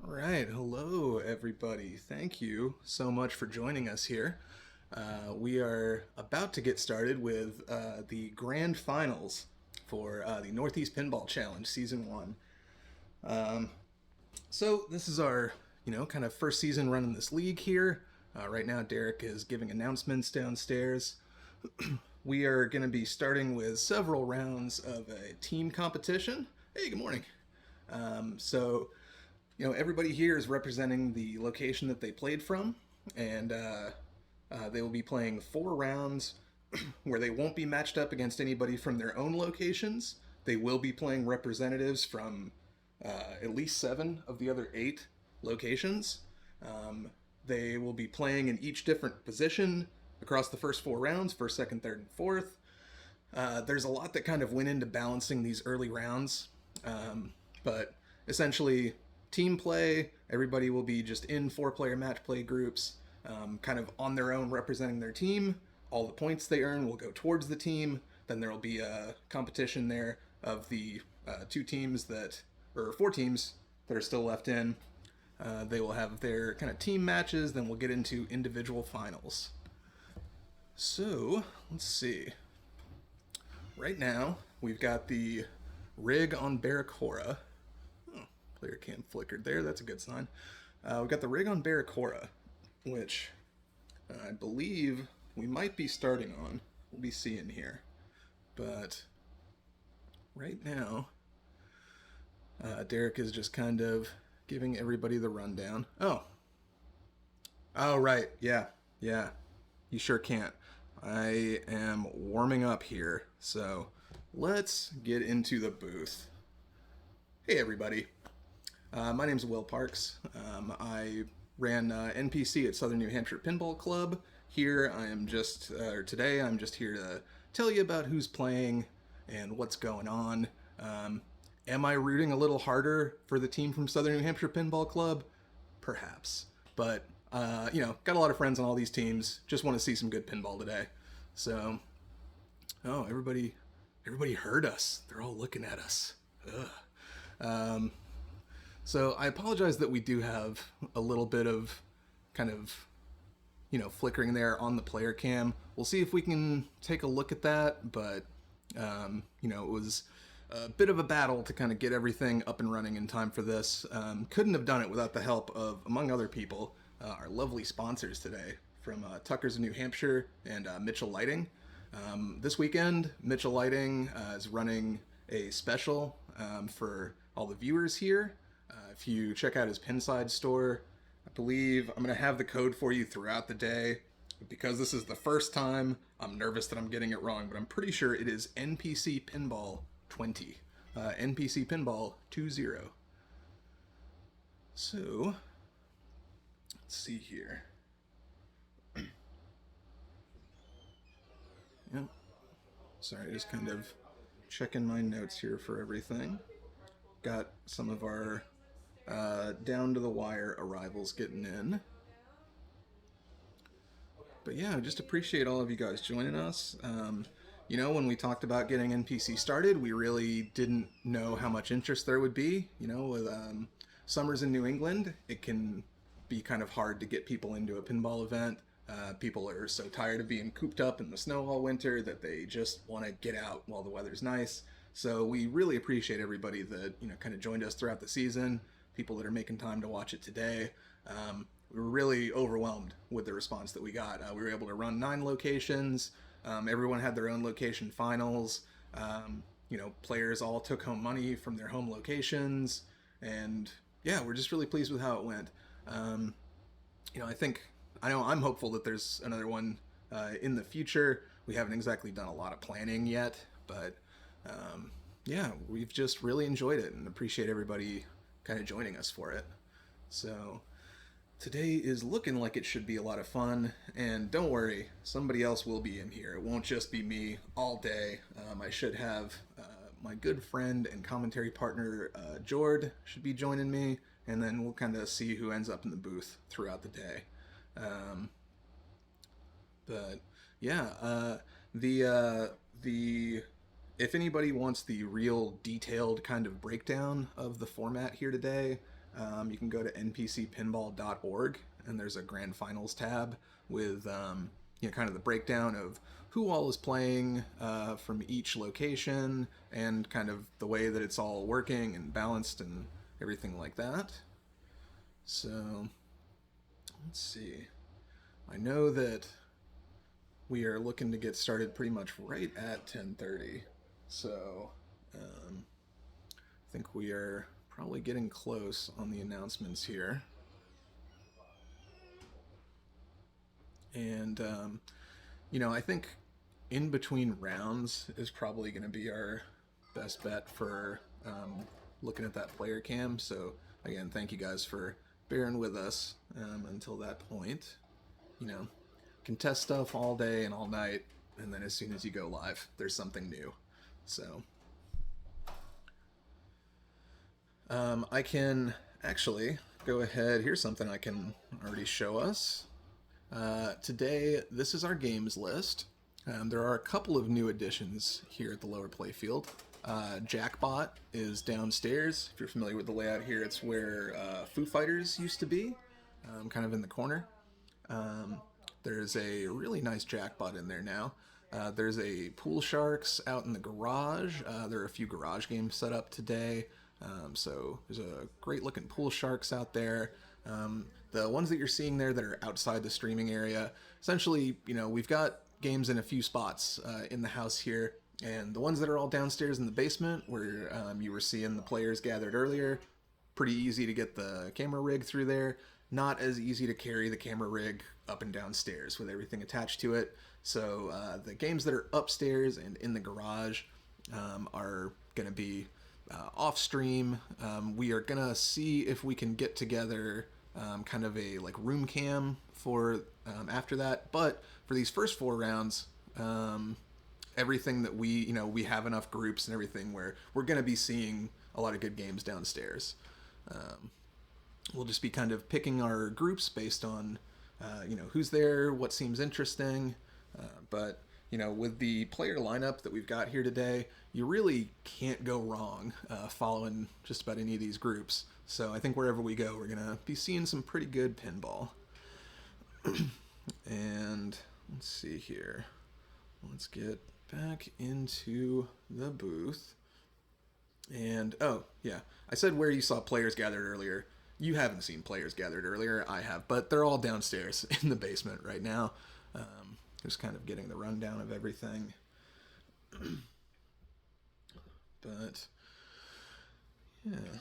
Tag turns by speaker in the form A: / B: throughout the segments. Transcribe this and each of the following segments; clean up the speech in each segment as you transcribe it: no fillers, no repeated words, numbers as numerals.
A: All right, hello everybody. Thank you so much for joining us here. We are about to get started with the grand finals for the Northeast Pinball Challenge Season 1. So this is our, kind of first season running this league here. Right now, Derek is giving announcements downstairs. We are going to be starting with several rounds of a team competition. Hey, good morning. So everybody here is representing the location that they played from, and they will be playing 4 rounds where they won't be matched up against anybody from their own locations. They will be playing representatives from at least 7 of the other 8 locations. They will be playing in each different position across the first 4 rounds, first, second, third, and fourth. There's a lot that kind of went into balancing these early rounds, but essentially team play, everybody will be just in 4-player match play groups, kind of on their own representing their team. All the points they earn will go towards the team. Then there will be a competition there of the 4 teams that are still left in. They will have their kind of team matches, then we'll get into individual finals. So, let's see. Right now, we've got the rig on Barracora. Player cam flickered there, that's a good sign. We've got the rig on Barracora, which I believe we might be starting on. We'll be seeing here. But right now, Derek is just kind of giving everybody the rundown. Oh, right, yeah. You sure can't. I am warming up here, so let's get into the booth. Hey everybody, my name's Will Parks. I ran NPC at Southern New Hampshire Pinball Club. Today I'm just here to tell you about who's playing and what's going on. Am I rooting a little harder for the team from Southern New Hampshire Pinball Club? Perhaps. But, got a lot of friends on all these teams. Just want to see some good pinball today. So, everybody heard us. They're all looking at us. Ugh. So I apologize that we do have a little bit of kind of, flickering there on the player cam. We'll see if we can take a look at that, but, it was a bit of a battle to kind of get everything up and running in time for this. Couldn't have done it without the help of, among other people, our lovely sponsors today from Tucker's of New Hampshire and Mitchell Lighting. This weekend, Mitchell Lighting is running a special for all the viewers here. If you check out his Pinside store, I believe I'm going to have the code for you throughout the day. Because this is the first time, I'm nervous that I'm getting it wrong, but I'm pretty sure it is NPC Pinball 20. NPC Pinball 20. So, let's see here. Yep. Sorry, just kind of checking my notes here for everything. Got some of our down to the wire arrivals getting in. But yeah, just appreciate all of you guys joining us. When we talked about getting NPC started, we really didn't know how much interest there would be. With summers in New England, it can be kind of hard to get people into a pinball event. People are so tired of being cooped up in the snow all winter that they just want to get out while the weather's nice. So we really appreciate everybody that, kind of joined us throughout the season, people that are making time to watch it today. We were really overwhelmed with the response that we got. We were able to run 9 locations. Everyone had their own location finals. Players all took home money from their home locations. And yeah, we're just really pleased with how it went. I'm hopeful that there's another one in the future. We haven't exactly done a lot of planning yet, but we've just really enjoyed it and appreciate everybody kind of joining us for it. So today is looking like it should be a lot of fun, and don't worry, somebody else will be in here. It won't just be me all day. I should have my good friend and commentary partner, Jord, should be joining me, and then we'll kind of see who ends up in the booth throughout the day. But yeah, if anybody wants the real detailed kind of breakdown of the format here today, You can go to npcpinball.org, and there's a grand finals tab with kind of the breakdown of who all is playing from each location, and kind of the way that it's all working and balanced and everything like that. So let's see. I know that we are looking to get started pretty much right at 10:30. So I think we are probably getting close on the announcements here. And I think in between rounds is probably going to be our best bet for looking at that player cam. So again, thank you guys for bearing with us until that point. Can test stuff all day and all night, and then as soon as you go live, there's something new. So I can actually go ahead. Here's something I can already show us. Today, this is our games list. There are a couple of new additions here at the lower playfield. Jackbot is downstairs. If you're familiar with the layout here, it's where Foo Fighters used to be, kind of in the corner. There's a really nice Jackbot in there now. There's a Pool Sharks out in the garage. There are a few garage games set up today. So there's a great looking Pool Sharks out there. The ones that you're seeing there that are outside the streaming area, essentially, we've got games in a few spots in the house here, and the ones that are all downstairs in the basement where you were seeing the players gathered earlier, pretty easy to get the camera rig through there. Not as easy to carry the camera rig up and downstairs with everything attached to it. So the games that are upstairs and in the garage are going to be off stream. We are going to see if we can get together kind of a like room cam for after that. But for these first 4 rounds, everything that we have enough groups and everything where we're going to be seeing a lot of good games downstairs. We'll just be kind of picking our groups based on who's there, what seems interesting. But with the player lineup that we've got here today, you really can't go wrong following just about any of these groups. So I think wherever we go, we're going to be seeing some pretty good pinball. And let's see here. Let's get back into the booth. And, oh, yeah, I said where you saw players gathered earlier. You haven't seen players gathered earlier. I have, but they're all downstairs in the basement right now. Just kind of getting the rundown of everything. But, yeah. Right.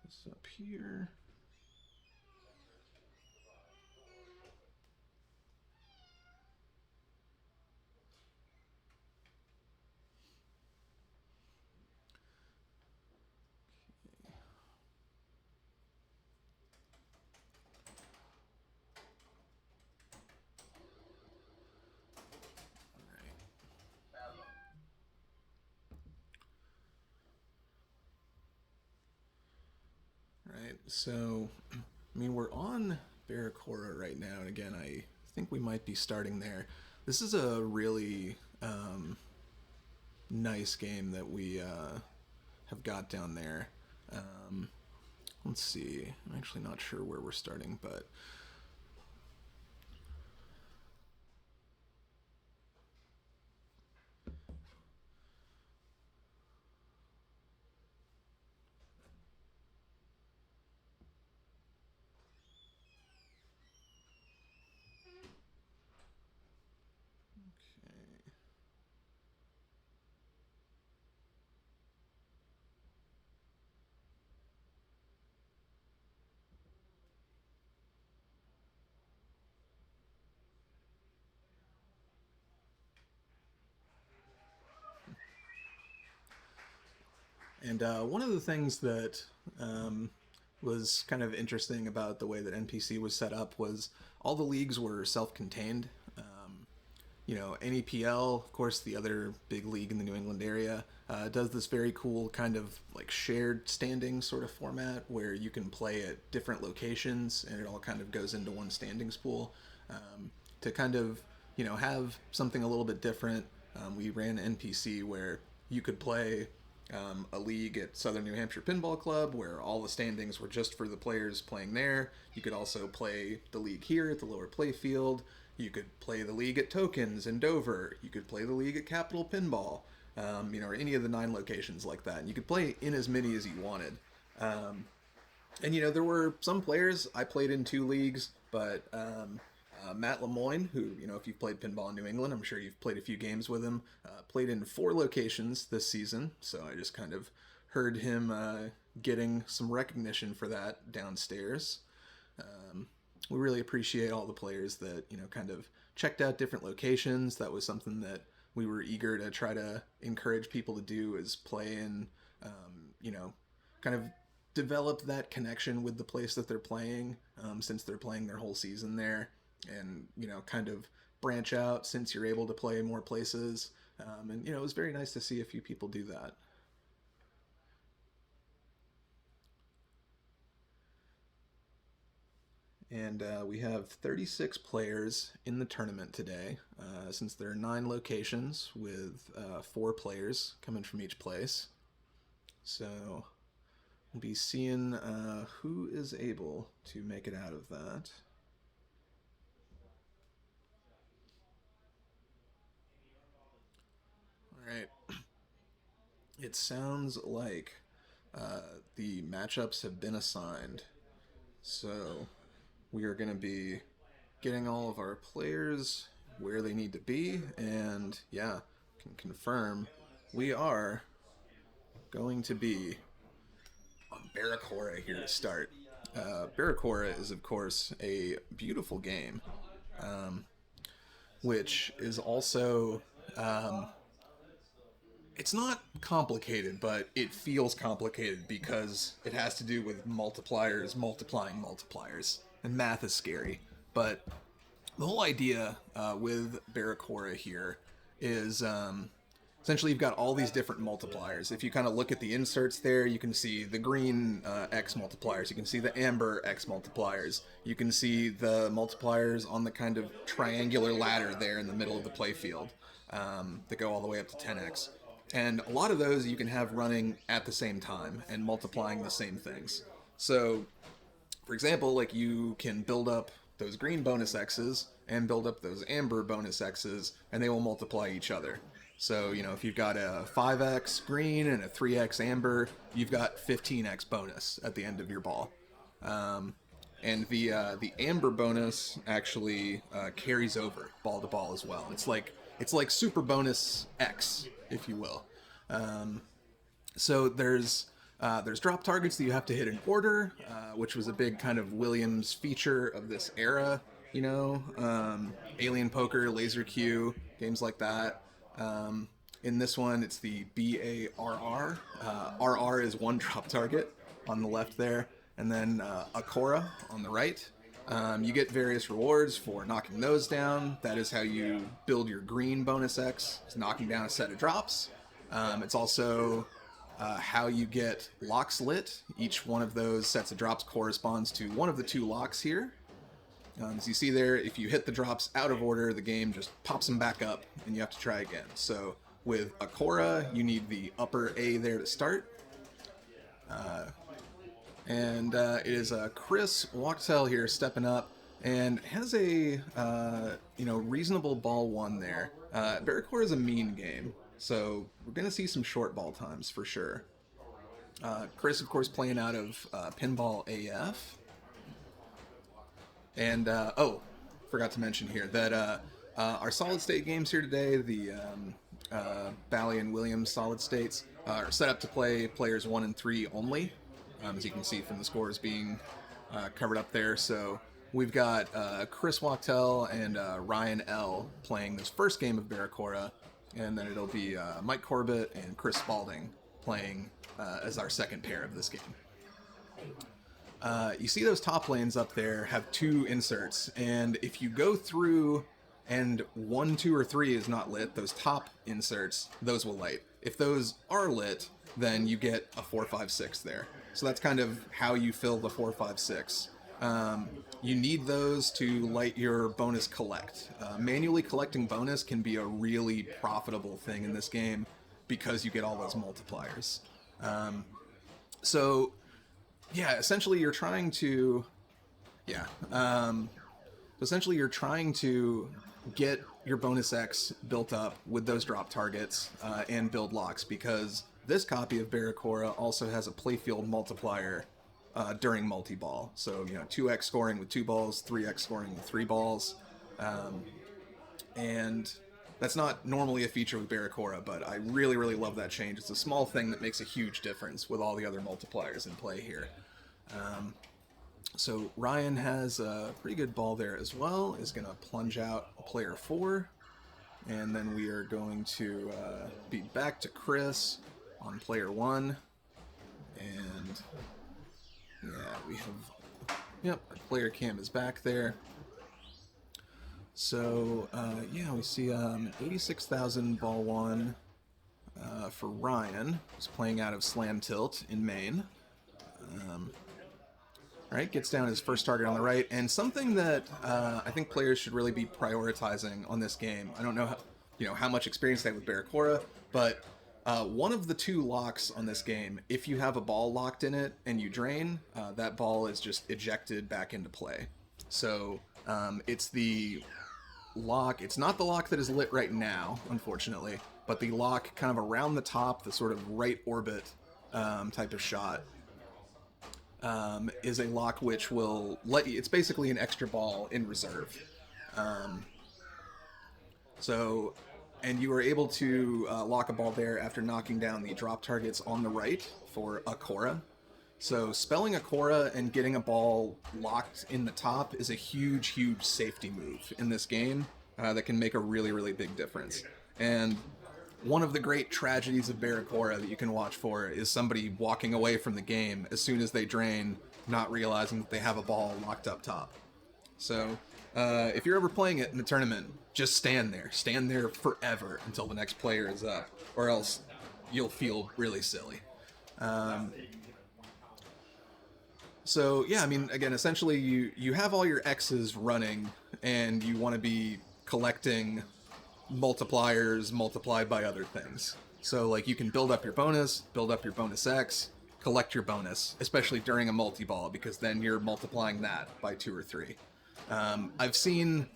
A: This up here. Right, so, we're on Barracora right now, and again, I think we might be starting there. This is a really nice game that we have got down there. Let's see, I'm actually not sure where we're starting, but... And one of the things that was kind of interesting about the way that NPC was set up was all the leagues were self-contained. NEPL, of course, the other big league in the New England area, does this very cool kind of like shared standings sort of format where you can play at different locations and it all kind of goes into one standings pool. To kind of, have something a little bit different, we ran NPC where You could play a league at Southern New Hampshire Pinball Club where all the standings were just for the players playing there. You could also play the league here at the lower Playfield. You could play the league at Tokens in Dover. You could play the league at Capital Pinball, or any of the 9 locations like that. And you could play in as many as you wanted. And there were some players. I played in 2 leagues, but Matt Lemoyne, who, if you've played pinball in New England, I'm sure you've played a few games with him, played in 4 locations this season. So I just kind of heard him getting some recognition for that downstairs. We really appreciate all the players that, kind of checked out different locations. That was something that we were eager to try to encourage people to do, is play in, kind of develop that connection with the place that they're playing, since they're playing their whole season there, and kind of branch out since you're able to play more places. And it was very nice to see a few people do that. And we have 36 players in the tournament today, since there are 9 locations with 4 players coming from each place. So we'll be seeing who is able to make it out of that. All right. It sounds like the matchups have been assigned. So we are going to be getting all of our players where they need to be, and yeah, can confirm we are going to be on Barracora here to start. Barracora is, of course, a beautiful game, which is also it's not complicated, but it feels complicated because it has to do with multipliers multiplying multipliers, and math is scary. But the whole idea with Barracora here is essentially you've got all these different multipliers. If you kind of look at the inserts there, you can see the green X multipliers, you can see the amber X multipliers, you can see the multipliers on the kind of triangular ladder there in the middle of the playfield that go all the way up to 10X. And a lot of those you can have running at the same time and multiplying the same things. So, for example, like you can build up those green bonus X's and build up those amber bonus X's, and they will multiply each other. So, if you've got a 5X green and a 3X amber, you've got 15X bonus at the end of your ball. And the amber bonus actually carries over ball to ball as well. It's like super bonus X, if you will. So there's drop targets that you have to hit in order, which was a big kind of Williams feature of this era. Alien Poker, Laser Q, games like that. In this one, it's the BARR. RR is 1 drop target on the left there, and then Akora on the right. You get various rewards for knocking those down. That is how you build your green bonus X, is knocking down a set of drops. It's also how you get locks lit. Each one of those sets of drops corresponds to one of the 2 locks here. As you see there, if you hit the drops out of order, the game just pops them back up, and you have to try again. So with Akora, you need the upper A there to start. And it is Chris Wachtel here stepping up, and has a reasonable ball 1 there. Barracora is a mean game, so we're going to see some short ball times for sure. Chris, of course, playing out of Pinball AF. And, forgot to mention here that our solid state games here today, the Bally and Williams solid states, are set up to play players 1 and 3 only, as you can see from the scores being covered up there. So we've got Chris Wachtel and Ryan L. playing this first game of Barracora, and then it'll be Mike Corbett and Chris Spalding playing as our second pair of this game. You see those top lanes up there have 2 inserts, and if you go through and 1, 2, or 3 is not lit, those top inserts, those will light. If those are lit, then you get a 4, 5, 6 there. So that's kind of how you fill the 4, 5, 6. You need those to light your bonus collect. Manually collecting bonus can be a really profitable thing in this game because you get all those multipliers. So yeah, essentially you're trying to get your bonus X built up with those drop targets and build locks, because this copy of Barracora also has a Playfield multiplier during multi-ball. So, 2x scoring with 2 balls, 3x scoring with 3 balls. And that's not normally a feature with Barracora, but I really, really love that change. It's a small thing that makes a huge difference with all the other multipliers in play here. So Ryan has a pretty good ball there as well, is going to plunge out player 4. And then we are going to be back to Chris on player 1. And yeah, we have, yep, our player cam is back there. So yeah, we see 86,000 ball 1 for Ryan, who's playing out of Slam Tilt in Maine. All right, gets down his first target on the right, and something that I think players should really be prioritizing on this game. I don't know how much experience they have with Barracora, but one of the 2 locks on this game, if you have a ball locked in it and you drain, that ball is just ejected back into play. So it's the lock. It's not the lock that is lit right now, unfortunately, but the lock kind of around the top, the sort of right orbit type of shot. Is a lock which will let you, it's basically an extra ball in reserve. And you are able to lock a ball there after knocking down the drop targets on the right for a Cora. So spelling a Cora and getting a ball locked in the top is a huge, huge safety move in this game that can make a really, really big difference. And one of the great tragedies of Barracora that you can watch for is somebody walking away from the game as soon as they drain, not realizing that they have a ball locked up top. So if you're ever playing it in a tournament, just stand there. Stand there forever until the next player is up, or else you'll feel really silly. So yeah, I mean, again, essentially you have all your X's running, and you want to be collecting multipliers multiplied by other things. So like you can build up your bonus X, collect your bonus, especially during a multi-ball, because then you're multiplying that by 2 or 3. I've seen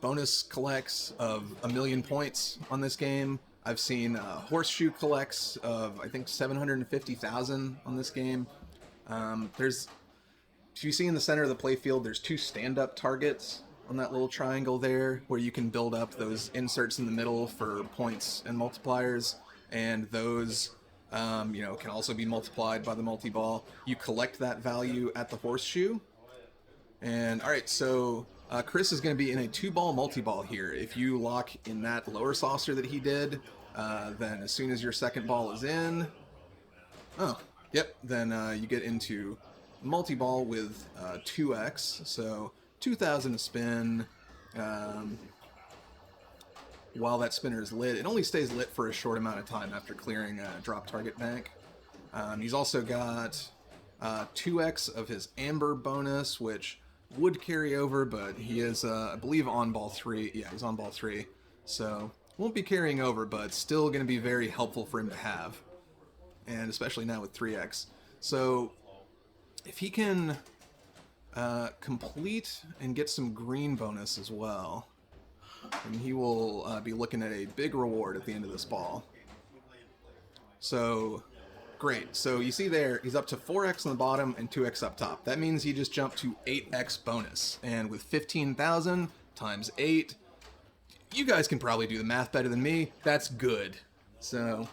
A: bonus collects of 1,000,000 points on this game. I've seen horseshoe collects of, I think, 750,000 on this game. If you see in the center of the playfield, there's 2 stand-up targets on that little triangle there, where you can build up those inserts in the middle for points and multipliers, and those can also be multiplied by the multi-ball. You collect that value at the horseshoe. And alright, so Chris is going to be in a 2-ball multi-ball here. If you lock in that lower saucer that he did, then as soon as your second ball is in, then you get into multi-ball with 2x, so 2,000 to spin. While that spinner is lit, it only stays lit for a short amount of time after clearing a drop target bank. He's also got 2x of his amber bonus, which would carry over, but he is, I believe, on ball 3. Yeah, he's on ball 3, so won't be carrying over, but still going to be very helpful for him to have, and especially now with 3x. So if he can complete and get some green bonus as well, and he will be looking at a big reward at the end of this ball. So great. So you see there, he's up to 4x on the bottom and 2x up top. That means he just jumped to 8x bonus. And with 15,000 times 8, you guys can probably do the math better than me. That's good. So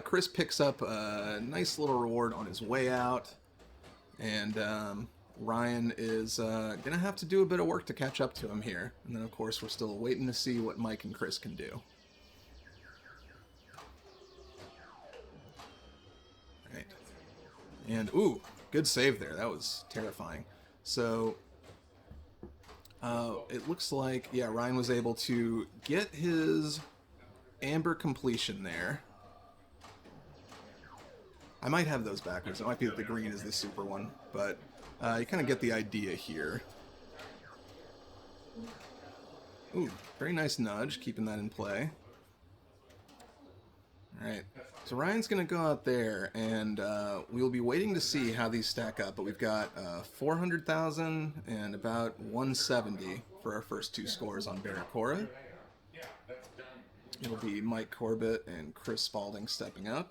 A: Chris picks up a nice little reward on his way out. And Ryan is going to have to do a bit of work to catch up to him here. And then, of course, we're still waiting to see what Mike and Chris can do. Right. And, ooh, good save there. That was terrifying. So, it looks like, yeah, Ryan was able to get his amber completion there. I might have those backwards. It might be that the green is the super one, but you kind of get the idea here. Ooh, very nice nudge, keeping that in play. Alright, So Ryan's going to go out there, and we'll be waiting to see how these stack up. But we've got 400,000 and about 170 for our first two scores on Barracora. It'll be Mike Corbett and Chris Spalding stepping up.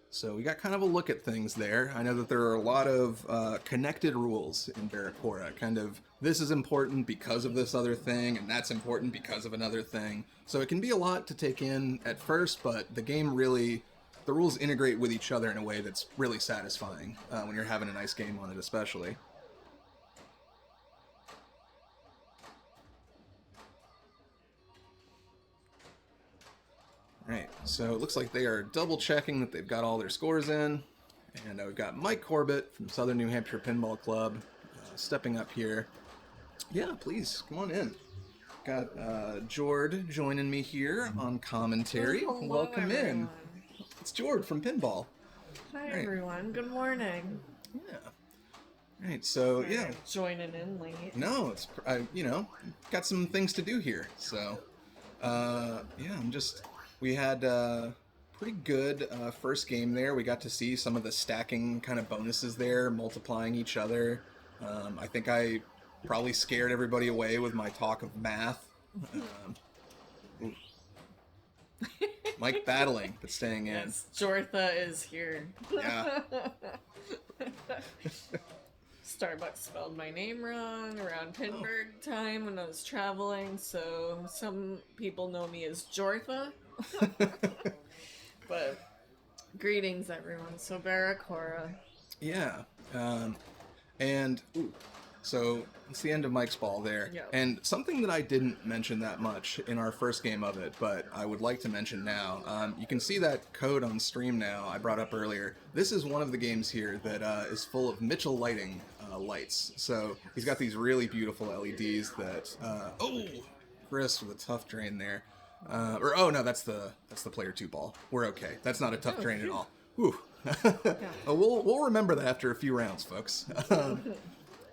A: So we got kind of a look at things there. I know that there are a lot of connected rules in Barracora. Kind of, this is important because of this other thing, and that's important because of another thing. So it can be a lot to take in at first, but the game really, the rules integrate with each other in a way that's really satisfying when you're having a nice game on it especially. Right, so it looks like they are double checking that they've got all their scores in. And we've got Mike Corbett from Southern New Hampshire Pinball Club stepping up here. Yeah, please, come on in. Got Jord joining me here on commentary.
B: Hello,
A: welcome
B: everyone.
A: in. It's Jord from Pinball.
B: Hi,
A: Right.
B: everyone. Good morning.
A: Yeah. Right, so
B: Sorry,
A: yeah.
B: Joining in late.
A: No, it's, got some things to do here. So, we had pretty good first game there. We got to see some of the stacking kind of bonuses there, multiplying each other. I think I probably scared everybody away with my talk of math. Mike battling, but staying in.
B: Yes, Jortha is here.
A: Yeah.
B: Starbucks spelled my name wrong around Pinburg time when I was traveling, so some people know me as Jortha. But greetings, everyone. So Barracora.
A: Yeah. So it's the end of Mike's ball there.
B: Yep.
A: And something that I didn't mention that much in our first game of it, but I would like to mention now. You can see that code on stream now I brought up earlier. This is one of the games here that is full of Mitchell lighting lights. So he's got these really beautiful LEDs that... Chris with a tough drain there. That's the player 2 ball. We're okay. That's not a tough drain at all. Whew. We'll remember that after a few rounds, folks.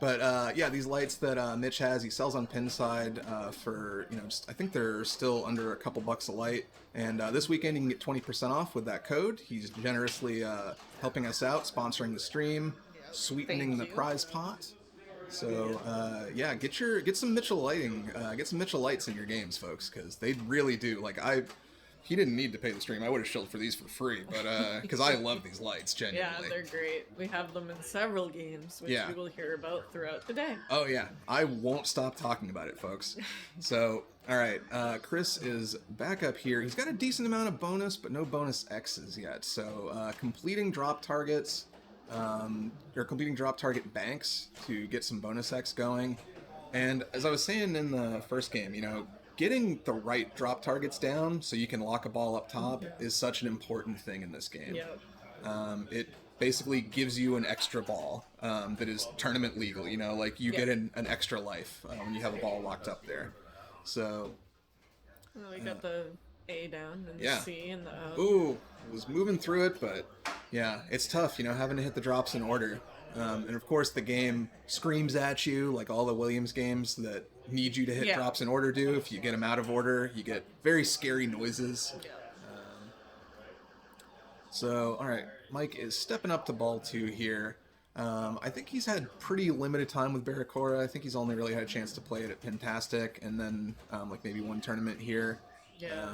A: But these lights that Mitch has, he sells on Pinside for, I think they're still under a couple bucks a light. And this weekend you can get 20% off with that code. He's generously helping us out, sponsoring the stream, sweetening the prize pot. So get some Mitchell lighting, get some Mitchell lights in your games, folks, because they really do. He didn't need to pay the stream. I would have shilled for these for free, but because I love these lights, genuinely.
B: Yeah, they're great. We have them in several games, which we will hear about throughout the day.
A: Oh yeah, I won't stop talking about it, folks. So, all right, Chris is back up here. He's got a decent amount of bonus, but no bonus X's yet. So, completing drop targets. Or completing drop target banks to get some bonus X going. And as I was saying in the first game, getting the right drop targets down so you can lock a ball up top is such an important thing in this game.
B: Yep.
A: It basically gives you an extra ball that is tournament legal, you get an extra life when you have a ball locked up there. So...
B: Well, we got the A down and the C and the O.
A: Ooh, was moving through it, but yeah, it's tough, having to hit the drops in order. And of course, the game screams at you, like all the Williams games that need you to hit drops in order do. If you get them out of order, you get very scary noises.
B: Yeah.
A: So, all right, Mike is stepping up to ball 2 here. I think he's had pretty limited time with Barracora. I think he's only really had a chance to play it at Pintastic and then maybe one tournament here.
B: Yeah.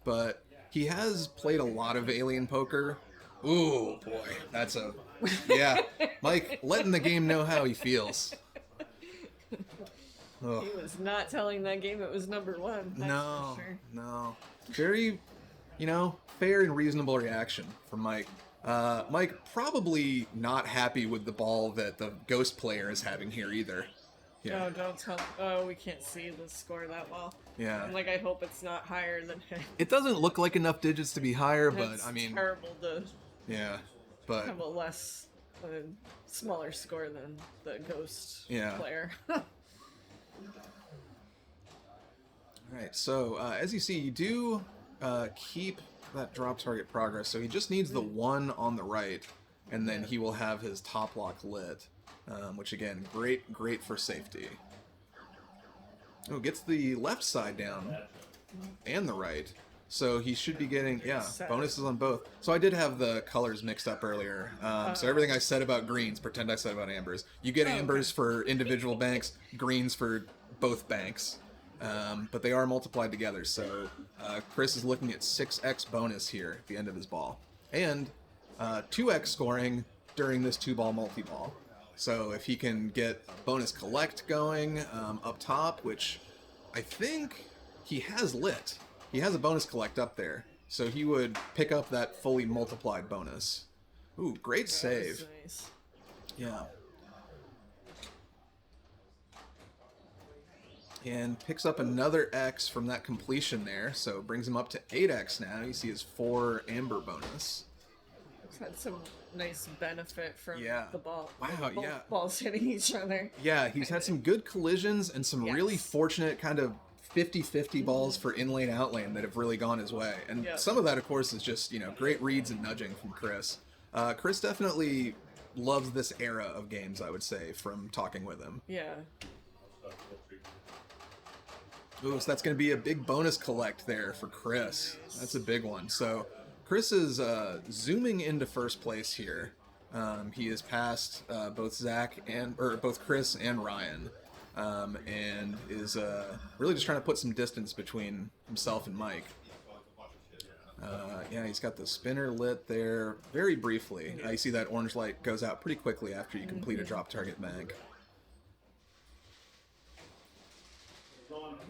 A: But he has played a lot of Alien Poker. Ooh, boy, that's a... Yeah, Mike letting the game know how he feels.
B: He was not telling that game it was number 1. That's for sure.
A: No. Very, fair and reasonable reaction from Mike. Mike probably not happy with the ball that the Ghost player is having here either. Yeah.
B: Oh, don't tell. Oh, we can't see the score that well.
A: Yeah.
B: I hope it's not higher than him.
A: It doesn't look like enough digits to be higher, but
B: It's terrible to
A: Yeah, but...
B: have a smaller score than the Ghost player.
A: Alright, so as you see, you do keep that drop target progress, so he just needs the 1 on the right, and then he will have his top lock lit, which again, great for safety. Oh, gets the left side down and the right. So he should be getting, yeah, bonuses on both. So I did have the colors mixed up earlier. So everything I said about greens, pretend I said about ambers. You get ambers for individual banks, greens for both banks. But they are multiplied together. So Chris is looking at 6x bonus here at the end of his ball. And 2x scoring during this 2-ball multi-ball. So if he can get bonus collect going up top, which I think he has lit. He has a bonus collect up there. So he would pick up that fully multiplied bonus. Ooh, great save.
B: Nice.
A: Yeah. And picks up another X from that completion there. So brings him up to 8X now. You see his 4 amber bonus.
B: Had some nice benefit from the ball.
A: Wow,
B: both
A: yeah.
B: balls hitting each other.
A: Yeah, he's had some good collisions and some really fortunate kind of 50-50 balls for in-lane, out-lane that have really gone his way. And some of that, of course, is just, you know, great reads and nudging from Chris. Chris definitely loves this era of games, I would say, from talking with him.
B: Yeah.
A: Ooh, so that's going to be a big bonus collect there for Chris. That's a big one. So Chris is zooming into first place here. He has passed both both Chris and Ryan, and is really just trying to put some distance between himself and Mike. Yeah, he's got the spinner lit there very briefly. You see that orange light goes out pretty quickly after you complete a drop target bank.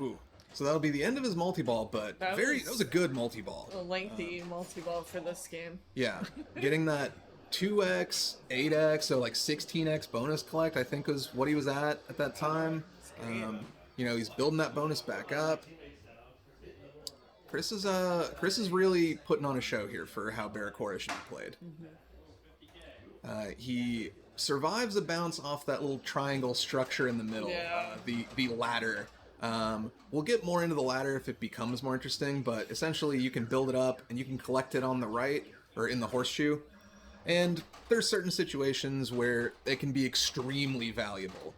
A: Ooh. So that'll be the end of his multi-ball, but that was a good multi-ball.
B: A lengthy multi-ball for this game.
A: Yeah. Getting that 2x, 8x, so like 16x bonus collect, I think was what he was at that time. You know, he's building that bonus back up. Chris is really putting on a show here for how Barracora should be played. He survives a bounce off that little triangle structure in the middle, the ladder. We'll get more into the ladder if it becomes more interesting, but essentially you can build it up and you can collect it on the right or in the horseshoe. And there's certain situations where it can be extremely valuable.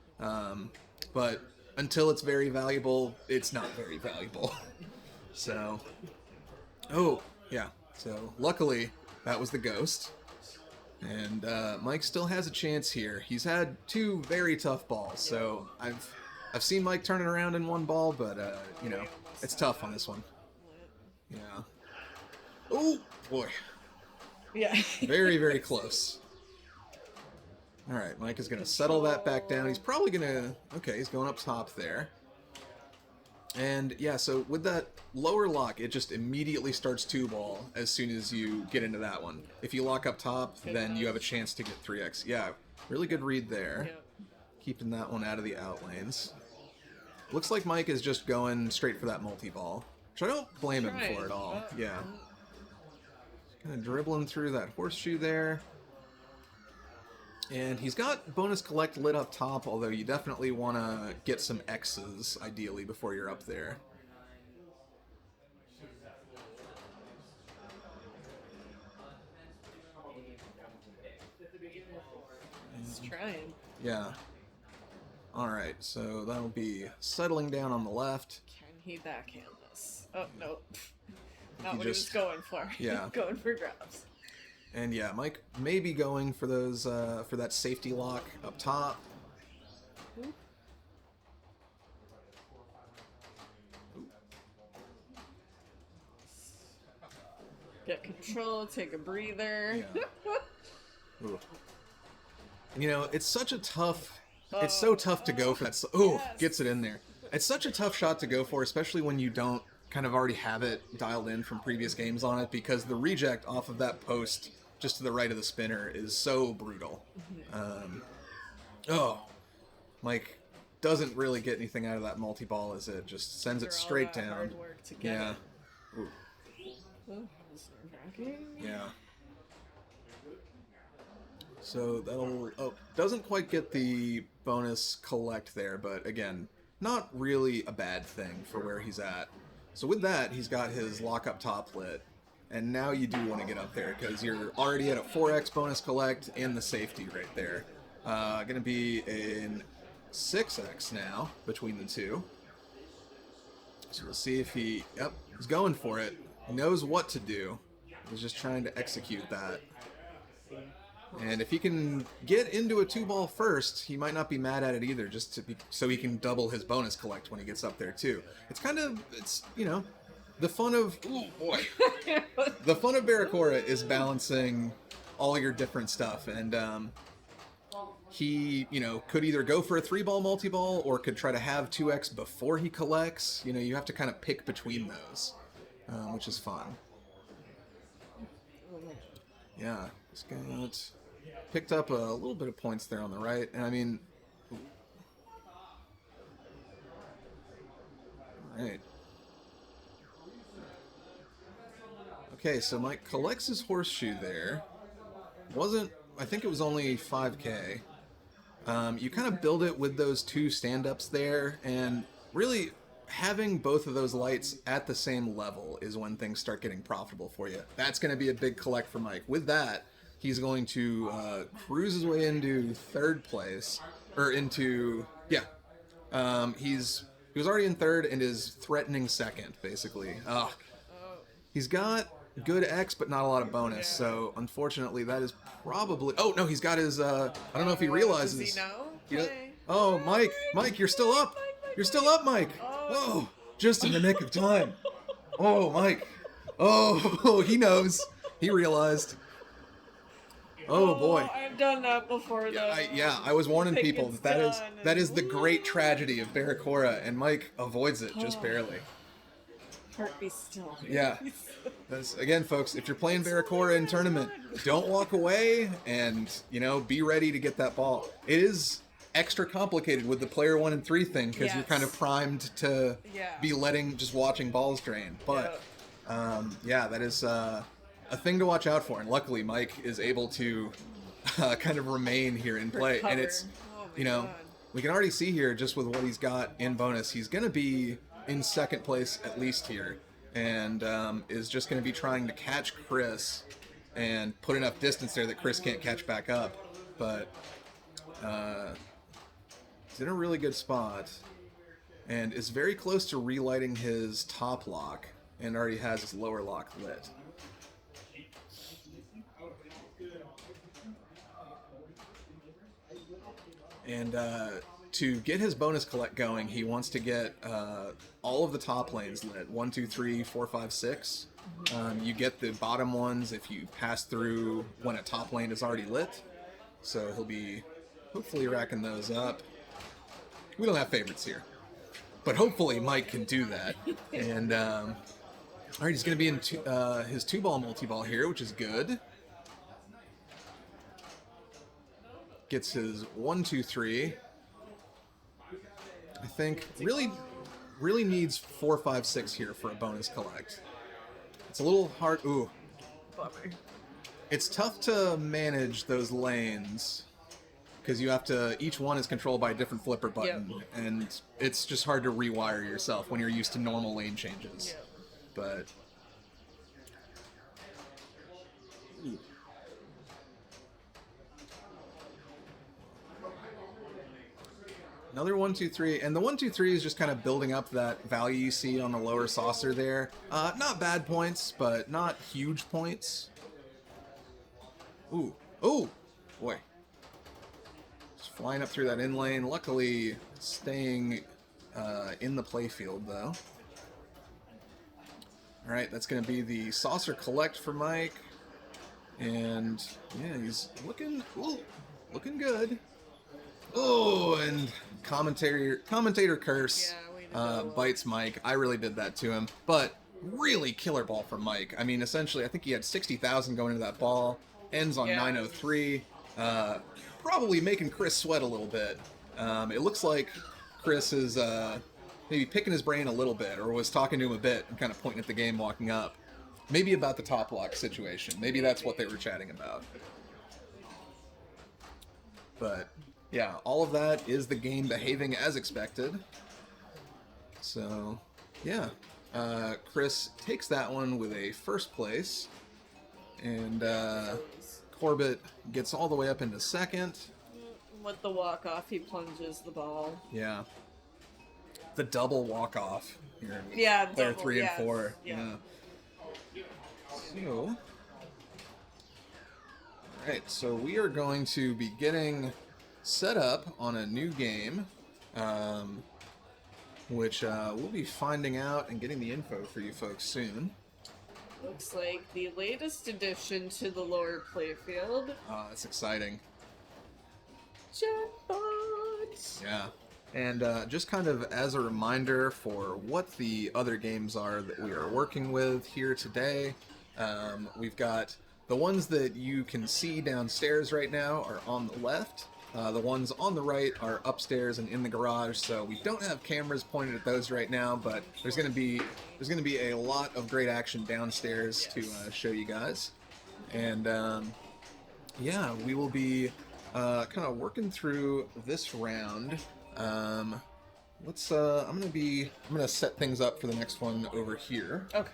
A: But until it's very valuable, it's not very valuable. So, so luckily that was the ghost. And Mike still has a chance here. He's had 2 very tough balls, so I've seen Mike turn it around in 1 ball, but, you know, it's tough on this one. Yeah. Oh, boy.
B: Yeah.
A: Very, very close. All right, Mike is going to settle that back down. He's probably going to... Okay, he's going up top there. And, yeah, so with that lower lock, it just immediately starts 2-ball as soon as you get into that one. If you lock up top, then you have a chance to get 3x. Yeah, really good read there. Keeping that one out of the out lanes. Looks like Mike is just going straight for that multi-ball, which I don't blame him for at all. Yeah. Kind of dribbling through that horseshoe there. And he's got bonus collect lit up top, although you definitely want to get some X's, ideally, before you're up there.
B: He's trying.
A: Yeah. Alright, so that'll be settling down on the left.
B: Can he backhand this? Oh, no. Not what he was going for.
A: Yeah.
B: Going for grabs.
A: And yeah, Mike may be going for those for that safety lock up top.
B: Ooh. Get control, take a breather.
A: Yeah. Ooh. You know, it's such a tough... It's so tough to go for that. Oh, gets it in there. It's such a tough shot to go for, especially when you don't kind of already have it dialed in from previous games on it, because the reject off of that post just to the right of the spinner is so brutal. Mike doesn't really get anything out of that multi-ball as it just sends it straight down.
B: Hard work to get
A: Yeah.
B: it.
A: Ooh. Yeah. So that'll... Oh, doesn't quite get the bonus collect there, but again, not really a bad thing for where he's at. So with that, he's got his lock up top lit. And now you do want to get up there, because you're already at a 4x bonus collect and the safety right there. Going to be in 6x now between the two. So we'll see if he... Yep, he's going for it. He knows what to do. He's just trying to execute that. And if he can get into a 2-ball first, he might not be mad at it either, just to be, so he can double his bonus collect when he gets up there too. It's kind of, it's, you know, the fun of, oh boy, the fun of Barracora is balancing all your different stuff. And he, you know, could either go for a 3-ball multi-ball or could try to have 2x before he collects. You know, you have to kind of pick between those, which is fun. Yeah, he's got... Picked up a little bit of points there on the right, and I mean... Alright. Okay, so Mike collects his horseshoe there. Wasn't... I think it was only 5k. You kind of build it with those 2 stand-ups there, and really having both of those lights at the same level is when things start getting profitable for you. That's going to be a big collect for Mike. With that, he's going to cruise his way into 3rd place, or into, yeah. He was already in 3rd and is threatening 2nd, basically. He's got good X, but not a lot of bonus, so unfortunately that is probably... Oh, no, he's got his, I don't know if he realizes...
B: Does he know?
A: Yeah. Oh, Mike, you're still up! You're still up, Mike! Oh, just in the nick of time. Oh, Mike. Oh, he knows. He realized. Oh boy.
B: I've done that before, though.
A: I was warning people that is the great tragedy of Barracora, and Mike avoids it just barely.
B: Heart be still.
A: Yeah. Again, folks, if you're playing Barracora in tournament, don't walk away, and, you know, be ready to get that ball. It is extra complicated with the player 1 and 3 thing, because you're kind of primed to be just watching balls drain. But yeah, that is a thing to watch out for, and luckily Mike is able to kind of remain here in play. And it's, you know, we can already see here just with what he's got in bonus, he's going to be in 2nd place at least here, and is just going to be trying to catch Chris and put enough distance there that Chris can't catch back up. But he's in a really good spot and is very close to relighting his top lock, and already has his lower lock lit. And to get his bonus collect going, he wants to get all of the top lanes lit. 1, 2, 3, 4, 5, 6. You get the bottom ones if you pass through when a top lane is already lit. So he'll be hopefully racking those up. We don't have favorites here, but hopefully Mike can do that. And all right, he's going to be in his 2-ball multi-ball here, which is good. Gets his 1, 2, 3. I think really needs 4, 5, 6 here for a bonus collect. It's a little hard. Ooh.
B: Bummer.
A: It's tough to manage those lanes because you have to, each one is controlled by a different flipper button, and it's just hard to rewire yourself when you're used to normal lane changes. But another 1, 2, 3, and the 1, 2, 3 is just kind of building up that value you see on the lower saucer there. Not bad points, but not huge points. Ooh, oh, boy. Just flying up through that in lane. Luckily, staying in the playfield, though. All right, that's going to be the saucer collect for Mike. And, yeah, he's looking good. Oh, and commentator curse bites Mike. I really did that to him. But really killer ball for Mike. I mean, essentially, I think he had 60,000 going into that ball. Ends on 903. Probably making Chris sweat a little bit. It looks like Chris is maybe picking his brain a little bit, or was talking to him a bit and kind of pointing at the game walking up. Maybe about the top lock situation. Maybe that's what they were chatting about. But yeah, all of that is the game behaving as expected. So, yeah. Chris takes that one with a 1st place. And Corbett gets all the way up into 2nd.
B: With the walk-off, he plunges the ball.
A: Yeah. The double walk-off. here.
B: Yeah,
A: Player
B: double,
A: 3 and
B: yes,
A: 4.
B: yeah.
A: So, alright, so we are going to be getting set up on a new game, which we'll be finding out and getting the info for you folks soon.
B: Looks like the latest addition to the lower playfield.
A: That's exciting.
B: Jackpot!
A: Yeah. And just kind of as a reminder for what the other games are that we are working with here today, we've got the ones that you can see downstairs right now are on the left. The ones on the right are upstairs and in the garage, so we don't have cameras pointed at those right now, but there's going to be a lot of great action downstairs to show you guys. And yeah, we will be kind of working through this round. I'm gonna set things up for the next one over here.
B: Okay.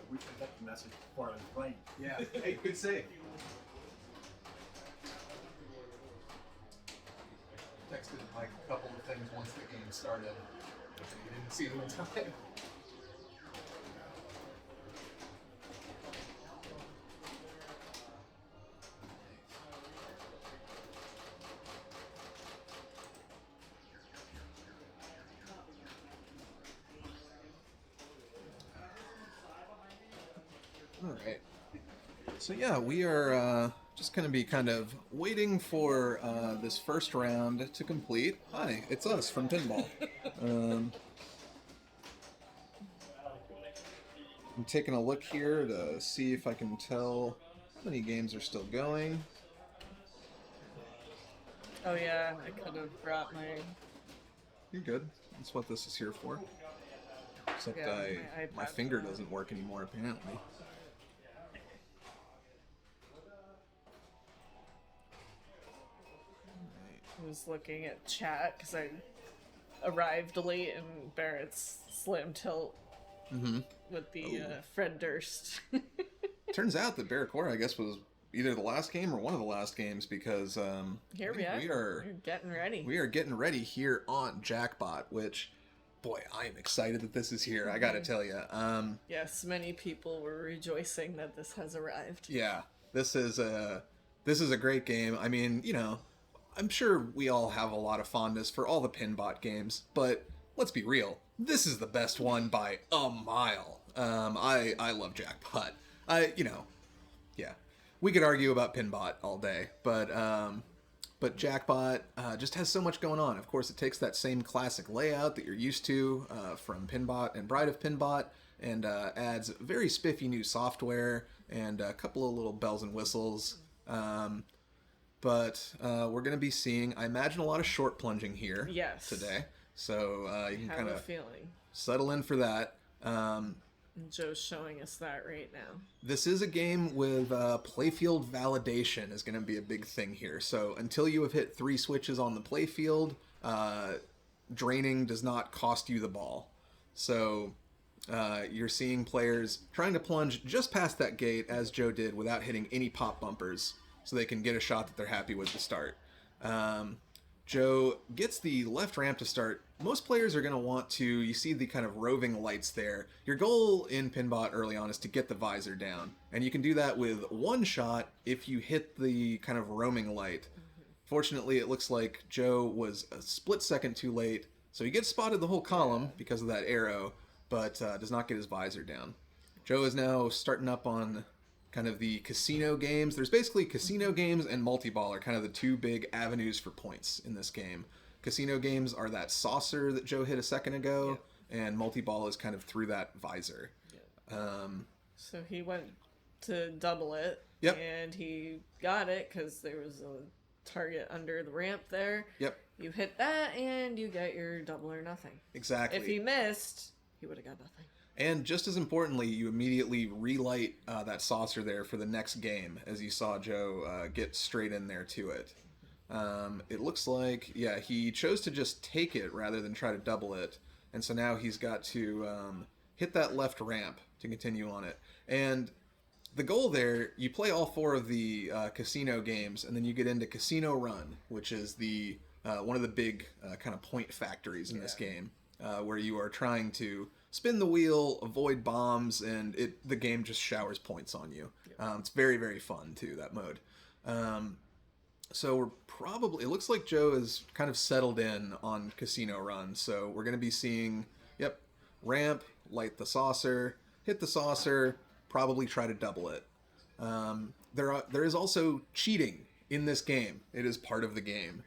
C: We picked up the message before I was playing.
A: Yeah. Hey, good save. Texted Mike a couple of things once the game started. You didn't see them in time. All right. So yeah, we are just going to be kind of waiting for this first round to complete. Hi, it's us from Pinball. I'm taking a look here to see if I can tell how many games are still going.
B: Oh yeah, I could have brought my...
A: You're good. That's what this is here for. Except
B: Yeah, my
A: my
B: iPad.
A: finger doesn't work anymore, apparently.
B: I was looking at chat because I arrived late in Barrett's Slam Tilt with the Fred Durst.
A: Turns out that Barracuda, I guess, was either the last game or one of the last games because
B: Here we are. We're getting ready.
A: We are getting ready here on Jackpot, which, boy, I am excited that this is here. I gotta tell you.
B: Yes, many people were rejoicing that this has arrived.
A: Yeah, this is a great game. I mean, you know, I'm sure we all have a lot of fondness for all the Pinbot games, but let's be real. This is the best one by a mile. I love Jackpot. Yeah, we could argue about Pinbot all day, but Jackpot just has so much going on. Of course, it takes that same classic layout that you're used to from Pinbot and Bride of Pinbot, and adds very spiffy new software and a couple of little bells and whistles. But we're going to be seeing, I imagine, a lot of short plunging here today. So you can
B: I
A: kind
B: have a
A: of
B: feeling.
A: settle in for that.
B: And Joe's showing us that right now.
A: This is a game with playfield validation is going to be a big thing here. So until you have hit 3 switches on the playfield, draining does not cost you the ball. So you're seeing players trying to plunge just past that gate, as Joe did, without hitting any pop bumpers, so they can get a shot that they're happy with to start. Joe gets the left ramp to start. Most players are going to want to, you see the kind of roving lights there. Your goal in Pinbot early on is to get the visor down. And you can do that with one shot if you hit the kind of roaming light. Fortunately, it looks like Joe was a split second too late, so he gets spotted the whole column because of that arrow, but does not get his visor down. Joe is now starting up on kind of the casino games. There's basically casino games and multi-ball are kind of the two big avenues for points in this game. Casino games are that saucer that Joe hit a second ago, and multi-ball is kind of through that visor.
B: So he went to double it,
A: Yep.
B: and he got it because there was a target under the ramp there.
A: Yep.
B: You hit that, and you get your double or nothing.
A: Exactly.
B: If he missed, he would have got nothing.
A: And just as importantly, you immediately relight that saucer there for the next game, as you saw Joe get straight in there to it. It looks like, he chose to just take it rather than try to double it. And so now he's got to hit that left ramp to continue on it. And the goal there, you play all 4 of the casino games, and then you get into Casino Run, which is the one of the big kind of point factories in this game, where you are trying to spin the wheel, avoid bombs, and the game just showers points on you. It's very, very fun, too, that mode. So it looks like Joe is kind of settled in on Casino Run, so we're going to be seeing, ramp, light the saucer, hit the saucer, probably try to double it. There is also cheating in this game. It is part of the game.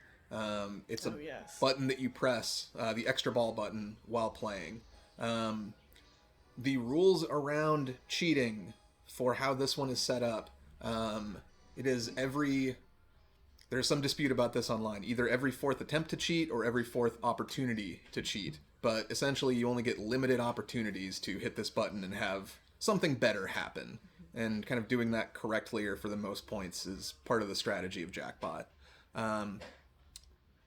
A: It's a button that you press, the extra ball button, while playing. The rules around cheating for how this one is set up, there's some dispute about this online. Either every 4th attempt to cheat or every 4th opportunity to cheat. But essentially, you only get limited opportunities to hit this button and have something better happen. And kind of doing that correctly or for the most points is part of the strategy of Jackpot.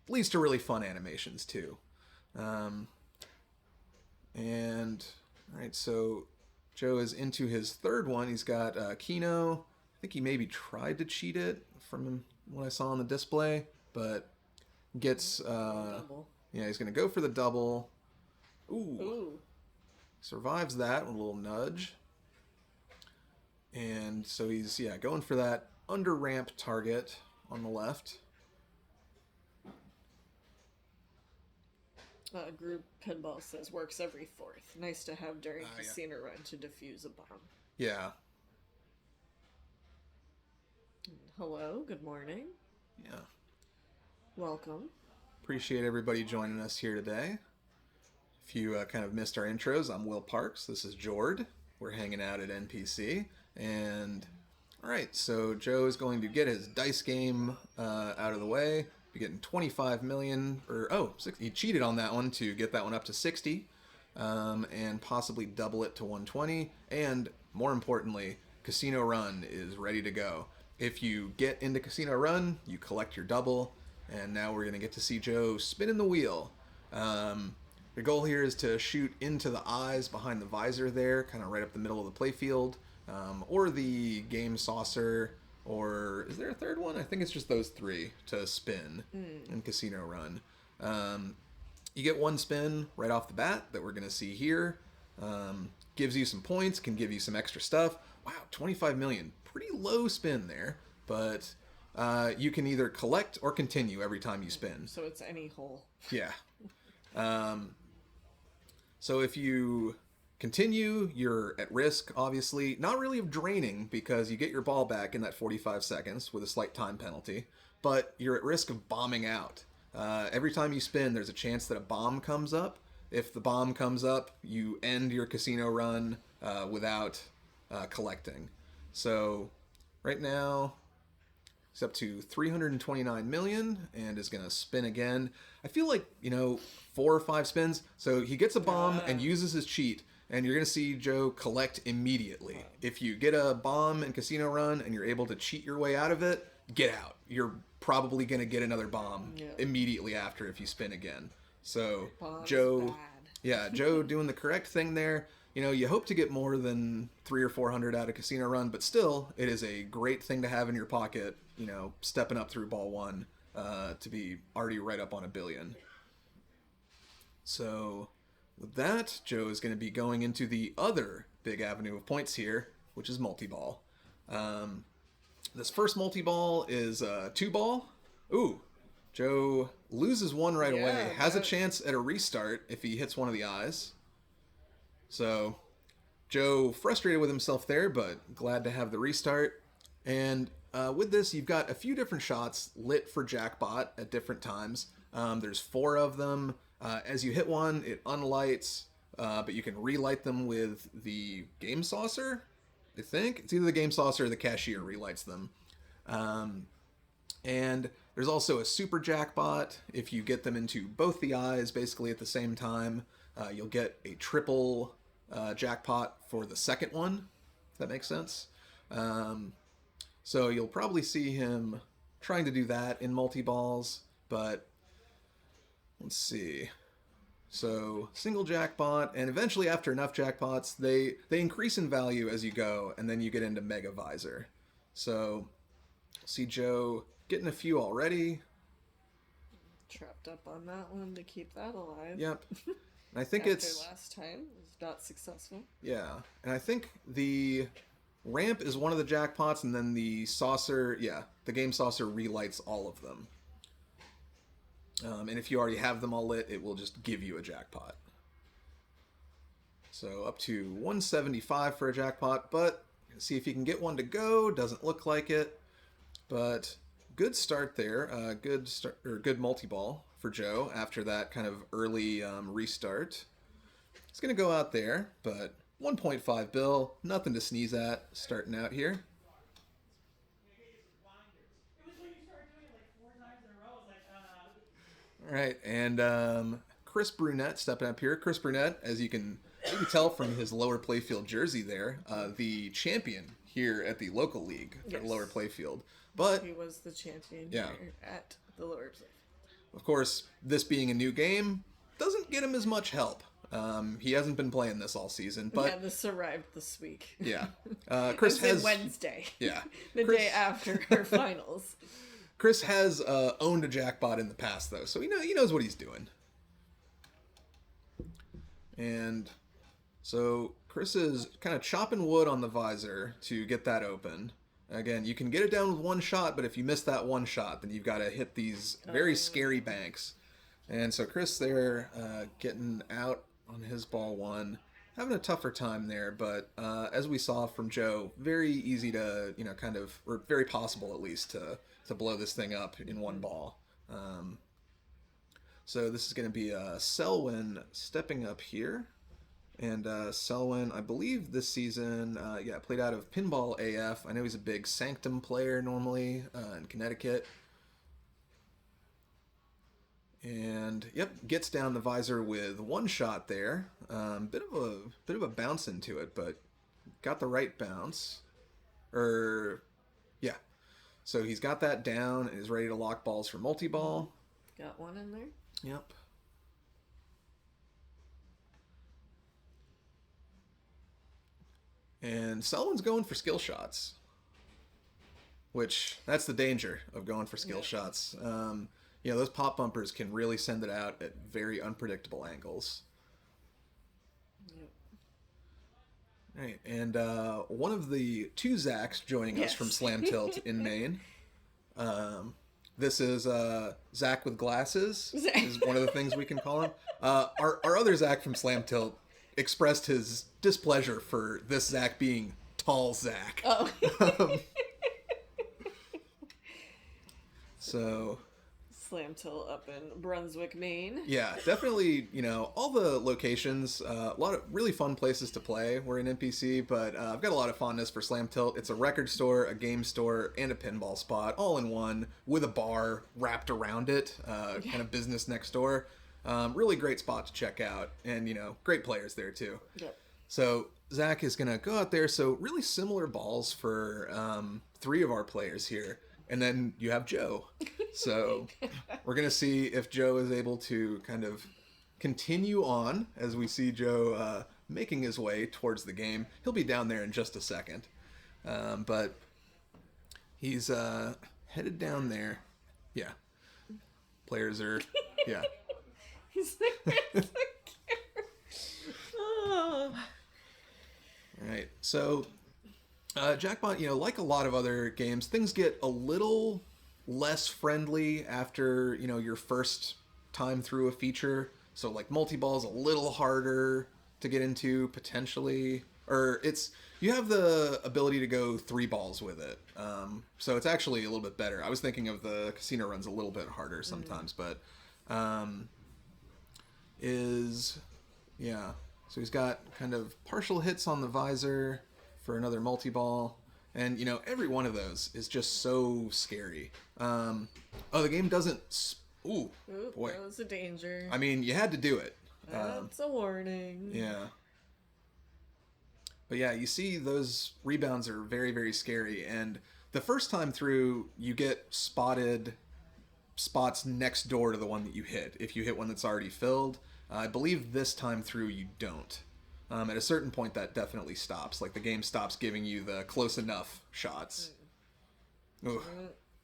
A: Leads to really fun animations, too. Alright, so Joe is into his 3rd one. He's got Keno. I think he maybe tried to cheat it from what I saw on the display, but gets... he's going to go for the double. Ooh. Survives that with a little nudge. And so he's, going for that under ramp target on the left.
B: Group Pinball says works every 4th. Nice to have during Casino Run to defuse a bomb.
A: Yeah.
B: Hello, good morning.
A: Yeah.
B: Welcome.
A: Appreciate everybody joining us here today. If you kind of missed our intros, I'm Will Parks. This is Jord. We're hanging out at NPC. And, alright, so Joe is going to get his dice game out of the way. Be getting 25 million, 60. He cheated on that one to get that one up to 60, and possibly double it to 120. And, more importantly, Casino Run is ready to go. If you get into Casino Run, you collect your double, and now we're going to get to see Joe spinning the wheel. The goal here is to shoot into the eyes behind the visor there, kind of right up the middle of the playfield, or the game saucer, or is there a 3rd one? I think it's just those 3 to spin in Casino Run. You get 1 spin right off the bat that we're going to see here. Gives you some points, can give you some extra stuff. Wow, 25 million. Pretty low spin there, but you can either collect or continue every time you spin.
B: So it's any hole.
A: Yeah. So if you continue, you're at risk, obviously. Not really of draining, because you get your ball back in that 45 seconds with a slight time penalty, but you're at risk of bombing out. Every time you spin, there's a chance that a bomb comes up. If the bomb comes up, you end your Casino Run without collecting. So right now, he's up to 329 million and is going to spin again. I feel like, 4 or 5 spins. So he gets a bomb and uses his cheat, and you're going to see Joe collect immediately. If you get a bomb in Casino Run and you're able to cheat your way out of it, get out. You're probably going to get another bomb immediately after if you spin again. So Joe doing the correct thing there. You hope to get more than 300 or 400 out of Casino Run, but still, it is a great thing to have in your pocket, stepping up through ball 1 to be already right up on $1 billion. So, with that, Joe is going to be going into the other big avenue of points here, which is multi-ball. This first multi-ball is 2-ball. Ooh, Joe loses 1 right away. Has a chance at a restart if he hits one of the eyes. So, Joe frustrated with himself there, but glad to have the restart. And with this, you've got a few different shots lit for jackpot at different times. There's 4 of them. As you hit one, it unlights, but you can relight them with the game saucer. I think it's either the game saucer or the cashier relights them. And there's also a super jackpot. If you get them into both the eyes basically at the same time, you'll get a triple jackpot for the second one, if that makes sense. So you'll probably see him trying to do that in multi-balls, but let's see. So single jackpot, and eventually after enough jackpots, they increase in value as you go, and then you get into Mega Visor. So see Joe getting a few already.
B: Trapped up on that one to keep that alive.
A: Yep. And I think
B: After
A: it's
B: last time was not successful.
A: yeah, and I think the ramp is one of the jackpots, and then the saucer, yeah, the game saucer relights all of them. And if you already have them all lit, it will just give you a jackpot. So up to 175 for a jackpot, but see if you can get one to go. Doesn't look like it, but good start there. Good multi-ball for Joe after that kind of early restart. It's gonna go out there, but 1.5 bill, nothing to sneeze at starting out here. All right, and Chris Brunette stepping up here. Chris Brunette, as you can maybe tell from his Lower Playfield jersey there, the champion here at the local league at Lower Playfield. But
B: He was the champion
A: Yeah.
B: here at the Lower Playfield.
A: of course, this being a new game doesn't get him as much help. He hasn't been playing this all season, but
B: Yeah, this arrived this week.
A: yeah,
B: It
A: Chris
B: was
A: has
B: Wednesday.
A: yeah.
B: The
A: Chris-
B: day after our finals.
A: Chris has owned a jackpot in the past, though, so he knows what he's doing. And so Chris is kind of chopping wood on the visor to get that open. Again, you can get it down with one shot, but if you miss that one shot, then you've got to hit these very scary banks. And so Chris there getting out on his ball 1. Having a tougher time there, but as we saw from Joe, very easy to, or very possible at least to blow this thing up in one ball. So this is going to be Selwyn stepping up here. And Selwyn, I believe this season, played out of Pinball AF. I know he's a big Sanctum player normally in Connecticut. And yep, gets down the visor with one shot there. Bit of a bounce into it, but got the right bounce. So he's got that down and is ready to lock balls for multi-ball.
B: Got one in there.
A: Yep. And Selwyn's going for skill shots, which that's the danger of going for skill shots. Those pop bumpers can really send it out at very unpredictable angles.
B: Yep.
A: Right, and one of the 2 Zachs joining us from Slam Tilt in Maine. This is Zach with glasses, is one of the things we can call him. Our other Zach from Slam Tilt expressed his displeasure for this Zach being tall Zach.
B: Oh.
A: So
B: Slam Tilt up in Brunswick, Maine.
A: yeah, definitely, all the locations, a lot of really fun places to play. We're in NPC, but I've got a lot of fondness for Slam Tilt. It's a record store, a game store, and a pinball spot, all in one, with a bar wrapped around it, kind of business next door. Really great spot to check out, and, great players there, too.
B: Yep.
A: So Zach is going to go out there. So really similar balls for 3 of our players here. And then you have Joe. So we're going to see if Joe is able to kind of continue on as we see Joe making his way towards the game. He'll be down there in just a second. But he's headed down there. Yeah. Players are, yeah.
B: He's there. Oh.
A: All right. So Jackpot, like a lot of other games, things get a little less friendly after, your first time through a feature. So like multi-ball is a little harder to get into potentially. or you have the ability to go 3 balls with it. So it's actually a little bit better. I was thinking of the casino runs a little bit harder sometimes, but yeah. So he's got kind of partial hits on the visor for another multi-ball. And, every one of those is just so scary. The game doesn't... Ooh, boy.
B: That was a danger.
A: I mean, you had to do it.
B: That's a warning.
A: Yeah. But yeah, you see those rebounds are very, very scary. And the first time through, you get spotted spots next door to the one that you hit. If you hit one that's already filled, I believe this time through you don't. At a certain point, that definitely stops. Like, the game stops giving you the close enough shots. Ooh.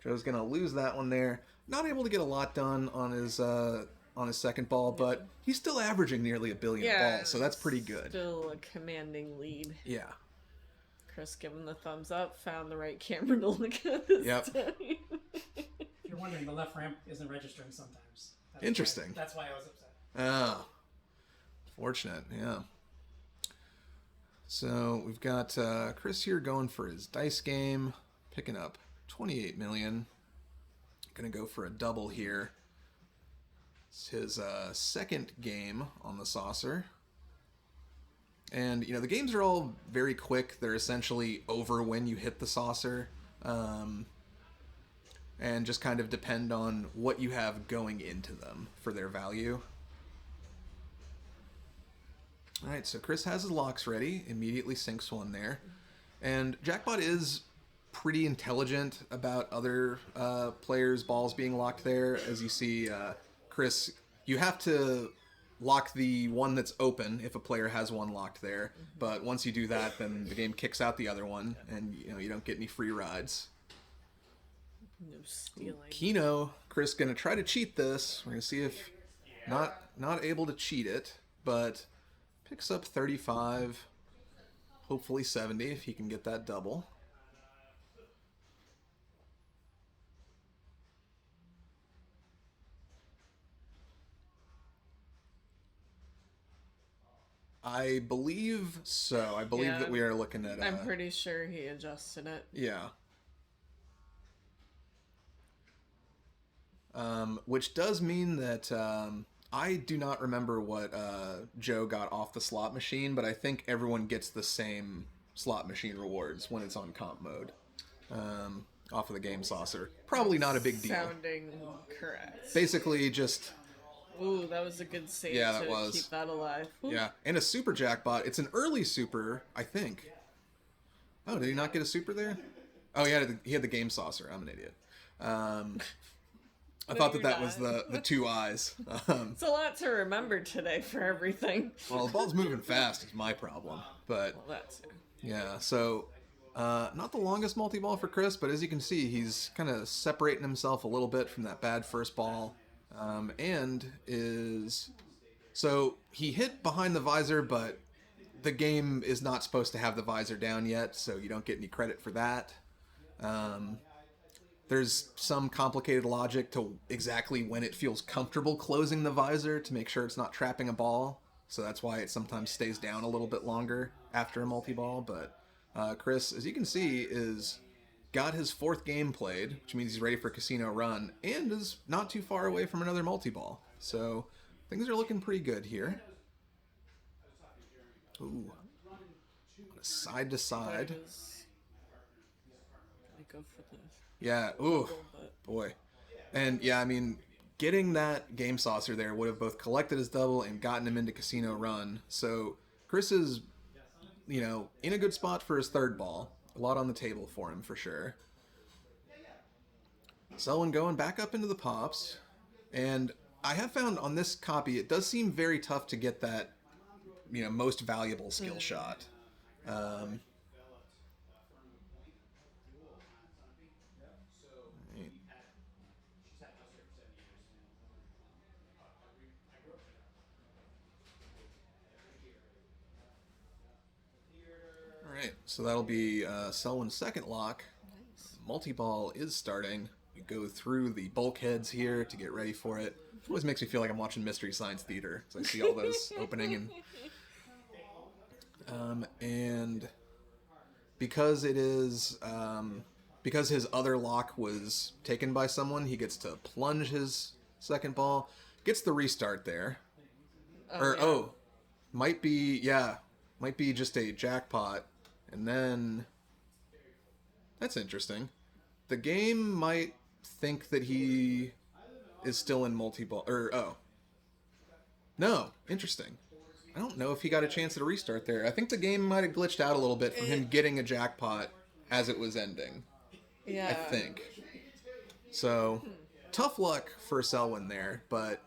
A: Joe's going to lose that one there. Not able to get a lot done on his second ball, but he's still averaging nearly a billion balls, so that's pretty good.
B: Still a commanding lead.
A: Yeah.
B: Chris giving the thumbs up, found the right camera to look at this time.
D: If you're wondering, the left ramp isn't registering sometimes.
A: Interesting.
D: That's why I was upset.
A: Oh. Fortunate, yeah. So we've got Chris here going for his dice game, picking up 28 million. Gonna go for a double here. It's his second game on the saucer. And, the games are all very quick. They're essentially over when you hit the saucer. And just kind of depend on what you have going into them for their value. Alright, so Chris has his locks ready. Immediately sinks one there. And Jackpot is pretty intelligent about other players' balls being locked there. As you see, Chris, you have to lock the one that's open if a player has one locked there. But once you do that, then the game kicks out the other one, and you don't get any free rides.
B: No stealing.
A: Keno, Chris gonna try to cheat this. We're gonna see if not able to cheat it, but picks up 35, hopefully 70 if he can get that double. I believe so. I believe that we are looking at...
B: I'm pretty sure he adjusted it.
A: Yeah. Which does mean that I do not remember what Joe got off the slot machine, but I think everyone gets the same slot machine rewards when it's on comp mode. Off of the game saucer. Probably not a big deal.
B: Sounding correct.
A: Basically just...
B: Ooh, that was a good save to keep that alive. Ooh.
A: Yeah, and a super jackpot. It's an early super, I think. Oh, did he not get a super there? Oh, he had the game saucer. I'm an idiot. I thought that was the 2 eyes.
B: It's a lot to remember today for everything.
A: Well, the ball's moving fast is my problem. But
B: that's it.
A: Yeah, so not the longest multi-ball for Chris, but as you can see, he's kind of separating himself a little bit from that bad first ball. So he hit behind the visor, but the game is not supposed to have the visor down yet, so you don't get any credit for that. There's some complicated logic to exactly when it feels comfortable closing the visor to make sure it's not trapping a ball, so that's why it sometimes stays down a little bit longer after a multi-ball. But Chris, as you can see, got his 4th game played, which means he's ready for Casino Run, and is not too far away from another multi-ball. So things are looking pretty good here. Ooh. Side to side.
B: Go for this.
A: Yeah, ooh, boy. And yeah, I mean, getting that game saucer there would have both collected his double and gotten him into Casino Run. So Chris is, in a good spot for his 3rd ball. A lot on the table for him, for sure. Selwyn going back up into the pops. And I have found on this copy, it does seem very tough to get that, most valuable skill shot. Alright, so that'll be Selwyn's 2nd lock. Nice. Multi-ball is starting. We go through the bulkheads here to get ready for it. It always makes me feel like I'm watching Mystery Science Theater, so I see all those opening and... And because it is because his other lock was taken by someone, he gets to plunge his second ball, gets the restart there.
B: Yeah.
A: Might be just a jackpot, and then that's interesting. The game might think that he is still in multi-ball, or no, interesting. I don't know if he got a chance at a restart there. I think the game might have glitched out a little bit from him getting a jackpot as it was ending.
B: Yeah.
A: I think. So, tough luck for Selwyn there, but,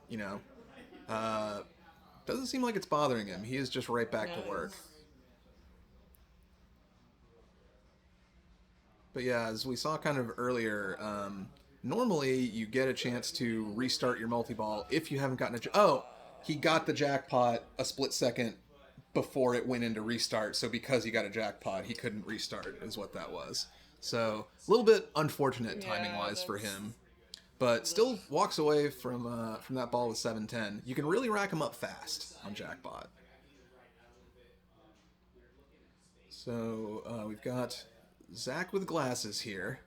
A: doesn't seem like it's bothering him. He is just right back to work. But yeah, as we saw kind of earlier, normally you get a chance to restart your multi-ball if you haven't gotten he got the jackpot a split second before it went into restart, so because he got a jackpot, he couldn't restart, is what that was. So, a little bit unfortunate timing-wise for him. But still walks away from that ball with 7-10. You can really rack him up fast on jackpot. So we've got Zach with glasses here.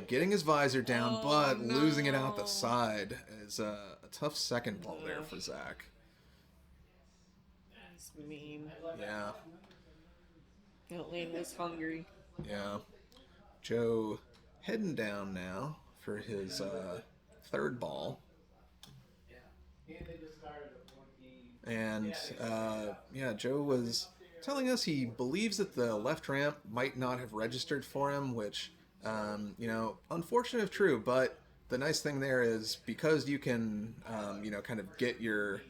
A: Getting his visor down, but losing it out the side is a tough second ball there for Zach.
B: That's mean.
A: Yeah.
B: Lane was hungry.
A: Yeah. Joe heading down now for his third ball. And Joe was telling us he believes that the left ramp might not have registered for him, which, unfortunate if true, but the nice thing there is because you can, kind of get your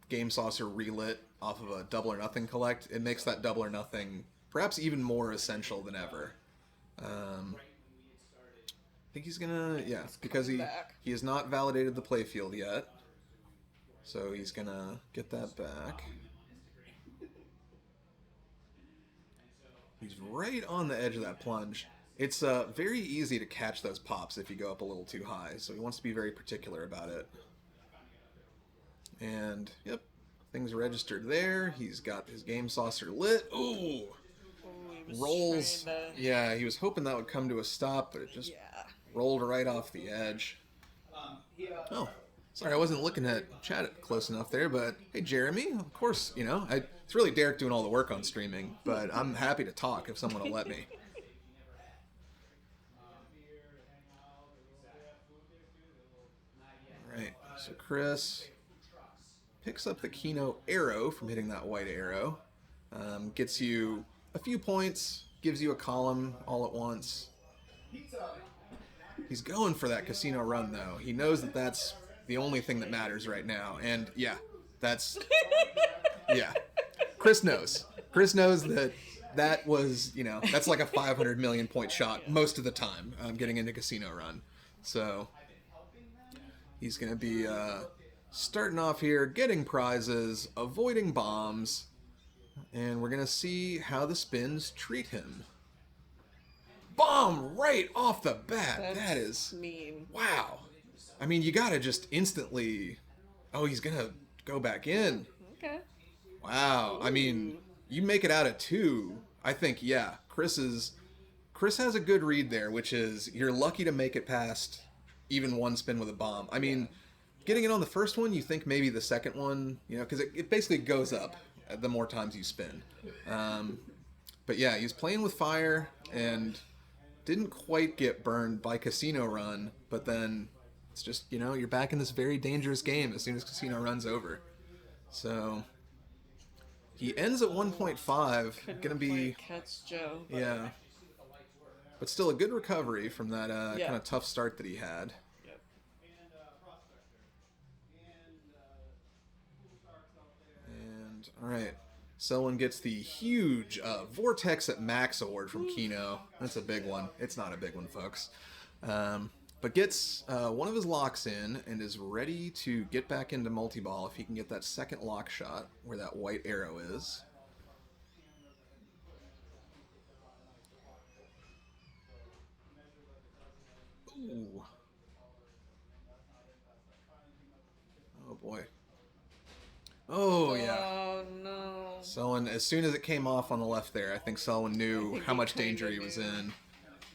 A: game saucer relit off of a double or nothing collect, it makes that double or nothing perhaps even more essential than ever. I think he's gonna, because he has not validated the playfield yet, so he's gonna get that back. He's right on the edge of that plunge. It's very easy to catch those pops if you go up a little too high, so he wants to be very particular about it. And, yep, things registered there. He's got his game saucer lit. Ooh! Rolls. Yeah, he was hoping that would come to a stop, but it just rolled right off the edge. Oh, sorry, I wasn't looking at chat close enough there, but hey, Jeremy, of course, it's really Derek doing all the work on streaming, but I'm happy to talk if someone will let me. Alright, so Chris picks up the Keno arrow from hitting that white arrow. Gets you a few points, gives you a column all at once. He's going for that casino run, though. He knows that that's the only thing that matters right now. And, that's... Yeah. Chris knows. Chris knows that was, that's like a 500 million point shot most of the time, getting into casino run. So, he's going to be starting off here, getting prizes, avoiding bombs, and we're going to see how the spins treat him. Bomb right off the bat. That is
B: mean.
A: Wow. I mean, you gotta just instantly... Oh, he's gonna go back in.
B: Okay.
A: Wow. I mean, you make it out of 2. I think, Chris has a good read there, which is you're lucky to make it past even one spin with a bomb. I mean, getting it on the first one, you think maybe the second one, because it basically goes up the more times you spin. But he's playing with fire and didn't quite get burned by Casino Run, but then it's just, you're back in this very dangerous game as soon as Casino Run's over. So he ends at 1.5, gonna be
B: catch Joe.
A: Yeah. But still a good recovery from that kind of tough start that he had.
B: Yep.
A: And all right. Selwyn gets the huge Vortex at Max award from Keno. That's a big one. It's not a big one, folks. But gets one of his locks in and is ready to get back into multi-ball if he can get that second lock shot where that white arrow is. Ooh. Oh, boy. Oh, yeah.
B: Oh, no.
A: Selwyn, as soon as it came off on the left there, I think Selwyn knew
B: think
A: how
B: he
A: much
B: kinda
A: danger he was
B: knew.
A: in.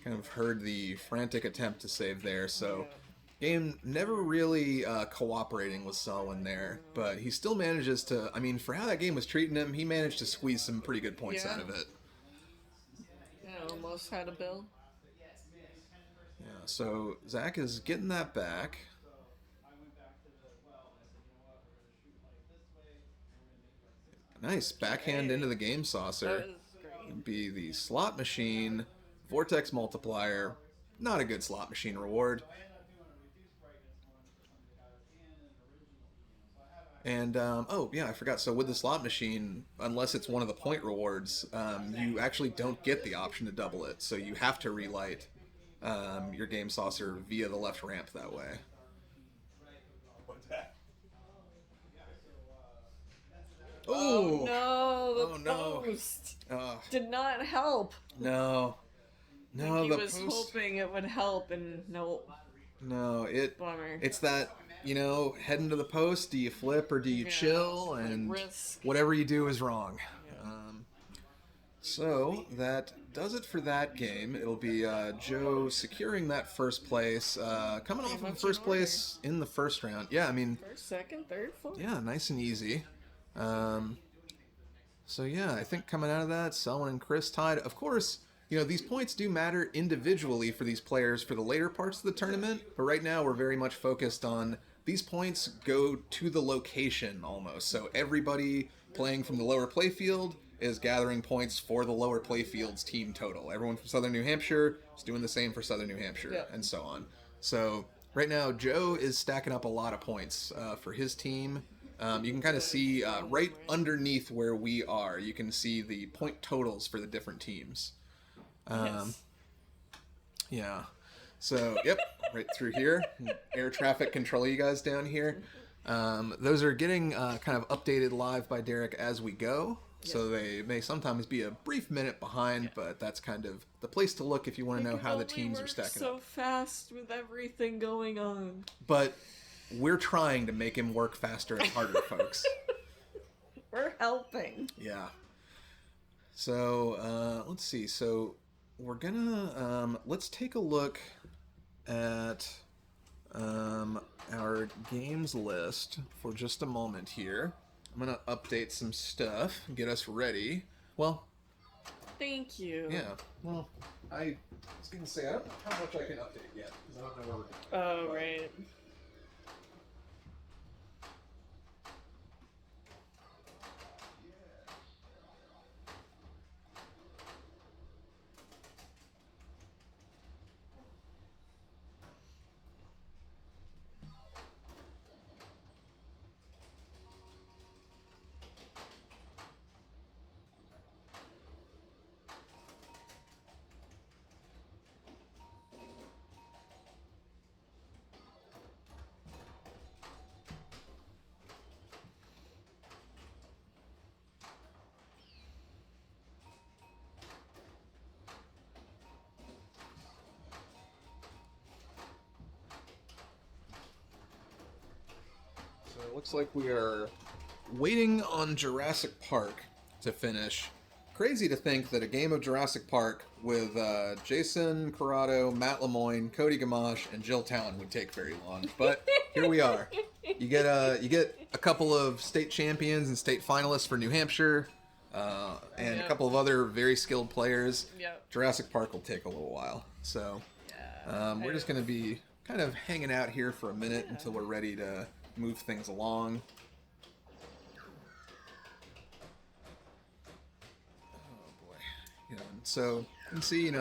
A: Kind of heard the frantic attempt to save there, so game never really cooperating with Selwyn there, but he still manages to, I mean, for how that game was treating him, he managed to squeeze some pretty good points
B: Yeah.
A: out of it.
B: Yeah, almost had a bill.
A: Yeah, so Zach is getting that back. Nice backhand into the game saucer.
B: That was great.
A: Be the slot machine, vortex multiplier. Not a good slot machine reward. And, oh, yeah, I forgot. So with the slot machine, unless it's one of the point rewards, you actually don't get the option to double it. So you have to relight your game saucer via the left ramp that way.
C: What's that?
A: Oh,
B: No, the
A: Oh, no.
B: post
A: oh,
B: did not help.
A: no. No,
B: He
A: the
B: was
A: post.
B: hoping it would help, and nope.
A: No,
B: Bummer.
A: it's that, heading to the post, do you flip or do you chill?
B: like
A: And
B: risk.
A: whatever you do is wrong. So that does it for that game. It'll be Joe securing that first place, coming off of
B: much
A: first
B: in
A: place in the first round. Yeah, I mean,
B: First, second, third, fourth.
A: yeah, nice and easy. So yeah, I think coming out of that, Selwyn and Chris tied. Of course, these points do matter individually for these players for the later parts of the tournament, but right now we're very much focused on these points go to the location almost. So everybody playing from the lower playfield is gathering points for the lower playfield's team total. Everyone from Southern New Hampshire is doing the same for Southern New Hampshire,
B: Yeah.
A: and so on. So right now, Joe is stacking up a lot of points for his team. You can kind of see right underneath where we are, you can see the point totals for the different teams.
B: Yes.
A: Yeah. So, yep, right through here. Air traffic control you guys down here. Those are getting kind of updated live by Derek as we go. So they may sometimes be a brief minute behind, but that's kind of the place to look if you want to know how the teams are stacking
B: so
A: up.
B: fast with everything going on.
A: But we're trying to make him work faster and harder, folks.
B: We're helping.
A: Yeah. So, let's see. So, we're gonna, let's take a look at our games list for just a moment here. I'm gonna update some stuff, get us ready. Well,
B: Thank you.
A: yeah. Well, I was gonna say, I don't know how much I can update yet, because I don't know where we're going.
B: Oh, right.
A: So it looks like we are waiting on Jurassic Park to finish. Crazy to think that a game of Jurassic Park with Jason Corrado, Matt Lemoyne, Cody Gamache, and Jill Town would take very long, but here we are. You get a couple of state champions and state finalists for New Hampshire, and a couple of other very skilled players.
B: Yep.
A: Jurassic Park will take a little while, so we're just going to be kind of hanging out here for a minute until we're ready to move things along. Oh boy. So you can see,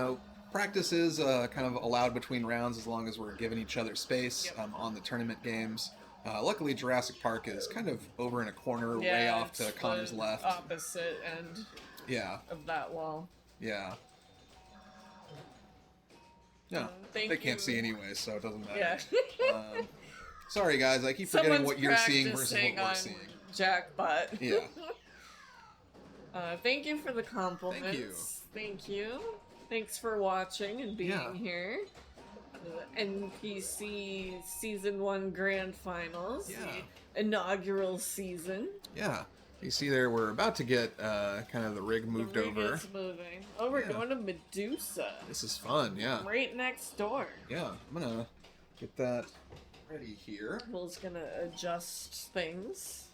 A: practice is kind of allowed between rounds as long as we're giving each other space on the tournament games. Luckily, Jurassic Park is kind of over in a corner, way off to
B: it's
A: Connor's
B: the
A: left.
B: opposite end
A: Yeah,
B: of that wall.
A: yeah. No,
B: Thank
A: they can't
B: you.
A: see anyway, so it doesn't matter.
B: Yeah.
A: Sorry, guys. I keep forgetting
B: Someone's
A: what you're seeing versus what
B: practicing
A: we're
B: on
A: seeing.
B: Jackpot.
A: Yeah.
B: Thank you for the compliments.
A: Thank you.
B: Thank you. Thanks for watching and being
A: Yeah.
B: here. NPC Season 1 Grand Finals.
A: Yeah.
B: The inaugural season.
A: Yeah. You see there, we're about to get kind of the rig moved
B: The rig
A: over.
B: is moving. Oh, we're going to Medusa.
A: This is fun, yeah.
B: Right next door.
A: Yeah, I'm gonna get that ready here.
B: Will's gonna adjust things.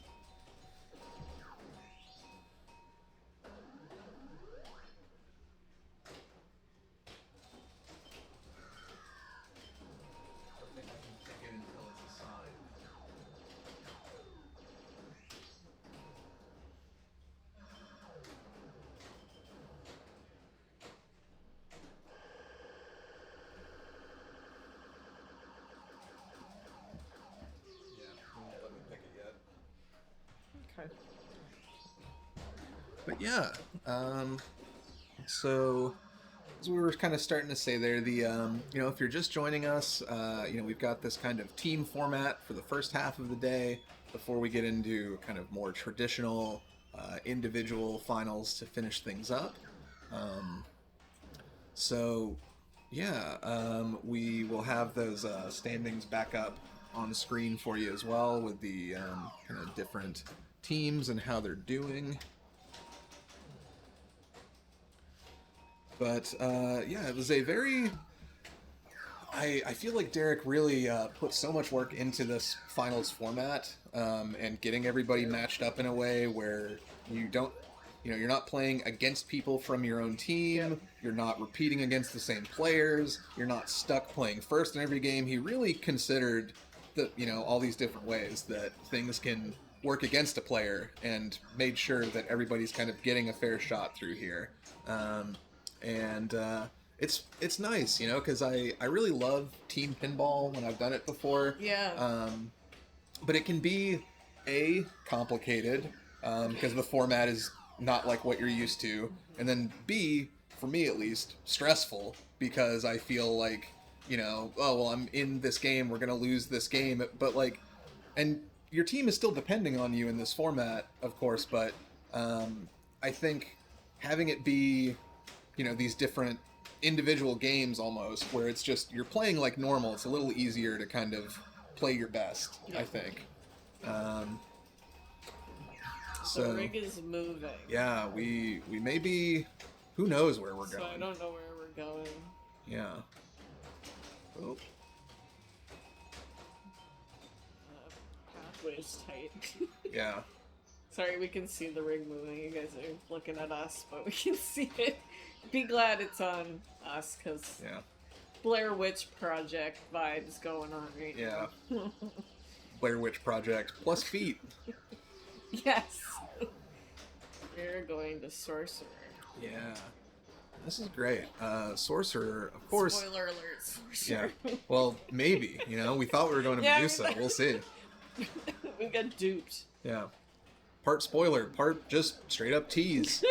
B: Okay.
A: But yeah, so as we were kind of starting to say there, the you know, if you're just joining us, you know, we've got this kind of team format for the first half of the day before we get into kind of more traditional individual finals to finish things up. So yeah, we will have those standings back up on the screen for you as well with the kind of different teams and how they're doing. But yeah, it was a very... I feel like Derek really put so much work into this finals format and getting everybody matched up in a way where you don't, you know, you're not playing against people from your own team.
B: Yep.
A: You're not repeating against the same players. You're not stuck playing first in every game. He really considered the, you know, all these different ways that things can work against a player and made sure that everybody's kind of getting a fair shot through here. It's nice, you know, because I really love team pinball when I've done it before.
B: Yeah.
A: But it can be complicated because the format is not like what you're used to, and then B, for me at least, stressful because I feel like, you know, oh well, I'm in this game, we're gonna lose this game, but like, and your team is still depending on you in this format, of course, but I think having it be, you know, these different individual games almost where it's just you're playing like normal, it's a little easier to kind of play your best, I think.
B: The rig is moving.
A: Yeah, we may be, who knows where we're
B: So
A: going.
B: I don't know where we're going.
A: Yeah. Oh.
B: Pathway's tight.
A: Yeah.
B: Sorry, we can see the rig moving. You guys are looking at us, but we can see it. Be glad it's on us, because
A: Yeah.
B: Blair Witch Project vibes going on right
A: Yeah.
B: now.
A: Blair Witch Project plus feet.
B: Yes. We're going to Sorcerer.
A: Yeah. This is great. Sorcerer, of course.
B: Spoiler alert, Sorcerer.
A: Yeah. Well, maybe. You know, we thought we were going to
B: Yeah,
A: Medusa. We'll see.
B: We got duped.
A: Yeah. Part spoiler, part just straight up tease.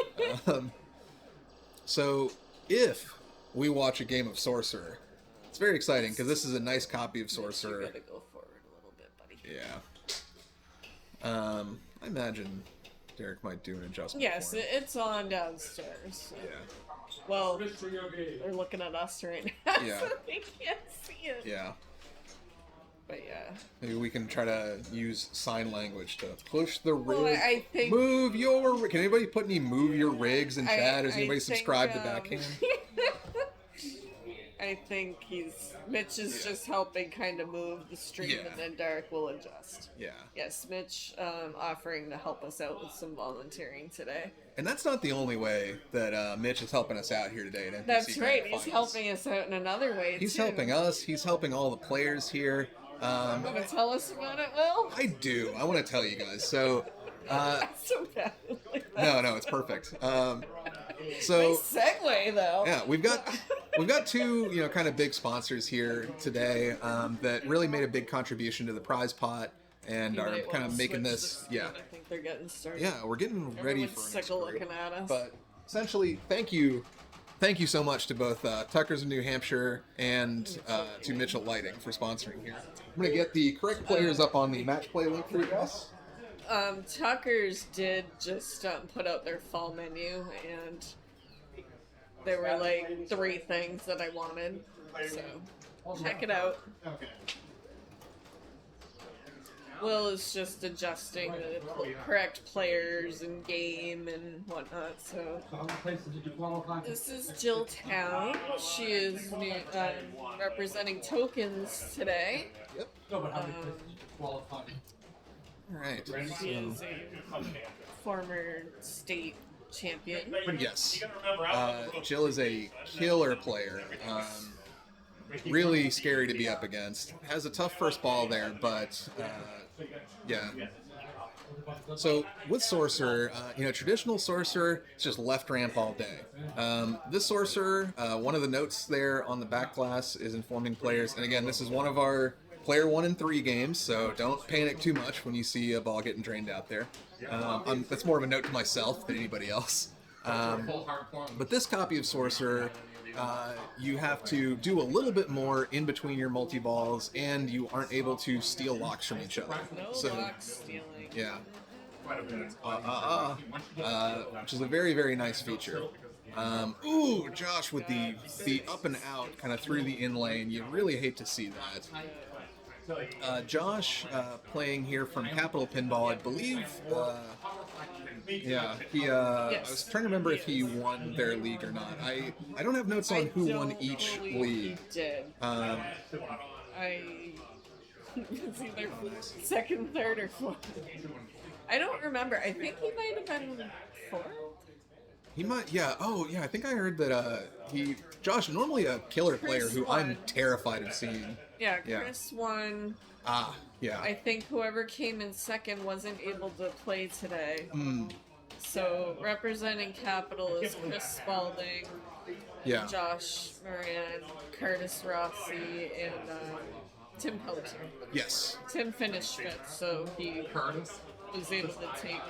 A: So, if we watch a game of Sorcerer, it's very exciting because this is a nice copy of Sorcerer.
B: You gotta go forward a little bit, buddy.
A: Yeah. I imagine Derek might do an adjustment.
B: Yes,
A: for him.
B: it's on downstairs.
A: Yeah.
B: Well, they're looking at us right now,
A: Yeah.
B: so they can't see it.
A: Yeah.
B: But yeah.
A: Maybe we can try to use sign language to push the rig.
B: Well, I think...
A: Move your... Can anybody put any move your rigs in chat? Has anybody
B: think,
A: subscribed to Backhand?
B: I think Mitch is just helping kind of move the stream,
A: Yeah.
B: and then Derek will adjust.
A: Yeah.
B: Yes, Mitch offering to help us out with some volunteering today.
A: And that's not the only way that Mitch is helping us out here today at NPC
B: That's right,
A: Grand
B: he's
A: Finals.
B: helping us out in another way,
A: He's
B: too.
A: helping us. He's helping all the players here.
B: Want to tell us about it, Will?
A: I do. I want to tell you guys. So,
B: So bad. Like that.
A: no, it's perfect.
B: Nice
A: So,
B: segue, though.
A: yeah, we've got two, you know, kind of big sponsors here today that really made a big contribution to the prize pot and
B: You
A: are
B: might
A: kind
B: wanna
A: of making
B: switch
A: this.
B: the screen.
A: Yeah,
B: I think they're getting started.
A: yeah, we're getting ready
B: Everyone's
A: for an
B: sick of looking at us.
A: But essentially, thank you so much to both Tucker's in New Hampshire and to Mitchell Lighting for sponsoring here. I'm gonna get the correct players up on the match play link for you guys.
B: Tucker's did just put out their fall menu, and there were like 3 things that I wanted. So check it out.
C: Okay.
B: Will is just adjusting the correct players and game and whatnot. So this is Jill Town. She is representing tokens today.
A: Yep. All right.
B: She is a former state champion.
A: Yes. Jill is a killer player. Really scary to be up against. Has a tough first ball there, but yeah. So with Sorcerer, traditional Sorcerer, it's just left ramp all day. This Sorcerer, one of the notes there on the back glass is informing players, and again, this is one of our player 1 and 3 games, so don't panic too much when you see a ball getting drained out there. That's more of a note to myself than anybody else. But this copy of Sorcerer, you have to do a little bit more in between your multi-balls, and you aren't able to steal locks from each other.
B: No lock stealing.
A: Yeah. Which is a very, very nice feature. Ooh, Josh with the up and out kind of through the in lane. You really hate to see that. Josh playing here from Capital Pinball, I believe. Yeah, I was trying to remember if he won their league or not. I don't have notes on who won each league.
B: He did. It's either second, third, or fourth. I don't remember. I think he might have been fourth.
A: He might, yeah. Oh, yeah. I think I heard that Josh, normally a killer player who I'm terrified of seeing.
B: Yeah, Chris won.
A: Ah, yeah.
B: I think whoever came in second wasn't able to play today. So representing Capital is Chris Spalding, Josh Moran, Curtis Rossi, and Tim Pelzer.
A: Yes.
B: Tim finished fifth, so he was able to take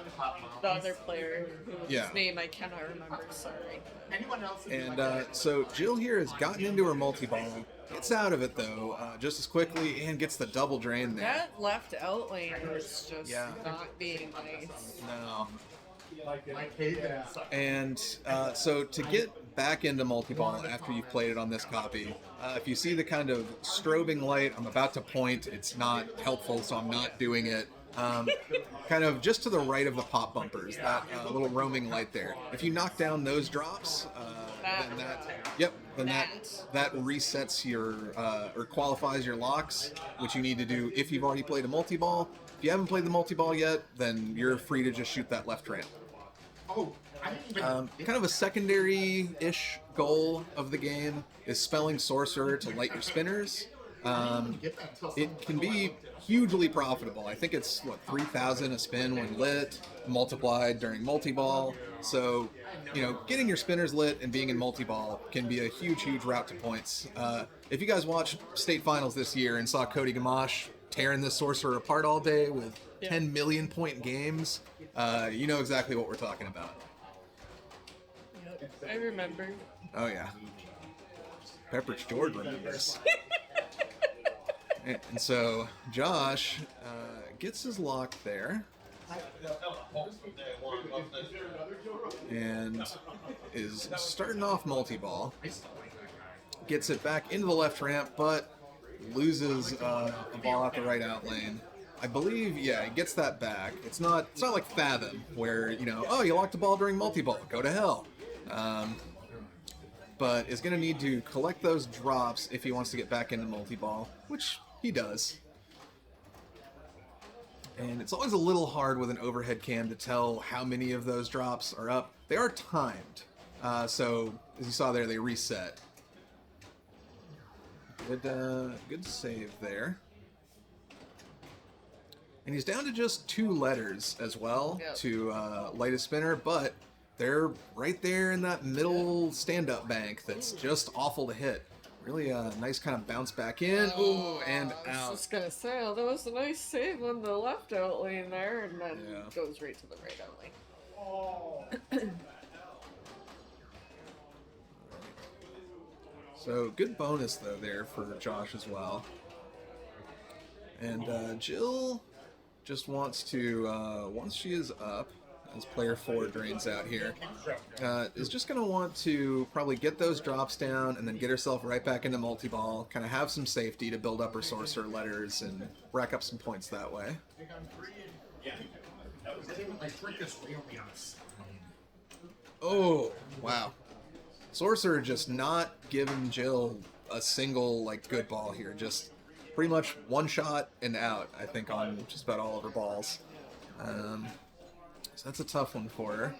B: the other player whose name I cannot remember, sorry.
A: And so Jill here has gotten into her multi-ball, gets out of it though, just as quickly, and gets the double drain there.
B: That left out lane was just not being nice.
A: No. And so to get back into multi-ball after you've played it on this copy, if you see the kind of strobing light, I'm about to point, it's not helpful, so I'm not doing it. Kind of just to the right of the pop bumpers, that little roaming light there. If you knock down those drops, then that resets your or qualifies your locks, which you need to do if you've already played a multi-ball. If you haven't played the multi-ball yet, then you're free to just shoot that left ramp. Kind of a secondary-ish goal of the game is spelling Sorcerer to light your spinners. It can be hugely profitable. I think it's 3,000 a spin when lit, multiplied during multi-ball. So, getting your spinners lit and being in multi-ball can be a huge, huge route to points. If you guys watched state finals this year and saw Cody Gamache tearing this Sorcerer apart all day with 10 million point games, you know exactly what we're talking about.
B: Yep, I remember.
A: Oh yeah. Pepperidge George remembers. And so Josh gets his lock there and is starting off multi-ball. Gets it back into the left ramp, but loses a ball out the right out lane. I believe, he gets that back. It's not like Fathom, where, you locked the ball during multi-ball, go to hell. But is going to need to collect those drops if he wants to get back into multi-ball, which he does. And it's always a little hard with an overhead cam to tell how many of those drops are up. They are timed, so as you saw there, they reset. Good save there. And he's down to just 2 letters as well to light a spinner, but they're right there in that middle stand-up bank that's just awful to hit. Really a nice kind of bounce back in. Ooh, and out.
B: I was just going to say, that was a nice save on the left out lane there, and then goes right to the right out lane.
A: So good bonus though there for Josh as well. And Jill just wants to, once she is up, as player 4 drains out here, is just going to want to probably get those drops down and then get herself right back into multi-ball, kind of have some safety to build up her sorcerer letters and rack up some points that way. Oh, wow. Sorcerer just not giving Jill a single, like, good ball here. Just pretty much one shot and out, I think, on just about all of her balls. So that's a tough one for her.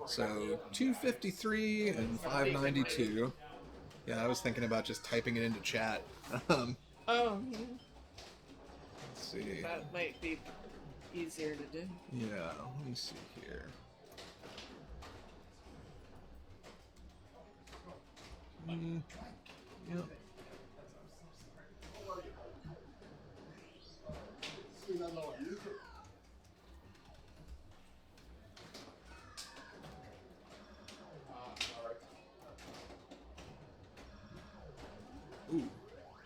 A: So 253 and 592. Yeah, I was thinking about just typing it into chat.
B: Oh, yeah.
A: Let's see.
B: That might be easier to do.
A: Yeah, let me see here. Yep. Ooh.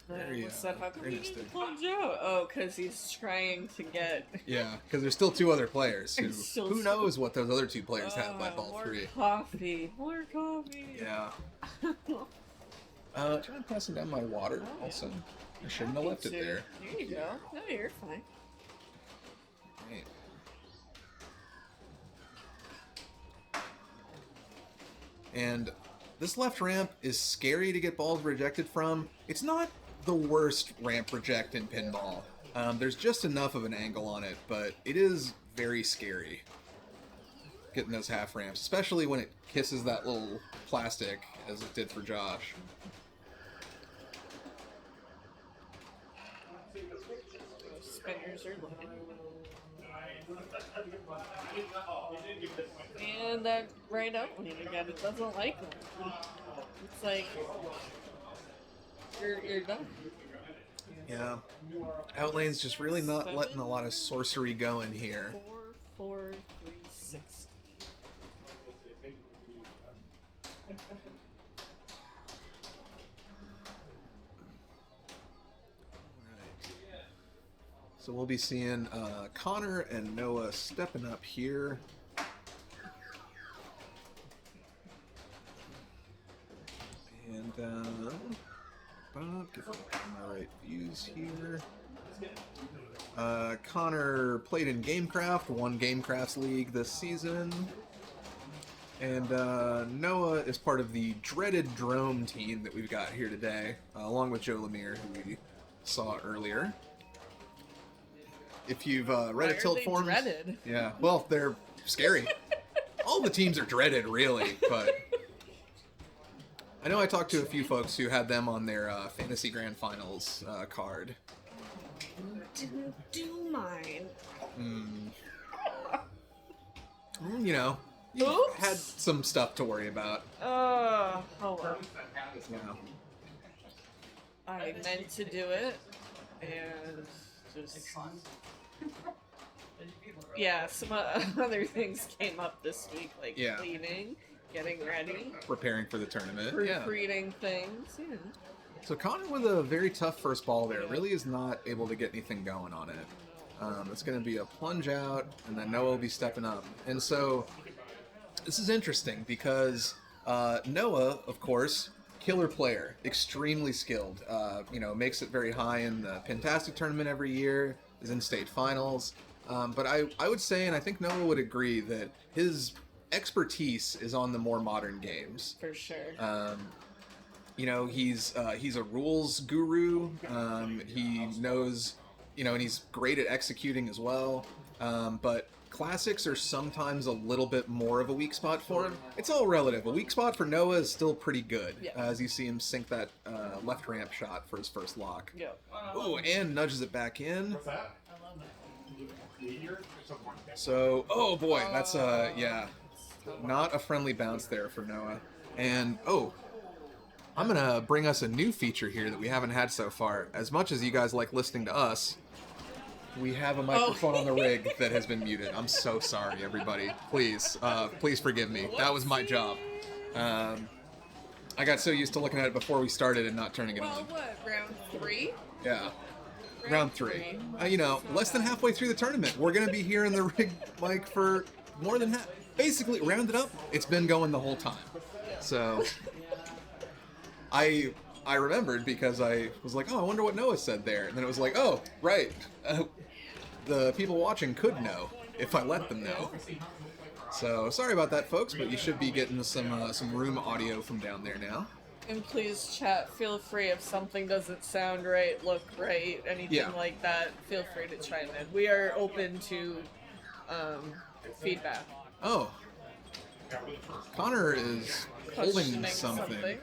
A: Very,
B: What's that? How come
A: very
B: he didn't
A: interesting.
B: plunge out? Oh, because he's trying to get...
A: Yeah, because there's still 2 other players
B: Still
A: who knows what those other 2 players have by ball
B: more
A: 3.
B: coffee. More coffee.
A: Yeah. Trying to passing down my water also. I shouldn't have left it there.
B: There you go. No, you're fine.
A: Right. And this left ramp is scary to get balls rejected from. It's not the worst ramp reject in pinball. There's just enough of an angle on it, but it is very scary getting those half ramps, especially when it kisses that little plastic as it did for Josh.
B: Spinners are looking. And that right outline again, it doesn't like them. It's like you're done.
A: Yeah. Outlane's just really not letting a lot of sorcery go in here.
B: 4, 4, 3, 6.
A: So we'll be seeing Connor and Noah stepping up here. And get my right views here. Connor played in Gamecraft, won Gamecraft's league this season. And Noah is part of the dreaded drone team that we've got here today, along with Joe Lemire, who we saw earlier. If you've read a Tilt forums,
B: dreaded?
A: yeah, well, they're scary. All the teams are dreaded, really, but I know I talked to a few folks who had them on their Fantasy Grand Finals card.
B: Didn't do mine.
A: You know, you
B: Oops.
A: had some stuff to worry about.
B: Oh well.
A: Yeah.
B: I meant to do it, and just yeah, some other things came up this week, like
A: Yeah.
B: cleaning, getting ready,
A: Preparing for the tournament.
B: proofreading things. Yeah.
A: So Connor with a very tough first ball there really is not able to get anything going on it. It's going to be a plunge out, and then Noah will be stepping up. And so this is interesting because Noah, of course, killer player, extremely skilled. Makes it very high in the Pintastic tournament every year, is in state finals. But I would say, and I think Noah would agree, that his expertise is on the more modern games.
B: For sure.
A: He's a rules guru. He knows, and he's great at executing as well. But classics are sometimes a little bit more of a weak spot for him. It's all relative. A weak spot for Noah is still pretty good, as you see him sink that left ramp shot for his first lock.
B: Yep.
A: Oh, and nudges it back in.
C: What's that?
A: So, oh boy, that's not a friendly bounce there for Noah. And I'm gonna bring us a new feature here that we haven't had so far. As much as you guys like listening to us, we have a microphone on the rig that has been muted. I'm so sorry, everybody. Please forgive me. That was my job. I got so used to looking at it before we started and not turning it
B: Well,
A: on.
B: what, round 3?
A: Yeah. Round three. Less than halfway through the tournament. We're going to be here in the rig, like, for more than half. Basically, rounded up, it's been going the whole time. So, I remembered because I was like, oh, I wonder what Noah said there. And then it was like, oh, right. The people watching could know if I let them know. So, sorry about that, folks, but you should be getting some room audio from down there now.
B: And please, chat, feel free if something doesn't sound right, look right, anything like that, feel free to chime in. We are open to feedback.
A: Oh. Connor is holding something.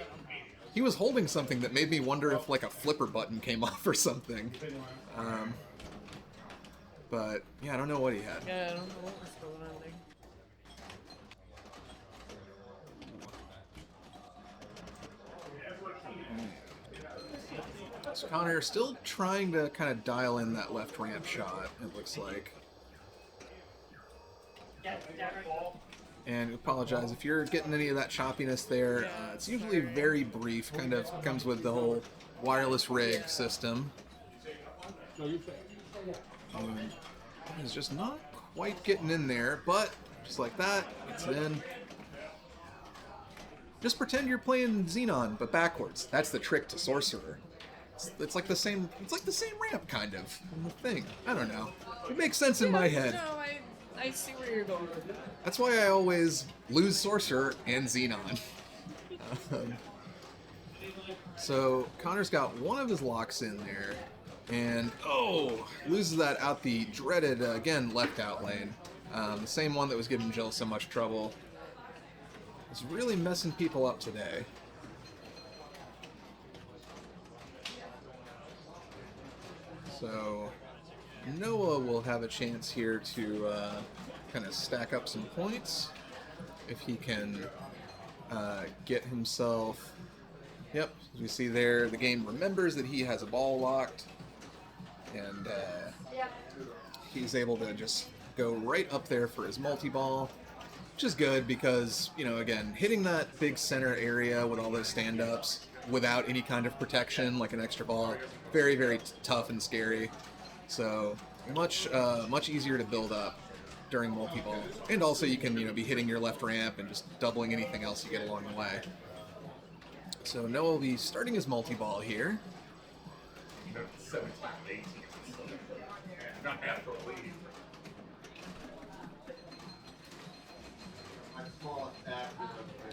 A: He was holding something that made me wonder if, like, a flipper button came off or something. But, yeah, I don't know what he had.
B: Yeah, I don't know what was going on there.
A: So Connor still trying to kind of dial in that left ramp shot, it looks like. And apologize if you're getting any of that choppiness there. It's usually very brief, kind of comes with the whole wireless rig system. It's just not quite getting in there, but just like that, it's in. Just pretend you're playing Xenon, but backwards. That's the trick to Sorcerer. It's like the same. It's like the same ramp, kind of. Thing. I don't know. It makes sense in my head.
B: No, I see where you're going with it.
A: That's why I always lose Sorcerer and Xenon. So Connor's got one of his locks in there, and loses that out the dreaded again left out lane. The same one that was giving Jill so much trouble. It's really messing people up today. So Noah will have a chance here to kind of stack up some points if he can get himself. Yep, as you see there, the game remembers that he has a ball locked, and he's able to just go right up there for his multi-ball, which is good because, again, hitting that big center area with all those stand-ups without any kind of protection, like an extra ball, very, very tough and scary. So much easier to build up during multi-ball. And also you can, be hitting your left ramp and just doubling anything else you get along the way. So Noah will be starting his multi-ball here.
C: 17, 18. Not half for a lead.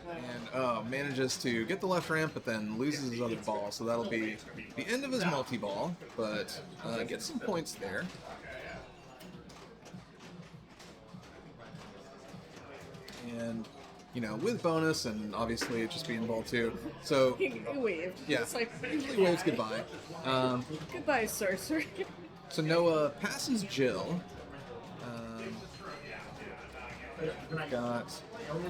A: And manages to get the left ramp, but then loses his other ball. So that'll be the end of his multi-ball, but gets some points there. And, with bonus, and obviously it just being ball 2. So
B: He waved.
A: yeah,
B: It's like,
A: usually waves goodbye.
B: goodbye, sorcerer.
A: So Noah passes Jill. Got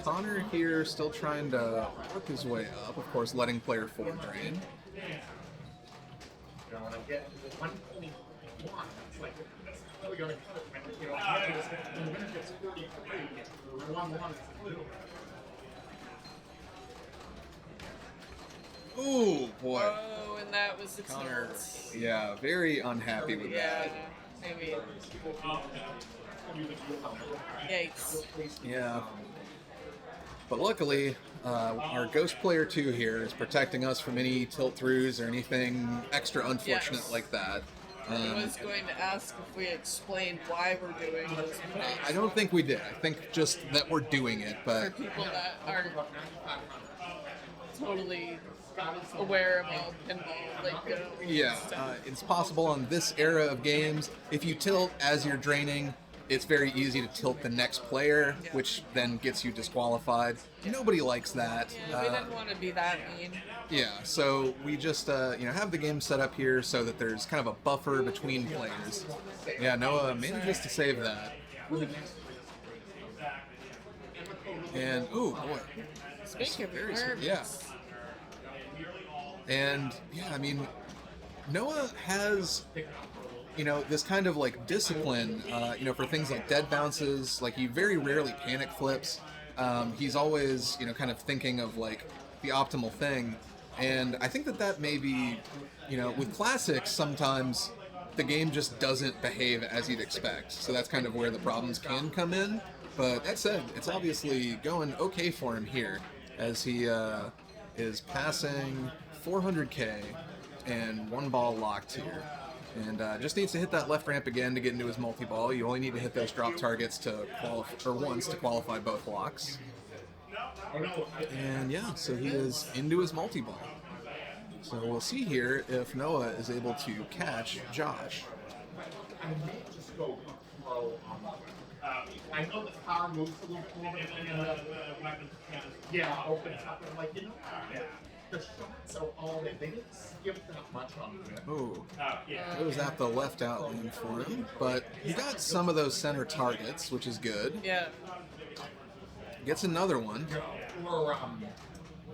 A: Connor here still trying to work his way up, of course letting player 4 drain. Ooh, boy.
B: Oh, and that was the
A: Connor,
B: tense.
A: yeah, very unhappy with
B: Yeah,
A: that.
B: I mean, yikes.
A: Yeah. But luckily, our Ghost Player 2 here is protecting us from any tilt-throughs or anything extra unfortunate
B: Yes.
A: like that.
B: I was going to ask if we explained why we're doing this.
A: I don't think we did. I think just that we're doing it,
B: For
A: but
B: people that aren't totally aware about pinball, like,
A: yeah, it's possible on this era of games, if you tilt as you're draining, it's very easy to tilt the next player, which then gets you disqualified. Nobody likes that.
B: yeah, we didn't want to be that mean.
A: Yeah, so we just have the game set up here so that there's kind of a buffer between players. Yeah, Noah manages to save that. And ooh boy,
B: Speaking of
A: very
B: nervous,
A: yeah. And yeah, I mean, Noah has this kind of like discipline, for things like dead bounces. Like he very rarely panic flips. He's always kind of thinking of like the optimal thing. And I think that may be, with classics, sometimes the game just doesn't behave as you'd expect. So that's kind of where the problems can come in. But that said, it's obviously going okay for him here, as he is passing 400k and one ball locked here. And just needs to hit that left ramp again to get into his multi-ball. You only need to hit those drop targets to qualify, or once to qualify both locks. And yeah, so he is into his multi-ball. So we'll see here if Noah is able to catch Josh.
C: I may just go throw I know the car moves a little bit. Yeah, opens up and like, the shots are all they didn't skip that much on it.
A: Oh, it was at the left out lane for him, but he got some of those center targets, which is good.
B: Yeah.
A: Gets another one.
C: Or,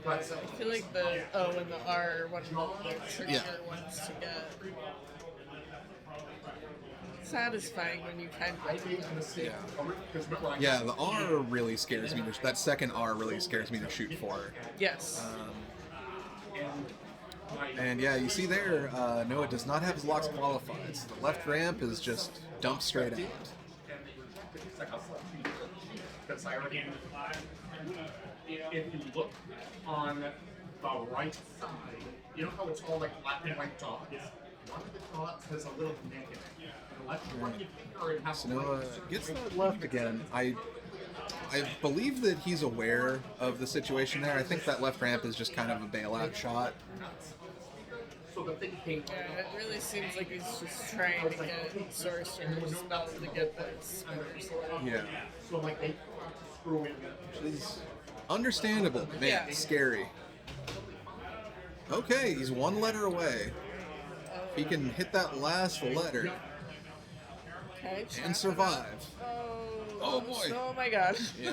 B: I feel like the O and the R are one of the trickier ones to get. Satisfying when you kind of
A: Yeah, the R really scares me. That second R really scares me to shoot for.
B: Yes.
A: And yeah, you see there, Noah does not have his locks qualified. So the left ramp is just dumped straight out.
C: If you look on the right side, you know how it's all like black and white dots? One of the dots has a little negative.
A: So Noah gets that left again. I believe that he's aware of the situation there. I think that left ramp is just kind of a bailout shot.
C: So the thing came.
B: Yeah, it really seems like he's just trying to get sorcerer's spell to get the spinners away.
A: Yeah.
C: So like they screw in.
A: Which is understandable. Man,
B: Yeah.
A: scary. Okay, he's one letter away. If he can hit that last letter
B: Okay,
A: and survive. Oh, boy.
B: Oh my gosh.
A: Yeah.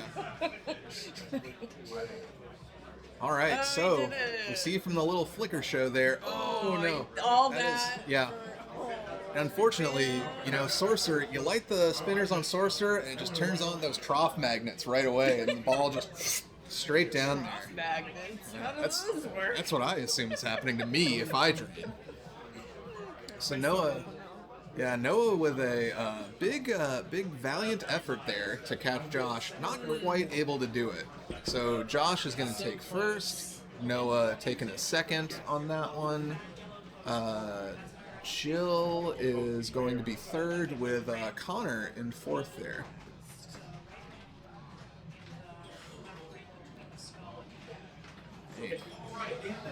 A: All right,
B: Oh,
A: so
B: he did it.
A: we see from the little flicker show there. Oh no.
B: All
A: That is-
B: that.
A: yeah. Unfortunately, Sorcerer, you light the spinners on Sorcerer and it just turns on those trough magnets right away and the ball just straight down there.
B: Magnets. How do
A: That's,
B: those work?
A: that's what I assume is happening to me if I drain. So Noah with a big valiant effort there to catch Josh, not quite able to do it. So Josh is going to take first, Noah taking a second on that one. Jill is going to be third with Connor in fourth there.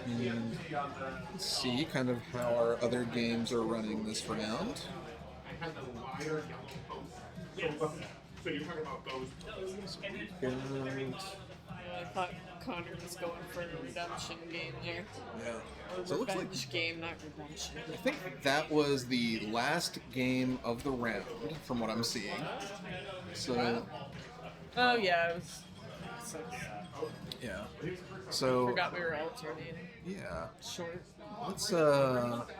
A: And let's see kind of how our other games are running this round.
C: I had the wire yellow post. So you're talking about those.
A: And,
B: I thought Connor was going for the redemption game there.
A: yeah.
B: Or
A: So it looks like
B: revenge game, not redemption.
A: I think that was the last game of the round from what I'm seeing. So
B: Oh yeah, it was. So,
A: yeah. So
B: forgot we were alternating.
A: yeah.
B: Short.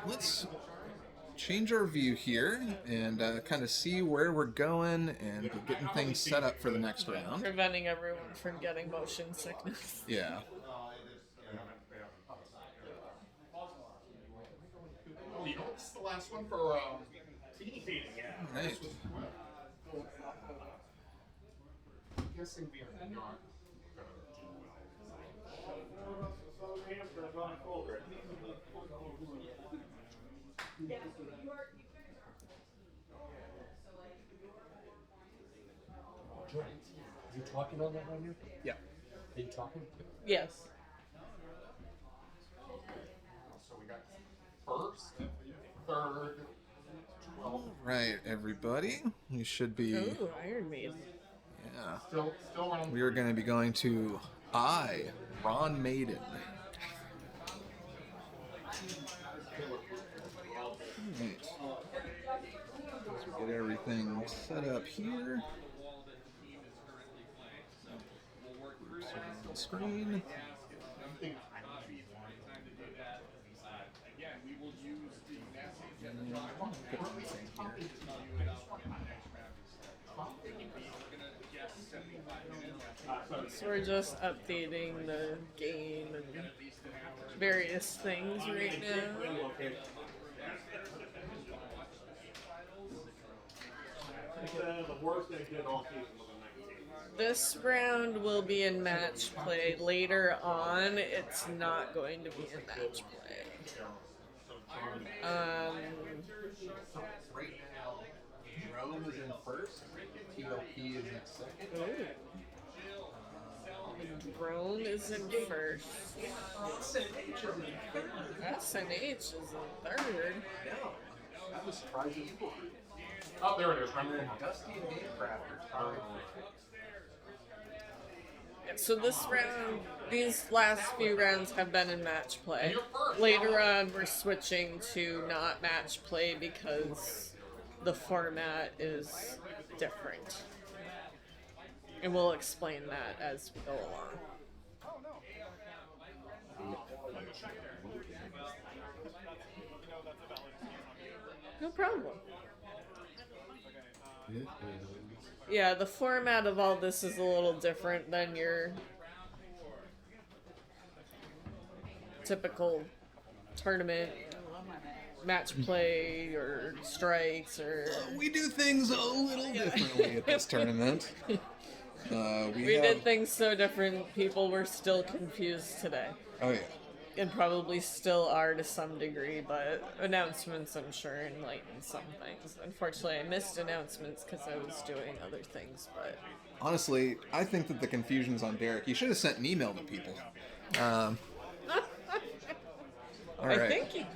A: Let's change our view here and kind of see where we're going and getting things set up for the next round.
B: Preventing everyone from getting motion sickness.
A: Yeah.
C: You know, this is the last one for team.
A: Right.
C: I'm guessing we are not.
E: Are you talking on that right here?
A: Yeah.
E: Are you talking?
B: Yes.
C: So we got first, third, 12.
A: Right, everybody. You should be.
B: Ooh, Iron Maiden.
A: Yeah.
C: Still on.
A: We are going to be going to Ron Maiden. Right. Let's get everything set up here. Groups are on the screen. Put everything here.
B: So we're just updating the game and various things right now.
C: worst they did all season was a 19.
B: This round will be in match play. Later on, it's not going to be in match play.
A: Right now, Rome is in first, TLP is in second.
B: Rome is in first. SNH is in third.
A: That was surprising.
C: Oh, there it is. I'm in.
A: Dusty and Gamecraft are
B: So this round, these last few rounds have been in match play. Later on, we're switching to not match play because the format is different. And we'll explain that as we go along. No problem. Yeah, the format of all this is a little different than your typical tournament match play or strikes or...
A: We do things a little differently at this tournament. We
B: did things so different, people were still confused today.
A: Oh, yeah.
B: And probably still are to some degree, but announcements, I'm sure, enlightened some things. Unfortunately, I missed announcements because I was doing other things, but...
A: Honestly, I think that the confusion's on Derek. You should have sent an email to people. All right.
B: I think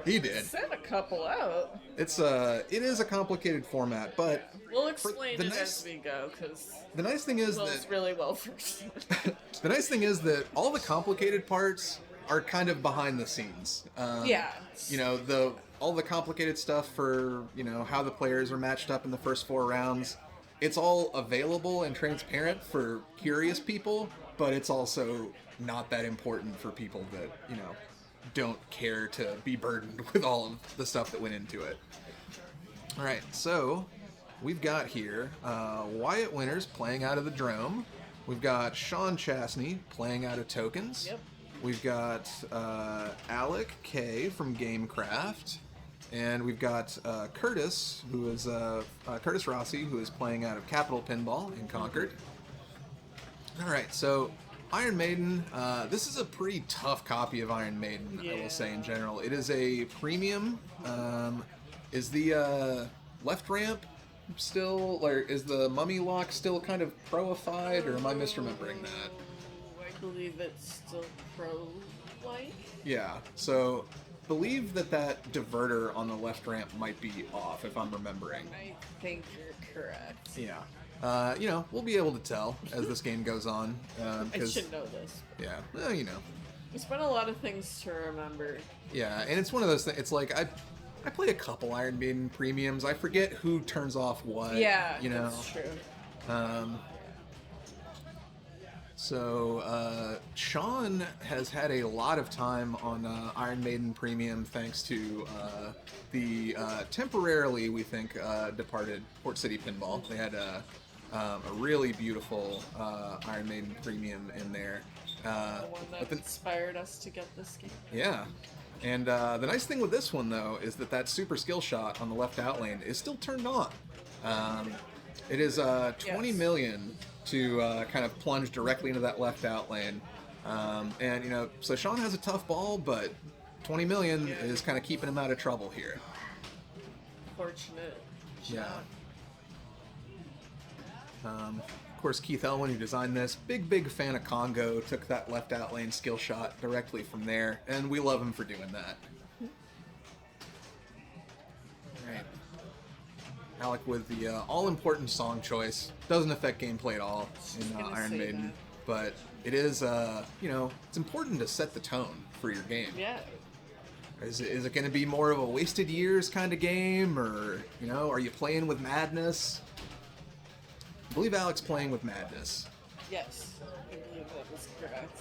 A: He did.
B: sent a couple out.
A: It is a complicated format, but
B: We'll explain it as we go, because
A: the nice thing is
B: Will's
A: that
B: really well versed.
A: the nice thing is that all the complicated parts are kind of behind the scenes.
B: Yeah.
A: You know, all the complicated stuff for, you know, how the players are matched up in the first 4 rounds. It's all available and transparent for curious people, but it's also not that important for people that, you know, don't care to be burdened with all of the stuff that went into it. All right, so we've got here Wyatt Winters playing out of the Drome. We've got Sean Chastney playing out of Tokens.
B: Yep.
A: We've got Alec K from Gamecraft. And we've got Curtis, who is Curtis Rossi, who is playing out of Capital Pinball in Concord. All right, so Iron Maiden. This is a pretty tough copy of Iron Maiden, I will say in general. It is a premium. Is the left ramp still, or is the mummy lock still kind of pro-ified, or am I misremembering that?
B: I believe it's still pro-like.
A: Yeah, so believe that diverter on the left ramp might be off, if I'm remembering.
B: I think you're correct.
A: Yeah. You know, we'll be able to tell as this game goes on.
B: I should know this.
A: Yeah, well, you know.
B: It's been a lot of things to remember.
A: Yeah, and it's one of those things, it's like, I play a couple Iron Maiden premiums. I forget who turns off what.
B: Yeah,
A: you know.
B: that's true.
A: So, Sean has had a lot of time on Iron Maiden Premium thanks to the temporarily, we think, departed Port City Pinball. They had a really beautiful Iron Maiden Premium in there.
B: The one that inspired us to get this game.
A: Yeah. And the nice thing with this one, though, is that super skill shot on the left out lane is still turned on. It is 20 million to kind of plunge directly into that left out lane. And, you know, so Sean has a tough ball, but 20 million is kind of keeping him out of trouble here.
B: Fortunate.
A: Yeah. Of course, Keith Elwin, who designed this, big fan of Congo, took that left out lane skill shot directly from there, and we love him for doing that. Alright. Alec with the all-important song choice. Doesn't affect gameplay at all in Iron Maiden, but it is, you know, it's important to set the tone for your game.
B: Yeah.
A: Is it going to be more of a wasted years kind of game, or, you know, are you playing with madness? I believe Alec's playing with madness.
B: Yes, I believe that was correct.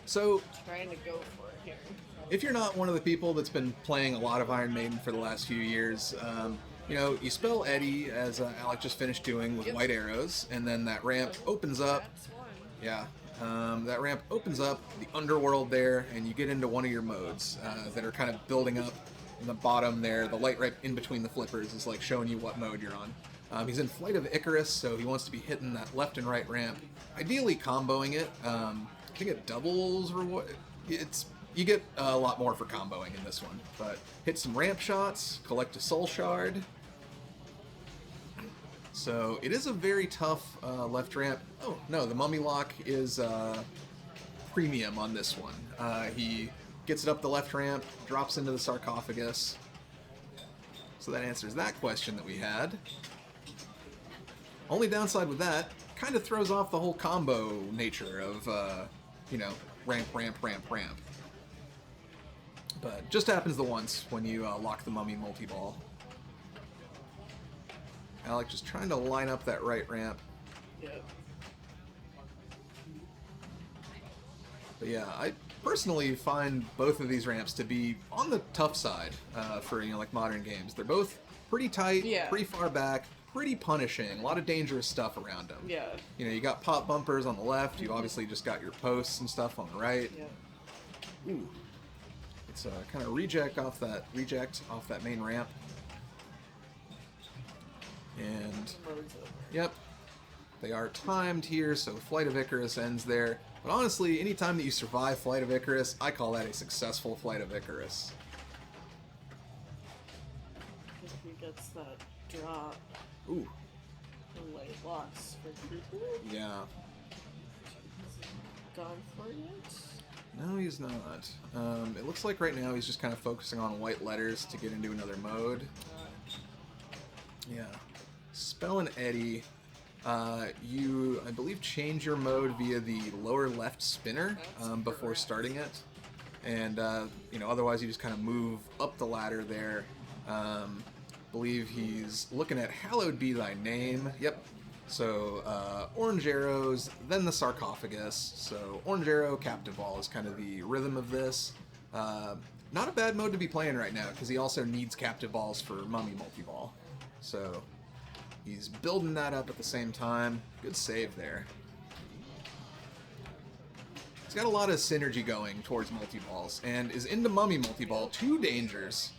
A: So,
B: Trying to go for it here.
A: if you're not one of the people that's been playing a lot of Iron Maiden for the last few years, you know, you spell Eddie, as Alec just finished doing, with white arrows, and then that ramp opens up.
B: That's one.
A: Yeah. That ramp opens up the underworld there, and you get into one of your modes that are kind of building up in the bottom there, the light right in between the flippers is like showing you what mode you're on. He's in Flight of Icarus, so he wants to be hitting that left and right ramp, ideally comboing it. I think it doubles or what? You get a lot more for comboing in this one, but hit some ramp shots, collect a soul shard. So it is a very tough left ramp. Oh no, the mummy lock is premium on this one. He gets it up the left ramp, drops into the sarcophagus. So that answers that question that we had. Only downside with that, kind of throws off the whole combo nature of, you know, ramp, ramp, ramp, ramp. But just happens the once when you lock the mummy multi-ball. Alec just trying to line up that right ramp.
B: Yep.
A: But yeah, I personally find both of these ramps to be on the tough side for, you know, like modern games. They're both pretty tight,
B: Yeah.
A: pretty far back, pretty punishing, a lot of dangerous stuff around them.
B: Yeah.
A: You know, you got pop bumpers on the left, you obviously just got your posts and stuff on the right.
B: Yeah.
A: Ooh. It's kind of reject off that main ramp. And yep, they are timed here, so Flight of Icarus ends there. But honestly, anytime that you survive Flight of Icarus, I call that a successful Flight of Icarus.
B: If he gets that drop,
A: Ooh,
B: the light locks for people.
A: yeah.
B: Gone for it.
A: No, he's not. It looks like right now he's just kind of focusing on white letters to get into another mode. Yeah. Spell and Eddy. You, I believe, change your mode via the lower left spinner before
B: correct.
A: starting it. And, you know, otherwise you just kind of move up the ladder there. Believe he's looking at Hallowed Be Thy Name. Yep. So, orange arrows, then the sarcophagus. So, orange arrow, captive ball is kind of the rhythm of this. Not a bad mode to be playing right now, because he also needs captive balls for mummy multi-ball. So, he's building that up at the same time. Good save there. He's got a lot of synergy going towards multi-balls, and is into mummy multi-ball. 2 dangers.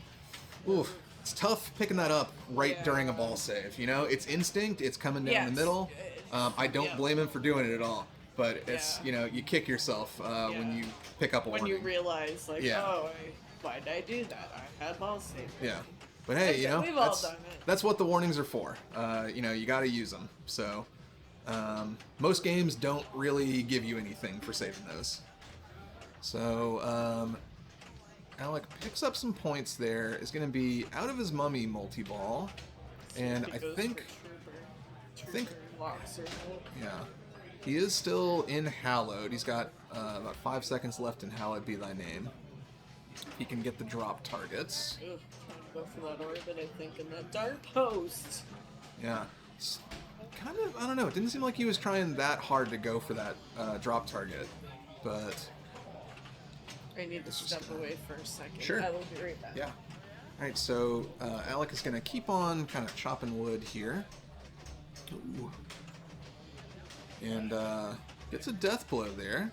A: Oof. It's tough picking that up right during a ball save, you know? It's instinct, it's coming down
B: Yes.
A: the middle. I don't blame him for doing it at all. But it's,
B: Yeah.
A: you know, you kick yourself when you pick up a
B: When
A: warning.
B: you realize, like,
A: Yeah.
B: oh, why did I do that? I had ball saved.
A: Yeah. But hey, you know,
B: We've all done it.
A: that's what the warnings are for. You know, you gotta use them. So, most games don't really give you anything for saving those. So, Alec picks up some points there, is going to be out of his mummy multi-ball, and
B: He
A: I
B: goes
A: think,
B: for
A: think-
B: Trooper locks or something.
A: yeah, he is still in Hallowed. He's got about 5 seconds left in Hallowed Be Thy Name. He can get the drop targets.
B: Ugh, trying to go for that orbit, I think, in that dark post.
A: Yeah. It's kind of, I don't know, it didn't seem like he was trying that hard to go for that drop target, but
B: I need to step away for a second.
A: Sure.
B: I will be right back.
A: yeah. Alright, so Alec is going to keep on kind of chopping wood here. Ooh. And gets a death blow there.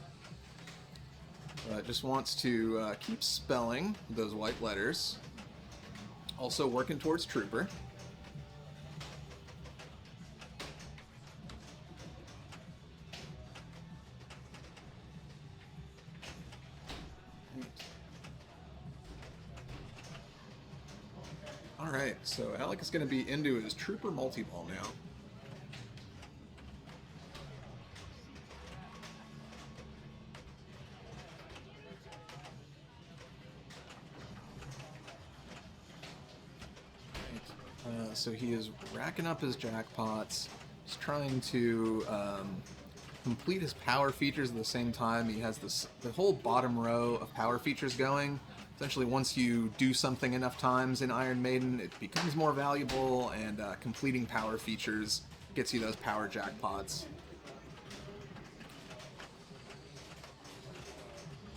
A: Just wants to keep spelling those white letters. Also working towards Trooper. Alright, so Alec is going to be into his Trooper multi-ball now. So he is racking up his jackpots. He's trying to complete his power features at the same time. He has the whole bottom row of power features going. Essentially, once you do something enough times in Iron Maiden, it becomes more valuable, and completing power features gets you those power jackpots.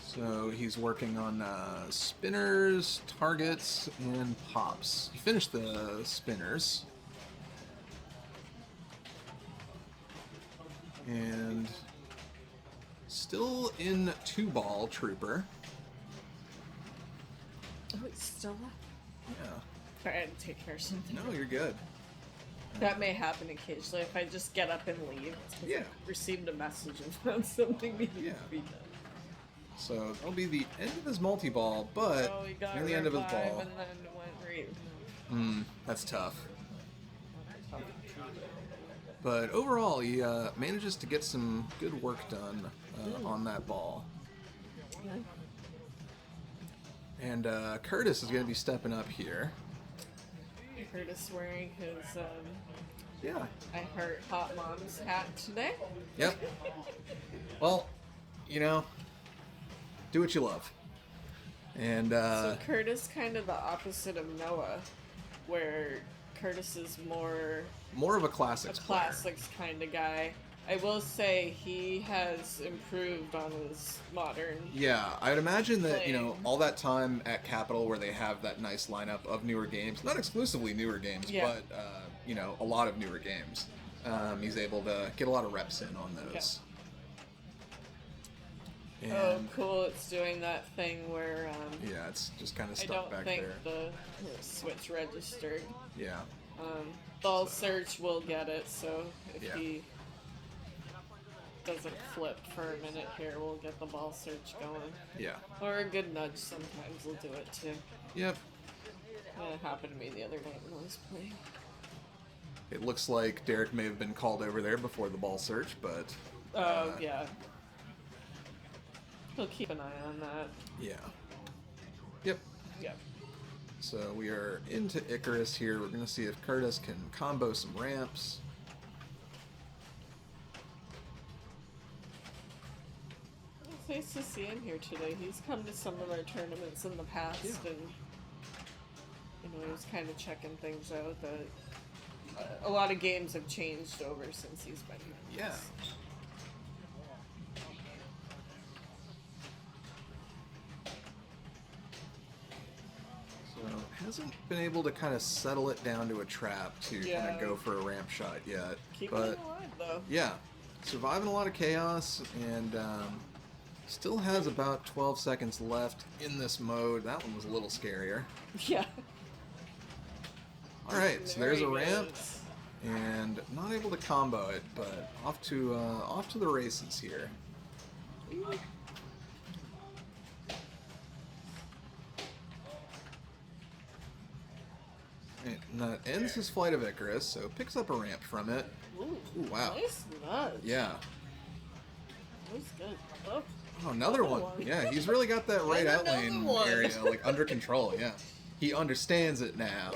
A: So he's working on spinners, targets, and pops. He finished the spinners. And still in 2-ball Trooper.
B: Oh, it's still up. Sorry, I had to take care of something.
A: No, you're good.
B: That may happen occasionally if I just get up and leave. It's 'cause
A: Yeah.
B: I received a message and found something needed
A: Yeah.
B: to be done.
A: So that'll be the end of his multi-ball, but
B: Oh, he got
A: near the end of his
B: revived
A: ball.
B: and then went right.
A: That's tough. But overall, he manages to get some good work done on that ball.
B: Yeah.
A: And Curtis is going to be stepping up here.
B: Curtis wearing his
A: Yeah.
B: I Heart Hot Moms hat today.
A: Yep. Well, you know, do what you love. And
B: So Curtis kind of the opposite of Noah, where Curtis is more
A: more of a
B: a
A: classics player.
B: classics kind of guy. I will say he has improved on his modern.
A: Yeah, I'd imagine that, you know,
B: Playing.
A: all that time at Capitol where they have that nice lineup of newer games, not exclusively newer games,
B: Yeah.
A: but, you know, a lot of newer games. He's able to get a lot of reps in on those. And,
B: Oh, cool! It's doing that thing where
A: yeah, it's just kind of
B: I
A: stuck
B: don't
A: back
B: think
A: there.
B: the switch registered.
A: Yeah.
B: Ball search will get it, so if
A: Yeah.
B: he doesn't flip for a minute here, we'll get the ball search going.
A: Yeah.
B: Or a good nudge sometimes will do it too.
A: Yep.
B: It happened to me the other night when I was playing.
A: It looks like Derek may have been called over there before the ball search, but
B: Oh, yeah. He'll keep an eye on that.
A: yeah. Yep.
B: Yeah.
A: So we are into Icarus here. We're going to see if Curtis can combo some ramps.
B: It's nice to see him here today. He's come to some of our tournaments in the past,
A: Yeah.
B: and you know, he was kind of checking things out. That a lot of games have changed over since he's been here.
A: Yeah. So hasn't been able to kind of settle it down to a trap to kind
B: Yeah.
A: of go for a ramp shot yet.
B: Keeping
A: but
B: him alive though.
A: yeah, surviving a lot of chaos and still has about 12 seconds left in this mode. That one was a little scarier.
B: Yeah.
A: All right, so
B: There
A: there's
B: he
A: a ramp.
B: goes.
A: And not able to combo it, but off to the races here. And that ends his flight of Icarus, so picks up a ramp from it.
B: Ooh,
A: wow.
B: Nice nudge.
A: Yeah.
B: That was good. Oh,
A: Oh, another one. Yeah, he's really got that right
B: And
A: out
B: another
A: lane
B: one.
A: area like under control. Yeah, he understands it now.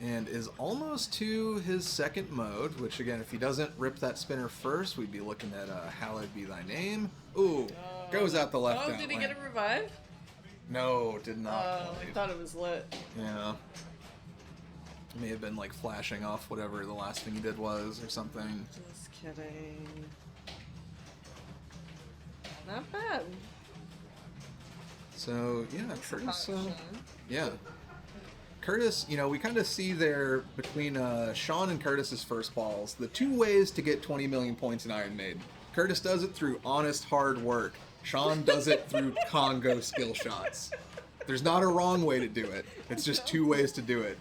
A: And is almost to his second mode, which again, if he doesn't rip that spinner first, we'd be looking at Hallowed Be Thy Name. Ooh, goes out the left
B: Oh,
A: out
B: did he
A: lane.
B: get a revive?
A: No, did not.
B: Oh, I
A: believe.
B: thought it was lit.
A: Yeah. May have been like flashing off whatever the last thing he did was or something.
B: Just kidding. Not bad.
A: So yeah, Curtis.
B: Option.
A: Yeah. Curtis, you know, we kind of see there between Sean and Curtis's first balls the two ways to get 20 million points in Iron Maiden. Curtis does it through honest hard work. Sean does it through Congo skill shots. There's not a wrong way to do it. It's just two ways to do it.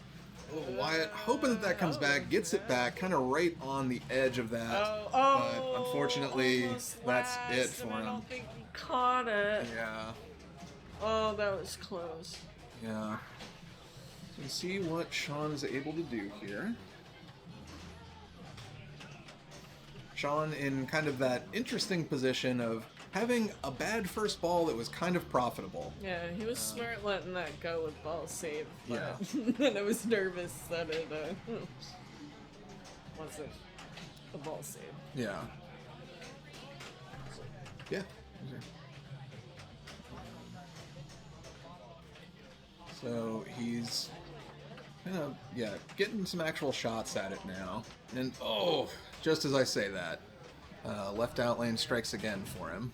A: Oh, Wyatt, hoping that that comes back, gets it back, kind of right on the edge of that. But unfortunately,
B: almost
A: that's it
B: last,
A: for
B: and I
A: him.
B: don't think he caught it.
A: Yeah,
B: Oh, that was close.
A: yeah. So we see what Sean is able to do here. Sean in kind of that interesting position of having a bad first ball that was kind of profitable.
B: Yeah, he was smart letting that go with ball save.
A: Yeah.
B: But and I was nervous that it wasn't a ball save.
A: Yeah. Yeah. So he's kind of, yeah, getting some actual shots at it now. And, oh, just as I say that, left out lane strikes again for him.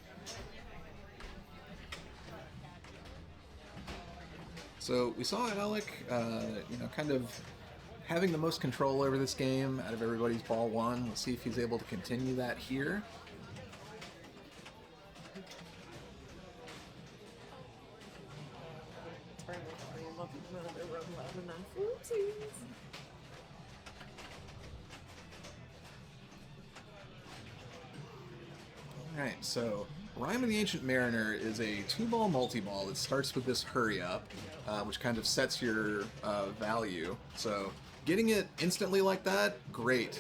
A: So we saw Alec, you know, kind of having the most control over this game out of everybody's ball one. We'll see if he's able to continue that here.
B: Turn the volume up another run loud enough. Oopsies.
A: Alright, so Rime of the Ancient Mariner is a 2-ball multi-ball that starts with this hurry up, which kind of sets your value. So getting it instantly like that, great.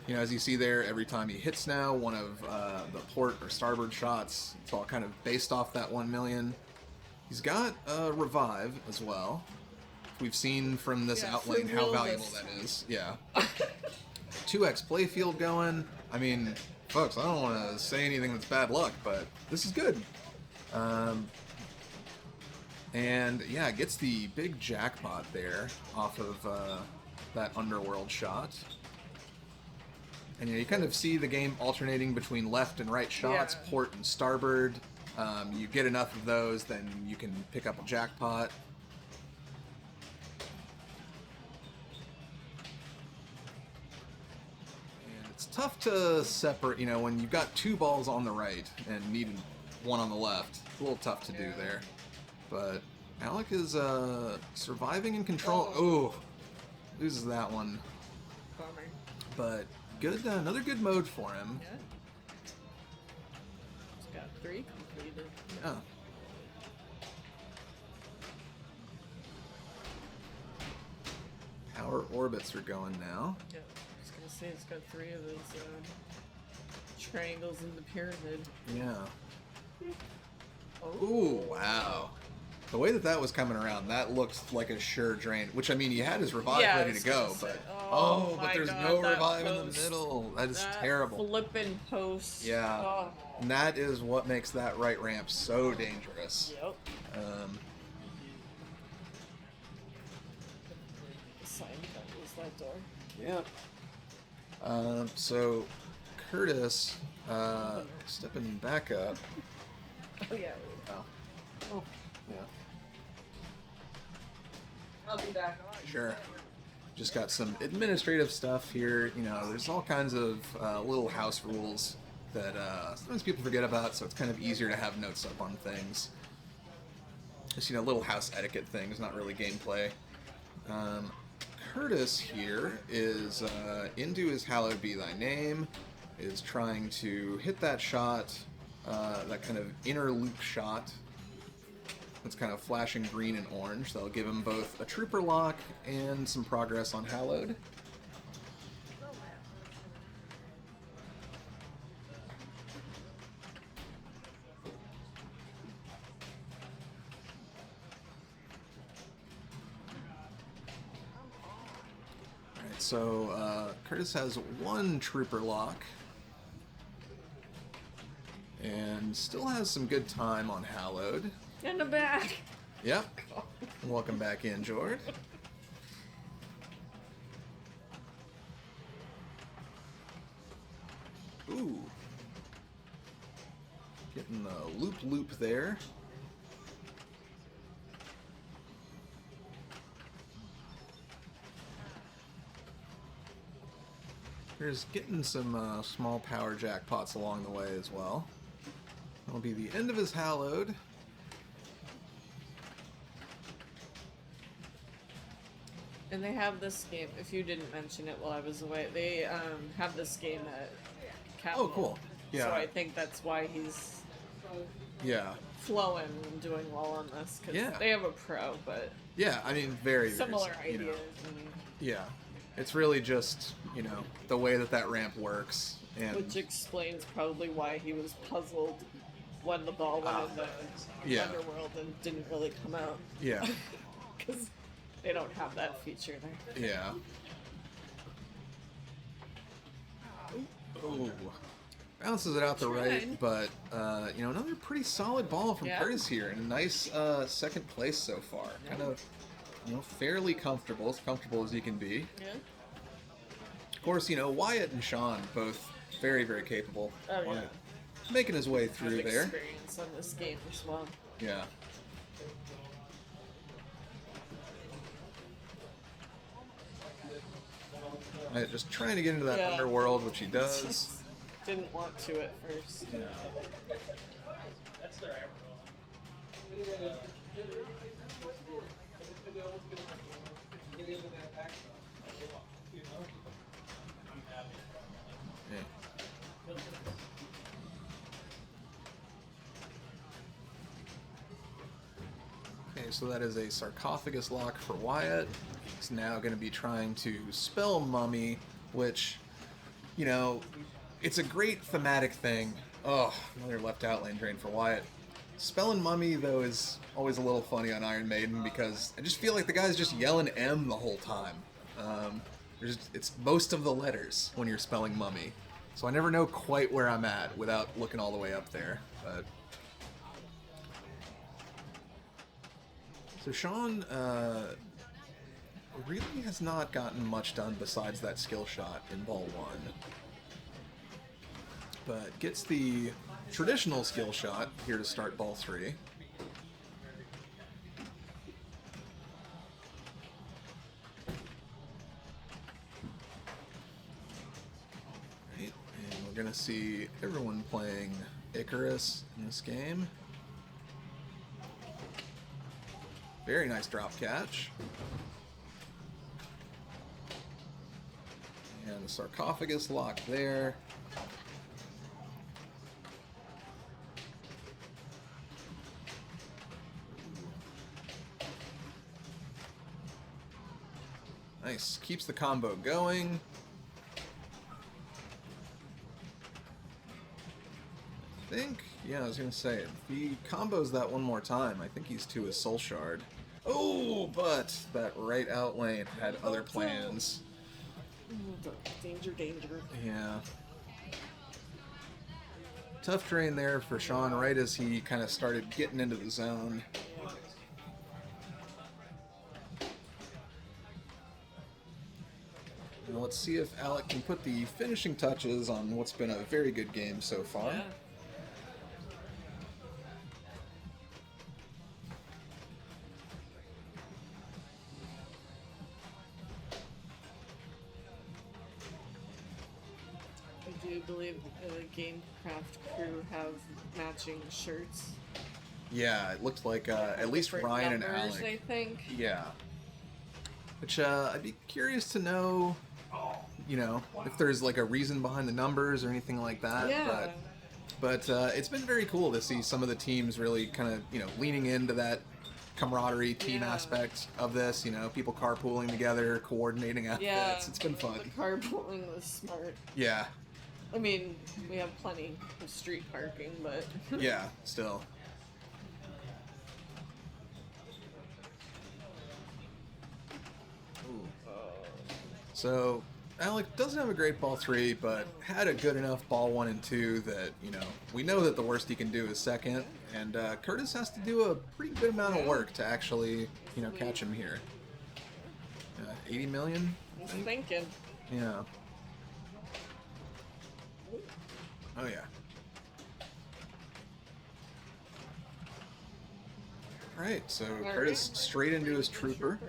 A: You know, as you see there, every time he hits now, one of the port or starboard shots, it's all kind of based off that 1 million. He's got Revive as well. We've seen from this outlane how valuable that is. Yeah. 2x Playfield going. I mean, folks, I don't want to say anything that's bad luck, but this is good. And yeah, it gets the big jackpot there off of that underworld shot. And you know, you kind of see the game alternating between left and right shots, port and starboard. You get enough of those, then you can pick up a jackpot. And it's tough to separate, you know, when you've got 2 balls on the right and need 1 on the left. It's a little tough to do there. But Alec is surviving in control. Oh, loses that one.
B: Bummer.
A: But good, another good mode for him.
B: Yeah. He's got 3 completed.
A: Yeah. Power orbits are going now.
B: Yeah. I was gonna say it's got 3 of those triangles in the pyramid.
A: Yeah.
B: Oh.
A: Ooh, wow. The way that was coming around, that looked like a sure drain. Which, I mean, he had his revive ready to go, but...
B: Oh,
A: but there's
B: God,
A: no
B: that
A: revive in
B: post.
A: the middle. That is
B: That
A: terrible.
B: Flippin' post.
A: Yeah.
B: Oh.
A: And that is what makes that right ramp so dangerous.
B: Yep. Sign that was that door.
A: Yeah. So, Curtis, stepping back up.
B: Oh yeah.
A: Oh. Yeah.
B: I'll be back.
A: Sure. Just got some administrative stuff here. You know, there's all kinds of little house rules that sometimes people forget about, so it's kind of easier to have notes up on things. Just, you know, little house etiquette things, not really gameplay. Curtis here is into his Hallowed Be Thy Name, is trying to hit that shot, that kind of inner loop shot. It's kind of flashing green and orange. That'll give him both a trooper lock and some progress on Hallowed. Alright, so Curtis has 1 trooper lock. And still has some good time on Hallowed.
B: In the back.
A: Yep. Welcome back in, Jord. Ooh. Getting the loop there. There's getting some small power jackpots along the way as well. That'll be the end of his Hallowed.
B: And they have this game, if you didn't mention it while I was away, they have this game at Capital.
A: Oh, cool. Yeah.
B: So I think that's why he's flowing and doing well on this, because they have a pro, but
A: yeah, I mean, very
B: similar
A: you know.
B: ideas.
A: Yeah. It's really just, you know, the way that ramp works. And
B: Which explains probably why he was puzzled when the ball went in the underworld and didn't really come out.
A: Yeah.
B: Because they don't have that feature there.
A: Yeah. Oh. Bounces it out the right, but, you know, another pretty solid ball from Curtis here. And a nice second place so far. Kind of, you know, fairly comfortable. As comfortable as he can be.
B: Yeah.
A: Of course, you know, Wyatt and Sean, both very, very capable.
B: Oh, yeah.
A: Making his way through
B: have
A: there.
B: Experience on this game as well.
A: Yeah. Just trying to get into that underworld, which he does.
B: Didn't want to at first.
A: Yeah. Okay, so that is a sarcophagus lock for Wyatt. He's now going to be trying to spell Mummy, which, you know, it's a great thematic thing. Oh, another left out lane drain for Wyatt. Spelling Mummy, though, is always a little funny on Iron Maiden because I just feel like the guy's just yelling M the whole time. It's most of the letters when you're spelling Mummy. So I never know quite where I'm at without looking all the way up there. But so Sean really has not gotten much done besides that skill shot in ball 1. But gets the traditional skill shot here to start ball 3. Right, and we're gonna see everyone playing Icarus in this game. Very nice drop catch. And the sarcophagus lock there. Nice. Keeps the combo going. I think, yeah, I was going to say, if he combos that one more time, I think he's to his soul shard. Oh, but that right out lane had other plans.
B: Danger, danger.
A: Yeah. Tough drain there for Sean right as he kind of started getting into the zone. Now let's see if Alec can put the finishing touches on what's been a very good game so far.
B: Yeah. I do believe the GameCraft crew have matching shirts.
A: Yeah, it looked like at least
B: Different
A: Ryan and
B: numbers,
A: Alec.
B: I think.
A: Yeah. Which I'd be curious to know, you know, if there's like a reason behind the numbers or anything like that.
B: Yeah.
A: But it's been very cool to see some of the teams really kind of, you know, leaning into that camaraderie team
B: Yeah.
A: aspect of this. You know, people carpooling together, coordinating outfits.
B: Yeah.
A: It's been fun.
B: The carpooling was smart.
A: Yeah.
B: I mean, we have plenty of street parking, but
A: Yeah. Still. So, Alec doesn't have a great ball 3, but had a good enough ball 1 and 2 that, you know, we know that the worst he can do is second, and Curtis has to do a pretty good amount of work to actually, you know, catch him here. 80 million? I
B: he's
A: think?
B: thinking.
A: Yeah. Oh, yeah. Alright, so
B: Alright.
A: Curtis straight into his trooper.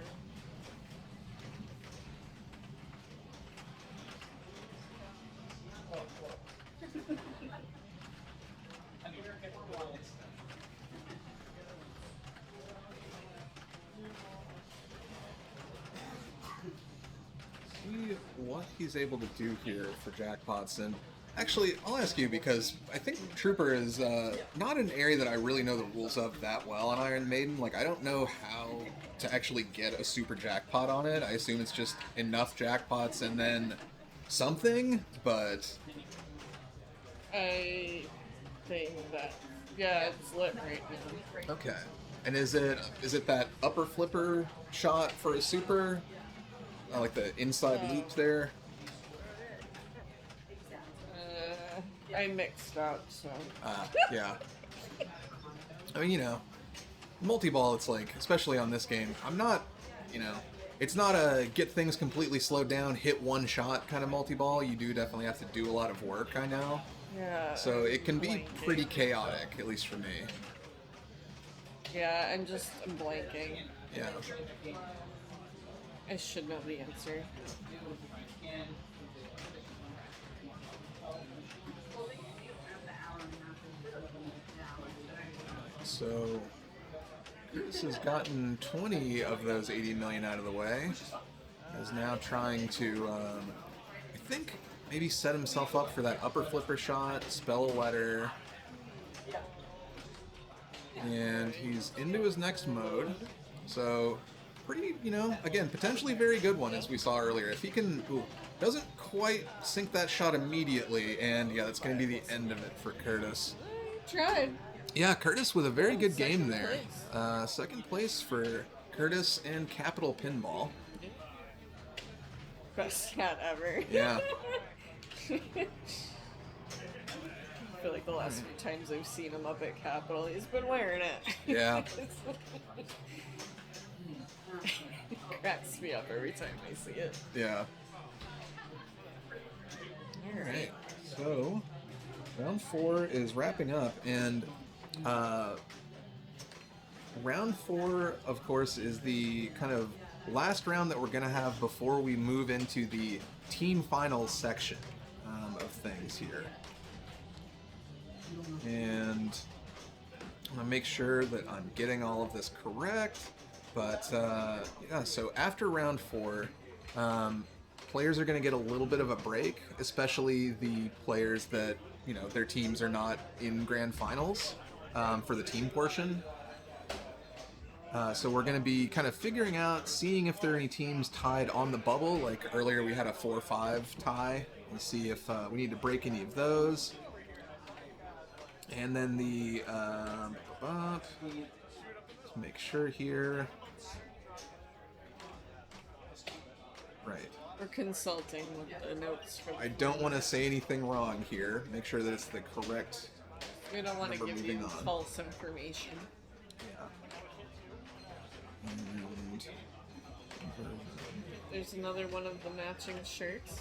A: See what he's able to do here for jackpots. And actually, I'll ask you because I think Trooper is not an area that I really know the rules of that well on Iron Maiden. Like, I don't know how to actually get a super jackpot on it. I assume it's just enough jackpots and then something, but
B: I think that, yeah, it's lit right now.
A: okay. And is it that upper flipper shot for a super? Like the inside loop there?
B: I mixed up, so.
A: Yeah. I mean, you know, multi-ball, it's like, especially on this game, I'm not, you know, it's not a get things completely slowed down, hit one shot kind of multi-ball. You do definitely have to do a lot of work, I know.
B: Yeah.
A: So it can be
B: Blanking.
A: pretty chaotic, at least for me.
B: Yeah, I'm blanking.
A: Yeah.
B: I should know the answer.
A: So Curtis has gotten 20 of those 80 million out of the way. Is now trying to, I think, maybe set himself up for that upper flipper shot, spell a letter. And he's into his next mode. So, pretty, again, potentially very good one, as we saw earlier. If he can, doesn't quite sink that shot immediately, and yeah, that's going to be the end of it for Curtis.
B: Tried.
A: Yeah, Curtis with a very good game
B: Second
A: there.
B: place.
A: Second place for Curtis and Capital Pinball.
B: Best hat ever.
A: Yeah.
B: I feel like the last few times I've seen him up at Capitol, he's been wearing it.
A: Yeah.
B: Cracks me up every time I see it.
A: Yeah. All right. So, round 4 is wrapping up, and round 4, of course, is the kind of last round that we're going to have before we move into the team finals section of things here. And I'm going to make sure that I'm getting all of this correct. But, yeah, so after round 4, players are going to get a little bit of a break, especially the players that, their teams are not in grand finals for the team portion. So we're going to be kind of figuring out, seeing if there are any teams tied on the bubble. Like earlier we had a 4-5 tie. Let's see if we need to break any of those. And then the, let's make sure here. Right.
B: We're consulting with the notes from.
A: I don't want to say anything wrong here. Make sure that it's the correct.
B: We don't want to
A: number
B: give you
A: moving on.
B: false information.
A: Yeah. And
B: There's another one of the matching shirts.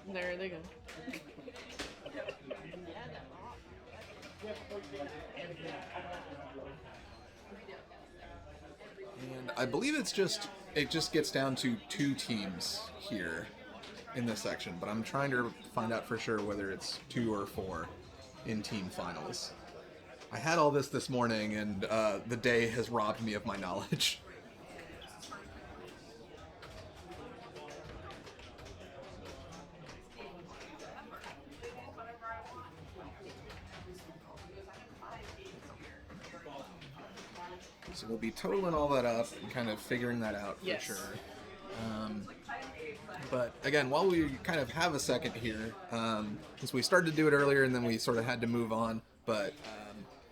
B: And there they go.
A: And I believe it just gets down to 2 teams here in this section, but I'm trying to find out for sure whether it's 2 or 4 in team finals. I had all this morning, and the day has robbed me of my knowledge. So we'll be totaling all that up and kind of figuring that out for
B: Yes.
A: sure. But again, while we kind of have a second here, since we started to do it earlier and then we sort of had to move on, but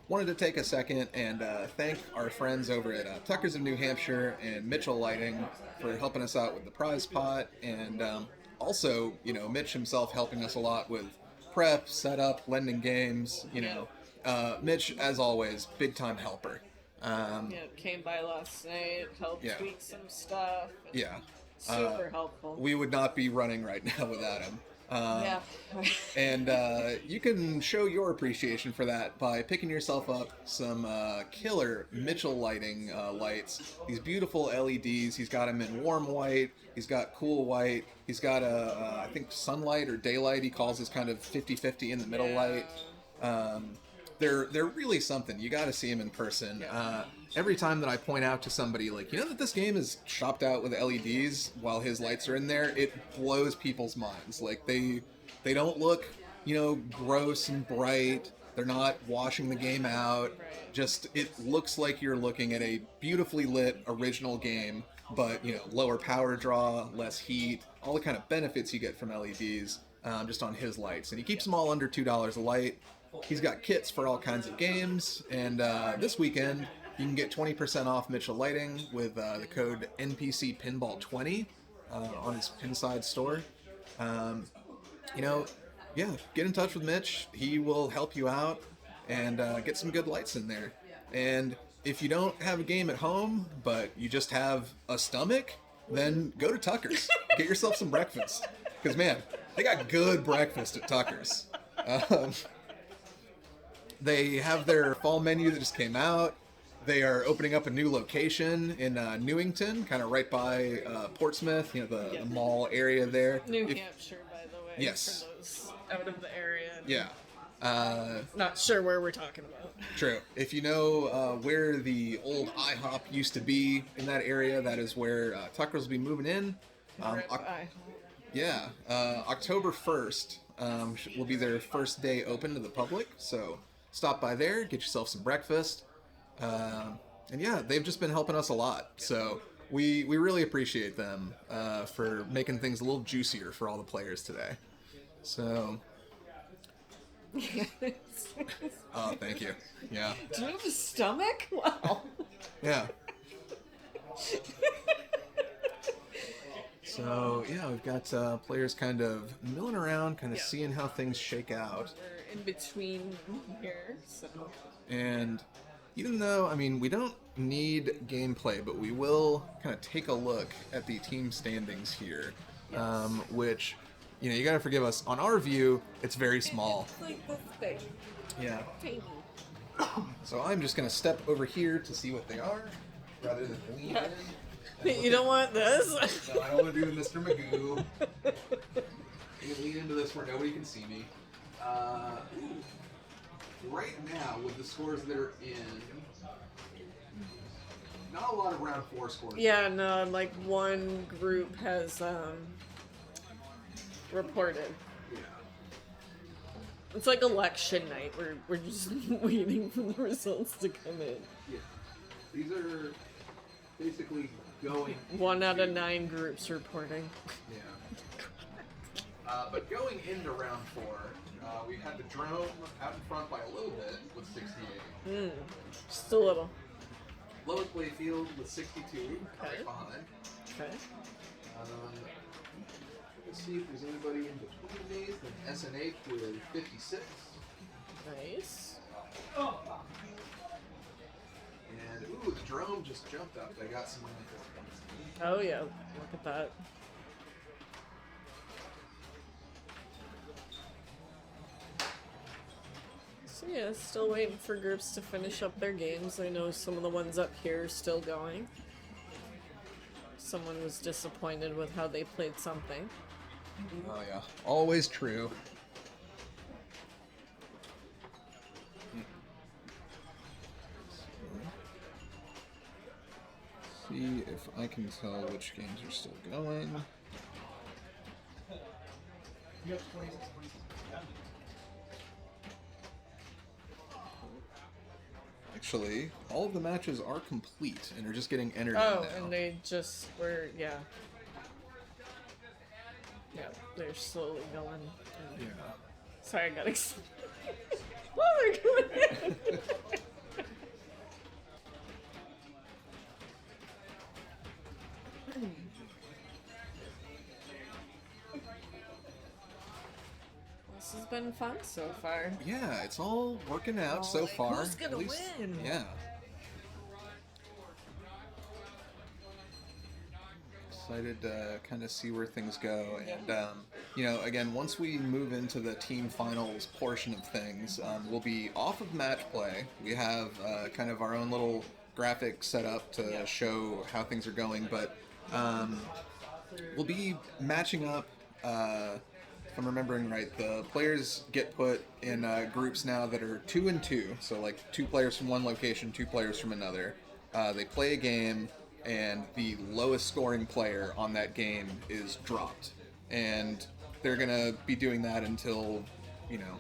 A: wanted to take a second and thank our friends over at Tucker's of New Hampshire and Mitchell Lighting for helping us out with the prize pot, and also, Mitch himself helping us a lot with prep, setup, lending games, Mitch, as always, big time helper.
B: Came by last night, helped
A: Yeah.
B: tweak some stuff.
A: Yeah.
B: Super helpful.
A: We would not be running right now without him.
B: Yeah.
A: And you can show your appreciation for that by picking yourself up some killer Mitchell Lighting lights. These beautiful LEDs. He's got them in warm white. He's got cool white. He's got I think sunlight or daylight. He calls his kind of 50-50 in the middle light. They're really something. You got to see them in person. Every time that I point out to somebody, like, that this game is shopped out with LEDs while his lights are in there, it blows people's minds. Like, they don't look, gross and bright. They're not washing the game out. Just, it looks like you're looking at a beautifully lit original game, but, lower power draw, less heat, all the kind of benefits you get from LEDs just on his lights. And he keeps them all under $2 a light. He's got kits for all kinds of games, and this weekend you can get 20% off Mitchell Lighting with the code NPC Pinball 20 on his Pinside store. Get in touch with Mitch. He will help you out and get some good lights in there. And if you don't have a game at home, but you just have a stomach, then go to Tucker's. Get yourself some breakfast. Because, man, they got good breakfast at Tucker's. They have their fall menu that just came out. They are opening up a new location in Newington, kind of right by Portsmouth, the mall area there.
B: New Hampshire, by the way.
A: Yes.
B: For those out of the area.
A: Yeah.
B: Not sure where we're talking about.
A: True. If you know where the old IHOP used to be in that area, that is where Tucker's will be moving in. October 1st will be their first day open to the public, so stop by there, get yourself some breakfast. And yeah, they've just been helping us a lot. So we really appreciate them for making things a little juicier for all the players today. So, oh, thank you. Yeah.
B: Do you have a stomach? Wow.
A: Yeah. So yeah, we've got players kind of milling around, kind of seeing how things shake out.
B: We're in between here, so.
A: And even though, I mean, we don't need gameplay, but we will kind of take a look at the team standings here, which, you know, you gotta forgive us. On our view, it's very small.
B: It's like this big.
A: Yeah.
B: Tiny.
A: So I'm just gonna step over here to see what they are, rather than lean in.
B: You don't want this?
A: No, I don't want to do the Mr. Magoo. You can lean into this where nobody can see me. Right now, with the scores that are in, not a lot of round 4 scores.
B: Yeah, no, like one group has reported.
A: Yeah.
B: It's like election night. We're just waiting for the results to come in.
A: Yeah. These are basically going.
B: 1 out of 9 groups reporting.
A: Yeah. But going into round 4, we had the drone out in front by a little bit with 68.
B: Just a little.
A: Lower Playfield with 62, right behind.
B: Okay.
A: Let's see if there's anybody in between these. Then SNH with 56.
B: Nice.
A: And ooh, the drone just jumped up. They got some points.
B: Oh yeah, look at that. So yeah, still waiting for groups to finish up their games. I know some of the ones up here are still going. Someone was disappointed with how they played something.
A: Oh yeah, always true. See if I can tell which games are still going.
D: You have 26 points.
A: Actually, all of the matches are complete and are just getting entered in
B: Oh,
A: now.
B: and they just were, yeah. Yeah, they're slowly going.
A: Yeah.
B: Sorry, I got excited. Oh, they're going in. This has been fun so far.
A: Yeah, it's all working out so far.
B: Who's gonna
A: At least-
B: win?
A: Yeah. Excited to kind of see where things go. And, you know, again, once we move into the team finals portion of things, we'll be off of match play. We have kind of our own little graphic set up to show how things are going, but we'll be matching up. If I'm remembering right, the players get put in groups now that are 2 and 2, so like 2 players from one location, 2 players from another. They play a game, and the lowest scoring player on that game is dropped. And they're gonna be doing that until, you know,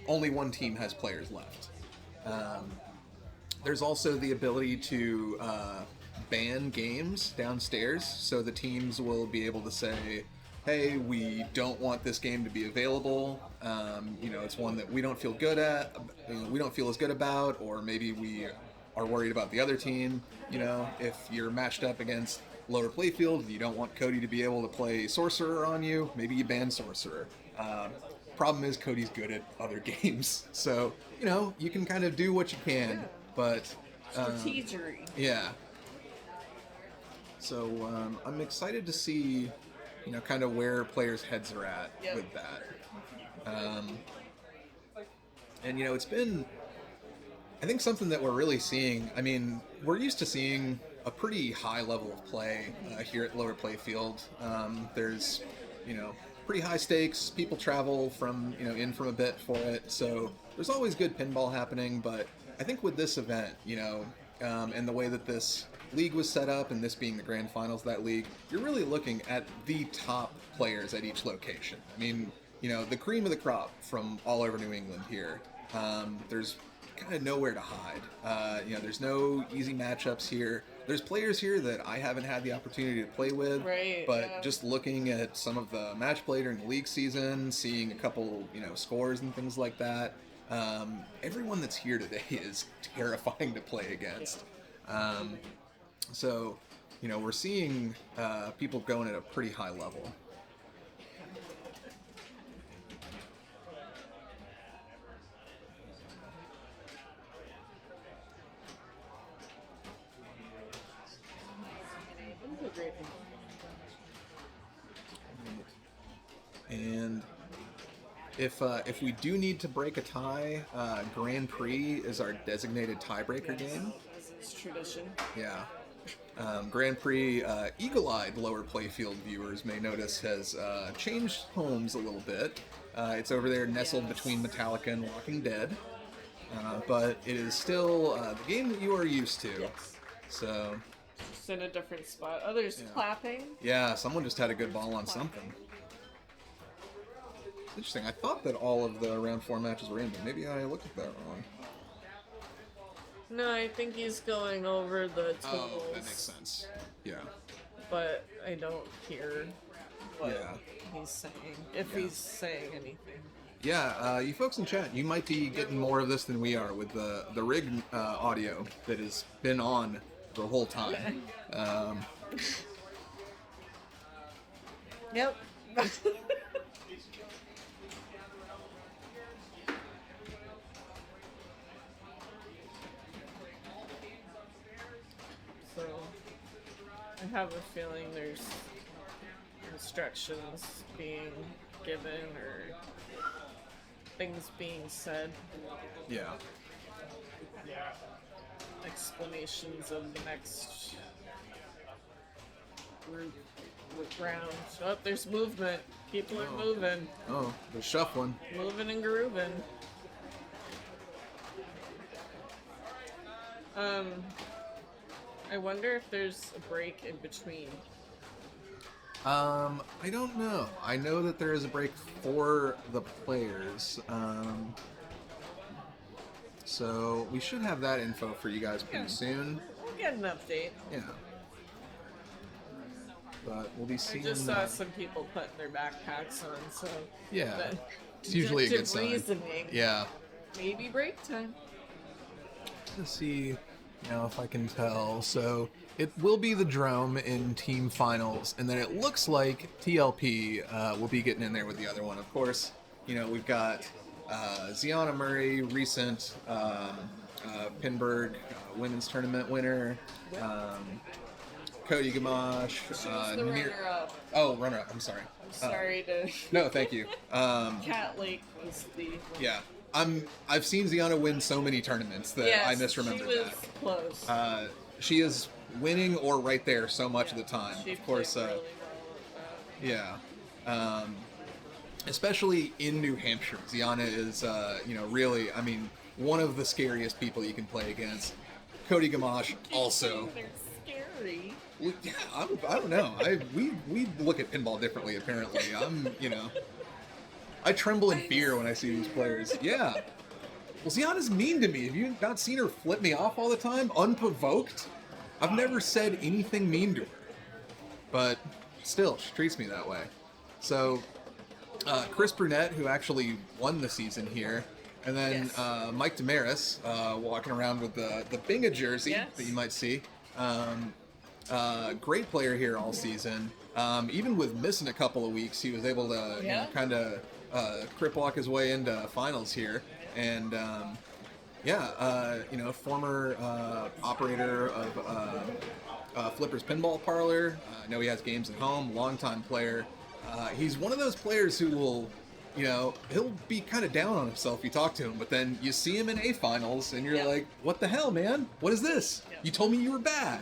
A: only one team has players left. There's also the ability to ban games downstairs, so the teams will be able to say, hey, we don't want this game to be available. You know, it's one that we don't feel good at, we don't feel as good about, or maybe we are worried about the other team. You know, if you're matched up against Lower Playfield and you don't want Cody to be able to play Sorcerer on you, maybe you ban Sorcerer. Problem is Cody's good at other games, so, you know, you can kind of do what you can, but...
B: Strategery.
A: Yeah. So I'm excited to see, you know, kind of where players' heads are at with that. And, you know, it's been, I think, something that we're really seeing. I mean, we're used to seeing a pretty high level of play here at Lower Playfield. There's, you know, pretty high stakes. People travel from, you know, in from a bit for it. So there's always good pinball happening. But I think with this event, you know, and the way that this league was set up, and this being the grand finals of that league, you're really looking at the top players at each location. I mean, you know, the cream of the crop from all over New England here. There's kind of nowhere to hide. There's no easy matchups here. There's players here that I haven't had the opportunity to play with,
B: Right,
A: but
B: yeah.
A: just looking at some of the match play during the league season, seeing a couple, scores and things like that, everyone that's here today is terrifying to play against. So, we're seeing people going at a pretty high level. And if we do need to break a tie, Grand Prix is our designated tiebreaker game.
B: As is tradition.
A: Yeah. Grand Prix, eagle-eyed lower Playfield viewers may notice has changed homes a little bit. It's over there nestled between Metallica and Walking Dead. But it is still the game that you are used to.
B: Yes.
A: So,
B: Just in a different spot. Oh, there's clapping.
A: yeah, someone just had a good ball on something. Interesting. I thought that all of the round 4 matches were in, but maybe I looked at that wrong.
B: No, I think he's going over the totals.
A: Oh, that makes sense. Yeah.
B: But I don't hear what
A: Yeah.
B: he's saying. If he's saying anything.
A: Yeah, you folks in chat, you might be getting more of this than we are with the rig audio that has been on the whole time.
B: Yep. So, I have a feeling there's instructions being given or things being said,
A: Yeah.
B: explanations of the next group round. Oh, there's movement. People are moving.
A: Oh, they're shuffling.
B: Moving and grooving. I wonder if there's a break in between.
A: I don't know. I know that there is a break for the players. So we should have that info for you guys pretty soon.
B: We'll get an update.
A: Yeah. But we'll be
B: I
A: seeing.
B: just saw some people putting their backpacks on, so
A: Yeah.
B: that-
A: It's usually a good
B: deductive
A: sign.
B: reasoning.
A: Yeah.
B: Maybe break time.
A: Let's see now if I can tell. So it will be the Drome in team finals, and then it looks like TLP will be getting in there with the other one. Of course, we've got Ziana Murray, recent Pinburg women's tournament winner. Cody Gamache.
B: She was the runner-up.
A: Oh, runner-up. I'm sorry.
B: I'm sorry to.
A: No, thank you.
B: Cat Lake was the.
A: Yeah. I've seen Ziana win so many tournaments that
B: Yes,
A: I misremembered
B: she was
A: that.
B: close.
A: She is winning or right there so much of the time.
B: She
A: Of course,
B: played really well with
A: yeah. Especially in New Hampshire, Ziana is, really, one of the scariest people you can play against. Cody Gamache also.
B: They're scary.
A: Well, yeah, I don't know. We look at pinball differently. Apparently, I tremble in fear when I see these players. Yeah. Well, Ziana's mean to me. Have you not seen her flip me off all the time, unprovoked? I've never said anything mean to her, but still, she treats me that way. So, Chris Brunette, who actually won the season here, and then Mike Damaris, walking around with the Binga jersey that you might see. Great player here all season. Even with missing a couple of weeks, he was able to kind of crip walk his way into finals here. And former operator of Flipper's Pinball Parlor. I know he has games at home. Longtime player. He's one of those players who will, he'll be kind of down on himself if you talk to him, but then you see him in A finals and you're like, what the hell, man? What is this? You told me you were bad.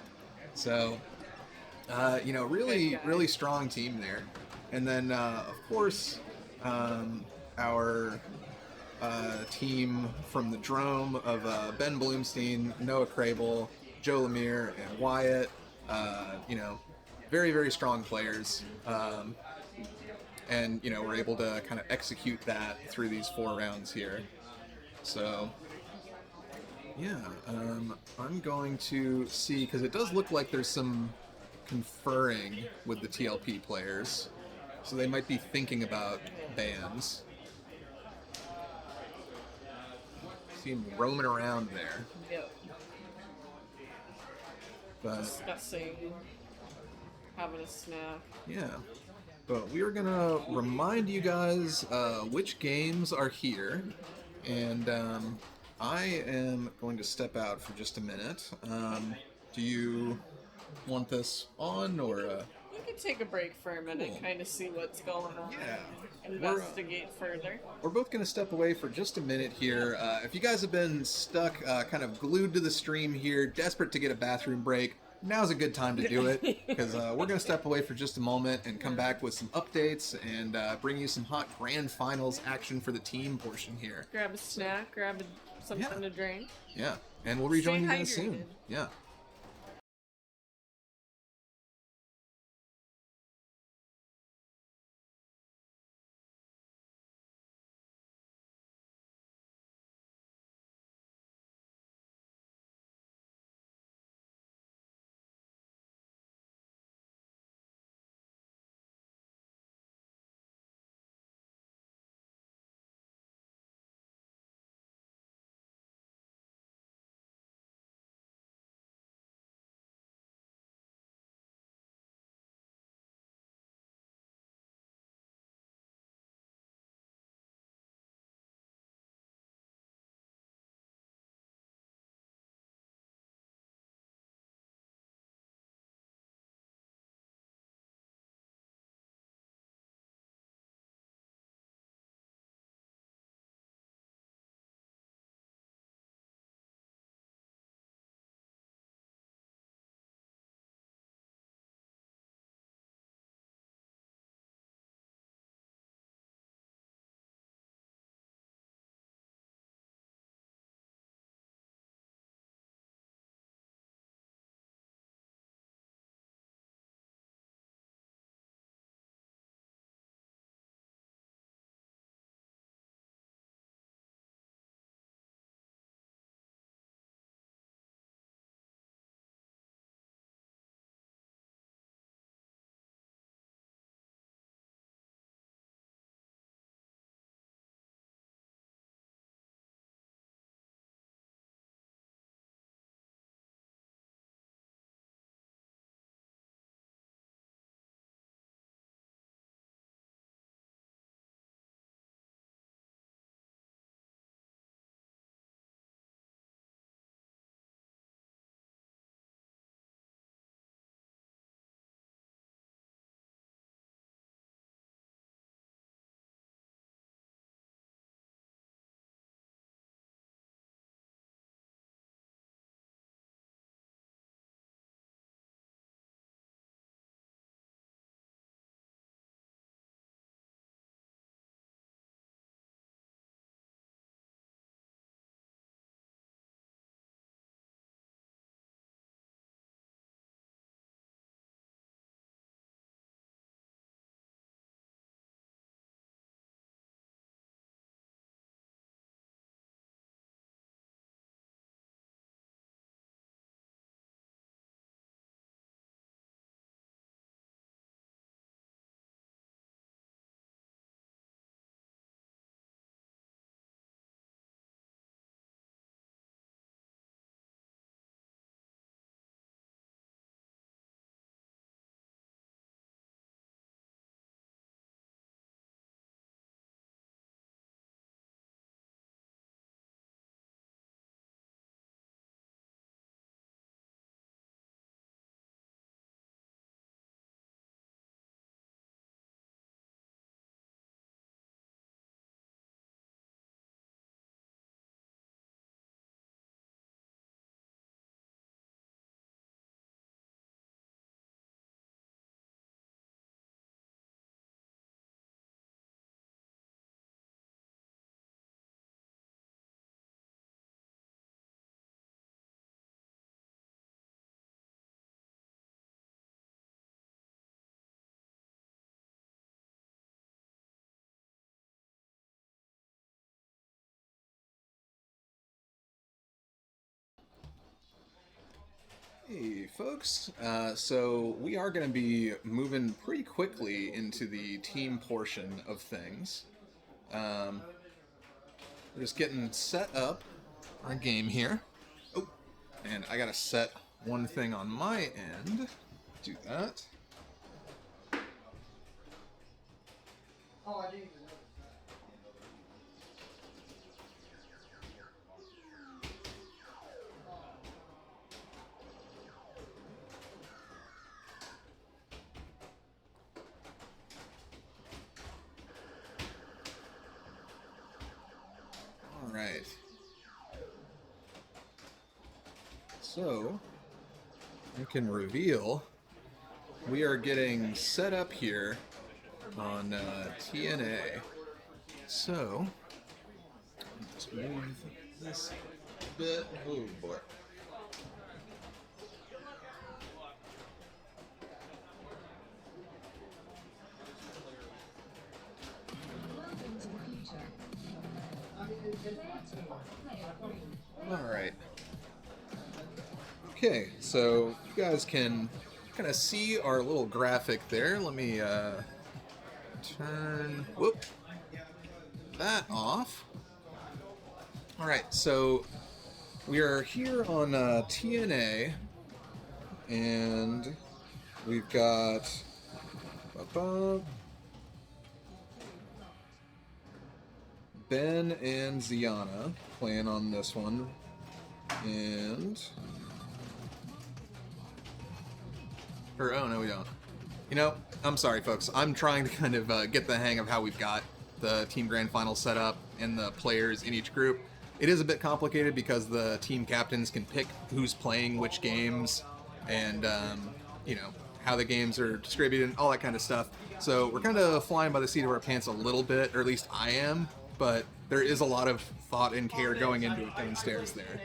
A: So, really strong team there. And then, of course, our team from the Drome of Ben Bloomstein, Noah Crable, Joe Lemire, and Wyatt. Very, very strong players. And, we're able to kind of execute that through these 4 rounds here. So, yeah, I'm going to see, because it does look like there's some conferring with the TLP players. So they might be thinking about bans. See him roaming around there.
B: Yep.
A: But
B: Discussing having a snack.
A: yeah. But we are going to remind you guys which games are here. And I am going to step out for just a minute. Do you want this on or...
B: You can take a break for a minute,
A: Cool.
B: kind of see what's going on.
A: Yeah.
B: Investigate further.
A: We're both going to step away for just a minute here. If you guys have been stuck, kind of glued to the stream here, desperate to get a bathroom break, now's a good time to do it, because we're going to step away for just a moment and come back with some updates and bring you some hot grand finals action for the team portion here.
B: Grab a snack, something
A: Yeah.
B: to drink.
A: Yeah, and we'll rejoin
B: Stay
A: you guys soon.
B: hydrated.
A: Yeah. Hey folks, so we are going to be moving pretty quickly into the team portion of things. We're just getting set up our game here. Oh, and I got to set one thing on my end. Do that. Alright. So, I can reveal we are getting set up here on TNA. So, let's move this a bit. Oh boy. Alright. Okay, so you guys can kind of see our little graphic there. Let me turn that off. Alright, so we are here on TNA, and we've got Ben and Ziana playing on this one, and oh no, we don't. You know, I'm sorry, folks. I'm trying to kind of get the hang of how we've got the team grand final set up and the players in each group. It is a bit complicated because the team captains can pick who's playing which games, and you know, how the games are distributed and all that kind of stuff. So we're kind of flying by the seat of our pants a little bit, or at least I am. But there is a lot of thought and care going into it downstairs there.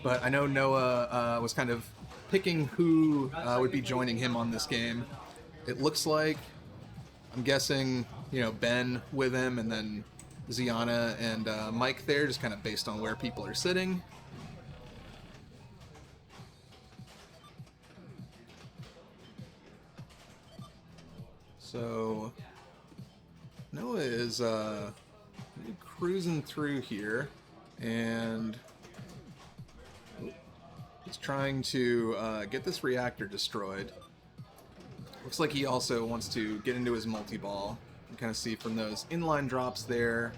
A: But I know Noah was kind of picking who would be joining him on this game. It looks like, I'm guessing, you know, Ben with him, and then Ziana and Mike there, just kind of based on where people are sitting. So Noah is cruising through here, and he's trying to get this reactor destroyed. Looks like he also wants to get into his multi-ball. You can kind of see from those inline drops there,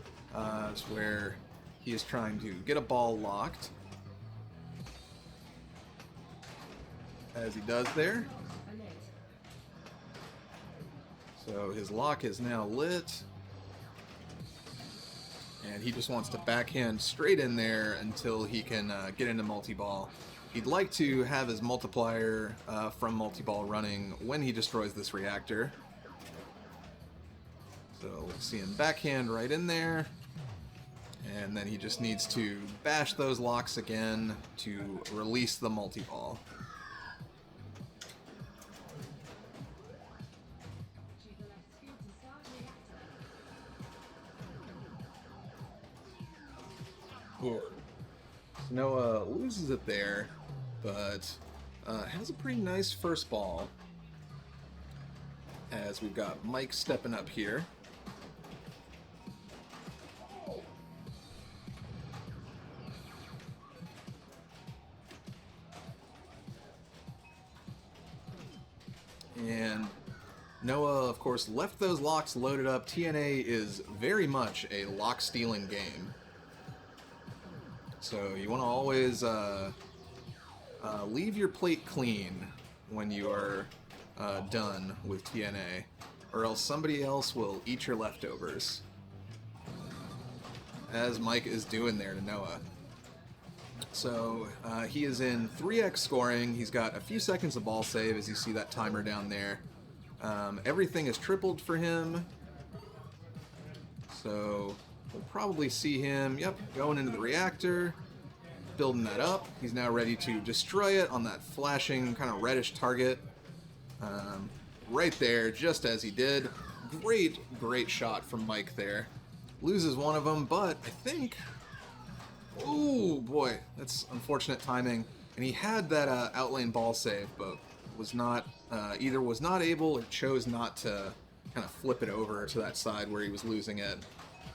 A: is where he is trying to get a ball locked. As he does there. So his lock is now lit, and he just wants to backhand straight in there until he can get into multi-ball. He'd like to have his multiplier from multi-ball running when he destroys this reactor. So we'll see him backhand right in there, and then he just needs to bash those locks again to release the multi-ball. Noah loses it there, but has a pretty nice first ball. As we've got Mike stepping up here. And Noah, of course, left those locks loaded up. TNA is very much a lock-stealing game. So you want to always leave your plate clean when you are done with TNA, or else somebody else will eat your leftovers. As Mike is doing there to Noah. So he is in 3x scoring. He's got a few seconds of ball save, as you see that timer down there. Everything is tripled for him. So we'll probably see him, going into the reactor, building that up. He's now ready to destroy it on that flashing kind of reddish target. Right there, just as he did. Great shot from Mike there. Loses one of them, but I think... Oh boy, that's unfortunate timing. And he had that outlane ball save, but was not either was not able or chose not to kind of flip it over to that side where he was losing it.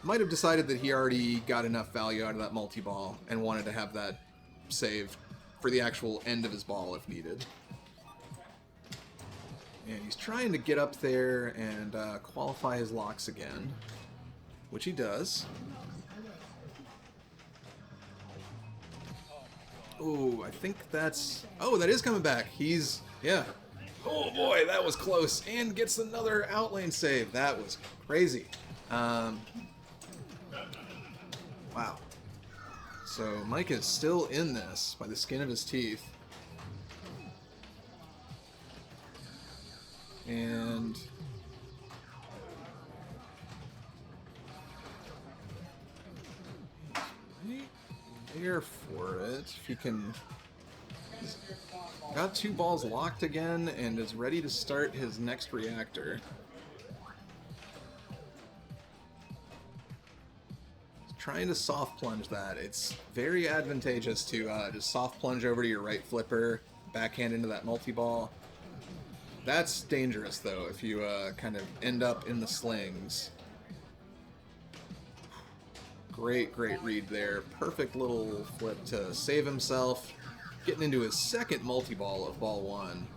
A: Might have decided that he already got enough value out of that multi-ball and wanted to have that save for the actual end of his ball if needed. And he's trying to get up there and qualify his locks again, which he does. Oh, I think that's... Oh, that is coming back. He's... Yeah. Oh boy, that was close. And gets another outlane save. That was crazy. Wow. So Mike is still in this by the skin of his teeth. And... right there for it. If he can... He's got 2 balls locked again and is ready to start his next reactor. He's trying to soft plunge that. It's very advantageous to just soft plunge over to your right flipper, backhand into that multi-ball. That's dangerous though if you kind of end up in the slings. Great read there. Perfect little flip to save himself. Getting into his second multi-ball of ball 1.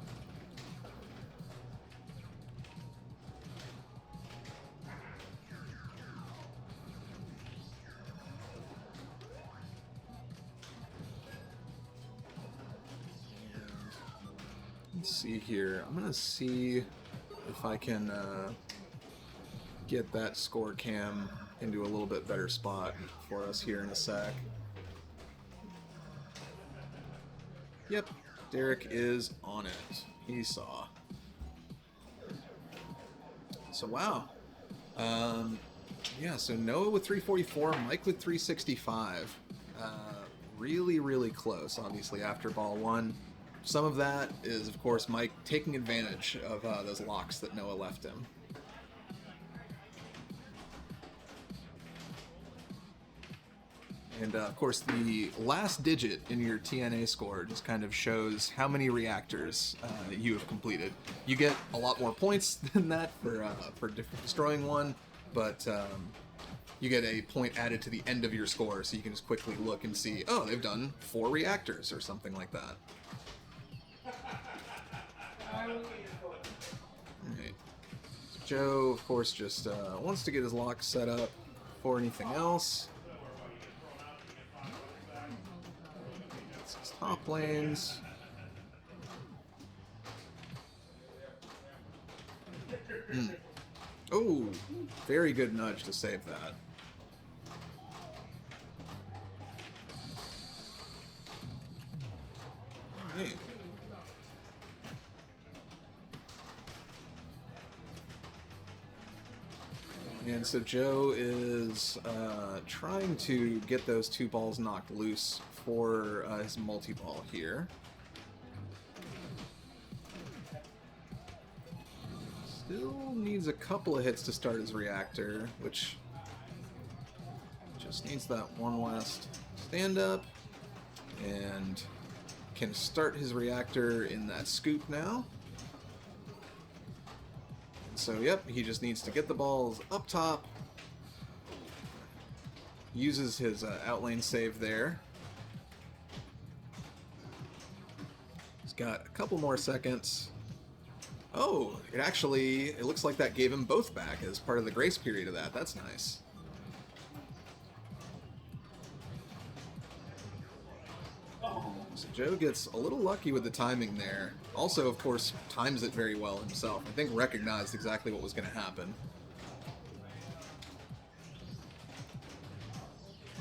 A: Let's see here. I'm gonna see if I can get that score cam into a little bit better spot for us here in a sec. Yep, Derek is on it. He saw. So wow. Yeah, so Noah with 344, Mike with 365. Really close, obviously, after ball 1. Some of that is, of course, Mike taking advantage of those locks that Noah left him. And, of course, the last digit in your TNA score just kind of shows how many reactors you have completed. You get a lot more points than that for destroying one, but you get a point added to the end of your score, so you can just quickly look and see, oh, they've done 4 reactors or something like that. Alright. So Joe, of course, just wants to get his lock set up before anything else. Top lanes. Oh, very good nudge to save that. Right. And so Joe is trying to get those 2 balls knocked loose for his multi-ball here. Still needs a couple of hits to start his reactor, which just needs that one last stand-up, and can start his reactor in that scoop now. So, yep, he just needs to get the balls up top, uses his outlane save there. He's got a couple more seconds. Oh, it looks like that gave him both back as part of the grace period of that. That's nice. So Joe gets a little lucky with the timing there. Also, of course, times it very well himself. I think recognized exactly what was going to happen.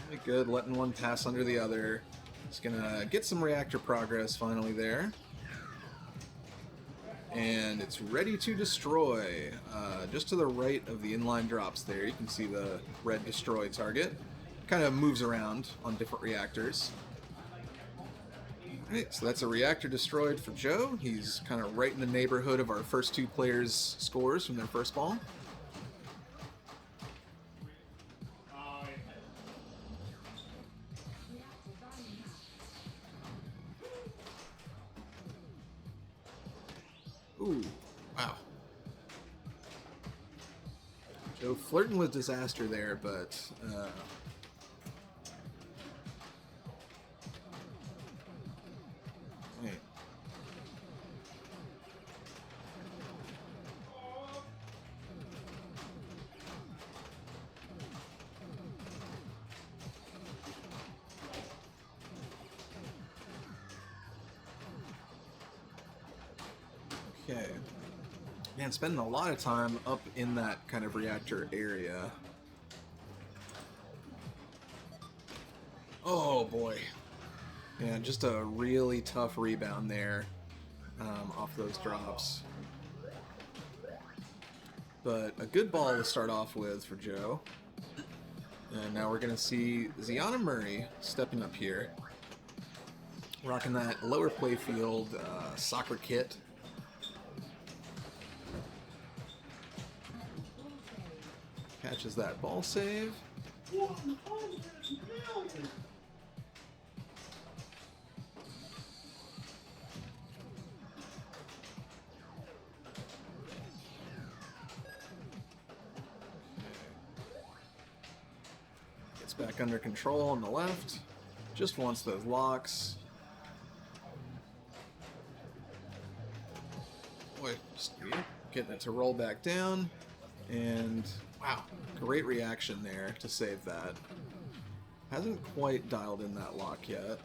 A: Really good, letting one pass under the other. He's going to get some reactor progress finally there. And it's ready to destroy. Just to the right of the inline drops there, you can see the red destroy target. Kind of moves around on different reactors. Alright, so that's a reactor destroyed for Joe. He's kind of right in the neighborhood of our first 2 players' scores from their first ball. Ooh, wow. Joe flirting with disaster there, but wait. Okay. Man, spending a lot of time up in that kind of reactor area. Oh boy. Yeah, just a really tough rebound there off those drops. But a good ball to start off with for Joe. And now we're going to see Ziana Murray stepping up here. Rocking that lower Playfield soccer kit. Catches that ball save.
C: 100 million.
A: Gets back under control on the left. Just wants those locks. Boy, just getting it to roll back down. And wow, great reaction there to save that. Hasn't quite dialed in that lock yet.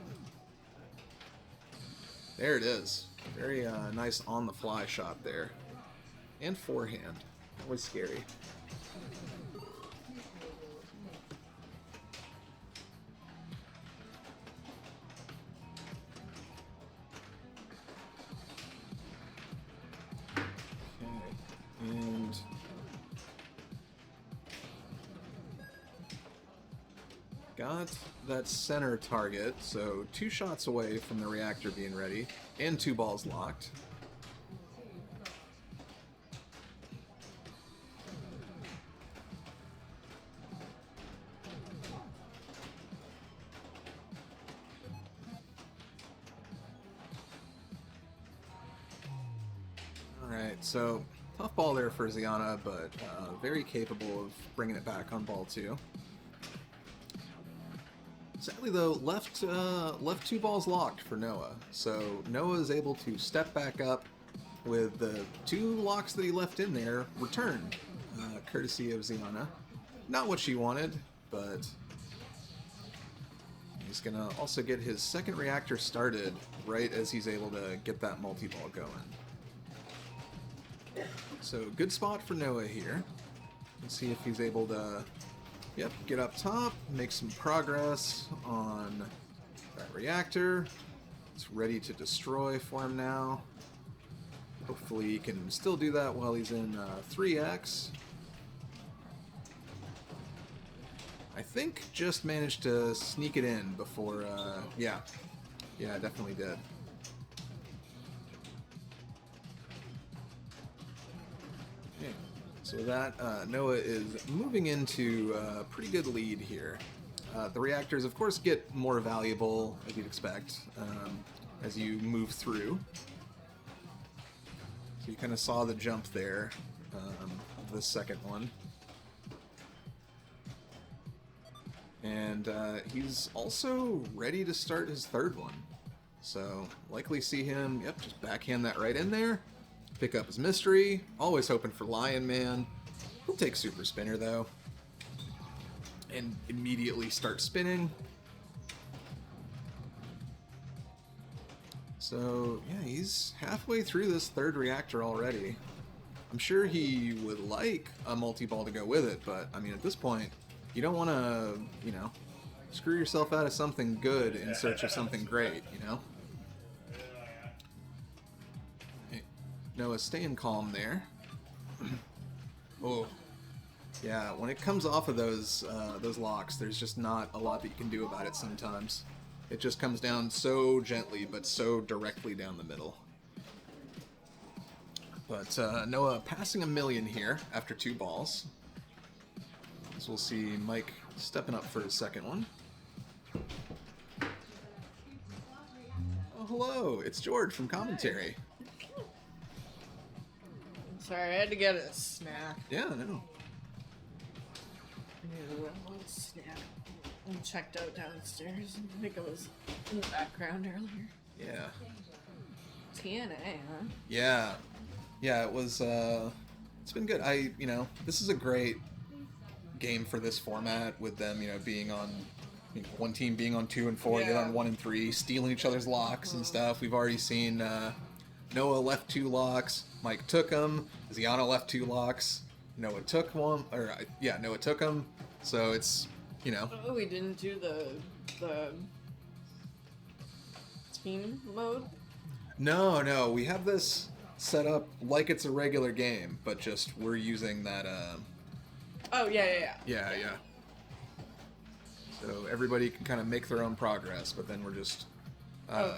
A: There it is. Very nice on-the-fly shot there. And forehand. That was scary. Okay. And got that center target, so 2 shots away from the reactor being ready, and 2 balls locked. Alright, so tough ball there for Ziana, but very capable of bringing it back on ball 2. Sadly though, left 2 balls locked for Noah, so Noah is able to step back up with the 2 locks that he left in there returned, courtesy of Ziana. Not what she wanted, but he's gonna also get his second reactor started right as he's able to get that multi-ball going. So good spot for Noah here. Let's see if he's able to get up top, make some progress on that reactor. It's ready to destroy for him now. Hopefully he can still do that while he's in 3x. I think just managed to sneak it in before, yeah, definitely did. Okay. So that Noah is moving into a pretty good lead here. The reactors, of course, get more valuable, as you'd expect, as you move through. So you kind of saw the jump there, of the second one. And he's also ready to start his third one. So likely see him, just backhand that right in there. Pick up his mystery. Always hoping for Lion Man. He'll take Super Spinner though. And immediately start spinning. So yeah, he's halfway through this third reactor already. I'm sure he would like a multi-ball to go with it, but I mean at this point, you don't want to, screw yourself out of something good in search of something great, Noah staying calm there. Oh, yeah. When it comes off of those locks, there's just not a lot that you can do about it sometimes. It just comes down so gently, but so directly down the middle. But Noah passing 1 million here after 2 balls. So we'll see Mike stepping up for his second one. Oh, hello. It's George from Commentary.
B: Sorry, I had to get a snack.
A: Yeah, no.
B: One snack. I checked out downstairs. I think it was in the background earlier.
A: Yeah.
B: TNA, huh?
A: Yeah. Yeah, it was, it's been good. This is a great game for this format with them, being on, one team being on 2 and 4, the other on 1 and 3, stealing each other's locks and stuff. We've already seen, Noah left 2 locks, Mike took them, Ziana left 2 locks, Noah took one, Noah took them, so it's,
B: Oh, we didn't do the team mode?
A: No, we have this set up like it's a regular game, but just we're using that,
B: Oh, yeah.
A: Yeah. So everybody can kind of make their own progress, but then we're just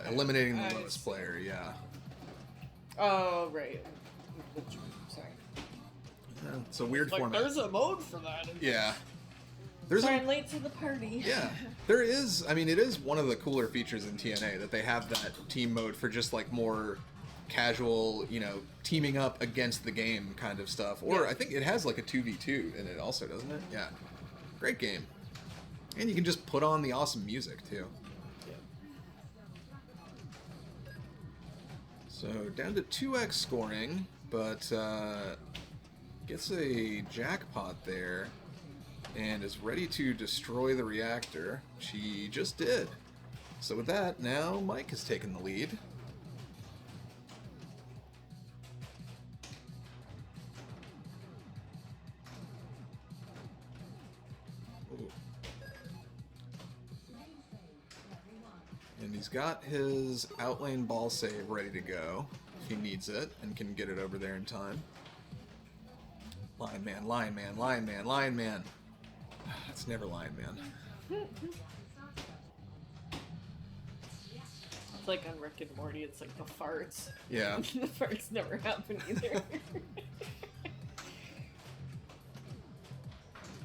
A: eliminating the lowest player, yeah.
B: Oh, right. Sorry.
A: Yeah, it's a weird
B: Like,
A: format.
B: there's a mode for that.
A: Yeah. There's
B: Sorry, I'm late to the party.
A: Yeah. There is, it is one of the cooler features in TNA that they have that team mode for just like more casual, teaming up against the game kind of stuff. Or I think it has like a 2v2 in it also, doesn't it? Yeah. Great game. And you can just put on the awesome music too. So down to 2x scoring, but gets a jackpot there and is ready to destroy the reactor. She just did. So with that, now Mike has taken the lead. Ooh. And he's got his outlane ball save ready to go if he needs it and can get it over there in time. Lion man. It's never Lion Man.
B: It's like on Rick and Morty, it's like the farts.
A: Yeah.
B: The farts never happen either.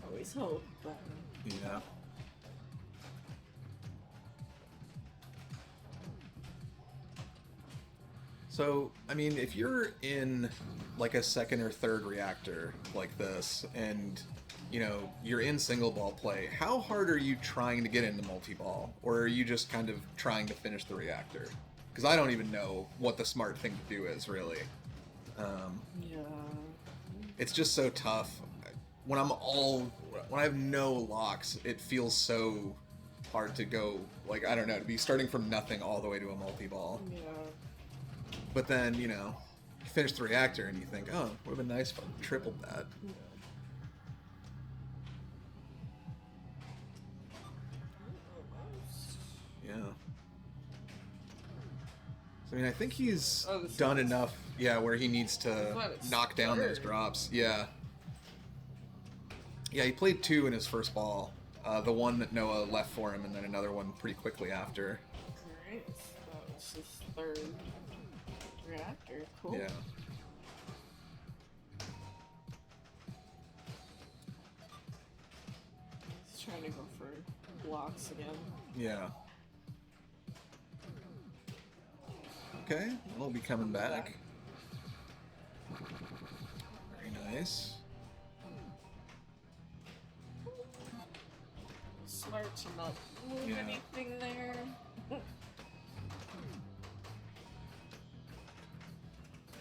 B: Always hope, but...
A: Yeah. So, if you're in like a second or third reactor like this, and you're in single ball play, how hard are you trying to get into multi-ball? Or are you just kind of trying to finish the reactor? Because I don't even know what the smart thing to do is, really.
B: Yeah.
A: It's just so tough. When I have no locks, it feels so hard to go, to be starting from nothing all the way to a multi-ball.
B: Yeah.
A: But then, you finish the reactor and you think, oh, it would have been nice if I tripled that. Yeah. So, I think he's done enough, where he needs to knock down those drops. Yeah. Yeah, he played 2 in his first ball. The one that Noah left for him, and then another one pretty quickly after.
B: Alright, so that was his third reactor. Cool.
A: Yeah.
B: He's trying to go for blocks again.
A: Yeah. Okay, we'll be coming back. Very nice.
B: Smart to not move
A: Yeah.
B: anything there.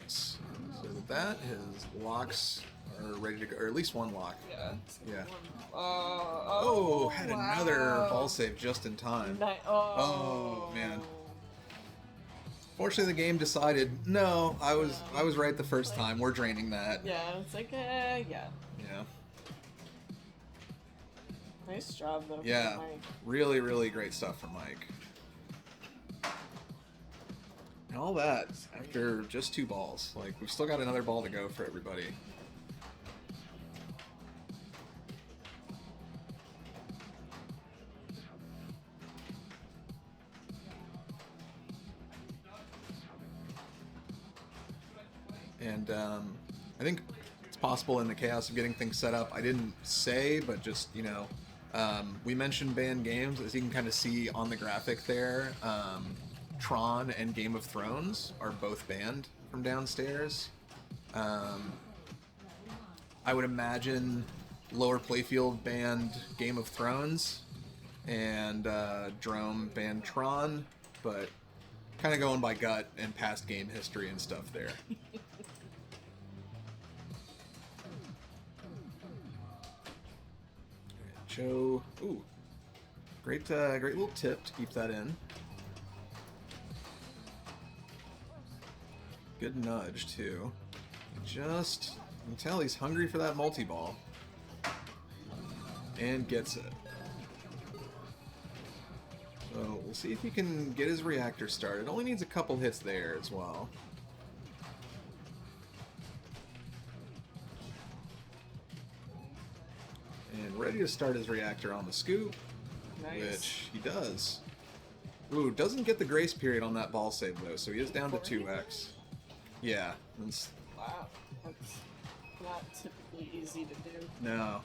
A: Nice. So with that, his locks are ready to go, or at least one lock.
B: Yeah.
A: Yeah.
B: Oh,
A: Had another ball save just in time.
B: Oh
A: man. Fortunately, the game decided, no, I was right the first time. We're draining that.
B: Yeah, it's like, yeah.
A: Yeah.
B: Nice job, though.
A: Yeah.
B: Mike.
A: Really, really great stuff from Mike. And all that after just 2 balls. We've still got another ball to go for everybody. And I think it's possible in the chaos of getting things set up. I didn't say, but just, we mentioned banned games. As you can kind of see on the graphic there, Tron and Game of Thrones are both banned from downstairs. I would imagine Lower Playfield banned Game of Thrones, and Drome banned Tron, but kind of going by gut and past game history and stuff there. Joe, ooh, great little tip to keep that in. Good nudge too. You can tell he's hungry for that multi-ball, and gets it. So we'll see if he can get his reactor started. Only needs a couple hits there as well. And ready to start his reactor on the scoop,
B: Nice.
A: which he does. Ooh, doesn't get the grace period on that ball save though, so he is down to 2x. Yeah,
B: Wow, that's not typically easy to do.
A: no,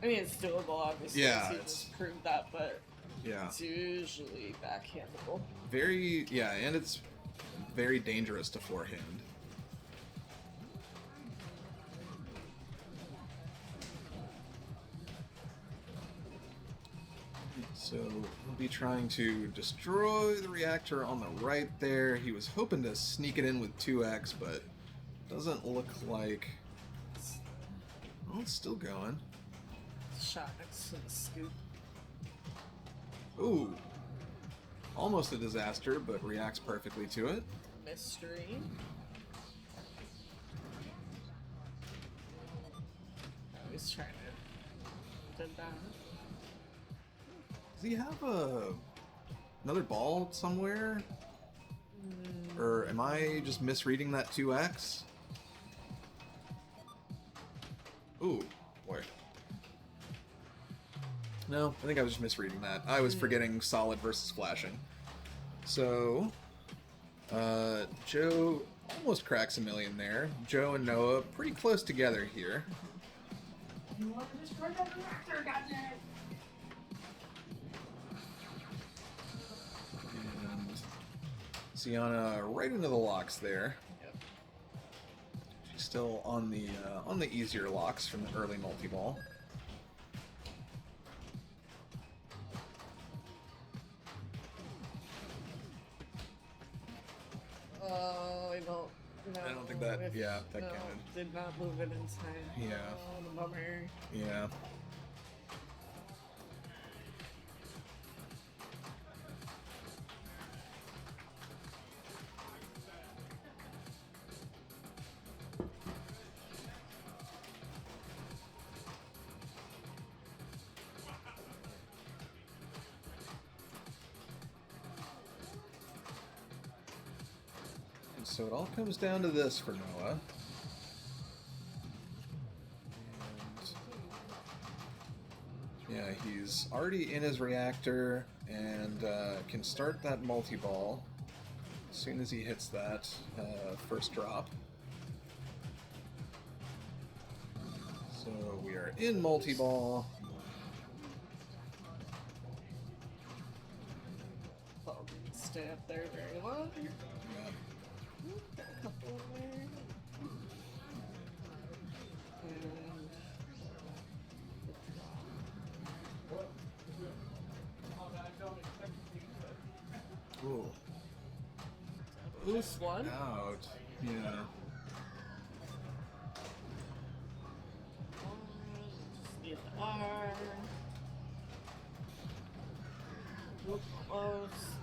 B: I mean, it's doable, obviously.
A: Yeah,
B: He
A: it's-
B: just proved that, but
A: yeah,
B: it's usually backhandable.
A: and it's very dangerous to forehand. So we'll be trying to destroy the reactor on the right there. He was hoping to sneak it in with 2x, but doesn't look like... Well, it's still going.
B: Shot next to the scoop.
A: Ooh. Almost a disaster, but reacts perfectly to it.
B: Mystery. I was trying to... Did that.
A: Does he have another ball somewhere? Or am I just misreading that 2x? Ooh, boy. No, I think I was just misreading that. I was forgetting solid versus flashing. So, Joe almost cracks a million there. Joe and Noah pretty close together here.
D: You want to destroy that reactor, goddamn!
A: And Sienna right into the locks there.
B: Yep.
A: She's still on the easier locks from the early multi-ball.
B: Oh, I don't know.
A: I don't think that- yeah, that
B: no,
A: counted.
B: Did not move it in time.
A: Yeah.
B: Oh, the bummer.
A: Yeah. And so it all comes down to this for Noah. And yeah, he's already in his reactor and can start that multi-ball as soon as he hits that first drop. So we are in multi-ball.
B: Thought we'd stay up there very long.
A: Yeah.
B: Got a couple in there. And
A: Ooh.
B: boost one.
A: Out. Yeah.
B: Just need the R. Oop, almost.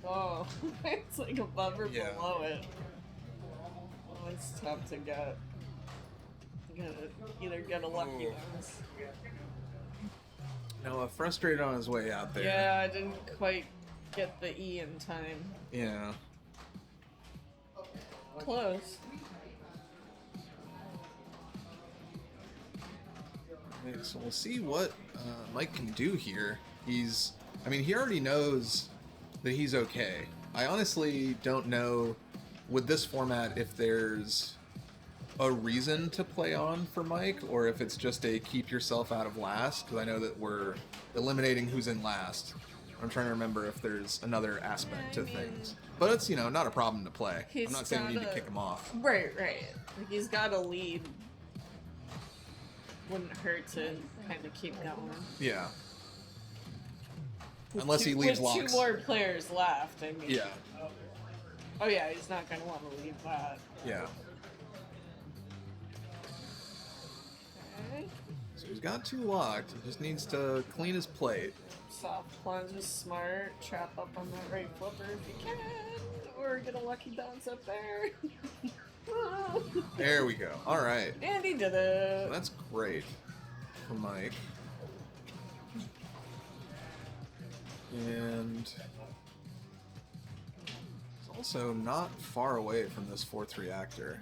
B: Oh, it's like above or
A: Yeah.
B: below it. Oh, it's tough to get. You gotta either get a lucky
A: Oh.
B: bounce.
A: Noah frustrated on his way out there.
B: Yeah, I didn't quite get the E in time.
A: Yeah.
B: Close.
A: Okay, so we'll see what Mike can do here. I mean, he already knows that he's okay. I honestly don't know with this format if there's a reason to play on for Mike, or if it's just a keep yourself out of last, because I know that we're eliminating who's in last. I'm trying to remember if there's another aspect to things. But it's, not a problem to play. I'm not saying we need to kick him off.
B: Right. Like, he's got a lead. Wouldn't hurt to kind of keep going.
A: Yeah. Unless he leaves
B: with
A: locks.
B: 2 more players left, I mean.
A: Yeah.
B: Oh yeah, he's not going to want to leave that.
A: Yeah.
B: Okay.
A: So he's got 2 locked. He just needs to clean his plate.
B: Soft plunge is smart. Trap up on that right flipper if you can. Or get a lucky bounce up there.
A: There we go. All right.
B: And he did it.
A: So that's great for Mike. And he's also not far away from this 4th reactor.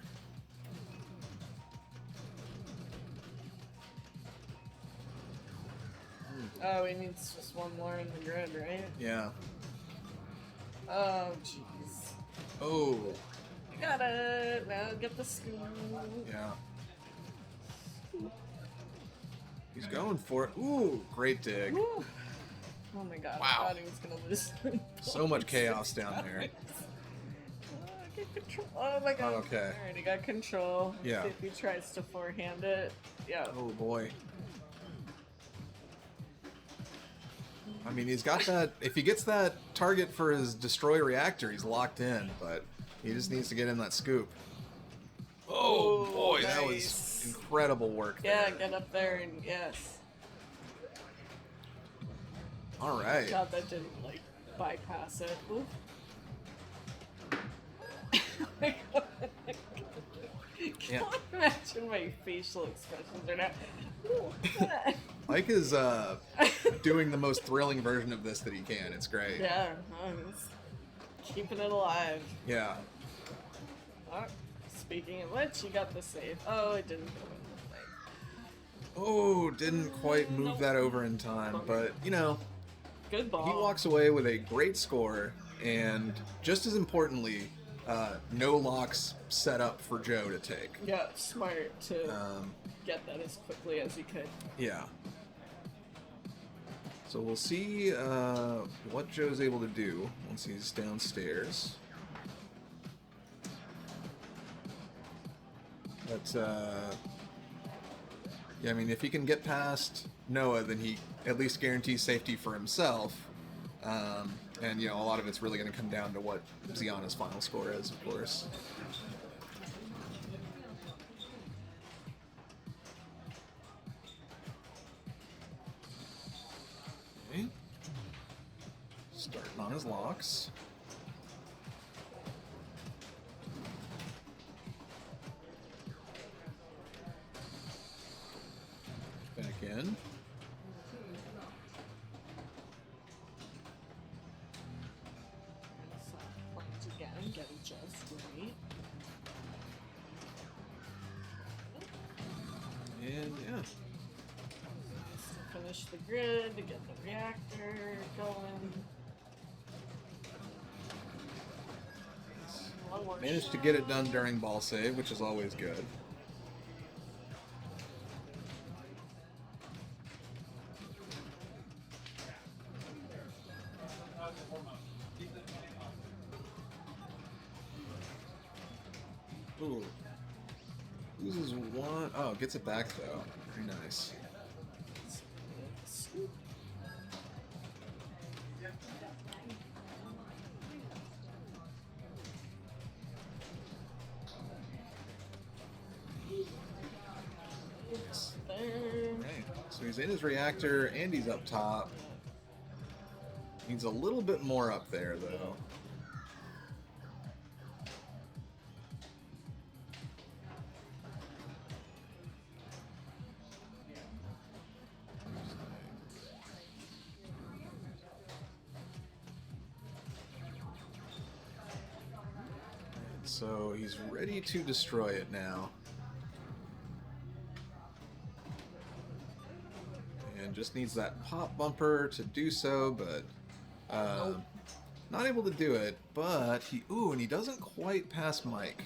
B: Oh, he needs just 1 more in the grid, right?
A: Yeah.
B: Oh, jeez.
A: Oh.
B: Got it. Now get the scoop.
A: Yeah. He's going for it. Ooh, great dig.
B: Woo. Oh my god,
A: Wow.
B: I thought he was gonna lose.
A: So much chaos down there.
B: Get control. Oh my god.
A: Okay.
B: Alright, he got control.
A: Yeah.
B: See if he tries to forehand it. Yeah.
A: Oh boy. I mean, he's got that. If he gets that target for his destroy reactor, he's locked in, but he just needs to get in that scoop. Oh boy, that was
B: nice.
A: incredible work there.
B: Yeah, get up there and yes.
A: All right.
B: God, that didn't like bypass it. Ooh.
A: Yeah.
B: Can't imagine my facial expressions right now. Ooh.
A: Mike is doing the most thrilling version of this that he can. It's great.
B: Yeah, he's keeping it alive.
A: Yeah.
B: Oh, speaking of which, you got the save. Oh, it didn't go in the way.
A: Oh, didn't quite move that over in time, but
B: Good ball.
A: he walks away with a great score, and just as importantly, no locks set up for Joe to take.
B: Yeah, smart to
A: Um,
B: get that as quickly as he could.
A: Yeah. So we'll see what Joe's able to do once he's downstairs. But, yeah, I mean, if he can get past Noah, then he at least guarantees safety for himself. And, a lot of it's really going to come down to what Ziana's final score is, of course. Okay. Starting on his locks. Back in.
B: Plunge again, get it just right.
A: And, yeah.
B: To finish the grid, to get the reactor going. One more
A: Managed to
B: shot.
A: get it done during ball save, which is always good. Ooh. Loses 1. Oh, gets it back though. Very nice.
B: There.
A: Right. So he's in his reactor and he's up top. Needs a little bit more up there though. So he's ready to destroy it now. And just needs that pop bumper to do so, but not able to do it. But and he doesn't quite pass Mike.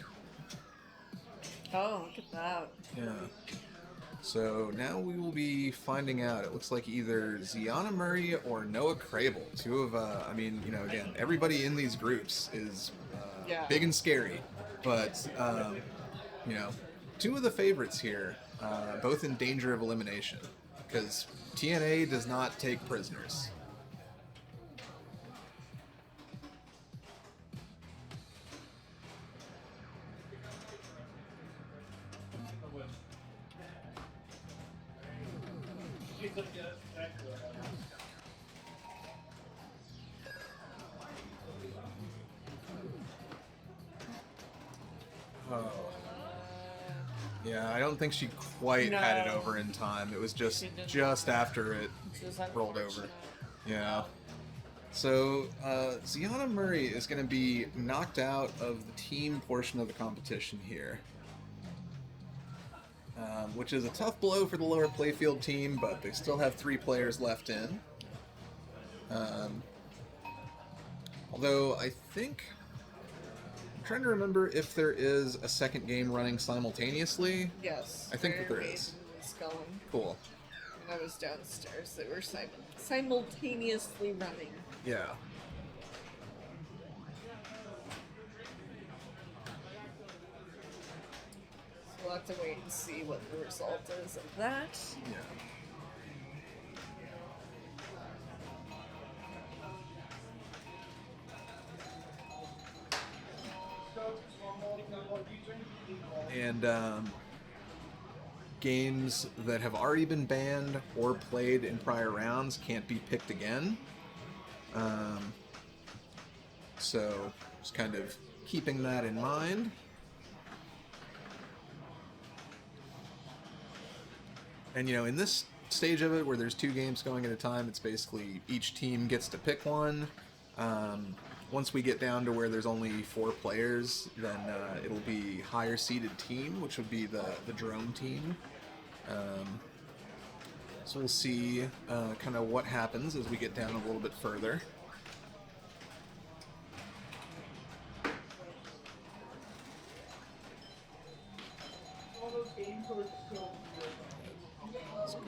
B: Oh, look at that.
A: Yeah. So now we will be finding out. It looks like either Ziana Murray or Noah Crable. Two of, again, everybody in these groups is big and scary. But, two of the favorites here, both in danger of elimination. Because TNA does not take prisoners. Oh. Yeah, I don't think she quite had it over in time. It was just after it rolled over. Yeah. So, Ziana Murray is going to be knocked out of the team portion of the competition here. Which is a tough blow for the lower Playfield team, but they still have 3 players left in. Although, I think... I'm trying to remember if there is a second game running simultaneously.
B: Yes.
A: I think that there is. Cool.
B: When I was downstairs, they were simultaneously running.
A: Yeah.
B: So we'll have to wait and see what the result is of that.
A: Yeah. And games that have already been banned or played in prior rounds can't be picked again. So just kind of keeping that in mind. And in this stage of it where there's 2 games going at a time, it's basically each team gets to pick one. Once we get down to where there's only 4 players, then it'll be higher seeded team, which would be the drone team. So we'll see kind of what happens as we get down a little bit further. Let's go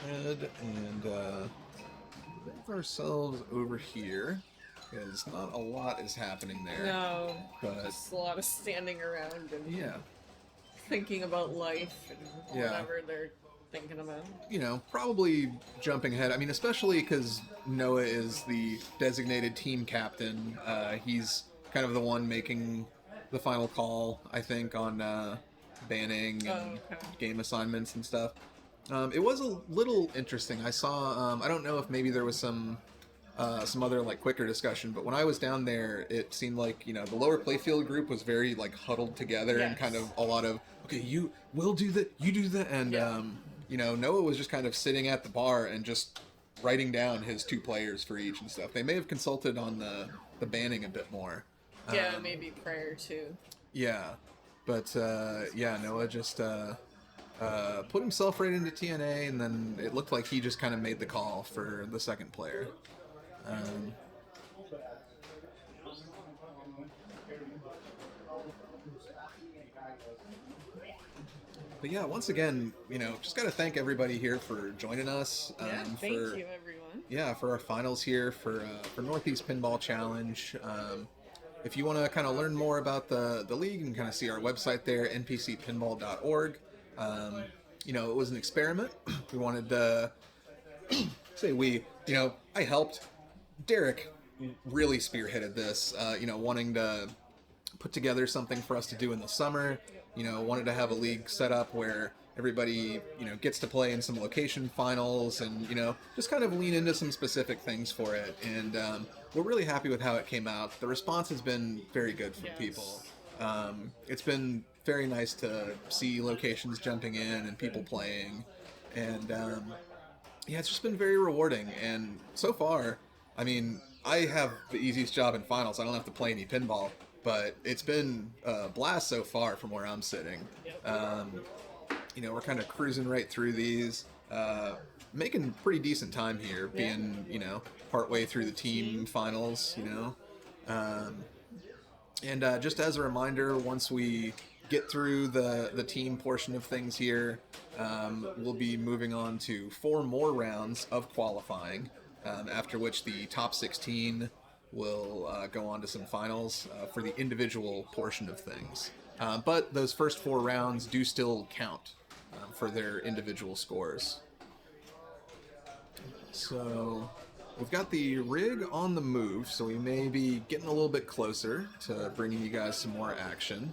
A: ahead and move ourselves over here. Because not a lot is happening there.
B: No,
A: but
B: just a lot of standing around and
A: yeah,
B: thinking about life and whatever they're thinking about.
A: Probably jumping ahead. I mean, especially because Noah is the designated team captain. He's kind of the one making the final call, I think, on banning and game assignments and stuff. It was a little interesting. I saw, I don't know if maybe there was some other quicker discussion, but when I was down there, it seemed like the lower Playfield group was very huddled together and kind of a lot of you will do that, you do that, and Noah was just kind of sitting at the bar and just writing down his 2 players for each and stuff. They may have consulted on the banning a bit more.
B: Yeah, maybe prior to.
A: Yeah, but Noah just put himself right into TNA, and then it looked like he just kind of made the call for the second player. But yeah, once again, just got to thank everybody here for joining us.
B: Thank you, everyone.
A: Yeah, for our finals here for Northeast Pinball Challenge. If you want to kind of learn more about the league and kind of see our website there, npcpinball.org. It was an experiment. We wanted to I helped. Derek really spearheaded this, wanting to put together something for us to do in the summer. Wanted to have a league set up where everybody, gets to play in some location finals and, just kind of lean into some specific things for it. And we're really happy with how it came out. The response has been very good from people. It's been very nice to see locations jumping in and people playing. And, it's just been very rewarding. And so far, I mean, I have the easiest job in finals. I don't have to play any pinball. But it's been a blast so far from where I'm sitting. We're kind of cruising right through these, making pretty decent time here, being, partway through the team finals, And just as a reminder, once we get through the team portion of things here. We'll be moving on to 4 more rounds of qualifying, after which the top 16 will go on to some finals for the individual portion of things. But those first 4 rounds do still count for their individual scores. So we've got the rig on the move, so we may be getting a little bit closer to bringing you guys some more action.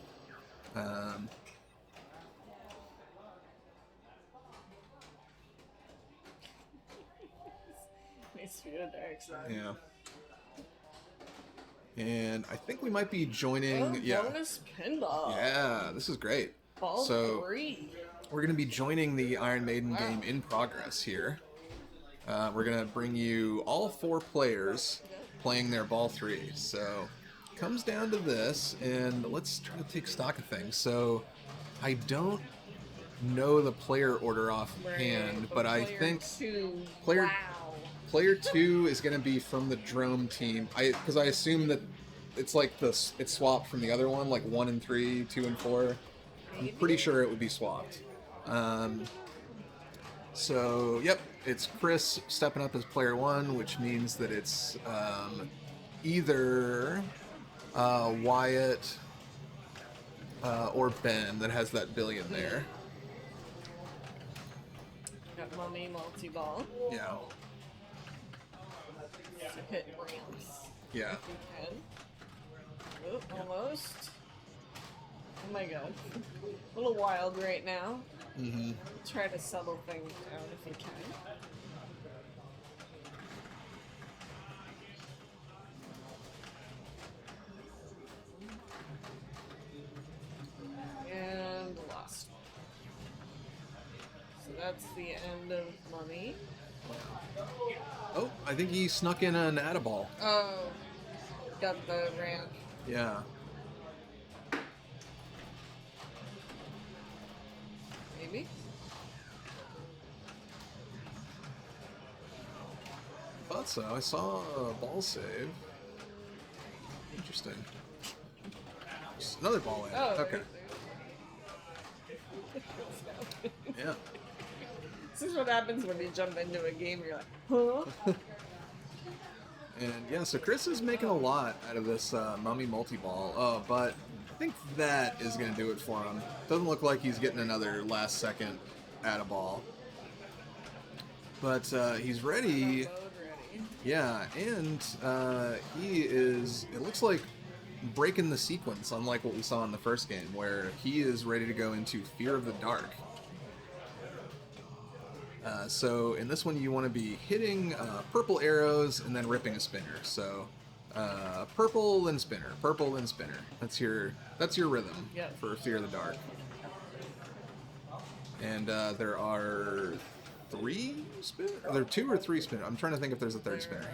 B: Nice for your dark side.
A: Yeah. And I think we might be joining...
B: Oh, bonus pinball.
A: Yeah, this is great.
B: Ball
A: so
B: 3.
A: We're going to be joining the Iron Maiden game in progress here. We're going to bring you all 4 players playing their ball 3. So comes down to this, and let's try to take stock of things. So I don't know the player order offhand, but I think player 2 is going to be from the drone team. Because I assume that it's like it's swapped from the other one, like 1 and 3, 2 and 4. I'm pretty sure it would be swapped. So yep, it's Chris stepping up as player 1, which means that it's either Wyatt or Ben that has that billion there.
B: Got Mummy multi-ball.
A: Yeah.
B: To hit ramps.
A: Yeah.
B: If you can. Oop, almost. Oh my god. A little wild right now.
A: Mm-hmm.
B: Try to settle things down if you can. And lost. So that's the end of Mummy.
A: Oh, I think he snuck in an Addaball.
B: Oh, got the ramp.
A: Yeah.
B: Maybe?
A: Thought so. I saw a ball save. Interesting. Just another ball in.
B: Oh,
A: okay.
B: Right.
A: Yeah.
B: This is what happens when you jump into a game. You're like, huh?
A: And yeah, so Chris is making a lot out of this Mummy multi-ball, but I think that is going to do it for him. Doesn't look like he's getting another last second Addaball. But he's ready. Yeah, and he is, it looks like, breaking the sequence, unlike what we saw in the first game, where he is ready to go into Fear of the Dark. So in this one, you want to be hitting purple arrows and then ripping a spinner. So purple then spinner, purple then spinner. That's your rhythm for Fear of the Dark. And there are 3 spin. Are there 2 or 3 spinner? I'm trying to think if there's a third spinner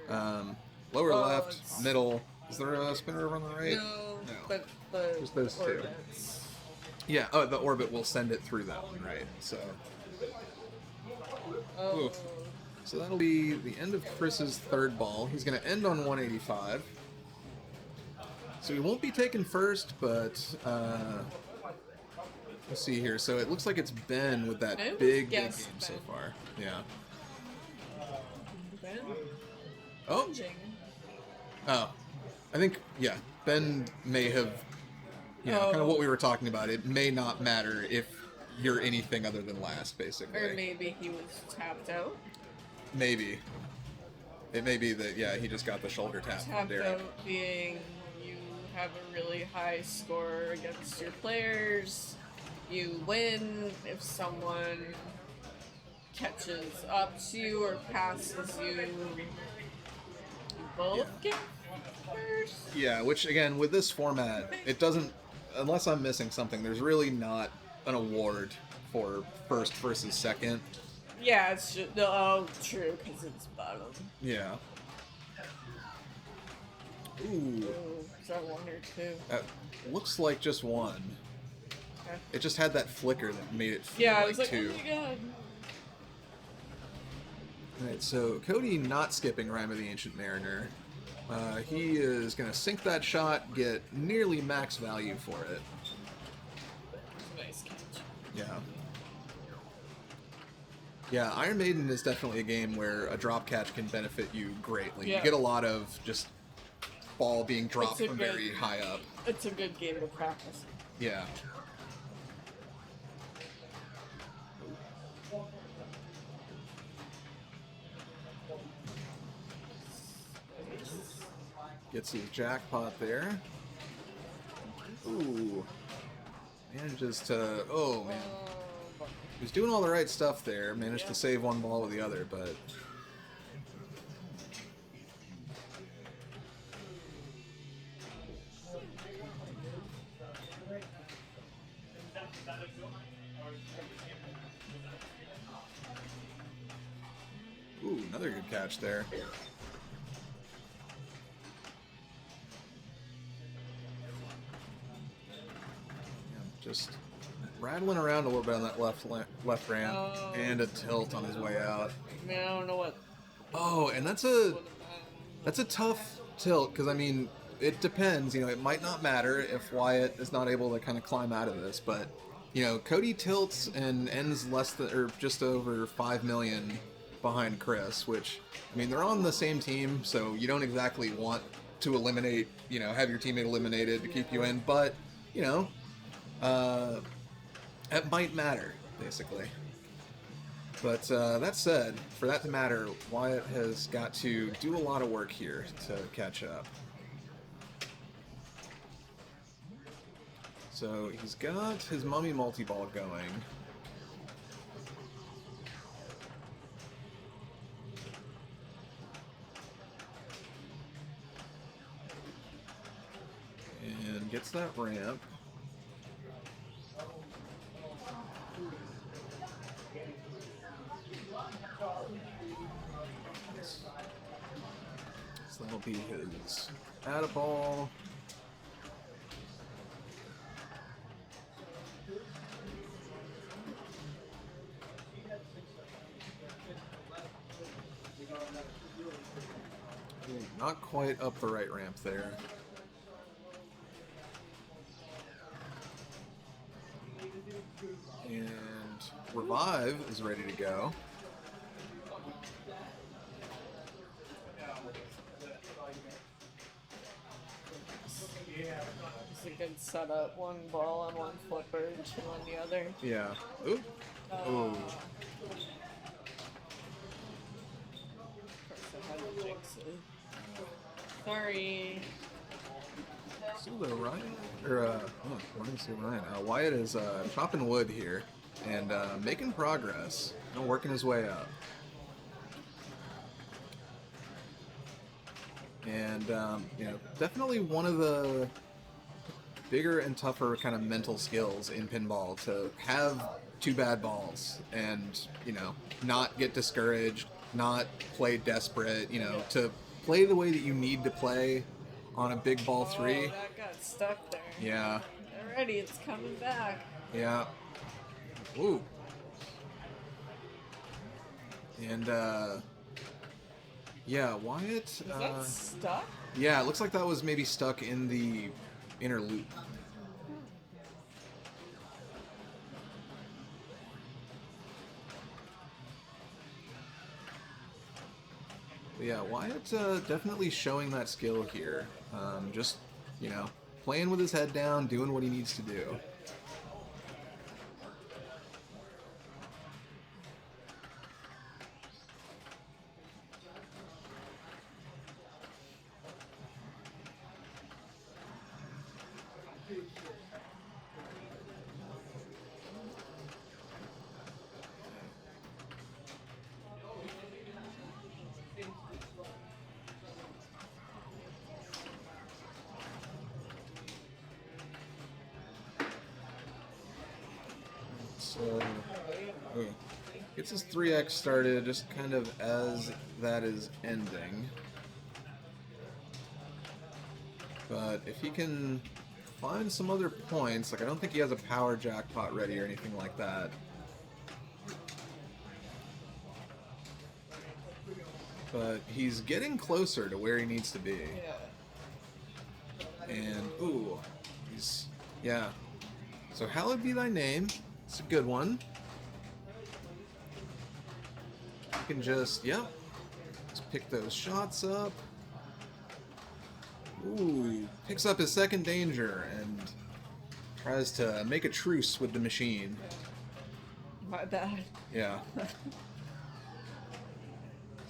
A: here. Lower left, middle. Is there a spinner over on the right?
B: No. But the
A: just those 2.
B: orbits.
A: Yeah. Oh, the orbit will send it through that one, right? So.
B: Oh.
A: Oof. So that'll be the end of Chris's third ball. He's going to end on 185. So he won't be taken first, but let's see here. So it looks like it's Ben with that big game so far. Yeah.
B: Ben?
A: Oh. Oh. I think, yeah, Ben may have, kind of what we were talking about. It may not matter if you're anything other than last, basically.
B: Or maybe he was tapped out.
A: Maybe. It may be that, yeah, he just got the shoulder tap from
B: Tapped
A: Derek.
B: out being you have a really high score against your players. You win if someone catches up to you or passes you. You both get first.
A: Yeah, which, again, with this format, it doesn't, unless I'm missing something, there's really not an award for first versus second.
B: Yeah, it's just, true, because it's bottom.
A: Yeah. Ooh.
B: Ooh, is that 1 or 2?
A: That looks like just 1.
B: Okay.
A: It just had that flicker that made it feel
B: Yeah, I
A: like
B: was like,
A: 2.
B: oh my god.
A: Alright, so Cody not skipping Rhyme of the Ancient Mariner. He is going to sink that shot, get nearly max value for it. Yeah, Iron Maiden is definitely a game where a drop catch can benefit you greatly.
B: Yeah.
A: You get a lot of just ball being dropped
B: It's a
A: from
B: good-
A: very high up.
B: It's a good game to practice.
A: Yeah. Gets his jackpot there. Ooh. Manages to... Oh, man. He was doing all the right stuff there. Managed to save one ball with the other, but... Ooh, another good catch there. Just rattling around a little bit on that left ramp, and a tilt on his way out.
B: I mean, I don't know what.
A: Oh, and that's a tough tilt, because I mean, it depends. You know, it might not matter if Wyatt is not able to kind of climb out of this, but you know, Cody tilts and ends less than or just over 5 million behind Chris, which I mean, they're on the same team, so you don't exactly want to eliminate, you know, have your teammate eliminated to keep you in, but you know. It might matter, basically. But that said, for that to matter, Wyatt has got to do a lot of work here to catch up. So he's got his mummy multi-ball going. And gets that ramp. So that'll be his add-a-ball. Not quite up the right ramp there. And Revive is ready to go.
B: It's a good setup. One ball on one flipper, two on the other.
A: Yeah. Ooh. Ooh.
B: Of course, I had to jinx it. Sorry.
A: Still though, Ryan? Or, Ryan. Wyatt is chopping wood here and making progress. You know, working his way up. And, you know, definitely one of the bigger and tougher kind of mental skills in pinball to have two bad balls and, you know, not get discouraged, not play desperate, you know, to play the way that you need to play on a big ball three.
B: Oh, that got stuck there.
A: Yeah.
B: Already, it's coming back.
A: Yeah. Ooh. And, yeah, Wyatt...
B: Is that stuck?
A: Yeah, it looks like that was maybe stuck in the inner loop. But yeah, Wyatt definitely showing that skill here. Just, you know, playing with his head down, doing what he needs to do. So, gets his 3x started just kind of as that is ending. But if he can find some other points, like I don't think he has a power jackpot ready or anything like that. But he's getting closer to where he needs to be.
B: Yeah.
A: And, ooh, he's, yeah. So hallowed be thy name. It's a good one. can just, just pick those shots up. Ooh, picks up his second danger and tries to make a truce with the machine.
B: My bad.
A: Yeah.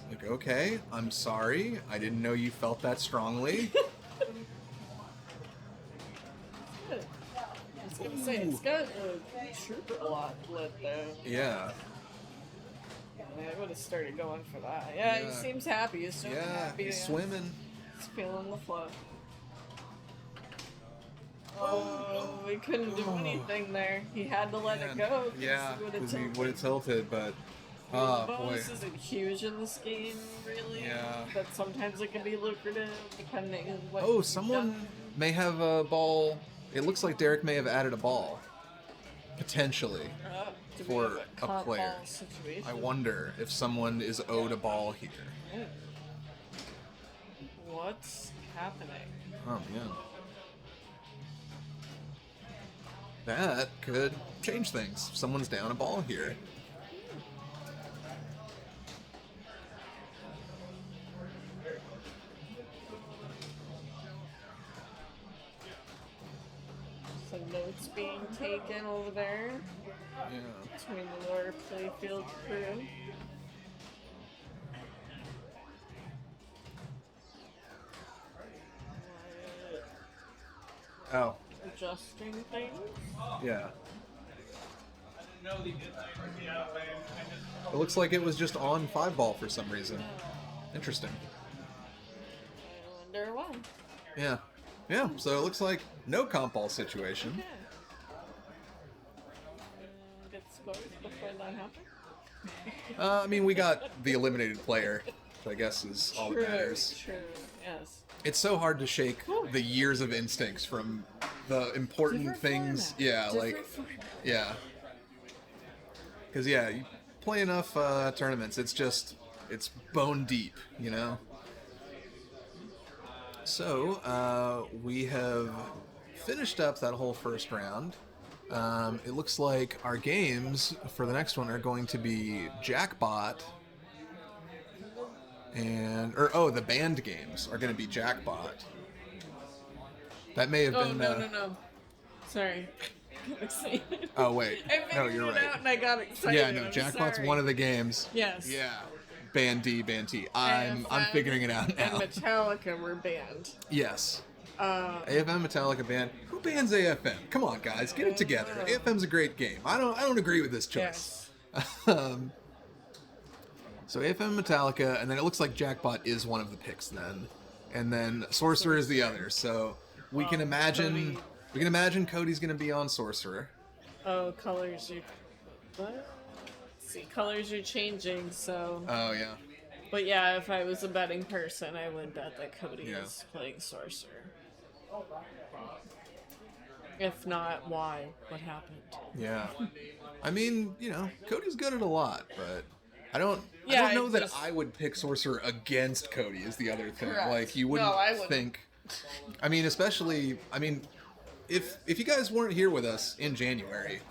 A: Like, okay, I'm sorry. I didn't know you felt that strongly.
B: I was gonna say, it's got a trooper lock lit there.
A: Yeah.
B: I would have started going for that. Yeah, he seems happy. He's so happy.
A: He's swimming.
B: He's feeling the flow. Oh, we couldn't do anything there. He had to let it go.
A: Yeah, because he would have tilted, but
B: the bonus isn't huge in this game, really.
A: Yeah.
B: But sometimes it can be lucrative, depending on what
A: someone may have a ball. It looks like Derek may have added a ball. Potentially. For a player.
B: Situation?
A: I wonder if someone is owed a ball here.
B: What's happening?
A: Oh, yeah. That could change things. If someone's down a ball here.
B: Some notes being taken over there.
A: Yeah.
B: Between the Lower Playfield crew.
A: Oh.
B: Adjusting things.
A: Yeah. It looks like it was just on 5-ball for some reason. Interesting.
B: I wonder why.
A: Yeah. Yeah, so it looks like no comp ball situation.
B: Okay. Get scores before that happens.
A: I mean, we got the eliminated player, which I guess is all that matters.
B: True, yes.
A: It's so hard to shake the years of instincts from the important
B: Different
A: things.
B: format.
A: Yeah,
B: Different
A: like,
B: format.
A: yeah. Because, yeah, you play enough tournaments, it's bone deep, you know? So, we have finished up that whole first round. It looks like our games for the next one are going to be Jackpot the band games are going to be Jackpot. That may have been...
B: No. Sorry. Got excited.
A: Oh, wait.
B: I
A: No,
B: figured
A: you're
B: it
A: right.
B: out and I got excited.
A: Yeah, no,
B: I'm
A: Jackpot's
B: sorry.
A: one of the games.
B: Yes.
A: Yeah. Band D, Band T. I'm
B: AFM
A: figuring it out now.
B: And Metallica were banned.
A: Yes. AFM, Metallica band. Who bans AFM? Come on, guys, get it together. AFM's a great game. I don't agree with this choice.
B: Yes.
A: So AFM, Metallica, and then it looks like Jackpot is one of the picks then, and then Sorcerer is the other. So we can imagine Cody's gonna be on Sorcerer.
B: Oh, colors are... What? Let's see, colors are changing, so...
A: Oh yeah.
B: But yeah, if I was a betting person, I would bet that Cody
A: Yeah.
B: is playing Sorcerer. If not, why? What happened?
A: Yeah. I mean, Cody's good at a lot, but I don't
B: Yeah,
A: know that
B: just-
A: I would pick Sorcerer against Cody is the other thing.
B: Correct.
A: Like you wouldn't
B: No, I wouldn't.
A: think. I mean, especially. I mean, if you guys weren't here with us in January,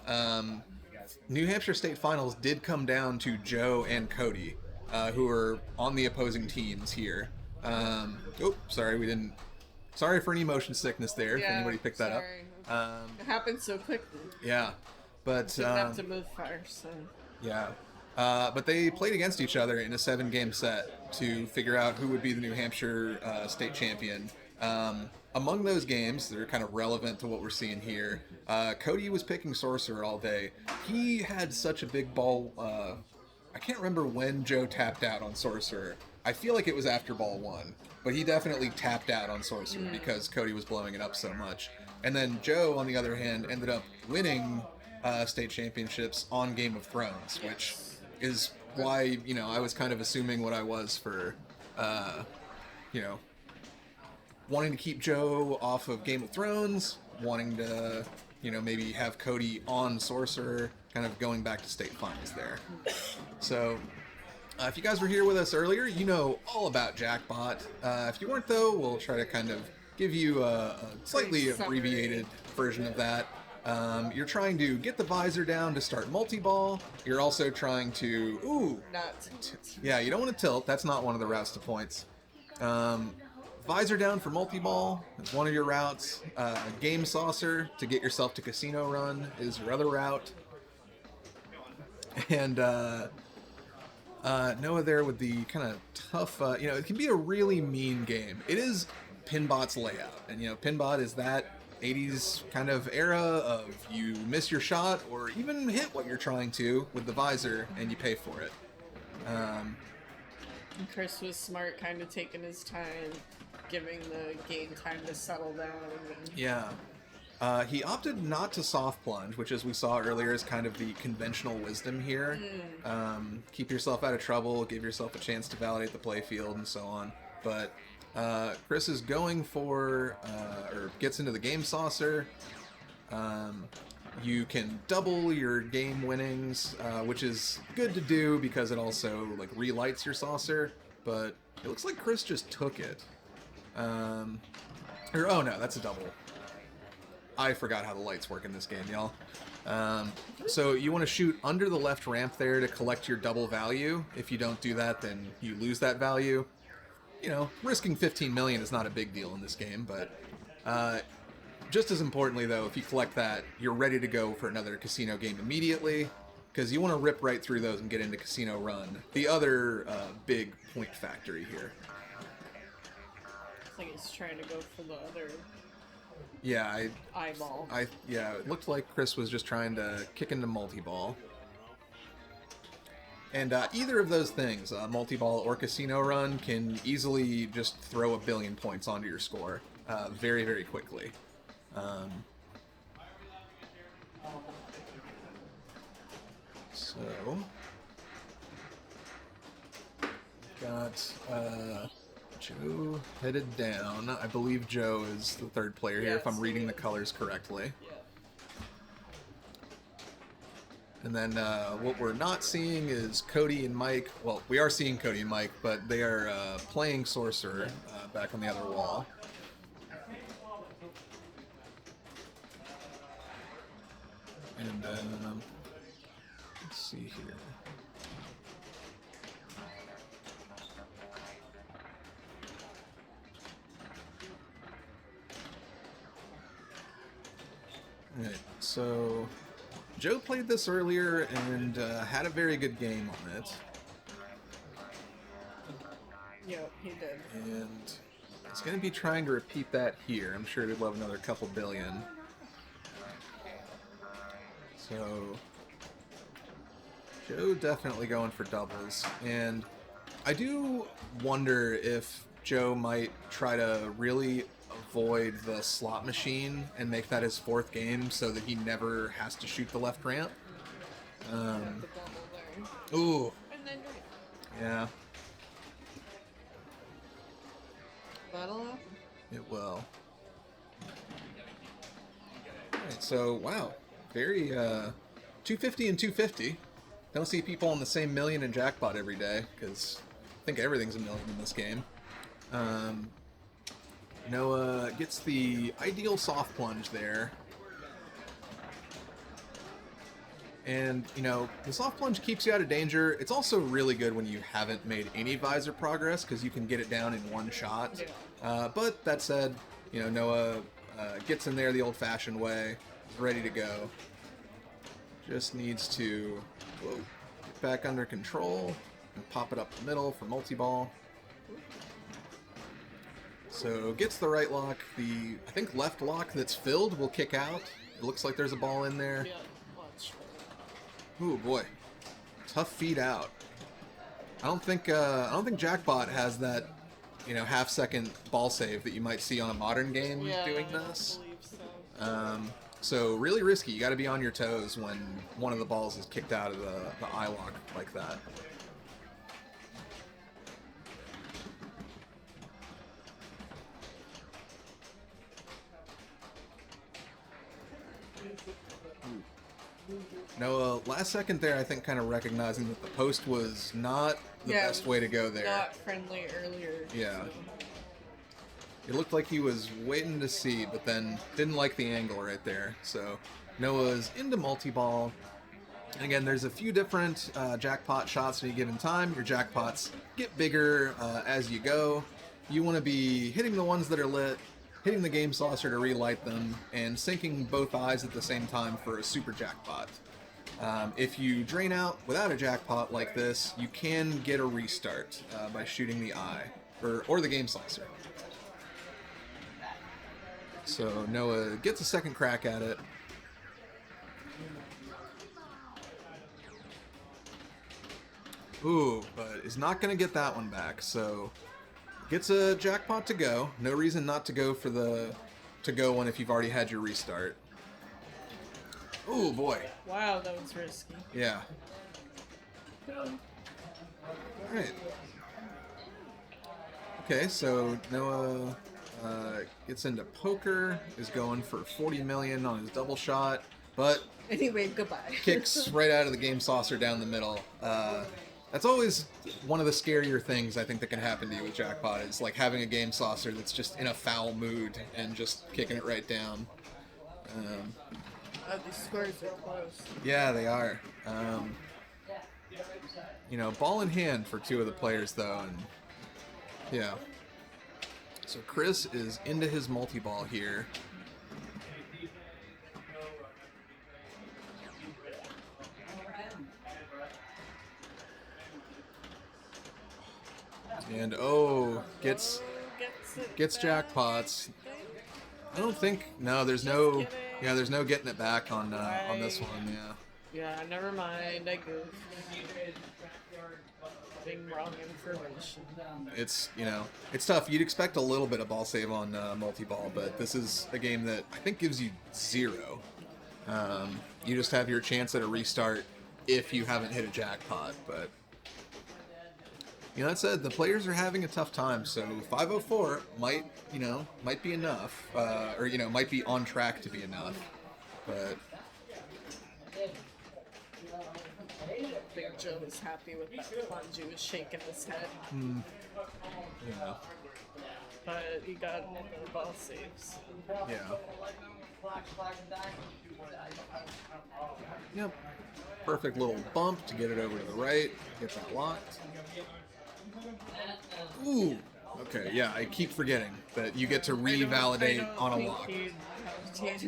A: New Hampshire State Finals did come down to Joe and Cody, who are on the opposing teams here. Sorry, we didn't. Sorry for any motion sickness there. If
B: Yeah,
A: anybody picked that
B: sorry.
A: up.
B: It happened so quickly.
A: Yeah, but
B: Didn't have to move far, so...
A: yeah. But they played against each other in a 7-game set to figure out who would be the New Hampshire state champion. Among those games, they're kind of relevant to what we're seeing here. Cody was picking Sorcerer all day. He had such a big ball. I can't remember when Joe tapped out on Sorcerer. I feel like it was after ball 1, but he definitely tapped out on Sorcerer because Cody was blowing it up so much. And then Joe, on the other hand, ended up winning state championships on Game of Thrones, which is why, I was kind of assuming what I was for, wanting to keep Joe off of Game of Thrones, wanting to, maybe have Cody on Sorcerer, kind of going back to state finals there. So, if you guys were here with us earlier, you know all about Jackpot. If you weren't, though, we'll try to kind of give you a slightly
B: Brief summary.
A: abbreviated version of that. You're trying to get the visor down to start multi-ball. You're also trying to... Ooh!
B: Not.
A: Yeah, you don't want to tilt. That's not one of the routes to points. Visor down for multi-ball is one of your routes. Game saucer to get yourself to casino run is your other route. And Noah there with the kind of tough, it can be a really mean game. It is Pinbot's layout. And, Pinbot is that 80s kind of era of you miss your shot or even hit what you're trying to with the visor and you pay for it.
B: Chris was smart, kind of taking his time, giving the game time to settle down.
A: Yeah. He opted not to soft plunge, which, as we saw earlier, is kind of the conventional wisdom here. Keep yourself out of trouble, give yourself a chance to validate the playfield, and so on. But Chris is going for, or gets into the game saucer. You can double your game winnings, which is good to do because it also relights your saucer. But it looks like Chris just took it. Oh no, that's a double. I forgot how the lights work in this game, y'all. So you want to shoot under the left ramp there to collect your double value. If you don't do that, then you lose that value. Risking 15 million is not a big deal in this game, but just as importantly, though, if you collect that, you're ready to go for another casino game immediately, because you want to rip right through those and get into Casino Run, the other big point factory here.
B: It's like he's trying to go for the other
A: Yeah,
B: eyeball.
A: It looked like Chris was just trying to kick into multi-ball. And either of those things, multi-ball or Casino Run, can easily just throw 1 billion points onto your score very, very quickly. So, got Joe headed down. I believe Joe is the third player here, if I'm reading the colors correctly.
B: Yeah.
A: And then what we're not seeing is Cody and Mike. Well, we are seeing Cody and Mike, but they are playing Sorcerer back on the other wall. And let's see here. Alright, so Joe played this earlier and had a very good game on it.
B: Yep, he did.
A: And he's going to be trying to repeat that here. I'm sure he'd love another couple billion. So Joe definitely going for doubles. And I do wonder if Joe might try to really avoid the slot machine and make that his fourth game so that he never has to shoot the left ramp.
B: The double there.
A: Ooh.
B: And then
A: Yeah,
B: that'll happen.
A: it will. Alright, so, wow. Very, 250 and 250. Don't see people on the same million in jackpot every day, because I think everything's a million in this game. Noah gets the ideal soft plunge there. And, the soft plunge keeps you out of danger. It's also really good when you haven't made any visor progress, because you can get it down in one shot. But that said, Noah gets in there the old-fashioned way, ready to go. Just needs to get back under control and pop it up the middle for multi-ball. So gets the right lock. The, I think, left lock that's filled will kick out. It looks like there's a ball in there.
B: Yeah, watch.
A: Ooh, boy. Tough feed out. I don't think Jackpot has that, half-second ball save that you might see on a modern game doing this.
B: I believe so.
A: So really risky. You got to be on your toes when one of the balls is kicked out of the eye lock like that. No, last second there, I think kind of recognizing that the post was not the best way to go there.
B: Not friendly earlier.
A: Yeah.
B: So.
A: It looked like he was waiting to see, but then didn't like the angle right there. So Noah's into multi-ball. And again, there's a few different jackpot shots at any given time. Your jackpots get bigger as you go. You want to be hitting the ones that are lit, hitting the game saucer to relight them, and sinking both eyes at the same time for a super jackpot. If you drain out without a jackpot like this, you can get a restart by shooting the eye, or the game saucer. So Noah gets a second crack at it. Ooh, but is not going to get that one back, so gets a jackpot to go. No reason not to go for the to-go one if you've already had your restart. Ooh, boy.
B: Wow, that was risky.
A: Yeah. Alright. Okay, so Noah gets into poker, is going for 40 million on his double shot, but
B: Anyway, goodbye.
A: kicks right out of the game saucer down the middle. That's always one of the scarier things I think that can happen to you with jackpot, is like having a game saucer that's just in a foul mood and just kicking it right down.
B: These scores are close.
A: Yeah, they are. You know, ball in hand for two of the players though, and yeah. So Chris is into his multi-ball here. And gets jackpots. I don't think there's no getting it back on this one.
B: Yeah, never mind. I goofed. Being wrong information.
A: It's it's tough. You'd expect a little bit of ball save on multi-ball, but this is a game that I think gives you 0. You just have your chance at a restart if you haven't hit a jackpot, but. That said, the players are having a tough time, so 504 might be enough, or might be on track to be enough, but
B: Big Joe was happy with that plunge. He was shaking his head.
A: Yeah.
B: But he got one of the ball saves.
A: Yeah. Yep. Perfect little bump to get it over to the right. Get that locked. Ooh. Okay, yeah, I keep forgetting that you get to revalidate on a lock. Trying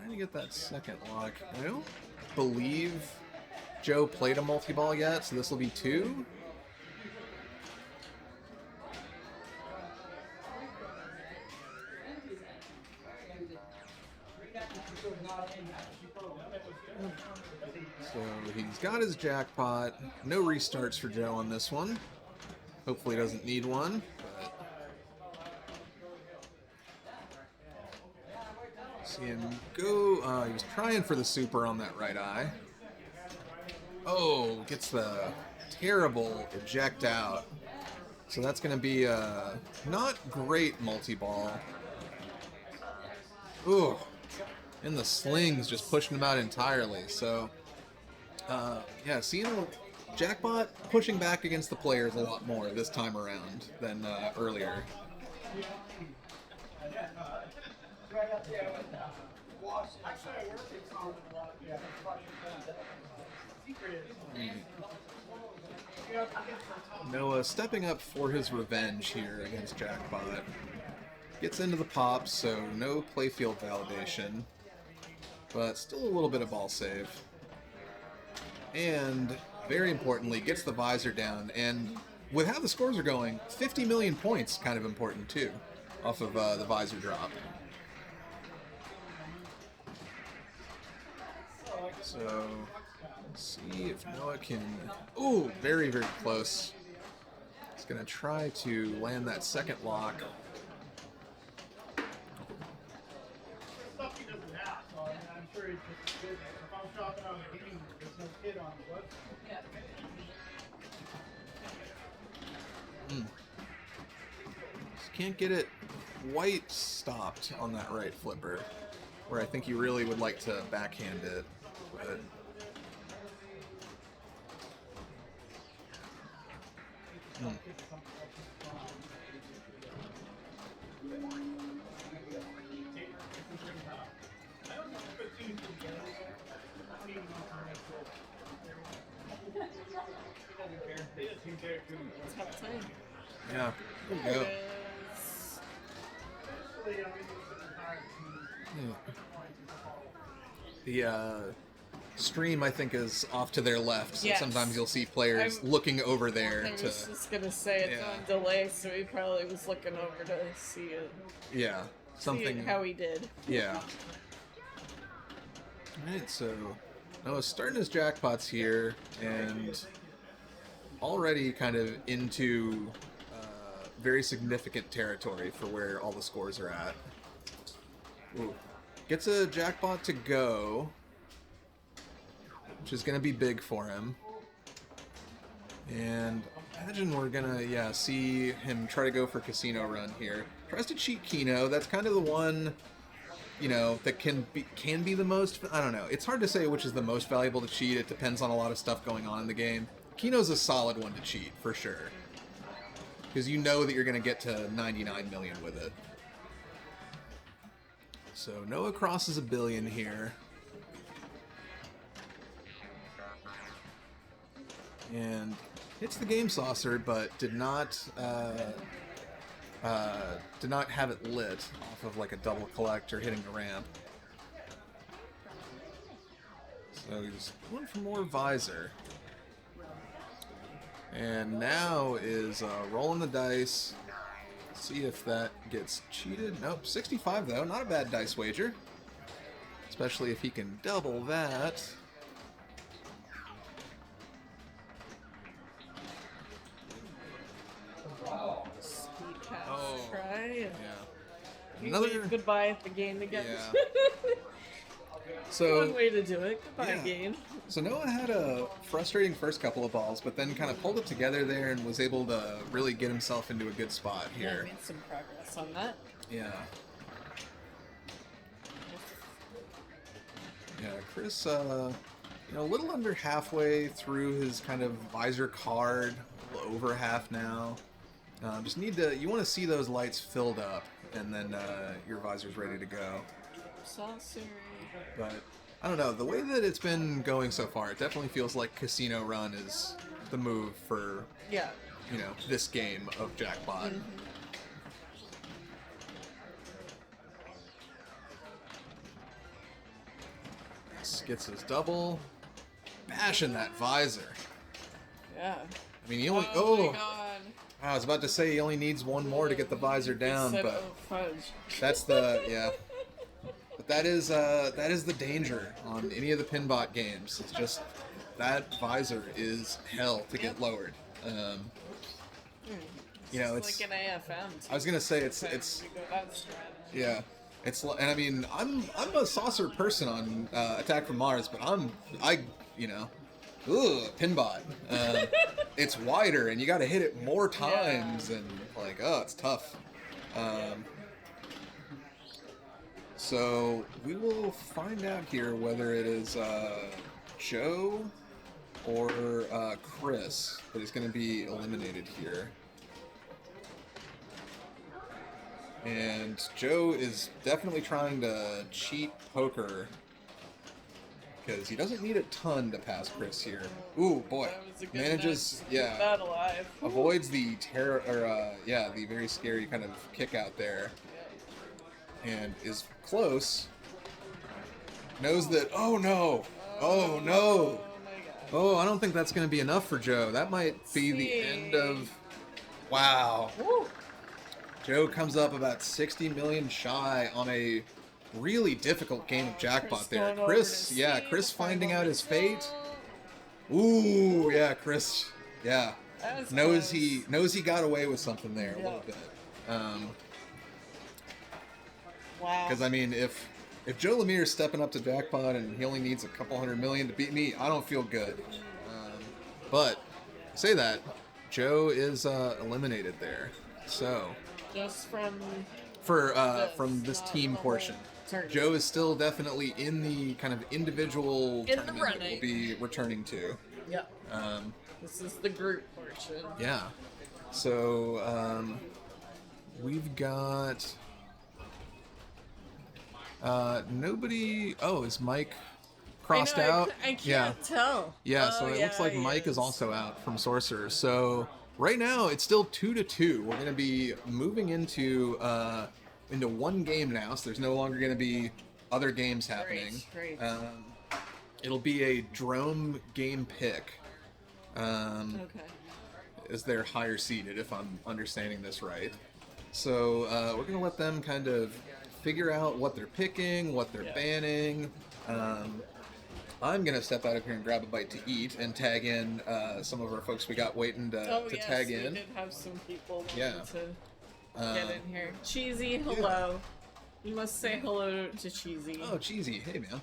A: to get that second lock. I don't believe Joe played a multi-ball yet, so this will be 2. So he's got his jackpot. No restarts for Joe on this one. Hopefully he doesn't need one. But see him go. He was trying for the super on that right eye. Oh, gets the terrible eject out. So that's going to be a not great multi-ball. Ooh. And the sling's just pushing him out entirely. So, yeah, seeing jackpot pushing back against the players a lot more this time around than earlier. Noah stepping up for his revenge here against jackpot. Gets into the pops, so no Playfield validation. But still a little bit of ball save. And, very importantly, gets the visor down. And with how the scores are going, 50 million points kind of important too, off of the visor drop. So, let's see if Noah can... Ooh, very, very close. He's going to try to land that second lock. Just can't get it white stopped on that right flipper, where I think you really would like to backhand it, but
B: tough time.
A: Yeah. There we
B: There
A: go.
B: it is.
A: The stream, I think, is off to their left, so
B: Yes.
A: sometimes you'll see players
B: I'm-
A: looking over there
B: I
A: to...
B: was just gonna say it's
A: Yeah.
B: on delay, so he probably was looking over to see it.
A: Yeah, something...
B: See how he did.
A: Yeah. Alright, so Noah's starting his jackpots here, and already kind of into very significant territory for where all the scores are at. Ooh. Gets a jackpot to go, which is going to be big for him. And I imagine we're going to, see him try to go for Casino Run here. Tries to cheat Keno. That's kind of the one, that can be the most... I don't know. It's hard to say which is the most valuable to cheat. It depends on a lot of stuff going on in the game. Keno's a solid one to cheat, for sure. Because you know that you're going to get to 99 million with it. So Noah crosses $1 billion here. And hits the game saucer, but did not have it lit off of like a double collect or hitting the ramp. So he's going for more visor. And now is rolling the dice. See if that gets cheated. Nope, 65 though. Not a bad dice wager. Especially if he can double that.
B: Speed pass
A: Oh.
B: try.
A: Yeah.
B: You
A: Another...
B: wave goodbye at the game again.
A: Yeah. So...
B: One way to do it. Goodbye,
A: Yeah.
B: game.
A: So Noah had a frustrating first couple of balls, but then kind of pulled it together there and was able to really get himself into a good spot
B: Yeah,
A: here.
B: made some progress on that.
A: Yeah. Yeah, Chris, a little under halfway through his kind of visor card, a little over half now. Just you want to see those lights filled up, and then your visor's ready to go.
B: Saucer.
A: But I don't know, the way that it's been going so far, it definitely feels like Casino Run is the move for,
B: Yeah.
A: this game of Jackpot.
B: Mm-hmm.
A: Gets his double. Bashing that visor.
B: Yeah.
A: I mean, he only...
B: Oh my god.
A: I was about to say he only needs one more to get the visor down,
B: Said,
A: but
B: oh, fudge.
A: that's the... yeah. But that is the danger on any of the Pinbot games. It's just that visor is hell to get lowered. It's...
B: like an AFM.
A: I was gonna say it's
B: You go that strategy.
A: yeah. And I mean, I'm a saucer person on Attack from Mars, but Pinbot. It's wider, and you got to hit it more times, and it's tough. So we will find out here whether it is Joe or Chris that is going to be eliminated here. And Joe is definitely trying to cheat poker because he doesn't need a ton to pass Chris here. Ooh, boy.
B: That was a good
A: Manages,
B: match. Keep that alive.
A: avoids the the very scary kind of kick out there. And is close. Knows that, oh no! Oh no!
B: Oh my god.
A: Oh, I don't think that's going to be enough for Joe. That might be the end of... Wow.
B: Woo.
A: Joe comes up about 60 million shy on a really difficult game of Jackpot there.
B: going over
A: Chris,
B: to
A: yeah,
B: see
A: Chris
B: the
A: finding
B: final
A: out his
B: result.
A: fate. Ooh, yeah, Chris, yeah,
B: That was
A: knows
B: close.
A: he got away with something there a
B: Yeah.
A: little bit.
B: Wow.
A: Because I mean, if Joe Lemire is stepping up to Jackpot and he only needs a couple $100 million to beat me, I don't feel good. But say that Joe is eliminated there. So
B: Just from
A: from this
B: not
A: team
B: the whole
A: portion,
B: tournament.
A: Joe is still definitely in the kind of individual
B: In the
A: tournament that we'll
B: running.
A: be returning to.
B: Yeah. This is the group portion.
A: Yeah. So we've got nobody. Oh, is Mike crossed
B: I know,
A: out?
B: I can't
A: yeah.
B: tell.
A: Yeah.
B: Oh,
A: So it looks like
B: he
A: Mike is also out from Sorcerer. So Right now, it's still 2-2. We're going to be moving into one game now, so there's no longer going to be other games happening.
B: Great.
A: It'll be a drone game pick.
B: Okay.
A: As they're higher seeded, if I'm understanding this right. So we're going to let them kind of figure out what they're picking, what they're banning. I'm going to step out of here and grab a bite to eat and tag in some of our folks we got waiting to tag in.
B: We did have some people wanting to get in here. Cheesy, hello. You must say hello to Cheesy.
A: Oh, Cheesy. Hey, man.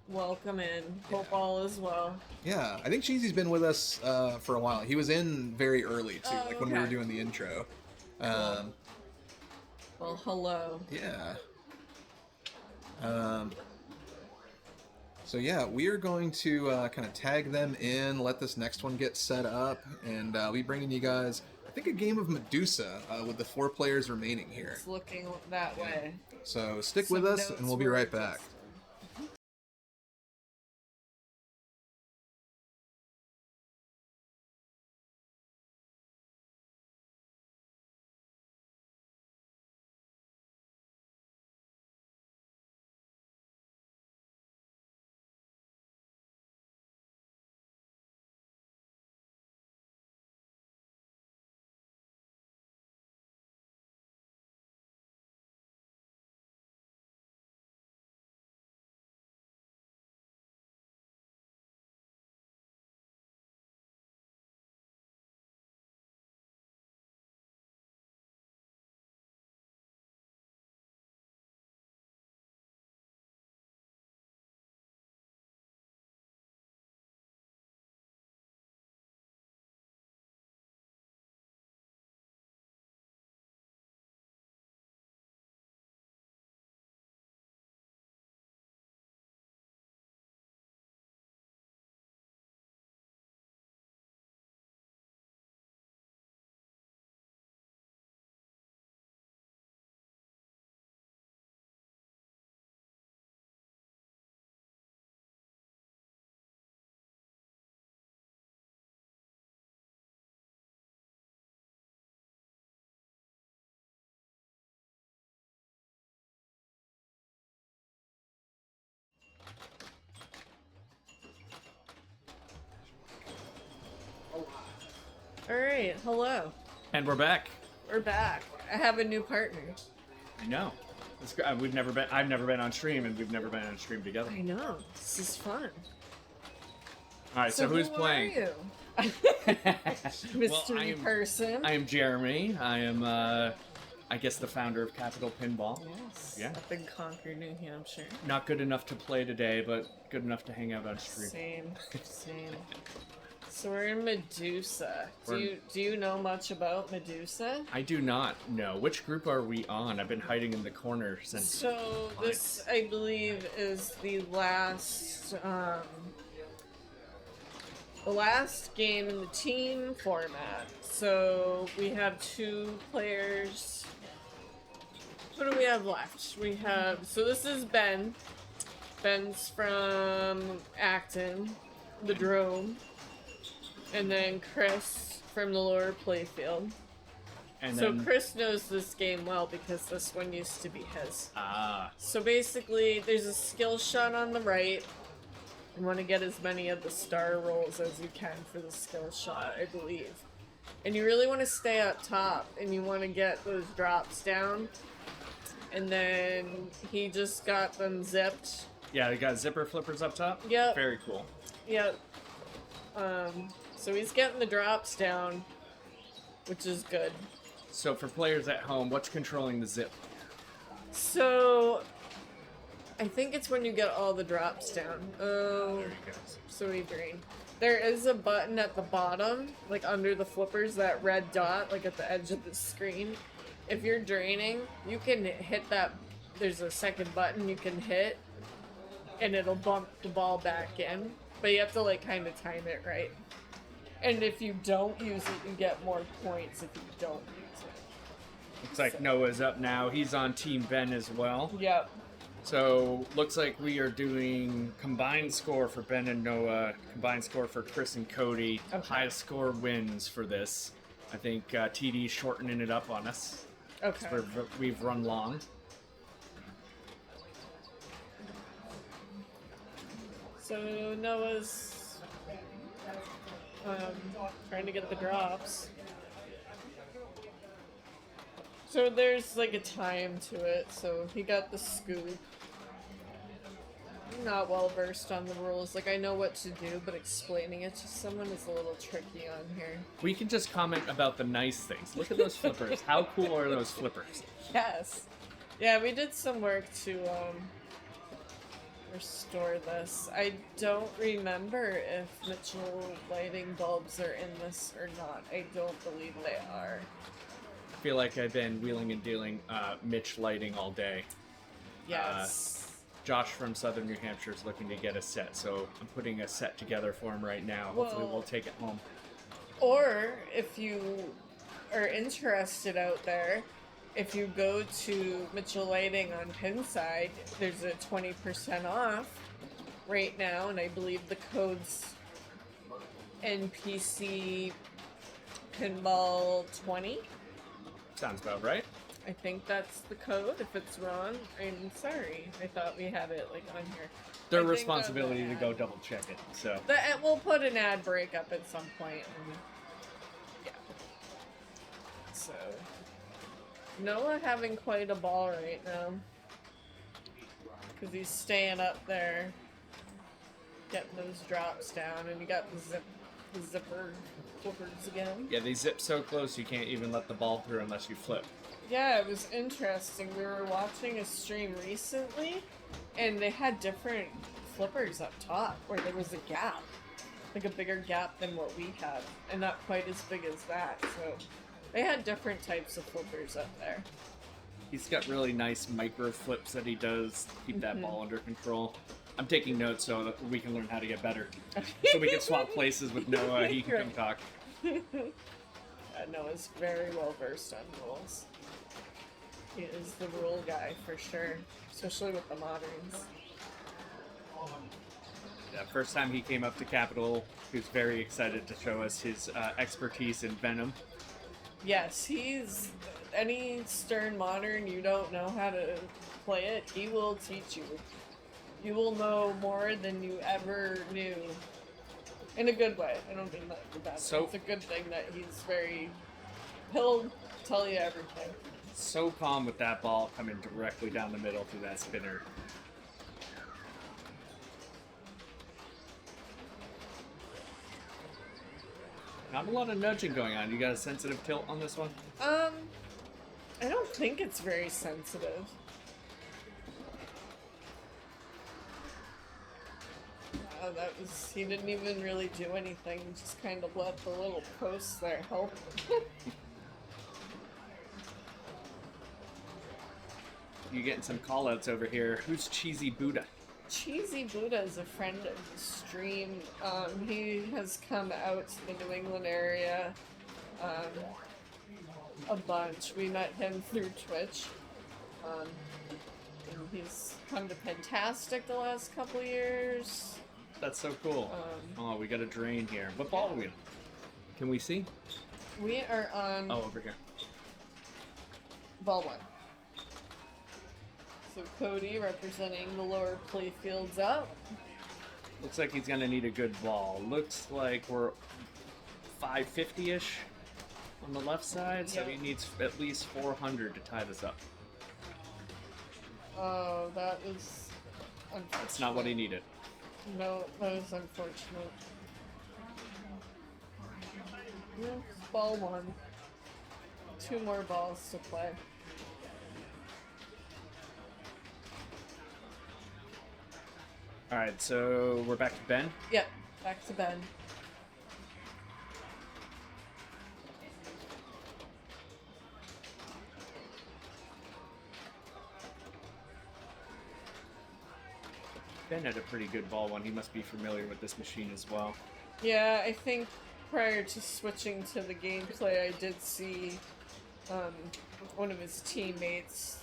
B: Welcome in. Hope all is well.
A: Yeah, I think Cheesy's been with us for a while. He was in very early, too, when we were doing the intro.
B: Well, hello.
A: Yeah. So yeah, we are going to kind of tag them in, let this next one get set up, and we'll be bringing you guys, I think, a game of Medusa with the 4 players remaining here.
B: It's looking that way.
A: So stick with us, and we'll be right back.
B: Alright, hello.
F: And we're back.
B: We're back. I have a new partner.
F: I know. It's, we've never been. I've never been on stream, and we've never been on stream together.
B: I know. This is fun.
F: All right. So who's
B: who
F: playing?
B: Are you? Mystery person.
F: I am Jeremy. I am, I guess, the founder of Capital Pinball.
B: Yes.
F: Yeah.
B: Up in Concord, New Hampshire.
F: Not good enough to play today, but good enough to hang out on stream.
B: Same. So we're in Medusa. Do you know much about Medusa?
F: I do not know. Which group are we on? I've been hiding in the corner since.
B: So this, I believe, is the last game in the team format. So we have 2 players. What do we have left? We have, so this is Ben. Ben's from Acton, the Drome. And then Chris from the lower Playfield.
F: And
B: so
F: then,
B: Chris knows this game well because this one used to be his.
F: Ah.
B: So basically, there's a skill shot on the right. You want to get as many of the star rolls as you can for the skill shot, I believe. And you really want to stay up top, and you want to get those drops down. And then he just got them zipped.
F: Yeah, they got zipper flippers up top.
B: Yep.
F: Very cool.
B: Yep. So he's getting the drops down, which is good.
F: So for players at home, what's controlling the zip?
B: So I think it's when you get all the drops down. Oh,
F: There you go.
B: so we green. There is a button at the bottom, like under the flippers, that red dot, like at the edge of the screen. If you're draining, you can hit that. There's a second button you can hit, and it'll bump the ball back in. But you have to like kind of time it right. And if you don't use it, you get more points if you don't use it.
F: Looks like Noah's up now. He's on Team Ben as well.
B: Yep.
F: So, looks like we are doing combined score for Ben and Noah, combined score for Chris and Cody.
B: Okay.
F: Highest score wins for this. I think TD's shortening it up on us.
B: Okay.
F: We've run long.
B: So Noah's trying to get the drops. So there's like a time to it. So he got the scoop. I'm not well versed on the rules. Like, I know what to do, but explaining it to someone is a little tricky on here.
F: We can just comment about the nice things. Look at those flippers. How cool are those flippers?
B: Yes. Yeah, we did some work to restore this. I don't remember if Mitchell lighting bulbs are in this or not. I don't believe they are.
F: I feel like I've been wheeling and dealing Mitch lighting all day.
B: Yes.
F: Josh from Southern New Hampshire is looking to get a set, so I'm putting a set together for him right now. Hopefully we'll take it home.
B: Or if you are interested out there, if you go to Mitchell Lighting on Pinside, there's a 20% off right now, and I believe the code's NPC Pinball 20.
F: Sounds about right.
B: I think that's the code. If it's wrong, I'm sorry. I thought we had it like on here.
F: Their
B: I think
F: responsibility
B: the
F: to go double check it. So
B: we'll put an ad break up at some point. And, yeah. So Noah having quite a ball right now because he's staying up there, getting those drops down, and you got the zipper flippers again.
F: yeah, they zip so close you can't even let the ball through unless you flip.
B: Yeah, it was interesting. We were watching a stream recently, and they had different flippers up top where there was a gap, like a bigger gap than what we have, and not quite as big as that. So they had different types of flippers up there.
F: He's got really nice micro flips that he does to keep that ball under control. I'm taking notes so that we can learn how to get better. So we can swap places with Noah. He can come talk.
B: Noah's very well versed on rules. He is the rule guy for sure, especially with the moderns.
F: Yeah, first time he came up to Capitol, he was very excited to show us his expertise in Venom.
B: Yes, he's any Stern modern you don't know how to play it, he will teach you. You will know more than you ever knew. In a good way. I don't mean that in a bad way. It's a good thing that he'll tell you everything.
F: So calm with that ball coming directly down the middle through that spinner. Not a lot of nudging going on. You got a sensitive tilt on this one?
B: I don't think it's very sensitive. He didn't even really do anything, just kind of let the little posts there help.
F: You getting some call-outs over here. Who's Cheesy Buddha?
B: Cheesy Buddha is a friend of the stream. He has come out to the New England area a bunch. We met him through Twitch. And he's come to Fantastic the last couple years.
F: That's so cool. Oh, we got a drain here. What ball are we on? Can we see?
B: We are on
F: over here.
B: ball 1. So Cody representing the lower Playfields up.
F: Looks like he's gonna need a good ball. Looks like we're 550-ish on the left side, so he needs at least 400 to tie this up.
B: Oh, that is unfortunate.
F: That's not what he needed.
B: No, that is unfortunate. Yeah, ball 1. 2 more balls to play.
F: Alright, so we're back to Ben.
B: Yep, back to Ben.
F: Ben had a pretty good ball one. He must be familiar with this machine as well.
B: Yeah, I think prior to switching to the gameplay, I did see one of his teammates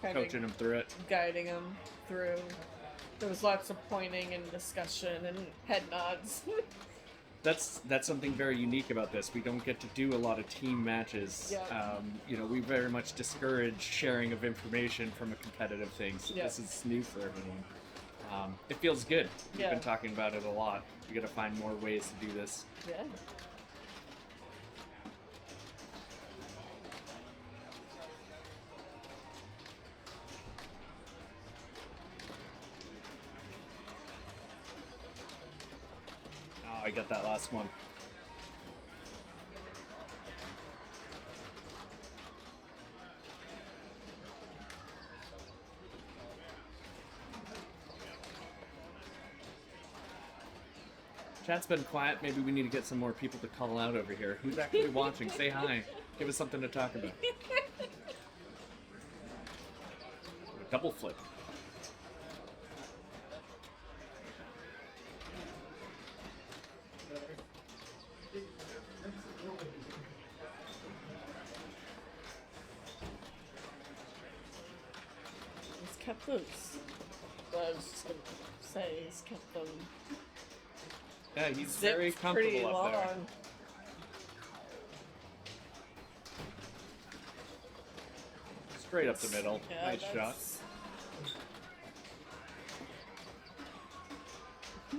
B: kind
F: Coaching him through it.
B: guiding him through. There was lots of pointing and discussion and head nods.
F: That's something very unique about this. We don't get to do a lot of team matches.
B: Yeah.
F: You know, we very much discourage sharing of information from a competitive thing. So
B: Yeah.
F: this is new for everyone. It feels good. We've
B: Yeah.
F: been talking about it a lot. We got to find more ways to do this.
B: Yeah.
F: Oh, I got that last one. Chat's been quiet. Maybe we need to get some more people to call out over here. Who's actually watching? Say hi. Give us something to talk about. Double flip.
B: He's kept those. I was just gonna say he's kept them
F: Yeah, he's very
B: zipped pretty
F: comfortable up there.
B: long.
F: Straight up the middle.
B: Yeah,
F: Nice shot.
B: that's-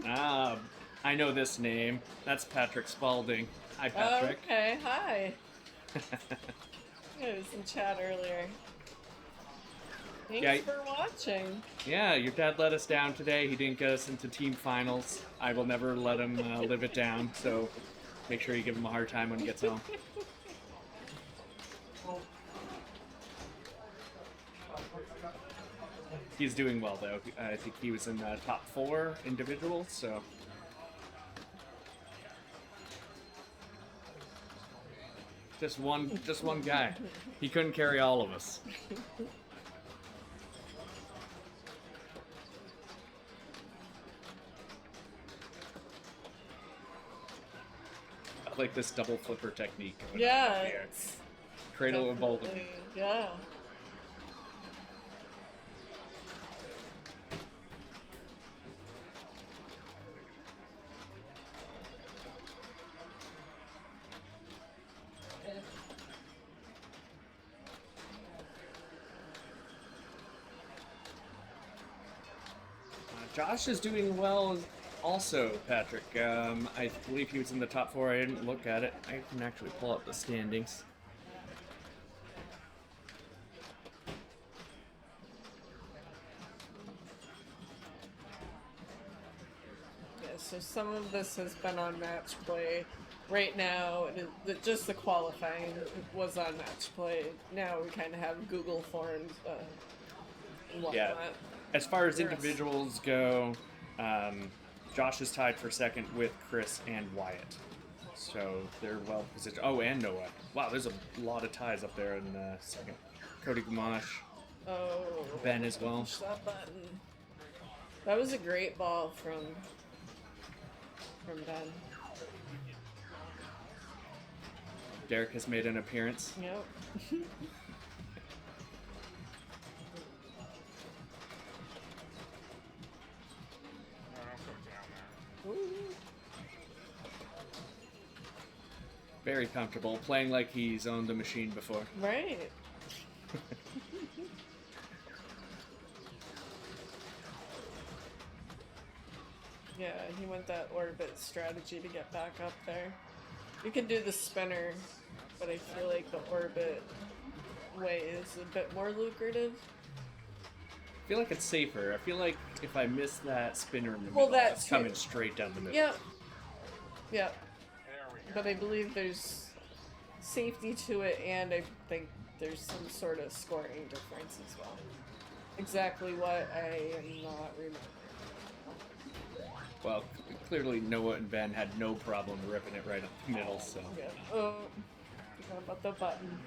F: Ah, I know this name. That's Patrick Spalding. Hi, Patrick.
B: Okay, hi. I was in chat earlier. Thanks
F: Yeah,
B: for watching.
F: Yeah, your dad let us down today. He didn't get us into team finals. I will never let him live it down, so make sure you give him a hard time when he gets home. He's doing well, though. I think he was in the top 4 individuals, so... Just one guy. He couldn't carry all of us. I like this double flipper technique.
B: Yeah,
F: Here.
B: it's
F: Cradle of Bolden.
B: definitely- Yeah.
F: Josh is doing well also, Patrick. I believe he was in the top 4. I didn't look at it. I can actually pull up the standings.
B: Yeah, so some of this has been on match play. Right now, just the qualifying was on match play. Now we kind of have Google Forms and whatnot.
F: Yeah. As far as
B: Yes.
F: individuals go, Josh is tied for second with Chris and Wyatt. So they're well positioned. Oh, and Noah. Wow, there's a lot of ties up there in second. Cody Gamache,
B: Oh,
F: Ben as well.
B: push that button. That was a great ball from Ben.
F: Derek has made an appearance.
B: Yep. Ooh.
F: Very comfortable, playing like he's owned the machine before.
B: Right. Yeah, he went that orbit strategy to get back up there. You can do the spinner, but I feel like the orbit way is a bit more lucrative.
F: I feel like it's safer. I feel like if I miss that spinner in the
B: Well,
F: middle,
B: that
F: it's
B: too.
F: coming straight down the middle.
B: Yep. Yep. But I believe there's safety to it, and I think there's some sort of scoring difference as well. Exactly what I am not remembering.
F: Well, clearly Noah and Ben had no problem ripping it right up the middle, so.
B: Yeah. Oh, forgot about the button.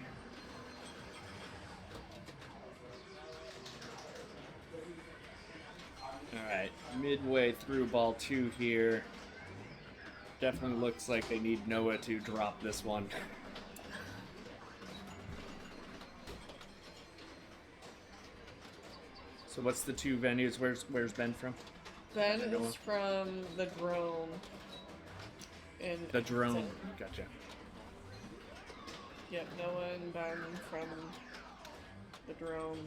F: Alright, midway through ball 2 here. Definitely looks like they need Noah to drop this one. So what's the two venues? Where's Ben from?
B: Ben is from the Drone.
F: The Drone. Gotcha.
B: Yep, Noah and Ben from the Drone.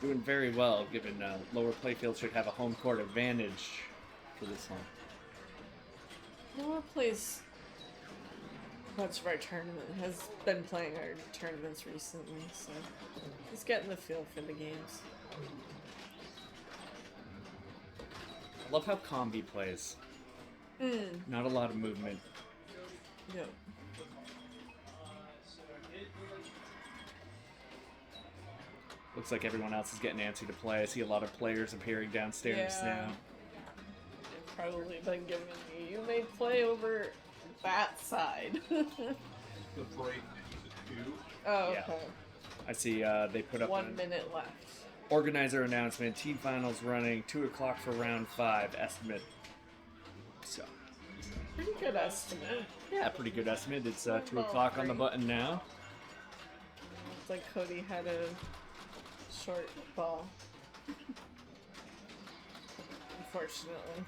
F: Doing very well, given Lower Playfield should have a home court advantage for this one.
B: Noah plays much of our tournament, has been playing our tournaments recently, so he's getting the feel for the games.
F: I love how Combi plays. Not a lot of movement.
B: Yep.
F: Looks like everyone else is getting antsy to play. I see a lot of players appearing downstairs now.
B: They've probably been giving me, you may play over that side.
C: The break is 2.
B: Oh,
F: Yeah.
B: okay.
F: I see they put up
B: 1
F: an
B: minute left.
F: organizer announcement. Team finals running 2 o'clock for round 5 estimate. So,
B: Pretty good estimate.
F: yeah, pretty good estimate. It's 2 o'clock on the button now.
B: It's like Cody had a short ball. Unfortunately.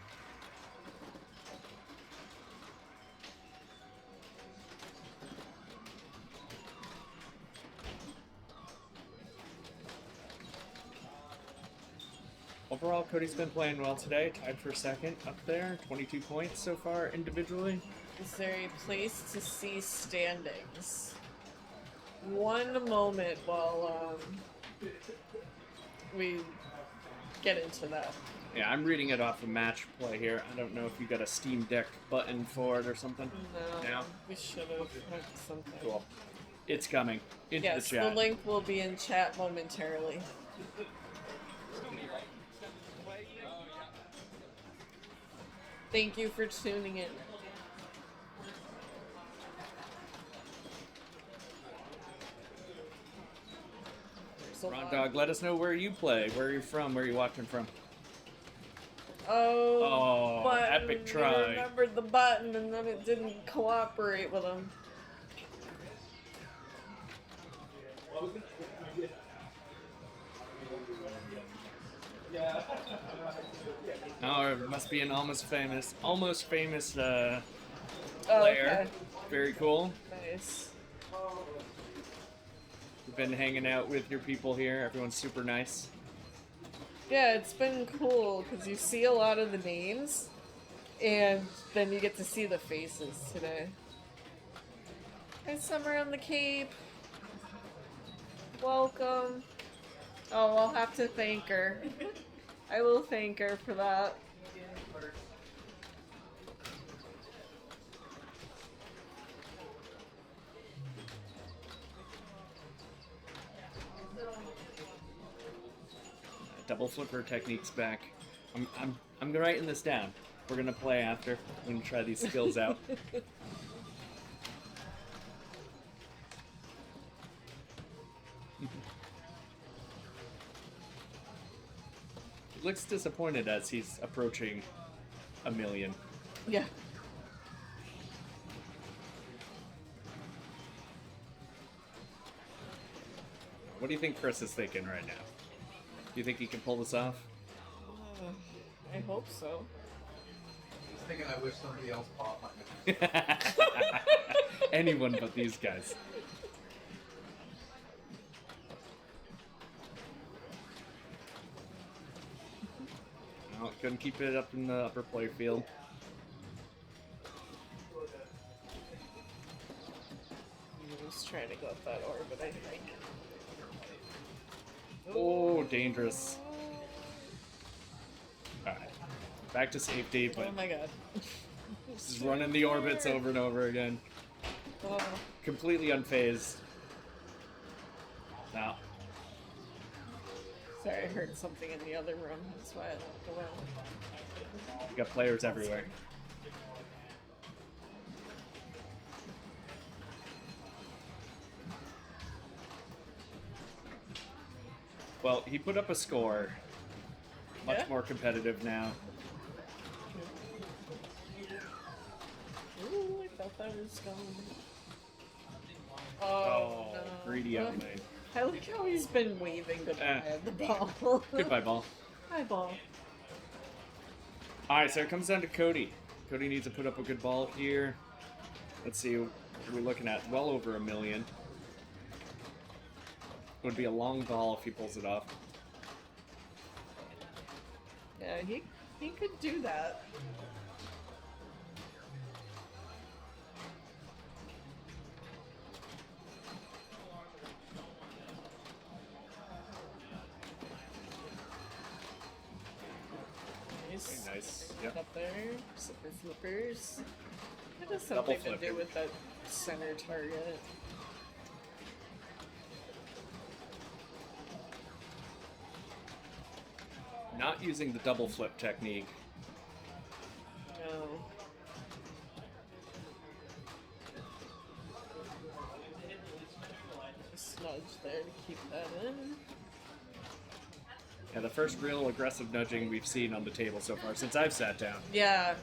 F: Overall, Cody's been playing well today. Tied for second up there. 22 points so far individually.
B: Is there a place to see standings? One moment while we get into that.
F: Yeah, I'm reading it off of match play here. I don't know if you got a Steam Deck button for it or something.
B: No, we should have had something.
F: Cool. It's coming into
B: Yes,
F: the chat.
B: the link will be in chat momentarily. Thank you for tuning in. There's a
F: Ron
B: lot.
F: Dog, let us know where you play. Where are you from? Where are you watching from?
B: Oh, button.
F: Epic
B: You
F: try.
B: remembered the button and then it didn't cooperate with him.
F: Oh, it must be an almost famous player.
B: Okay.
F: Very cool.
B: Nice.
F: We've been hanging out with your people here. Everyone's super nice.
B: Yeah, it's been cool because you see a lot of the names and then you get to see the faces today. Hi, Summer on the Cape. Welcome. Oh, I'll have to thank her. I will thank her for that.
F: Double flipper technique's back. I'm writing this down. We're gonna play after. We're gonna try these skills out. He looks disappointed as he's approaching 1 million.
B: Yeah.
F: What do you think Chris is thinking right now? Do you think he can pull this off?
B: I hope so.
A: He's thinking I wish somebody else bought mine.
F: Anyone but these guys. No, couldn't keep it up in the upper play field.
B: I'm just trying to go up that orbit, I think.
F: Oh, dangerous. Alright. Back to safety, but
B: Oh my god.
F: just running the orbits over and over again.
B: Oh.
F: Completely unfazed. Now,
B: Sorry, I heard something in the other room. That's why I looked around.
F: you got players everywhere. Well, he put up a score. Much
B: Yeah?
F: more competitive now.
B: Ooh, I thought that was going. Oh, no.
F: Greedy outlane.
B: I like how he's been waving goodbye at the ball.
F: Goodbye, ball.
B: Hi, ball.
F: Alright, so it comes down to Cody. Cody needs to put up a good ball here. Let's see, what are we looking at? Well over $1 million. Would be a long ball if he pulls it off.
B: Yeah, he could do that. Nice.
F: Very nice. Yep.
B: Up there. Super flippers. It has
F: Double
B: something to do
F: flipping.
B: with that center target.
F: Not using the double flip technique.
B: No. Just nudge there to keep that in.
F: Yeah, the first real aggressive nudging we've seen on the table so far since I've sat down.
B: Yeah.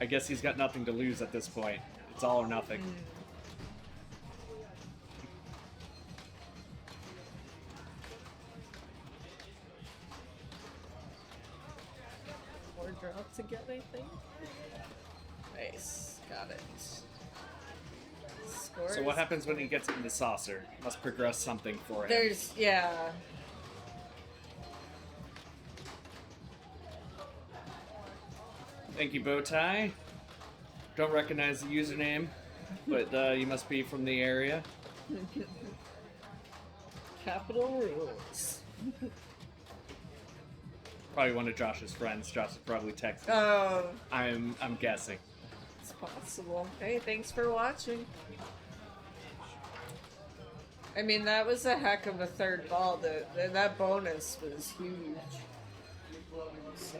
F: I guess he's got nothing to lose at this point. It's all or nothing.
B: More drop to get, I think. Nice. Got it. Scores.
F: So what happens when he gets in the saucer? Must progress something for him.
B: There's, yeah.
F: Thank you, Bowtie. Don't recognize the username, but you must be from the area.
B: Capital rules.
F: Probably one of Josh's friends. Josh is probably texting.
B: Oh,
F: I'm guessing.
B: it's possible. Hey, thanks for watching. I mean, that was a heck of a third ball. That bonus was huge. So,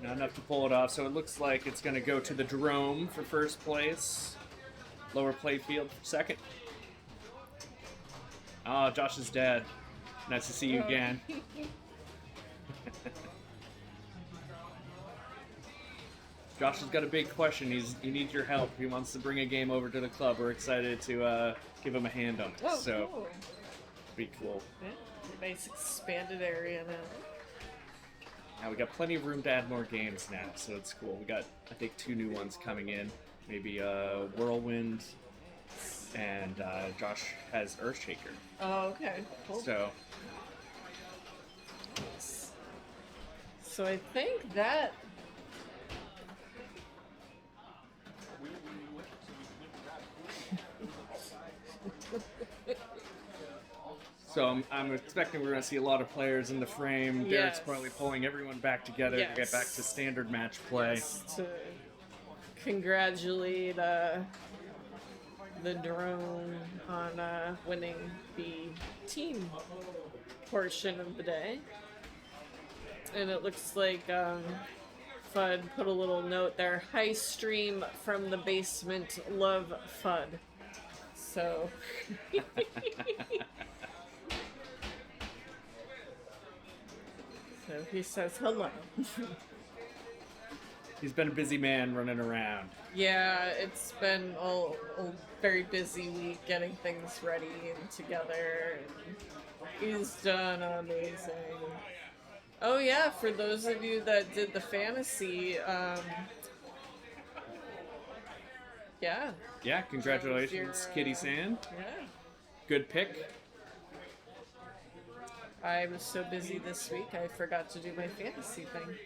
F: Not enough to pull it off, so it looks like it's going to go to the Drome for first place. Lower Playfield for second. Ah, Josh's dad. Nice to see you again. Josh has got a big question. He needs your help. He wants to bring a game over to the club. We're excited to give him a hand on it.
B: oh,
F: So,
B: cool.
F: be cool.
B: Yeah, nice expanded area now.
F: Now we got plenty of room to add more games now, so it's cool. We got, I think, 2 new ones coming in. Maybe Whirlwind, and Josh has Earthshaker.
B: Oh, okay. Cool. So I think that.
F: So I'm expecting we're going to see a lot of players in the frame. Derek's
B: Yes.
F: probably pulling everyone back together to get back to standard match play.
B: To congratulate the drone on winning the team portion of the day. And it looks like Fudd put a little note there. High stream from the basement, love Fudd. So so he says hello.
F: He's been a busy man running around.
B: Yeah, it's been a very busy week getting things ready and together. And he's done amazing. Oh yeah, for those of you that did the fantasy, yeah.
F: Yeah, congratulations, Kitty Sand.
B: Yeah.
F: Good pick.
B: I was so busy this week, I forgot to do my fantasy thing.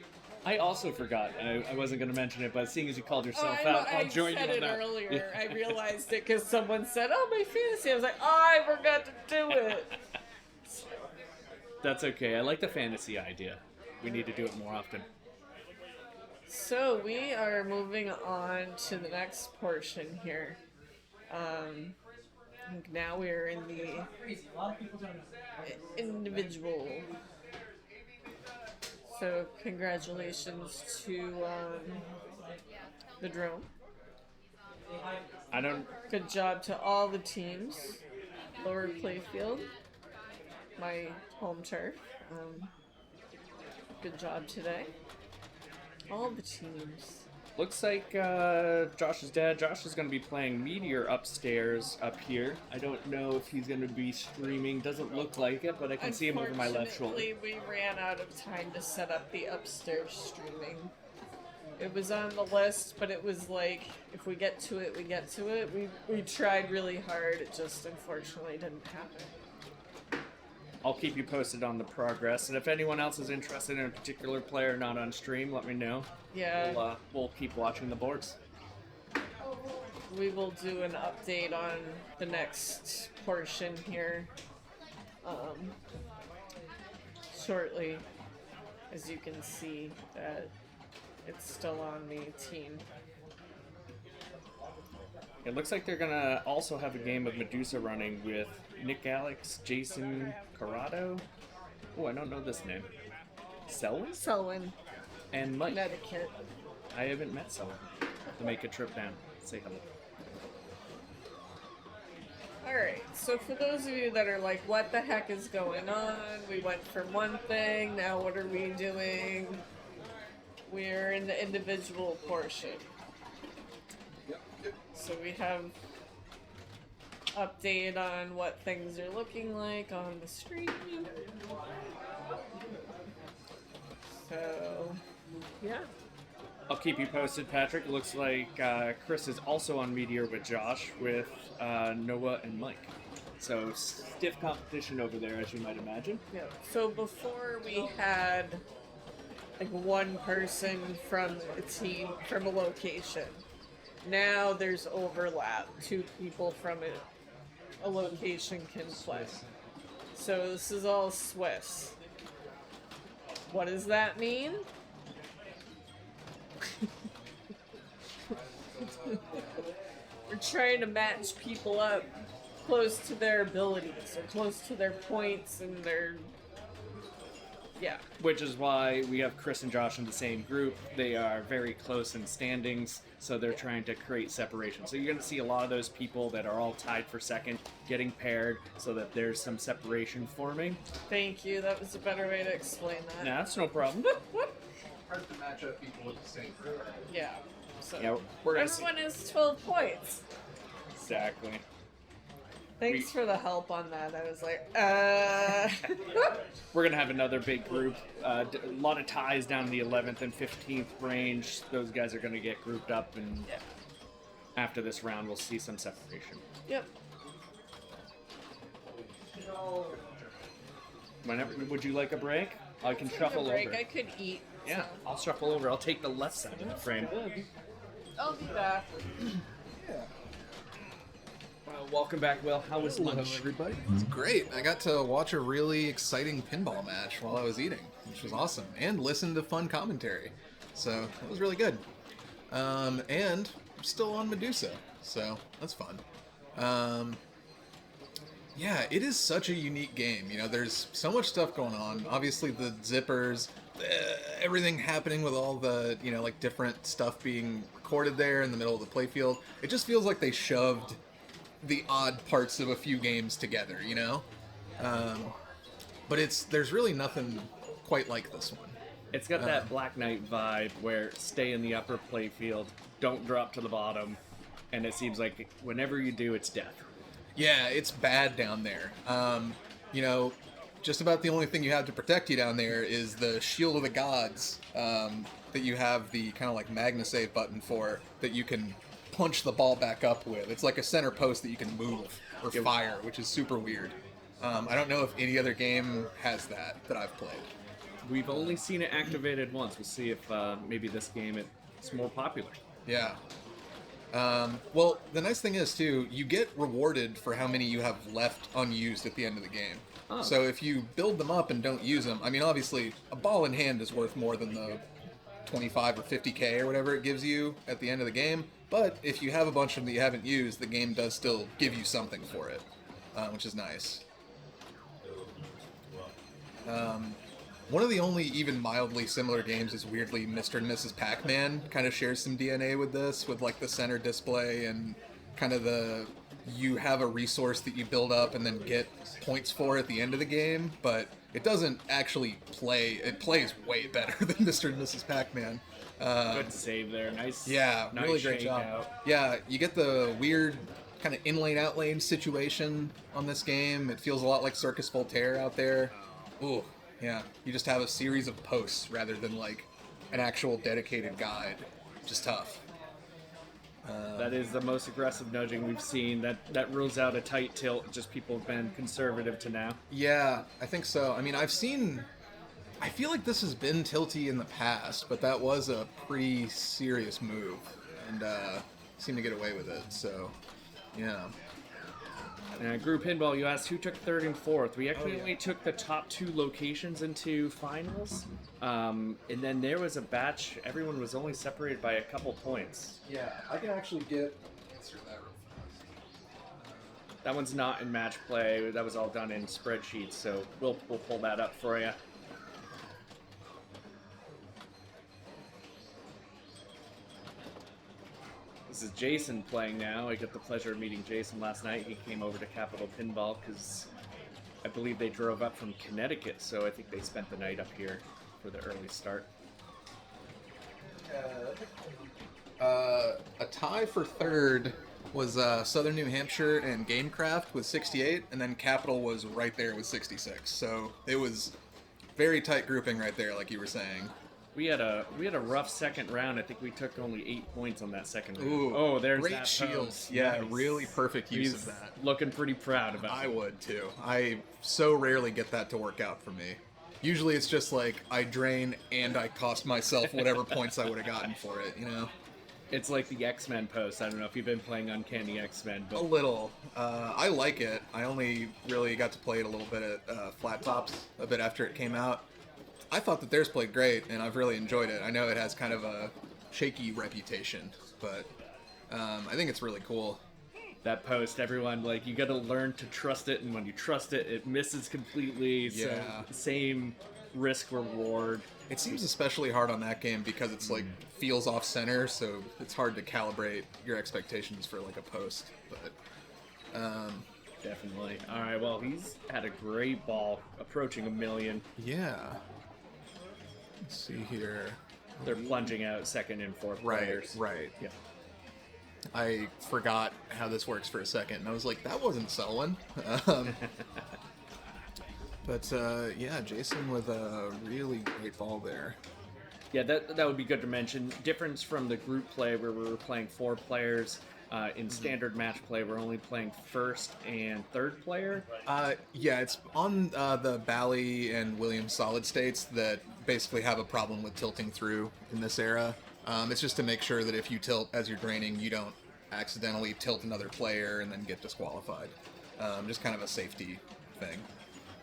F: I also forgot. I wasn't going to mention it, but seeing as you called yourself
B: I know,
F: out, I'll join you
B: said
F: on
B: it
F: that.
B: earlier. I realized it because someone said, "Oh, my fantasy." I was like, "Oh, I forgot to do it."
F: That's okay. I like the fantasy idea. We need to do it more often.
B: So we are moving on to the next portion here. I think now we're in the
D: A lot of people don't know.
B: individual. So congratulations to the drone.
F: I don't.
B: Good job to all the teams. Lower Playfield, my home turf. Good job today. All the teams.
F: Looks like Josh's dad. Josh is going to be playing Meteor upstairs up here. I don't know if he's going to be streaming. Doesn't look like it, but I can see him over my left shoulder.
B: Unfortunately, we ran out of time to set up the upstairs streaming. It was on the list, but it was like, if we get to it, we get to it. We tried really hard. It just unfortunately didn't happen.
F: I'll keep you posted on the progress, and if anyone else is interested in a particular player not on stream, let me know.
B: Yeah.
F: We'll keep watching the boards.
B: We will do an update on the next portion here shortly, as you can see that it's still on the team.
F: It looks like they're gonna also have a game of Medusa running with Nick Alex, Jason Corrado. Oh, I don't know this name. Selwyn?
B: Selwyn,
F: And Mike.
B: Connecticut.
F: I haven't met Selwyn. To make a trip down. Say hello.
B: Alright, so for those of you that are like, what the heck is going on? We went from one thing, now what are we doing? We're in the individual portion. So we have update on what things are looking like on the stream. So, yeah.
F: I'll keep you posted, Patrick. It looks like Chris is also on Meteor with Josh, with Noah and Mike. So stiff competition over there, as you might imagine.
B: Yeah. So before we had like one person from a team, from a location. Now there's overlap. 2 people from a location can play. So this is all Swiss. What does that mean? We're trying to match people up close to their abilities or close to their points and their... Yeah.
F: Which is why we have Chris and Josh in the same group. They are very close in standings, so they're trying to create separation. So you're going to see a lot of those people that are all tied for second getting paired so that there's some separation forming.
B: Thank you. That was a better way to explain that.
F: Nah, that's no problem.
A: Hard to match up people with the same group.
B: Yeah. So
F: Yeah, we're gonna see.
B: everyone is 12 points.
F: Exactly.
B: Thanks for the help on that. I was like,
F: We're going to have another big group. A lot of ties down in the 11th and 15th range. Those guys are going to get grouped up, and
B: Yeah.
F: after this round, we'll see some separation.
B: Yep.
F: Whenever, would you like a break? I can shuffle
B: break.
F: over.
B: I could eat.
F: Yeah, I'll shuffle over. I'll take the left side of the frame.
B: I'll be back.
F: Welcome back, Will. How was
A: Hello,
F: lunch?
A: everybody. It was great. I got to watch a really exciting pinball match while I was eating, which was awesome, and listen to fun commentary. So it was really good. And I'm still on Medusa, so that's fun. Yeah, it is such a unique game. You know, there's so much stuff going on. Obviously, the zippers, everything happening with all the, you know, like different stuff being recorded there in the middle of the playfield. It just feels like they shoved the odd parts of a few games together, you know? But there's really nothing quite like this one.
F: It's got that Black Knight vibe where stay in the upper playfield, don't drop to the bottom, and it seems like whenever you do, it's death.
A: Yeah, it's bad down there. You know, just about the only thing you have to protect you down there is the Shield of the Gods that you have the kind of like Magnasave button for that you can punch the ball back up with. It's like a center post that you can move or fire, which is super weird. I don't know if any other game has that I've played.
F: We've only seen it activated once. We'll see if maybe this game it's more popular.
A: Yeah. Well, the nice thing is, too, you get rewarded for how many you have left unused at the end of the game.
F: Oh.
A: So if you build them up and don't use them, I mean, obviously, a ball in hand is worth more than the 25 or 50k or whatever it gives you at the end of the game. But if you have a bunch of them that you haven't used, the game does still give you something for it, which is nice. One of the only even mildly similar games is weirdly Mr. and Mrs. Pac-Man. Kind of shares some DNA with this, with like the center display and kind of you have a resource that you build up and then get points for at the end of the game, but it doesn't actually play. It plays way better than Mr. and Mrs. Pac-Man.
F: Good save there. Nice.
A: Yeah,
F: nice
A: really great job.
F: shakeout.
A: Yeah, you get the weird kind of in-lane, out-lane situation on this game. It feels a lot like Circus Voltaire out there. Ooh, yeah. You just have a series of posts rather than like an actual dedicated guide. Just tough.
F: That is the most aggressive nudging we've seen. That rules out a tight tilt. Just people have been conservative to now.
A: Yeah, I think so. I mean, I feel like this has been tilty in the past, but that was a pretty serious move, and seemed to get away with it. So, yeah.
F: Group Pinball, you asked who took third and fourth. We actually only took the top 2 locations into finals. And then there was a batch, everyone was only separated by a couple points.
A: Yeah, I can actually get answer that real fast.
F: That one's not in match play. That was all done in spreadsheets, so we'll pull that up for you. This is Jason playing now. I got the pleasure of meeting Jason last night. He came over to Capital Pinball because I believe they drove up from Connecticut, so I think they spent the night up here for the early start.
A: A tie for third was Southern New Hampshire and Gamecraft with 68, and then Capital was right there with 66. So it was very tight grouping right there, like you were saying.
F: We had a rough second round. I think we took only 8 points on that second round.
A: Ooh,
F: oh, there's
A: great
F: that
A: shield.
F: pose.
A: Yeah,
F: Nice.
A: really perfect use
F: He's
A: of that.
F: looking pretty proud about
A: I
F: it.
A: would too. I so rarely get that to work out for me. Usually it's just like I drain and I cost myself whatever points I would have gotten for it, you know?
F: It's like the X-Men post. I don't know if you've been playing Uncanny X-Men,
A: A
F: but
A: little. I like it. I only really got to play it a little bit at Flat Tops a bit after it came out. I thought that theirs played great, and I've really enjoyed it. I know it has kind of a shaky reputation, but I think it's really cool.
F: that post, everyone, like, you gotta learn to trust it, and when you trust it, it misses completely. So
A: Yeah.
F: same risk reward.
A: It seems especially hard on that game because it's like feels off center, so it's hard to calibrate your expectations for like a post. But
F: Definitely. All right. Well, he's had a great ball, approaching 1 million.
A: yeah, let's see here.
F: They're plunging out second and fourth players.
A: Right.
F: Yeah.
A: I forgot how this works for a second, and I was like, that wasn't Selwyn. But yeah, Jason with a really great ball there.
F: Yeah, that would be good to mention. Difference from the group play where we were playing 4 players. In standard match play, we're only playing first and third player.
A: Yeah, it's on the Bally and Williams solid states that basically have a problem with tilting through in this era. It's just to make sure that if you tilt as you're draining, you don't accidentally tilt another player and then get disqualified. Just kind of a safety thing.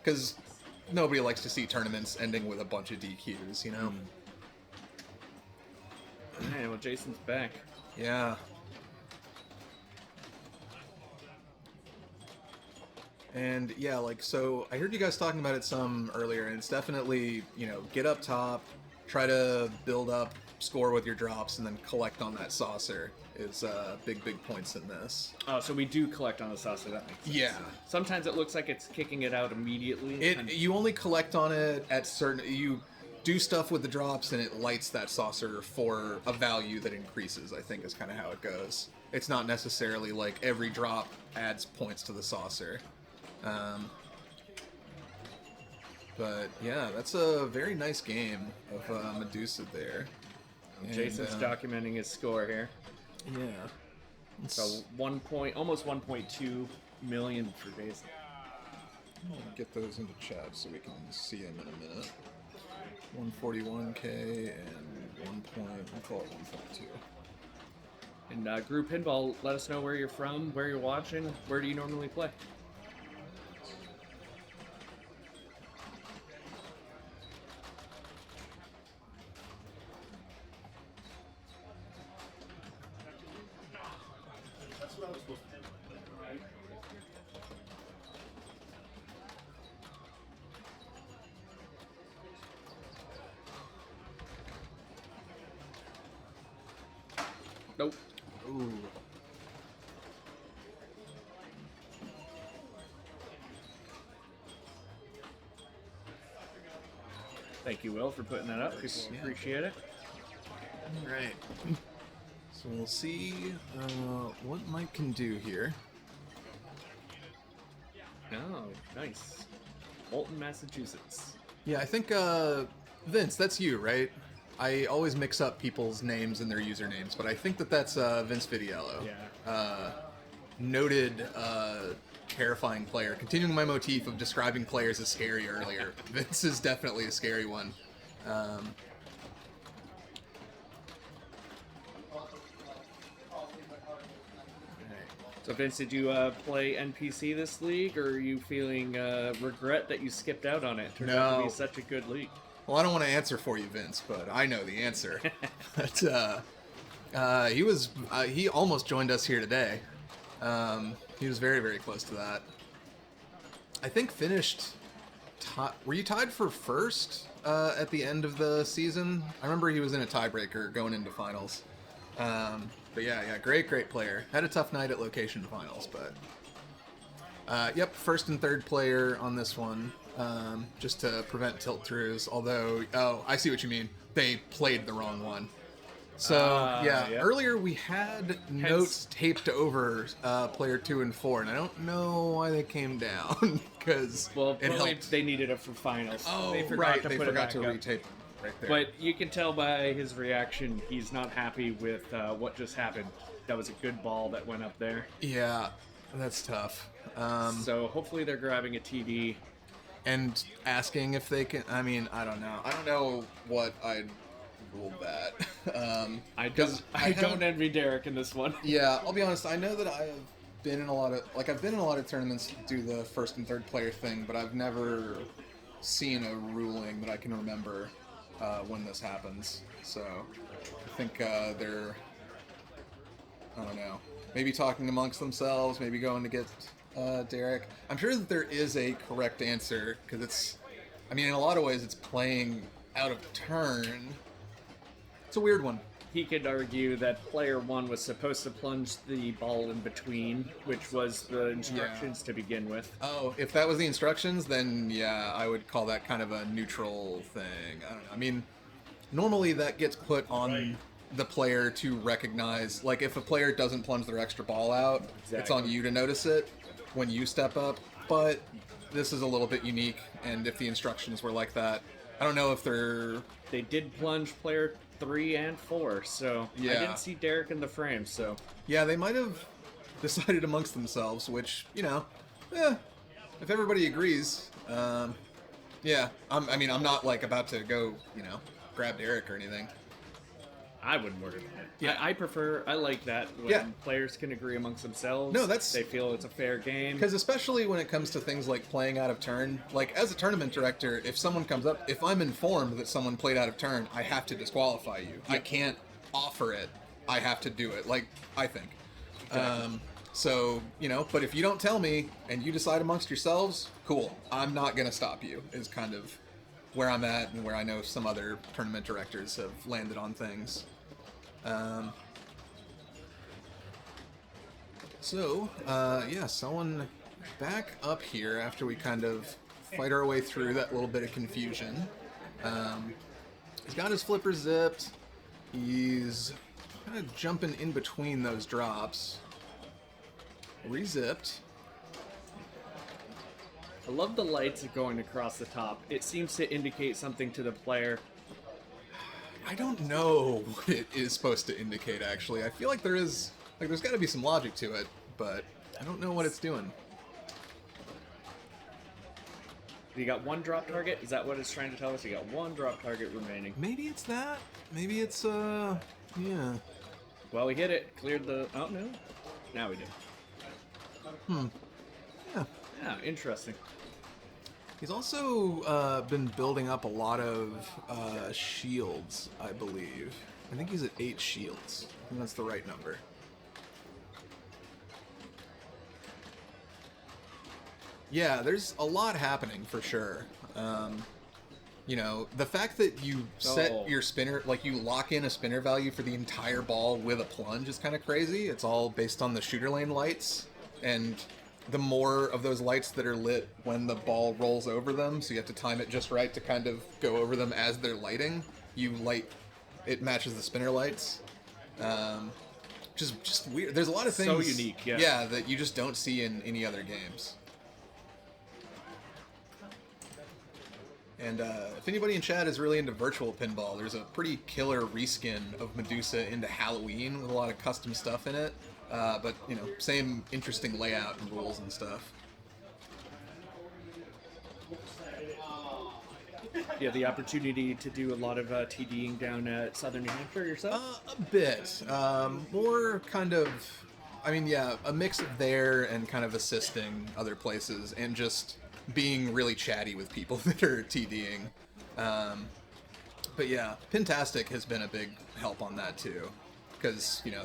A: Because nobody likes to see tournaments ending with a bunch of DQs, you know?
F: Man, well, Jason's back.
A: Yeah. And yeah, like, so I heard you guys talking about it some earlier, and it's definitely, you know, get up top, try to build up, score with your drops, and then collect on that saucer is big points in this.
F: Oh, so we do collect on the saucer. That makes sense.
A: Yeah.
F: Sometimes it looks like it's kicking it out immediately.
A: You only collect on it at certain, you do stuff with the drops and it lights that saucer for a value that increases, I think is kind of how it goes. It's not necessarily like every drop adds points to the saucer. But yeah, that's a very nice game of Medusa there. And,
F: Jason's documenting his score here.
A: Yeah.
F: So almost 1.2 million for Jason.
A: I'll get those into chat so we can see them in a minute. 141k and we'll call it 1.2.
F: And Group Pinball, let us know where you're from, where you're watching, where do you normally play?
C: That's what I was supposed to do.
F: Nope.
A: Ooh.
F: Thank you, Will, for putting that up. People
A: Yeah.
F: appreciate it.
A: Right. So we'll see what Mike can do here.
F: Oh, nice. Bolton, Massachusetts.
A: Yeah, I think, Vince, that's you, right? I always mix up people's names and their usernames, but I think that's Vince Vidiello.
F: Yeah.
A: Noted terrifying player. Continuing my motif of describing players as scary earlier, Vince is definitely a scary one.
F: So Vince, did you play NPC this league, or are you feeling regret that you skipped out on it? It turned out to
A: No.
F: be such a good league.
A: Well, I don't want to answer for you, Vince, but I know the answer. But he almost joined us here today. He was very, very close to that. I think finished. Were you tied for first at the end of the season? I remember he was in a tiebreaker going into finals. But yeah, great player. Had a tough night at location finals, but yep, first and third player on this one, just to prevent tilt-throughs. Although, oh, I see what you mean. They played the wrong one. So yeah,
F: yep.
A: Earlier we had notes taped over player 2 and 4, and I don't know why they came down because it helped.
F: They needed it for finals.
A: Oh,
F: they forgot
A: right,
F: to
A: they
F: put
A: forgot
F: it
A: to
F: back up.
A: retape right there.
F: But you can tell by his reaction, he's not happy with what just happened. That was a good ball that went up there.
A: Yeah, that's tough.
F: So hopefully they're grabbing a TD.
A: And asking if they can. I mean, I don't know. I don't know what I'd ruled that.
F: I don't envy Derek in this one.
A: Yeah, I'll be honest. I know that I have been in a lot of tournaments that do the first and third player thing, but I've never seen a ruling that I can remember when this happens. So I think they're, I don't know, maybe talking amongst themselves, maybe going to get Derek. I'm sure that there is a correct answer because it's, I mean, in a lot of ways, it's playing out of turn. It's a weird one.
F: He could argue that player 1 was supposed to plunge the ball in between, which was the instructions to begin with.
A: Oh, if that was the instructions, then yeah, I would call that kind of a neutral thing. I don't know. I mean, normally that gets put on the player to recognize, like if a player doesn't plunge their extra ball out, it's on you to notice it when you step up. But this is a little bit unique, and if the instructions were like that, I don't know if they're...
F: They did plunge player 3 and 4, so
A: Yeah.
F: I didn't see Derek in the frame, so...
A: Yeah, they might have decided amongst themselves, which, you know, if everybody agrees, yeah. I'm not, like, about to go, you know, grab Derek or anything.
F: I wouldn't worry about it.
A: Yeah.
F: I like that when players can agree amongst themselves.
A: No, that's...
F: They feel it's a fair game.
A: Because especially when it comes to things like playing out of turn, like as a tournament director, if someone comes up, if I'm informed that someone played out of turn, I have to disqualify you. I can't offer it. I have to do it, like, I think.
F: Exactly.
A: So, you know, but if you don't tell me and you decide amongst yourselves, cool. I'm not going to stop you, is kind of where I'm at and where I know some other tournament directors have landed on things. Yeah, someone back up here after we kind of fight our way through that little bit of confusion. He's got his flipper zipped. He's kind of jumping in between those drops. Rezipped.
F: I love the lights going across the top. It seems to indicate something to the player.
A: I don't know what it is supposed to indicate, actually. I feel like there's got to be some logic to it, but I don't know what it's doing.
F: You got one drop target? Is that what it's trying to tell us? You got one drop target remaining.
A: Maybe it's that. Maybe it's, yeah.
F: Well, we hit it. Cleared the... Oh, no. Now we did.
A: Yeah.
F: Yeah, interesting.
A: He's also been building up a lot of shields, I believe. I think he's at 8 shields. I think that's the right number. Yeah, there's a lot happening for sure. You know, the fact that you set your spinner, like you lock in a spinner value for the entire ball with a plunge is kind of crazy. It's all based on the shooter lane lights, and the more of those lights that are lit when the ball rolls over them, so you have to time it just right to kind of go over them as they're lighting, you light it matches the spinner lights. Just weird. There's a lot of things
F: So unique, yeah.
A: Yeah, that you just don't see in any other games. And if anybody in chat is really into virtual pinball, there's a pretty killer reskin of Medusa into Halloween with a lot of custom stuff in it. But, you know, same interesting layout and rules and stuff.
F: You have the opportunity to do a lot of TDing down at Southern New Hampshire yourself?
A: A bit. More kind of, I mean, yeah, a mix of there and kind of assisting other places and just being really chatty with people that are TDing. But yeah, Pintastic has been a big help on that too. Because, you know,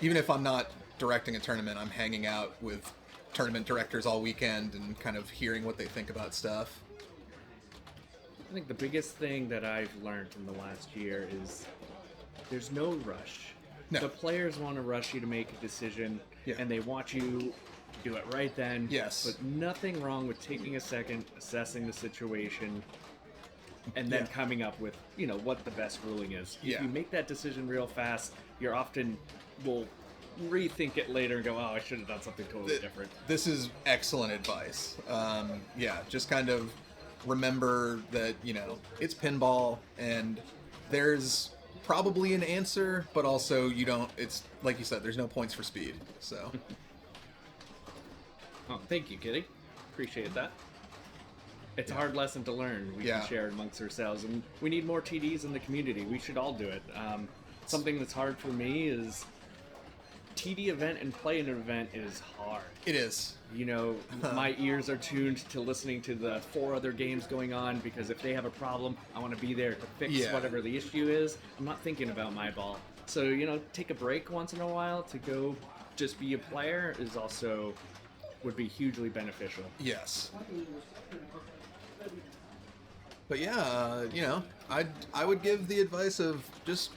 A: even if I'm not directing a tournament, I'm hanging out with tournament directors all weekend and kind of hearing what they think about stuff.
F: I think the biggest thing that I've learned in the last year is there's no rush.
A: No.
F: The players want to rush you to make a decision, and they want you to do it right then.
A: Yes.
F: But nothing wrong with taking a second, assessing the situation, and then coming up with, you know, what the best ruling is.
A: Yeah.
F: If you make that decision real fast, you're often will rethink it later and go, oh, I should have done something totally different.
A: This is excellent advice. Yeah, just kind of remember that, you know, it's pinball and there's probably an answer, but also it's like you said, there's no points for speed. So
F: Oh, thank you, Kitty. Appreciate that. It's a hard lesson to learn. We can share amongst ourselves, and we need more TDs in the community. We should all do it. Something that's hard for me is TD event and play in an event is hard.
A: It is.
F: You know, my ears are tuned to listening to the 4 other games going on because if they have a problem, I want to be there to fix whatever the issue is. I'm not thinking about my ball. So, you know, take a break once in a while to go just be a player is also would be hugely beneficial.
A: Yes. But yeah, you know, I would give the advice of just,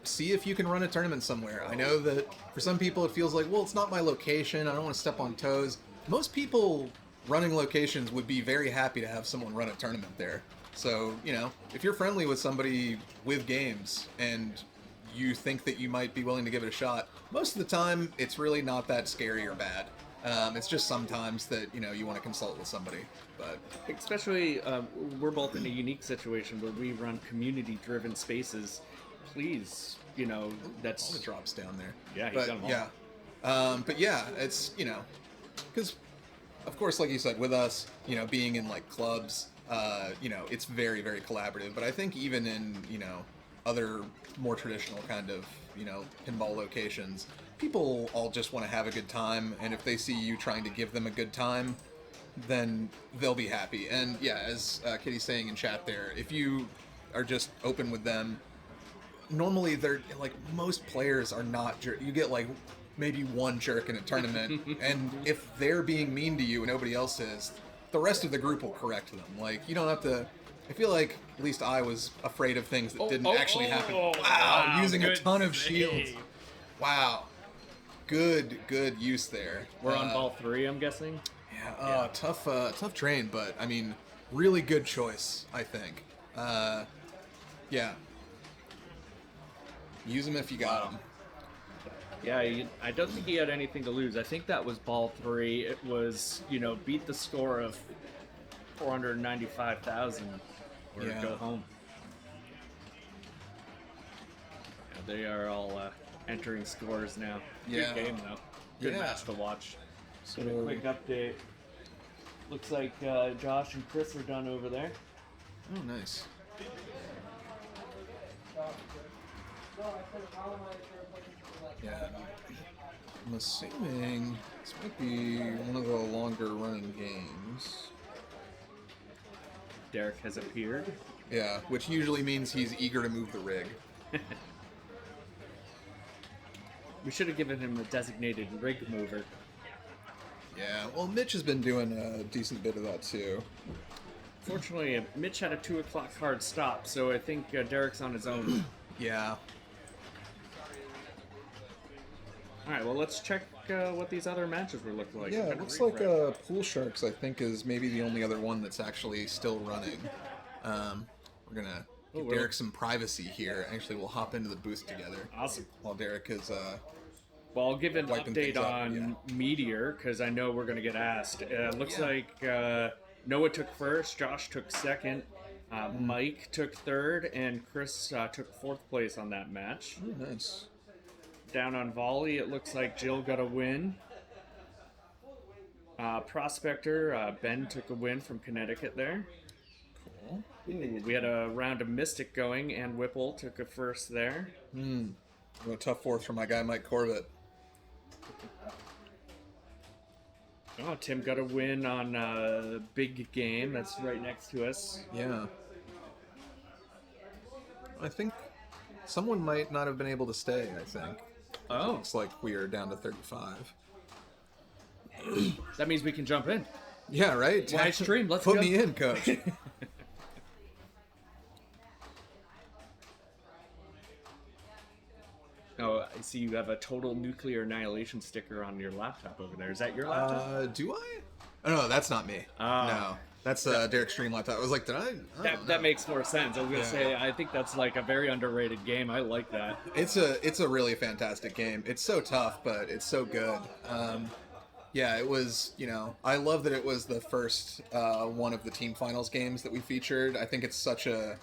A: see if you can run a tournament somewhere. I know that for some people it feels like, well, it's not my location, I don't want to step on toes. Most people running locations would be very happy to have someone run a tournament there. So, you know, if you're friendly with somebody with games and you think that you might be willing to give it a shot, most of the time it's really not that scary or bad. It's just sometimes that, you know, you want to consult with somebody. But
F: especially, we're both in a unique situation where we run community-driven spaces. Please, you know, that's...
A: all the drops down there.
F: Yeah, he's got them all.
A: Yeah. But yeah, it's, you know, because, of course, like you said, with us, you know, being in, like, clubs, you know, it's very, very collaborative. But I think even in, you know, other more traditional kind of, you know, pinball locations, people all just want to have a good time, and if they see you trying to give them a good time, then they'll be happy. And yeah, as Kitty's saying in chat there, if you are just open with them, normally they're like, most players are not you get like maybe one jerk in a tournament, and if they're being mean to you and nobody else is, the rest of the group will correct them. Like, you don't have to. I feel like at least I was afraid of things that didn't actually happen. Wow, using a ton of shields. Wow. Good use there.
F: We're on ball 3, I'm guessing.
A: Yeah, tough train, but I mean, really good choice, I think. Yeah. Use them if you got them.
F: Yeah, I don't think he had anything to lose. I think that was ball 3. It was, you know, beat the score of 495,000 or go home. Yeah, they are all entering scores now.
A: Yeah.
F: Good game, though. Good match to watch. So, a quick update. Looks like Josh and Chris are done over there.
A: Oh, nice. Yeah. I'm assuming this might be one of the longer running games.
F: Derek has appeared.
A: Yeah, which usually means he's eager to move the rig.
F: We should have given him a designated rig mover.
A: Yeah, well, Mitch has been doing a decent bit of that too.
F: Fortunately, Mitch had a 2 o'clock hard stop, so I think Derek's on his own.
A: Yeah.
F: Alright, well, let's check what these other matches will look like.
A: Yeah, it looks like Pool Sharks, I think, is maybe the only other one that's actually still running. We're gonna give Derek some privacy here. Actually, we'll hop into the booth together.
F: Awesome.
A: While Derek is
F: Well, I'll give an
A: wiping
F: update
A: things up,
F: on Meteor because I know we're going to get asked. Looks
A: Yeah.
F: like Noah took first, Josh took second, Mike took third, and Chris took fourth place on that match.
A: Oh, nice.
F: Down on volley, it looks like Jill got a win. Prospector, Ben took a win from Connecticut there.
A: Cool.
F: Ooh, we had a round of Mystic going, and Whipple took a first there.
A: A tough fourth for my guy Mike Corbett.
F: Oh, Tim got a win on Big Game. That's right next to us.
A: Yeah. I think someone might not have been able to stay, I think.
F: Oh,
A: Looks like we are down to 35.
F: that means we can jump in.
A: Yeah, right?
F: Live stream, let's
A: Put
F: go.
A: me in, coach.
F: Oh, I see you have a total nuclear annihilation sticker on your laptop over there. Is that your laptop?
A: Do I? Oh, no, that's not me. No. That's Derek's stream laptop. I was like, did I?
F: That makes more sense. I was gonna say, I think that's like a very underrated game. I like that.
A: It's a really fantastic game. It's so tough, but it's so good. Yeah, it was, I love that it was the first one of the team finals games that we featured. I think it's such a,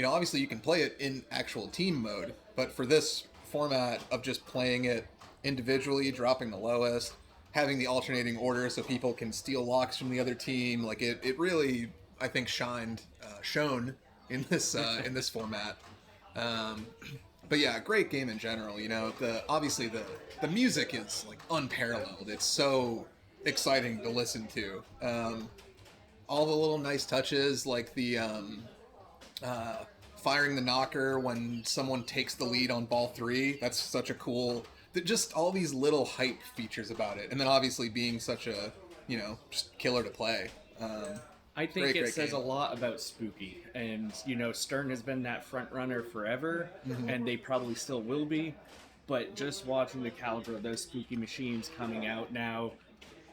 A: obviously you can play it in actual team mode, but for this format of just playing it individually, dropping the lowest, having the alternating order so people can steal locks from the other team, like it really, I think, shone in this format. But yeah, great game in general. Obviously the music is like unparalleled. It's so exciting to listen to. All the little nice touches, like the firing the knocker when someone takes the lead on ball 3. That's such a cool. Just all these little hype features about it, and then obviously being such a just killer to play.
F: I think
A: Great
F: it says
A: game.
F: a lot about Spooky, and Stern has been that front runner forever, and they probably still will be. But just watching the caliber of those Spooky machines coming out now,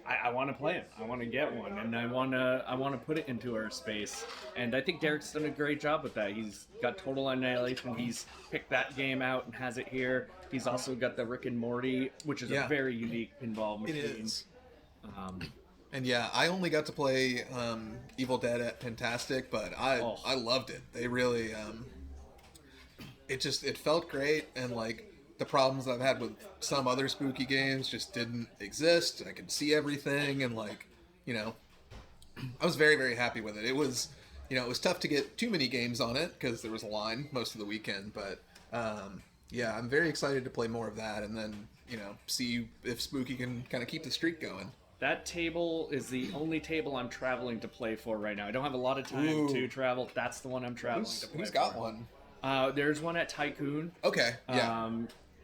F: I want to play them. I want to get one, and I want to put it into our space. And I think Derek's done a great job with that. He's got Total Annihilation. He's picked that game out and has it here. He's also got the Rick and Morty, which is a very unique pinball machine.
A: It is. And yeah, I only got to play Evil Dead at Fantastic, but I loved it. They really, it felt great, and like the problems I've had with some other Spooky games just didn't exist. I could see everything, and like, I was very, very happy with it. It was, it was tough to get too many games on it because there was a line most of the weekend, but yeah, I'm very excited to play more of that, and then see if Spooky can kind of keep the streak going.
F: That table is the only table I'm traveling to play for right now. I don't have a lot of time to travel. That's the one I'm traveling to play
A: Who's
F: for.
A: got one?
F: There's one at Tycoon.
A: Okay, yeah.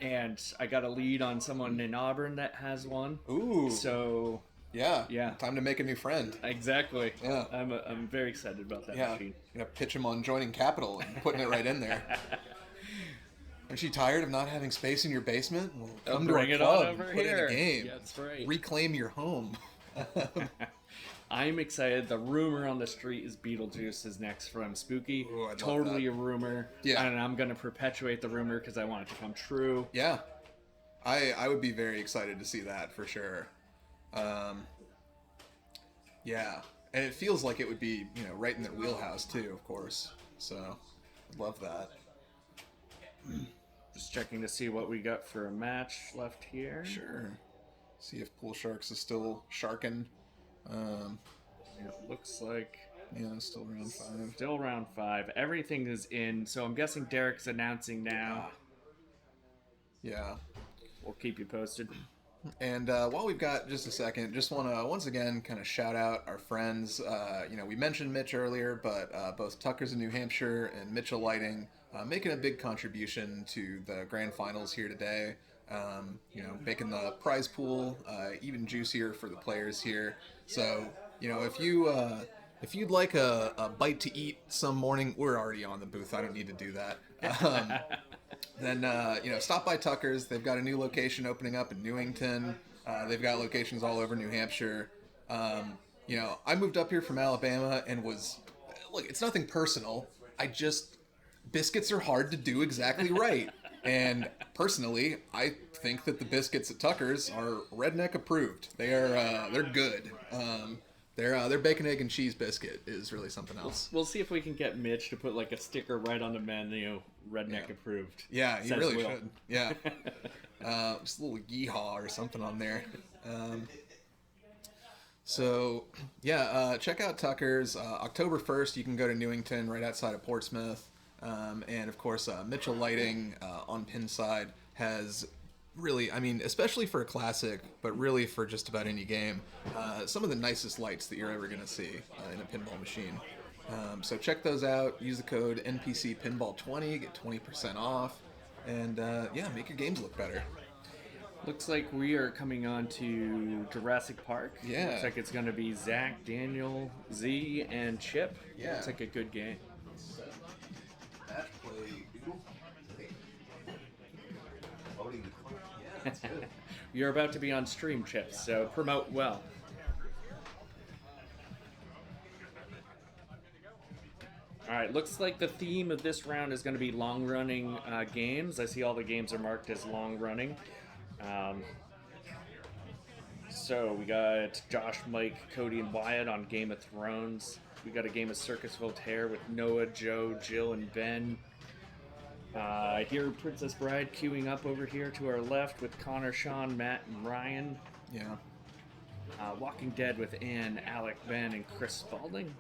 F: And I got a lead on someone in Auburn that has one.
A: Ooh.
F: So
A: Yeah. Time to make a new friend.
F: exactly.
A: Yeah.
F: I'm very excited about that
A: Yeah.
F: machine.
A: Pitch him on joining Capital and putting it right in there. Aren't you tired of not having space in your basement? Well, come
F: bring
A: to
F: it
A: our
F: on
A: club,
F: over
A: put
F: here.
A: in a game.
F: Yeah, that's right.
A: Reclaim your home.
F: I'm excited. The rumor on the street is Beetlejuice is next from Spooky.
A: Ooh, I'd love
F: Totally
A: that.
F: a rumor.
A: Yeah.
F: And I'm going to perpetuate the rumor because I want it to come true.
A: Yeah. I would be very excited to see that for sure. Yeah. And it feels like it would be, right in their wheelhouse too, of course. So, love that.
F: Just checking to see what we got for a match left here.
A: Sure. See if Pool Sharks is still sharking.
F: It looks like
A: Yeah, it's still round 5.
F: still round 5. Everything is in, so I'm guessing Derek's announcing now.
A: Yeah.
F: We'll keep you posted.
A: And while we've got just a second, just want to once again kind of shout out our friends. We mentioned Mitch earlier, but both Tucker's in New Hampshire and Mitchell Lighting making a big contribution to the grand finals here today. Making the prize pool even juicier for the players here. So, if you'd like a bite to eat some morning, we're already on the booth. I don't need to do that. Then stop by Tucker's. They've got a new location opening up in Newington. They've got locations all over New Hampshire. I moved up here from Alabama and look, it's nothing personal. biscuits are hard to do exactly right. And personally, I think that the biscuits at Tucker's are redneck approved. They're good. Their bacon, egg, and cheese biscuit is really something else.
F: We'll see if we can get Mitch to put like a sticker right on the menu, redneck approved.
A: Yeah, he
F: Says
A: really
F: Will.
A: should. Yeah. Just a little yeehaw or something on there. Check out Tucker's. October 1st, you can go to Newington, right outside of Portsmouth. And of course, Mitchell Lighting on Pinside has really, I mean, especially for a classic, but really for just about any game, some of the nicest lights that you're ever going to see in a pinball machine. So check those out. Use the code NPC Pinball 20, get 20% off, and make your games look better.
F: Looks like we are coming on to Jurassic Park.
A: Yeah.
F: Looks like it's going to be Zach, Daniel, Z, and Chip.
A: Yeah.
F: Looks like a good game. You're about to be on stream, Chip, so promote well. Alright, looks like the theme of this round is going to be long-running games. I see all the games are marked as long-running. So we got Josh, Mike, Cody, and Wyatt on Game of Thrones. We got a game of Circus Voltaire with Noah, Joe, Jill, and Ben. I hear Princess Bride queuing up over here to our left with Connor, Sean, Matt, and Ryan.
A: Yeah.
F: Walking Dead with Ann, Alec, Ben, and Chris Spalding.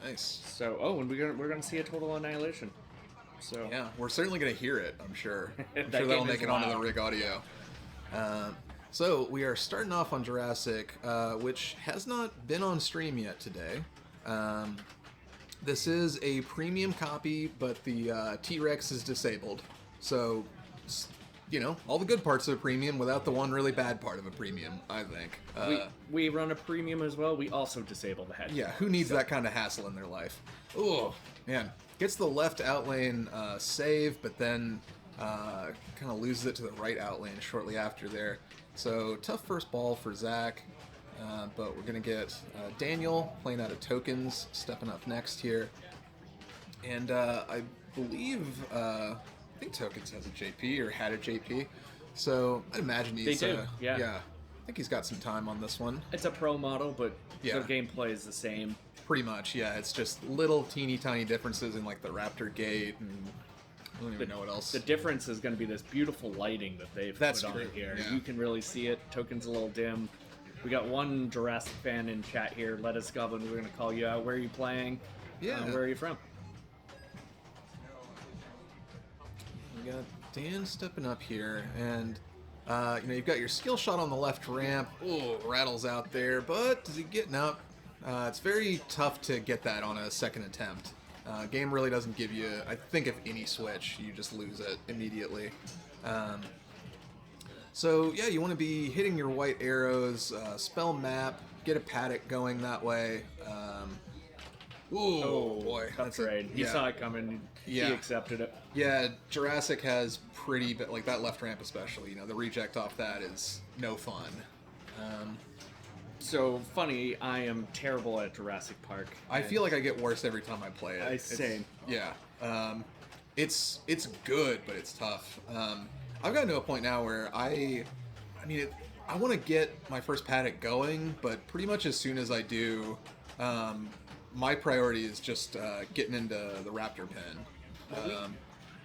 A: Nice.
F: So, and we're gonna see a total annihilation. So
A: yeah, we're certainly gonna hear it. I'm sure. I'm
F: That
A: sure that'll
F: game
A: make
F: is
A: it onto the
F: loud.
A: rig audio. So we are starting off on Jurassic, which has not been on stream yet today. This is a premium copy, but the T-Rex is disabled. So, all the good parts of a premium without the one really bad part of a premium, I think.
F: we run a premium as well. We also disable the head.
A: Yeah, who needs that kind of hassle in their life? Oh, man. Gets the left out lane save, but then kind of loses it to the right out lane shortly after there. So, tough first ball for Zach. But we're going to get Daniel playing out of tokens, stepping up next here. And I believe, I think tokens has a JP or had a JP. So I'd imagine he's...
F: They do, yeah.
A: I think he's got some time on this one.
F: It's a pro model, but
A: Yeah.
F: the gameplay is the same.
A: Pretty much, yeah. It's just little teeny tiny differences in like the Raptor gate and I don't even know what else.
F: The difference is going to be this beautiful lighting that they've
A: That's
F: put
A: true,
F: on here.
A: yeah.
F: You can really see it. Token's a little dim. We got one Jurassic fan in chat here. Let us Goblin. We're going to call you out. Where are you playing?
A: Yeah.
F: Where are you from?
A: We got Dan stepping up here, and you've got your skill shot on the left ramp. Oh, rattles out there, but is he getting up? It's very tough to get that on a second attempt. Game really doesn't give you, I think, if any switch, you just lose it immediately. So yeah, you want to be hitting your white arrows, spell map, get a paddock going that way. Boy,
F: Tough trade. He saw it coming.
A: Yeah.
F: He accepted it.
A: Yeah, Jurassic has pretty, like that left ramp especially. The reject off that is no fun.
F: So funny, I am terrible at Jurassic Park.
A: I feel like I get worse every time I play it.
F: Same.
A: Yeah. It's good, but it's tough. I've gotten to a point now where I want to get my first paddock going, but pretty much as soon as I do, my priority is just getting into the Raptor pen.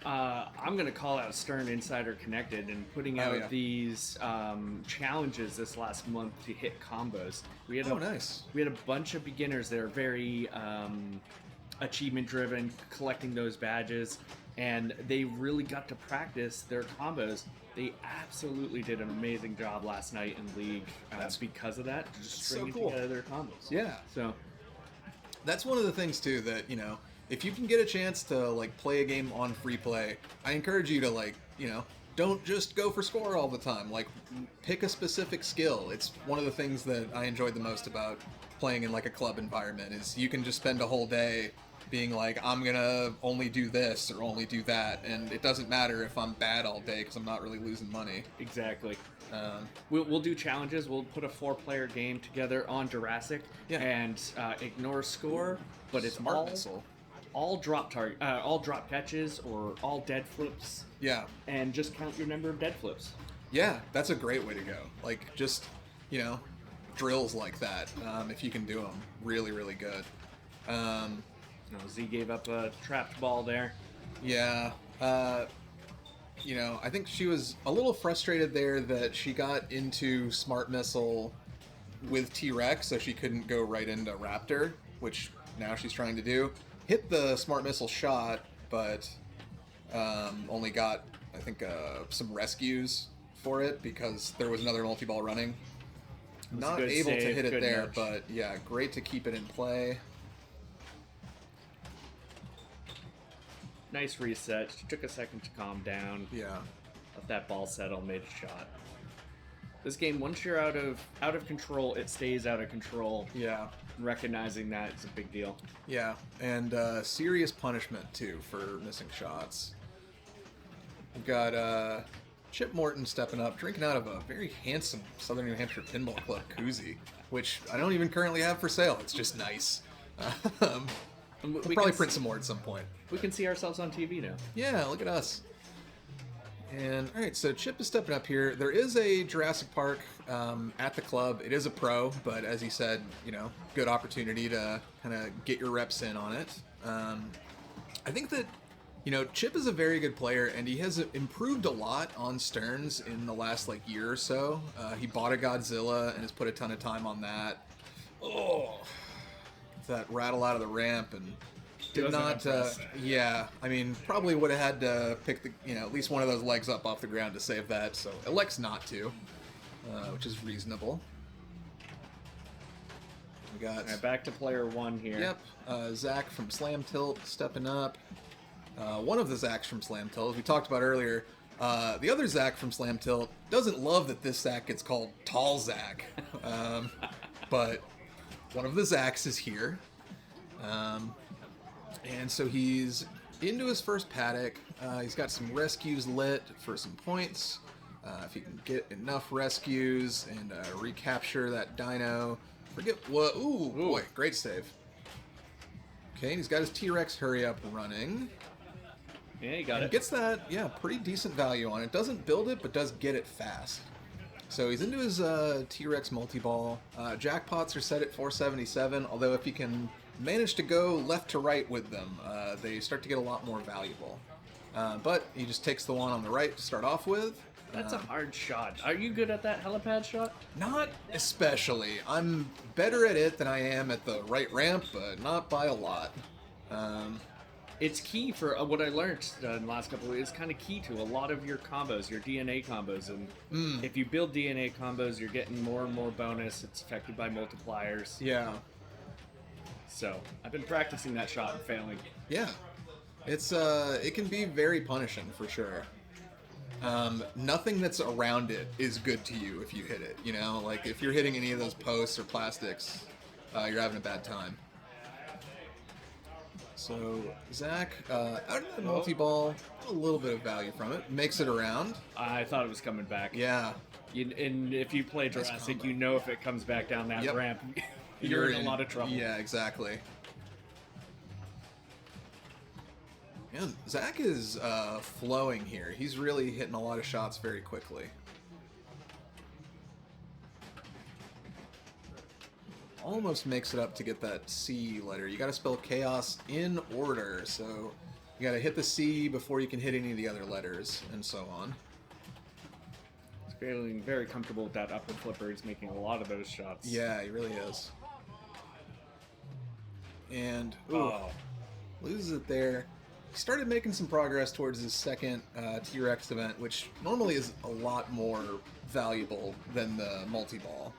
F: I'm going to call out Stern Insider Connected and putting out these challenges this last month to hit combos. We had
A: nice.
F: We had a bunch of beginners that are very achievement driven, collecting those badges, and they really got to practice their combos. They absolutely did an amazing job last night in League because of that, just
A: so
F: stringing
A: cool.
F: together their combos.
A: Yeah.
F: So
A: That's one of the things too that, if you can get a chance to like play a game on free play, I encourage you to don't just go for score all the time. Like pick a specific skill. It's one of the things that I enjoyed the most about playing in like a club environment is you can just spend a whole day being like, I'm gonna only do this or only do that, and it doesn't matter if I'm bad all day because I'm not really losing money.
F: exactly. We'll do challenges. We'll put a 4-player game together on Jurassic and ignore score, but it's
A: Smart
F: all
A: missile.
F: all drop catches or all dead flips,
A: Yeah.
F: and just count your number of dead flips.
A: Yeah, that's a great way to go. Like, just, drills like that, if you can do them, really, really good.
F: Z gave up a trapped ball there.
A: Yeah. I think she was a little frustrated there that she got into Smart Missile with T-Rex, so she couldn't go right into Raptor, which now she's trying to do. Hit the Smart Missile shot, but only got, I think, some rescues for it because there was another multi-ball running. Not able to hit it there, but yeah, great to keep it in play.
F: Nice reset. She took a second to calm down.
A: Yeah.
F: Let that ball settle, made a shot. This game, once you're out of control, it stays out of control.
A: Yeah.
F: Recognizing that is a big deal.
A: Yeah, and serious punishment, too, for missing shots. We've got Chip Morton stepping up, drinking out of a very handsome Southern New Hampshire Pinball Club koozie, which I don't even currently have for sale. It's just nice. We'll probably print some more at some point.
F: We can see ourselves on TV now.
A: Yeah, look at us. And, alright, so Chip is stepping up here. There is a Jurassic Park at the club. It is a pro, but as he said, good opportunity to kind of get your reps in on it. I think that, Chip is a very good player, and he has improved a lot on Stearns in the last, year or so. He bought a Godzilla and has put a ton of time on that. Oh, that rattle out of the ramp and did not. Yeah, I mean, probably would have had to pick the, at least one of those legs up off the ground to save that. So elects not to, which is reasonable. We got
F: back to player one here.
A: Yep, Zach from Slam Tilt stepping up. One of the Zachs from Slam Tilt, as we talked about earlier. The other Zach from Slam Tilt doesn't love that this Zach gets called Tall Zach, but one of the Zachs is here. And so he's into his first paddock. He's got some rescues lit for some points. If he can get enough rescues and recapture that dino. Forget what. Ooh, boy, great save. Okay, and he's got his T-Rex hurry up running.
F: Yeah, he got it.
A: Gets that, yeah, pretty decent value on it. Doesn't build it, but does get it fast. So he's into his T-Rex multi-ball. Jackpots are set at 477, although if you can manage to go left to right with them, they start to get a lot more valuable. But he just takes the one on the right to start off with.
F: That's a hard shot. Are you good at that helipad shot?
A: Not especially. I'm better at it than I am at the right ramp, but not by a lot.
F: It's key for what I learned in the last couple of weeks. It's kind of key to a lot of your combos, your DNA combos. And if you build DNA combos, you're getting more and more bonus. It's affected by multipliers.
A: Yeah.
F: So I've been practicing that shot and failing.
A: Yeah. It's it can be very punishing for sure. Nothing that's around it is good to you if you hit it. Like if you're hitting any of those posts or plastics, you're having a bad time. So Zach, out of the multi-ball, a little bit of value from it. Makes it around.
F: I thought it was coming back.
A: Yeah.
F: And if you play Jurassic, you know if it comes back down that ramp, you're in a lot of trouble.
A: Yeah, exactly. Yeah, Zach is flowing here. He's really hitting a lot of shots very quickly. Almost makes it up to get that C letter. You got to spell chaos in order, so you got to hit the C before you can hit any of the other letters, and so on.
F: He's feeling very comfortable with that upper flipper. He's making a lot of those shots.
A: Yeah, he really is. And loses it there. He started making some progress towards his second T-Rex event, which normally is a lot more valuable than the multi-ball.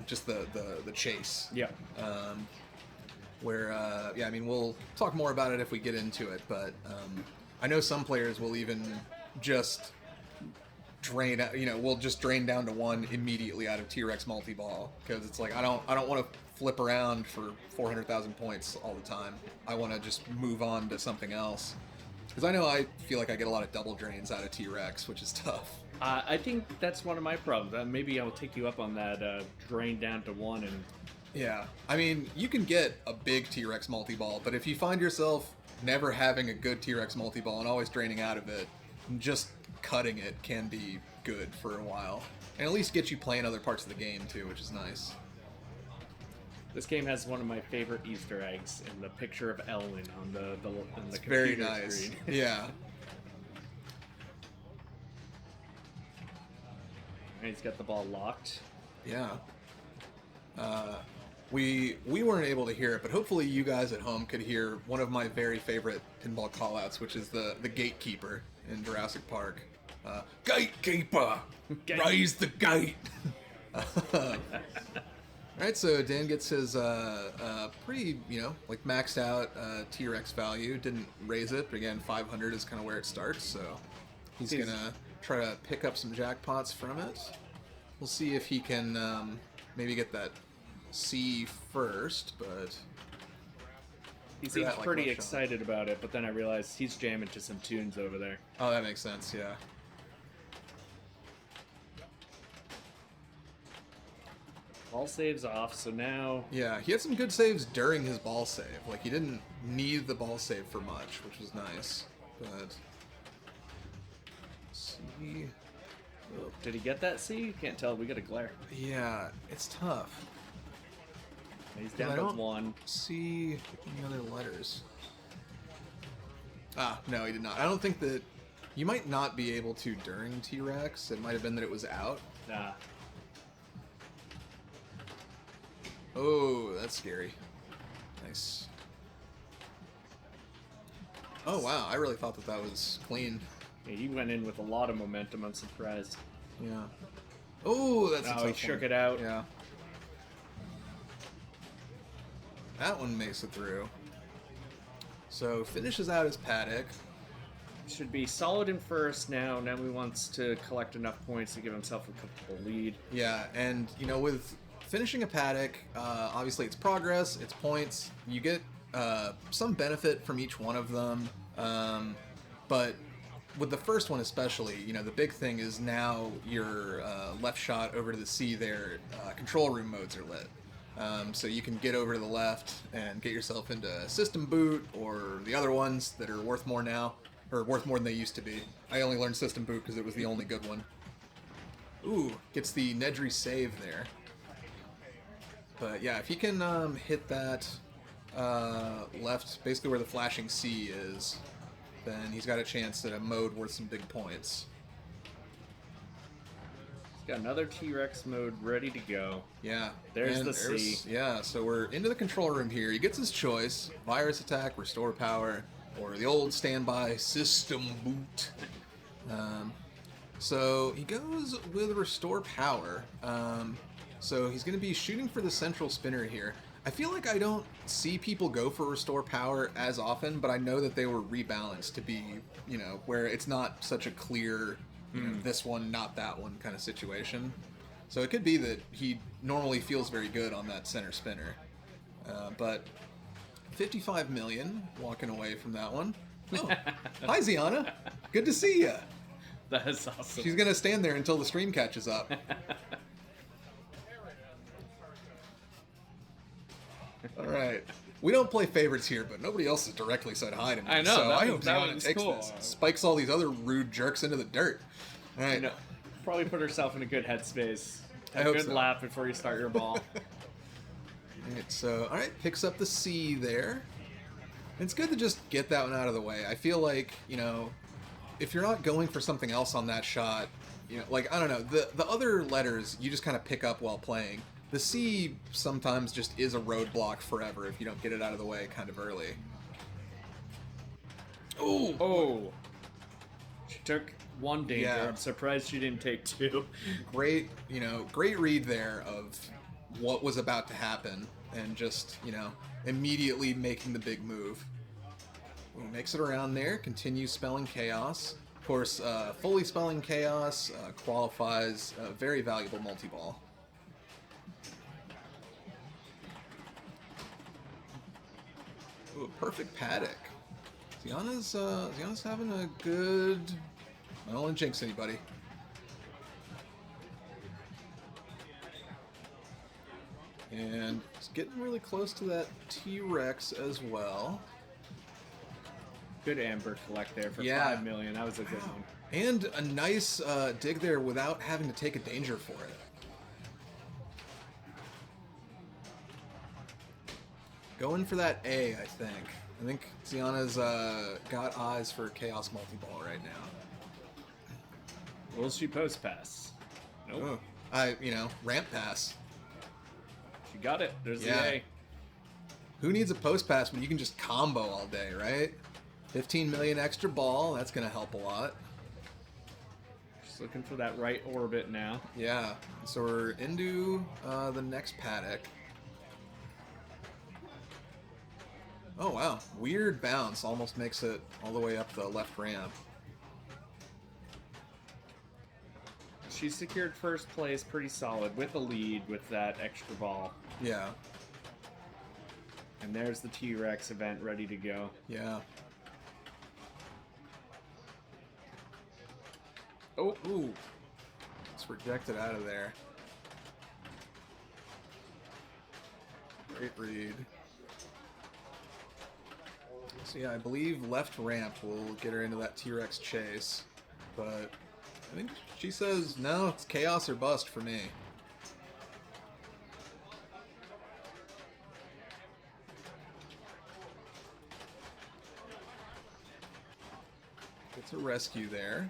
A: Just the chase.
F: Yeah.
A: Where, I mean, we'll talk more about it if we get into it, but I know some players will even just drain, we'll just drain down to one immediately out of T-Rex multi-ball, because it's like, I don't want to flip around for 400,000 points all the time. I want to just move on to something else. Because I feel like I get a lot of double drains out of T-Rex, which is tough.
F: I think that's one of my problems. Maybe I'll take you up on that drain down to one and
A: Yeah, I mean, you can get a big T-Rex multi-ball, but if you find yourself never having a good T-Rex multi-ball and always draining out of it, just cutting it can be good for a while. And at least get you playing other parts of the game, too, which is nice.
F: This game has one of my favorite Easter eggs in the picture of Elwyn on the computer
A: Very nice.
F: screen.
A: Yeah.
F: He's got the ball locked.
A: Yeah. We weren't able to hear it, but hopefully you guys at home could hear one of my very favorite pinball callouts, which is the gatekeeper in Jurassic Park. Gatekeeper, raise the gate. All right, so Dan gets his pretty, like maxed out T-Rex value. Didn't raise it, but again, 500 is kind of where it starts. So he's gonna try to pick up some jackpots from it. We'll see if he can maybe get that C first, but
F: he seems pretty excited about it. But then I realized he's jamming to some tunes over there.
A: Oh, that makes sense. Yeah.
F: Ball saves off, so now...
A: Yeah, he had some good saves during his ball save. Like, he didn't need the ball save for much, which was nice. But... C...
F: Oh, did he get that C? Can't tell. We got a glare.
A: Yeah, it's tough.
F: He's down to 1.
A: See any other letters. Ah, no, he did not. I don't think that... You might not be able to during T-Rex. It might have been that it was out.
F: Nah.
A: Oh, that's scary. Nice. Oh, wow. I really thought that was clean.
F: Yeah, he went in with a lot of momentum. I'm surprised.
A: Yeah. Oh, that's a tough
F: he
A: one.
F: shook it out.
A: Yeah. That one makes it through. So, finishes out his paddock.
F: Should be solid in first now. Now he wants to collect enough points to give himself a comfortable lead.
A: Yeah, and, with... finishing a paddock, obviously it's progress, it's points. You get some benefit from each one of them, but with the first one especially, the big thing is now your left shot over to the C there, control room modes are lit. So you can get over to the left and get yourself into system boot or the other ones that are worth more now, or worth more than they used to be. I only learned system boot because it was the only good one. Ooh, gets the Nedry save there. But yeah, if he can hit that left, basically where the flashing C is, then he's got a chance at a mode worth some big points.
F: He's got another T-Rex mode ready to go.
A: Yeah.
F: There's the C.
A: Yeah, so we're into the control room here. He gets his choice, virus attack, restore power, or the old standby system boot. So he goes with restore power. So he's going to be shooting for the central spinner here. I feel like I don't see people go for restore power as often, but I know that they were rebalanced to be, where it's not such a clear, this one, not that one kind of situation. So it could be that he normally feels very good on that center spinner. But 55 million walking away from that one. Oh, hi Ziana. Good to see ya.
F: That is awesome.
A: She's going to stand there until the stream catches up. All right. We don't play favorites here, but nobody else has directly said hi to me.
F: I know.
A: So I hope
F: that
A: Ziana
F: one's
A: takes
F: cool.
A: this. Spikes all these other rude jerks into the dirt. All right.
F: Probably put herself in a good headspace.
A: I
F: A
A: hope
F: good
A: so.
F: laugh before you start your ball.
A: All right, so, all right, picks up the C there. It's good to just get that one out of the way. I feel like, if you're not going for something else on that shot, I don't know, the other letters you just kind of pick up while playing. The C sometimes just is a roadblock forever if you don't get it out of the way kind of early. Ooh!
F: Oh. She took one danger.
A: Yeah.
F: I'm surprised she didn't take 2.
A: Great, great read there of what was about to happen and just, immediately making the big move. Ooh, makes it around there, continues spelling chaos. Of course, fully spelling chaos qualifies a very valuable multi-ball. Ooh, perfect paddock. Ziana's having a good... I don't want to jinx anybody. And it's getting really close to that T-Rex as well.
F: Good Amber collect there for
A: Yeah.
F: 5 million. That was a good one.
A: And a nice dig there without having to take a danger for it. Going for that A, I think. I think Tiana's got eyes for Chaos Multi-Ball right now.
F: Will she post pass? Nope.
A: Oh. Ramp pass.
F: She got it. There's
A: Yeah.
F: the A.
A: Who needs a post pass when you can just combo all day, right? 15 million extra ball, that's going to help a lot.
F: Just looking for that right orbit now.
A: Yeah, so we're into the next paddock. Oh, wow. Weird bounce. Almost makes it all the way up the left ramp.
F: She secured first place pretty solid with a lead with that extra ball.
A: Yeah,
F: And there's the T-Rex event ready to go.
A: yeah.
F: Oh,
A: Ooh. It's rejected out of there. Great read. So yeah, I believe left ramp will get her into that T-Rex chase. But I think she says, no, it's chaos or bust for me. Gets a rescue there.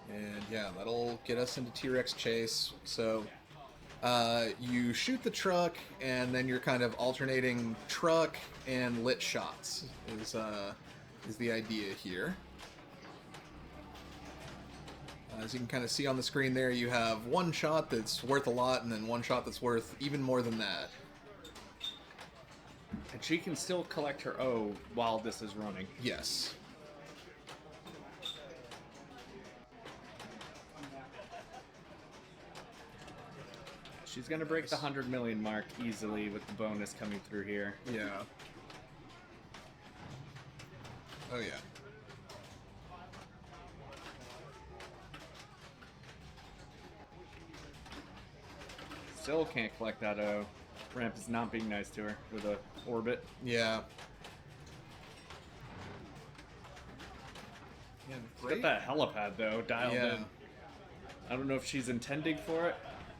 A: And yeah, that'll get us into T-Rex chase. So you shoot the truck, and then you're kind of alternating truck and lit shots is the idea here. As you can kind of see on the screen there, you have one shot that's worth a lot, and then one shot that's worth even more than that.
F: and she can still collect her O while this is running.
A: Yes.
F: She's gonna break the 100 million mark easily with the bonus coming through here.
A: Yeah. Oh yeah.
F: Still can't collect that O. Ramp is not being nice to her with a orbit.
A: Yeah. Yeah,
F: She's got that helipad though dialed
A: Yeah.
F: in. I don't know if she's intending for it.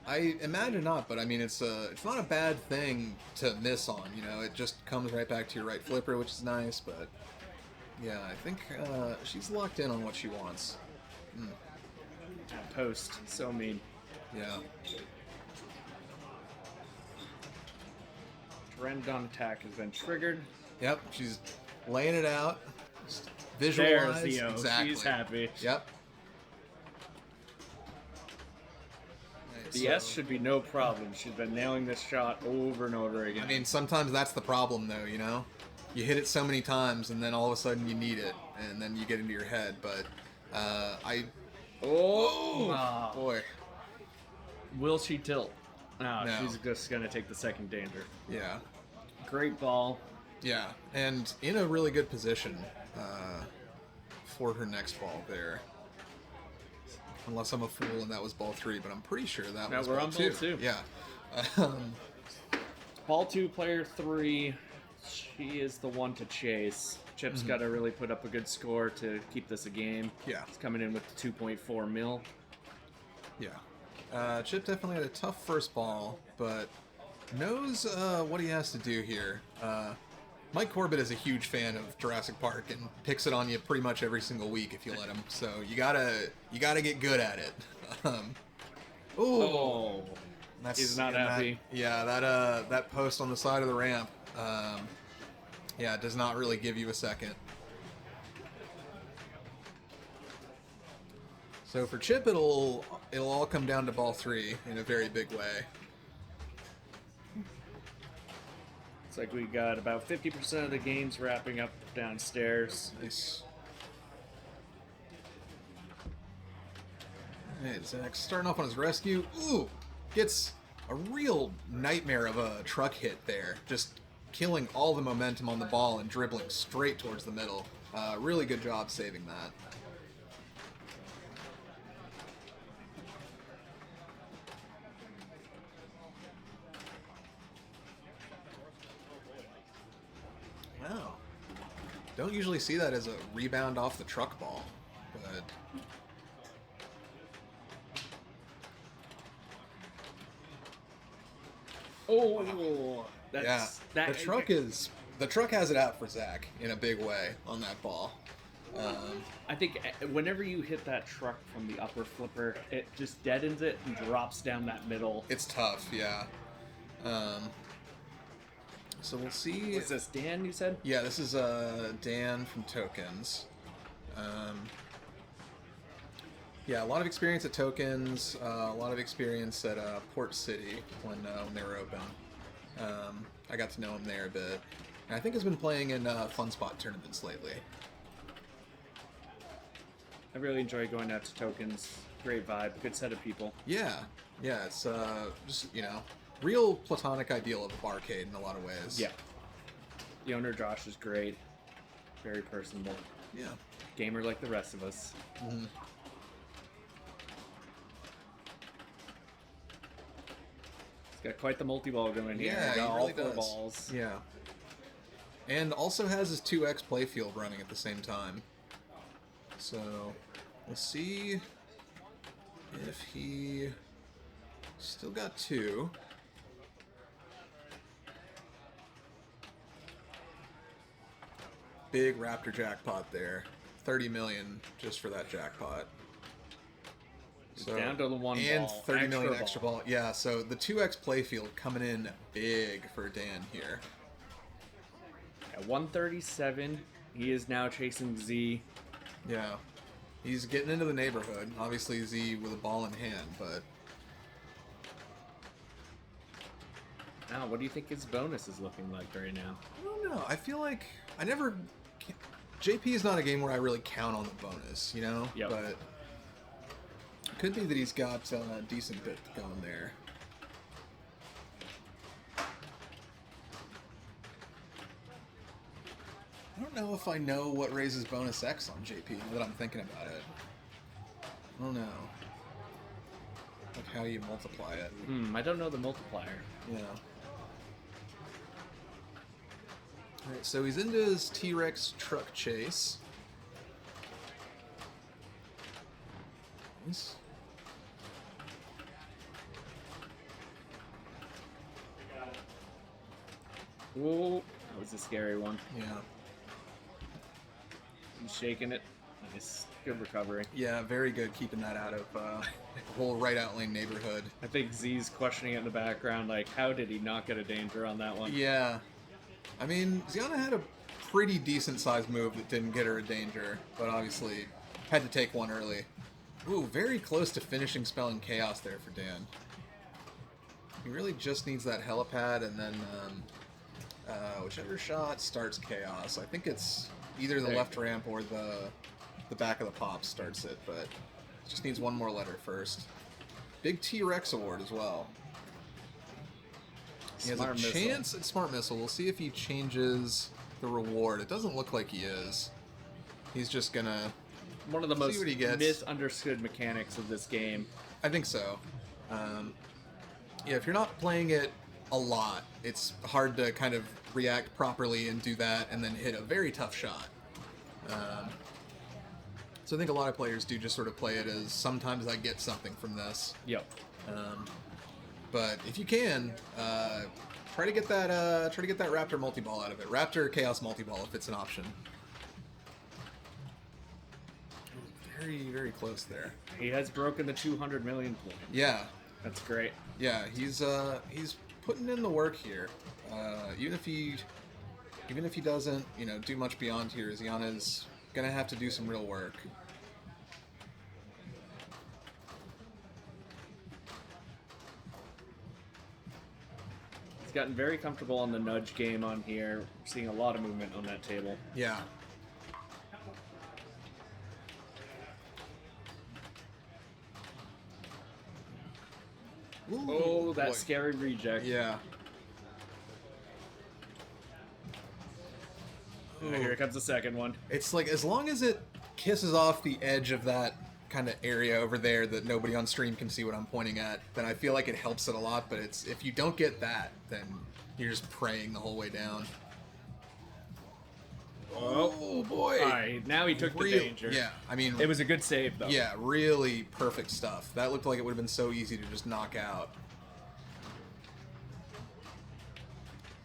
A: I imagine not, but I mean, it's not a bad thing to miss on. It just comes right back to your right flipper, which is nice. But yeah, I think she's locked in on what she wants.
F: That post, so mean.
A: Yeah,
F: Pteranodon attack has been triggered.
A: yep, she's laying it out. Just
F: There's
A: visualize
F: the O.
A: exactly.
F: She's happy.
A: Yep. Right,
F: The
A: so-
F: S should be no problem. She's been nailing this shot over and over again.
A: I mean, sometimes that's the problem, though. You hit it so many times, and then all of a sudden you need it, and then you get into your head. But
F: oh,
A: boy,
F: will she tilt? No,
A: No.
F: she's just gonna take the second danger.
A: yeah.
F: Great ball.
A: Yeah, and in a really good position for her next ball there. Unless I'm a fool and that was ball 3, but I'm pretty sure that
F: No,
A: was
F: we're
A: ball
F: on
A: 2.
F: ball 2.
A: Yeah.
F: Ball 2, player 3. She is the one to chase. Chip's got to really put up a good score to keep this a game.
A: Yeah.
F: He's coming in with 2.4 mil.
A: Yeah. Chip definitely had a tough first ball, but knows what he has to do here. Mike Corbett is a huge fan of Jurassic Park and picks it on you pretty much every single week if you let him. So you gotta get good at it.
F: Oh,
A: That's,
F: he's not
A: and
F: happy.
A: That post on the side of the ramp, it does not really give you a second. So for Chip, it'll all come down to ball 3 in a very big way.
F: Looks like we got about 50% of the games wrapping up downstairs.
A: Nice. Alright, Zach starting off on his rescue. Ooh! Gets a real nightmare of a truck hit there. Just killing all the momentum on the ball and dribbling straight towards the middle. Really good job saving that. Wow. Don't usually see that as a rebound off the truck ball, but
F: Oh, that's
A: yeah,
F: that.
A: the truck has it out for Zach in a big way on that ball.
F: I think whenever you hit that truck from the upper flipper, it just deadens it and drops down that middle.
A: It's tough, yeah. So we'll see.
F: Is this Dan, you said?
A: Yeah, this is Dan from Tokens. Yeah, a lot of experience at Tokens, a lot of experience at Port City when they were open. I got to know him there a bit. And I think has been playing in Fun Spot tournaments lately.
F: I really enjoy going out to Tokens. Great vibe, good set of people.
A: Yeah, it's just, real platonic ideal of a barcade in a lot of ways.
F: Yeah. The owner, Josh, is great. Very personable.
A: Yeah.
F: Gamer like the rest of us.
A: Mm-hmm.
F: He's got quite the multi-ball going here.
A: Yeah,
F: Got
A: he
F: all
A: really
F: four
A: does.
F: balls.
A: Yeah. And also has his 2x Playfield running at the same time. So, we'll see if he still got 2. Big Raptor jackpot there. 30 million just for that jackpot. So,
F: Down to the one
A: and
F: ball.
A: 30 million extra ball. Yeah, so the 2x Playfield coming in big for Dan here.
F: At 137, he is now chasing Z.
A: Yeah. He's getting into the neighborhood. Obviously Z with a ball in hand, but
F: Now, what do you think his bonus is looking like right now?
A: I don't know. I feel like I never. JP is not a game where I really count on the bonus,
F: Yep.
A: But it could be that he's got a decent bit going there. I don't know if I know what raises bonus X on JP now that I'm thinking about it. I don't know. Like how you multiply it.
F: I don't know the multiplier.
A: Yeah. Alright, so he's into his T-Rex truck chase. Nice.
F: Whoa, that was a scary one.
A: Yeah.
F: He's shaking it. Nice. Good recovery.
A: Yeah, very good keeping that out of the whole right out lane neighborhood.
F: I think Z's questioning it in the background, like, how did he not get a danger on that one?
A: Yeah. I mean, Ziana had a pretty decent sized move that didn't get her a danger, but obviously had to take one early. Ooh, very close to finishing spelling chaos there for Dan. He really just needs that helipad and then whichever shot starts chaos. I think it's either the left ramp or the back of the pop starts it, but just needs one more letter first. Big T-Rex award as well. He has a chance at Smart Missile. We'll see if he changes the reward. It doesn't look like he is. He's just gonna
F: One of the
A: see
F: most
A: what he gets.
F: misunderstood mechanics of this game.
A: I think so. Yeah, if you're not playing it a lot, it's hard to kind of react properly and do that and then hit a very tough shot. So I think a lot of players do just sort of play it as sometimes I get something from this.
F: Yep.
A: But if you can, try to get that Raptor multi-ball out of it. Raptor Chaos multi-ball if it's an option. Very, very close there.
F: He has broken the 200 million point.
A: Yeah,
F: That's great.
A: yeah, he's putting in the work here. Even if he doesn't, do much beyond here, Ziana's gonna have to do some real work.
F: He's gotten very comfortable on the nudge game on here. We're seeing a lot of movement on that table.
A: Yeah. Ooh,
F: Oh, that
A: boy.
F: scary reject.
A: Yeah.
F: Here comes the second one.
A: It's like as long as it kisses off the edge of that kind of area over there that nobody on stream can see what I'm pointing at, then I feel like it helps it a lot. But it's if you don't get that, then you're just praying the whole way down. Oh boy!
F: All right, now he took the danger.
A: Yeah, I mean,
F: It was a good save, though.
A: yeah, really perfect stuff. That looked like it would have been so easy to just knock out.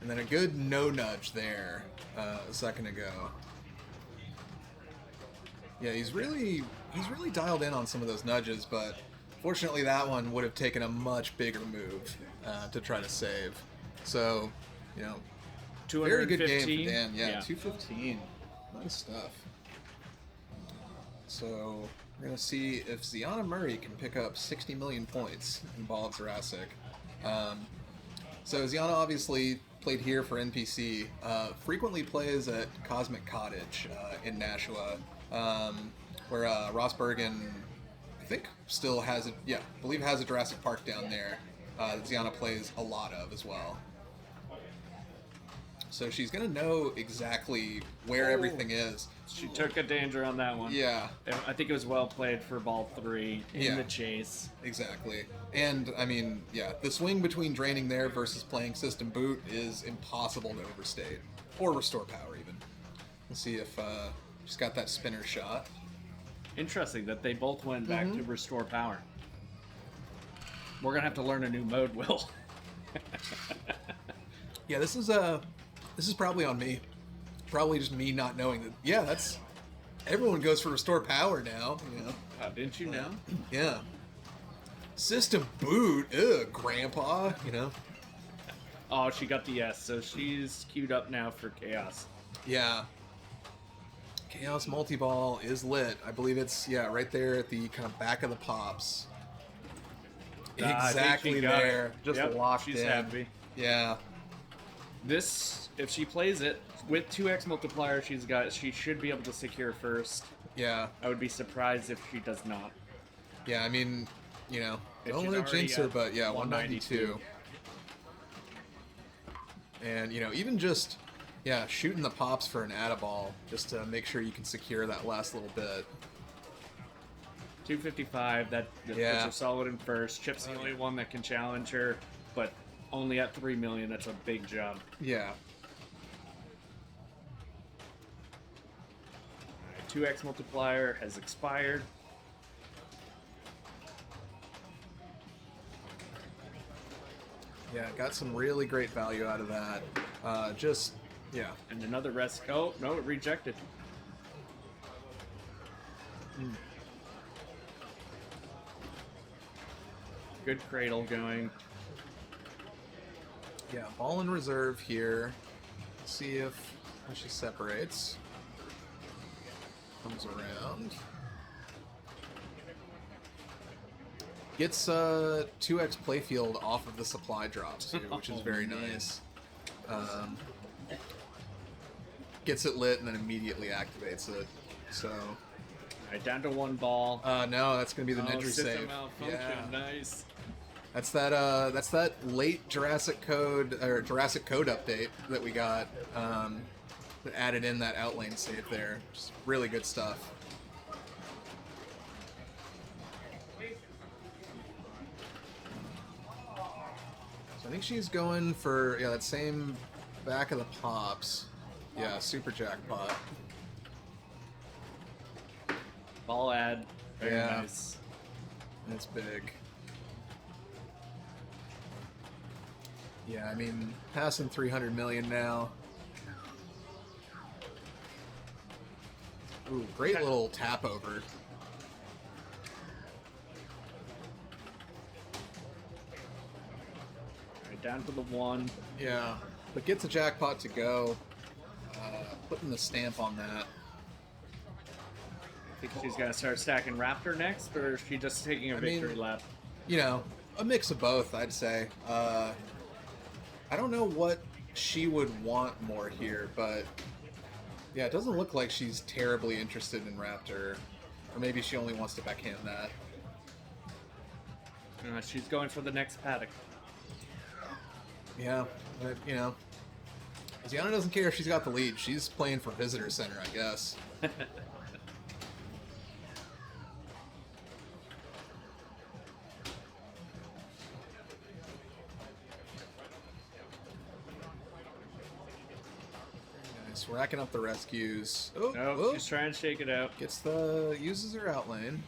A: And then a good no nudge there a second ago. Yeah, he's really dialed in on some of those nudges, but fortunately that one would have taken a much bigger move to try to save. So, you know, very good game for Dan. Yeah, 215. Nice stuff. So we're gonna see if Ziana Murray can pick up 60 million points in Ball of Jurassic. So Ziana obviously played here for NPC. Frequently plays at Cosmic Cottage in Nashua, where Ross Bergen, I think, still has it. Yeah, I believe has a Jurassic Park down there that Ziana plays a lot of as well. So she's gonna know exactly where everything is.
F: She took a danger on that one.
A: Yeah.
F: I think it was well played for ball 3 in the chase.
A: Exactly. And, I mean, yeah, the swing between draining there versus playing system boot is impossible to overstate. Or restore power, even. Let's see if she's got that spinner shot.
F: Interesting that they both went back to restore power. We're going to have to learn a new mode, Will.
A: Yeah, this is probably on me. Probably just me not knowing that. Yeah, that's everyone goes for restore power now. You know.
F: Didn't you know?
A: Yeah. System boot. Ugh, Grandpa. You know.
F: Oh, she got the yes, so she's queued up now for Chaos.
A: Yeah. Chaos multi-ball is lit. I believe it's right there at the kind of back of the pops. Exactly there. Just locked
F: she's
A: in.
F: Happy.
A: Yeah.
F: This, if she plays it with 2x multiplier, she should be able to secure first.
A: Yeah.
F: I would be surprised if she does not.
A: Yeah, I mean, you know,
F: If
A: don't
F: she's
A: want to jinx
F: already
A: her,
F: at
A: but yeah, 192. And, you know, even just, shooting the pops for an add-a-ball just to make sure you can secure that last little bit.
F: 255, that puts her solid in first. Chip's the only one that can challenge her, but only at 3 million, that's a big job.
A: Yeah.
F: 2x multiplier has expired.
A: Yeah, got some really great value out of that.
F: And another rest. Oh, no, it rejected. Good cradle going.
A: Yeah, ball in reserve here. See if she separates. Comes around. Gets 2x Playfield off of the supply drops too, which is very nice. Gets it lit and then immediately activates it. So.
F: Alright, down to 1 ball.
A: No, that's gonna be the Nedry save.
F: Malfunction. Nice.
A: That's that late Jurassic Code update that we got that added in that outlane save there. Just really good stuff. So I think she's going for that same back of the pops. Yeah, super jackpot.
F: Ball add. Very nice.
A: That's big. Yeah, I mean, passing 300 million now. Ooh, great little tap over.
F: Right, down to the 1.
A: Yeah, but gets a jackpot to go. Putting the stamp on that.
F: I think she's going to start stacking Raptor next, or is she just taking a victory lap?
A: You know, a mix of both, I'd say. I don't know what she would want more here, but yeah, it doesn't look like she's terribly interested in Raptor. Or maybe she only wants to backhand that.
F: She's going for the next paddock.
A: Yeah, but, you know, Ziana doesn't care if she's got the lead. She's playing for Visitor Center, I guess. Just racking up the rescues. Oh,
F: Nope,
A: oh.
F: just try and shake it out.
A: Uses her out lane.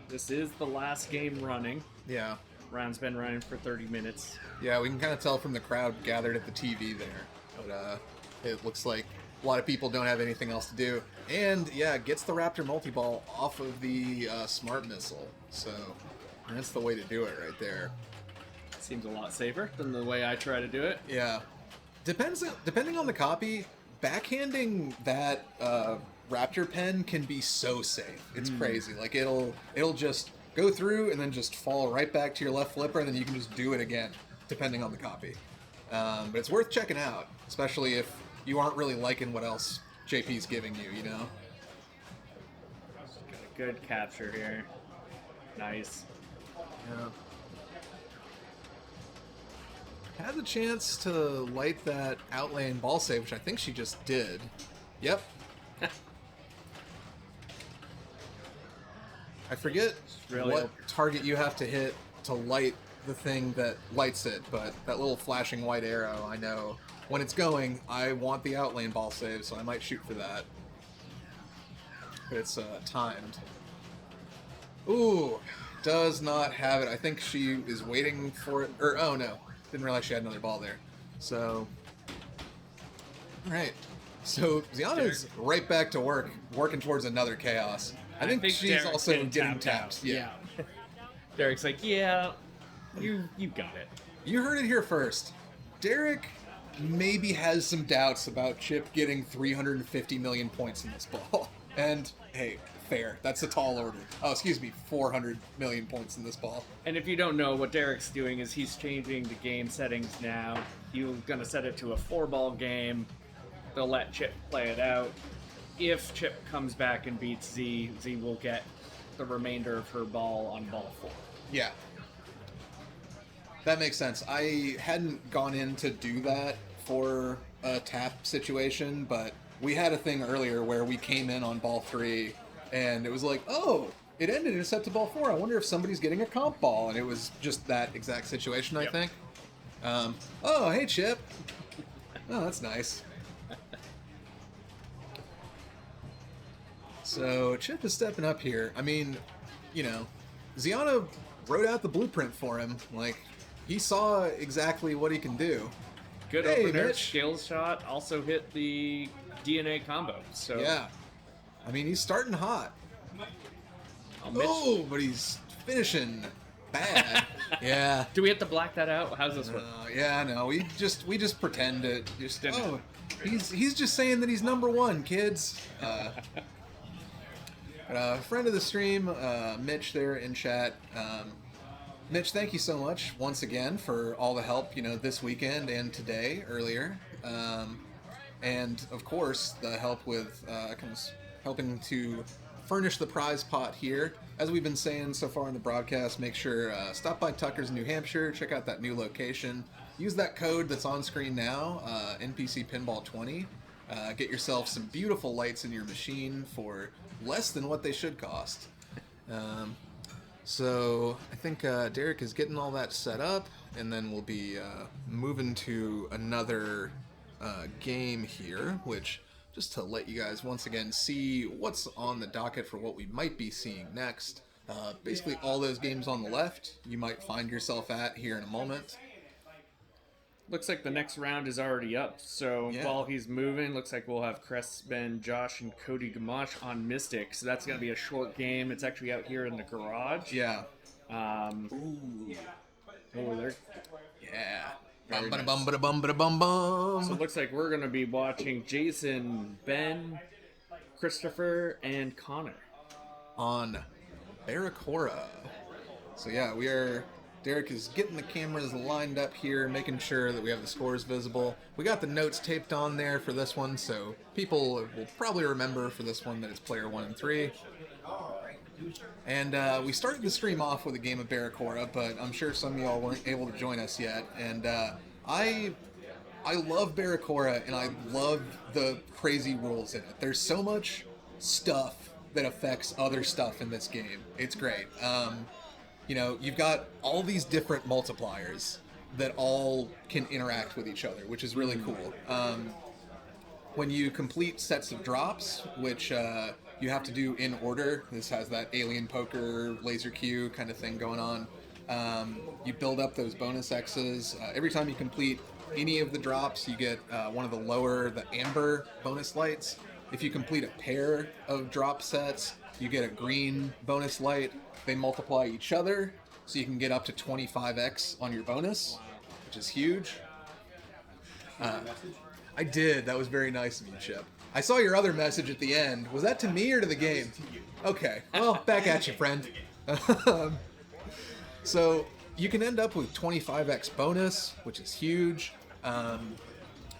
F: This is the last game running.
A: Yeah.
F: Round's been running for 30 minutes.
A: Yeah, we can kind of tell from the crowd gathered at the TV there. But it looks like a lot of people don't have anything else to do. And, yeah, gets the Raptor multi-ball off of the smart missile. So that's the way to do it right there.
F: Seems a lot safer than the way I try to do it.
A: Yeah. Depending on the copy, backhanding that Raptor pen can be so safe. It's crazy. Like, it'll just go through and then just fall right back to your left flipper, and then you can just do it again, depending on the copy. But it's worth checking out, especially if you aren't really liking what else JP's giving you, you know?
F: Got a good capture here. Nice.
A: Yeah. Had the chance to light that outlane ball save, which I think she just did. Yep. I forget
F: Really
A: what target you have to hit to light the thing that lights it, but that little flashing white arrow, I know. When it's going, I want the outlane ball save, so I might shoot for that. But it's timed. Ooh, does not have it. I think she is waiting for it. Or, oh no, didn't realize she had another ball there. So, alright. So, Ziana's right back to work, working towards another chaos. I think she's
F: Derek
A: also
F: getting
A: getting
F: tapped
A: tapped.
F: out.
A: Yeah.
F: Derek's like, yeah, you got it.
A: You heard it here first. Derek maybe has some doubts about Chip getting 350 million points in this ball. And, hey, fair. That's a tall order. Oh, excuse me, 400 million points in this ball.
F: And if you don't know, what Derek's doing is he's changing the game settings now. He's going to set it to a 4-ball game. They'll let Chip play it out. If Chip comes back and beats Z, Z will get the remainder of her ball on ball 4.
A: Yeah. That makes sense. I hadn't gone in to do that for a tap situation, but we had a thing earlier where we came in on ball 3, and it was like, oh, it ended in a set to ball 4. I wonder if somebody's getting a comp ball, and it was just that exact situation, I think. Oh, hey, Chip. Oh, that's nice. So, Chip is stepping up here. I mean, you know, Ziana wrote out the blueprint for him. Like, he saw exactly what he can do.
F: Good
A: Hey,
F: open air
A: Mitch.
F: skills shot. Also hit the DNA combo. So
A: Yeah. I mean, he's starting hot.
F: Mitch,
A: Oh, but he's finishing bad. Yeah.
F: do we have to black that out? How's this work?
A: Yeah, no, we just pretend it. Just
F: Didn't.
A: oh, he's just saying that he's number one, kids. Friend of the stream, Mitch there in chat. Mitch, thank you so much once again for all the help, you know, this weekend and today earlier, and of course the help with helping to furnish the prize pot here. As we've been saying so far in the broadcast, make sure stop by Tucker's, New Hampshire, check out that new location. Use that code that's on screen now, NPC Pinball 20. Get yourself some beautiful lights in your machine for less than what they should cost. So I think Derek is getting all that set up, and then we'll be moving to another game here, which, just to let you guys once again see what's on the docket for what we might be seeing next. Basically all those games on the left you might find yourself at here in a moment.
F: Looks like the next round is already up. So
A: Yeah.
F: while he's moving, looks like we'll have Cress, Ben, Josh, and Cody Gamache on Mystic. So that's going to be a short game. It's actually out here in the garage.
A: Yeah.
F: Oh, they're...
A: Yeah.
F: Very nice.
A: Bum-ba-da-bum-ba-da-bum-ba-da-bum.
F: So it looks like we're going to be watching Jason, Ben, Christopher, and Connor.
A: On Barracora. So yeah, Derek is getting the cameras lined up here, making sure that we have the scores visible. We got the notes taped on there for this one, so people will probably remember for this one that it's player 1 and 3. And we started the stream off with a game of Barracora, but I'm sure some of y'all weren't able to join us yet. And I love Barracora, and I love the crazy rules in it. There's so much stuff that affects other stuff in this game. It's great. you've got all these different multipliers that all can interact with each other, which is really cool. When you complete sets of drops, which you have to do in order, this has that alien poker, laser Q kind of thing going on. You build up those bonus X's. Every time you complete any of the drops, you get one of the amber bonus lights. If you complete a pair of drop sets, you get a green bonus light. They multiply each other, so you can get up to 25x on your bonus, which is huge. I did. That was very nice of you, Chip. I saw your other message at the end. Was that to me or to the game? Okay. Well, back at you, friend. So you can end up with 25x bonus, which is huge.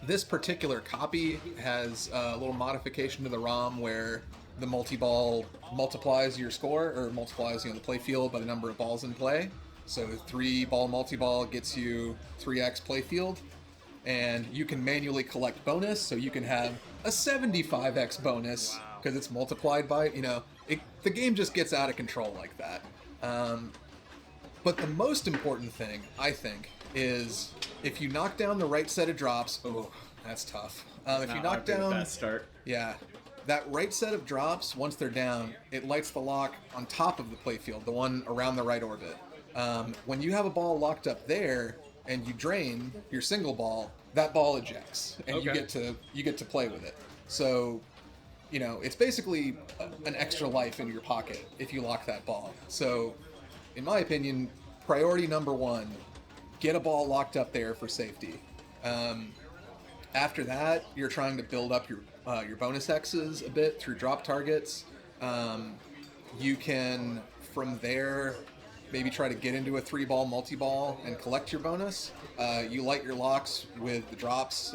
A: This particular copy has a little modification to the ROM where the multi-ball multiplies your score, or multiplies the playfield by the number of balls in play. So 3-ball multi-ball gets you 3x playfield. And you can manually collect bonus, so you can have a 75x bonus because it's multiplied by, the game just gets out of control like that. But the most important thing, I think, is if you knock down the right set of drops, oh, that's tough. If you knock down,
F: best start.
A: Yeah, that right set of drops, once they're down, it lights the lock on top of the playfield, the one around the right orbit. When you have a ball locked up there and you drain your single ball, that ball ejects, and you get to play with it. So, it's basically an extra life in your pocket if you lock that ball. So, in my opinion, priority number 1, get a ball locked up there for safety. After that, you're trying to build up your bonus X's a bit through drop targets. You can, from there, maybe try to get into a 3-ball multi-ball and collect your bonus. You light your locks with the drops.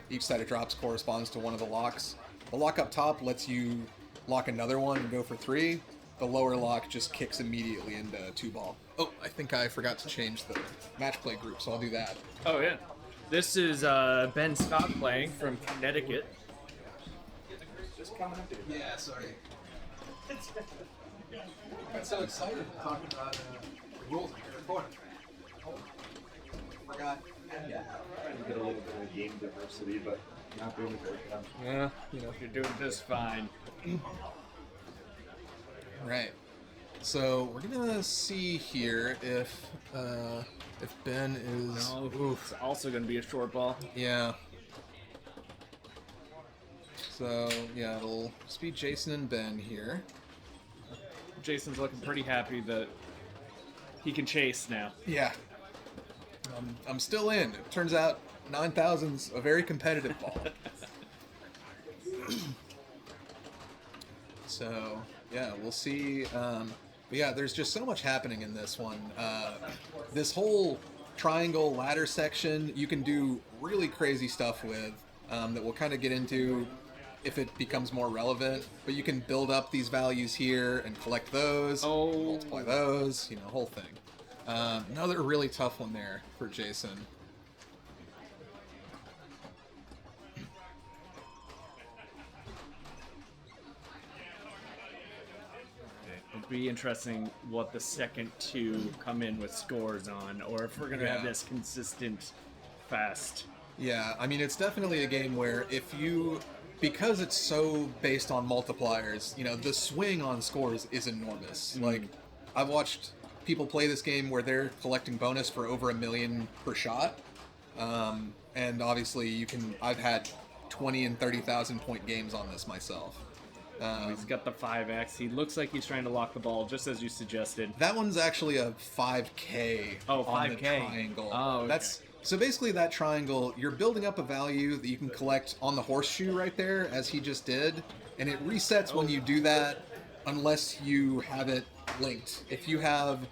A: Each set of drops corresponds to one of the locks. The lock up top lets you lock another one and go for 3. The lower lock just kicks immediately into 2-ball. Oh, I think I forgot to change the match play group, so I'll do that.
F: Oh, yeah. This is Ben Scott playing from Connecticut.
A: Yeah, sorry. I'm so excited talking about the rules here. Forgot. Yeah.
F: Trying to get a little bit of game diversity, but not doing a great job. Yeah, you're doing just fine.
A: Right. So we're gonna see here if Ben is.
F: No, it's also gonna be a short ball.
A: Yeah. So yeah, it'll just be Jason and Ben here.
F: Jason's looking pretty happy that he can chase now.
A: Yeah. I'm still in. It turns out 9,000's a very competitive ball. So, yeah, we'll see. But yeah, there's just so much happening in this one. This whole triangle ladder section, you can do really crazy stuff with that we'll kind of get into if it becomes more relevant. But you can build up these values here and collect those, multiply those, whole thing. Another really tough one there for Jason.
F: It'll be interesting what the second two come in with scores on, or if we're going to have this consistent, fast.
A: Yeah, I mean, it's definitely a game where because it's so based on multipliers, the swing on scores is enormous. Like, I've watched people play this game where they're collecting bonus for over 1 million per shot. And obviously I've had 20 and 30,000 point games on this myself.
F: He's got the 5x. He looks like he's trying to lock the ball, just as you suggested.
A: That one's actually a 5K on the triangle.
F: Oh, okay.
A: So basically that triangle, you're building up a value that you can collect on the horseshoe right there, as he just did, and it resets when you do that unless you have it linked. If you have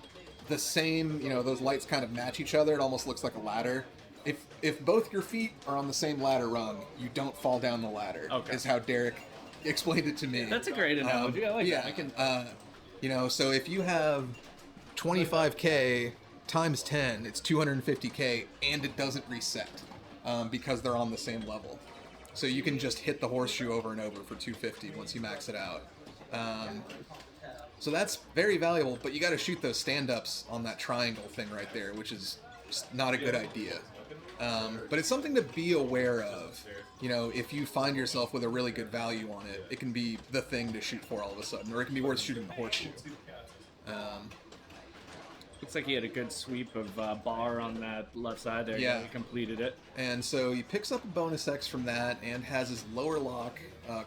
A: the same, those lights kind of match each other, it almost looks like a ladder. If both your feet are on the same ladder rung, you don't fall down the ladder, is how Derek explained it to me.
F: That's a great analogy. I like that.
A: I can, so if you have 25K times 10, it's 250K, and it doesn't reset because they're on the same level. So you can just hit the horseshoe over and over for 250 once you max it out. So that's very valuable, but you got to shoot those stand-ups on that triangle thing right there, which is just not a good idea. But it's something to be aware of. You know, if you find yourself with a really good value on it, it can be the thing to shoot for all of a sudden, or it can be worth shooting the horseshoe.
F: Looks like he had a good sweep of bar on that left side there.
A: Yeah.
F: He completed it.
A: And so he picks up a bonus X from that and has his lower lock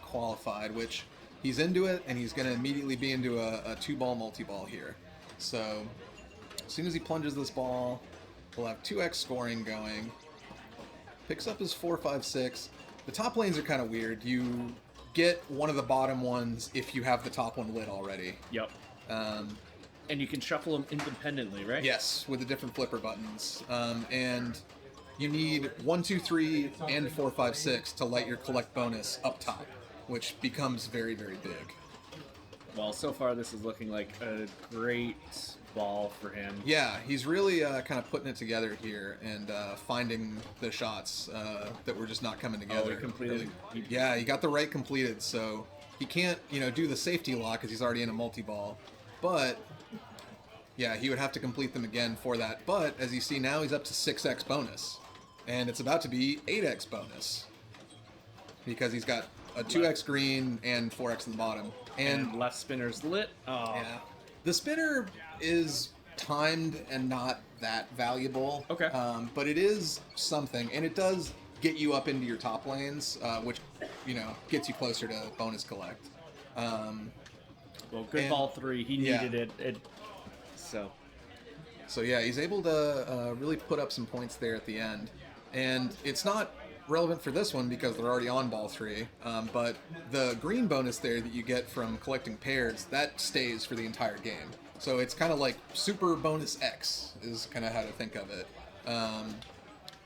A: qualified, which he's into it, and he's going to immediately be into a 2-ball multi-ball here. So as soon as he plunges this ball, we'll have 2x scoring going. Picks up his 4, 5, 6. The top lanes are kind of weird. You get one of the bottom ones if you have the top one lit already.
F: Yep. And you can shuffle them independently, right?
A: Yes, with the different flipper buttons. And you need 1, 2, 3, and 4, 5, 6 to light your collect bonus up top, which becomes very, very big.
F: Well, so far this is looking like a great ball for him.
A: Yeah, he's really kind of putting it together here and finding the shots that were just not coming together.
F: Oh, he completed.
A: Yeah, he got the right completed, so he can't, do the safety lock because he's already in a multi-ball. But yeah, he would have to complete them again for that. But as you see now, he's up to 6x bonus, and it's about to be 8x bonus because he's got a 2x green and 4x in the bottom.
F: And left spinner's lit. Oh.
A: Yeah. The spinner is timed and not that valuable.
F: Okay.
A: But it is something, and it does get you up into your top lanes, which, gets you closer to bonus collect.
F: Well, good ball 3. He needed it.
A: So yeah, he's able to really put up some points there at the end. And it's not relevant for this one because they're already on ball 3, but the green bonus there that you get from collecting pairs, that stays for the entire game. So it's kind of like super bonus X is kind of how to think of it.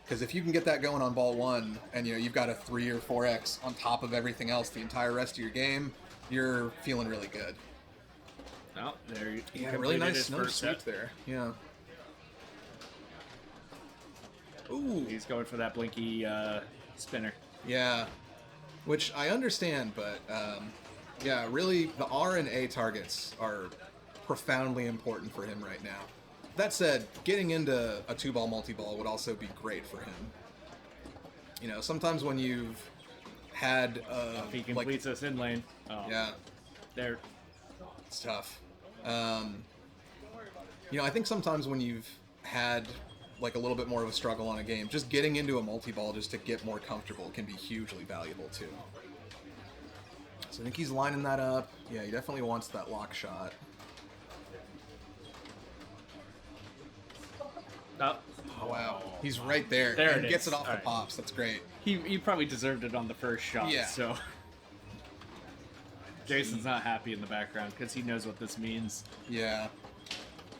A: Because if you can get that going on ball 1 and you've got a 3 or 4X on top of everything else the entire rest of your game, you're feeling really good.
F: Oh, there you
A: Yeah, really nice no sweep there. Yeah. Ooh.
F: He's going for that blinky spinner.
A: Yeah. Which I understand, but yeah, really the R and A targets are profoundly important for him right now. That said, getting into a 2-ball multi-ball would also be great for him. Sometimes when you've had
F: If he completes this in lane. Oh.
A: Yeah.
F: There.
A: It's tough. I think sometimes when you've had like a little bit more of a struggle on a game, just getting into a multi-ball just to get more comfortable can be hugely valuable too. So I think he's lining that up. Yeah, he definitely wants that lock shot.
F: Oh.
A: Oh wow, he's right there.
F: There
A: and
F: it
A: gets
F: is.
A: it off
F: All
A: the
F: right.
A: pops. That's great.
F: He probably deserved it on the first shot.
A: Yeah.
F: So Jason's not happy in the background because he knows what this means.
A: Yeah.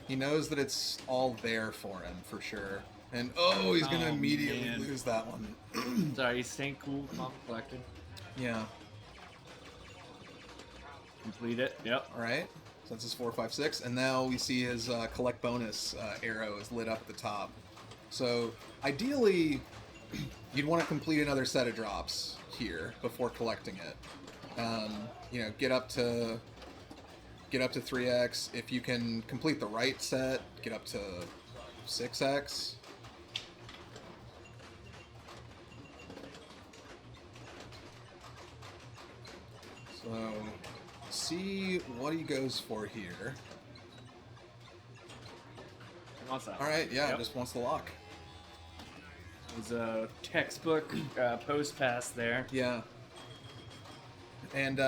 A: He knows that it's all there for him, for sure. And, he's going to immediately lose that one.
F: Sorry, he's staying cool, not collected.
A: Yeah.
F: Complete it. Yep.
A: All right. So that's his 4, 5, 6. And now we see his collect bonus arrow is lit up at the top. So, ideally, you'd want to complete another set of drops here before collecting it. Get up to 3x. If you can complete the right set, get up to 6x. So, see what he goes for here.
F: He wants that.
A: All right, yeah,
F: Yep.
A: just wants the lock.
F: It was a textbook post pass there.
A: Yeah. And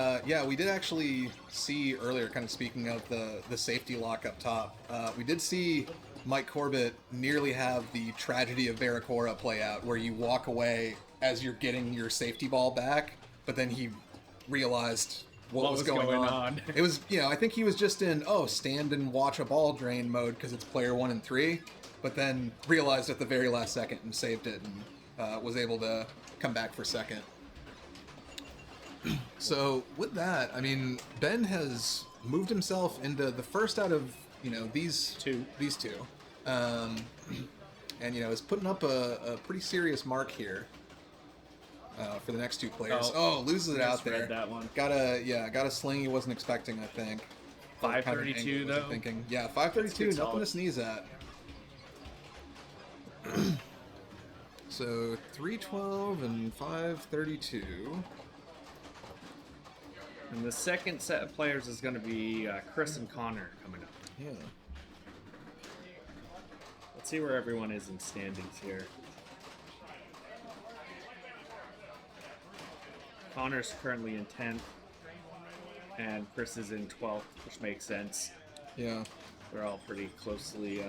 A: we did actually see earlier, kind of speaking of the safety lock up top, we did see Mike Corbett nearly have the tragedy of Barracora play out, where you walk away as you're getting your safety ball back, but then he realized what was going on. It was, I think he was just in, stand and watch a ball drain mode because it's player 1 and 3, but then realized at the very last second and saved it and was able to come back for second. So with that, I mean, Ben has moved himself into the first out of these two, and is putting up a pretty serious mark here for the next two players. Loses it out there.
F: That one.
A: Got a sling he wasn't expecting, I think.
F: 532 though.
A: Thinking, yeah, 532,
F: That's
A: nothing
F: solid.
A: to sneeze at. So 312 and 532.
F: And the second set of players is going to be Chris and Connor coming up.
A: Yeah.
F: Let's see where everyone is in standings here. Connor's currently in 10th, and Chris is in 12th, which makes sense.
A: Yeah.
F: They're all pretty closely.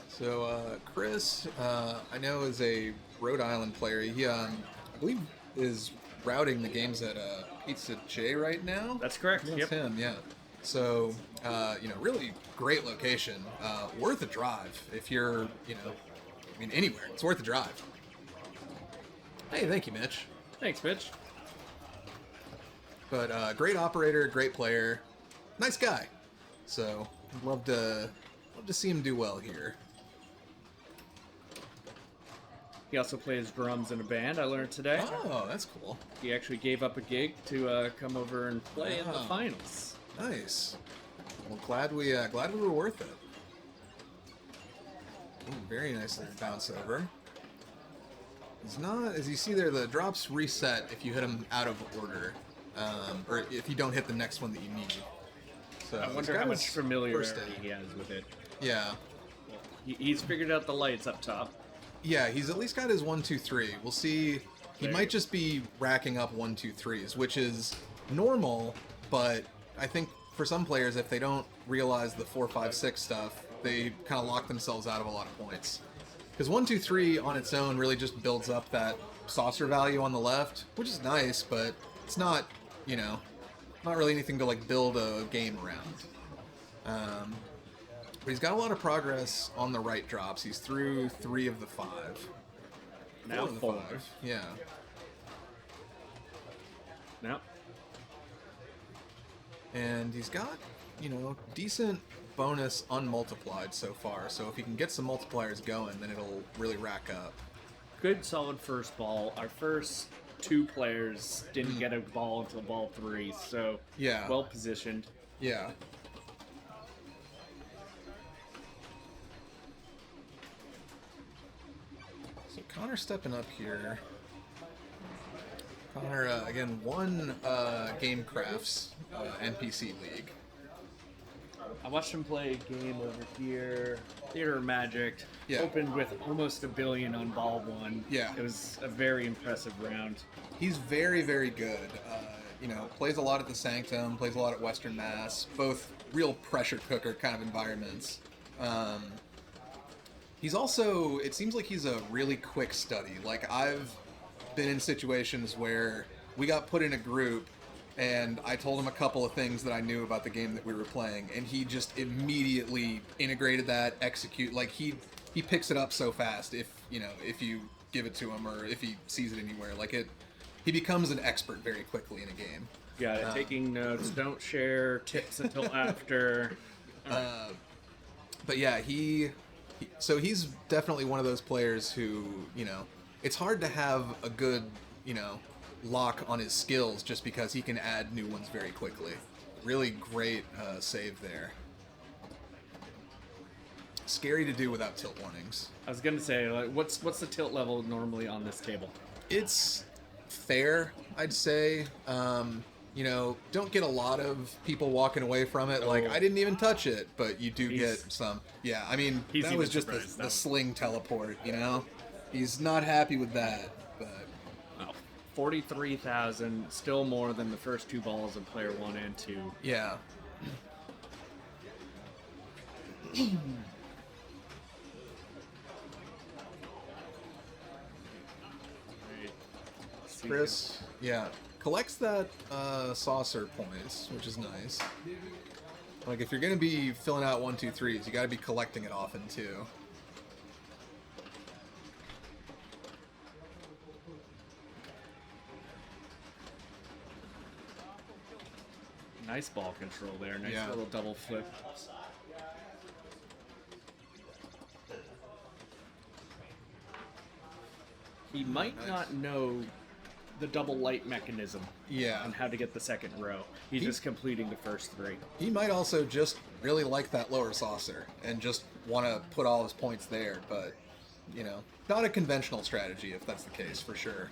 A: So Chris, I know is a Rhode Island player. He, I believe, is routing the games at Pizza J right now.
F: That's correct.
A: That's
F: Yep.
A: him. Yeah. So really great location. Worth a drive if you're, anywhere. It's worth a drive. Hey, thank you, Mitch.
F: Thanks, Mitch.
A: But great operator, great player, nice guy. So love to see him do well here.
F: He also plays drums in a band, I learned today.
A: Oh, that's cool.
F: He actually gave up a gig to come over and play in the
A: Wow.
F: finals.
A: Nice. Well, glad we were worth it. Ooh, very nicely bounce over. It's not, as you see there, the drops reset if you hit them out of order, or if you don't hit the next one that you need. So
F: I
A: this
F: wonder
A: guy
F: how
A: was
F: much familiarity
A: first in.
F: he has with it.
A: Yeah.
F: He's figured out the lights up top.
A: Yeah, he's at least got his 1, 2, 3. We'll see. He
F: There
A: might
F: you go.
A: just be racking up 1, 2, 3s, which is normal, but I think for some players, if they don't realize the 4, 5, 6 stuff, they kind of lock themselves out of a lot of points. Because 1, 2, 3 on its own really just builds up that saucer value on the left, which is nice, but it's not, not really anything to like build a game around. But he's got a lot of progress on the right drops. He's through 3 of the 5.
F: Now
A: of the
F: 4.
A: 5. Yeah.
F: Now,
A: And he's got, decent bonus unmultiplied so far. So if he can get some multipliers going, then it'll really rack up.
F: good solid first ball. Our first 2 players didn't get a ball until ball 3, so
A: Yeah.
F: well positioned.
A: Yeah. So Connor stepping up here. Connor, again, won Game Crafts NPC League.
F: I watched him play a game over here, Theater of Magic.
A: Yeah.
F: Opened with almost $1 billion on ball 1.
A: Yeah.
F: It was a very impressive round.
A: He's very, very good. Plays a lot at the Sanctum, plays a lot at Western Mass, both real pressure cooker kind of environments. He's also, it seems like he's a really quick study. Like, I've been in situations where we got put in a group and I told him a couple of things that I knew about the game that we were playing, and he just immediately integrated that, like he picks it up so fast if you give it to him or if he sees it anywhere. He becomes an expert very quickly in a game.
F: Yeah, taking notes. Don't share tips until after.
A: But yeah, so he's definitely one of those players who, it's hard to have a good, lock on his skills just because he can add new ones very quickly. Really great save there. Scary to do without tilt warnings.
F: I was gonna say, like, what's the tilt level normally on this table?
A: It's fair, I'd say. Don't get a lot of people walking away from it like, I didn't even touch it, but you do get some. Yeah, I mean,
F: He's
A: that was
F: even
A: just
F: surprised,
A: the
F: that was-
A: sling teleport, He's not happy with that, but
F: 43,000, still more than the first 2 balls of player 1 and 2.
A: yeah. Chris, yeah, collects that saucer points, which is nice. Like, if you're gonna be filling out 1, 2, 3s, you gotta be collecting it often too.
F: Nice ball control there. Nice
A: Yeah.
F: little double flip. He might not know the double light mechanism.
A: Yeah.
F: And how to get the second row. He's just completing the first 3.
A: He might also just really like that lower saucer and just want to put all his points there, but, you know, not a conventional strategy if that's the case, for sure.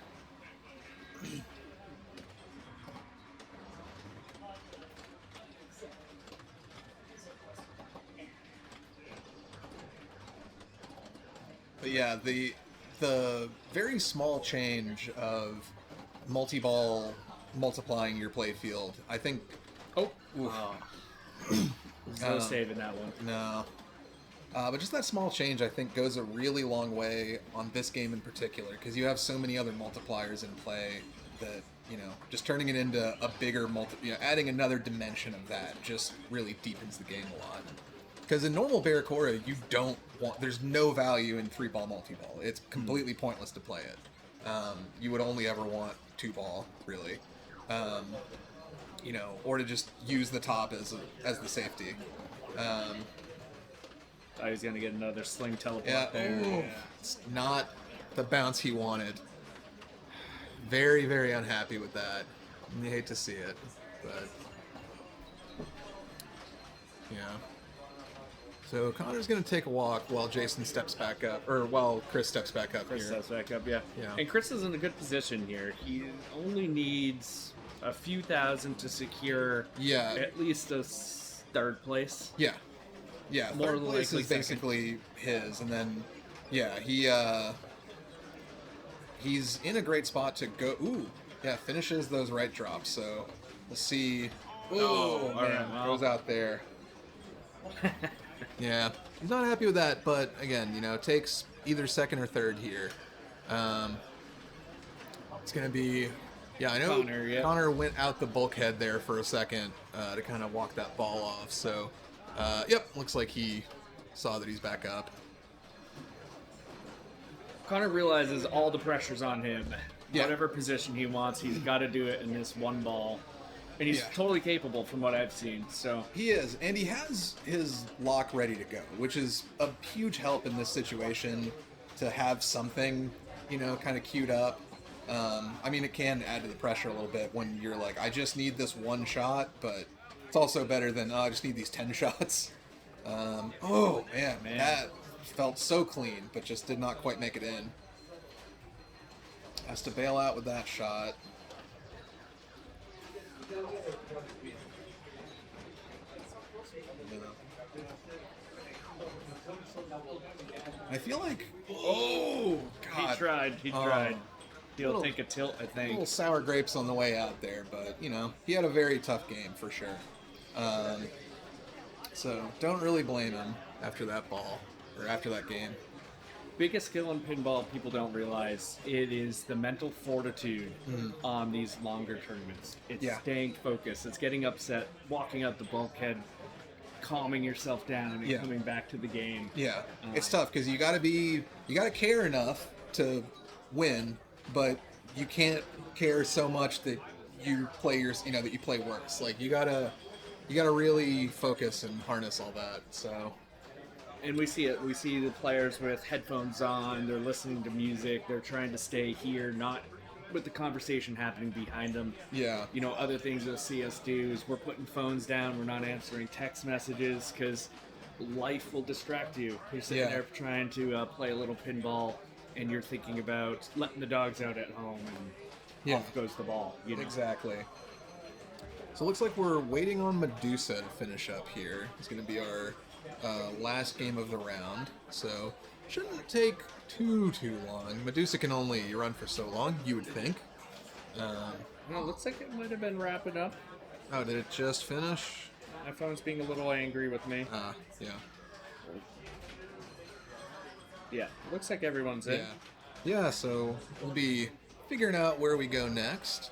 A: But yeah, the very small change of multi-ball multiplying your playfield, I think.
F: Oh, wow. No save in that one.
A: No. But just that small change, I think, goes a really long way on this game in particular, because you have so many other multipliers in play that, you know, just turning it into a bigger adding another dimension of that just really deepens the game a lot. Because in normal Barracora, there's no value in 3-ball multi-ball. It's completely pointless to play it. You would only ever want 2-ball, really. You know, or to just use the top as the safety.
F: I was going to get another sling teleport there.
A: Ooh,
F: Yeah.
A: it's not the bounce he wanted. Very, very unhappy with that. You hate to see it, but yeah. So Connor's going to take a walk while Jason steps back up, or while Chris steps back up
F: Chris
A: here.
F: steps back up, yeah.
A: Yeah.
F: And Chris is in a good position here. He only needs a few thousand to secure at least a third place.
A: Yeah. Yeah,
F: More
A: third place
F: likely
A: is basically his, and then, yeah, he's in a great spot to go. Ooh, yeah, finishes those right drops. So we'll see. Ooh,
F: all right,
A: man,
F: well.
A: goes out there. Yeah, he's not happy with that, but again, you know, takes either second or third here. It's gonna be. Yeah, I know
F: Connor, yeah.
A: Connor went out the bulkhead there for a second to kind of walk that ball off. So, yep, looks like he saw that he's back up.
F: Connor realizes all the pressure's on him.
A: Yeah.
F: Whatever position he wants, he's got to do it in this one ball. And he's
A: Yeah.
F: totally capable from what I've seen. So
A: He is, and he has his lock ready to go, which is a huge help in this situation to have something, you know, kind of queued up. I mean, it can add to the pressure a little bit when you're like, I just need this one shot, but it's also better than, I just need these 10 shots. Oh, man, that felt so clean, but just did not quite make it in. Has to bail out with that shot. I feel like, oh god,
F: he tried. He'll
A: Little-
F: take a tilt, I think.
A: little sour grapes on the way out there, but you know, he had a very tough game for sure. So don't really blame him after that ball or after that game.
F: Biggest skill in pinball people don't realize it is the mental fortitude on these longer tournaments. It's staying focused. It's getting upset, walking out the bulkhead, calming yourself down, and coming back to the game.
A: Yeah, it's tough because you gotta care enough to win, but you can't care so much that you play that you play worse. Like you gotta really focus and harness all that. So.
F: And we see it. We see the players with headphones on. They're listening to music. They're trying to stay here, not with the conversation happening behind them.
A: Yeah.
F: You know, other things you'll see us do is we're putting phones down. We're not answering text messages because life will distract you. You're sitting there trying to play a little pinball, and you're thinking about letting the dogs out at home, and off goes the ball. You know?
A: Exactly. So it looks like we're waiting on Medusa to finish up here. It's going to be our last game of the round, so shouldn't take too long. Medusa can only run for so long, you would think.
F: Well, it looks like it might have been wrapping up.
A: Oh, did it just finish?
F: My phone's being a little angry with me.
A: Yeah.
F: Yeah, looks like everyone's in.
A: Yeah, so we'll be figuring out where we go next.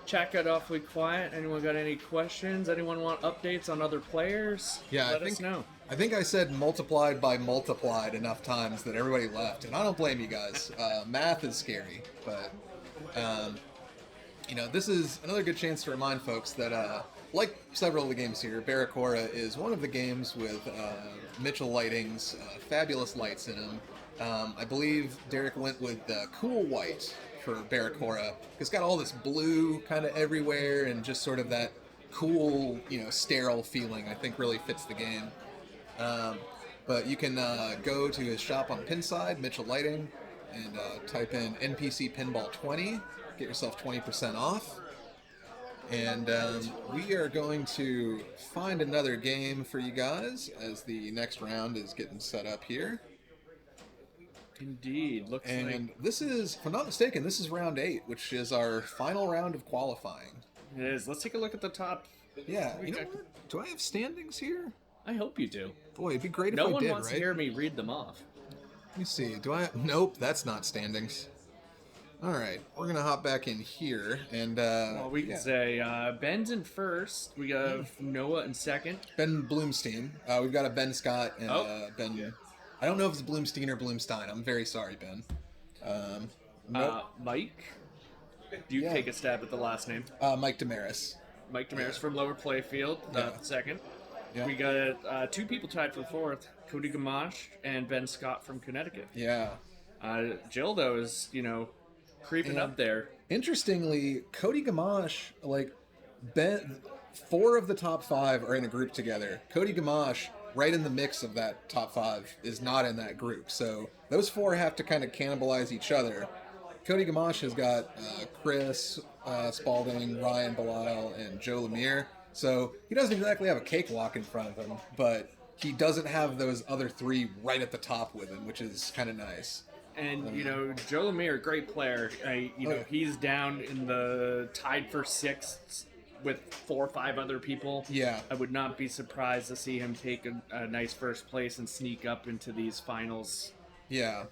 F: Chat got awfully quiet. Anyone got any questions? Anyone want updates on other players?
A: Yeah,
F: Let us know.
A: I think I said multiplied by multiplied enough times that everybody left, and I don't blame you guys. Math is scary, but you know, this is another good chance to remind folks that, like several of the games here, Barracora is one of the games with Mitchell Lighting's fabulous lights in them. I believe Derek went with cool white for Barracuda. It's got all this blue kind of everywhere and just sort of that cool, sterile feeling. I think really fits the game. But you can go to his shop on Pinside, Mitchell Lighting, and type in NPC Pinball 20. Get yourself 20% off. And we are going to find another game for you guys as the next round is getting set up here.
F: Indeed. Looks like...
A: And this is, if I'm not mistaken, this is round 8, which is our final round of qualifying.
F: It is. Let's take a look at the top.
A: Yeah. You know what? Do I have standings here?
F: I hope you do.
A: Boy, it'd be great if
F: no
A: I
F: one
A: did,
F: wants
A: right?
F: to hear me read them off.
A: Let me see. Do I? Nope, that's not standings. All right, we're gonna hop back in here, and
F: Well, we can say Ben's in first. We have Noah in second.
A: Ben Bloomstein. We've got a Ben Scott and Ben. Yeah. I don't know if it's Bloomstein or Bloomstein. I'm very sorry, Ben. Nope.
F: Mike. Do you take a stab at the last name?
A: Mike Damaris.
F: Mike Damaris from Lower Playfield, second.
A: Yeah.
F: We got 2 people tied for fourth, Cody Gamache and Ben Scott from Connecticut.
A: Yeah.
F: Jill, though, is, creeping up there.
A: Interestingly, Cody Gamache, Ben, 4 of the top 5 are in a group together. Cody Gamache, right in the mix of that top 5, is not in that group. So those 4 have to kind of cannibalize each other. Cody Gamache has got Chris Spalding, Ryan Belisle, and Joe Lemire. So he doesn't exactly have a cakewalk in front of him, but he doesn't have those other 3 right at the top with him, which is kind of nice.
F: And, Joe Lemire, great player. He's down in the tied for 6th with 4 or 5 other people.
A: Yeah.
F: I would not be surprised to see him take a nice first place and sneak up into these finals.
A: Yeah.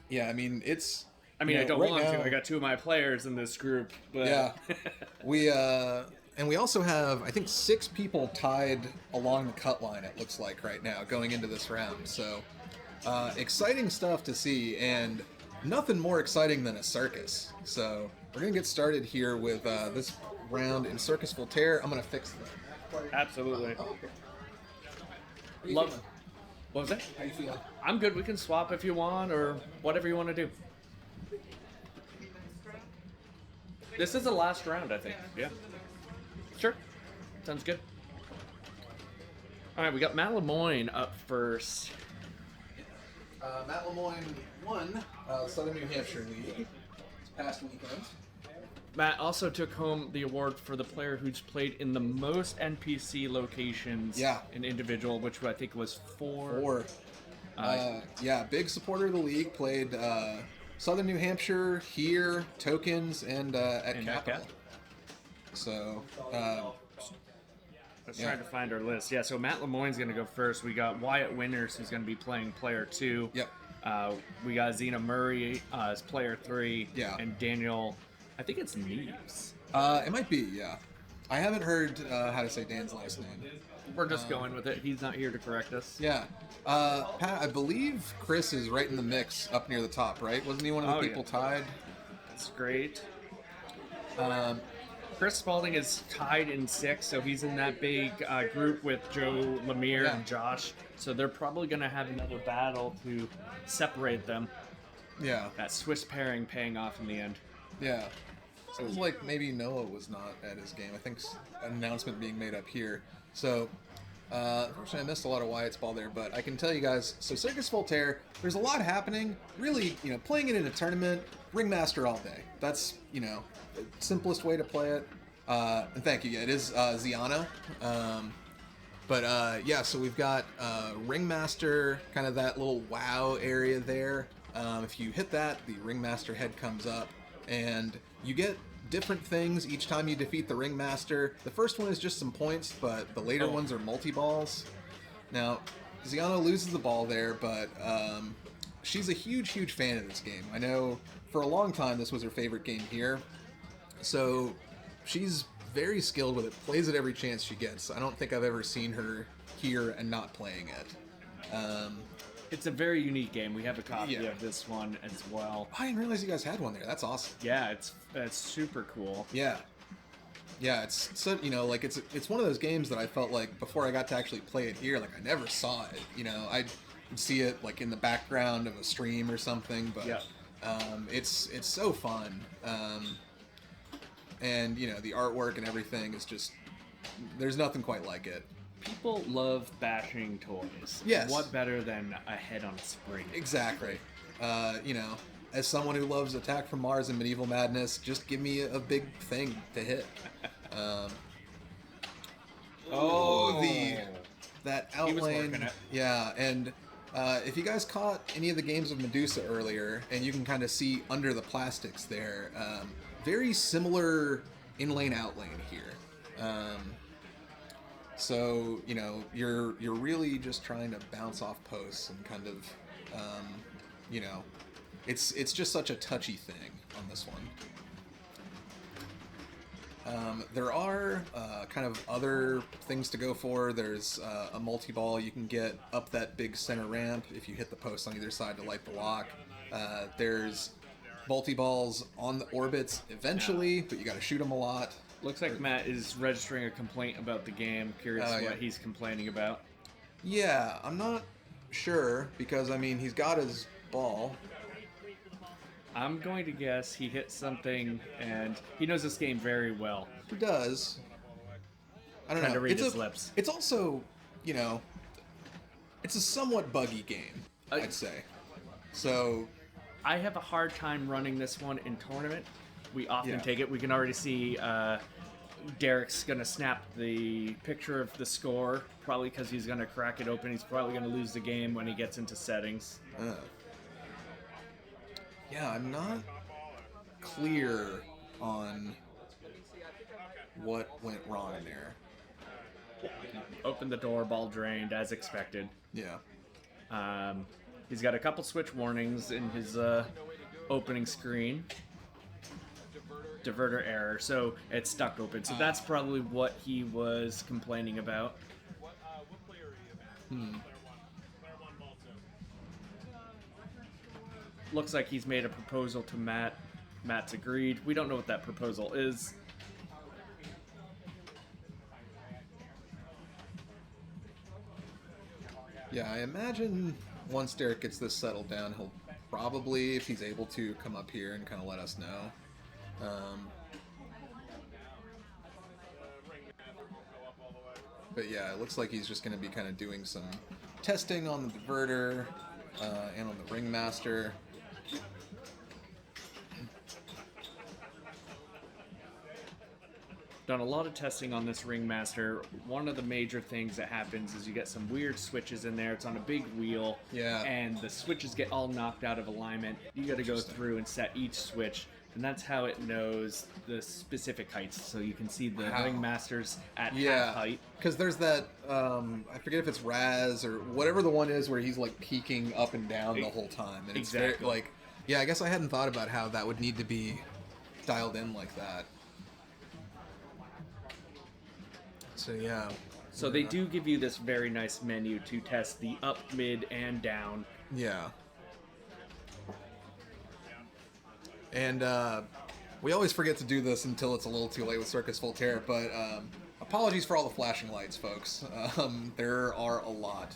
A: Yeah, I mean, it's...
F: I don't want to. I got 2 of my players in this group. But...
A: Yeah. And we also have, I think, 6 people tied along the cut line, it looks like, right now, going into this round. So, exciting stuff to see, and nothing more exciting than a circus. So, we're going to get started here with this round in Circus Voltaire. I'm going to fix that.
F: Absolutely.
A: Love.
F: What was that?
A: How you feeling?
F: I'm good. We can swap if you want, or whatever you want to do. This is the last round, I think. Yeah. Sure. Sounds good. All right, we got Matt Lemoyne up first.
A: Matt Lemoyne won Southern New Hampshire League this past weekend.
F: Matt also took home the award for the player who's played in the most NPC locations in individual, which I think was 4.
A: Big supporter of the league. Played Southern New Hampshire, here, Tokens, and at Capital. So,
F: let's try to find our list. Yeah, so Matt Lemoyne's going to go first. We got Wyatt Winters, who's going to be playing player 2.
A: Yep.
F: We got Zena Murray as player 3.
A: Yeah.
F: And Daniel, I think it's Neves.
A: It might be, yeah. I haven't heard how to say Dan's last name.
F: We're just going with it. He's not here to correct us.
A: Yeah. Pat, I believe Chris is right in the mix up near the top, right? Wasn't he one of the people tied?
F: That's great. Chris Spalding is tied in 6, so he's in that big group with Joe Lemire and Josh. So they're probably going to have another battle to separate them.
A: Yeah.
F: That Swiss pairing paying off in the end.
A: Yeah. So it was like maybe Noah was not at his game. I think an announcement being made up here. So, unfortunately, I missed a lot of Wyatt's ball there, but I can tell you guys, so Circus Voltaire, there's a lot happening. Really, playing it in a tournament, Ringmaster all day. That's, the simplest way to play it. And thank you. Yeah, it is Ziana. So we've got Ringmaster, kind of that little wow area there. If you hit that, the Ringmaster head comes up, and you get different things each time you defeat the Ringmaster. The first one is just some points, but the later ones are multi-balls. Now, Ziana loses the ball there, but she's a huge, huge fan of this game. I know for a long time this was her favorite game here. So she's very skilled with it, plays it every chance she gets. I don't think I've ever seen her here and not playing it.
F: It's a very unique game. We have a copy of this one as well.
A: I didn't realize you guys had one there. That's awesome.
F: Yeah, it's super cool.
A: Yeah. Yeah, it's so, it's one of those games that I felt like before I got to actually play it here, like I never saw it. see it like in the background of a stream or something, but
F: Yeah.
A: it's so fun. And the artwork and everything is just, there's nothing quite like it.
F: People love bashing toys.
A: Yes.
F: What better than a head on a spring?
A: Exactly. As someone who loves Attack from Mars and Medieval Madness, just give me a big thing to hit. That
F: He was working
A: outline.
F: it.
A: Yeah, and if you guys caught any of the games of Medusa earlier, and you can kind of see under the plastics there, very similar in-lane outlane here. So you're really just trying to bounce off posts and kind of it's just such a touchy thing on this one. There are kind of other things to go for. There's a multi-ball you can get up that big center ramp if you hit the post on either side to light the lock. There's multi-balls on the orbits eventually, but you got to shoot them a lot.
F: Looks like Matt is registering a complaint about the game. Curious
A: Yeah.
F: what he's complaining about.
A: Yeah, I'm not sure because, he's got his ball.
F: I'm going to guess he hit something, and he knows this game very well.
A: He does. I don't
F: Trying
A: know.
F: to read his lips.
A: It's also, it's a somewhat buggy game, I'd say. So,
F: I have a hard time running this one in tournament. We often
A: Yeah.
F: take it. We can already see Derek's going to snap the picture of the score, probably because he's going to crack it open. He's probably going to lose the game when he gets into settings.
A: yeah, I'm not clear on what went wrong there.
F: Open the door, ball drained, as expected.
A: Yeah.
F: He's got a couple switch warnings in his opening screen. Diverter error, so it's stuck open. So that's probably what he was complaining about. Looks like he's made a proposal to Matt. Matt's agreed. We don't know what that proposal is.
A: Yeah, I imagine once Derek gets this settled down, he'll probably, if he's able to, come up here and kind of let us know. But yeah, it looks like he's just going to be kind of doing some testing on the diverter and on the ringmaster.
F: Done a lot of testing on this ringmaster. One of the major things that happens is you get some weird switches in there. It's on a big wheel.
A: Yeah.
F: And the switches get all knocked out of alignment. You got to go through and set each switch. And that's how it knows the specific heights. So you can see the ringmasters at half height.
A: Because there's that, I forget if it's Raz or whatever the one is where he's like peeking up and down the whole time. And it's very, like, yeah, I guess I hadn't thought about how that would need to be dialed in like that. So yeah.
F: So they do give you this very nice menu to test the up, mid, and down.
A: Yeah. And we always forget to do this until it's a little too late with Circus Voltaire, but apologies for all the flashing lights, folks. There are a lot.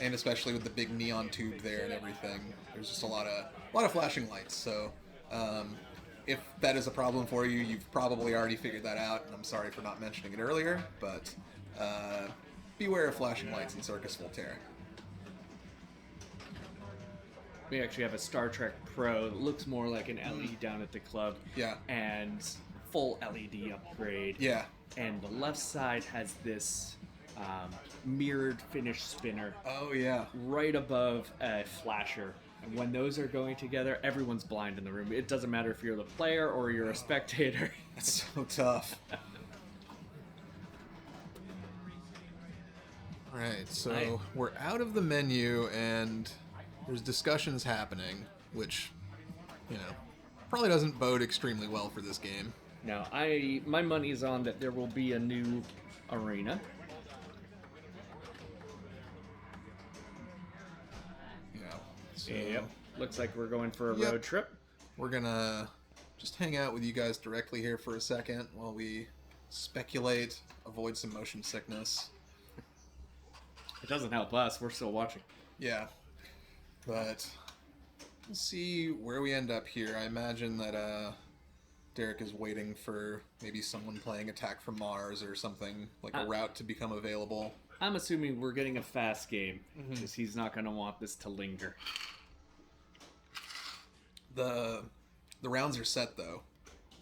A: And especially with the big neon tube there and everything, there's just a lot of flashing lights. So if that is a problem for you, you've probably already figured that out, and I'm sorry for not mentioning it earlier, but beware of flashing lights in Circus Voltaire.
F: We actually have a Star Trek Pro that looks more like an LED down at the club.
A: Yeah.
F: And full LED upgrade.
A: Yeah.
F: And the left side has this mirrored finish spinner.
A: Oh, yeah.
F: Right above a flasher. And when those are going together, everyone's blind in the room. It doesn't matter if you're the player or you're a spectator.
A: That's so tough. Alright, so we're out of the menu and there's discussions happening, which, probably doesn't bode extremely well for this game.
F: Now, my money is on that there will be a new arena.
A: Yeah. So
F: Looks like we're going for a road trip.
A: We're gonna just hang out with you guys directly here for a second while we speculate, avoid some motion sickness.
F: It doesn't help us. We're still watching.
A: Yeah. But let's see where we end up here. I imagine that Derek is waiting for maybe someone playing Attack from Mars or something, like a route to become available.
F: I'm assuming we're getting a fast game, because he's not going to want this to linger.
A: The rounds are set, though,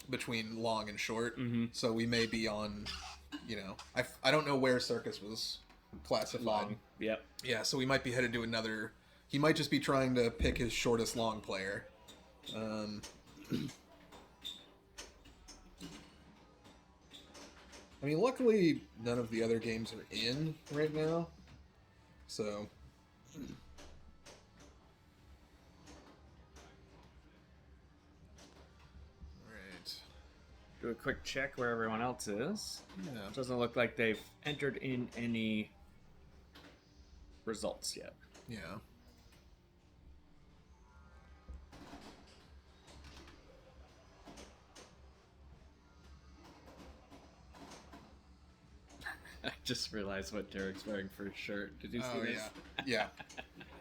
A: between long and short, so we may be on, I don't know where Circus was classified.
F: Long, yep.
A: Yeah, so we might be headed to another... He might just be trying to pick his shortest long player. I mean, luckily, none of the other games are in right now. So... Alright.
F: Do a quick check where everyone else is.
A: Yeah.
F: Doesn't look like they've entered in any results yet.
A: Yeah.
F: I just realized what Derek's wearing for his shirt. Did you see this?
A: Yeah.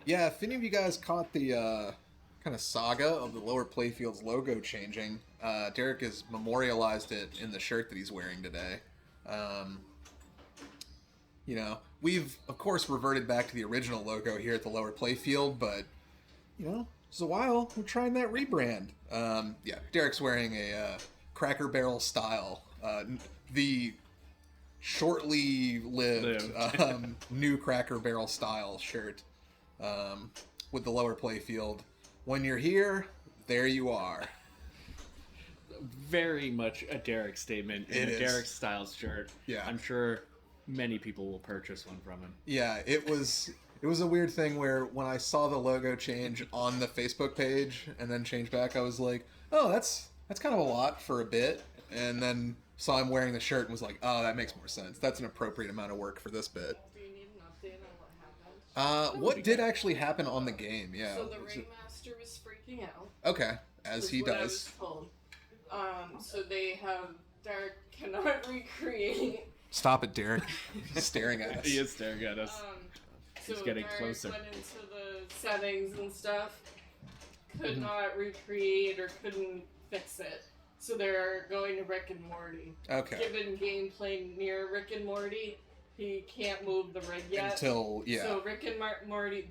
A: Yeah, if any of you guys caught the kind of saga of the Lower Playfield's logo changing, Derek has memorialized it in the shirt that he's wearing today. We've, of course, reverted back to the original logo here at the Lower Playfield, but, it's a while. We're trying that rebrand. Derek's wearing a Cracker Barrel style, the shortly lived new Cracker Barrel style shirt with the Lower Playfield. When you're here, there you are.
F: Very much a Derek statement in
A: It
F: a
A: is.
F: Derek Styles shirt.
A: Yeah.
F: I'm sure many people will purchase one from him.
A: Yeah, it was a weird thing where when I saw the logo change on the Facebook page and then change back, I was like, oh, that's kind of a lot for a bit. And then saw him wearing the shirt and was like, oh, that makes more sense. That's an appropriate amount of work for this bit.
B: Do you need an update on what happened?
A: What did actually happen on the game? Yeah.
B: So the ringmaster was freaking out.
A: Okay, as
B: is
A: he
B: what I
A: does.
B: was told. So they have Derek cannot recreate.
A: Stop it, Derek. He's staring at us.
F: He is staring at us.
B: So
F: He's getting
B: Derek
F: closer.
B: went into the settings and stuff. Could not recreate or couldn't fix it. So they're going to Rick and Morty.
A: Okay.
B: Given gameplay near Rick and Morty, he can't move the rig yet.
A: Until, yeah.
B: So Rick and Morty.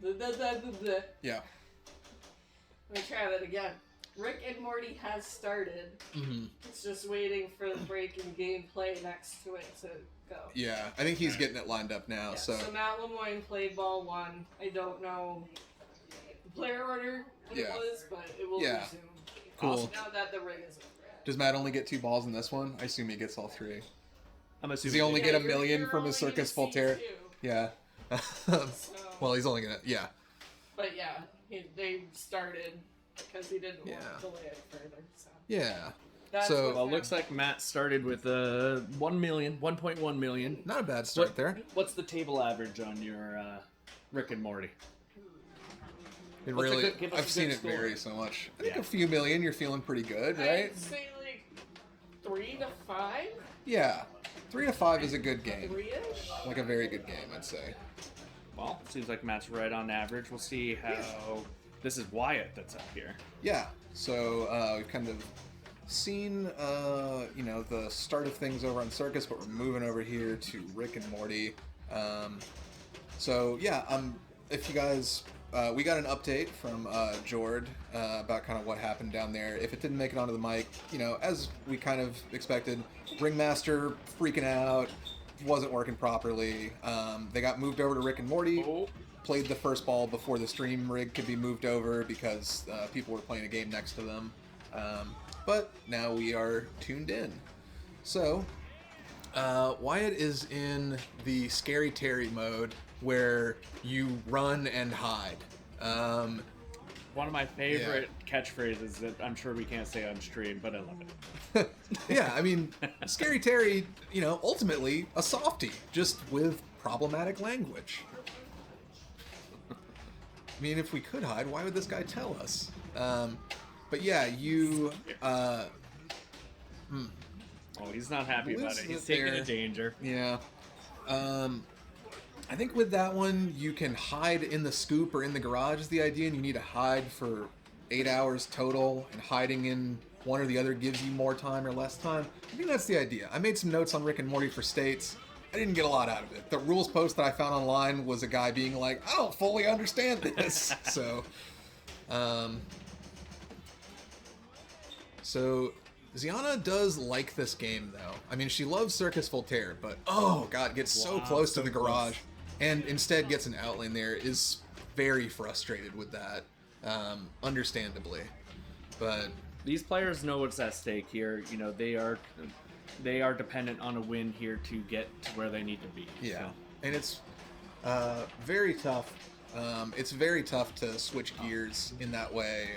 A: Yeah.
B: Let me try that again. Rick and Morty has started.
A: Mm-hmm.
B: It's just waiting for the break in gameplay next to it to go.
A: Yeah, I think he's getting it lined up now,
B: Yeah,
A: so...
B: so Matt Lemoyne played ball 1. I don't know the player order what it
A: Yeah.
B: was, but it will
A: Yeah.
B: resume.
A: Cool.
B: Now that the rig is over.
A: Does Matt only get 2 balls in this one? I assume he gets all 3.
F: I'm
A: Does
F: assuming
A: he only get a
B: you're-
A: million
B: you're
A: from his
B: only gonna
A: Circus
B: see
A: Voltaire?
B: 2.
A: Yeah.
B: So,
A: Well, he's only gonna... Yeah.
B: but yeah, they started because he didn't want
A: Yeah.
B: to delay it further. So
A: Yeah.
B: that's
A: So-
B: what
F: Well, it looks like Matt started with 1.1 million.
A: Not a bad start there.
F: What's the table average on your Rick and Morty?
A: It
F: What's a
A: really...
F: good- give us a
A: I've seen
F: good
A: it
F: score.
A: vary so much. I think
F: Yeah.
A: a few million, you're feeling pretty good, right?
B: I'd say like 3 to 5,
A: Yeah. 3 to 5 is a good game.
B: 3ish.
A: Like a very good game, I'd say.
F: Well, seems like Matt's right on average. We'll see how... This is Wyatt that's up here.
A: Yeah. So we've kind of seen, the start of things over on Circus, but we're moving over here to Rick and Morty. If you guys, we got an update from Jord about kind of what happened down there. If it didn't make it onto the mic, as we kind of expected, Ringmaster freaking out, wasn't working properly. They got moved over to Rick and Morty.
F: Oh.
A: Played the first ball before the stream rig could be moved over because people were playing a game next to them. But now we are tuned in. So, Wyatt is in the Scary Terry mode where you run and hide.
F: One of my favorite catchphrases that I'm sure we can't say on stream, but I love it.
A: Yeah, I mean, Scary Terry, ultimately a softie, just with problematic language. I mean, if we could hide, why would this guy tell us? But yeah, you...
F: Oh, he's not happy about
A: Liz
F: it. He's
A: is
F: taking
A: there.
F: a danger.
A: Yeah. I think with that one, you can hide in the scoop or in the garage is the idea, and you need to hide for 8 hours total, and hiding in one or the other gives you more time or less time. I think that's the idea. I made some notes on Rick and Morty for states. I didn't get a lot out of it. The rules post that I found online was a guy being like, I don't fully understand this. So Ziana does like this game, though. I mean, she loves Circus Voltaire, but oh god, gets so close to the garage, and instead gets an outlane there, is very frustrated with that, understandably. But
F: these players know what's at stake here. You know, they are dependent on a win here to get to where they need to be.
A: Yeah,
F: so.
A: And it's very tough. It's very tough to switch gears in that way.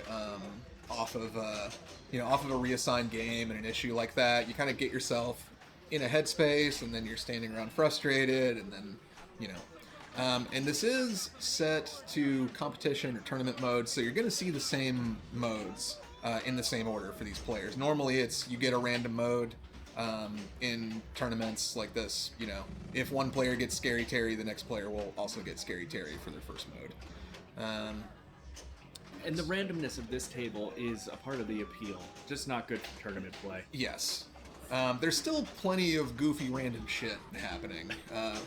A: Off of a reassigned game and an issue like that, you kind of get yourself in a headspace, and then you're standing around frustrated, and then, and this is set to competition or tournament mode, so you're going to see the same modes in the same order for these players. Normally, it's you get a random mode in tournaments like this. If one player gets Scary Terry, the next player will also get Scary Terry for their first mode.
F: And the randomness of this table is a part of the appeal. Just not good for tournament play.
A: Yes. There's still plenty of goofy random shit happening. I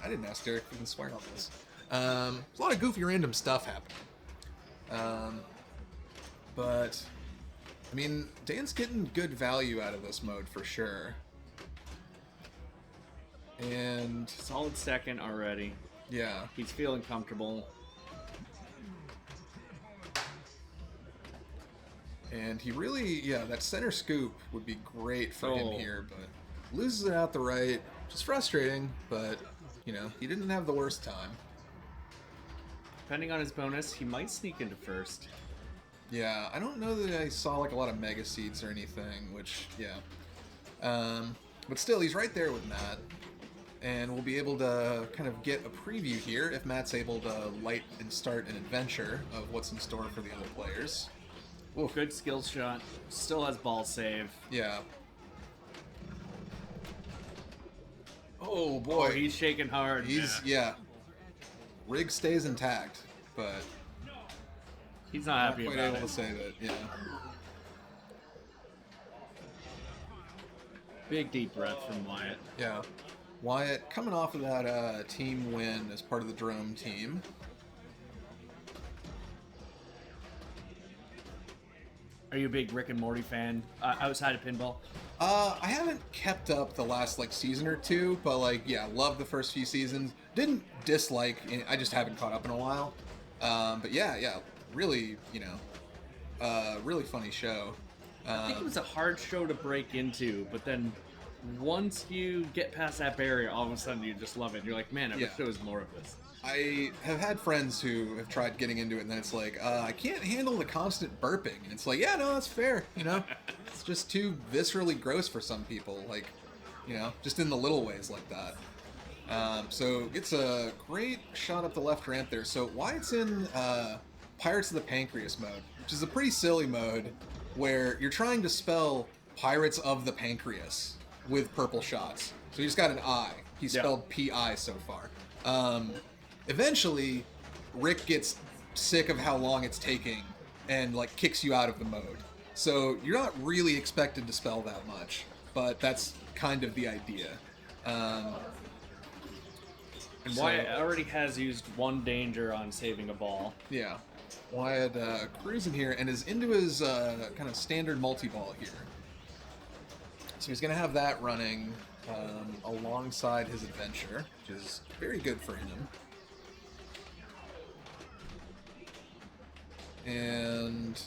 A: didn't ask Derek if we can swear on this. There's a lot of goofy random stuff happening. But, I mean, Dan's getting good value out of this mode for sure. And
F: solid second already.
A: Yeah.
F: He's feeling comfortable.
A: And he really, that center scoop would be great for him here, but loses it out the right, which is frustrating, but, he didn't have the worst time.
F: Depending on his bonus, he might sneak into first.
A: Yeah, I don't know that I saw, a lot of Mega Seeds or anything, which, but still, he's right there with Matt, and we'll be able to kind of get a preview here if Matt's able to light and start an adventure of what's in store for the other players.
F: Ooh. Good skill shot. Still has ball save.
A: Yeah. Oh boy.
F: Oh, he's shaking hard.
A: Rig stays intact, but
F: he's not happy
A: about it. Not quite able to save it. Yeah.
F: Big deep breath from Wyatt.
A: Yeah. Wyatt coming off of that team win as part of the Drome team.
F: Are you a big Rick and Morty fan outside of Pinball?
A: I haven't kept up the last season or two, but loved the first few seasons. Didn't dislike. I just haven't caught up in a while. But really, really funny show.
F: I think it was a hard show to break into, but then once you get past that barrier, all of a sudden you just love it. You're like, man, I wish there was more of this.
A: I have had friends who have tried getting into it, and then it's I can't handle the constant burping. And it's no, that's fair, It's just too viscerally gross for some people, just in the little ways like that. So it's a great shot up the left ramp there. So Wyatt's in Pirates of the Pancreas mode, which is a pretty silly mode where you're trying to spell Pirates of the Pancreas with purple shots. So he's got an I. He spelled P-I so far. Eventually, Rick gets sick of how long it's taking and kicks you out of the mode. So you're not really expected to spell that much, but that's kind of the idea.
F: And Wyatt already has used one danger on saving a ball.
A: Yeah. Wyatt cruising here and is into his kind of standard multi-ball here. So he's going to have that running alongside his adventure, which is very good for him. And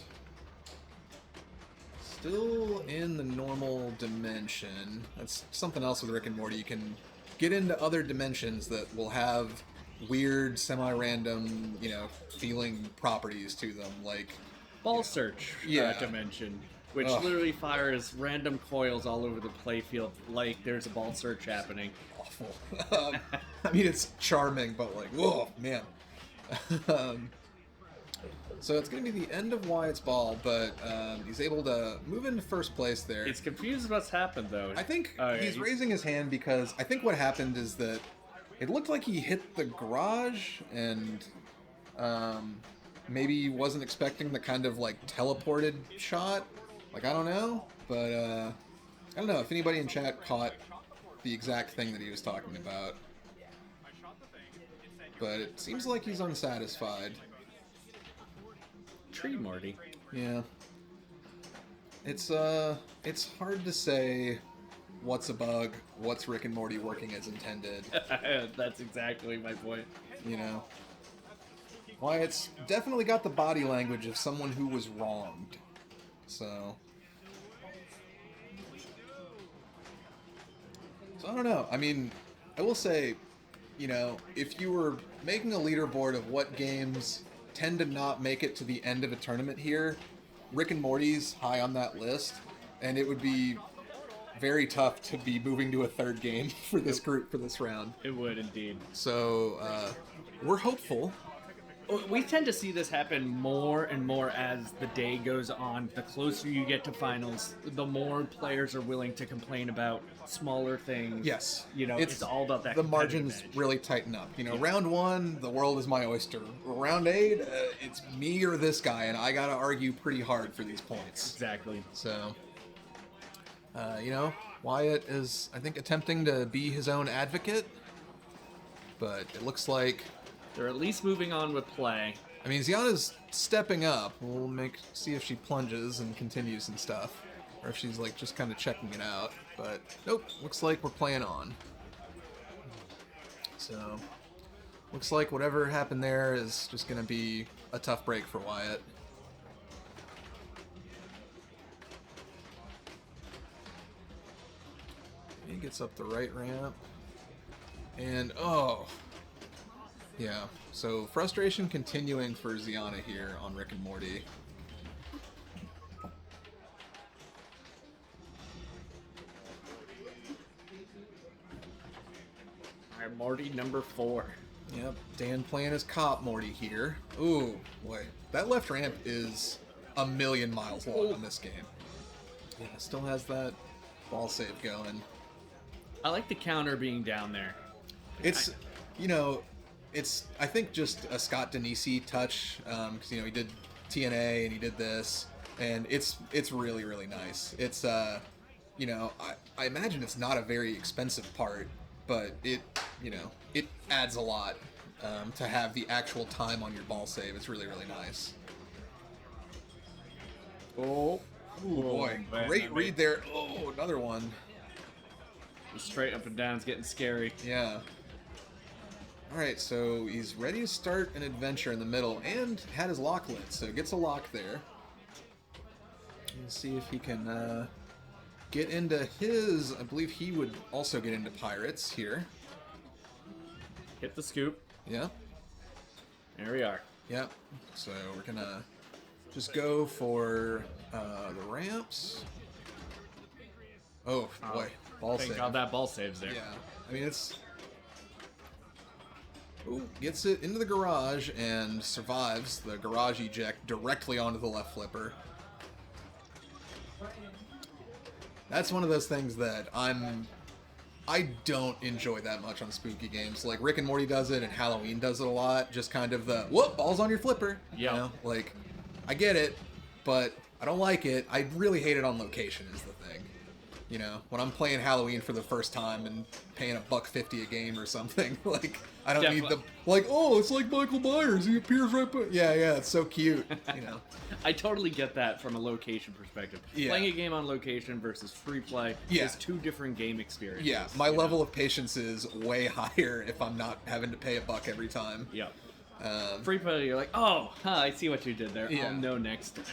A: still in the normal dimension. That's something else with Rick and Morty. You can get into other dimensions that will have weird, semi-random, feeling properties to them,
F: ball search dimension, which literally fires random coils all over the playfield like there's a ball search happening.
A: Awful. I mean, it's charming, but whoa, man. So it's going to be the end of Wyatt's ball, but he's able to move into first place there.
F: He's confused what's happened, though.
A: I think he's raising his hand because I think what happened is that it looked like he hit the garage and maybe wasn't expecting the kind of like teleported shot. Like, I don't know, but I don't know if anybody in chat caught the exact thing that he was talking about. But it seems like he's unsatisfied.
F: Tree Morty.
A: Yeah. It's hard to say what's a bug, what's Rick and Morty working as intended.
F: That's exactly my point.
A: You know? Wyatt's definitely got the body language of someone who was wronged. So I don't know. I mean, I will say, you know, if you were making a leaderboard of what games tend to not make it to the end of a tournament here, Rick and Morty's high on that list, and it would be very tough to be moving to a third game for this group for this round.
F: It would indeed.
A: So we're hopeful.
F: We tend to see this happen more and more as the day goes on. The closer you get to finals, the more players are willing to complain about smaller things.
A: Yes.
F: You know, it's all about that.
A: The
F: competitive
A: margins
F: edge.
A: really tighten up. You know, round 1, the world is my oyster. Round 8, it's me or this guy, and I gotta argue pretty hard for these points.
F: Exactly.
A: So, you know, Wyatt is, I think, attempting to be his own advocate, but it looks like...
F: They're at least moving on with play.
A: I mean, Ziana's stepping up. We'll see if she plunges and continues and stuff, or if she's like just kind of checking it out. But nope, looks like we're playing on. So looks like whatever happened there is just gonna be a tough break for Wyatt. He gets up the right ramp, and oh. Yeah, so frustration continuing for Ziana here on Rick and Morty.
F: Alright, Morty number 4.
A: Yep, Dan playing as cop Morty here. Ooh, boy, that left ramp is a million miles long on this game. Yeah, still has that ball save going.
F: I like the counter being down there.
A: It's, you know... It's, I think, just a Scott Denisi touch, because, you know, he did TNA and he did this, and it's really, really nice. It's, you know, I imagine it's not a very expensive part, but it, you know, it adds a lot to have the actual time on your ball save. It's really, really nice. Oh, boy,
F: man,
A: great read there. Oh, another one.
F: The straight up and down is getting scary.
A: Yeah. Alright, so he's ready to start an adventure in the middle and had his lock lit, so gets a lock there. Let's see if he can get into his... I believe he would also get into Pirates here.
F: Hit the scoop.
A: Yeah.
F: There we are.
A: Yeah. So we're gonna just go for the ramps. Oh, boy. Ball
F: Thank
A: save.
F: God that ball saves there.
A: Yeah. I mean, it's... Ooh, gets it into the garage and survives the garage eject directly onto the left flipper. That's one of those things that I don't enjoy that much on spooky games. Like, Rick and Morty does it and Halloween does it a lot. Just kind of the, whoop, ball's on your flipper.
F: Yeah.
A: You know? Like, I get it, but I don't like it. I really hate it on location is the thing. You know, when I'm playing Halloween for the first time and paying $1.50 a game or something, like, I don't need the, like, oh, it's like Michael Myers, he appears right by, yeah, it's so cute, you know.
F: I totally get that from a location perspective.
A: Yeah.
F: Playing a game on location versus free play is two different game experiences.
A: Yeah, my level of patience is way higher if I'm not having to pay $1 every time.
F: Yeah. Free play, you're like, oh, I see what you did there.
A: Yeah.
F: I'll know next time.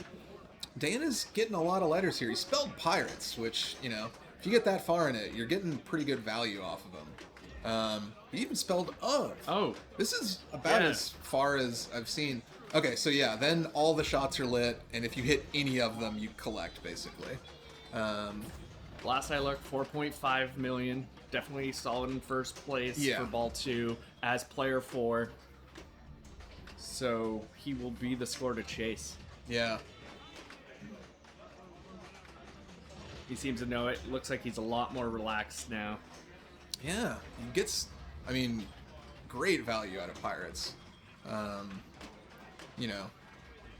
A: Dan is getting a lot of letters here. He spelled Pirates, which, you know, if you get that far in it, you're getting pretty good value off of him. He even spelled of.
F: Oh.
A: This is about as far as I've seen. Okay, so yeah, then all the shots are lit, and if you hit any of them, you collect, basically.
F: Last I looked, 4.5 million. Definitely solid in first place for Ball 2 as player 4. So he will be the score to chase.
A: Yeah.
F: He seems to know it. Looks like he's a lot more relaxed now.
A: Yeah, he gets I mean, great value out of Pirates. You know,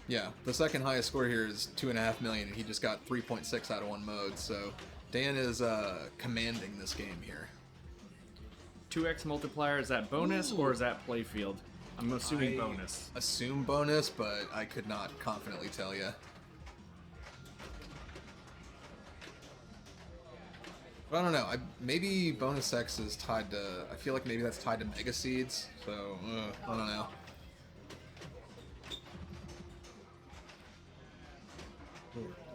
A: yeah, the second highest score here is 2.5 million, and he just got 3.6 out of one mode. So Dan is commanding this game here.
F: 2x multiplier, is that bonus or is that playfield? I'm assuming bonus.
A: Assume bonus, but I could not confidently tell you. But I don't know. Maybe bonus X is tied to. I feel like maybe that's tied to Mega Seeds. So I don't know.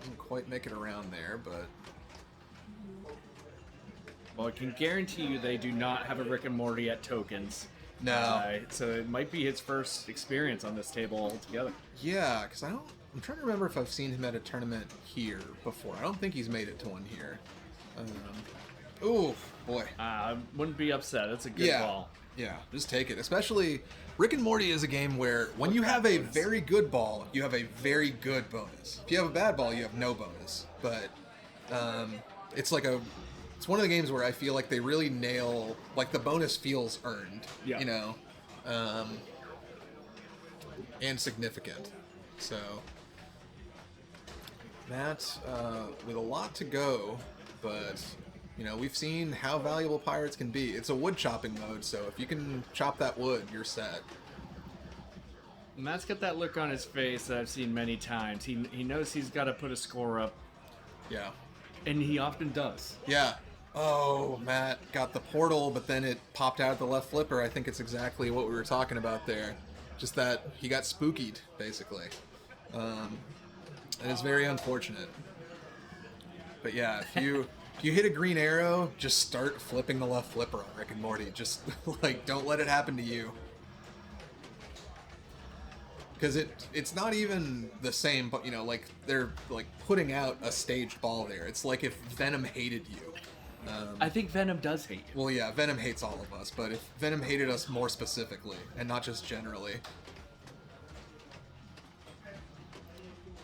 A: Doesn't quite make it around there, but.
F: Well, I can guarantee you they do not have a Rick and Morty at tokens.
A: No.
F: So it might be his first experience on this table altogether.
A: Yeah, because I'm trying to remember if I've seen him at a tournament here before. I don't think he's made it to one here. Ooh, boy.
F: I wouldn't be upset. That's a good ball.
A: Yeah, just take it. Especially, Rick and Morty is a game where when you have a very good ball, you have a very good bonus. If you have a bad ball, you have no bonus. But it's like it's one of the games where I feel like they really nail, like the bonus feels earned, you know, and significant. So that, with a lot to go, but, you know, we've seen how valuable Pirates can be. It's a wood chopping mode, so if you can chop that wood, you're set.
F: Matt's got that look on his face that I've seen many times. He knows he's got to put a score up.
A: Yeah.
F: And he often does.
A: Yeah. Oh, Matt got the portal, but then it popped out at the left flipper. I think it's exactly what we were talking about there. Just that he got spookied, basically. It is very unfortunate. But yeah, if you hit a green arrow, just start flipping the left flipper on Rick and Morty. Just, like, don't let it happen to you. Because it's not even the same, but, you know, like, they're, like, putting out a staged ball there. It's like if Venom hated you.
F: I think Venom does hate you.
A: Well, yeah, Venom hates all of us, but if Venom hated us more specifically, and not just generally.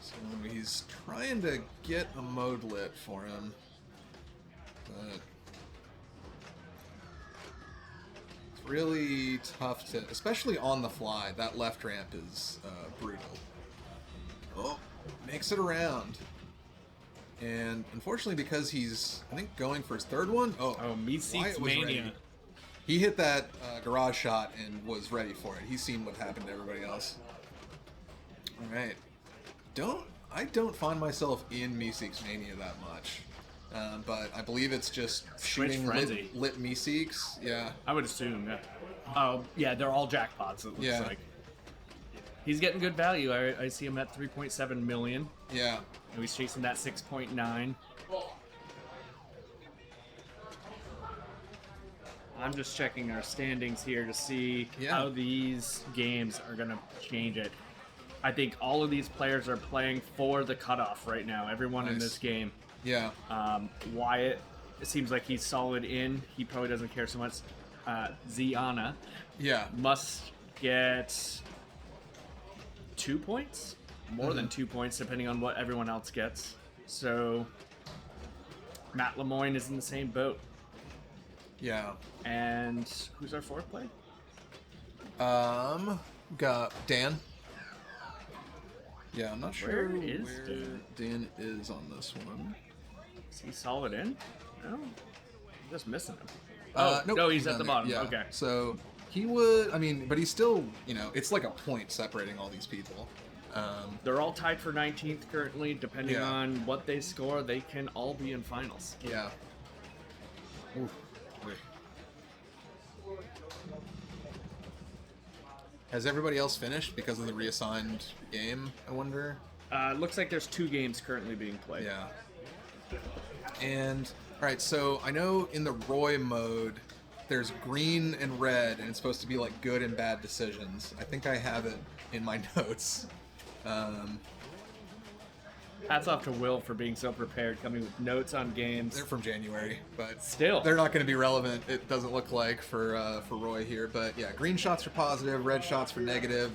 A: So he's trying to get a mode lit for him. But it's really tough to, especially on the fly, that left ramp is brutal. Oh, makes it around. And unfortunately, because he's, I think, going for his third one. Oh,
F: Meeseeks Mania.
A: Ready. He hit that garage shot and was ready for it. He's seen what happened to everybody else. All right. I don't find myself in Meeseeks Mania that much. But I believe it's just shooting lit Meeseeks. Yeah.
F: I would assume, yeah. Oh, yeah, they're all jackpots, it looks like. He's getting good value. I see him at 3.7 million.
A: Yeah.
F: And he's chasing that 6.9. I'm just checking our standings here to see how these games are going to change it. I think all of these players are playing for the cutoff right now. Everyone in this game.
A: Yeah.
F: Wyatt, it seems like he's solid in. He probably doesn't care so much. Ziana.
A: Yeah.
F: Must get 2 points? More than 2 points, depending on what everyone else gets. So, Matt Lemoyne is in the same boat.
A: Yeah.
F: And who's our fourth player?
A: Got Dan. Yeah, I'm not sure
F: where
A: Dan is on this one.
F: Is he solid in? No, I'm just missing him.
A: Nope,
F: no, he's at the bottom.
A: Yeah.
F: Okay.
A: So he would, I mean, but he's still, you know, it's like a point separating all these people.
F: They're all tied for 19th currently. Depending on what they score, they can all be in finals.
A: Yeah. Oof. Wait. Has everybody else finished because of the reassigned game, I wonder?
F: Looks like there's 2 games currently being played.
A: Yeah. And, alright, so I know in the Roy mode, there's green and red, and it's supposed to be like good and bad decisions. I think I have it in my notes.
F: Hats off to Will for being so prepared, coming with notes on games.
A: They're from January, but
F: still,
A: they're not going to be relevant. It doesn't look like for Roy here, but yeah, green shots are positive, red shots for negative.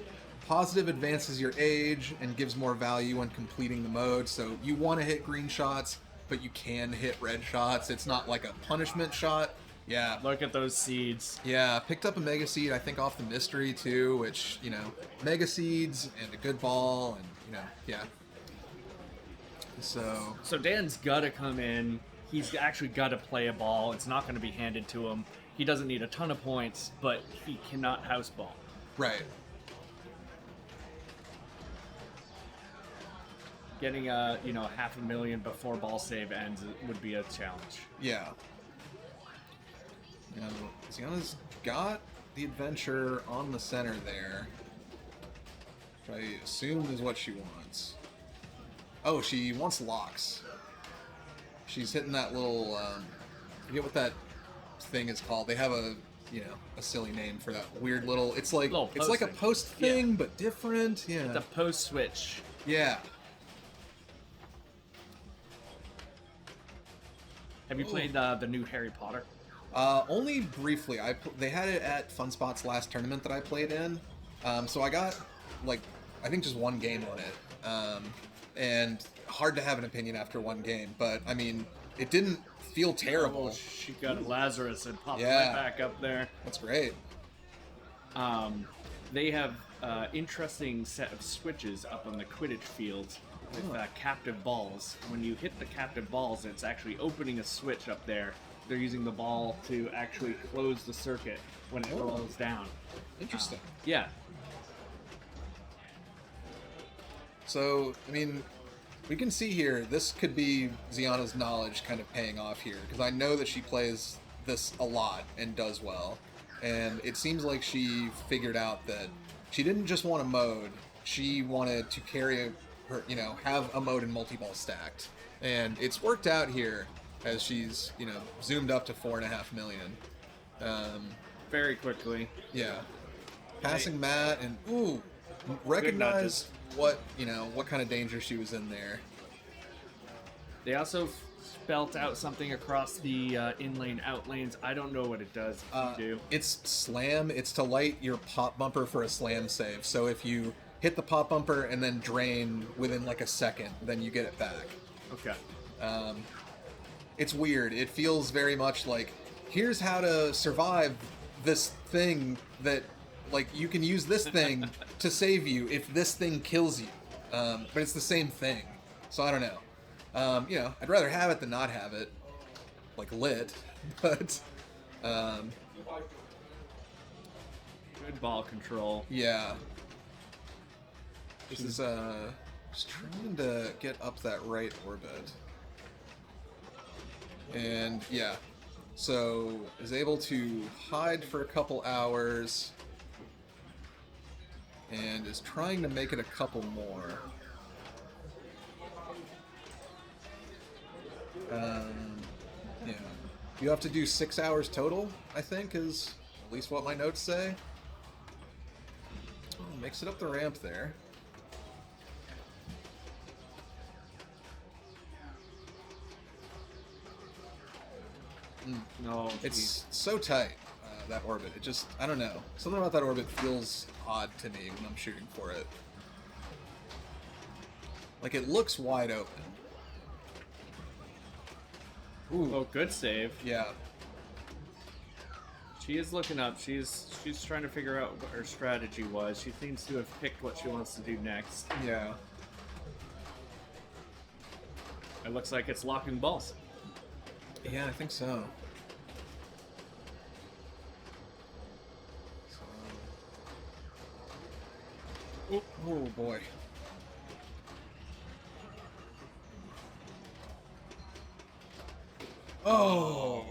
A: Positive advances your age and gives more value when completing the mode. So you want to hit green shots, but you can hit red shots. It's not like a punishment shot. Yeah.
F: Look at those seeds.
A: Yeah, picked up a Mega Seed, I think, off the Mystery, too, which, you know, Mega Seeds and a good ball, and, you know, yeah. So
F: Dan's got to come in. He's actually got to play a ball. It's not going to be handed to him. He doesn't need a ton of points, but he cannot house ball.
A: right.
F: Getting a, you know, $500,000 before ball save ends would be a challenge.
A: Yeah. You know, Ziana's got the adventure on the center there, which I assume is what she wants. Oh, she wants locks. She's hitting that little, I forget what that thing is called. They have a, you know, a silly name for that weird little, it's like a
F: thing.
A: post thing, but different. Yeah.
F: The post switch.
A: Yeah.
F: Have you played the new Harry Potter?
A: Only briefly. They had it at Fun Spot's last tournament that I played in. So I got, like, I think just one game on it. And hard to have an opinion after one game. But, I mean, it didn't feel terrible.
F: Oh, she got Lazarus and popped
A: Yeah.
F: right back up there.
A: That's great.
F: They have interesting set of switches up on the Quidditch field with captive balls. When you hit the captive balls, it's actually opening a switch up there. They're using the ball to actually close the circuit when it rolls down.
A: Interesting.
F: Yeah.
A: So, I mean, we can see here, this could be Ziana's knowledge kind of paying off here. Because I know that she plays this a lot and does well. And it seems like she figured out that she didn't just want a mode. She wanted to carry her, you know, have a mode and multi-ball stacked. And it's worked out here as she's, you know, zoomed up to 4.5 million.
F: Very quickly.
A: Yeah. Passing Matt and, ooh, recognize what, you know, what kind of danger she was in there.
F: They also spelt out something across the in-lane, out-lanes. I don't know what it does. If you do.
A: It's slam. It's to light your pop bumper for a slam save. So if you hit the pop bumper and then drain within like a second, then you get it back.
F: Okay.
A: It's weird. It feels very much like, here's how to survive this thing that, like, you can use this thing to save you if this thing kills you. But it's the same thing. So I don't know. You know, I'd rather have it than not have it, like lit. But
F: Good ball control.
A: yeah, this is just trying to get up that right orbit, and yeah, so is able to hide for a couple hours, and is trying to make it a couple more. Yeah. You have to do 6 hours total, I think, is at least what my notes say. Oh, makes it up the ramp there.
F: No,
A: It's so tight, that orbit. It just, I don't know. Something about that orbit feels odd to me when I'm shooting for it. Like, it looks wide open. Ooh.
F: Oh, good save.
A: Yeah.
F: She is looking up. She's trying to figure out what her strategy was. She seems to have picked what she wants to do next.
A: Yeah.
F: It looks like it's locking balls.
A: Yeah, I think so. Oh boy. Oh.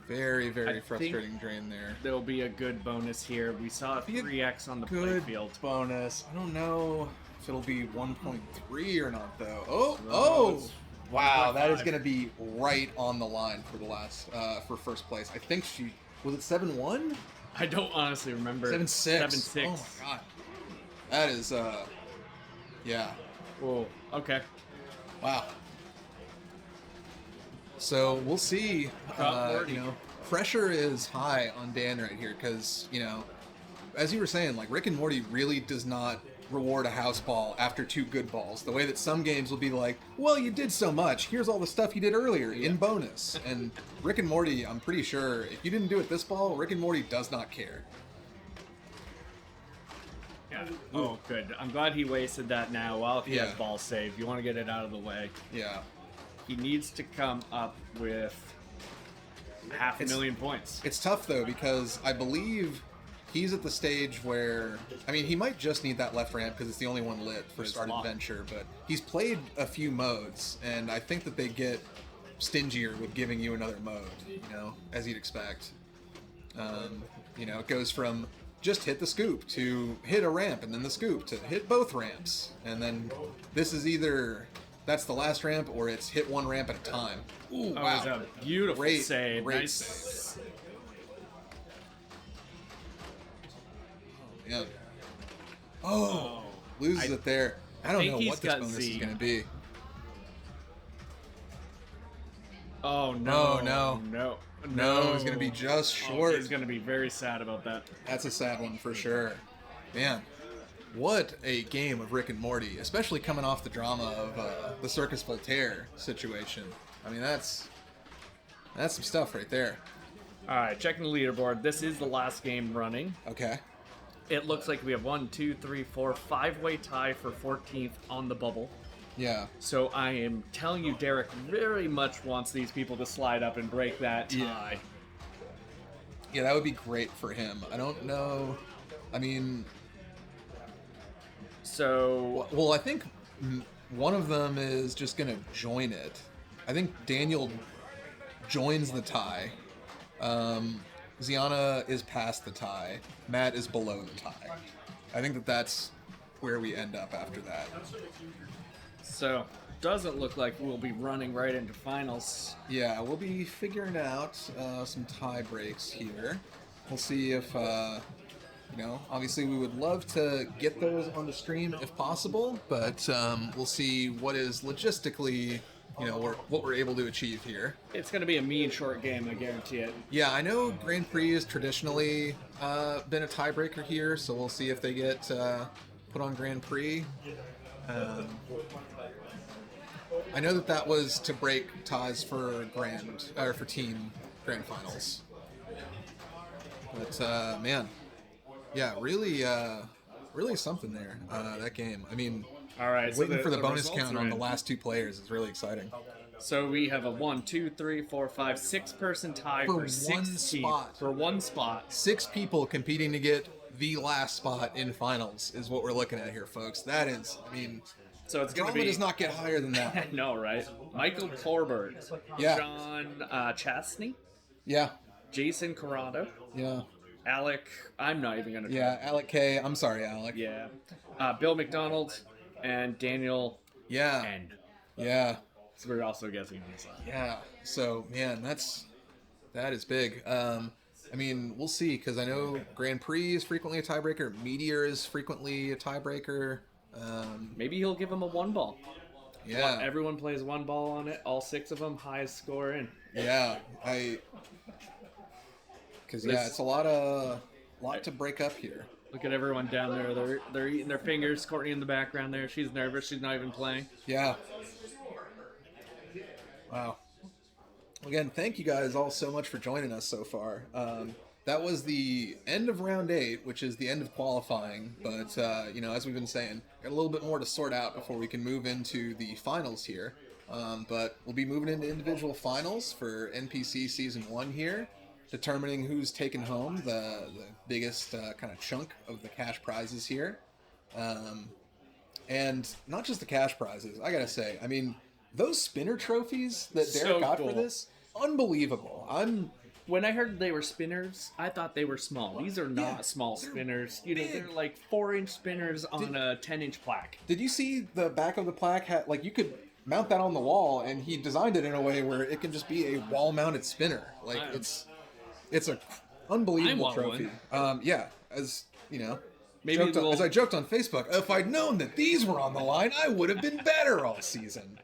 A: Very, very frustrating drain there.
F: There'll be a good bonus here. We saw a 3x on the
A: Good
F: playfield.
A: bonus. I don't know if it'll be 1.3 or not, though. Oh! Wow, that is going to be right on the line for the last, for first place. I think she, was it 7-1?
F: I don't honestly remember.
A: 7-6.
F: 7-6.
A: Oh my god. That is, yeah.
F: Whoa. Okay.
A: Wow. So we'll see.
F: Morty.
A: You know, pressure is high on Dan right here because, you know, as you were saying, like, Rick and Morty really does not reward a house ball after 2 good balls. The way that some games will be like, well, you did so much. Here's all the stuff you did earlier in bonus. And Rick and Morty, I'm pretty sure, if you didn't do it this ball, Rick and Morty does not care.
F: Yeah. Oh, good. I'm glad he wasted that now while he has
A: Yeah.
F: ball save. You want to get it out of the way.
A: Yeah.
F: He needs to come up with 500,000 points.
A: It's tough, though, because I believe he's at the stage where, I mean, he might just need that left ramp because it's the only one lit for Start Adventure, but he's played a few modes, and I think that they get stingier with giving you another mode, you know, as you'd expect. You know, it goes from just hit the scoop to hit a ramp and then the scoop to hit both ramps. And then this is either that's the last ramp or it's hit one ramp at a time. Ooh,
F: Oh,
A: wow.
F: it's a beautiful
A: Great,
F: save.
A: great
F: Nice.
A: save. Yeah. Oh, loses it there. I don't
F: think
A: know
F: he's
A: what this
F: got
A: bonus
F: Z.
A: is going to be.
F: Oh, no.
A: no.
F: No.
A: No, it's going to be just short.
F: He's going to be very sad about that.
A: That's a sad one for sure. Man, what a game of Rick and Morty, especially coming off the drama of the Circus Voltaire situation. I mean, that's some stuff right there.
F: All right, checking the leaderboard. This is the last game running.
A: Okay.
F: It looks like we have 1, 2, 3, 4, 5-way tie for 14th on the bubble.
A: Yeah.
F: So I am telling you, Derek very much wants these people to slide up and break that tie.
A: Yeah, that would be great for him. I don't know. I mean,
F: So
A: well, I think one of them is just going to join it. I think Daniel joins the tie. Ziana is past the tie. Matt is below the tie. I think that that's where we end up after that.
F: So doesn't look like we'll be running right into finals.
A: Yeah, we'll be figuring out some tie breaks here. We'll see if, you know, obviously we would love to get those on the stream if possible, but we'll see what is logistically, you know, what we're able to achieve here.
F: It's going to be a mean short game, I guarantee it.
A: Yeah, I know Grand Prix has traditionally been a tiebreaker here, so we'll see if they get put on Grand Prix. I know that was to break ties for team grand finals. But man, yeah, really something there. That game. I mean,
F: All right,
A: waiting
F: so
A: for the bonus
F: results
A: count
F: are
A: on the
F: in.
A: last 2 players is really exciting.
F: So we have a 1, 2, 3, 4, 5, 6-person tie
A: For
F: for
A: one
F: 16th.
A: spot.
F: For one spot.
A: 6 people competing to get the last spot in finals is what we're looking at here, folks. That is, I mean,
F: So it's going to
A: drama
F: be.
A: does not get higher than that.
F: No, right? Michael Corbett,
A: Yeah.
F: John Chastney,
A: Yeah,
F: Jason Corrado,
A: yeah,
F: Alec. I'm not even going to.
A: yeah. Alec K. I'm sorry, Alec.
F: Yeah. Bill McDonald and Daniel
A: Yeah,
F: End.
A: yeah.
F: So we're also guessing on this side.
A: Yeah. So, man, that is big. I mean, we'll see, because I know Grand Prix is frequently a tiebreaker. Meteor is frequently a tiebreaker.
F: Maybe he'll give him a 1 ball.
A: Yeah.
F: Everyone plays 1 ball on it. All 6 of them, highest score in.
A: Yeah. Because it's a lot to break up here.
F: Look at everyone down there. They're eating their fingers. Courtney in the background there. She's nervous. She's not even playing.
A: Yeah. Wow. Again, thank you guys all so much for joining us so far. That was the end of round 8, which is the end of qualifying. But, you know, as we've been saying, got a little bit more to sort out before we can move into the finals here. But we'll be moving into individual finals for NPC Season 1 here, determining who's taking home the biggest kind of chunk of the cash prizes here. And not just the cash prizes, I gotta say, I mean, those spinner trophies that Derek
F: So
A: got
F: cool.
A: for this, unbelievable.
F: When I heard they were spinners, I thought they were small. These are not
A: Yeah,
F: small
A: they're
F: spinners. You know,
A: big.
F: they're like 4-inch spinners on a 10-inch plaque.
A: Did you see the back of the plaque? Like, you could mount that on the wall, and he designed it in a way where it can just be a wall-mounted spinner. Like, it's a unbelievable
F: want
A: trophy. Yeah, as you know,
F: Maybe
A: as I joked on Facebook, if I'd known that these were on the line, I would have been better all season.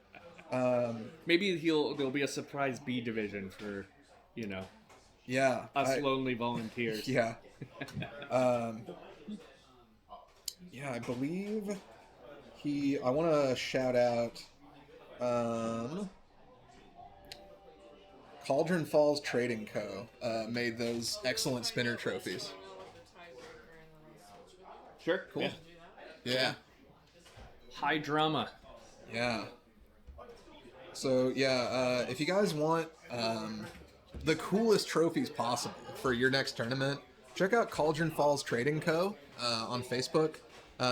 F: Maybe there'll be a surprise B division for, you know,
A: Yeah,
F: us lonely volunteers.
A: Yeah. Yeah, I believe I want to shout out Cauldron Falls Trading Co. Made those excellent spinner trophies.
F: Sure.
A: Cool.
F: Yeah.
A: Yeah.
F: High drama.
A: Yeah. So yeah, if you guys want the coolest trophies possible for your next tournament, check out Cauldron Falls Trading Co. On Facebook.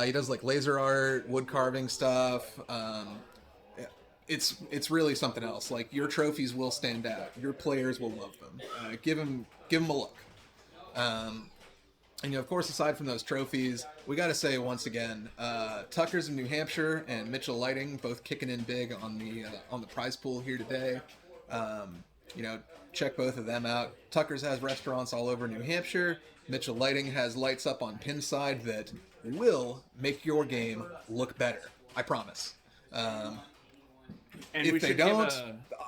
A: He does like laser art, wood carving stuff. It's really something else. Like your trophies will stand out. Your players will love them. Give them a look. And of course, aside from those trophies, we got to say once again, Tucker's of New Hampshire and Mitchell Lighting both kicking in big on the prize pool here today. Check both of them out. Tucker's has restaurants all over New Hampshire. Mitchell Lighting has lights up on Pinside that will make your game look better. I promise.
F: And
A: if they don't,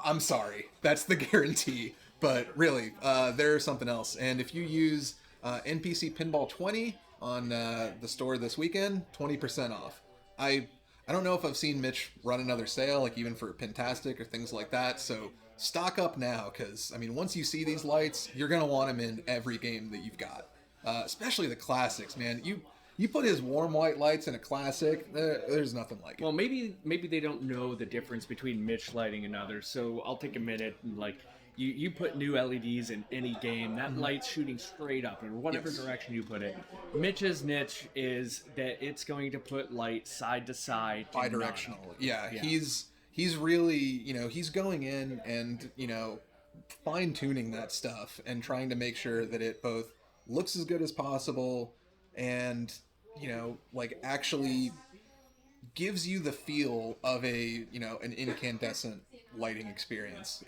A: I'm sorry. That's the guarantee. But really, they're something else. And if you use NPC Pinball 20 on the store this weekend, 20% off. I don't know if I've seen Mitch run another sale, like even for Pintastic or things like that. So stock up now, because I mean, once you see these lights, you're gonna want them in every game that you've got, especially the classics, man. You put his warm white lights in a classic, there's nothing like it.
F: Well, maybe they don't know the difference between Mitch Lighting and others. So I'll take a minute and like. You put new LEDs in any game, that light's shooting straight up in whatever direction you put it. Mitch's niche is that it's going to put light side to side.
A: Bidirectional. Yeah, he's really, he's going in and, fine tuning that stuff and trying to make sure that it both looks as good as possible and, actually gives you the feel of an incandescent lighting experience.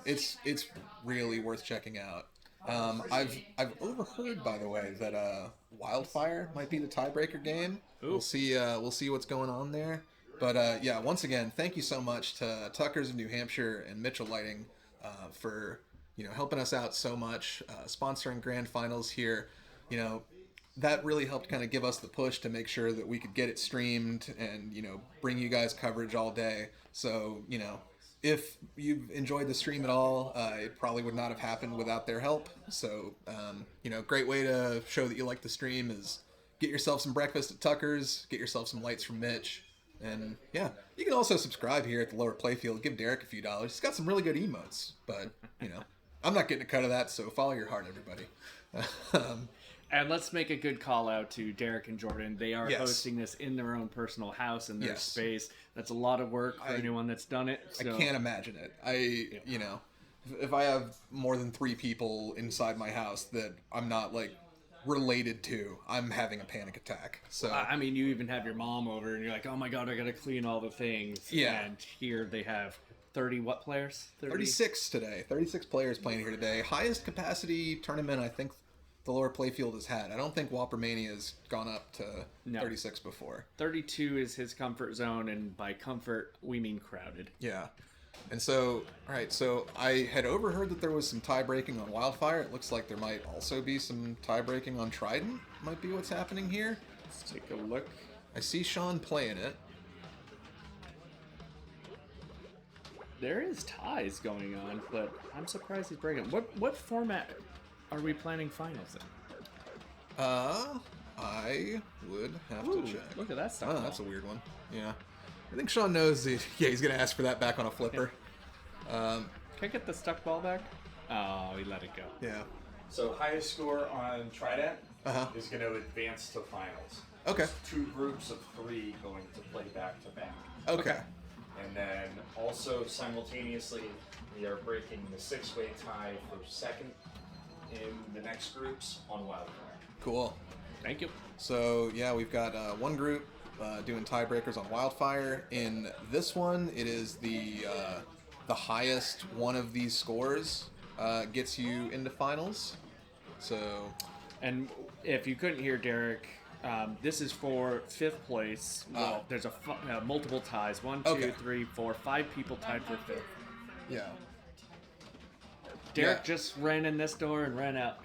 A: It's really worth checking out. I've overheard, by the way, that Wildfire might be the tiebreaker game. Ooh. We'll see what's going on there. But yeah, once again, thank you so much to Tucker's of New Hampshire and Mitchell Lighting for helping us out so much, sponsoring grand finals here. That really helped kind of give us the push to make sure that we could get it streamed and bring you guys coverage all day. So if you've enjoyed the stream at all, it probably would not have happened without their help. So, great way to show that you like the stream is get yourself some breakfast at Tucker's, get yourself some lights from Mitch, and yeah, you can also subscribe here at the Lower Playfield. Give Derek a few dollars. He's got some really good emotes, but I'm not getting a cut of that. So follow your heart, everybody.
F: And let's make a good call out to Derek and Jordan. They are hosting this in their own personal house in their space. That's a lot of work for anyone that's done it. So.
A: I can't imagine it. If I have more than 3 people inside my house that I'm not related to, I'm having a panic attack. So
F: I mean, you even have your mom over, and you're like, "Oh my god, I gotta clean all the things."
A: Yeah.
F: And here they have 30 what players?
A: 36 today. 36 players playing here today. Highest capacity tournament I think the Lower Playfield has had. I don't think Whopper Mania has gone up to 36 before.
F: 32 is his comfort zone, and by comfort, we mean crowded.
A: Yeah. And so, all right, so I had overheard that there was some tie-breaking on Wildfire. It looks like there might also be some tie-breaking on Trident. Might be what's happening here.
F: Let's take a look.
A: I see Sean playing it.
F: There is ties going on, but I'm surprised he's breaking. What format are we planning finals in?
A: I would have to check.
F: Look at that stuff.
A: Oh, that's a weird one. Yeah. I think Sean knows he's going to ask for that back on a flipper.
F: Can I get the stuck ball back? Oh, he let it go.
A: Yeah.
G: So highest score on Trident is going to advance to finals.
A: Okay.
G: There's 2 groups of 3 going to play back to back.
A: Okay.
G: And then also simultaneously, we are breaking the 6-way tie for second in the next groups on Wildfire.
A: Cool.
F: Thank you.
A: So yeah, we've got one group doing tiebreakers on Wildfire. In this one, it is the highest one of these scores gets you into finals. So,
F: and if you couldn't hear Derek, this is for 5th place. Well, there's multiple ties. 1, 2, 3, 4, 5 people tied for 5th.
A: Yeah.
F: Derek just ran in this door and ran out.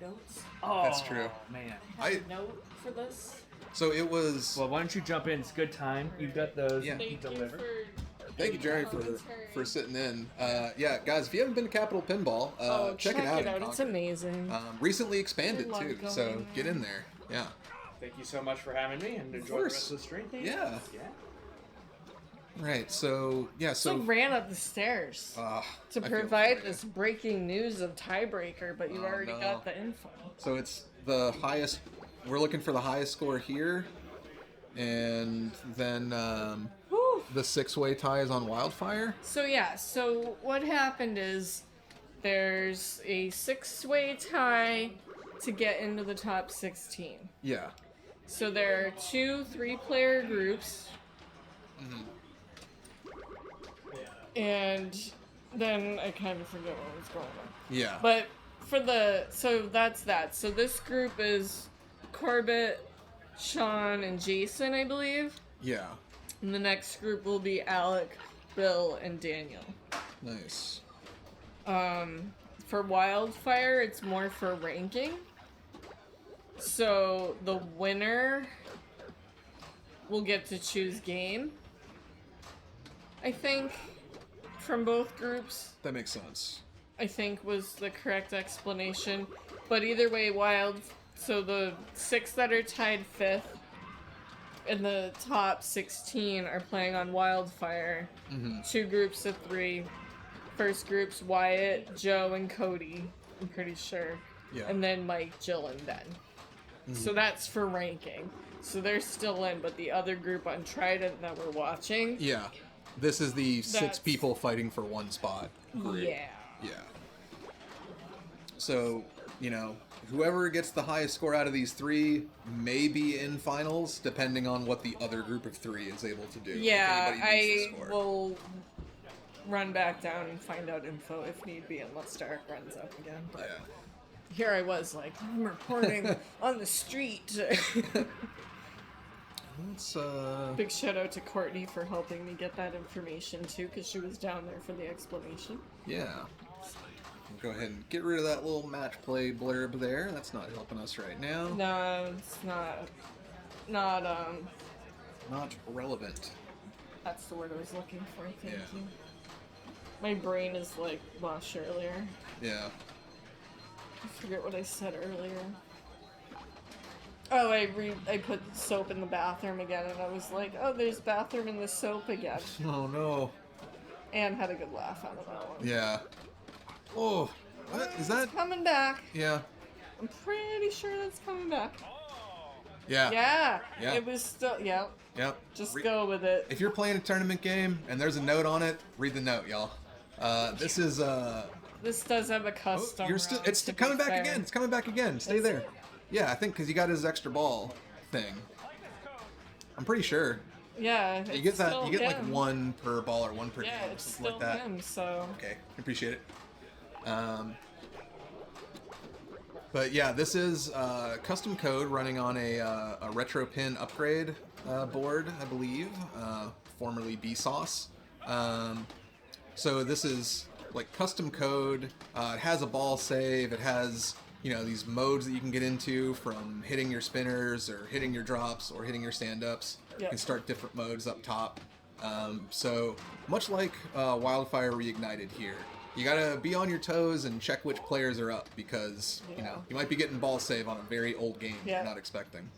B: notes.
F: Oh,
A: That's true.
F: man.
A: I
B: Note for this.
A: so it was.
F: Well, why don't you jump in? It's good time. You've got those.
A: Yeah.
F: You
B: Thank you
F: deliver.
B: for.
A: Thank you, Jerry, for sitting in. Yeah, guys, if you haven't been to Capital Pinball, check it out. in
B: It's
A: Concord.
B: amazing.
A: Recently expanded
B: I love
A: too,
B: going
A: so
B: there.
A: get in there. Yeah.
F: Thank you so much for having me, and enjoy the
A: course.
F: rest of the stream.
A: Yeah.
F: Yeah.
A: Right. So yeah.
B: So
A: So.
B: ran up the stairs to
A: I feel
B: provide
A: for
B: this breaking news of tiebreaker, but you
A: Oh,
B: already
A: no.
B: got the info.
A: So it's the highest. We're looking for the highest score here, and then
B: Whew.
A: the 6-way tie is on Wildfire.
B: So yeah, so what happened is there's a 6-way tie to get into the top 16.
A: Yeah.
B: So there are 2 3-player groups. And then I kind of forget what was going on.
A: Yeah.
B: But so that's that. So this group is Corbett, Sean, and Jason, I believe.
A: Yeah.
B: And the next group will be Alec, Bill, and Daniel.
A: Nice.
B: For Wildfire, it's more for ranking. So the winner will get to choose game, I think, from both groups.
A: That makes sense.
B: I think was the correct explanation. But either way, so the 6 that are tied 5th and the top 16 are playing on Wildfire. 2 groups of 3. First group's Wyatt, Joe, and Cody, I'm pretty sure.
A: Yeah.
B: And then Mike, Jill, and Ben. So that's for ranking. So they're still in, but the other group on Trident that we're watching,
A: Yeah. This is the 6
B: That's-
A: people fighting for one spot group.
B: yeah.
A: Yeah. So, whoever gets the highest score out of these 3 may be in finals, depending on what the other group of 3 is able to do. if
B: Yeah,
A: anybody beats the
B: I
A: score.
B: will run back down and find out info if need be, unless Derek runs up again. But
A: Yeah.
B: here I was like, I'm reporting on the street.
A: Let's,
B: Big shout out to Courtney for helping me get that information too, because she was down there for the explanation.
A: yeah. Go ahead and get rid of that little match play blurb there. That's not helping us right now.
B: No, it's not.
A: Not relevant.
B: That's the word I was looking for. Thank
A: Yeah.
B: you. My brain is like mush earlier.
A: Yeah.
B: I forget what I said earlier. Oh, I put soap in the bathroom again, and I was like, oh, there's bathroom in the soap again.
A: Oh no.
B: And had a good laugh out of that one.
A: Yeah. Oh, what is that?
B: It's coming back.
A: Yeah.
B: I'm pretty sure that's coming back.
A: Yeah.
B: Yeah.
A: Yeah.
B: It was still, yeah.
A: Yep.
B: Just go with it.
A: If you're playing a tournament game and there's a note on it, read the note, y'all. This is
B: This does have a custom.
A: you're still.
B: round,
A: It's
B: to be
A: coming back
B: fair.
A: again. It's coming back again. Stay
B: Is
A: there.
B: it?
A: Yeah, I think because you got his extra ball thing. I'm pretty sure.
B: Yeah.
A: You
B: it's
A: get that.
B: still
A: You get like
B: him.
A: 1 per ball or 1 per
B: Yeah,
A: game,
B: it's
A: something
B: still
A: like that.
B: him. So.
A: Okay, appreciate it. But yeah, this is custom code running on a retro pin upgrade board, I believe, formerly BSauce. So this is like custom code. It has a ball save. It has these modes that you can get into, from hitting your spinners or hitting your drops or hitting your stand-ups. You
B: Yep.
A: can start different modes up top. So much like Wildfire Reignited here, you gotta be on your toes and check which players are up, because you might be getting ball save on a very old game
B: Yeah.
A: you're not expecting.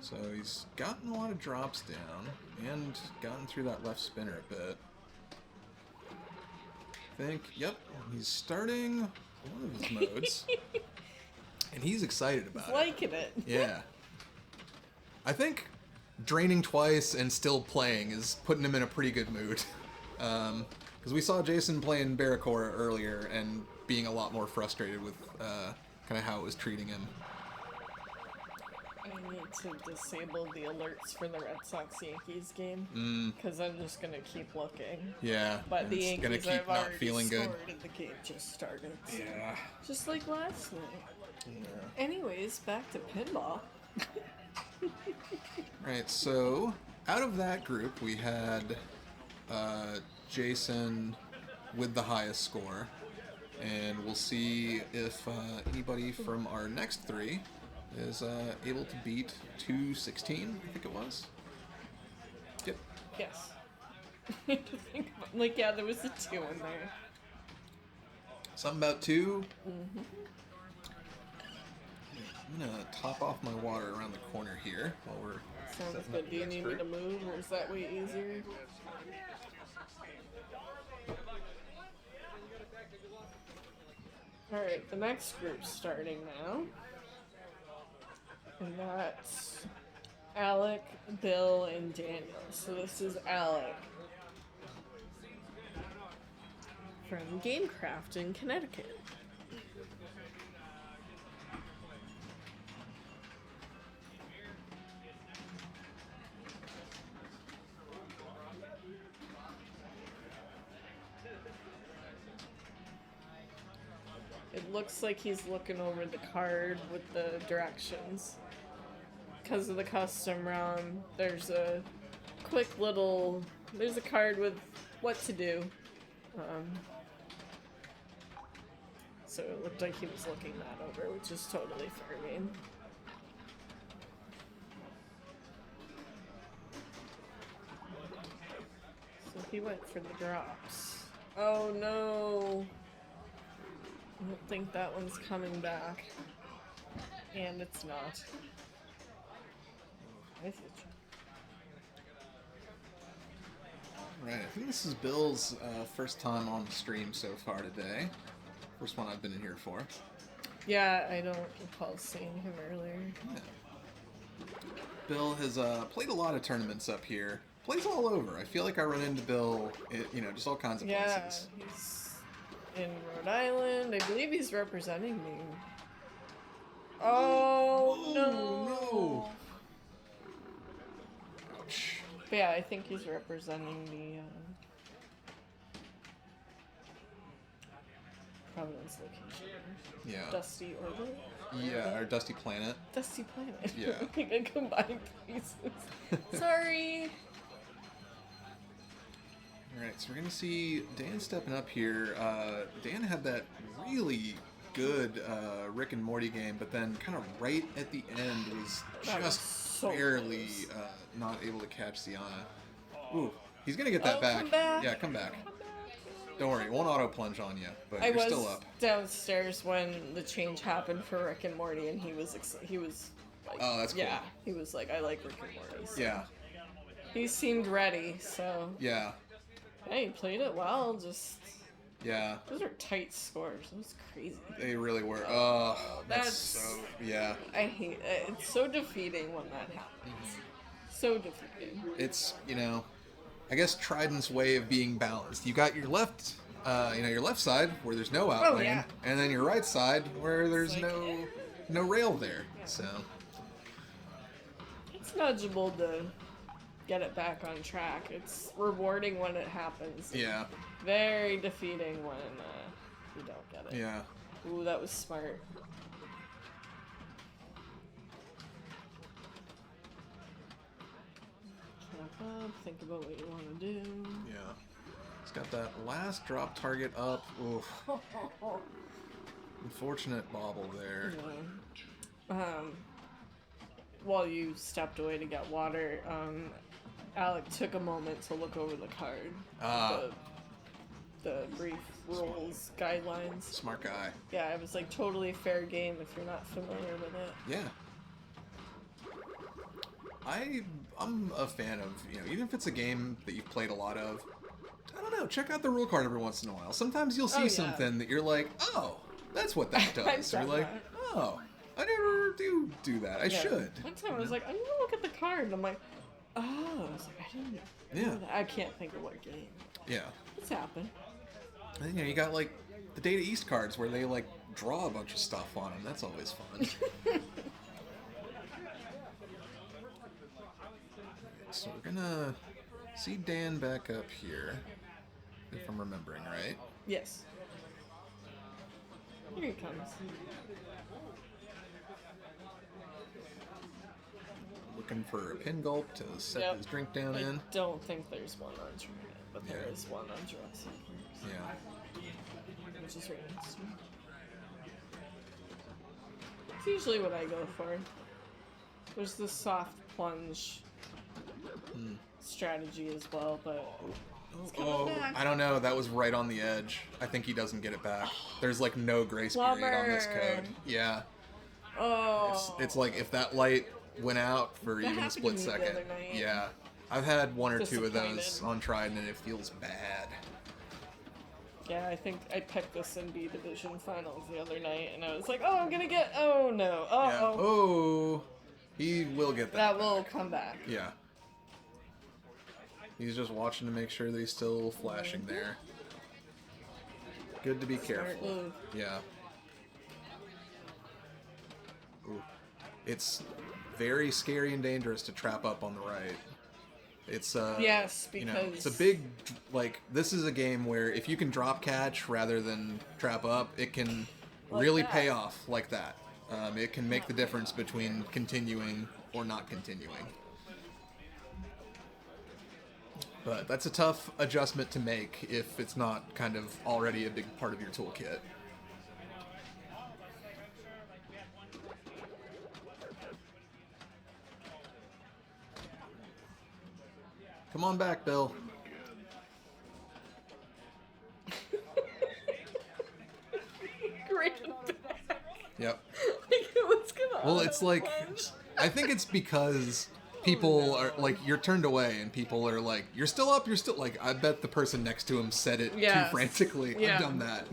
A: So he's gotten a lot of drops down and gotten through that left spinner a bit. I think, yep, he's starting one of his modes. And he's excited about it.
B: Liking it.
A: Yeah. I think draining twice and still playing is putting him in a pretty good mood. Because we saw Jason playing Barracora earlier and being a lot more frustrated with kind of how it was treating him.
B: I need to disable the alerts for the Red Sox Yankees game, because I'm just gonna keep looking.
A: Yeah,
B: But the
A: it's
B: Yankees
A: gonna keep
B: have
A: not
B: already
A: feeling good.
B: scored and the game just started. So.
A: Yeah.
B: Just like last night. Anyways, back to pinball.
A: Right, so out of that group, we had Jason with the highest score, and we'll see if anybody from our next three is able to beat 216, I think it was. Yep.
B: Yes. Like, yeah, there was a 2 in there.
A: Something about 2. I'm gonna top off my water around the corner here while we're
B: Sounds
A: setting
B: good.
A: up
B: Do you
A: the
B: need
A: next
B: me to
A: group.
B: move, or is that way easier? Alright, the next group's starting now. And that's Alec, Bill, and Daniel. So this is Alec from Gamecraft in Connecticut. It looks like he's looking over the card with the directions. Because of the custom round, there's a there's a card with what to do. So it looked like he was looking that over, which is totally fair game. So he went for the drops. Oh no! I don't think that one's coming back. And it's not. I see.
A: Right, I think this is Bill's first time on the stream so far today. First one I've been in here for.
B: Yeah, I don't recall seeing him earlier.
A: Yeah. Bill has played a lot of tournaments up here. Plays all over. I feel like I run into Bill, just all kinds of
B: Yeah,
A: places.
B: he's in Rhode Island. I believe he's representing me. Oh, no.
A: Ouch.
B: But yeah, I think he's representing the Providence location.
A: Yeah.
B: Dusty Orbit?
A: Yeah, or Dusty Planet.
B: Dusty Planet.
A: Yeah.
B: I think I combined places. Sorry.
A: Alright, so we're going to see Dan stepping up here. Dan had that really good Rick and Morty game, but then kind of right at the end was
B: That was
A: just
B: so
A: barely
B: close.
A: not able to catch Sienna. Ooh, he's going to get that
B: Oh,
A: back.
B: come back.
A: Yeah, come back. Don't worry, it won't auto plunge on you, but
B: I
A: you're
B: was
A: still up.
B: downstairs when the change happened for Rick and Morty, and he was like,
A: Oh, that's cool.
B: yeah, he was like, I like Rick and Morty. So
A: Yeah,
B: he seemed ready, so
A: yeah,
B: yeah, he played it well. Just
A: yeah.
B: those are tight scores. It was crazy.
A: They really were. Oh, that's
B: That's-
A: so. Yeah.
B: I hate it. It's so defeating when that happens. So defeating.
A: It's, I guess Trident's way of being balanced. You got your left, your left side where there's no outlane,
B: yeah.
A: and then your right side where there's
B: like,
A: no rail there.
B: Yeah.
A: So
B: It's nudgeable to get it back on track. It's rewarding when it happens.
A: yeah,
B: Very defeating when you don't get it.
A: yeah.
B: Ooh, that was smart. Cap up, think about what you want to do.
A: Yeah. He's got that last drop target up. Oof. Unfortunate bobble there.
B: While you stepped away to get water, Alec took a moment to look over the card.
A: Ah.
B: The brief rules, guidelines.
A: Smart guy.
B: Yeah, it was like totally fair game if you're not familiar with it.
A: Yeah. I'm a fan of, even if it's a game that you've played a lot of, I don't know, check out the rule card every once in a while. Sometimes you'll see
B: yeah.
A: something that you're like, oh, that's what that
B: I've
A: does. Or
B: done
A: like,
B: that.
A: oh, I never do that. I
B: Yeah.
A: should.
B: One time I was like, I'm gonna look at the card, and I'm like, oh, I was like, I didn't know that. I can't think of what game.
A: Yeah.
B: What's happened?
A: And, you got like the Data East cards where they like draw a bunch of stuff on them. That's always fun. So we're gonna see Dan back up here, if I'm remembering right.
B: Yes. Here he comes.
A: looking for a pin gulp to set
B: Yep.
A: his drink down
B: I
A: in.
B: don't think there's one on Trinidad, but there
A: Yeah.
B: is one on Jurassic.
A: Yeah.
B: Which is right next to me. It's usually what I go for. There's the soft plunge strategy as well, but it's coming back.
A: I don't know. That was right on the edge. I think he doesn't get it back. There's like no grace period on this code. Yeah.
B: Oh.
A: It's like if that light went out for
B: That
A: even a
B: happened
A: split
B: to me the
A: second.
B: other night.
A: Yeah. I've had one or two of those
B: Disappointed.
A: on Trident and it feels bad.
B: Yeah, I think I picked this in B Division Finals the other night, and I was like, oh, I'm gonna get. Oh no. Uh
A: Yeah.
B: oh.
A: Oh. He will get that.
B: That will come back.
A: Yeah. He's just watching to make sure that he's still flashing there. Good to be careful.
B: move.
A: Yeah. Ooh. It's very scary and dangerous to trap up on the right. It's
B: Yes,
A: you know,
B: because
A: it's a big, like, this is a game where if you can drop catch rather than trap up, it can
B: Like
A: really
B: that.
A: pay off like that. It can make the difference between continuing or not continuing. But that's a tough adjustment to make if it's not kind of already a big part of your toolkit. Come on back, Bill.
B: great.
A: Yep.
B: What's going on?
A: Well, it's like, I think it's because people are like, you're turned away and people are like, you're still up, you're still, like, I bet the person next to him said it
B: Yes.
A: too frantically.
B: Yeah.
A: I've done that.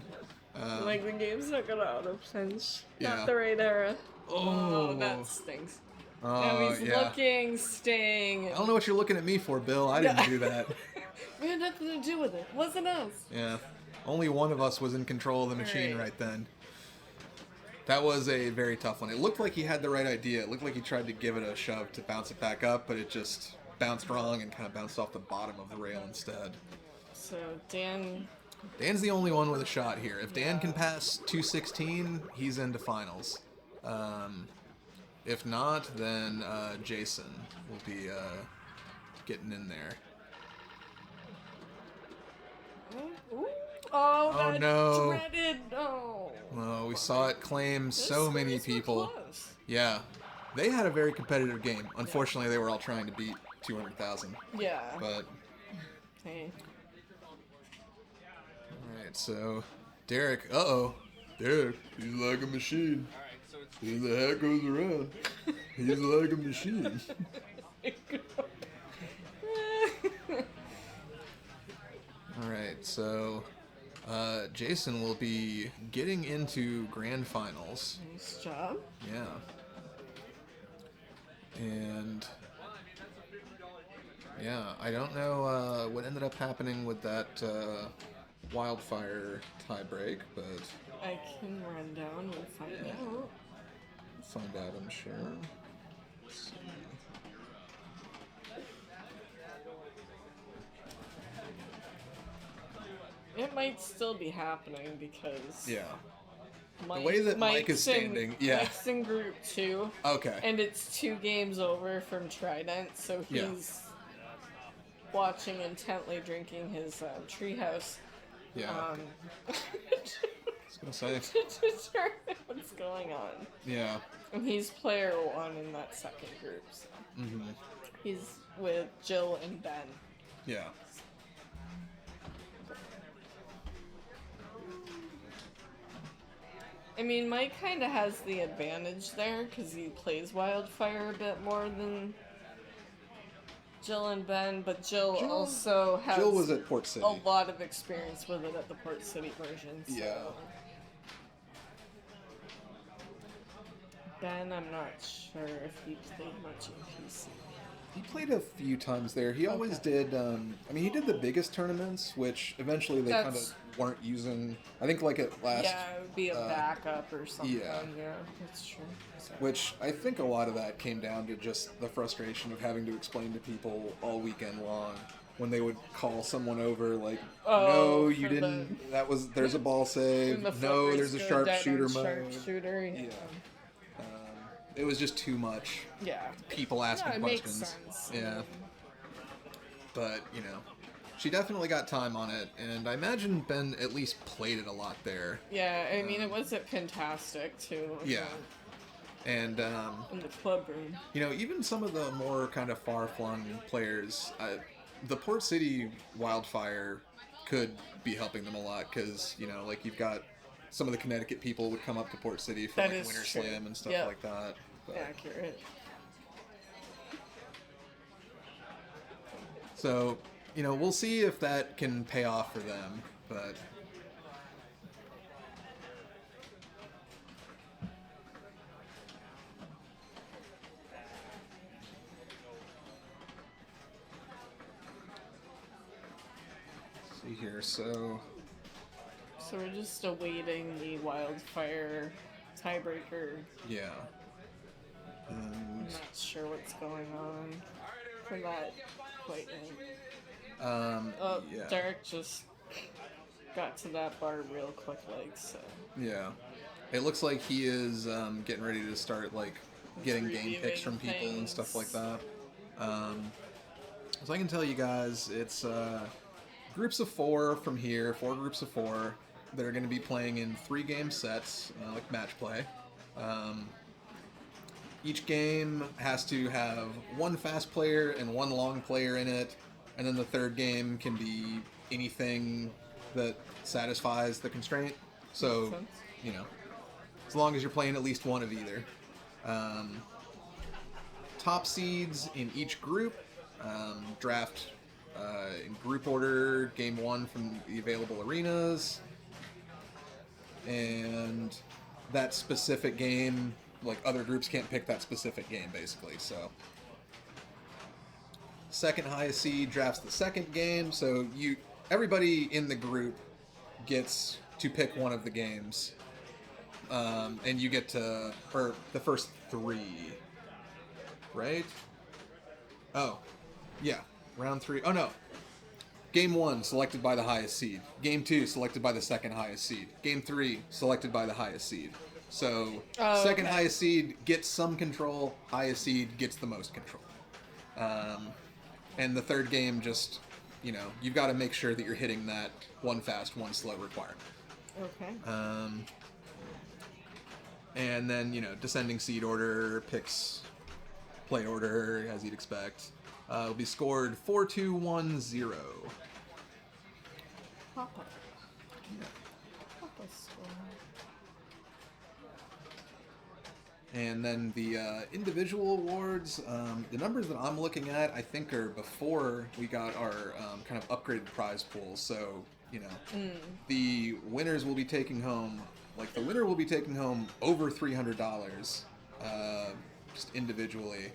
B: Like the game's not gonna auto pinch.
A: Yeah.
B: Not the right era.
A: Oh.
B: That stinks.
A: Oh,
B: Now he's
A: yeah.
B: looking, staying.
A: I don't know what you're looking at me for, Bill. I didn't do that.
B: We had nothing to do with it. Wasn't us.
A: Yeah. Only one of us was in control of the machine
B: Right.
A: right then. That was a very tough one. It looked like he had the right idea. It looked like he tried to give it a shove to bounce it back up, but it just bounced wrong and kind of bounced off the bottom of the rail instead.
B: So Dan.
A: Dan's the only one with a shot here. If Dan can pass 216, he's into finals. If not, then Jason will be getting in there.
B: Ooh. Oh,
A: Oh,
B: that
A: no.
B: dreaded. Oh.
A: Oh, we saw it claim so
B: Those
A: many
B: scores were
A: people.
B: close.
A: Yeah, they had a very competitive game. Unfortunately, they were all trying to beat 200,000.
B: Yeah.
A: But
B: Hey.
A: all right, so Derek. Derek. He's like a machine. He's the heck goes around. He's like a machine. All right, so Jason will be getting into grand finals.
B: Nice job.
A: Yeah. And yeah, I don't know what ended up happening with that wildfire tiebreak, but
B: I can run down and find out.
A: we'll find out, I'm sure. Let's see.
B: It might still be happening because
A: Yeah.
B: Mike,
A: way that Mike is
B: Mike's in-
A: standing, yeah.
B: Mike's in group 2,
A: Okay.
B: and it's 2 games over from Trident, so
A: Yeah.
B: he's watching intently, drinking his treehouse.
A: Yeah.
B: I
A: was gonna say.
B: to determine what's going on.
A: Yeah.
B: And he's player 1 in that second group. So.
A: Mm-hmm.
B: He's with Jill and Ben.
A: Yeah.
B: I mean, Mike kind of has the advantage there because he plays Wildfire a bit more than Jill and Ben, but Jill also has
A: Jill was at Port City.
B: a lot of experience with it at the Port City version. So.
A: Yeah.
B: Ben, I'm not sure if he played much in PC.
A: He played a few times there. He always did. I mean, he did the biggest tournaments, which eventually they kind of
B: That's-
A: weren't using. I think like at last,
B: Yeah, it would be a backup or something.
A: yeah.
B: Yeah, that's true. So.
A: which I think a lot of that came down to just the frustration of having to explain to people all weekend long when they would call someone over like,
B: Oh,
A: no, you
B: for
A: didn't. That was there's a ball save.
B: When the
A: No,
B: foot
A: there's a
B: race go down
A: sharpshooter
B: on
A: mode.
B: Sharpshooter, yeah.
A: Yeah. it was just too much.
B: Yeah.
A: People asking
B: Yeah, it
A: questions.
B: makes sense.
A: Yeah. But, you know, she definitely got time on it, and I imagine Ben at least played it a lot there.
B: Yeah, I mean, it was at Fantastic, too.
A: Yeah. And,
B: In the club room.
A: you know, even some of the more kind of far-flung players, the Port City Wildfire could be helping them a lot, because, you know, like, you've got some of the Connecticut people would come up to Port City for,
B: That
A: like,
B: is
A: Winter
B: true.
A: Slam and stuff
B: Yep.
A: like that. But,
B: Accurate.
A: so, you know, we'll see if that can pay off for them, but... see here, so...
B: So we're just awaiting the Wildfire tiebreaker.
A: yeah.
B: I'm not sure what's going on for that quite yet. Oh,
A: yeah.
B: Derek just got to that bar real quickly, so.
A: Yeah. It looks like he is getting ready to start, like, getting game
B: Reviewing
A: picks from people and stuff like that. So I can tell you guys, it's groups of 4 from here, 4 groups of 4 that are going to be playing in 3-game sets, like match play. Each game has to have 1 fast player and 1 long player in it, and then the third game can be anything that satisfies the constraint. So,
B: Makes sense.
A: you know, as long as you're playing at least one of either. Top seeds in each group draft in group order, game 1 from the available arenas, and that specific game, like, other groups can't pick that specific game, basically. So second highest seed drafts the second game, so everybody in the group gets to pick one of the games, and you get to, or the first 3, right? Oh, yeah, round 3. Oh no, game 1 selected by the highest seed, game 2 selected by the second highest seed, game 3 selected by the highest seed. So second highest seed gets some control, highest seed gets the most control. And the third game, just, you know, you've got to make sure that you're hitting that 1 fast, 1 slow requirement.
B: Okay.
A: And then, you know, descending seed order, picks play order, as you'd expect. Will be scored 4-2-1-0.
B: Papa.
A: Yeah.
B: Papa score.
A: And then the individual awards, the numbers that I'm looking at, I think, are before we got our kind of upgraded prize pool. So, you know, the winners will be taking home, like, the winner will be taking home over $300, just individually.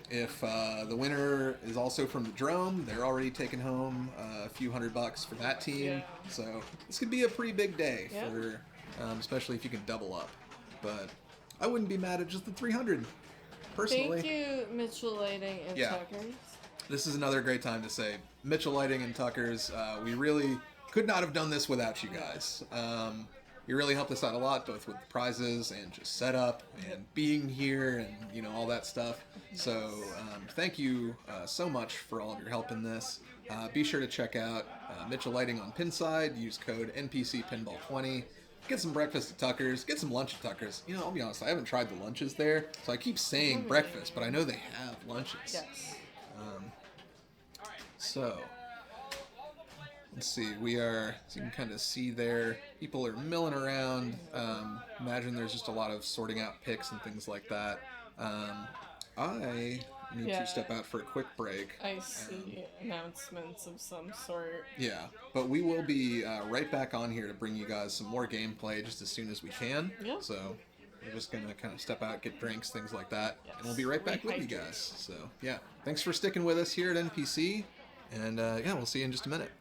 A: If the winner is also from the Drome, they're already taking home a few $100 for that team.
B: Yeah.
A: So this could be a pretty big day
B: Yeah.
A: for, especially if you can double up. But I wouldn't be mad at just the 300, personally.
B: Thank you, Mitchell Lighting and
A: Yeah.
B: Tuckers.
A: This is another great time to say, Mitchell Lighting and Tuckers, we really could not have done this without you guys. You really helped us out a lot, both with the prizes and just setup and being here and, you know, all that stuff. So thank you so much for all of your help in this. Be sure to check out Mitchell Lighting on Pinside. Use code NPCPinball20. Get some breakfast at Tucker's. Get some lunch at Tucker's. You know, I'll be honest, I haven't tried the lunches there, so I keep saying breakfast, but I know they have lunches.
B: Yes.
A: So, let's see, we are, as you can kind of see there, people are milling around. Imagine there's just a lot of sorting out picks and things like that. I need
B: Yeah.
A: to step out for a quick break.
B: I see announcements of some sort.
A: Yeah, but we will be right back on here to bring you guys some more gameplay just as soon as we can.
B: Yeah.
A: So we're just going to kind of step out, get drinks, things like that,
B: Yes.
A: and we'll be right back with you
B: Rehydrate.
A: guys. So, yeah, thanks for sticking with us here at NPC, and yeah, we'll see you in just a minute.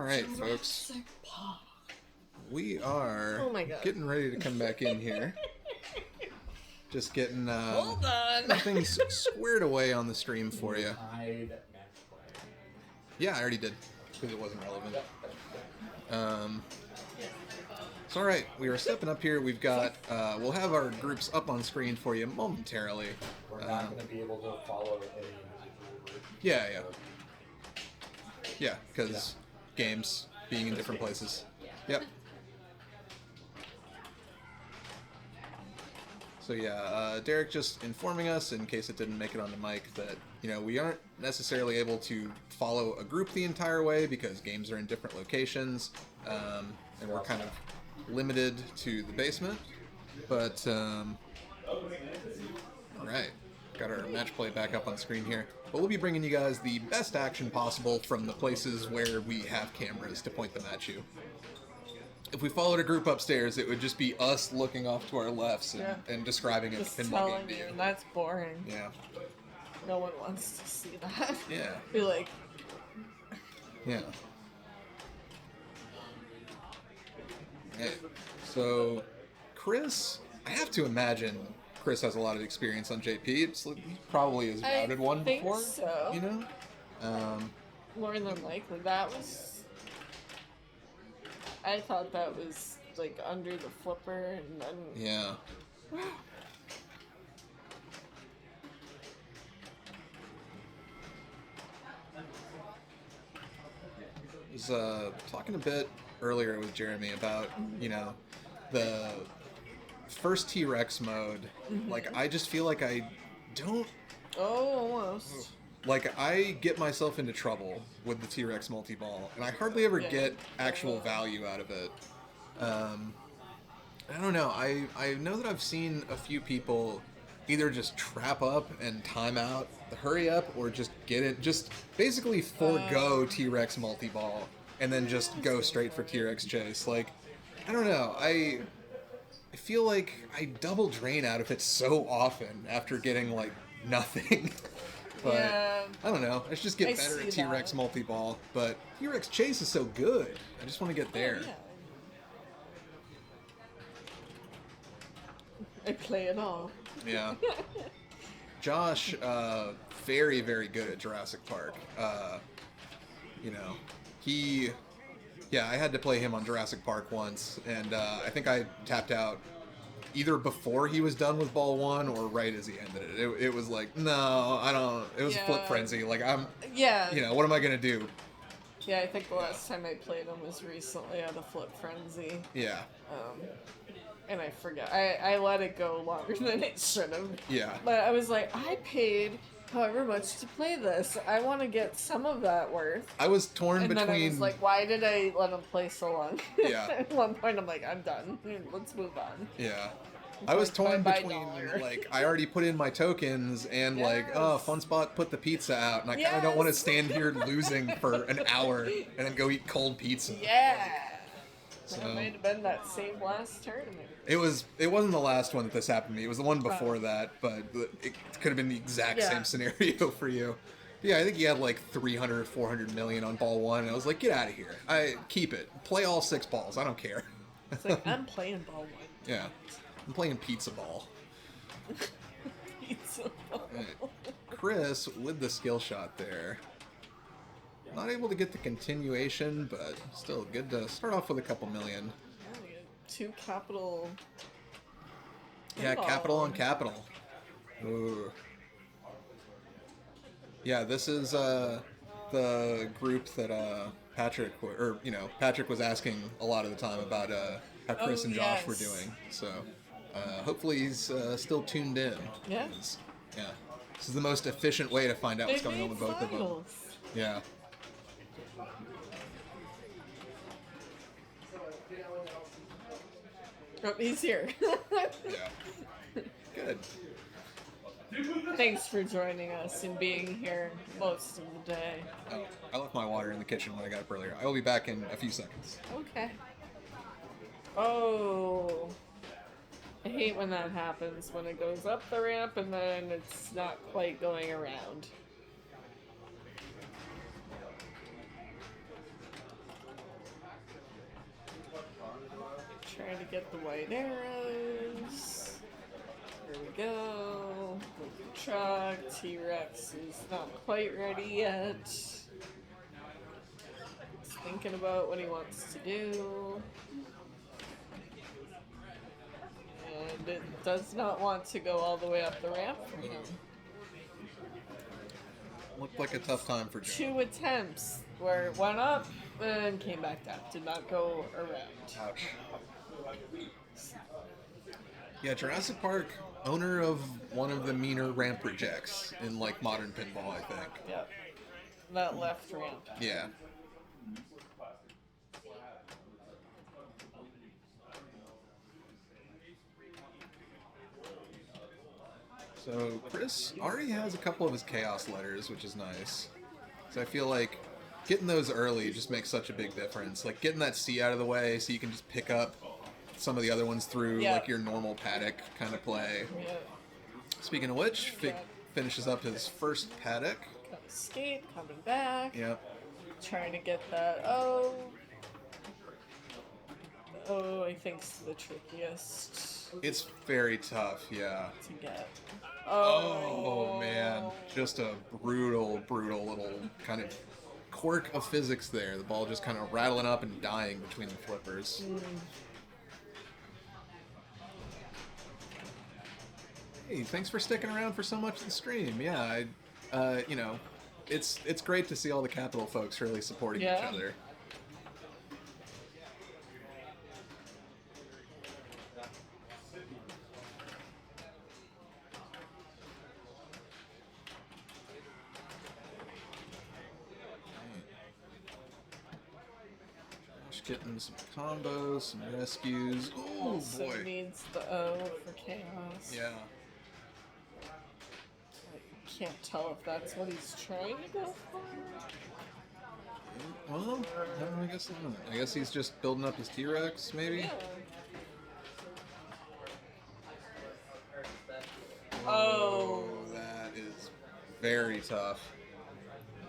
A: right, folks. We are
B: Oh my God.
A: getting ready to come back in here. Just getting
B: Hold on.
A: things squared away on the stream for you.
E: Hide match play.
A: Yeah, I already did, because it wasn't relevant. So alright, we are stepping up here. We've got, we'll have our groups up on screen for you momentarily.
E: We're not going to be able to follow any individual group.
A: Yeah, yeah. Yeah, because games being in different places. Yep. So yeah, Derek just informing us, in case it didn't make it on the mic, that, you know, we aren't necessarily able to follow a group the entire way because games are in different locations, and we're kind of limited to the basement. But, alright, got our match play back up on screen here. But we'll be bringing you guys the best action possible from the places where we have cameras to point them at you. If we followed a group upstairs, it would just be us looking off to our lefts and describing a
B: Just
A: pinball
B: telling
A: game to
B: you,
A: you.
B: that's boring.
A: Yeah.
B: No one wants to see that.
A: Yeah.
B: Be like,
A: Yeah. Hey, so, Chris, I have to imagine Chris has a lot of experience on JP. It's like he probably has
B: I
A: routed one
B: think
A: before,
B: so.
A: you know?
B: more than likely, that was. I thought that was like under the flipper, and then
A: Yeah. I was talking a bit earlier with Jeremy about, you know, the first T-Rex mode. Like, I just feel like I don't...
B: almost.
A: Like, I get myself into trouble with the T-Rex multi-ball, and I hardly ever get actual value out of it. I don't know. I know that I've seen a few people either just trap up and time out the hurry up, or just get it, just basically forego T-Rex multi-ball and then just go straight for T-Rex chase. Like, I don't know. I feel like I double drain out of it so often after getting like nothing. But
B: Yeah.
A: I don't know. I should just get
B: I
A: better
B: see
A: at T-Rex
B: that.
A: multi-ball. But T-Rex chase is so good. I just want to get there.
B: Yeah. I play it all.
A: Yeah. Josh, very, very good at Jurassic Park. You know, I had to play him on Jurassic Park once, and I think I tapped out either before he was done with ball one or right as he ended it. It was like, no, I don't, it was flip frenzy. Like,
B: Yeah.
A: you know, what am I going to do?
B: Yeah, I think the last time I played him was recently at a Flip Frenzy.
A: Yeah.
B: And I forget. I let it go longer than it should have.
A: Yeah.
B: But I was like, I paid however much to play this. I want to get some of that worth.
A: I was torn
B: And
A: between...
B: then I was like, why did I let him play so long?
A: Yeah.
B: At one point, I'm like, I'm done. Let's move on.
A: Yeah. I was
B: like,
A: torn
B: bye-bye
A: between,
B: dollar.
A: like, I already put in my tokens and, like, oh,
B: Yes.
A: Fun Spot put the pizza out, and I kind of don't want to
B: Yes.
A: stand here losing for an hour and then go eat cold pizza.
B: Yeah.
A: So-
B: That might have been that same last tournament.
A: It wasn't the last one that this happened to me. It was the one before that, but it could have been the exact
B: Yeah.
A: same scenario for you. Yeah, I think he had like 300, 400 million on ball one, and I was like, get out of here. Keep it. Play all 6 balls. I don't care.
B: It's like, I'm playing ball one.
A: Yeah. I'm playing pizza ball.
B: Pizza ball.
A: Chris with the skill shot there. Not able to get the continuation, but still good to start off with a couple million.
B: Yeah, we got 2 capital.
A: Yeah,
B: Pinball.
A: capital on capital. Ooh. Yeah, this is the group that Patrick was asking a lot of the time about how Chris and Josh were
B: yes.
A: doing. So hopefully he's still tuned in.
B: Yeah.
A: 'Cause, yeah. This is the most efficient way to find out what's going on with both of them. Yeah.
B: Oh, he's here.
A: Yeah. Good.
B: Thanks for joining us and being here most of the day.
A: Oh, I left my water in the kitchen when I got up earlier. I will be back in a few seconds.
B: Okay. Oh. I hate when that happens, when it goes up the ramp and then it's not quite going around. Trying to get the white arrows. There we go. The truck. T-Rex is not quite ready yet. He's thinking about what he wants to do. And it does not want to go all the way up the ramp for him.
A: Looked like a tough time for Joe.
B: 2 attempts where it went up and came back down. Did not go around.
A: Ouch. Yeah, Jurassic Park, owner of one of the meaner ramp rejects in like modern pinball, I think.
B: Yep. That left ramp.
A: Yeah. So Chris already has a couple of his chaos letters, which is nice. So I feel like getting those early just makes such a big difference. Like getting that C out of the way so you can just pick up some of the other ones through like your normal paddock kind of play.
B: Yeah.
A: Speaking of which, finishes up his first paddock.
B: Got escape, coming back.
A: Yep.
B: Trying to get that. Oh, I think's the trickiest
A: It's very tough, yeah.
B: to get.
A: Oh man, just a brutal little kind of quirk of physics there. The ball just kind of rattling up and dying between the flippers. Hey, thanks for sticking around for so much of the stream. Yeah, you know, it's great to see all the Capital folks really supporting each other. Getting some combos, some rescues. Oh
B: Also
A: boy.
B: needs the O for chaos.
A: Yeah.
B: I can't tell if that's what he's trying to go for.
A: Well, I guess not. I guess he's just building up his T-Rex, maybe?
B: Yeah. Oh.
A: That is very tough.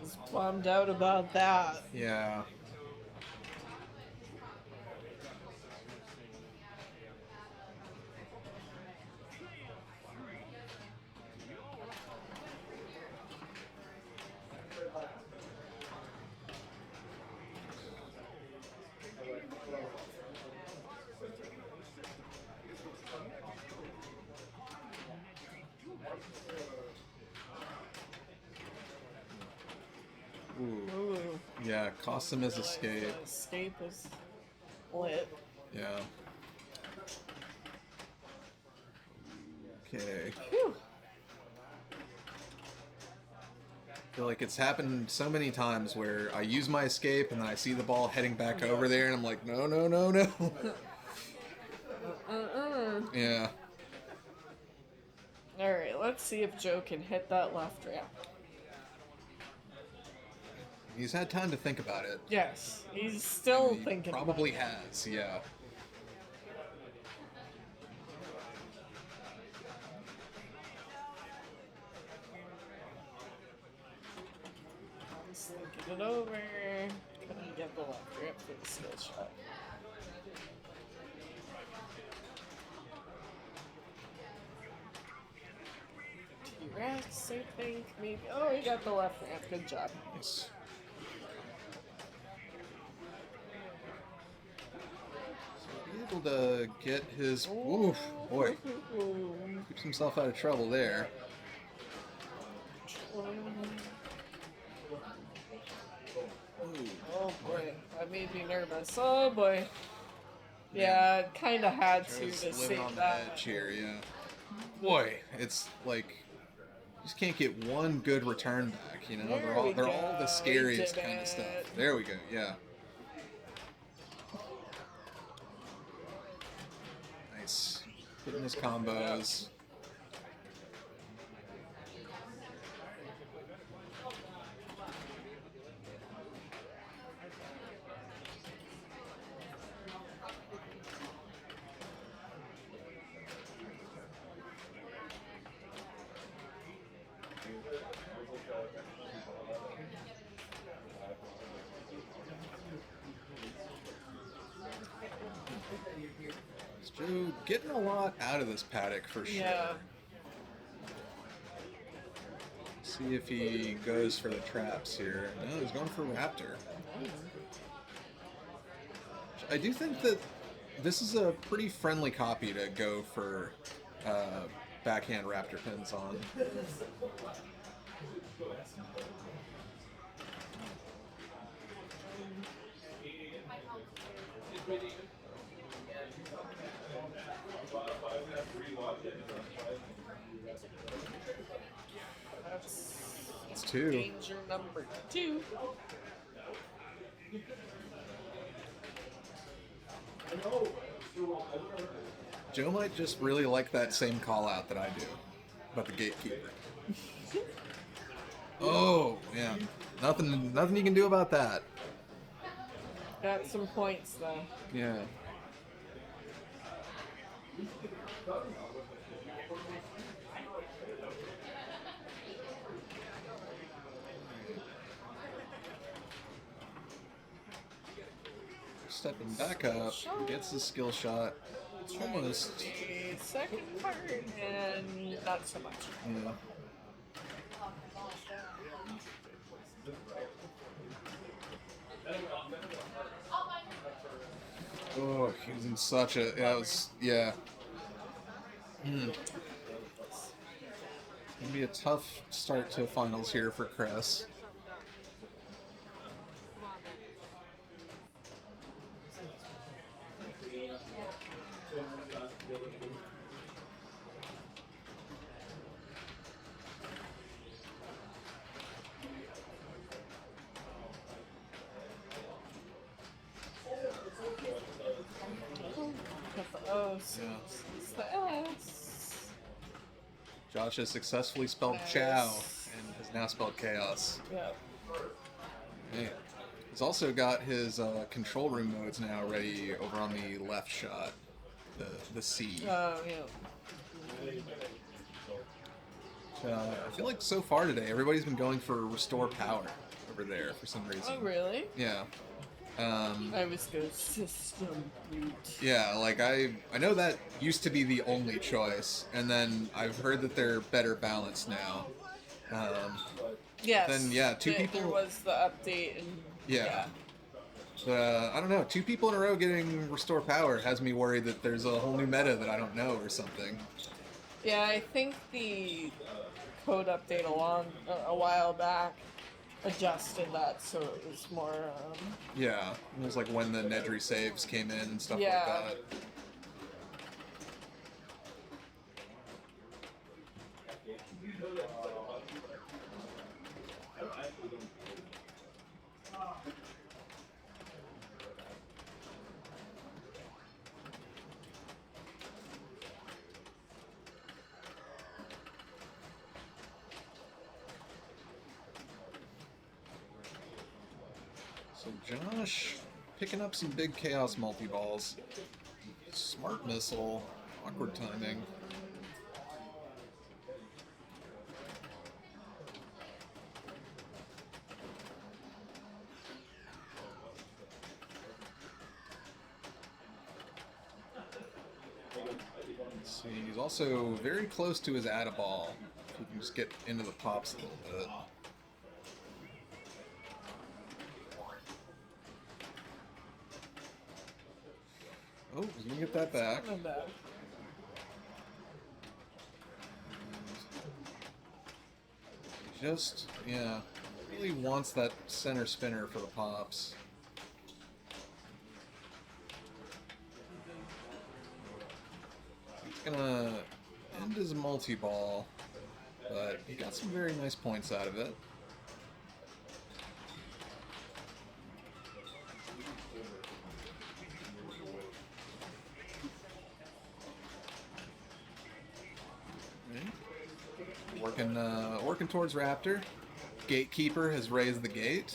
B: He's bummed out about that.
A: Yeah.
B: Ooh.
A: Yeah, cost him his escape.
B: Escape is lit.
A: Yeah. Okay.
B: Whew.
A: I feel like it's happened so many times where I use my escape and then I see the ball heading back over there and I'm like, no. Yeah.
B: Alright, let's see if Joe can hit that left ramp.
A: He's had time to think about it.
B: Yes, he's still
A: He
B: thinking.
A: probably has, yeah.
B: He's thinking it over. Couldn't get the left ramp for the skill shot. T-Rex, I think, maybe. Oh, he got the left ramp. Good job.
A: Nice. So be able to get his. Oof, boy. Keeps himself out of trouble there.
B: Oh boy, that made me nervous. Oh boy. Yeah, kind of had to
A: Joe's living
B: save
A: on the
B: that.
A: edge here, yeah. Boy, it's like you just can't get one good return back. You know,
B: There
A: they're all
B: we
A: the
B: go.
A: scariest
B: He did
A: kind of stuff.
B: it.
A: There we go. Yeah. Nice. Hitting his combos. Joe getting a lot out of this paddock for sure.
B: Yeah.
A: See if he goes for the traps here. No, he's going for Raptor. I do think that this is a pretty friendly copy to go for backhand Raptor pins on. It's two.
B: Danger number 2.
A: Joe might just really like that same call out that I do about the gatekeeper. Oh, yeah. Nothing you can do about that.
B: Got some points though.
A: Yeah. Stepping back up, gets the skill shot. Almost.
B: The second part, and not so much.
A: Yeah. Oh, he was in such a. Yeah, it was. Yeah. Gonna be a tough start to finals here for Chris.
B: Oh,
A: Yeah.
B: it's the S.
A: Josh has successfully spelled
B: Nice.
A: Chow and has now spelled Chaos.
B: Yeah.
A: Man. He's also got his control room modes now ready over on the left shot. The C.
B: Oh, yeah.
A: I feel like so far today, everybody's been going for restore power over there for some reason.
B: Oh, really?
A: Yeah.
B: I was go system boot.
A: Yeah, like I know that used to be the only choice, and then I've heard that they're better balanced now.
B: Yes.
A: Then, yeah, two
B: there
A: people-
B: was the update and
A: Yeah. I don't know, 2 people in a row getting restore power has me worried that there's a whole new meta that I don't know or something.
B: Yeah, I think the code update a while back adjusted that so it was more.
A: Yeah, it was like when the Nedry saves came in and stuff
B: Yeah.
A: like that. So Josh picking up some big chaos multi-balls. Smart missile, awkward timing. Let's see, he's also very close to his add-a ball. He can just get into the pops a little bit. Oh, he's gonna get that back.
B: Not bad.
A: Just, yeah, really wants that center spinner for the pops. It's gonna end his multi-ball, but he got some very nice points out of it. Working towards Raptor. Gatekeeper has raised the gate.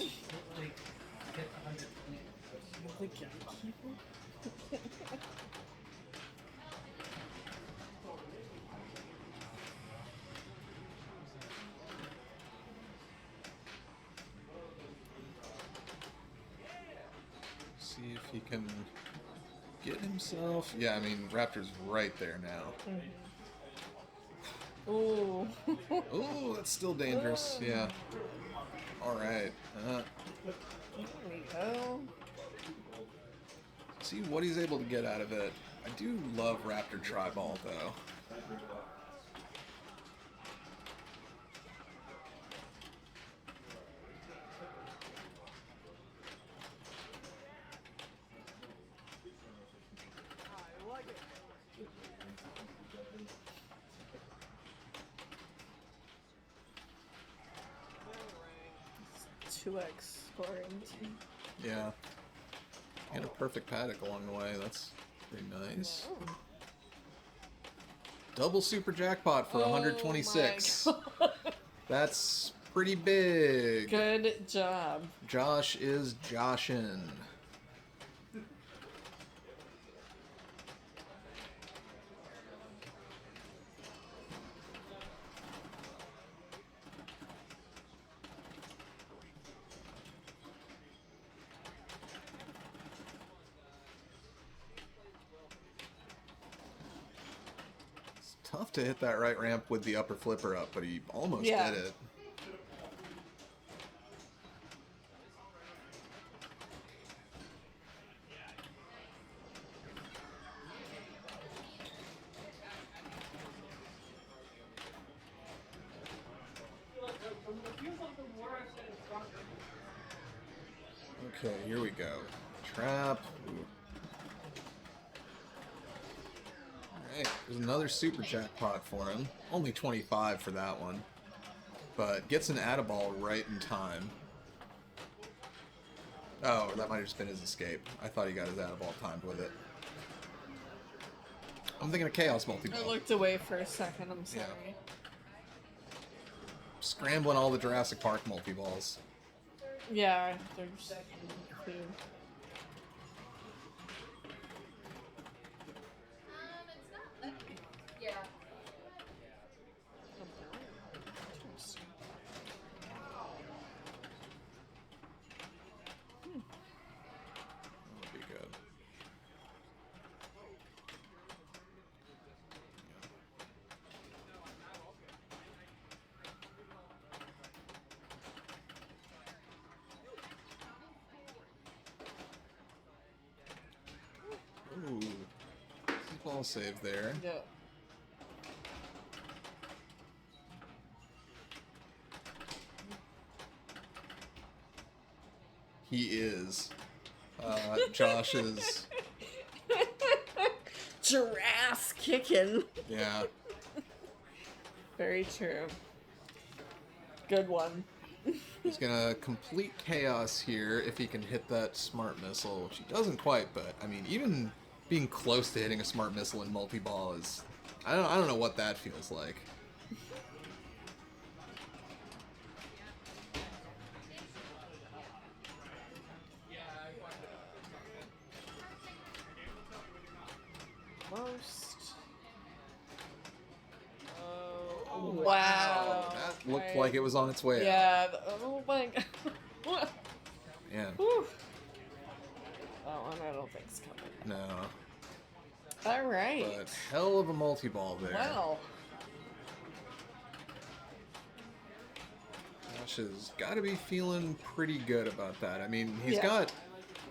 A: See if he can get himself. Yeah, I mean, Raptor's right there now.
B: Ooh.
A: Ooh, that's still dangerous. Yeah. All right.
B: There we go.
A: See what he's able to get out of it. I do love Raptor Tri-Ball, though.
B: It's 2x scoring too.
A: Yeah. And a perfect paddock along the way. That's pretty nice.
B: Oh.
A: Double super jackpot for
B: Oh
A: 126.
B: my God.
A: That's pretty big.
B: Good job.
A: Josh is joshin'. Tough to hit that right ramp with the upper flipper up, but he almost did it. Okay, here we go. Trap. Ooh. Alright, there's another super jackpot for him. Only 25 for that one. But gets an Add-a-Ball right in time. Oh, that might have just been his escape. I thought he got his Add-a-Ball timed with it. I'm thinking of Chaos Multi-Ball.
B: I looked away for a second, I'm sorry.
A: Yeah. Scrambling all the Jurassic Park multi-balls.
B: Yeah, there's two.
A: That'll be good. Ooh. Ball save there.
B: Yeah.
A: He is. Josh is.
B: Giraffes kicking.
A: Yeah.
B: Very true. Good one.
A: He's gonna complete chaos here if he can hit that smart missile, which he doesn't quite, but I mean, even being close to hitting a smart missile in multi-ball is, I don't know what that feels like.
B: Most. Oh, wow.
A: That looked like it was on its way out.
B: Yeah. Oh my god.
A: Man,
B: Whew. That one I don't think's coming.
A: no.
B: All right.
A: But hell of a multi-ball there.
B: Wow.
A: Josh has got to be feeling pretty good about that. I mean, he's
B: Yeah.
A: got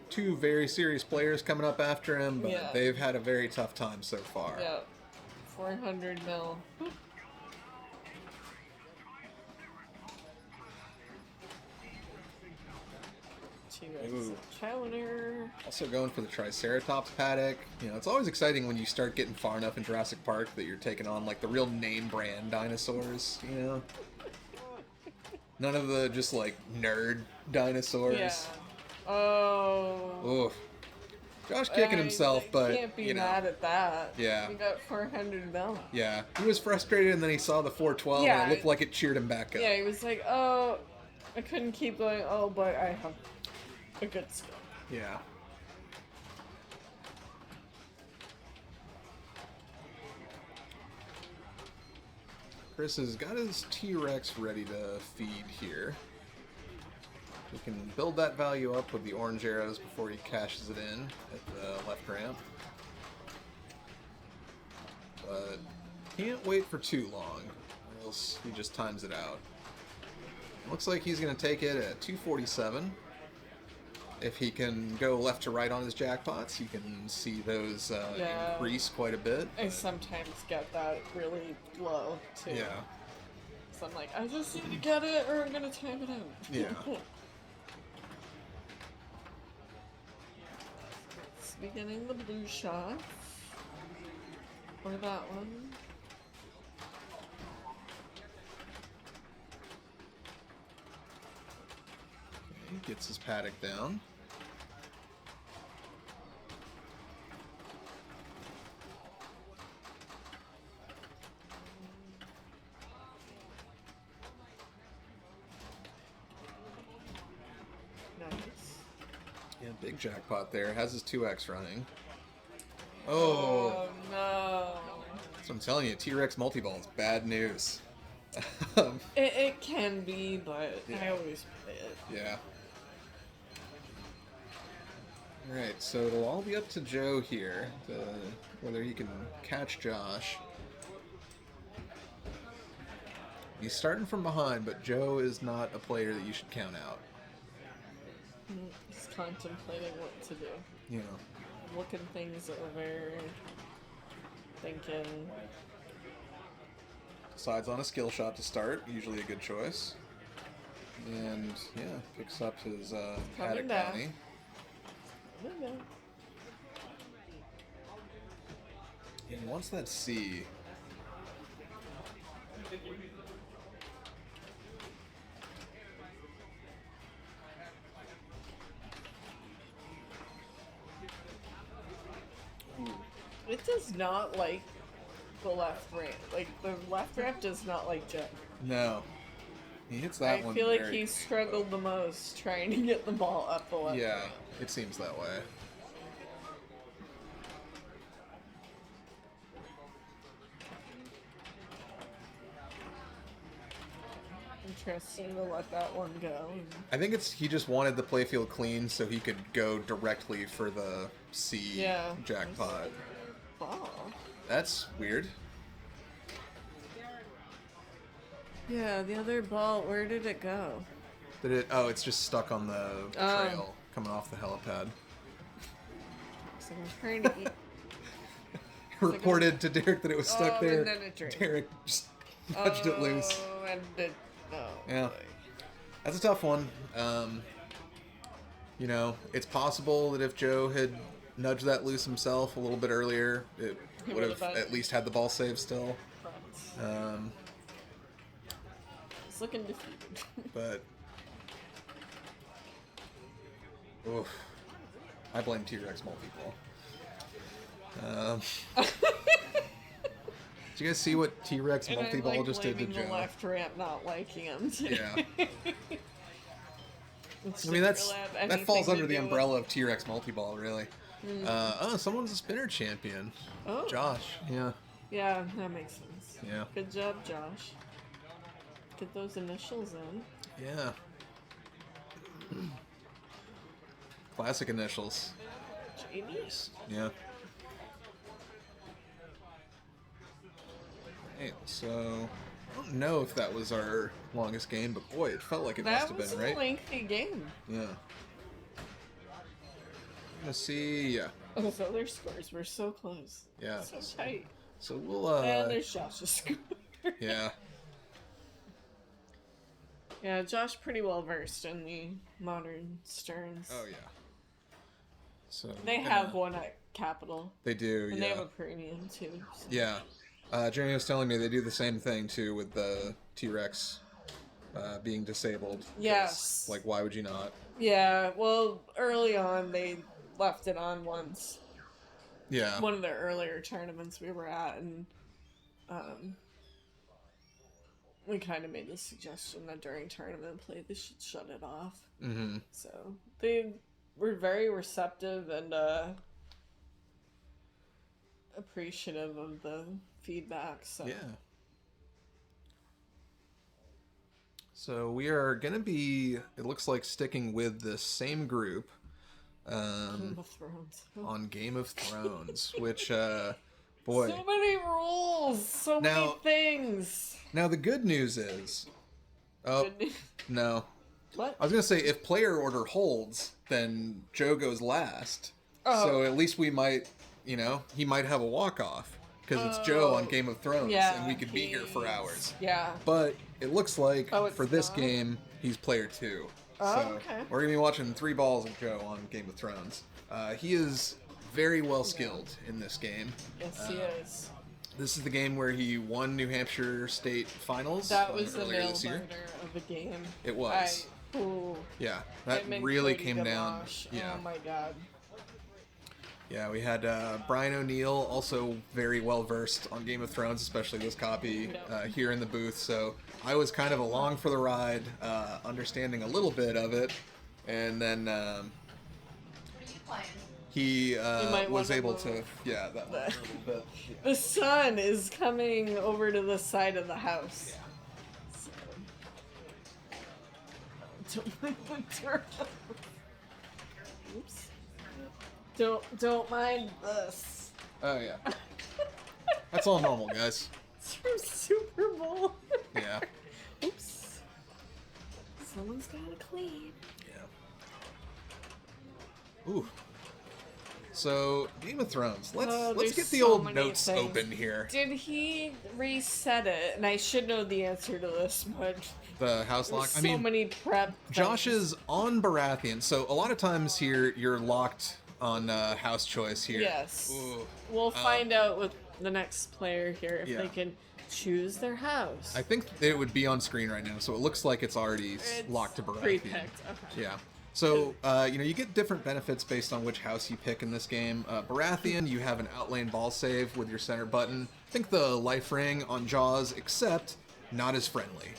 A: two very serious players coming up after him, but
B: Yeah.
A: they've had a very tough time so far.
B: Yeah. 400 mil.
A: Ooh.
B: Counter.
A: Also going for the Triceratops paddock. You know, it's always exciting when you start getting far enough in Jurassic Park that you're taking on like the real name brand dinosaurs, you know? None of the just like nerd dinosaurs.
B: Yeah. Oh.
A: Oof. Josh kicking himself, but
B: can't be
A: you know.
B: mad at that.
A: Yeah.
B: He got 400 mil.
A: Yeah, he was frustrated and then he saw the 412
B: Yeah.
A: and it looked like it cheered him back up.
B: Yeah, he was like, oh, I couldn't keep going. Oh, but I have a good skill.
A: Yeah. Chris has got his T-Rex ready to feed here. We can build that value up with the orange arrows before he cashes it in at the left ramp. but can't wait for too long, or else he just times it out. Looks like he's going to take it at 247. If he can go left to right on his jackpots, you can see those
B: Yeah.
A: increase quite a bit.
B: I sometimes get that really low too.
A: Yeah.
B: So I'm like, I just need to get it or I'm gonna time it out.
A: Yeah.
B: It's beginning the blue shot. Or that one.
A: Okay, gets his paddock down.
B: Nice.
A: Yeah, big jackpot there. Has his 2x running. Oh,
B: no.
A: that's what I'm telling you. T-Rex multi-ball is bad news.
B: It can be, but I
A: Yeah.
B: always play it.
A: Yeah. Alright, so it'll all be up to Joe here, whether he can catch Josh. He's starting from behind, but Joe is not a player that you should count out.
B: Just contemplating what to do.
A: You know.
B: Looking things over. Thinking.
A: Decides on a skill shot to start, usually a good choice. And, yeah, picks up his paddock
B: back.
A: bounty.
B: I don't know.
A: And wants that C.
B: It does not like the left ramp. Like, the left ramp does not like Joe.
A: No. He hits that
B: I
A: one.
B: feel like
A: very-
B: he struggled the most trying to get the ball up the left
A: Yeah,
B: ramp.
A: it seems that way.
B: Interesting to let that one go.
A: I think he just wanted the playfield clean so he could go directly for the C
B: Yeah.
A: jackpot.
B: Ball.
A: That's weird.
B: Yeah, the other ball, where did it go?
A: Did it? Oh, it's just stuck on the trail coming off the helipad.
B: So I'm trying to eat.
A: Reported to Derek that it was stuck
B: Oh,
A: there.
B: and then it drained.
A: Derek just nudged it loose.
B: And it, oh,
A: Yeah.
B: boy.
A: That's a tough one. You know, it's possible that if Joe had nudged that loose himself a little bit earlier, it
B: He
A: would
B: would've
A: have
B: had-
A: at least had the ball saved still.
B: But it's looking defeated.
A: But oof, I blame T-Rex multi-ball. Did you guys see what T-Rex
B: And I'm
A: multi-ball
B: like
A: just did to
B: blaming the
A: Joe?
B: left ramp not liking him too.
A: Yeah.
B: It's
A: I mean,
B: just really have
A: that
B: anything
A: falls
B: to
A: under the
B: do with-
A: umbrella of T-Rex multi-ball, really. Oh, someone's a spinner champion.
B: Oh.
A: Josh. Yeah.
B: Yeah, that makes sense.
A: Yeah.
B: Good job, Josh. Get those initials in.
A: Yeah. Classic initials.
B: Genius.
A: Yeah. Hey, so I don't know if that was our longest game, but boy, it felt like it must
B: That
A: have
B: was
A: been,
B: a
A: right?
B: lengthy game.
A: Yeah. Let's see. Yeah.
B: Those other scores were so close.
A: Yeah.
B: So tight.
A: So we'll
B: And there's Josh's score.
A: yeah.
B: Yeah, Josh pretty well versed in the modern Stearns.
A: Oh yeah. So
B: They
A: we're
B: have
A: gonna-
B: one at Capital.
A: They do.
B: And
A: Yeah.
B: they have a premium too. So.
A: Yeah. Jeremy was telling me they do the same thing too with the T-Rex being disabled. 'cause,
B: Yes.
A: Like, why would you not?
B: Yeah, well, early on they left it on once.
A: Yeah.
B: One of the earlier tournaments we were at, and we kind of made the suggestion that during tournament play they should shut it off.
A: Mm-hmm.
B: So they were very receptive and appreciative of the feedback. So
A: Yeah. So we are gonna be, it looks like, sticking with the same group
B: Game of Thrones.
A: on Game of Thrones, which Boy.
B: So many rules, so many
A: Now-
B: things.
A: Now the good news is, oh
B: Good news.
A: no,
B: What?
A: I was gonna say if player order holds, then Joe goes last.
B: Oh.
A: So at least we might, he might have a walk off because it's Joe on Game of Thrones,
B: Yeah,
A: and we could be here for
B: he's-
A: hours.
B: Yeah.
A: But it looks like
B: Oh, it's
A: for this
B: not?
A: game, he's player 2.
B: Oh,
A: so
B: okay.
A: we're gonna be watching 3 balls of Joe on Game of Thrones. He is very well skilled in this game.
B: Yes, he is.
A: This is the game where he won New Hampshire State Finals.
B: That was the
A: earlier
B: nail
A: this year.
B: biter of the game.
A: It was.
B: Ooh.
A: Yeah, that
B: Him and
A: really
B: Cody
A: came down.
B: Gamache.
A: Yeah,
B: Oh my god.
A: yeah. We had Brian O'Neill, also very well versed on Game of Thrones, especially this copy, here in the booth. So I was kind of along for the ride, understanding a little bit of it, and then he
B: might
A: was
B: wanna
A: able to,
B: move.
A: yeah, that one a little bit. Yeah.
B: The sun is coming over to the side of the house. So. Don't mind the turtle. Oops. Don't mind this.
A: Oh yeah, that's all normal, guys.
B: It's from Super Bowl.
A: Yeah,
B: Oops. Someone's gotta clean.
A: yeah. Ooh. So Game of Thrones. Let's
B: there's
A: get the
B: so
A: old
B: many
A: notes
B: things.
A: open here.
B: Did he reset it? And I should know the answer to this, but
A: The house lock.
B: there's
A: I
B: so
A: mean,
B: many prep.
A: Josh
B: things.
A: is on Baratheon, so a lot of times here you're locked on house choice here.
B: Yes.
A: Ooh.
B: We'll find out with the next player here if
A: yeah.
B: they can choose their house.
A: I think it would be on screen right now, so it looks like it's already
B: It's
A: locked to Baratheon.
B: pre-picked. Okay.
A: Yeah. So, you get different benefits based on which house you pick in this game. Baratheon, you have an outlane ball save with your center button. I think the life ring on Jaws, except not as friendly.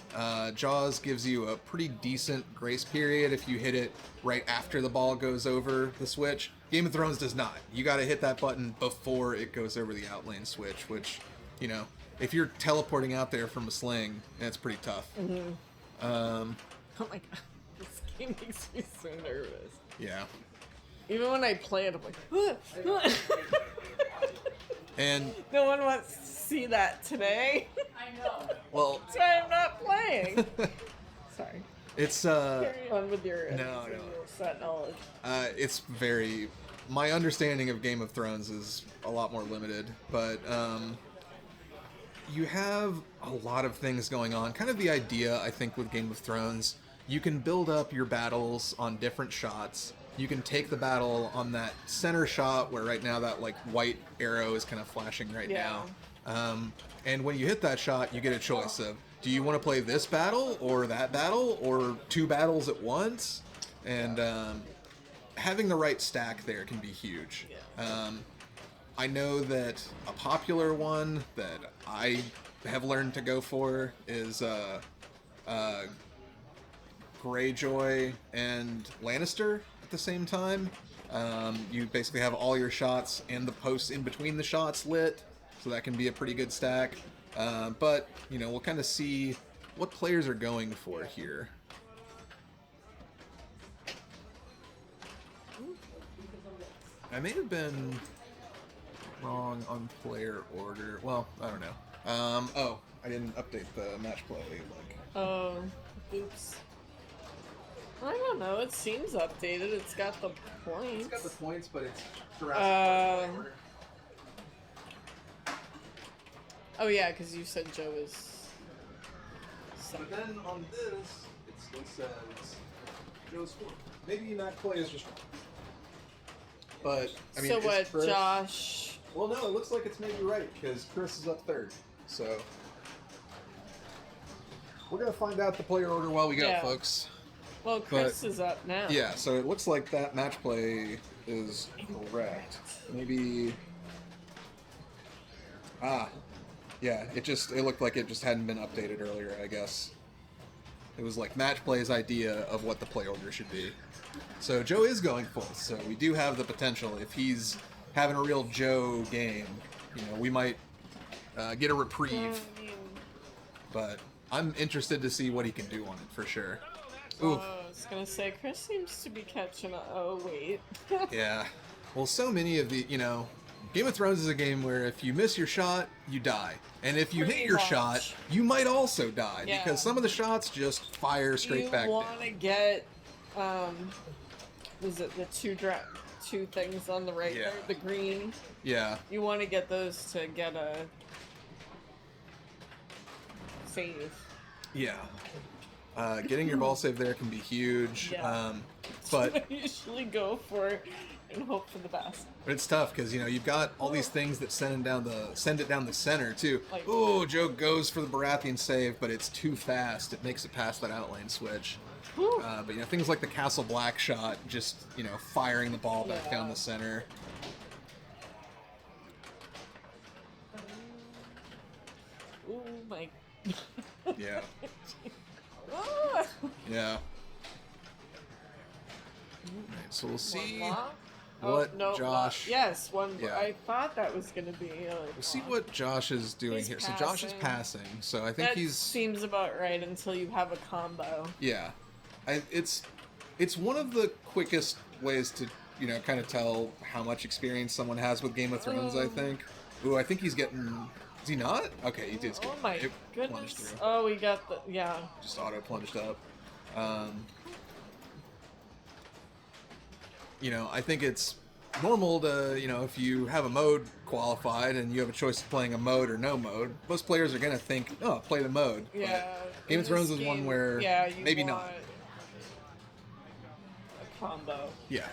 A: Jaws gives you a pretty decent grace period if you hit it right after the ball goes over the switch. Game of Thrones does not. You got to hit that button before it goes over the outlane switch, which, if you're teleporting out there from a sling, it's pretty tough.
B: Oh my god. This game makes me so nervous.
A: Yeah.
B: Even when I play it, I'm like,
A: And,
B: no one wants to see that today.
A: well,
B: That's why I'm not playing. Sorry.
A: it's,
B: Carry on with your
A: no.
B: set knowledge.
A: it's very. My understanding of Game of Thrones is a lot more limited, but you have a lot of things going on. Kind of the idea, I think, with Game of Thrones, you can build up your battles on different shots. You can take the battle on that center shot where right now that white arrow is kind of flashing right
B: Yeah.
A: now. And when you hit that shot, you get a choice of, do you want to play this battle or that battle or 2 battles at once? And having the right stack there can be huge. I know that a popular one that I have learned to go for is Greyjoy and Lannister at the same time. You basically have all your shots and the posts in between the shots lit, so that can be a pretty good stack. But, we'll kind of see what players are going for here. I may have been wrong on player order. Well, I don't know. I didn't update the match play link.
B: Oh, oops. I don't know. It seems updated. It's got the points.
A: It's got the points, but it's
B: Oh yeah, because you said Joe is.
A: But then on this, it still says Joe's score. Maybe match play is just wrong. But I mean,
B: so
A: it's
B: what,
A: Chris.
B: Josh?
A: Well, no, it looks like it's maybe right because Chris is up third. So we're gonna find out the player order while we go,
B: Yeah.
A: folks.
B: Well, Chris is up now.
A: Yeah, so it looks like that match play is correct. Maybe. Yeah, it looked like it just hadn't been updated earlier, I guess. It was like match play's idea of what the play order should be. So Joe is going fourth, so we do have the potential. If he's having a real Joe game, we might get a reprieve. But I'm interested to see what he can do on it for sure. Oof.
B: I was gonna say Chris seems to be catching up. Oh wait.
A: Yeah. Well, so many of the, Game of Thrones is a game where if you miss your shot, you die. And if you hit
B: Pretty
A: your
B: much.
A: shot, you might also die.
B: Yeah.
A: Because some of the shots just fire straight back
B: You
A: down.
B: want to get, was it the two things on the right
A: Yeah.
B: there? The green.
A: Yeah.
B: You want to get those to get a save.
A: Yeah. Getting your ball save there can be huge.
B: Yeah.
A: But
B: I usually go for it and hope for the best.
A: But it's tough because you've got all these things that send it down the center too.
B: Like-
A: Oh, Joe goes for the Baratheon save, but it's too fast. It makes it past that outlane switch.
B: Whew.
A: But things like the Castle Black shot, just firing the ball back down the center.
B: Oh my.
A: Yeah,
B: Ah!
A: yeah. Alright, so we'll see
B: One block?
A: what
B: Oh, no,
A: Josh.
B: yes, one.
A: Yeah.
B: I thought that was gonna be.
A: We'll see what Josh is doing
B: He's
A: here. So Josh is
B: passing.
A: passing. So I think
B: That
A: he's
B: seems about right until you have a combo.
A: Yeah, it's one of the quickest ways to kind of tell how much experience someone has with Game of Thrones. I think. Ooh, I think he's getting. Is he not? Okay, he did.
B: Oh my
A: it plunged
B: goodness!
A: through.
B: Oh, we got the
A: Just auto plunged up. I think it's normal to if you have a mode qualified and you have a choice of playing a mode or no mode. Most players are gonna think, oh, play the mode. But
B: Yeah.
A: Game
B: in
A: of Thrones
B: this
A: is one
B: game,
A: where
B: you
A: maybe
B: want
A: not.
B: a combo.
A: Yeah.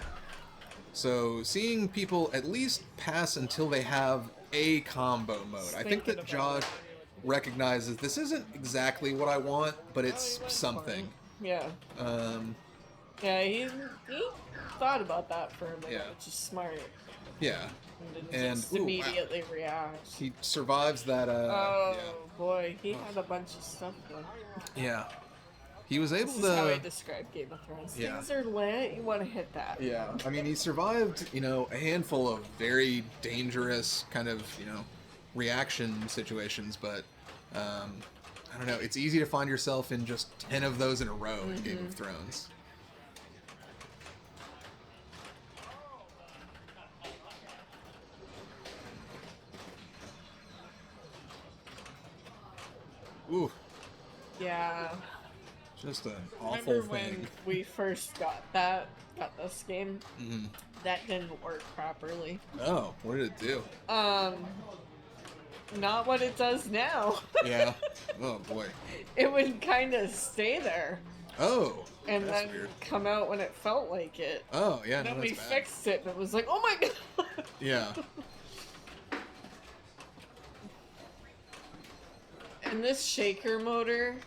A: So seeing people at least pass until they have a combo mode. I think
B: Thinking
A: that
B: about
A: Josh recognizes this isn't exactly what I want, but it's
B: he went
A: something.
B: Yeah. Yeah, he thought about that for a minute,
A: Yeah.
B: which is smart.
A: Yeah.
B: And didn't
A: And-
B: just
A: ooh, wow.
B: immediately react.
A: He survives that
B: Oh boy, he had a bunch of stuff going.
A: yeah. He was able
B: This is how I
A: to
B: describe Game of Thrones.
A: Yeah.
B: Things are lit, you want to hit that.
A: Yeah. I mean, he survived, a handful of very dangerous kind of, reaction situations, but I don't know, it's easy to find yourself in just 10 of those in a row in Game of Thrones. Ooh,
B: Yeah.
A: just an awful
B: Remember when
A: thing.
B: we first got this game?
A: Mhm.
B: That didn't work properly.
A: Oh, what did it do?
B: Not what it does now.
A: Yeah. Oh boy.
B: It would kind of stay there
A: Oh.
B: and
A: that's
B: then
A: weird.
B: come out when it felt like it.
A: Oh yeah.
B: And then
A: no,
B: we
A: that's bad.
B: fixed it and it was like, oh my god.
A: Yeah.
B: And this shaker motor,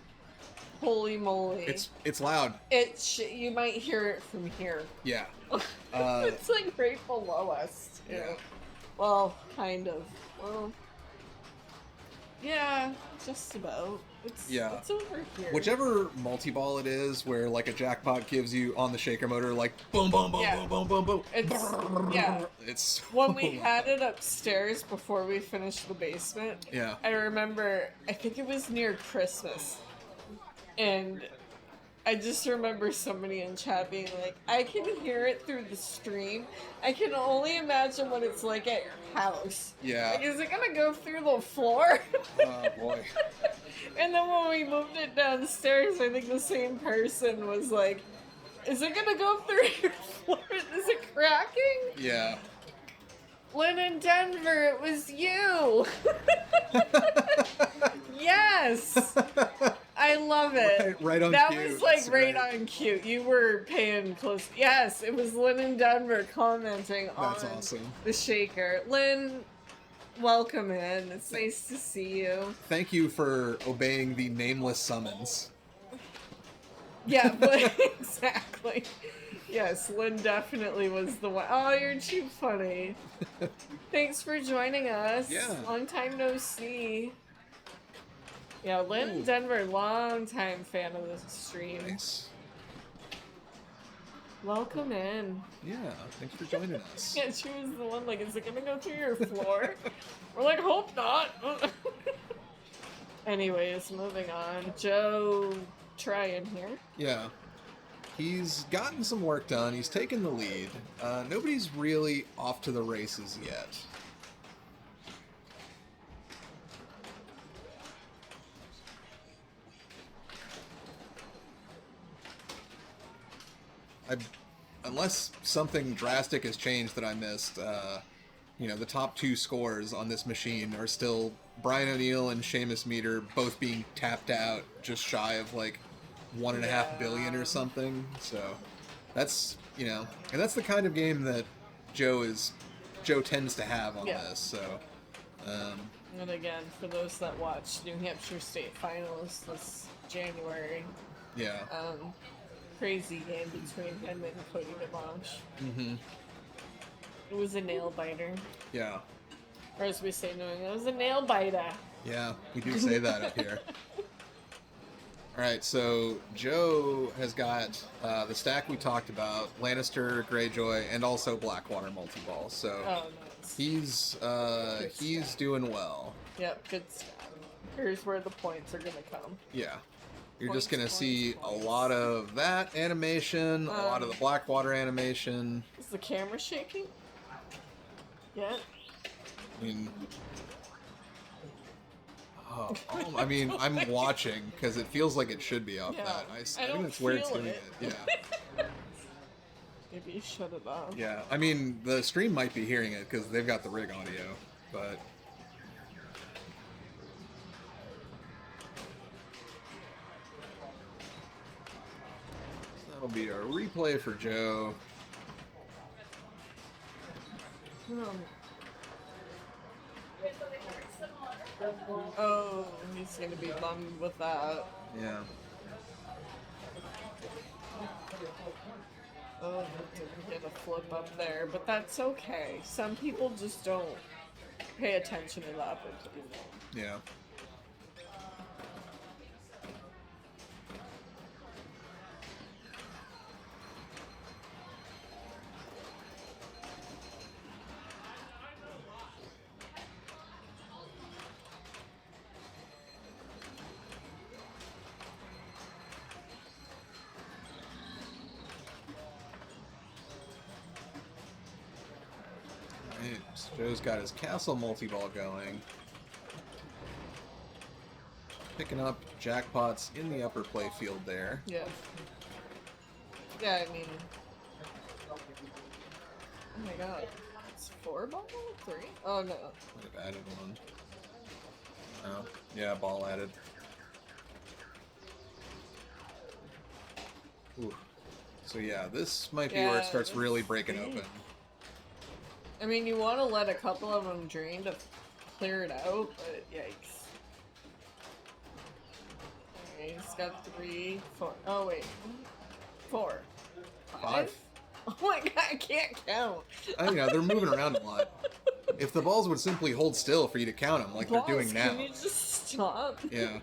B: holy moly.
A: It's loud.
B: You might hear it from here.
A: Yeah.
B: It's like right below us. Too.
A: Yeah.
B: Well, kind of. Well, yeah, just about.
A: Yeah.
B: It's over here.
A: Whichever multi-ball it is, where like a jackpot gives you on the shaker motor, like boom, boom, boom,
B: Yeah.
A: boom, boom, boom, boom.
B: It's yeah.
A: It's
B: When we had it upstairs before we finished the basement,
A: Yeah.
B: I remember, I think it was near Christmas, and I just remember somebody in chat being like, I can hear it through the stream. I can only imagine what it's like at your house.
A: Yeah.
B: Like, is it gonna go through the floor?
A: Oh boy.
B: And then when we moved it downstairs, I think the same person was like, is it gonna go through your floor? Is it cracking?
A: Yeah.
B: Lynn in Denver, it was you. Yes. I love it.
A: Right on
B: that
A: cue.
B: was like
A: That's
B: right
A: great.
B: on cue. You were paying close. Yes, it was Lynn in Denver commenting
A: That's
B: on
A: awesome.
B: the shaker. Lynn, welcome in. It's nice to see you.
A: Thank you for obeying the nameless summons.
B: Yeah, but exactly. Yes, Lynn definitely was the one. Oh, you're too funny. Thanks for joining us.
A: Yeah.
B: Long time no see. Yeah, Lynn in
A: Ooh.
B: Denver, long time fan of the stream.
A: Nice.
B: Welcome in.
A: Yeah. Thanks for joining us.
B: Yeah, she was the one like, is it gonna go through your floor? We're like, hope not. Anyways, moving on. Joe, try in here.
A: Yeah. He's gotten some work done. He's taken the lead. Nobody's really off to the races yet. unless something drastic has changed that I missed, the top 2 scores on this machine are still Brian O'Neill and Seamus Meter both being tapped out just shy of like 1.5 billion or something. So that's, and that's the kind of game that Joe tends to have on this. So,
B: and again, for those that watched New Hampshire State Finals this January, crazy game between him and Cody DeBlanche.
A: Mm-hmm.
B: It was a nail biter.
A: Yeah.
B: Or as we say in New England, it was a nail biter.
A: Yeah, we do say that up here. Alright, so Joe has got the stack we talked about, Lannister, Greyjoy, and also Blackwater multi-ball. So
B: nice.
A: he's doing well.
B: Yep, good stuff. Here's where the points are going to come.
A: Yeah. You're just going to see a lot of that animation, a lot of the Blackwater animation.
B: Is the camera shaking? Yeah.
A: I'm watching because it feels like it should be off that. I think that's where it's doing it. Yeah.
B: Maybe you shut it off.
A: Yeah. The stream might be hearing it because they've got the rig audio, but. That'll be a replay for Joe.
B: Oh, he's gonna be bummed with that.
A: Yeah.
B: Oh, didn't get a flip up there, but that's okay. Some people just don't pay attention to the upper table.
A: Yeah. Joe's got his castle multi-ball going. Picking up jackpots in the upper playfield there.
B: Yeah. Yeah, oh my god. It's 4 ball? 3? Oh no.
A: Might have added one. Oh, yeah, ball added. Ooh. So yeah, this might be where it starts really breaking open.
B: You want to let a couple of them drain to clear it out, but yikes. Okay, he's got 3, 4. Oh, wait. 4. 5? Oh my god, I can't count.
A: They're moving around a lot. If the balls would simply hold still for you to count them like they're doing now.
B: Can you just stop?
A: Yeah.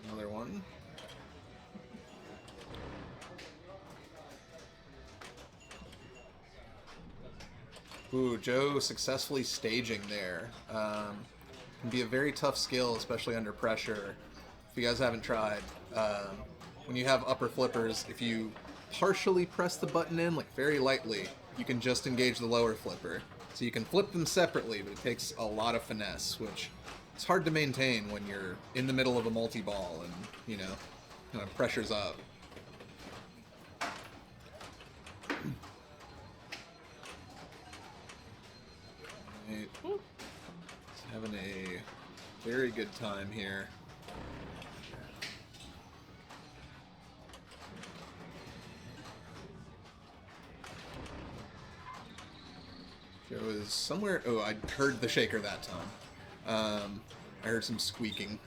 A: Another one. Ooh, Joe successfully staging there. Can be a very tough skill, especially under pressure. If you guys haven't tried, when you have upper flippers, if you partially press the button in, like very lightly, you can just engage the lower flipper. So you can flip them separately, but it takes a lot of finesse, which it's hard to maintain when you're in the middle of a multi-ball and, kind of pressure's up. Right. Having a very good time here. Joe is somewhere. Oh, I heard the shaker that time. I heard some squeaking.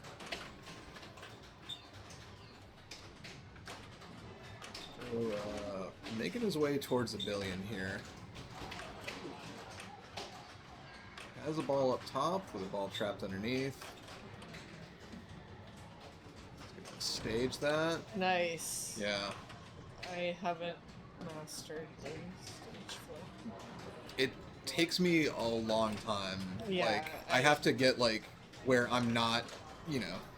A: So, making his way towards $1 billion here. Has a ball up top with a ball trapped underneath. Stage that.
B: Nice.
A: Yeah.
B: I haven't mastered the stage flip.
A: It takes me a long time.
B: Yeah.
A: I have to get where I'm not,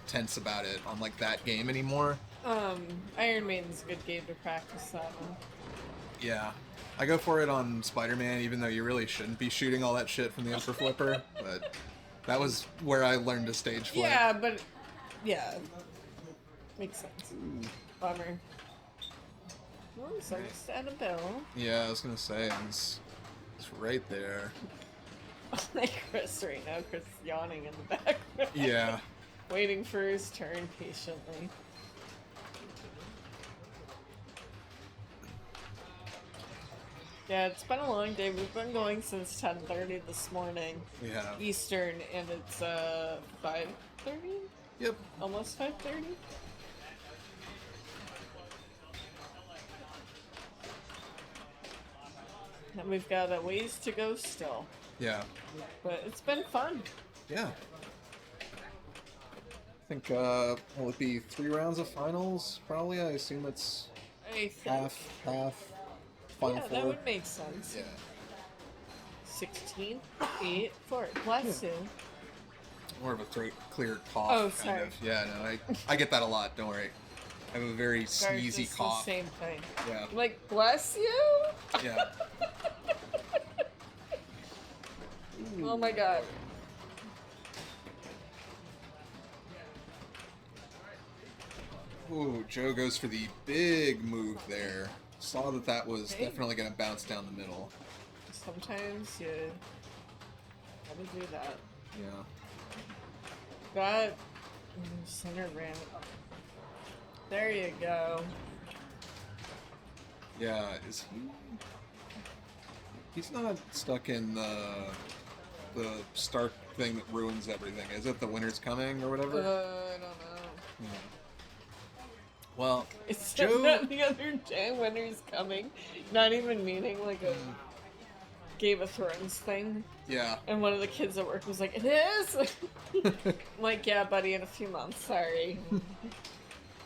A: tense about it on that game anymore.
B: Iron Maiden's a good game to practice that one.
A: Yeah. I go for it on Spider-Man, even though you really shouldn't be shooting all that shit from the upper flipper, but that was where I learned to stage flip.
B: Yeah, but yeah. Makes sense. Bummer. Oh, so it's Annabelle.
A: Yeah, I was gonna say, it's right there.
B: Like Chris right now. Chris is yawning in the background.
A: Yeah.
B: Waiting for his turn patiently. Yeah, it's been a long day. We've been going since 10:30 this morning.
A: Yeah.
B: Eastern, and it's 5:30?
A: Yep.
B: Almost 5:30? And we've got a ways to go still.
A: Yeah.
B: But it's been fun.
A: Yeah. I think, will it be 3 rounds of finals? Probably. I assume it's
B: I think.
A: half, final
B: Yeah,
A: 4.
B: that would make sense.
A: Yeah.
B: 16, 8, 4. Bless you.
A: More of a throat clear cough.
B: Oh,
A: kind
B: sorry.
A: of. Yeah, no, I get that a lot. Don't worry. I have a very
B: Guys,
A: sneezy
B: it's
A: cough.
B: the same thing.
A: Yeah.
B: Like, bless you?
A: Yeah.
B: Oh my god.
A: Ooh, Joe goes for the big move there. Saw that was
B: Okay.
A: definitely going to bounce down the middle.
B: Sometimes you gotta do that.
A: Yeah.
B: Got center ramp. There you go.
A: Yeah, is he? He's not stuck in the start thing that ruins everything, is it? The winter's coming or whatever?
B: I don't know.
A: Yeah. Well,
B: It's
A: Joe-
B: that the other day when he's coming, not even meaning like a Game of Thrones thing.
A: yeah.
B: And one of the kids at work was like, "It is." I'm like, yeah, buddy, in a few months. Sorry.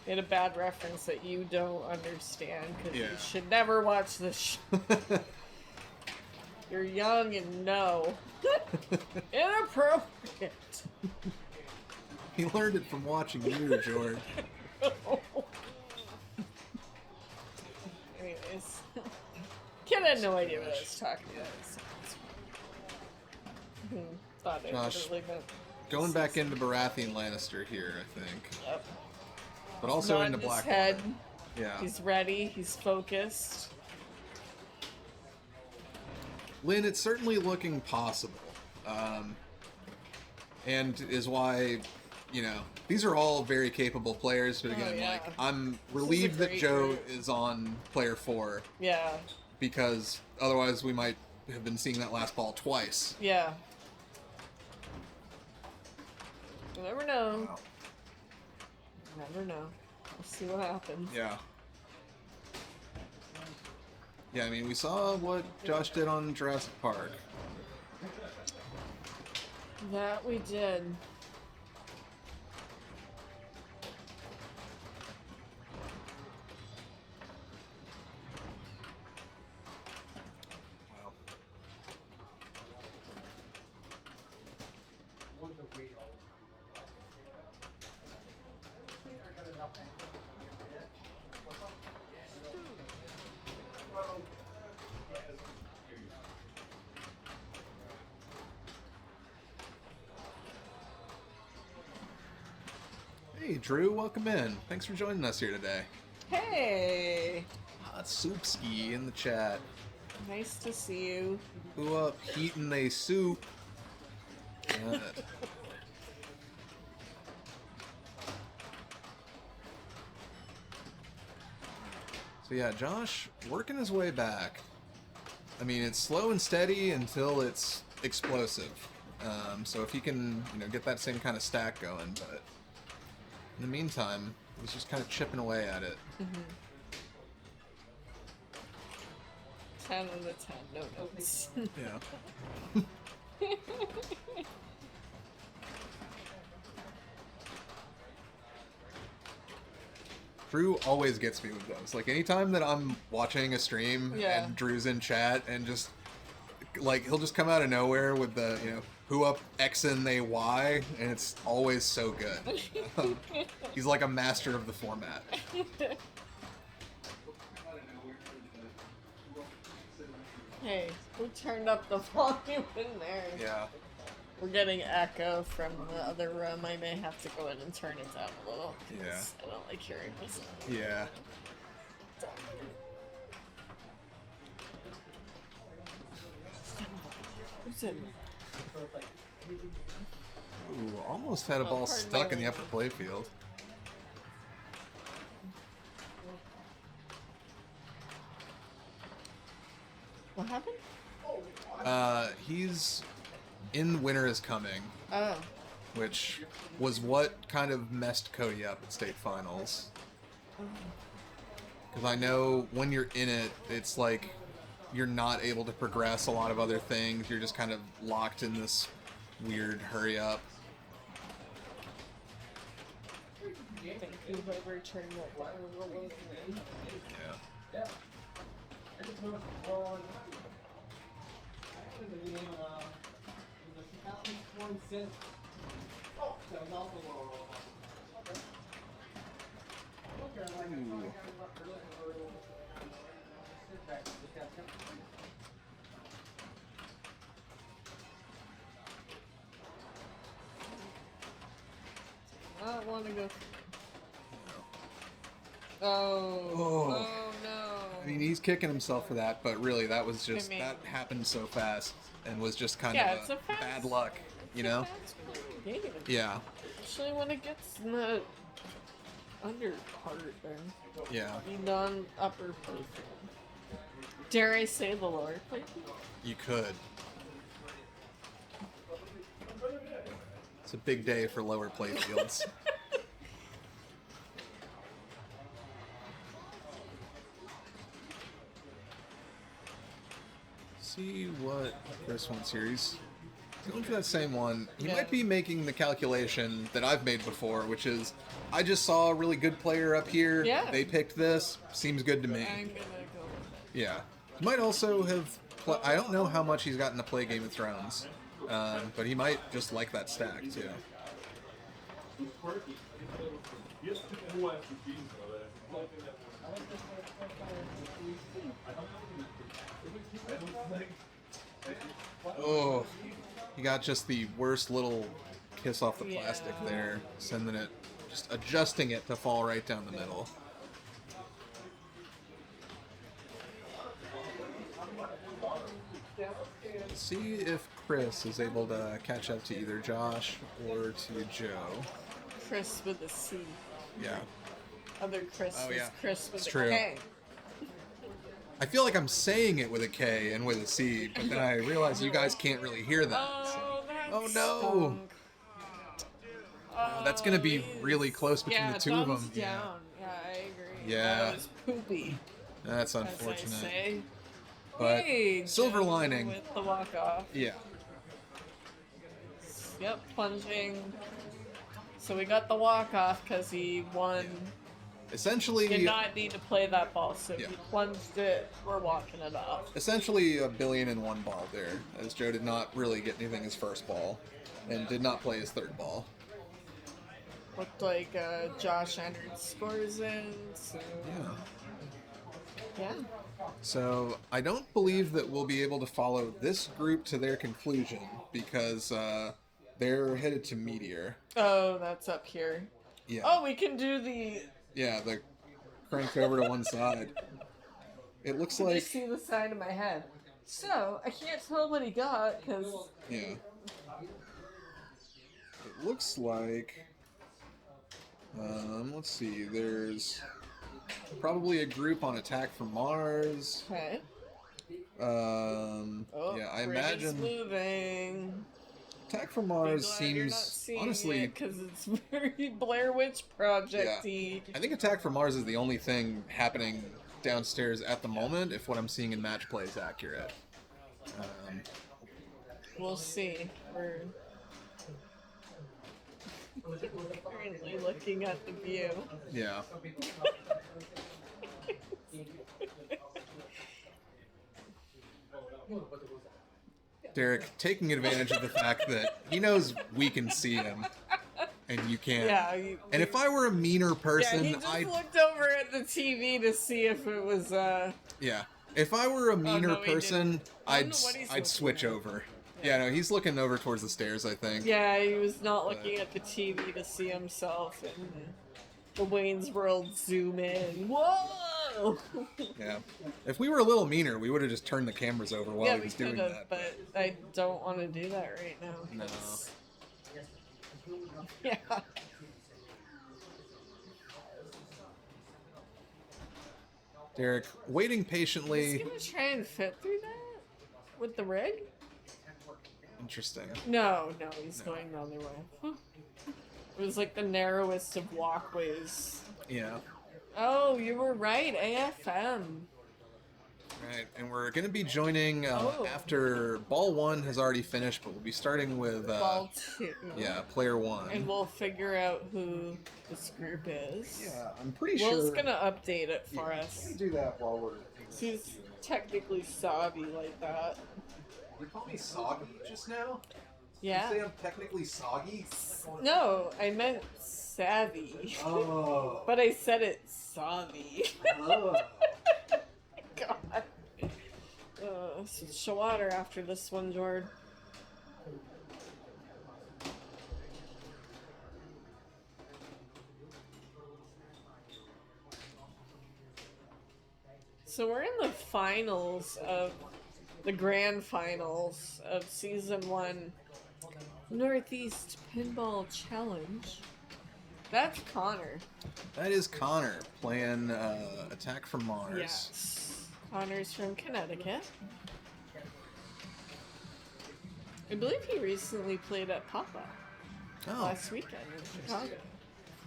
B: Made a bad reference that you don't understand because
A: Yeah.
B: you should never watch this show. You're young and no. Inappropriate.
A: He learned it from watching you, George.
B: Anyways. Kid had no idea what I was talking about. So thought it
A: Josh,
B: really meant
A: Going back into Baratheon Lannister here, I think.
B: Yep.
A: But also
B: Not
A: into
B: in his
A: Black.
B: head.
A: Yeah.
B: He's ready. He's focused.
A: Lynn, it's certainly looking possible. And is why, these are all very capable players, but again,
B: yeah.
A: I'm
B: is a
A: relieved that
B: great
A: Joe
B: group.
A: is on player 4,
B: Yeah.
A: because otherwise we might have been seeing that last ball twice.
B: Yeah. You never know.
A: Wow.
B: You never know. We'll see what happens.
A: Yeah. Yeah, I mean, we saw what Josh did on Jurassic Park.
B: That we did.
A: Wow. Hey, Drew, welcome in. Thanks for joining us here today.
B: Hey!
A: Hot Soupski in the chat.
B: Nice to see you.
A: Who up heating a soup? Good. So yeah, Josh working his way back. I mean, it's slow and steady until it's explosive. So if he can, get that same kind of stack going, but in the meantime, he's just kind of chipping away at it.
B: 10 out of 10, no notes.
A: Yeah. Drew always gets me with those. Like, anytime that I'm watching a stream
B: Yeah.
A: and Drew's in chat and just, he'll just come out of nowhere with the, who up X and they Y, and it's always so good. He's like a master of the format.
B: Hey, who turned up the volume in there?
A: Yeah.
B: We're getting echo from the other room. I may have to go in and turn it down a little. 'Cause I don't like hearing myself.
A: Yeah.
B: Who's in?
A: Ooh, almost had a ball
B: pardon
A: stuck
B: me.
A: in the upper playfield.
B: What happened?
A: He's in Winter is Coming,
B: Oh.
A: which was what kind of messed Cody up at state finals. Because I know when you're in it, it's like you're not able to progress a lot of other things. You're just kind of locked in this weird hurry up.
B: Thank you, whoever turned that down.
A: Yeah.
B: I don't want to go. Oh no.
A: I mean, he's kicking himself for that, but really, that was just
B: mean-
A: that happened so fast and was just kind
B: Yeah,
A: of
B: it's a fast-
A: bad luck, you know?
B: That's pretty game.
A: Yeah,
B: Especially when it gets in the under part there.
A: yeah.
B: The non-upper playfield. Dare I say the lower playfield?
A: You could. It's a big day for lower playfields. See what this one's here. He's going for that same one. He
B: Yeah.
A: might be making the calculation that I've made before, which is I just saw a really good player up here.
B: Yeah.
A: They picked this. Seems good to me.
B: I'm gonna go with it.
A: Yeah. He might also have. I don't know how much he's gotten to play Game of Thrones, but he might just like that stack too. Oh, he got just the worst little kiss off the plastic
B: Yeah.
A: there, sending it, just adjusting it to fall right down the middle. See if Chris is able to catch up to either Josh or to Joe.
B: Chris with a C.
A: Yeah.
B: Other Chris
A: Oh,
B: was
A: yeah.
B: Chris with
A: It's
B: a
A: true.
B: K.
A: I feel like I'm saying it with a K and with a C, but then I realize you guys can't really hear that.
B: Oh, that
A: Oh, no.
B: stunk.
A: That's gonna be
B: Jeez.
A: really close between
B: Yeah,
A: the two of
B: thumbs
A: them. Yeah.
B: down. Yeah, I agree.
A: Yeah.
B: That was poopy,
A: That's
B: as I
A: unfortunate.
B: say.
A: But
B: Hey,
A: silver
B: Joe
A: lining.
B: with the walk off.
A: Yeah.
B: Yep, plunging. So we got the walk off because he won.
A: Essentially,
B: Did not need to play that ball, so
A: Yeah.
B: he plunged it. We're walking it off.
A: essentially a billion and one ball there, as Joe did not really get anything his first ball, and did not play his third ball.
B: Looked like Josh entered scores in. So
A: Yeah.
B: yeah.
A: So I don't believe that we'll be able to follow this group to their conclusion because they're headed to Meteor.
B: Oh, that's up here.
A: Yeah.
B: Oh, we can do the.
A: Yeah, the cranked over to one side. It looks
B: You
A: like
B: see the side of my head. So I can't tell what he got because
A: yeah. It looks like let's see. There's probably a group on Attack from Mars.
B: okay.
A: Yeah, I imagine
B: moving.
A: Attack from Mars seems honestly.
B: because it's very Blair Witch Project-y.
A: I think Attack from Mars is the only thing happening downstairs at the moment, if what I'm seeing in match play is accurate.
B: We'll see. We're currently looking at the view.
A: Yeah. Derek taking advantage of the fact that he knows we can see him and you can't.
B: Yeah.
A: And if I were a meaner
B: yeah,
A: person,
B: he just
A: I'd
B: looked over at the TV to see if it was
A: yeah. If I were a meaner
B: no, he
A: person,
B: didn't. I don't know what he's looking
A: I'd switch
B: at.
A: over. Yeah, no, he's looking over towards the stairs, I think.
B: Yeah, he was not looking at the TV to see himself and the Wayne's World zoom in. Whoa!
A: Yeah. If we were a little meaner, we would have just turned the cameras over while
B: Yeah,
A: he
B: we
A: was doing
B: could have,
A: that.
B: but I don't want to do that right now.
A: No.
B: 'cause- Yeah.
A: Derek, waiting
B: He's
A: patiently.
B: gonna try and fit through that with the rig?
A: Interesting.
B: No, he's going the other way. It was like the narrowest of walkways.
A: Yeah.
B: Oh, you were right, AFM.
A: Right, and we're going to be joining
B: Oh.
A: after Ball 1 has already finished, but we'll be starting with
B: Ball 2.
A: yeah, Player 1.
B: And we'll figure out who this group is.
A: Yeah, I'm pretty
B: Will's
A: sure.
B: gonna update it for us.
A: do that while we're.
B: She's technically sobby like that.
A: You call me soggy just now?
B: Yeah.
A: I'm technically soggy?
B: No, I meant savvy.
A: Oh.
B: But I said it sobby.
A: Oh.
B: God. So show water after this one, Jord. So we're in the finals of the grand finals of season 1 Northeast Pinball Challenge. That's Connor.
A: That is Connor playing Attack from Mars.
B: Yes. Connor's from Connecticut. I believe he recently played at Papa
A: Oh,
B: last weekend in Chicago.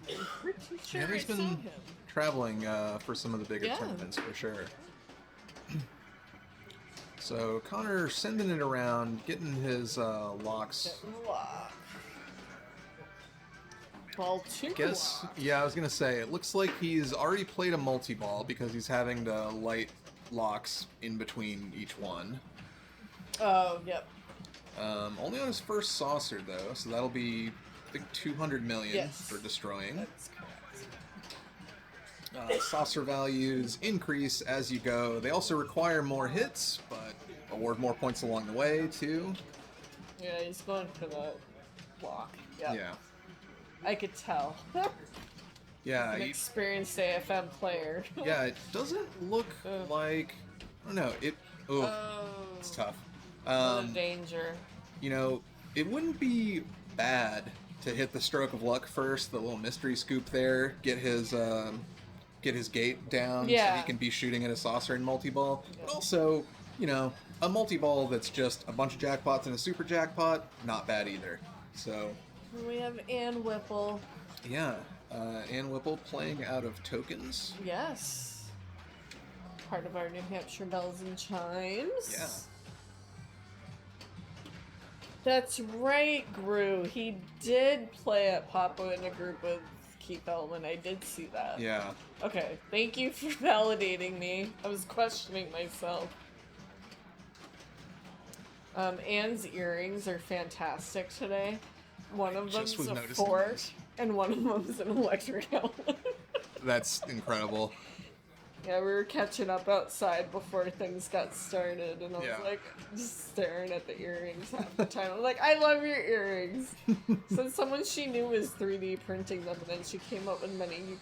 B: I'm pretty sure
A: yeah, he's
B: I saw
A: been
B: him.
A: traveling for some of the bigger
B: Yeah.
A: tournaments for sure. So Connor sending it around, getting his locks.
B: Lock. Ball 2.
A: Guess,
B: lock.
A: yeah, I was gonna say, it looks like he's already played a multi-ball because he's having to light locks in between each one.
B: Oh, yep.
A: Only on his first saucer though, so that'll be, I think, 200 million
B: Yes.
A: for destroying.
B: That's correct.
A: Saucer values increase as you go. They also require more hits, but award more points along the way too.
B: Yeah, he's going for the lock. Yep.
A: Yeah.
B: I could tell.
A: Yeah,
B: An experienced AFM player.
A: yeah, it doesn't look like, I don't know,
B: Oh,
A: it's tough.
B: what a danger.
A: You know, it wouldn't be bad to hit the stroke of luck first, the little mystery scoop there, get his gate down so
B: Yeah.
A: he can be shooting at a saucer in multi-ball. But also, you know, a multi-ball that's just a bunch of jackpots and a super jackpot, not bad either. So,
B: We have Ann Whipple.
A: yeah, Ann Whipple playing out of tokens.
B: Yes. Part of our New Hampshire Bells and Chimes.
A: Yeah.
B: That's right, Gru. He did play at Papa in a group with Keith Elman. I did see that.
A: Yeah.
B: Okay, thank you for validating me. I was questioning myself. Anne's earrings are fantastic today. One of
A: Just
B: them's
A: was
B: a
A: noticing
B: fort,
A: those.
B: and one of them's an electric outlet.
A: That's incredible.
B: Yeah, we were catching up outside before things got started, and I was
A: Yeah.
B: like, just staring at the earrings half the time. I'm like, I love your earrings. So someone she knew was 3D printing them, and then she came up with many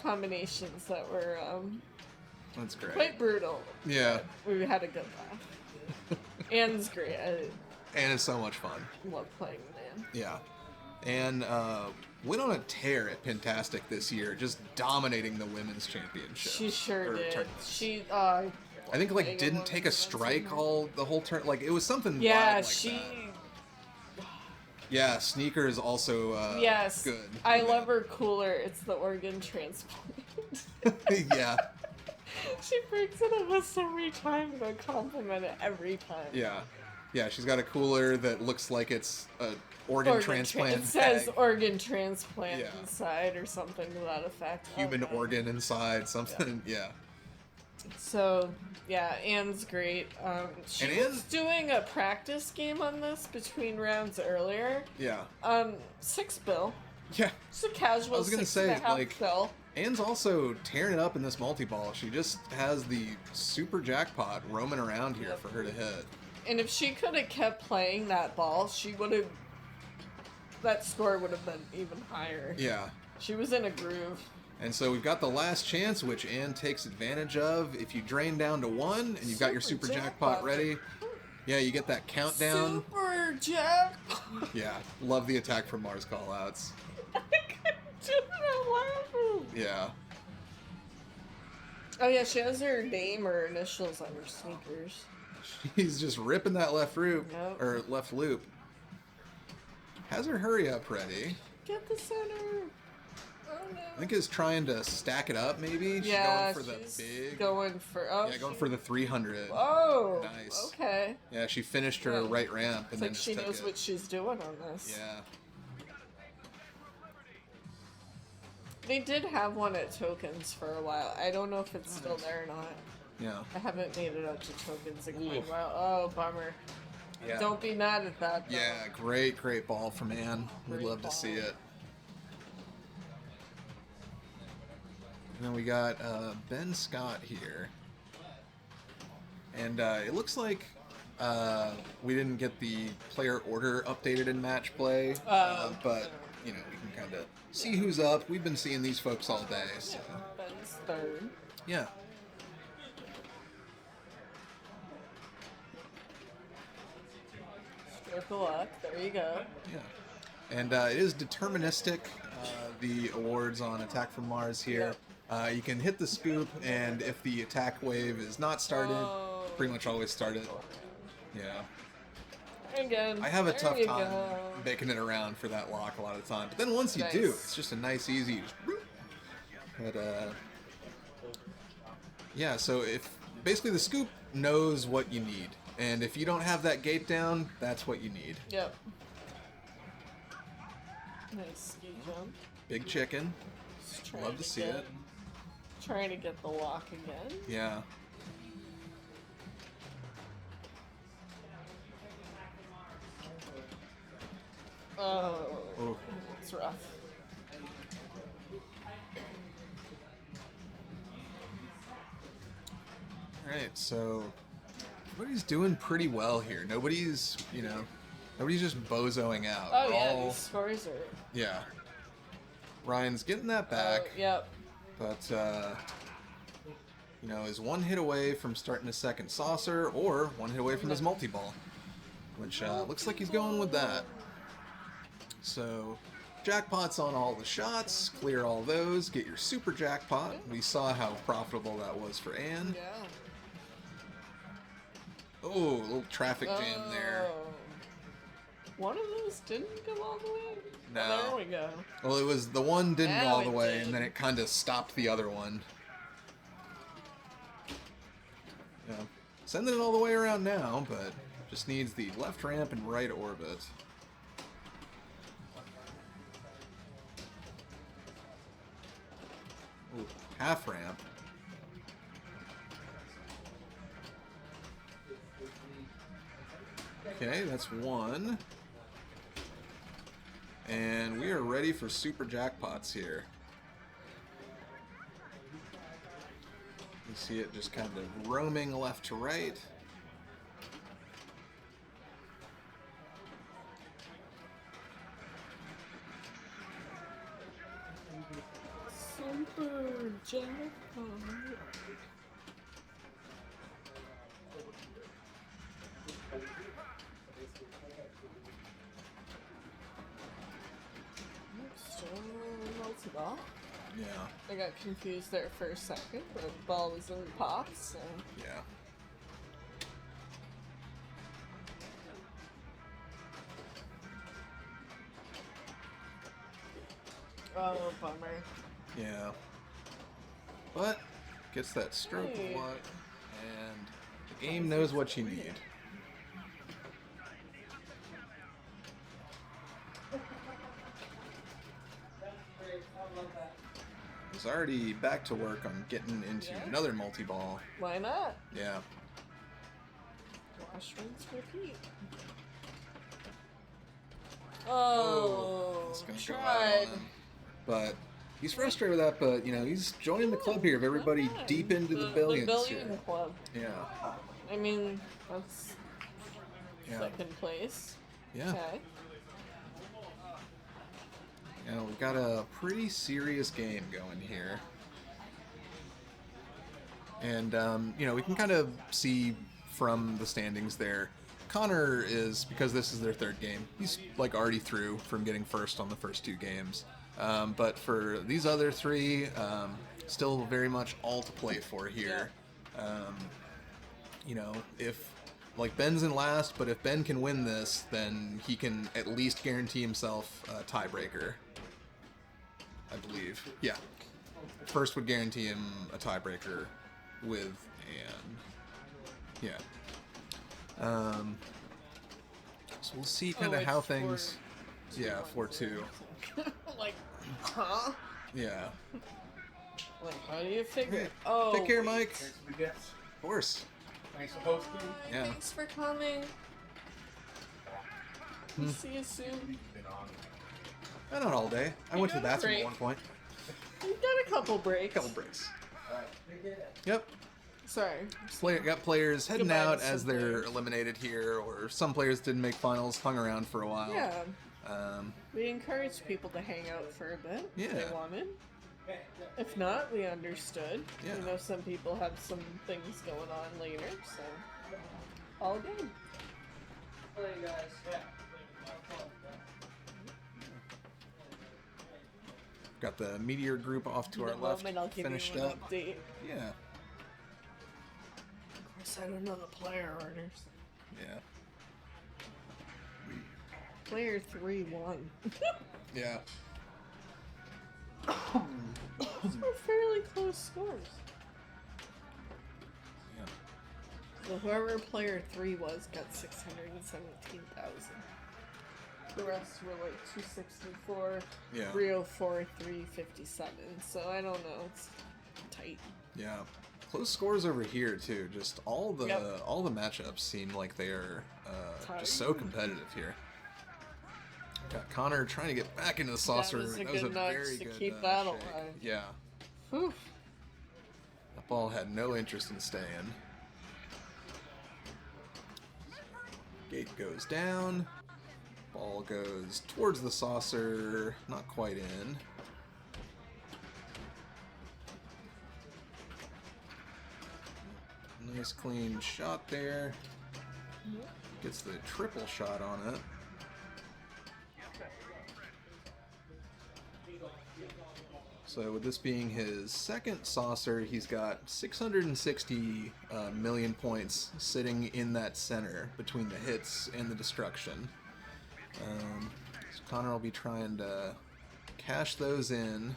B: combinations that were
A: That's great.
B: quite brutal.
A: Yeah.
B: We had a good laugh. Anne's great. I
A: And it's so much fun.
B: love playing with Anne.
A: Yeah. And went on a tear at Pintastic this year, just dominating the women's championship.
B: She sure
A: or
B: did.
A: tournaments.
B: She,
A: I think like
B: playing
A: didn't
B: along
A: take a
B: with
A: strike
B: Johnson.
A: all the whole turn. Like it was something.
B: yeah,
A: wild like
B: she.
A: that. Yeah, sneaker is also
B: Yes,
A: good.
B: I love her cooler. It's the organ transplant.
A: Yeah,
B: She breaks it up us every time, and I compliment it every time.
A: yeah, yeah. She's got a cooler that looks like it's a organ transplant.
B: It says
A: bag.
B: organ transplant
A: Yeah.
B: inside or something to that effect.
A: Human
B: Okay.
A: organ inside something. Yeah.
B: So, yeah, Anne's great. She
A: And
B: was doing a practice game on this between rounds earlier.
A: Yeah.
B: 6 bill.
A: Yeah.
B: Just a casual
A: I was gonna
B: 6.5
A: say, like,
B: bill.
A: Anne's also tearing it up in this multi-ball. She just has the super jackpot roaming around here
B: Yep.
A: for her to hit.
B: And if she could have kept playing that ball, she would have. That score would have been even higher.
A: Yeah.
B: She was in a groove.
A: And so we've got the last chance, which Anne takes advantage of. If you drain down to 1 and you've got your super jackpot ready, yeah, you get that countdown.
B: Super jackpot.
A: Yeah, love the Attack from Mars callouts.
B: I couldn't do it laughing.
A: Yeah.
B: Oh yeah, she has her name or initials on her sneakers.
A: She's just ripping that left loop,
B: Yep.
A: or left loop. Has her hurry up ready.
B: Get the center. Oh no.
A: I think is trying to stack it up, maybe.
B: Yeah,
A: she's going for the
B: she's
A: big.
B: going for. Oh,
A: Yeah, going for the 300.
B: Oh.
A: Nice.
B: Okay.
A: Yeah, she finished her
B: Yeah.
A: right ramp and
B: It's
A: then
B: like
A: just
B: she
A: took
B: knows
A: it.
B: what she's doing on this.
A: Yeah.
B: They did have one at Tokens for a while. I don't know if it's still there or not.
A: Yeah.
B: I haven't made it up to Tokens in quite a while. Oh, bummer.
A: Yeah.
B: Don't be mad at that. Though.
A: Yeah, great ball from Anne. We'd
B: Great
A: love to see
B: ball.
A: it. And then we got Ben Scott here. And it looks like we didn't get the player order updated in match play. But, you know, we can kind of see who's up. We've been seeing these folks all day. So.
B: Ben's third.
A: Yeah.
B: Circle up. There you go.
A: Yeah. And it is deterministic, the awards on Attack from Mars here. You can hit the scoop, and if the attack wave is not started, pretty much always start it. Yeah.
B: Again.
A: I have a
B: there
A: tough
B: you
A: time
B: go.
A: making it around for that lock a lot of the time. But then once you do,
B: Nice.
A: it's just a nice, easy... Just, whoop. But, yeah, so if... Basically, the scoop knows what you need. And if you don't have that gate down, that's what you need.
B: Yep. Nice ski jump.
A: Big chicken.
B: Just trying
A: Love to see
B: get-
A: it.
B: Trying to get the lock again.
A: Yeah.
B: Oh,
A: Oh.
B: it's rough.
A: Alright, so everybody's doing pretty well here. Nobody's, you know, nobody's just bozoing out.
B: Oh
A: We're
B: yeah,
A: all-
B: these scores are.
A: yeah. Ryan's getting that back,
B: Yep.
A: but you know, is one hit away from starting a second saucer, or one hit away from his multi-ball, which looks like he's going with that. So, jackpots on all the shots, clear all those, get your super jackpot. We saw how profitable that was for Anne.
B: Yeah.
A: Oh, a little traffic jam there.
B: Oh. One of those didn't go all the way?
A: No.
B: Oh, there we go.
A: Well, it was the one didn't go
B: Now
A: all the
B: it
A: way,
B: did.
A: and then it kind of stopped the other one. Yeah. Sending it all the way around now, but just needs the left ramp and right orbit. Ooh, half ramp. Okay, that's one. And we are ready for super jackpots here. You see it just kind of roaming left to right.
B: Super jackpot. Still multi-ball.
A: Yeah,
B: I got confused there for a second, but the ball was in the pops, so.
A: yeah.
B: Oh, bummer.
A: Yeah. But gets that stroke
B: Hey.
A: of luck, and the game knows what you need. He's already back to work on getting into
B: Yeah.
A: another multi-ball.
B: Why not?
A: Yeah.
B: Wash, rinse, repeat. Oh,
A: It's gonna go out
B: tried.
A: on him. But he's frustrated with that, but you know, he's joining the club here of everybody
B: Not bad.
A: deep into the billions
B: The billion
A: here.
B: club.
A: Yeah.
B: I mean, that's
A: Yeah.
B: second place.
A: Yeah.
B: Okay.
A: Yeah, we've got a pretty serious game going here. And, we can kind of see from the standings there, Connor is, because this is their third game, he's, already through from getting first on the first 2 games. But for these other 3, still very much all to play for here. If, Ben's in last, but if Ben can win this, then he can at least guarantee himself a tiebreaker. I believe. Yeah. First would guarantee him a tiebreaker with Anne. Yeah. So we'll see kind of how things... Yeah, 4-2.
B: Huh?
A: Yeah.
B: How do you figure?
A: Hey,
B: Oh.
A: take care, Mike.
E: Thanks for the gifts.
A: Of course.
E: Thanks for hosting.
A: Yeah.
B: Thanks for coming. See you soon.
A: Not all day. I went to the
B: got a
A: bathroom at
B: break.
A: one point.
B: We've got a couple breaks.
A: Couple breaks. Yep.
B: Sorry.
A: Got players heading
B: Goodbye to
A: out
B: some
A: as they're
B: players.
A: eliminated here, or some players didn't make finals, hung around for a while.
B: Yeah.
A: Um,
B: We encouraged people to hang out for a bit if
A: Yeah.
B: they wanted. If not, we understood.
A: Yeah.
B: You know, some people have some things going on later, so all good.
A: got the Meteor group off to
B: In
A: our
B: a
A: left,
B: moment, I'll give
A: finished
B: you an
A: up.
B: update.
A: Yeah.
B: Of course, I don't know the player orders.
A: Yeah.
B: Player 3 won.
A: Yeah.
B: Those were fairly close scores.
A: Yeah.
B: So whoever player 3 was got 617,000. The rest were 264,
A: Yeah.
B: 304, 357. So I don't know. It's tight.
A: Yeah. Close scores over here too. Just all the
B: Yep.
A: all the matchups seem like they are
B: Tight.
A: just so competitive here. Got Connor trying to get back into the saucer.
B: was a good nudge
A: very
B: to
A: good
B: keep that
A: shake.
B: alive.
A: Yeah.
B: Whew.
A: That ball had no interest in staying. Gate goes down. Ball goes towards the saucer. Not quite in. Nice clean shot there. Gets the triple shot on it. So with this being his second saucer, he's got 660 million points sitting in that center between the hits and the destruction. So Connor will be trying to cash those in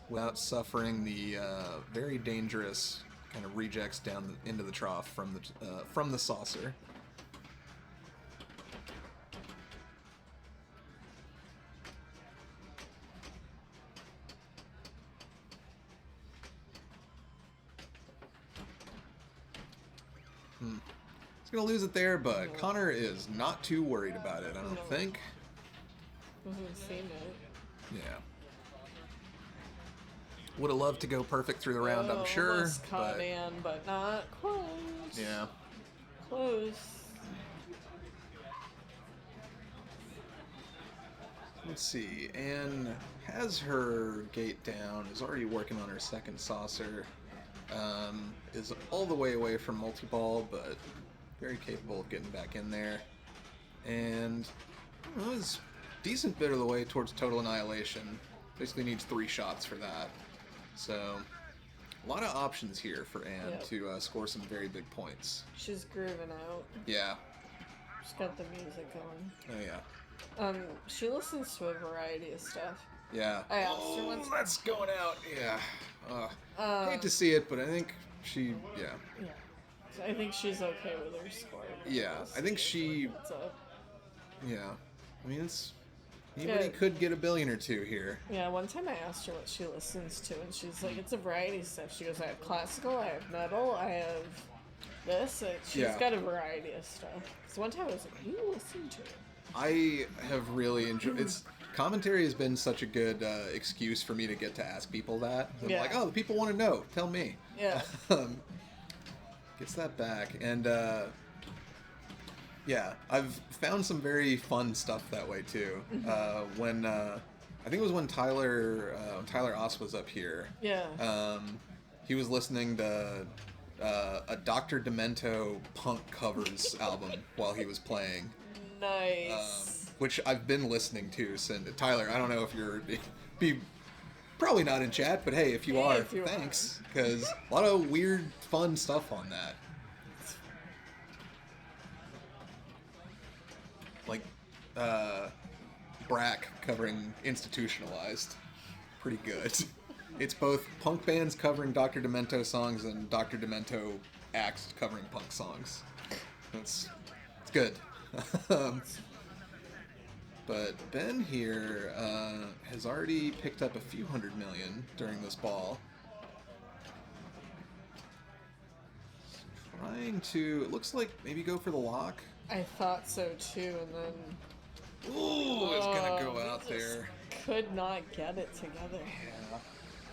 A: without suffering the very dangerous kind of rejects down into the trough from the saucer. He's gonna lose it there, but Connor is not too worried about it, I don't
B: No.
A: think.
B: Doesn't seem it.
A: Yeah. Would have loved to go perfect through the round, I'm sure.
B: Almost caught
A: But
B: Ann, but not close.
A: yeah.
B: Close.
A: Let's see. Anne has her gate down, is already working on her second saucer. Is all the way away from multi-ball, but very capable of getting back in there. And I don't know, is a decent bit of the way towards total annihilation. Basically needs 3 shots for that. So a lot of options here for Anne
B: Yep.
A: to score some very big points.
B: She's grooving out.
A: Yeah.
B: She's got the music going.
A: Oh yeah.
B: She listens to a variety of stuff.
A: Yeah.
B: I asked her once.
A: That's going out. Yeah. Hate to see it, but I think she. Yeah.
B: Yeah. So I think she's okay with her score.
A: Yeah. I think she.
B: What's up?
A: Yeah. I mean, it's. Anybody
B: Yeah.
A: could get a billion or two here.
B: Yeah, one time I asked her what she listens to, and she's like, it's a variety of stuff. She goes, I have classical, I have metal, I have this. She's
A: Yeah.
B: got a variety of stuff. So one time I was like, you listen to it?
A: I have really enjoyed. It's commentary has been such a good excuse for me to get to ask people that. I'm
B: Yeah.
A: like, oh, the people want to know. Tell me.
B: Yeah.
A: Gets that back, and Yeah, I've found some very fun stuff that way too. When I think it was when Tyler Oss was up here.
B: Yeah.
A: He was listening to a Dr. Demento punk covers album while he was playing.
B: Nice.
A: Which I've been listening to since. Tyler, I don't know if you're be probably not in chat, but hey, if you are,
B: if you
A: thanks, because a lot of weird, fun stuff on that. Like Brack covering Institutionalized, pretty good. It's both punk bands covering Dr. Demento songs and Dr. Demento acts covering punk songs. It's good. But Ben here has already picked up a few $100 million during this ball. Trying to, it looks like maybe go for the lock.
B: I thought so too, and then
A: Ooh, it's gonna go
B: he
A: out
B: just
A: there.
B: Could not get it together.
A: Yeah.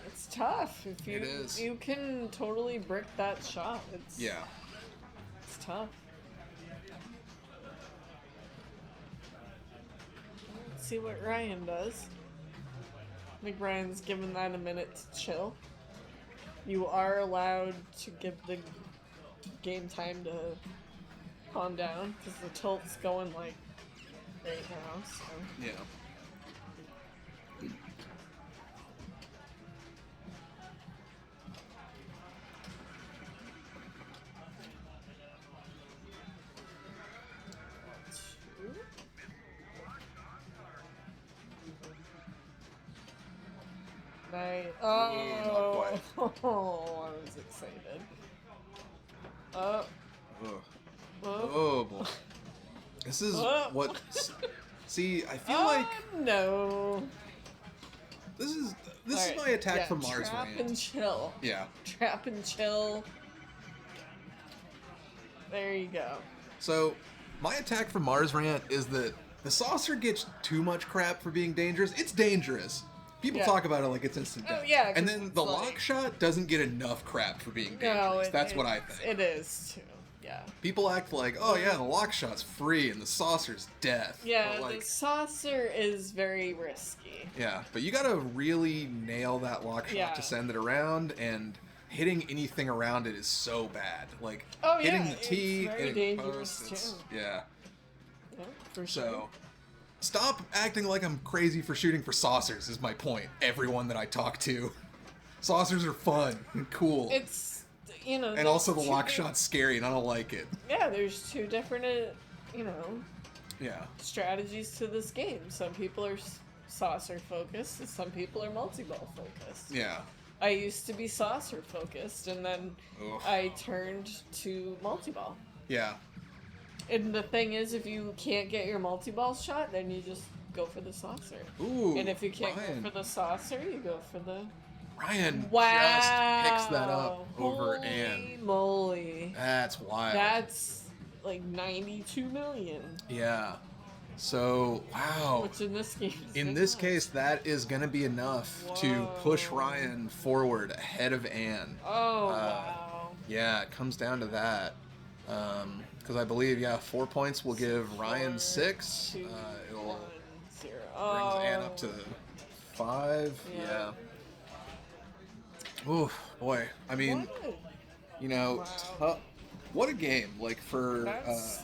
B: It's tough. If you
A: It is.
B: you can totally brick that shot. It's
A: Yeah.
B: It's tough. Let's see what Ryan does. I think Ryan's given that a minute to chill. You are allowed to give the game time to calm down because the tilt's going like right now. So.
A: Yeah.
B: Nice.
A: not quite.
B: Oh, I was excited.
A: Ugh. Oh boy. This is what. See, I feel like
B: no.
A: this is
B: Alright,
A: my attack
B: yeah,
A: from Mars
B: Trap
A: rant.
B: and chill.
A: Yeah.
B: Trap and chill. There you go.
A: So, my attack from Mars rant is that the saucer gets too much crap for being dangerous. It's dangerous. People
B: Yeah.
A: talk about it like it's instant
B: Oh,
A: death.
B: yeah,
A: And
B: 'cause
A: then
B: it's
A: the
B: like-
A: lock shot doesn't get enough crap for being dangerous.
B: No,
A: That's what I think.
B: It is too. Yeah.
A: People act like, oh yeah, the lock shot's free and the saucer's death.
B: Yeah,
A: But like,
B: the saucer is very risky.
A: yeah, but you gotta really nail that lock shot
B: Yeah.
A: to send it around, and hitting anything around it is so bad. Like
B: Oh,
A: hitting
B: yeah,
A: the tee,
B: it's very
A: hitting the
B: dangerous,
A: post, it's-
B: too.
A: yeah.
B: Yeah, for
A: So,
B: sure.
A: stop acting like I'm crazy for shooting for saucers. Is my point. Everyone that I talk to, saucers are fun and cool,
B: It's
A: and
B: there's
A: also the
B: two
A: lock
B: di-
A: shot's scary, and I don't like it.
B: Yeah, there's two different
A: Yeah,
B: strategies to this game. Some people are saucer focused, and some people are multi-ball focused.
A: yeah.
B: I used to be saucer focused, and then
A: Ugh.
B: I turned to multi-ball.
A: Yeah.
B: And the thing is, if you can't get your multi-ball shot, then you just go for the saucer.
A: Ooh.
B: And if you can't
A: Ryan.
B: go for the saucer, you go for the...
A: Ryan
B: Wow!
A: just picks that up over
B: Holy
A: Ann.
B: moly.
A: That's wild.
B: That's like 92 million.
A: Yeah. So, wow.
B: Which in this game is
A: In
B: big
A: this
B: money.
A: case, that is going to be enough to push
B: Whoa.
A: Ryan forward ahead of Ann.
B: Oh, wow.
A: Yeah, it comes down to that. Because I believe, 4 points will give Ryan
B: 4,
A: 6.
B: 2,
A: It'll
B: 1, 0.
A: brings Ann up to 5.
B: Yeah.
A: Oof, boy. I mean,
B: Wow.
A: what a game. Like, for
B: That's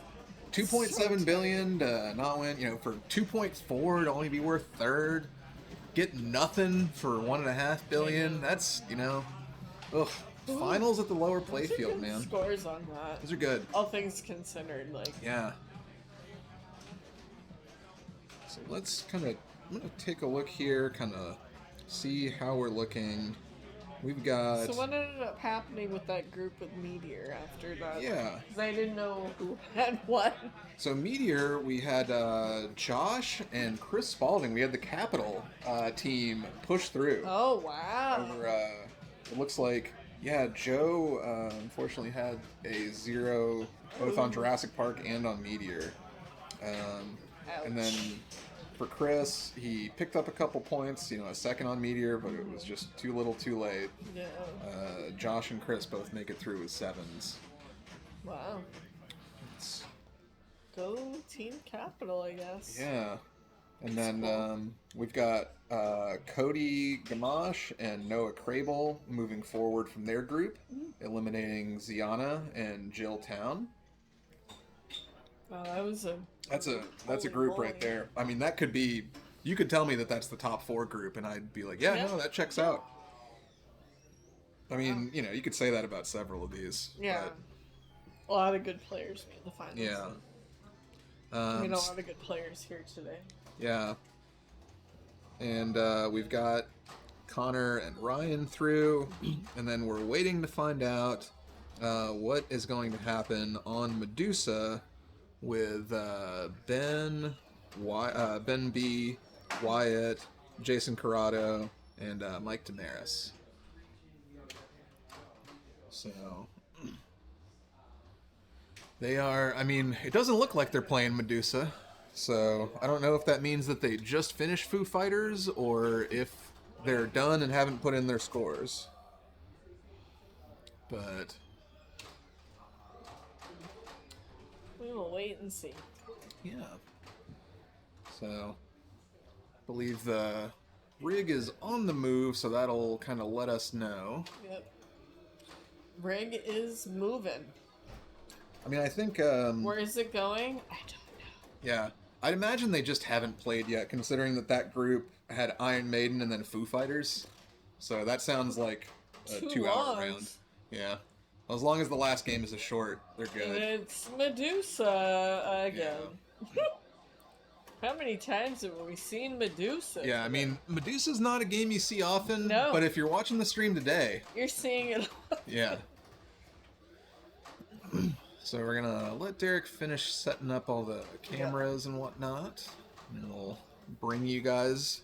A: 2.7
B: so
A: billion to not win, for 2.4 to only be worth third, get nothing for 1.5 billion. That's, ugh. Finals at the lower
B: Those are
A: playfield,
B: good
A: man.
B: Scores on that.
A: Those are good.
B: All things considered, like.
A: Yeah. So let's I'm gonna take a look here, kind of see how we're looking. We've got.
B: So what ended up happening with that group with Meteor after that?
A: Yeah.
B: Because I didn't know who had what.
A: So Meteor, we had Josh and Chris Spalding. We had the Capital team push through.
B: Oh, wow.
A: Over, it looks like, Joe unfortunately had a 0 both on Jurassic Park and on Meteor. And then for Chris, he picked up a couple points, a second on Meteor, but it was just too little too late.
B: Yeah.
A: Josh and Chris both make it through with 7s.
B: Wow. Go Team Capital, I guess.
A: Yeah. And then we've got Cody Gamache and Noah Crable moving forward from their group, eliminating Ziana and Jill Town.
B: Wow, that was a...
A: That's a
B: Holy
A: group
B: moly.
A: right there. I mean, that could be... You could tell me that that's the top 4 group, and I'd be like, yeah,
B: Yeah.
A: no, that checks out. I mean, you know, you could say that about several of these.
B: Yeah. A lot of good players made the finals.
A: Yeah.
B: I mean, a lot of good players here today.
A: Yeah. And we've got Connor and Ryan through, and then we're waiting to find out what is going to happen on Medusa with Ben B, Wyatt, Jason Corrado, and Mike Damaris. So they are, I mean, it doesn't look like they're playing Medusa. So I don't know if that means that they just finished Foo Fighters or if they're done and haven't put in their scores. But
B: We will wait and see.
A: yeah. So I believe the rig is on the move, so that'll kind of let us know.
B: Yep. Rig is moving.
A: I mean, I think
B: Where is it going? I don't know.
A: yeah. I'd imagine they just haven't played yet, considering that group had Iron Maiden and then Foo Fighters. So that sounds like a
B: 2
A: 2-hour
B: hours.
A: round. Yeah. As long as the last game is a short, they're good.
B: It's Medusa again. How many times have we seen Medusa?
A: Yeah, I mean, Medusa's not a game you see often,
B: No.
A: but if you're watching the stream today,
B: You're seeing it.
A: yeah. So we're gonna let Derek finish setting up all the cameras and whatnot, and we'll bring you guys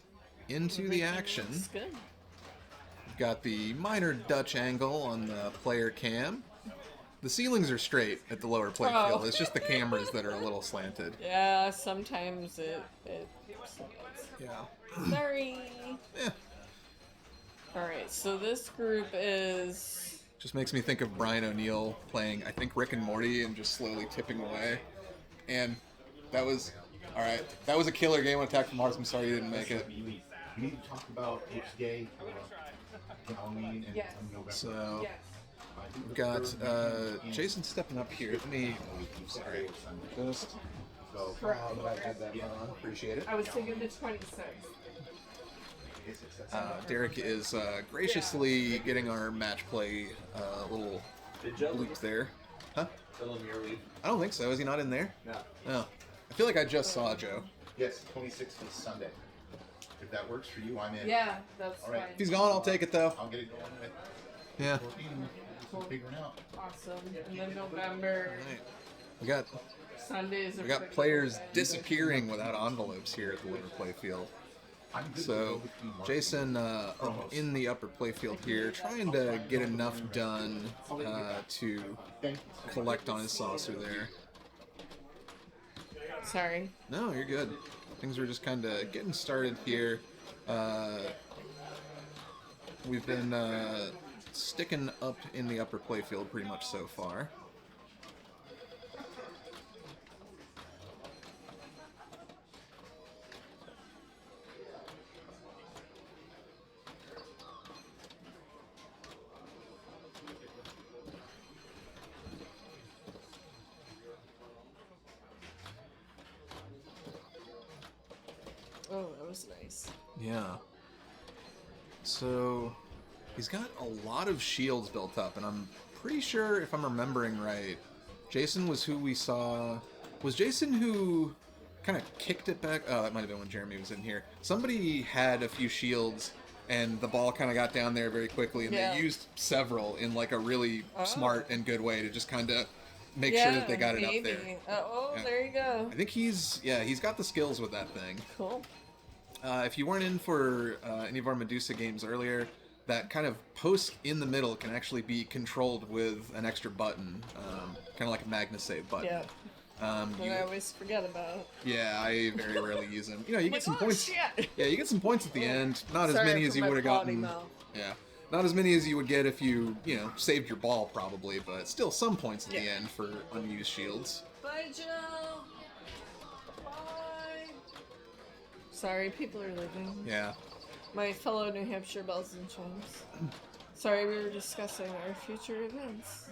A: into the action.
B: It's good.
A: We've got the minor Dutch angle on the player cam. The ceilings are straight at the lower playfield.
B: Oh.
A: It's just the cameras that are a little slanted.
B: Yeah, sometimes it
A: Yeah.
B: Sorry.
A: Eh.
B: Alright, so this group is...
A: Just makes me think of Brian O'Neill playing, I think, Rick and Morty and just slowly tipping away. And that was, all right, that was a killer game on Attack from Mars. I'm sorry you didn't make it.
C: We need to talk about which day, Halloween and
B: Yes.
C: November.
A: So we've got Jason stepping up here. Let me, sorry, just
C: So,
A: appreciate it.
B: I was thinking the 26th.
A: Derek is graciously getting our match play little loop there. Huh? I don't think so. Is he not in there?
C: No.
A: No. I feel like I just saw Joe.
C: Yes, 26th is Sunday. If that works for you, I'm in.
B: Yeah, that's
C: All right.
B: fine.
A: If he's gone, I'll take it though.
C: I'll get it going with
A: Yeah.
C: 14 and figuring out.
B: Awesome. And then November,
A: Right. We got
B: Sundays are
A: We got
B: pretty
A: players
B: good.
A: disappearing without envelopes here at the lower playfield.
C: I'm good to
A: So
C: go between March
A: Jason up in the upper playfield here, trying to get enough done to
C: Thank you.
A: collect on his saucer there.
B: Sorry.
A: No, you're good. Things are just kind of getting started here. We've been sticking up in the upper playfield pretty much so far.
B: Oh, that was nice.
A: Yeah. So he's got a lot of shields built up, and I'm pretty sure, if I'm remembering right, Jason was who we saw. Was Jason who kind of kicked it back? Oh, that might have been when Jeremy was in here. Somebody had a few shields, and the ball kind of got down there very quickly, and
B: Yeah.
A: they used several in like a really
B: Oh.
A: smart and good way to just kind of make sure that they got it up there.
B: Oh,
A: Yeah.
B: there you go.
A: I think he's got the skills with that thing.
B: Cool.
A: If you weren't in for any of our Medusa games earlier, that kind of post in the middle can actually be controlled with an extra button, kind of like a MagnaSave button.
B: Yeah. But
A: You-
B: I always forget about.
A: yeah, I very rarely use them. You know, you get some
B: Oh,
A: points.
B: shit.
A: Yeah, you get some points at the end. Not as
B: Sorry
A: many
B: for
A: as you
B: my
A: would have
B: potty
A: gotten.
B: mouth.
A: Yeah, not as many as you would get if you saved your ball probably, but still some points at the
B: Yeah.
A: end for unused shields.
B: Bye, Joe. Sorry, people are leaving.
A: Yeah.
B: My fellow New Hampshire bells and chimes. Sorry, we were discussing our future events.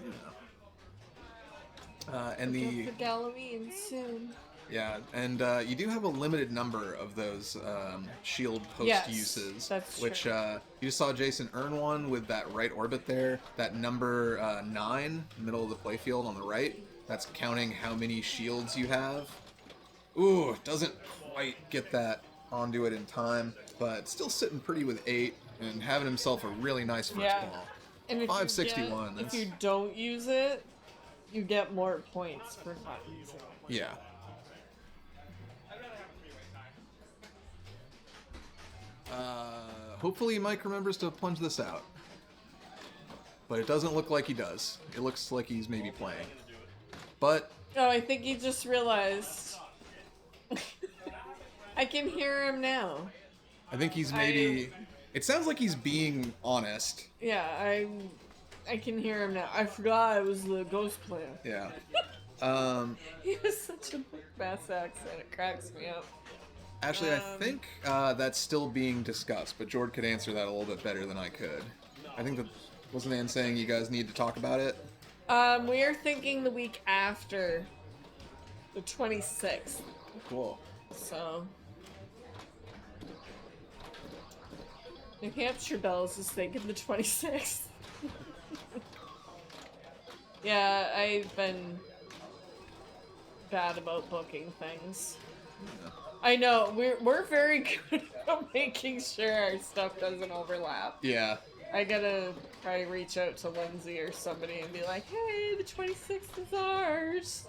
A: And
B: Look out for Halloween soon.
A: Yeah, and you do have a limited number of those shield post
B: Yes,
A: uses,
B: that's
A: which
B: true.
A: you saw Jason earn one with that right orbit there. That number 9, middle of the playfield on the right. That's counting how many shields you have. Ooh, doesn't quite get that onto it in time, but still sitting pretty with 8 and having himself a really nice first
B: Yeah.
A: ball.
B: And if
A: 561.
B: if
A: That's
B: you don't use it, you get more points for not using it.
A: yeah. Hopefully Mike remembers to plunge this out. But it doesn't look like he does. It looks like he's maybe playing. But
B: Oh, I think he just realized. I can hear him now.
A: I think he's maybe... It sounds like he's being honest.
B: Yeah, I can hear him now. I forgot it was the ghost player.
A: Yeah.
B: He has such a bass accent, it cracks me up.
A: Actually, I think that's still being discussed, but Jord could answer that a little bit better than I could. I think that... Wasn't Ann saying you guys need to talk about it?
B: We are thinking the week after the 26th.
A: Cool.
B: So New Hampshire Bells is thinking the 26th. Yeah, I've been bad about booking things.
A: Yeah.
B: I know, we're very good at making sure our stuff doesn't overlap.
A: Yeah.
B: I gotta probably reach out to Lindsay or somebody and be like, hey, the 26th is ours.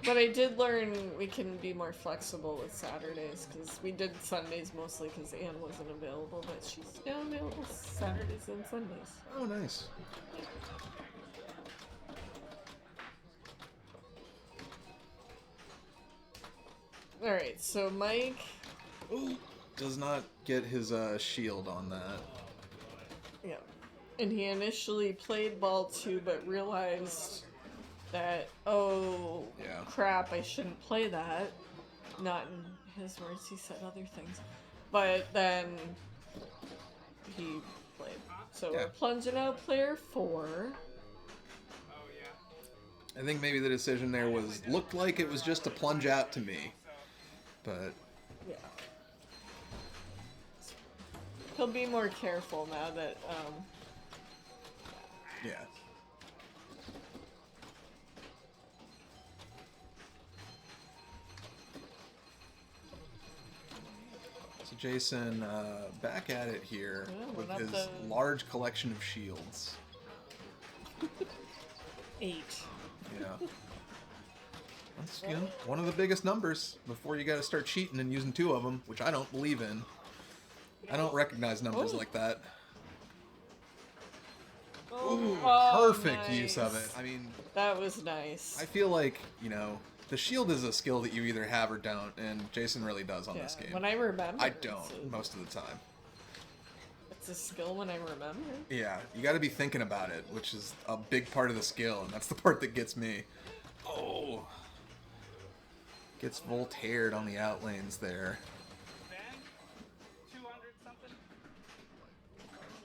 B: But I did learn we can be more flexible with Saturdays, because we did Sundays mostly because Anne wasn't available, but she's now available Saturdays and Sundays.
A: Oh, nice.
B: Alright, so Mike...
A: Ooh. Does not get his shield on that.
B: Yeah. And he initially played ball 2, but realized that, oh,
A: Yeah.
B: crap, I shouldn't play that. Not in his words, he said other things. But then he played. So
A: Yeah.
B: we're plunging out player 4.
A: I think maybe the decision there looked like it was just a plunge out to me. But
B: Yeah. He'll be more careful now that,
A: yeah. So Jason, back at it here
B: Yeah,
A: with
B: what
A: his
B: about the-
A: large collection of shields.
B: 8.
A: Yeah. That's, you know, one of the biggest numbers before you gotta start cheating and using 2 of them, which I don't believe in. I don't recognize numbers like that. Ooh, perfect use of it. I mean,
B: That was nice.
A: I feel like, you know, the shield is a skill that you either have or don't, and Jason really does on this game.
B: When I remember.
A: I don't, most of the time.
B: It's a skill when I remember.
A: Yeah, you gotta be thinking about it, which is a big part of the skill, and that's the part that gets me. Oh. Gets Voltaired on the outlanes there.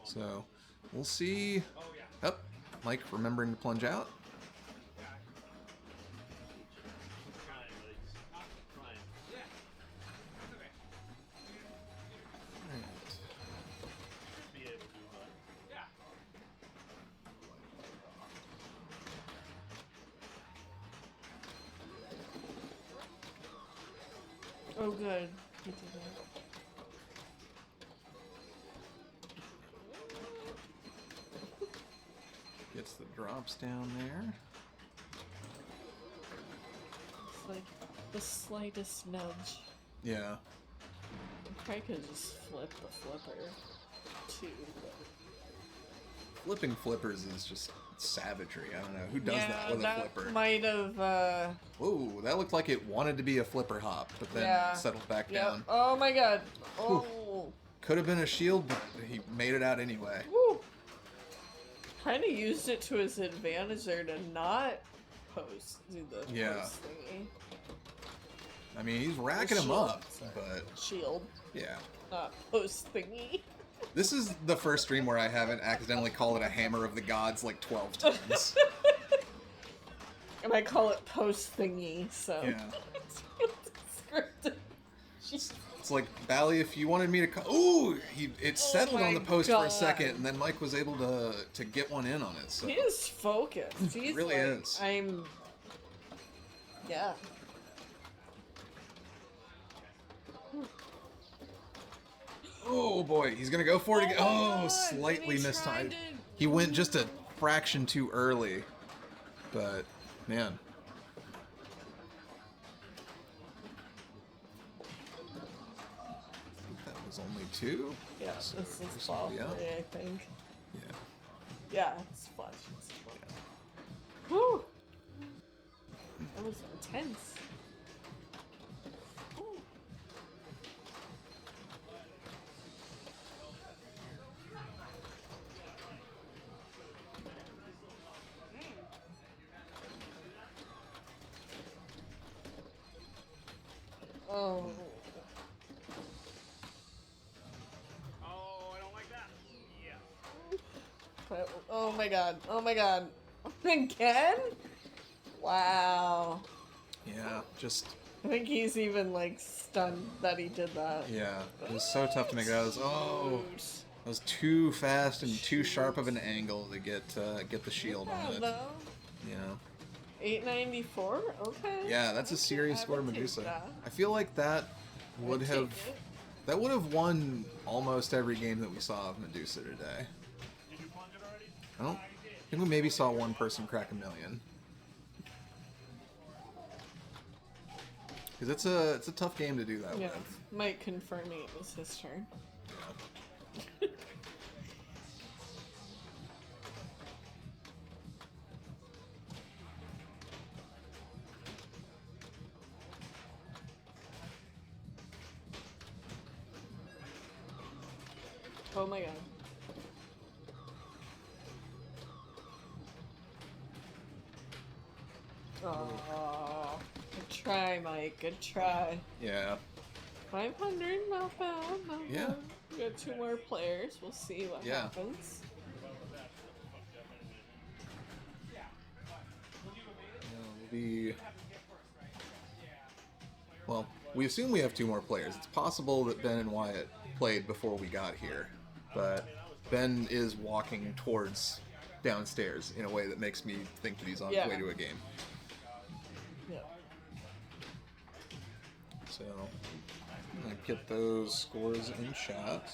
A: So, we'll see. Oh, Mike remembering to plunge out.
B: Oh, good. He did that.
A: Gets the drops down there.
B: It's like the slightest nudge.
A: Yeah.
B: I probably could just flip the flipper too. But...
A: Flipping flippers is just savagery. I don't know. Who does
B: yeah,
A: that with a flipper?
B: Might have.
A: Whoa, that looked like it wanted to be a flipper hop, but then
B: Yeah.
A: settled back
B: Yep.
A: down.
B: Oh my god. Oh.
A: Could have been a shield, but he made it out anyway.
B: Woo. Kind of used it to his advantage there to not do the
A: Yeah.
B: post thingy.
A: I mean, he's racking him
B: Shield.
A: up, but
B: Shield,
A: yeah.
B: not post thingy.
A: This is the first stream where I haven't accidentally called it a Hammer of the Gods like 12 times.
B: And I call it post thingy, so.
A: Yeah.
B: Scripted.
A: It's like, Bally, if you wanted me to call... Ooh! It settled on the post for a second, and then Mike was able to get one in on it, so...
B: He is focused. He's
A: really
B: like,
A: is.
B: Yeah.
A: Oh boy, he's gonna go for it again.
B: my
A: Oh,
B: God,
A: slightly
B: and he
A: mistimed.
B: tried to-
A: He went just a fraction too early, but man. That was only 2.
B: Yeah, this is
A: There's
B: ball
A: somebody out.
B: three, I think.
A: Yeah.
B: Yeah, it's flush. Whew! That was intense. Ooh. Oh. Oh my god. Oh my god. Again? Wow.
A: Yeah, just...
B: I think he's even like stunned that he did that.
A: Yeah, it was so tough to make it out. It was,
B: Shoot.
A: it was too fast and too sharp of an angle to get the shield
B: Yeah,
A: on it.
B: though.
A: You know?
B: 894? Okay.
A: Yeah, that's a serious
B: I
A: score,
B: would take
A: Medusa.
B: that.
A: I feel like that would
B: I'd
A: have
B: take it.
A: that would have won almost every game that we saw of Medusa today. I don't think we maybe saw one person crack a million. Because it's a tough game to do that
B: Yeah,
A: with.
B: Mike confirming it was his turn. Oh my god. Oh, good try, Mike. Good try.
A: Yeah.
B: 500, not bad. Not
A: Yeah.
B: bad. We got 2 more players. We'll see what
A: Yeah.
B: happens.
A: We'll be... Well, we assume we have 2 more players. It's possible that Ben and Wyatt played before we got here, but Ben is walking towards downstairs in a way that makes me think that he's on his way to a game.
B: Yeah.
A: So, I'm gonna get those scores in chat.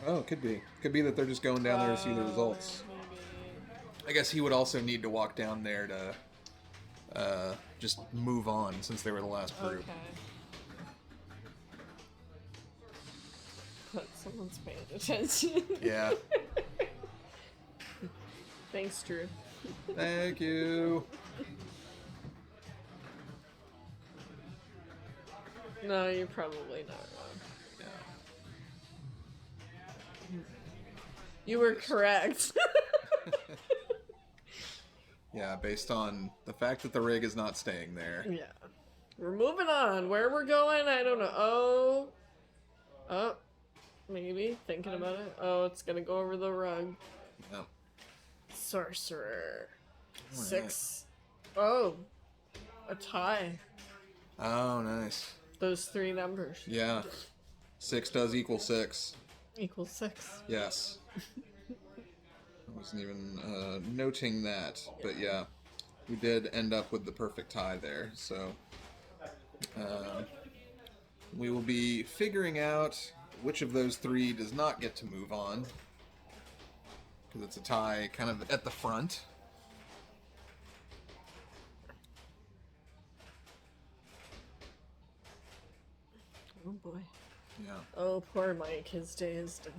A: Oh, could be. Could be that they're just going down there to see the results.
B: Maybe.
A: I guess he would also need to walk down there to just move on since they were the last group.
B: Okay. But someone's paying attention.
A: Yeah.
B: Thanks, Drew.
A: Thank you.
B: No, you're probably not wrong.
A: Yeah.
B: You were correct.
A: Yeah, based on the fact that the rig is not staying there.
B: Yeah. We're moving on. Where we're going, I don't know. Oh, maybe. Thinking about it. Oh, it's gonna go over the rug.
A: Yeah.
B: Sorcerer.
A: All
B: 6. Oh, a tie.
A: Oh, nice.
B: Those 3 numbers
A: Yeah. 6 does equal 6.
B: equals 6.
A: Yes. I wasn't even noting that, but yeah, we did end up with the perfect tie there. So we will be figuring out which of those 3 does not get to move on, because it's a tie kind of at the front.
B: Oh boy.
A: Yeah.
B: Oh, poor Mike. His day is done.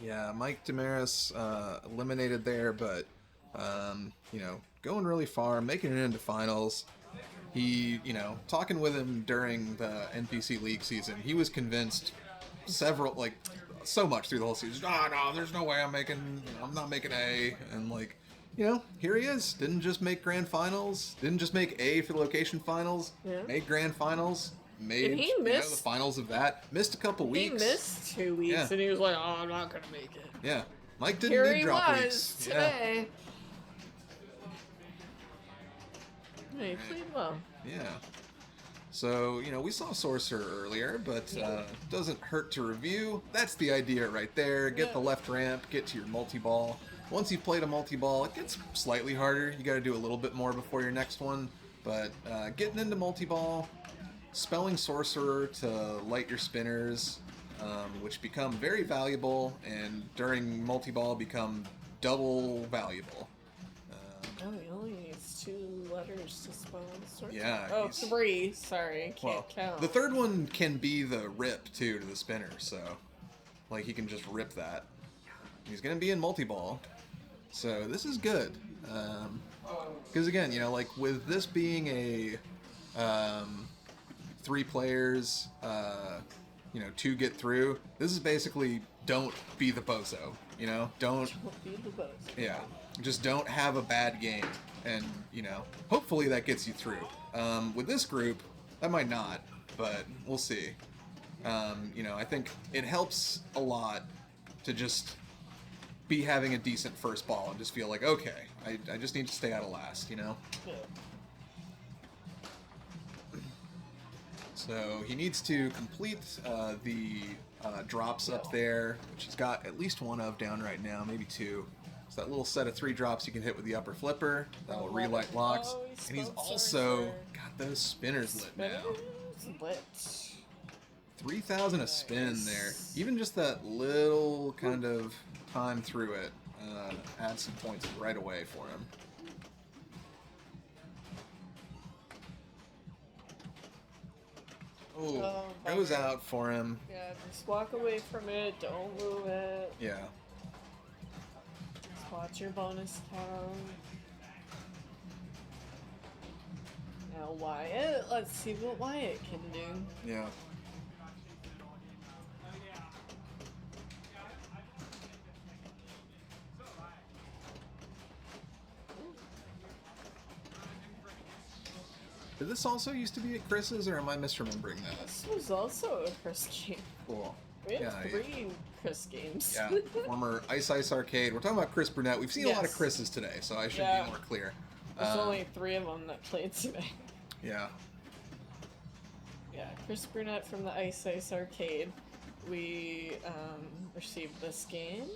A: Yeah, Mike Damaris eliminated there, but going really far, making it into finals. He, talking with him during the NPC League season, he was convinced so much through the whole season. No, there's no way I'm not making A. And here he is. Didn't just make grand finals. Didn't just make A for the location finals.
B: Yeah.
A: Made grand finals. Made
B: And he
A: the
B: missed-
A: finals of that. Missed a couple weeks.
B: He missed 2 weeks,
A: Yeah.
B: and he was like, "Oh, I'm not gonna make it."
A: Yeah. Mike didn't
B: Here
A: need
B: he
A: drop
B: was
A: weeks.
B: today. Yeah, he played well.
A: Yeah. So, we saw Sorcerer earlier, but doesn't hurt to review. That's the idea right there. Get the left ramp, get to your multi-ball. Once you've played a multi-ball, it gets slightly harder. You got to do a little bit more before your next one. But getting into multi-ball, spelling Sorcerer to light your spinners, which become very valuable, and during multi-ball become double valuable.
B: Oh, he only needs 2 letters to spell the sword.
A: Yeah,
B: Oh,
A: he's-
B: 3. Sorry, can't count.
A: The third one can be the rip, too, to the spinner, so... he can just rip that. He's gonna be in multi-ball. So, this is good. Because, again, with this being a... 3 players, 2 get through, this is basically don't be the bozo, Don't...
B: Be the boss.
A: Yeah. Just don't have a bad game. And, hopefully that gets you through. With this group, that might not, but we'll see. I think it helps a lot to just be having a decent first ball and just feel like, okay, I just need to stay out of last,
B: Yeah.
A: So he needs to complete the drops up there, which he's got at least 1 of down right now, maybe 2. It's that little set of 3 drops you can hit with the upper flipper. That will relight locks.
B: Oh,
A: And he's
B: spelled
A: also
B: Sorcerer.
A: got those spinners lit now.
B: Spinners lit.
A: 3,000 a spin there. Even just that little kind of time through it adds some points right away for him. Ooh,
B: Oh,
A: goes
B: bummer.
A: out for him.
B: Yeah, just walk away from it. Don't move it.
A: Yeah.
B: Just watch your bonus count. Now Wyatt. Let's see what Wyatt can do.
A: Yeah. Did this also used to be at Chris's, or am I misremembering that?
B: This was also a Chris game.
A: Cool.
B: We had
A: Yeah,
B: 3 Chris games.
A: Yeah, former Ice Arcade. We're talking about Chris Burnett. We've seen a lot of
B: Yes.
A: Chris's today, so I should
B: Yeah.
A: be more clear.
B: There's only 3 of them that played today.
A: Yeah.
B: Yeah, Chris Burnett from the Ice Arcade. We received this game.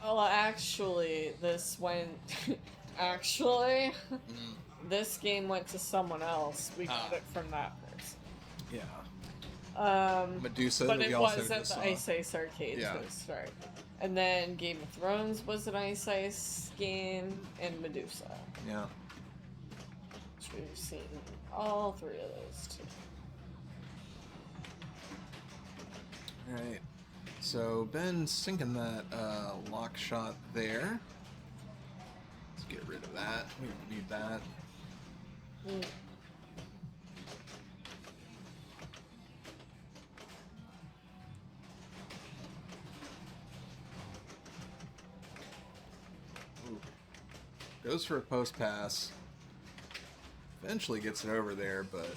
B: Oh, actually, this went. Actually, this game went to someone else. We got it from that person.
A: Yeah. Medusa.
B: But
A: that we
B: it
A: also
B: was at
A: just
B: the
A: saw.
B: Ice Arcade
A: Yeah.
B: to start. And then Game of Thrones was an Ice game, and Medusa.
A: Yeah.
B: Which we've seen all 3 of those too.
A: All right. So Ben sinking that lock shot there. Let's get rid of that. We don't need that.
B: Mm.
A: Ooh. Goes for a post pass. Eventually gets it over there, but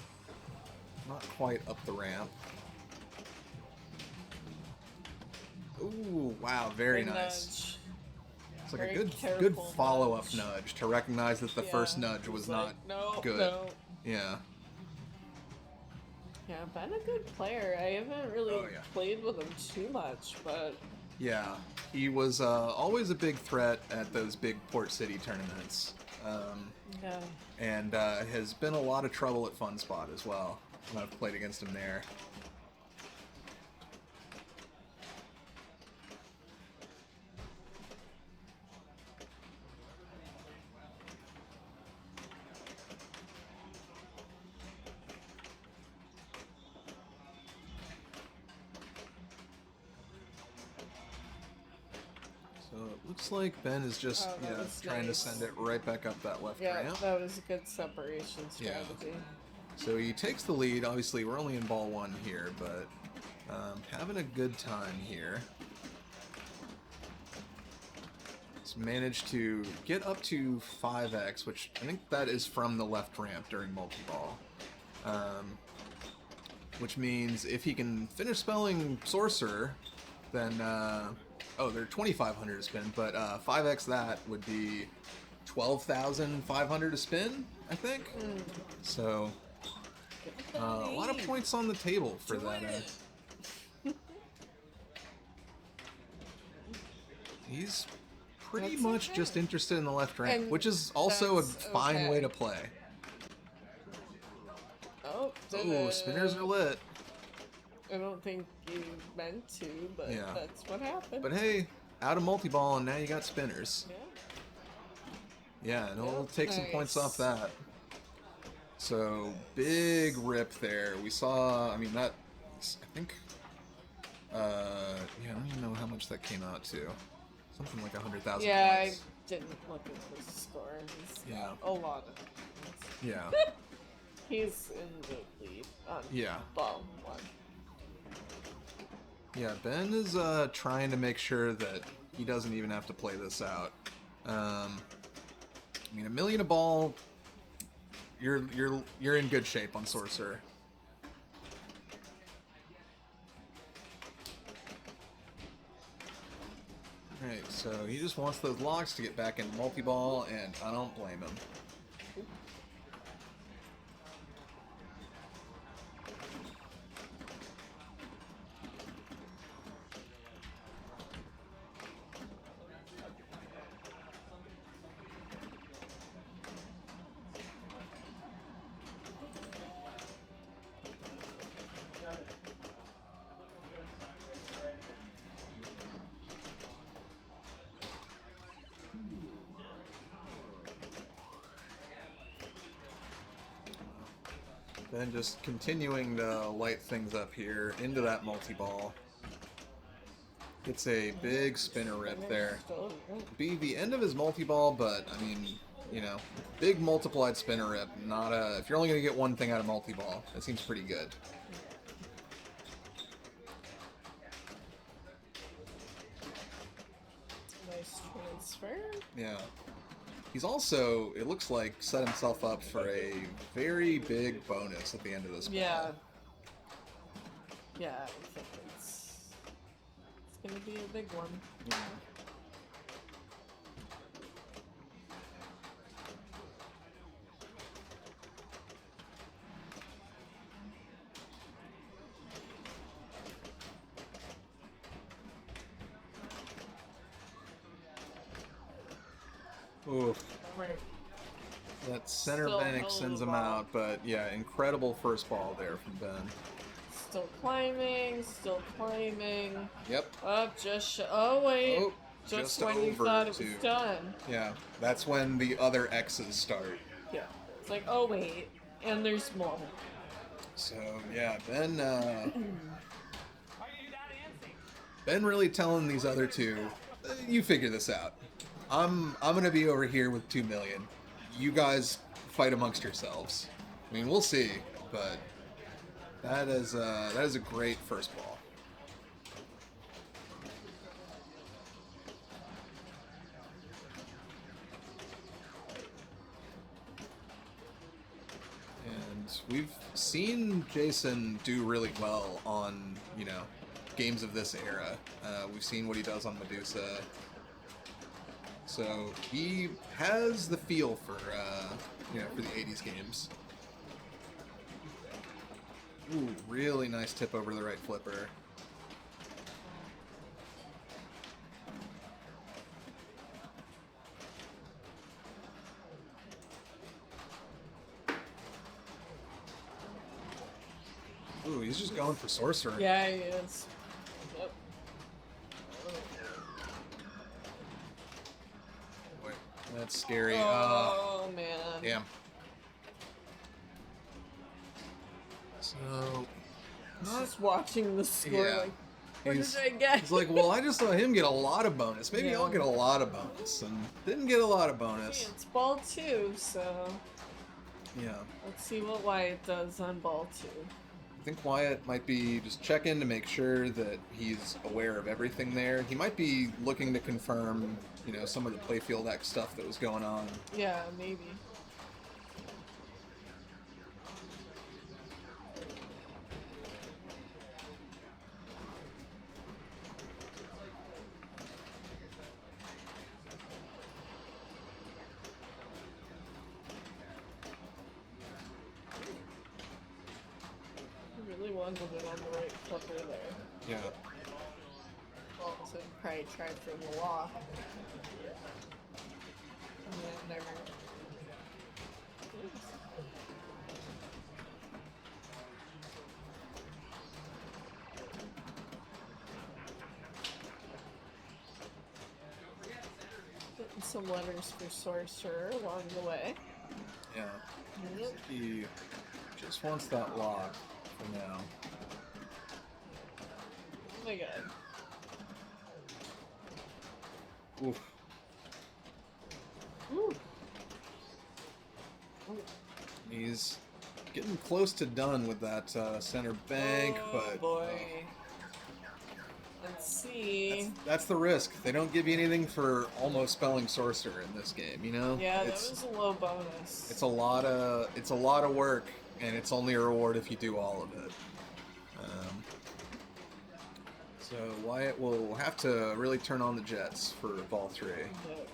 A: not quite up the ramp. Ooh, wow, very
B: Big
A: nice.
B: nudge.
A: It's like
B: Very
A: a good
B: careful
A: follow-up
B: nudge.
A: nudge to recognize that the
B: Yeah,
A: first nudge
B: it
A: was
B: like,
A: not
B: no,
A: good.
B: No.
A: Yeah.
B: Yeah, Ben a good player. I haven't really
A: Oh, yeah.
B: played with him too much, but
A: Yeah, he was always a big threat at those big Port City tournaments,
B: yeah.
A: and has been a lot of trouble at Fun Spot as well when I've played against him there. it looks like Ben is just
B: Oh, that was
A: trying to
B: nice.
A: send it right back up that left
B: Yeah,
A: ramp.
B: that was a good separation
A: Yeah.
B: strategy.
A: So he takes the lead. Obviously, we're only in ball one here, but having a good time here. He's managed to get up to 5x, which I think that is from the left ramp during multi-ball. Which means if he can finish spelling Sorcerer, then, oh, they're 2,500 to spin, but 5x that would be 12,500 to spin, I think. So, a lot of points on the table for that. He's pretty
B: That's
A: much
B: okay.
A: just interested in the left ramp,
B: And
A: which is also a
B: that's
A: fine
B: okay.
A: way to play.
B: Oh,
A: Ooh, spinners are lit.
B: I don't think you meant to, but
A: Yeah.
B: that's what happened.
A: But hey, out of multi-ball, and now you got spinners.
B: Yeah.
A: Yeah, and we'll
B: Yep,
A: take some points
B: nice.
A: off that. So, big rip there. We saw, I mean, that, I think, yeah, I don't even know how much that came out to. Something like 100,000
B: Yeah, I
A: points.
B: didn't look at his score. He's
A: Yeah.
B: got a lot of points.
A: Yeah.
B: He's in the lead on
A: Yeah.
B: ball one.
A: Yeah, Ben is trying to make sure that he doesn't even have to play this out. I mean, 1,000,000 a ball, you're in good shape on Sorcerer. Alright, so he just wants those locks to get back into multi-ball, and I don't blame him. Then just continuing to light things up here into that multi-ball. It's a big spinner rip there. Be the end of his multi-ball, but I mean, you know, big multiplied spinner rip. Not a. If you're only gonna get one thing out of multi-ball, that seems pretty good.
B: Nice transfer.
A: Yeah. He's also, it looks like, set himself up for a very big bonus at the end of this ball.
B: Yeah. Yeah, I think it's gonna be a big one.
A: Yeah. Oof.
B: Right.
A: That center
B: Still
A: bank
B: hell of
A: sends
B: a
A: him
B: ball.
A: out, but yeah, incredible first ball there from Ben.
B: Still climbing, still climbing.
A: Yep.
B: Up, oh wait.
A: Oh,
B: just
A: just
B: when you
A: over
B: thought it
A: to-
B: was done.
A: Yeah, that's when the other X's start.
B: Yeah. It's like, oh wait, and there's more.
A: So yeah, Ben really telling these other two, you figure this out. I'm gonna be over here with 2 million. You guys fight amongst yourselves. I mean, we'll see, but that is a great first ball. And we've seen Jason do really well on, you know, games of this era. We've seen what he does on Medusa. So he has the feel for, you know, for the 80s games. Ooh, really nice tip over the right flipper. Ooh, he's just going for Sorcerer.
B: Yeah, he is. Yep.
A: Boy, that's scary.
B: Oh man.
A: Damn. So,
B: Just watching the score
A: Yeah.
B: like What
A: He's,
B: did I get?
A: he's like, well, I just saw him get a lot of bonus. Maybe
B: Yeah.
A: I'll get a lot of bonus. And didn't get a lot of bonus.
B: It's ball 2, so
A: Yeah.
B: let's see what Wyatt does on ball 2.
A: I think Wyatt might be just checking to make sure that he's aware of everything there. He might be looking to confirm, some of the Playfield X stuff that was going on.
B: Yeah, maybe. I really wanted it on the right flipper there.
A: Yeah.
B: Well, so probably tried for the lock. And then never. Oops. Getting some letters for sorcerer along the way.
A: Yeah.
B: Yep.
A: He just wants that lock for now.
B: Oh my god.
A: Oof.
B: Ooh.
A: He's getting close to done with that center bank,
B: Oh
A: but
B: boy. Let's see.
A: that's the risk. They don't give you anything for almost spelling sorcerer in this game,
B: Yeah, that
A: It's
B: was a low bonus.
A: it's a lot of work, and it's only a reward if you do all of it. So Wyatt will have to really turn on the jets for ball 3.
B: Yep.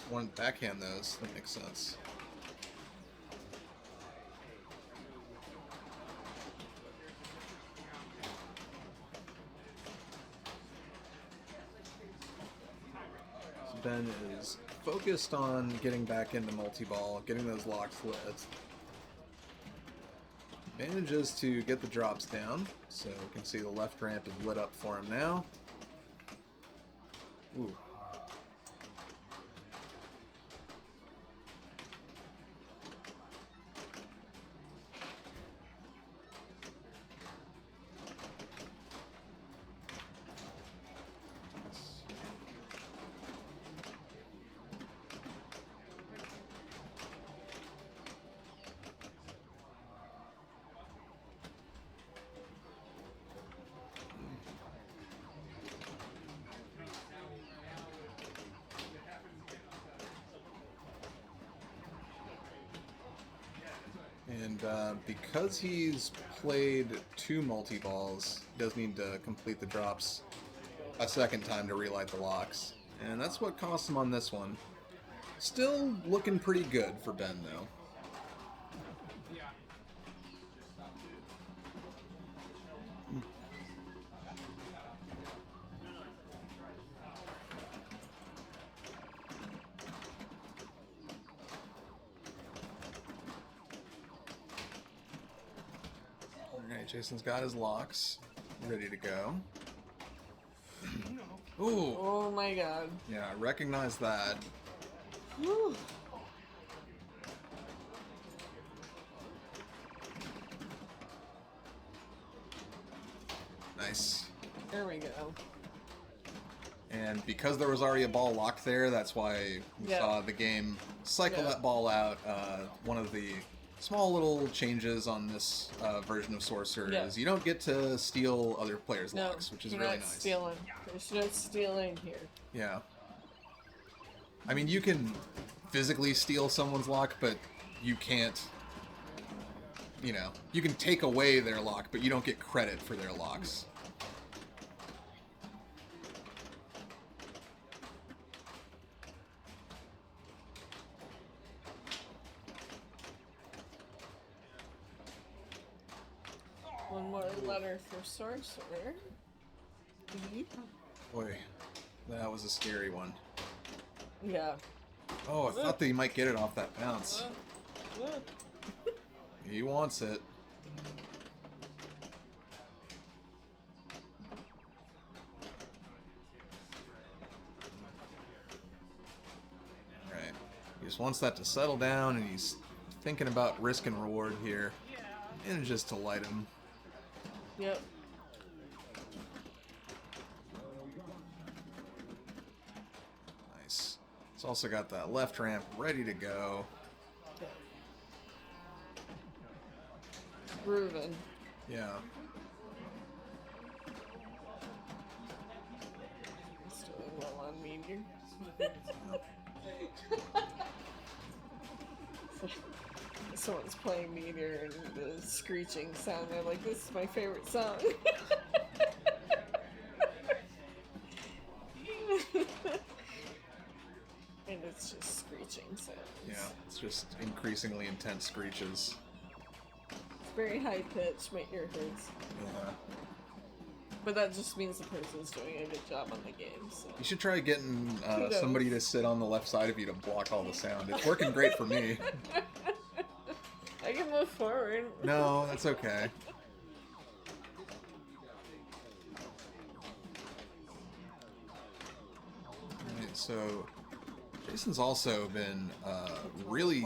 A: One backhand those. That makes sense. So Ben is focused on getting back into multi-ball, getting those locks lit. Manages to get the drops down, so you can see the left ramp is lit up for him now. Ooh. And because he's played 2 multi-balls, he does need to complete the drops a second time to relight the locks. And that's what cost him on this one. Still looking pretty good for Ben, though. Alright, Jason's got his locks ready to go. Ooh!
B: Oh my god.
A: Yeah, I recognize that.
B: Whew.
A: Nice.
B: There we go.
A: And because there was already a ball locked there, that's why we
B: Yeah.
A: saw the game cycle
B: Yeah.
A: that ball out. One of the small little changes on this version of Sorcerer
B: Yeah.
A: is you don't get to steal other players'
B: No,
A: locks, which is
B: you're
A: really
B: not
A: nice.
B: stealing. There's no stealing here.
A: Yeah. I mean, you can physically steal someone's lock, but you can't, you can take away their lock, but you don't get credit for their locks.
B: One more letter for sorcerer.
A: Boy, that was a scary one.
B: Yeah.
A: Oh, I thought that he might get it off that bounce. He wants it. Alright. He just wants that to settle down, and he's thinking about risk and reward here. And just to light him.
B: Yep.
A: Nice. It's also got that left ramp ready to go.
B: Groovin'.
A: Yeah.
B: He's doing well on Meteor. Someone's playing Meteor and the screeching sound. They're like, this is my favorite song. And it's just screeching sounds.
A: Yeah, it's just increasingly intense screeches.
B: Very high pitch, my ear hurts.
A: Yeah.
B: But that just means the person's doing a good job on the game. So.
A: You should try getting
B: knows?
A: somebody to sit on the left side of you to block all the sound. It's working great for me.
B: I can move forward.
A: No, that's okay. Alright, so Jason's also been really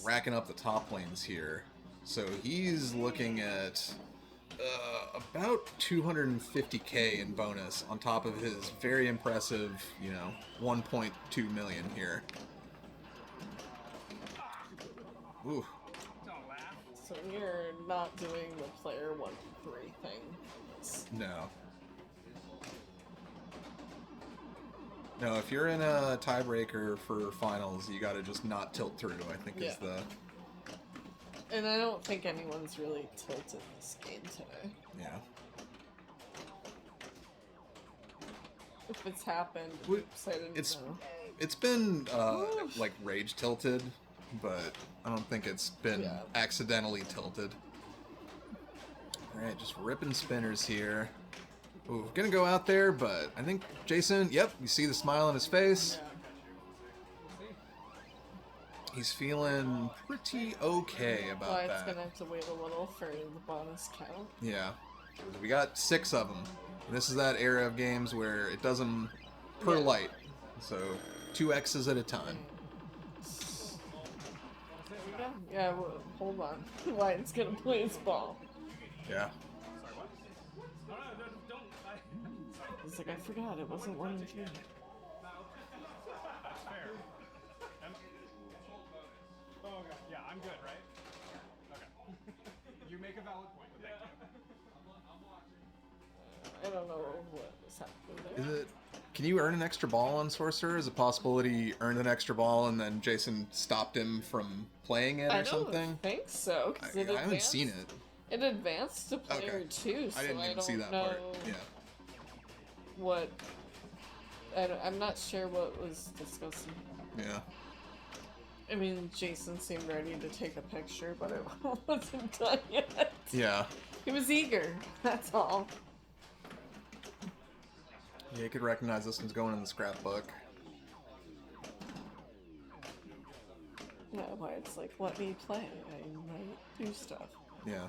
A: racking up the top lanes here. So he's looking at about 250k in bonus on top of his very impressive, 1.2 million here. Ooh.
B: So you're not doing the player 1-3 thing.
A: No. No, if you're in a tiebreaker for finals, you gotta just not tilt through, I think is the...
B: And I don't think anyone's really tilted this game today.
A: Yeah.
B: If it's happened,
A: We-
B: oops, I didn't know.
A: It's been, like, rage tilted, but I don't think it's been accidentally tilted. Alright, just ripping spinners here. Ooh, gonna go out there, but I think Jason, yep, you see the smile on his face. He's feeling pretty okay about
B: Well, it's
A: that.
B: gonna have to wait a little for the bonus count.
A: Yeah. We got 6 of them. This is that era of games where it does them per light. So, 2 X's at a time.
B: Yeah, well, hold on. Wyatt's gonna play his ball.
A: Yeah.
B: He's like, I forgot, it wasn't 1 and 3.
F: Yeah, I'm good, right? Okay. You make a valid point, but thank you.
B: I don't know what was happening there.
A: Is it? Can you earn an extra ball on Sorcerer? Is it possible that he earned an extra ball and then Jason stopped him from playing it or
B: I
A: something?
B: don't think so. 'Cause
A: I haven't seen it.
B: It advanced to player 2, so
A: I didn't even
B: don't
A: see that
B: know
A: part. Yeah.
B: what. I'm not sure what was discussed.
A: Yeah.
B: I mean, Jason seemed ready to take a picture, but it wasn't done yet.
A: Yeah.
B: He was eager, that's all.
A: Yeah, you could recognize this one's going in the scrapbook.
B: Yeah, why it's like, let me play. I might do stuff.
A: Yeah.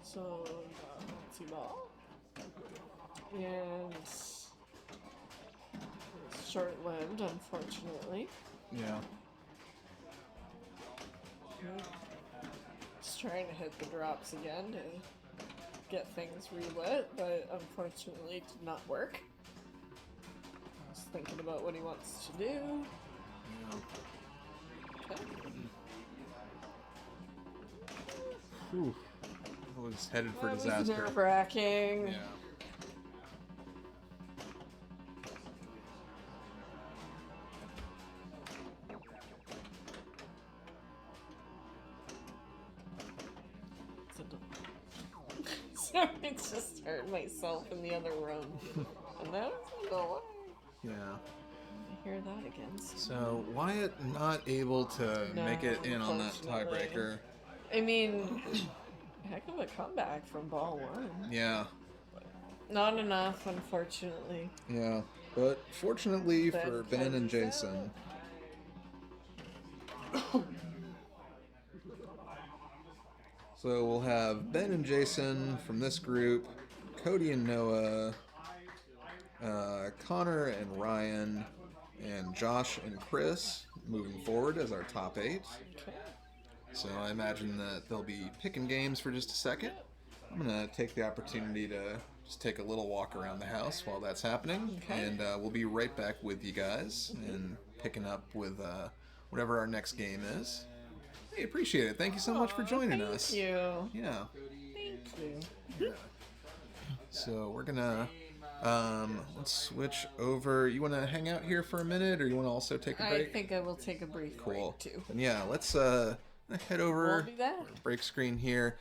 B: So, T-ball. And it's short-lived, unfortunately.
A: Yeah.
B: Just trying to hit the drops again to get things relit, but unfortunately it did not work. Just thinking about what he wants to do. Okay.
A: Whew. I was headed for
B: That was
A: disaster.
B: nerve-wracking.
A: Yeah.
B: Sorry, I just heard myself in the other room. And that was going.
A: Yeah.
B: hear that again.
A: So Wyatt not able to make it in on that
B: Unfortunately.
A: tiebreaker.
B: I mean, heck of a comeback from ball one.
A: Yeah.
B: Not enough, unfortunately.
A: Yeah. But fortunately
B: Ben
A: for Ben and
B: closes
A: Jason. So we'll have Ben and Jason from this group, Cody and Noah, Connor and Ryan, and Josh and Chris moving forward as our top 8.
B: Okay.
A: So I imagine that they'll be picking games for just a second. I'm going to take the opportunity to just take a little walk around the house while that's happening.
B: Okay.
A: And we'll be right back with you guys and picking up with whatever our next game is. Hey, appreciate it. Thank you so much for joining us.
B: Thank you.
A: Yeah.
B: Thank you.
A: So we're gonna let's switch over. You want to hang out here for a minute, or you want to also take a break?
B: I think I will take a brief
A: Cool.
B: break too.
A: And yeah, let's head over.
B: We'll do that.
A: Break screen here.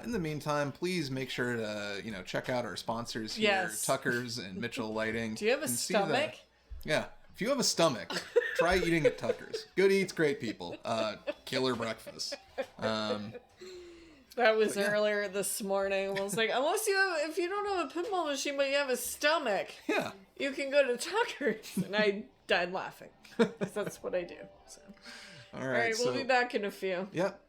A: In the meantime, please make sure to check out our sponsors here,
B: Yes.
A: Tucker's and Mitchell Lighting.
B: Do you have a
A: and see
B: stomach?
A: Yeah. If you have a stomach, try eating at Tucker's. Good eats, great people. Killer breakfast.
B: That was earlier this morning. I was like, if you don't have a pinball machine but you have a stomach,
A: Yeah.
B: you can go to Tucker's. And I died laughing. 'Cause that's what I do. So.
A: All
B: All
A: right.
B: right, we'll be back in a few.
A: Yep.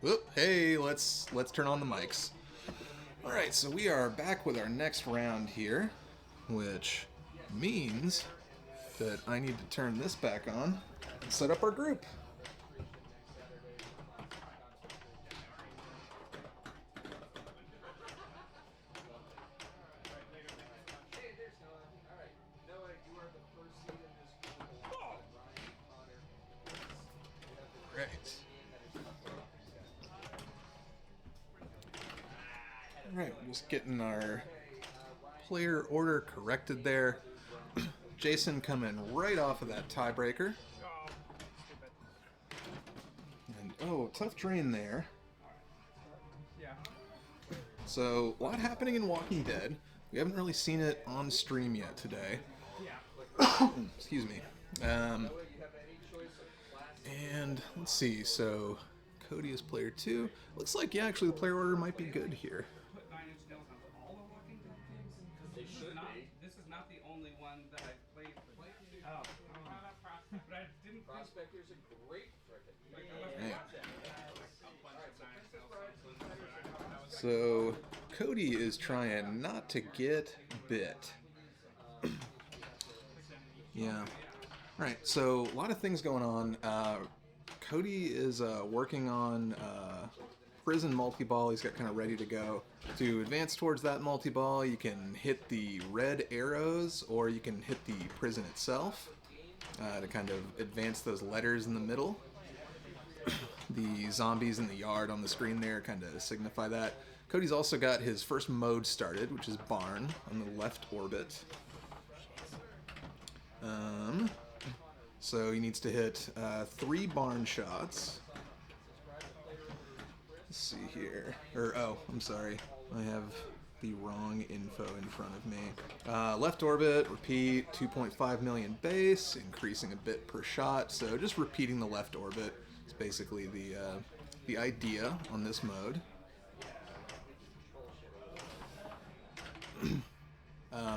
A: Whoop, hey, let's turn on the mics. All right, so we are back with our next round here, which means that I need to turn this back on and set up our group. Alright, just getting our player order corrected there. Jason coming right off of that tiebreaker. And oh, tough drain there. So, a lot happening in Walking Dead. We haven't really seen it on stream yet today. Excuse me. And let's see, so Cody is player 2. Looks like, yeah, actually the player order might be good here.
H: This is not the only one that I played for. Oh. But I didn't. Prospector's a great frickin'.
A: So Cody is trying not to get bit. Yeah. Alright, so a lot of things going on. Cody is working on prison multi-ball. He's got kind of ready to go. To advance towards that multi-ball, you can hit the red arrows or you can hit the prison itself to kind of advance those letters in the middle. The zombies in the yard on the screen there kind of signify that. Cody's also got his first mode started, which is Barn on the left orbit. So he needs to hit 3 barn shots. Let's see here. I'm sorry. I have the wrong info in front of me. Left orbit, repeat, 2.5 million base, increasing a bit per shot. So just repeating the left orbit is basically the idea on this mode.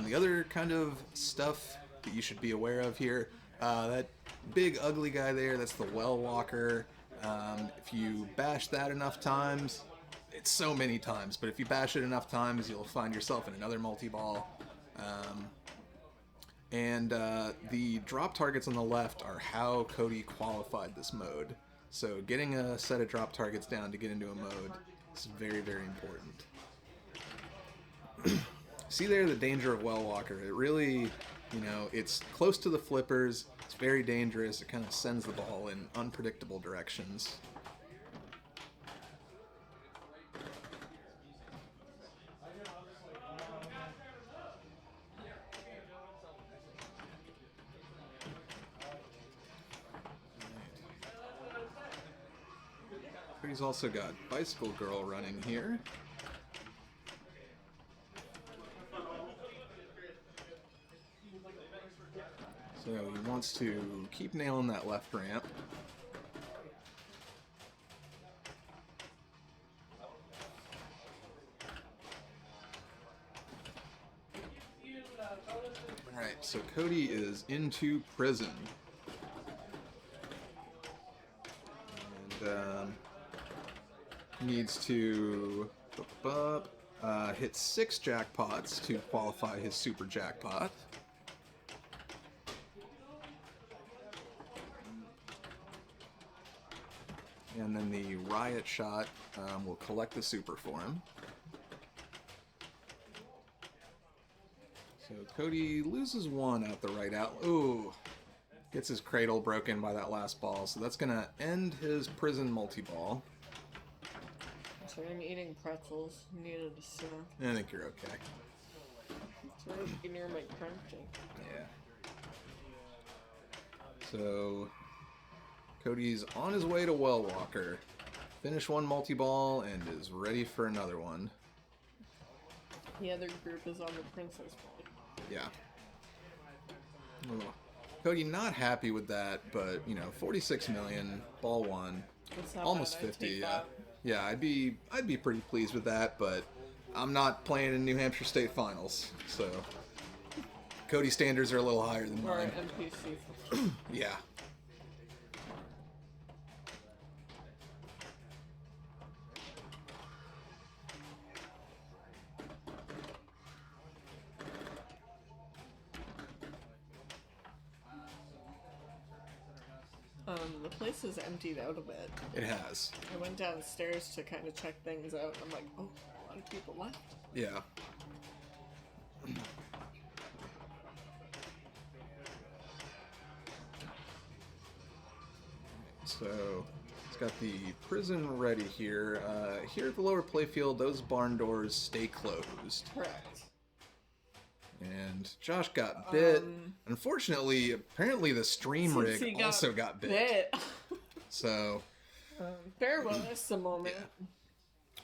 A: The other kind of stuff that you should be aware of here, that big ugly guy there, that's the well walker. If you bash that enough times, it's so many times, but if you bash it enough times, you'll find yourself in another multi-ball. The drop targets on the left are how Cody qualified this mode. So getting a set of drop targets down to get into a mode is very, very important. See there the danger of well walker. It really, it's close to the flippers. It's very dangerous. It kind of sends the ball in unpredictable directions. He's also got Bicycle Girl running here. So he wants to keep nailing that left ramp. Alright, so Cody is into prison. And needs to hit 6 jackpots to qualify his super jackpot. And then the riot shot will collect the super for him. So Cody loses 1 out the right out. Ooh, gets his cradle broken by that last ball. So that's going to end his prison multi-ball.
B: So I'm eating pretzels. Needed a snack.
A: I think you're okay.
B: It's right near my crunching.
A: Yeah. So Cody's on his way to Well Walker. Finished 1 multi-ball and is ready for another one.
B: The other group is on the princess ball.
A: Yeah. Oh. Cody not happy with that, but 46 million, ball 1, almost 50. Yeah, yeah, I'd be pretty pleased with that, but I'm not playing in New Hampshire State Finals, so Cody's standards are a little higher than mine.
B: Or NPC.
A: Yeah.
B: The place has emptied out a bit.
A: It has.
B: I went downstairs to kind of check things out. I'm like, oh, a lot of people left.
A: Yeah. So, it's got the prison ready here. Here at the lower playfield, those barn doors stay closed.
B: Correct.
A: And Josh got bit. Unfortunately, apparently the stream
B: Since
A: rig
B: he
A: also got bit. So,
B: Bear with us a moment.
A: yeah.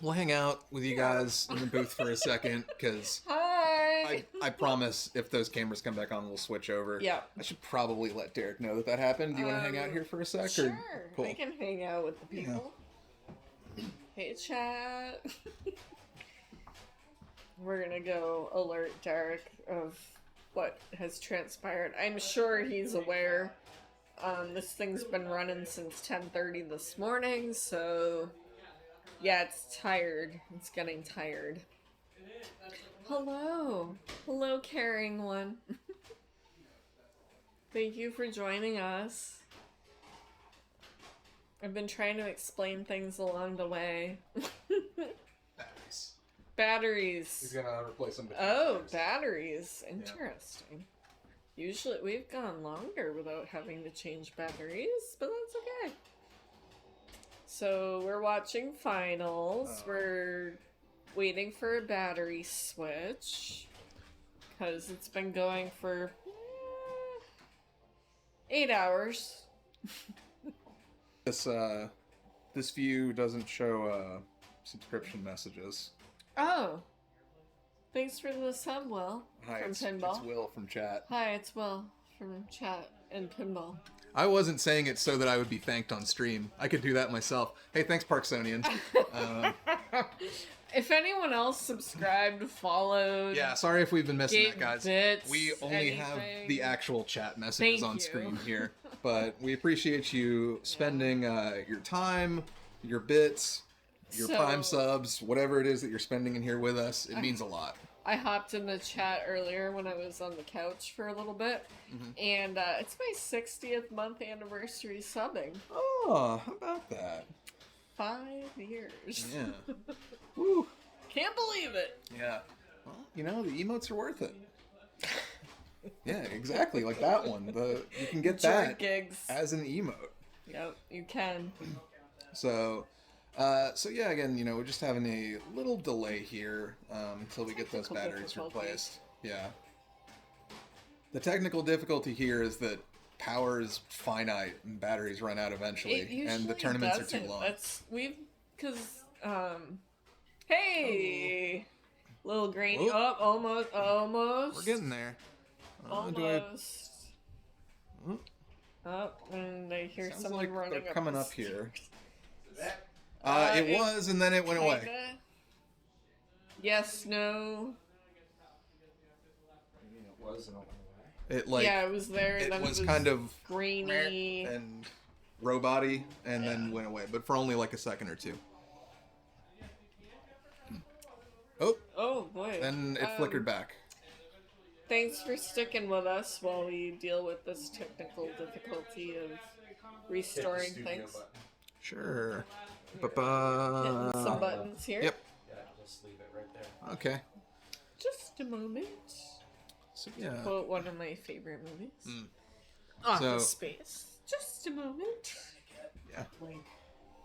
A: We'll hang out with you guys in the booth for a second, because
B: Hi!
A: I promise if those cameras come back on, we'll switch over.
B: Yeah.
A: I should probably let Derek know that happened. Do you want to hang out here for a sec?
B: Sure.
A: Or... Cool.
B: I can hang out with the people. Hey, chat. We're gonna go alert Derek of what has transpired. I'm sure he's aware. This thing's been running since 10:30 this morning, so yeah, it's tired. It's getting tired. Hello. Hello, caring one. Thank you for joining us. I've been trying to explain things along the way.
A: Batteries.
B: Batteries.
A: He's gonna replace them.
B: Oh, batteries. Interesting. Usually we've gone longer without having to change batteries, but that's okay. So we're watching finals. We're waiting for a battery switch because it's been going for 8 hours.
A: This view doesn't show subscription messages.
B: Oh, thanks for the sub, Will.
A: Hi,
B: from
A: it's
B: Pinball.
A: Will from chat.
B: Hi, it's Will from chat and Pinball.
A: I wasn't saying it so that I would be thanked on stream. I could do that myself. Hey, thanks, Parksonian.
B: If anyone else subscribed, followed,
A: Yeah, sorry if we've been missing
B: gave
A: that, guys.
B: bits,
A: We only have
B: anything.
A: the actual chat messages
B: Thank
A: on
B: you.
A: screen here. But we appreciate you spending your time, your bits, your
B: So-
A: Prime subs, whatever it is that you're spending in here with us. It means a lot.
B: I hopped in the chat earlier when I was on the couch for a little bit, and it's my 60th month anniversary subbing.
A: Oh, how about that?
B: 5 years.
A: Yeah. Woo.
B: Can't believe it.
A: Yeah. Well, you know, the emotes are worth it. Yeah, exactly. Like that one. You can get that
B: Drunk gigs.
A: as an emote.
B: Yep, you can.
A: So yeah, again, you know, we're just having a little delay here until we get those
B: Technical
A: batteries
B: difficulty.
A: replaced. Yeah. The technical difficulty here is that power is finite and batteries run out eventually,
B: It usually
A: and the tournaments are
B: doesn't.
A: too long.
B: Hey, little green.
A: Whoop.
B: Oh, almost.
A: We're getting there.
B: Almost.
A: Oh,
B: Oh, and I hear
A: sounds
B: someone
A: like
B: running
A: they're
B: up
A: coming
B: the
A: up here.
B: stairs.
A: It was, and then it went away.
B: Kinda. Yes, no.
G: I mean, it was and it went away.
A: It like
B: yeah, it was there.
A: it
B: then
A: was
B: it was
A: kind of
B: grainy.
A: and robot-y, and then went away, but for only like a second or two. Oh,
B: Oh boy.
A: then it flickered back.
B: Thanks for sticking with us while we deal with this technical difficulty of restoring things.
A: Sure.
B: Hitting some buttons here.
A: Yep.
G: Yeah, just leave it right there.
A: Okay.
B: Just a moment.
A: So yeah.
B: Quote one of my favorite movies.
A: Mm.
B: Office
A: So-
B: Space. Just a moment.
A: Yeah.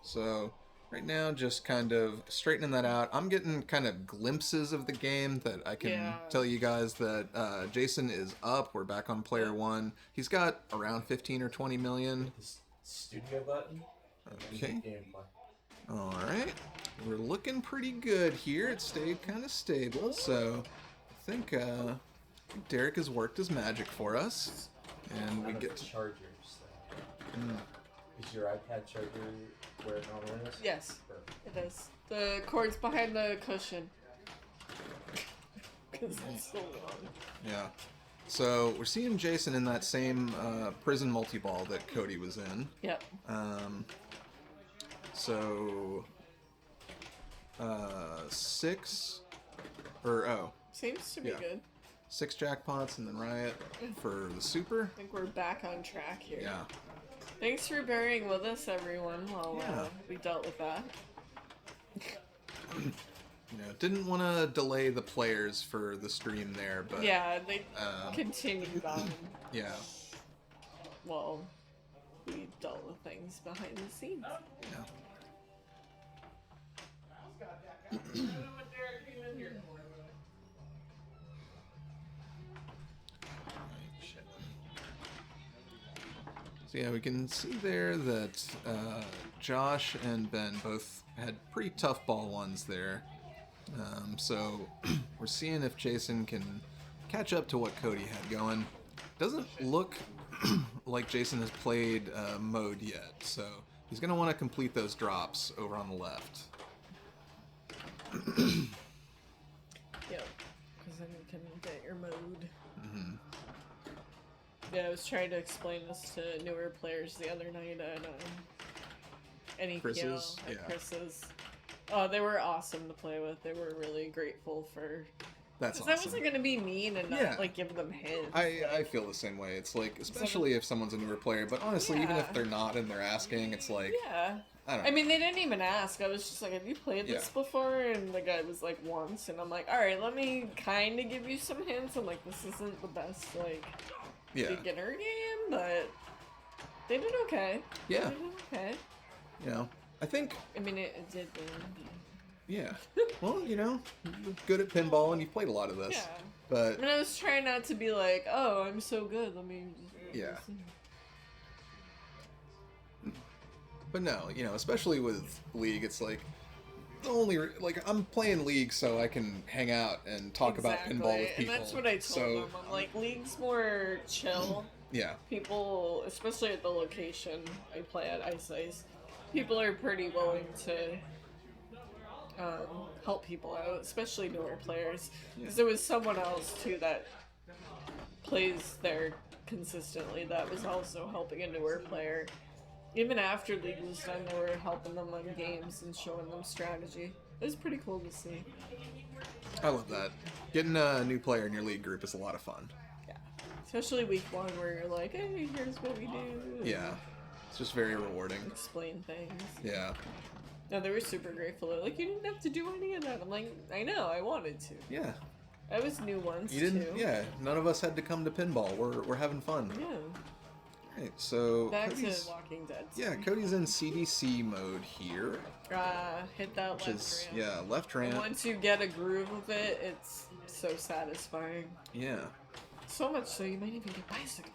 A: So right now, just kind of straightening that out. I'm getting kind of glimpses of the game that I can
B: Yeah.
A: tell you guys that Jason is up. We're back on player one. He's got around 15 or 20 million.
E: This studio button.
A: Okay.
E: Gameplay.
A: All right. We're looking pretty good here. It stayed kind of stable. So I think Derek has worked his magic for us. And we
E: None of
A: get
E: the
A: to...
E: chargers. Is your iPad charger where it normally is?
B: Yes,
E: Perfect.
B: it is. The cord's behind the cushion. Because it's so long.
A: Yeah. So we're seeing Jason in that same prison multi-ball that Cody was in.
B: Yep.
A: So 6
B: Seems to be
A: Yeah.
B: good.
A: 6 jackpots and then Riot for the super.
B: I think we're back on track here.
A: Yeah.
B: Thanks for bearing with us, everyone, while
A: Yeah.
B: we dealt with that.
A: You know, didn't want to delay the players for the stream there, but
B: Yeah, they
A: um,
B: continued on.
A: yeah.
B: Well, we dealt with things behind the scenes.
A: Yeah. Shit. So yeah, we can see there that Josh and Ben both had pretty tough ball ones there. So we're seeing if Jason can catch up to what Cody had going. Doesn't look like Jason has played mode yet, so he's going to want to complete those drops over on the left.
B: Yep, because then you can get your mode. Mm-hmm. Yeah, I was trying to explain this to newer players the other night at NEPL,
A: Chris's?
B: at
A: Yeah.
B: Chris's. Oh, they were awesome to play with. They were really grateful for...
A: That's
B: 'cause
A: awesome.
B: I wasn't going to be mean and not,
A: Yeah.
B: like, give them hints.
A: I feel the same way. It's like, especially if someone's a newer player, but honestly, even if
B: Yeah.
A: they're not and they're asking, it's like,
B: Yeah.
A: I don't know.
B: I mean, they didn't even ask. I was just like, have you played this
A: Yeah.
B: before? And the guy was like, once. And I'm like, alright, let me kind of give you some hints. I'm like, this isn't the best, like,
A: yeah.
B: beginner game, but they did okay.
A: Yeah.
B: They did okay.
A: You know, I think,
B: I mean, it did win.
A: yeah. Well, you know, you're good at pinball and you've played a lot of this.
B: Yeah. I
A: But,
B: mean, I was trying not to be like, oh, I'm so good. Let me just...
A: yeah. But no, you know, especially with League, it's like, the only, like, I'm playing League so I can hang out and talk about pinball with people.
B: And that's what I told
A: so,
B: them. I'm like, League's more chill.
A: Yeah.
B: People, especially at the location I play at Ice, people are pretty willing to help people out, especially newer players. Because there was someone else too that plays there consistently that was also helping a newer player. Even after League was done, they were helping them on games and showing them strategy. It was pretty cool to see.
A: I love that. Getting a new player in your League group is a lot of fun.
B: Yeah. Especially week one where you're like, hey, here's what we do.
A: Yeah. It's just very rewarding.
B: Explain things.
A: Yeah.
B: No, they were super grateful. They're like, you didn't have to do any of that. I'm like, I know, I wanted to.
A: Yeah.
B: I was new once,
A: You didn't,
B: too.
A: yeah. None of us had to come to pinball. We're having fun.
B: Yeah.
A: Right, so
B: Back
A: Cody's,
B: to Walking Dead.
A: yeah, Cody's in CDC mode here,
B: Hit that
A: which
B: left
A: is
B: ramp.
A: yeah, left
B: And
A: ramp.
B: once you get a groove of it, it's so satisfying.
A: Yeah.
B: So much so you might even get bicycle.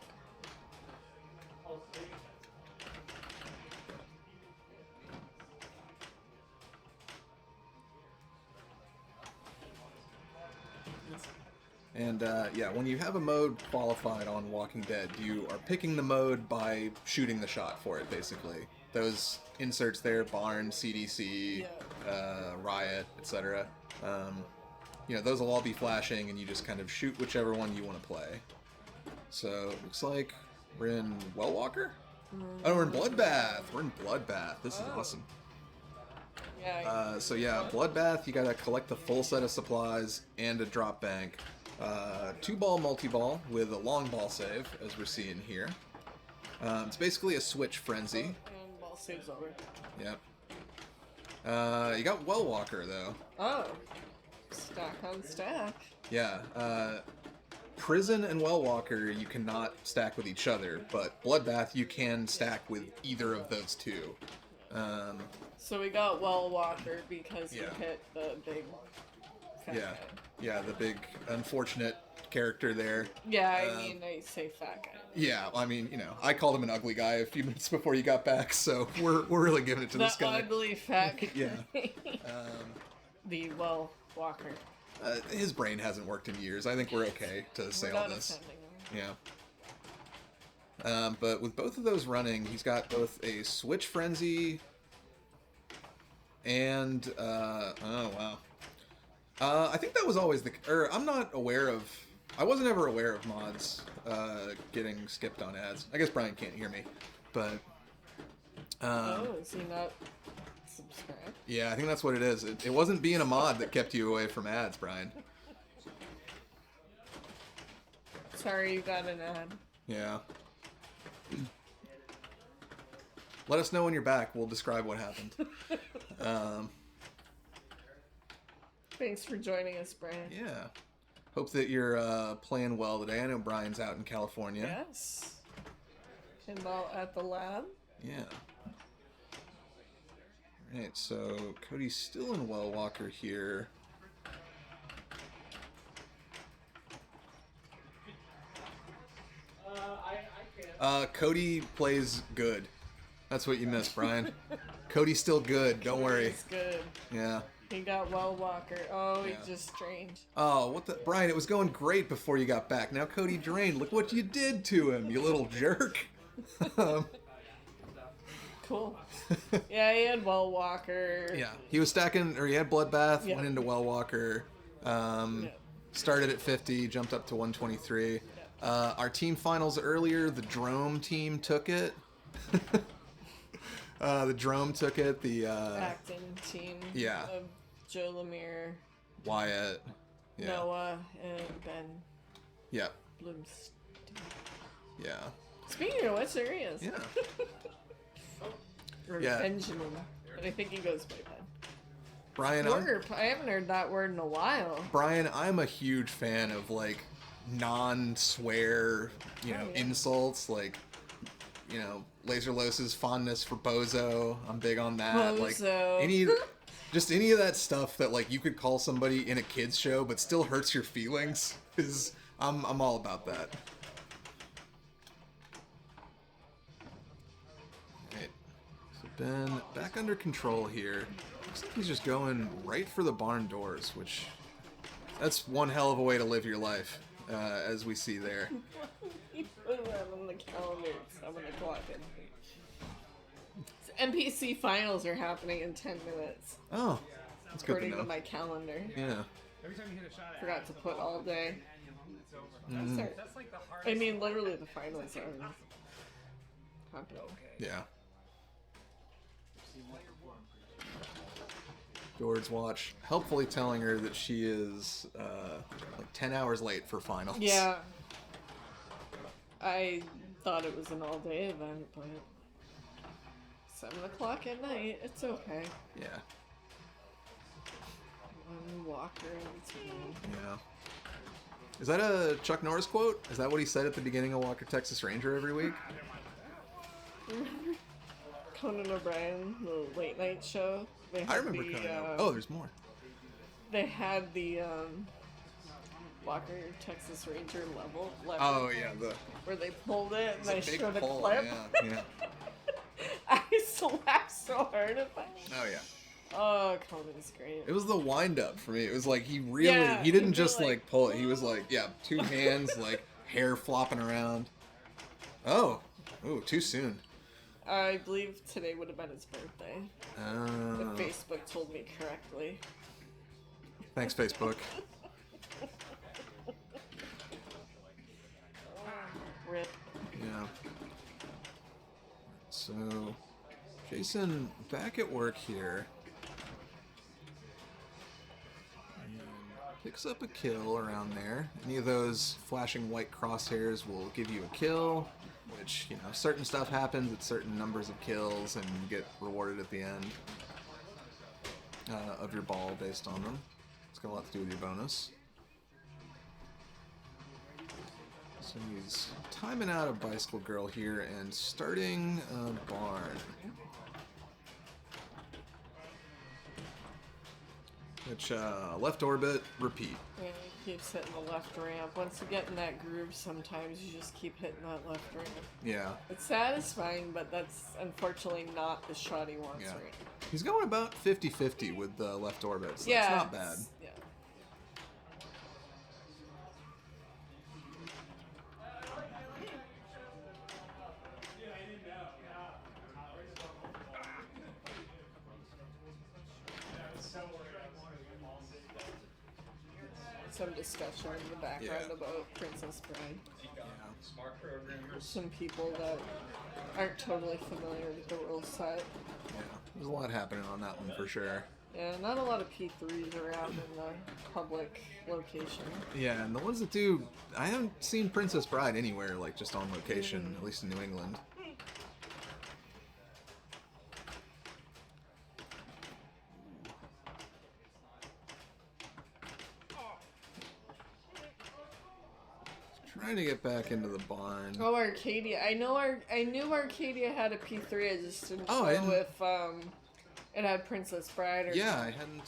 A: And yeah, when you have a mode qualified on Walking Dead, you are picking the mode by shooting the shot for it, basically. Those inserts there, Barn, CDC, Riot, etc. You know, those will all be flashing, and you just kind of shoot whichever one you want to play. So, it looks like we're in Wellwalker? Oh, we're in Bloodbath! We're in Bloodbath. This is awesome.
B: Yeah.
A: So yeah, Bloodbath, you gotta collect the full set of supplies and a drop bank. 2-ball multi-ball with a long ball save, as we're seeing here. It's basically a switch frenzy.
B: And ball saves over.
A: Yep. You got Wellwalker, though.
B: Oh. Stack on stack.
A: Yeah. Prison and Wellwalker you cannot stack with each other, but Bloodbath you can stack with either of those two.
B: So we got Wellwalker because
A: Yeah.
B: he hit the big fat
A: Yeah.
B: guy.
A: Yeah, the big unfortunate character there.
B: Yeah, I mean, I say fat guy.
A: Yeah, I mean, you know, I called him an ugly guy a few minutes before you got back, so we're really giving it to
B: The
A: this guy.
B: ugly fat guy.
A: Yeah.
B: The Wellwalker.
A: His brain hasn't worked in years. I think we're okay to say
B: We're
A: all
B: not
A: this.
B: offending him.
A: Yeah. But with both of those running, he's got both a Switch Frenzy and oh wow. I think that was always I'm not aware of. I wasn't ever aware of mods getting skipped on ads. I guess Brian can't hear me, but
B: Oh, is he not subscribed?
A: yeah, I think that's what it is. It wasn't being a mod that kept you away from ads, Brian.
B: Sorry, you got an ad.
A: Yeah. Let us know when you're back. We'll describe what happened.
B: Thanks for joining us, Brian.
A: Yeah. Hope that you're playing well today. I know Brian's out in California.
B: Yes. Pinball at the lab.
A: Yeah. All right, so Cody's still in Well Walker here. Cody plays good. That's what you missed, Brian. Cody's still good. Don't worry.
B: He's good.
A: Yeah.
B: He got Well Walker. Oh,
A: Yeah.
B: he just drained.
A: Oh, what the... Brian, it was going great before you got back. Now Cody drained. Look what you did to him, you little jerk.
B: Cool. Yeah, he had Well Walker.
A: Yeah. He was stacking... Or he had Bloodbath,
B: Yeah.
A: went into Well Walker. Started at 50, jumped up to 123. Our team finals earlier, the Drome team took it. The Drome took it. The
B: Acting team.
A: Yeah.
B: Of Joe Lemire,
A: Wyatt. Yeah.
B: Noah, and Ben
A: Yeah.
B: Bloomstein.
A: Yeah.
B: Speaking of which, there he is.
A: Yeah.
B: Or
A: Yeah.
B: Benjamin. But I think he goes by Ben.
A: Brian,
B: I haven't heard that word in a while.
A: Brian, I'm a huge fan of like non-swear, insults, like, Laser Los's fondness for Bozo. I'm big on that.
B: Bozo.
A: Like any of that stuff that like you could call somebody in a kids show but still hurts your feelings is I'm all about that. Right. So Ben back under control here. Looks like he's just going right for the barn doors, which that's one hell of a way to live your life, as we see there.
B: He put that on the calendar at 7 o'clock. NPC finals are happening in 10 minutes.
A: Oh, that's good to
B: According
A: know.
B: to my calendar.
A: Yeah.
H: Every time you hit a shot at
B: Forgot to put all day.
H: that's like the hardest.
B: I mean, literally, the finals are happening.
A: Yeah. George's watch helpfully telling her that she is like 10 hours late for finals.
B: Yeah. I thought it was an all-day event, but 7 o'clock at night, it's okay.
A: Yeah.
B: One walker in between.
A: Yeah. Is that a Chuck Norris quote? Is that what he said at the beginning of Walker Texas Ranger every week?
B: Conan O'Brien, the late night show. They had
A: I remember Conan. Oh, there's more.
B: They had the Walker Texas Ranger level.
A: Oh yeah,
B: where they pulled it and
A: the
B: I
A: big
B: showed a
A: pull,
B: clip.
A: Yeah.
B: I slapped so hard at that.
A: Oh yeah.
B: Oh, Conan's great.
A: It was the wind up for me. It was like he
B: Yeah,
A: he didn't
B: he'd be
A: just
B: like,
A: like pull it. He was like, two hands, like hair flopping around. Oh, ooh, too soon.
B: I believe today would have been his birthday.
A: Oh.
B: If Facebook told me correctly.
A: Thanks, Facebook.
B: Rip.
A: Yeah. So, Jason back at work here. And picks up a kill around there. Any of those flashing white crosshairs will give you a kill, which, certain stuff happens at certain numbers of kills and you get rewarded at the end of your ball based on them. It's got a lot to do with your bonus. So he's timing out a bicycle girl here and starting a barn. Which, left orbit, repeat.
B: Yeah, he keeps hitting the left ramp. Once you get in that groove, sometimes you just keep hitting that left ramp.
A: Yeah.
B: It's satisfying, but that's unfortunately not the shot he wants
A: Yeah.
B: right now.
A: He's going about 50-50 with the left orbit, so
B: Yeah,
A: it's not bad.
B: Yeah. Some discussion in the background
A: Yeah.
B: about Princess Bride.
G: Smart programmers.
B: Some people that aren't totally familiar with the rule set.
A: Yeah. There's a lot happening on that one for sure.
B: Yeah, not a lot of P3s around in the public location.
A: Yeah, and the ones that do, I haven't seen Princess Bride anywhere, like just on location, at least in New England. Trying to get back into the barn.
B: Oh, Arcadia. I knew Arcadia had a P3. I just didn't
A: Oh,
B: know
A: I didn't-
B: if it had Princess Bride or
A: Yeah, I hadn't.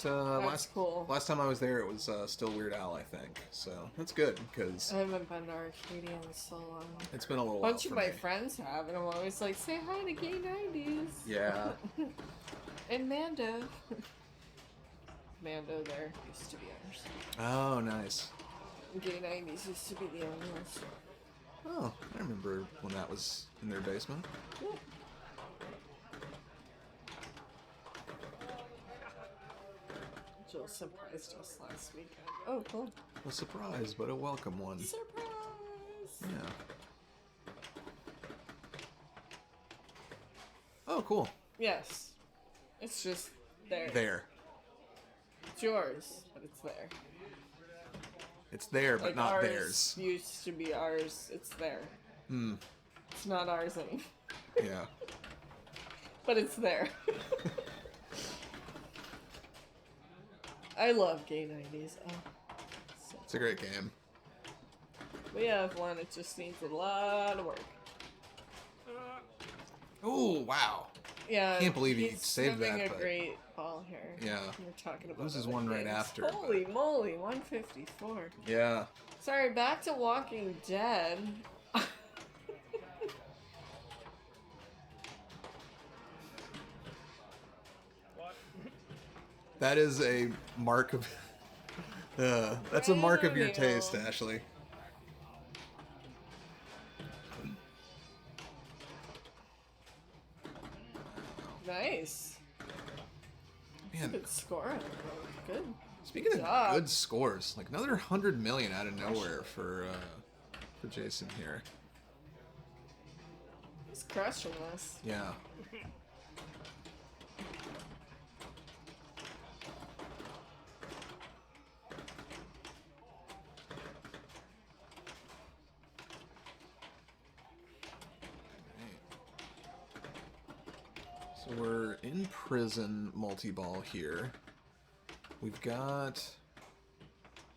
B: cool.
A: Last time I was there, it was still Weird Al, I think. So that's good because
B: I haven't been to Arcadia in so long.
A: it's been a little
B: A
A: while
B: bunch of
A: for
B: my
A: me.
B: friends have, and I'm always like, say hi to Gay 90s.
A: Yeah.
B: And Mando. Mando there used to be ours.
A: Oh, nice.
B: Gay 90s used to be the owners.
A: Oh, I remember when that was in their basement.
B: Yeah. Jill surprised us last weekend. Oh, cool.
A: A surprise, but a welcome one.
B: Surprise!
A: Yeah. Oh, cool.
B: Yes. It's just there.
A: There.
B: It's yours, but it's there.
A: It's there, but
B: Like
A: not
B: ours
A: theirs.
B: used to be ours. It's there.
A: Hmm.
B: It's not ours anymore.
A: Yeah.
B: But it's there. I love Gay 90s. Oh, so
A: It's a great game.
B: we have one. It just needs a lot of work.
A: Oh, wow.
B: Yeah.
A: Can't believe you
B: he's
A: saved
B: having
A: that,
B: a
A: but-
B: great ball here.
A: Yeah.
B: We're talking about
A: This is
B: other
A: one right
B: games.
A: after, but-
B: Holy moly, 154.
A: Yeah.
B: Sorry, back to Walking Dead.
A: That is a mark of. That's a mark of your taste,
B: Cranial.
A: Ashley.
B: Nice.
A: Man,
B: Good score. Good.
A: speaking of
B: job.
A: good scores, like another 100 million out of nowhere for Jason here.
B: He's crushing this.
A: Yeah. So we're in prison multi-ball here. We've got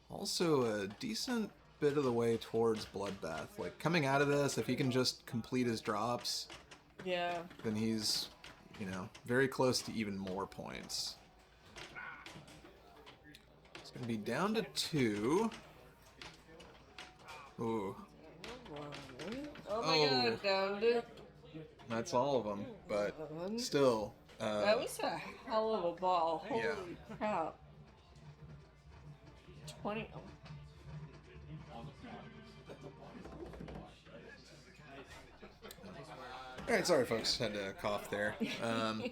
A: also a decent bit of the way towards Bloodbath. Like coming out of this, if he can just complete his drops,
B: Yeah.
A: then he's, very close to even more points. It's going to be down to 2. Ooh,
B: Oh my
A: Oh.
B: god, down to
A: that's all of them, but still.
B: that was a hell of a ball. Holy
A: Yeah.
B: crap. 20. Oh.
A: All right, sorry, folks. Had to cough there. Didn't
B: Are
A: want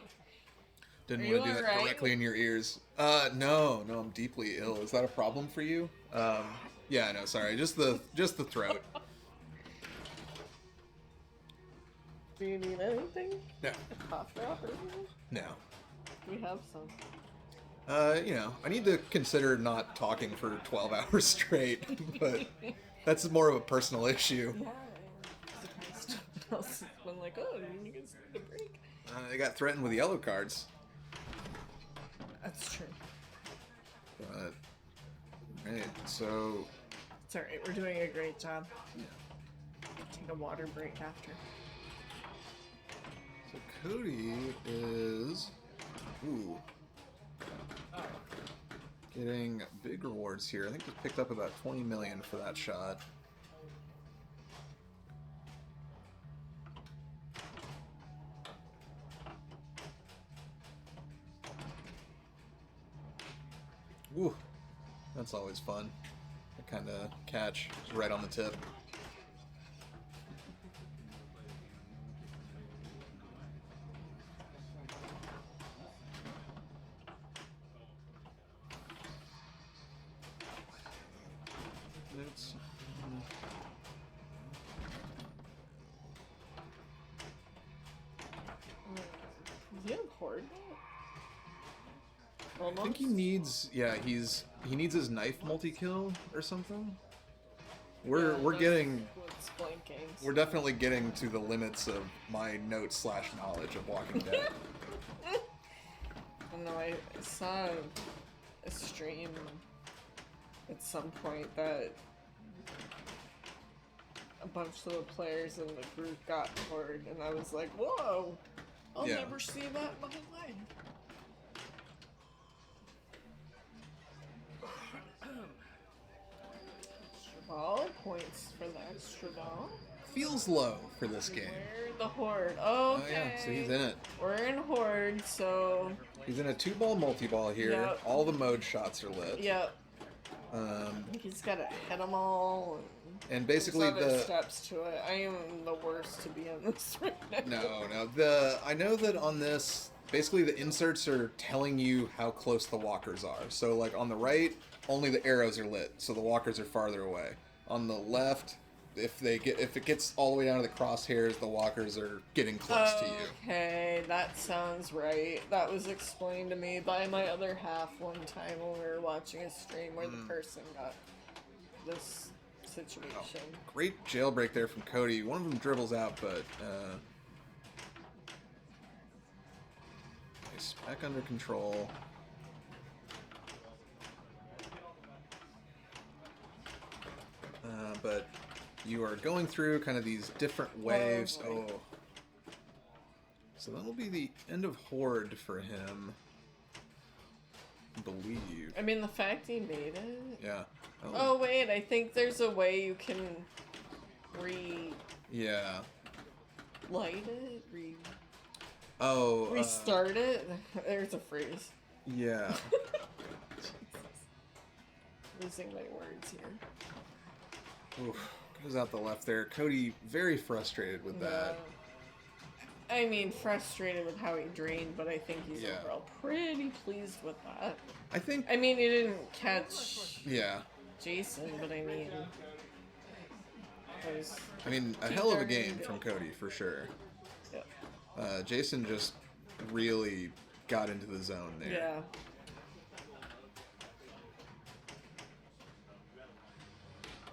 A: to
B: you
A: do that
B: alright?
A: directly in your ears. No, I'm deeply ill. Is that a problem for you? Yeah, no, sorry. Just the throat.
B: Do you need anything?
A: No,
B: A cough drop or anything?
A: no.
B: We have some.
A: I need to consider not talking for 12 hours straight, but that's more of a personal issue.
B: Yeah. Else has been like, oh, you guys need a break.
A: I got threatened with yellow cards,
B: That's true.
A: but right. So
B: It's alright, we're doing a great job. Take a water break after.
A: Cody is getting big rewards here. I think he picked up about 20 million for that shot. Woo, that's always fun. That kind of catch is right on the tip. It's,
B: Is he on coordinate?
A: I
B: Almost.
A: think he needs, he needs his knife multi-kill or something. We're
B: Yeah,
A: getting,
B: that's blank games.
A: we're definitely getting to the limits of my notes / knowledge of Walking Dead.
B: I don't know, I saw a stream at some point that a bunch of the players in the group got bored, and I was like, whoa, I'll
A: Yeah.
B: never see that in my life. Extra ball, points for the extra ball.
A: Feels low for this game.
B: We're the Horde. Okay.
A: Oh yeah, so he's in it.
B: We're in Horde, so.
A: He's in a 2-ball multi-ball here.
B: Yep.
A: All the mode shots are lit.
B: Yep.
A: Um,
B: He's got to hit them all.
A: and
B: There's
A: basically
B: other
A: the
B: steps to it. I am the worst to be on this right now.
A: no. I know that on this, basically the inserts are telling you how close the walkers are. So like on the right, only the arrows are lit, so the walkers are farther away. On the left, if it gets all the way down to the crosshairs, the walkers are getting close to you.
B: Okay, that sounds right. That was explained to me by my other half one time when we were watching a stream where the person got this situation.
A: Great jailbreak there from Cody. One of them dribbles out, but nice. Back under control. But you are going through kind of these different waves.
B: boy.
A: Oh. So that'll be the end of Horde for him. I believe.
B: I mean, the fact he made it.
A: Yeah.
B: Oh wait, I think there's a way you can
A: Yeah.
B: light it,
A: Oh.
B: restart it. There's a phrase.
A: Yeah.
B: Losing my words here.
A: Oof. Goes out the left there. Cody very frustrated with that.
B: I mean, frustrated with how he drained, but I think he's
A: Yeah.
B: overall pretty pleased with that.
A: I think.
B: I mean, he didn't catch
A: Yeah.
B: Jason, but I mean,
A: I mean, a hell of a game from Cody for sure.
B: yeah.
A: Jason just really got into the zone there.
B: Yeah.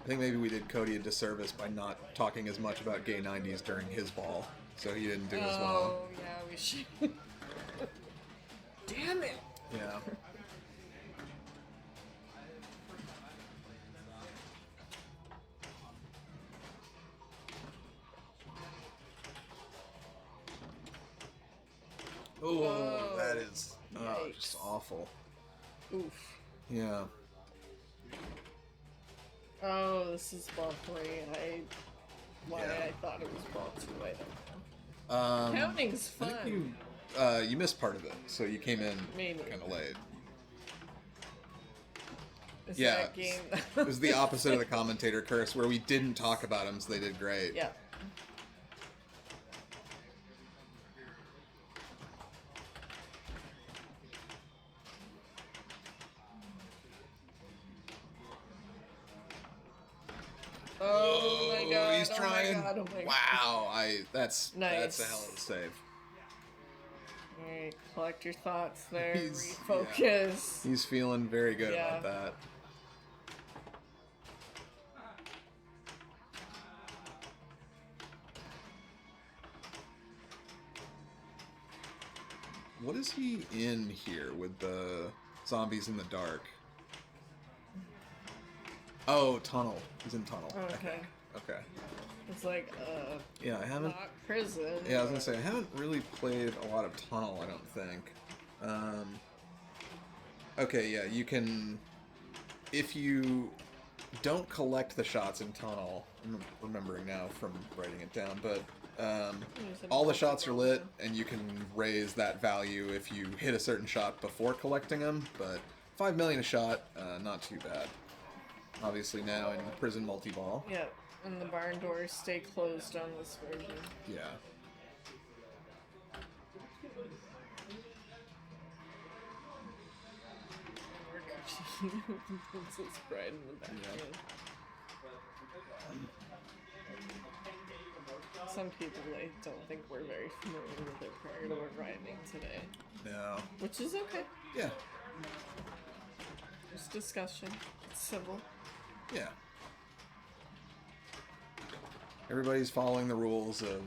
A: I think maybe we did Cody a disservice by not talking as much about gay 90s during his ball, so he didn't do as well.
B: Oh, yeah, we should. Damn it!
A: Yeah. Oh,
B: Whoa.
A: that is just
B: Yikes.
A: awful.
B: Oof.
A: Yeah.
B: Oh, this is ball 3. Why
A: Yeah.
B: I thought it was ball 2, I don't know. Counting's
A: I
B: fun.
A: think you missed part of it, so you came in
B: Maybe.
A: kind of late.
B: Is
A: Yeah,
B: that game?
A: it was the opposite of the commentator curse, where we didn't talk about them, so they did great.
B: Yeah. Oh my god.
A: He's trying.
B: Oh my god. Oh my god.
A: Wow, that's
B: Nice.
A: a hell of a save.
B: Alright, collect your thoughts there.
A: He's-
B: Refocus.
A: He's feeling very good
B: Yeah.
A: about that. What is he in here with the zombies in the dark? Oh, tunnel. He's in tunnel.
B: Okay.
A: Okay.
B: It's like,
A: Yeah, I haven't.
B: not prison.
A: Yeah, I was gonna say I haven't really played a lot of tunnel. I don't think. Okay, yeah, you can. If you don't collect the shots in tunnel, I'm remembering now from writing it down, but all the shots are lit, and you can raise that value if you hit a certain shot before collecting them. But 5 million a shot, not too bad. Obviously now in prison multi-ball.
B: Yep. And the barn doors stay closed on this version.
A: Yeah.
B: Princess Bride in the back.
A: Yeah.
B: Some people I don't think we're very familiar with it prior to arriving today.
A: No.
B: Which is okay.
A: Yeah.
B: There's discussion. It's civil.
A: Yeah. Everybody's following the rules of,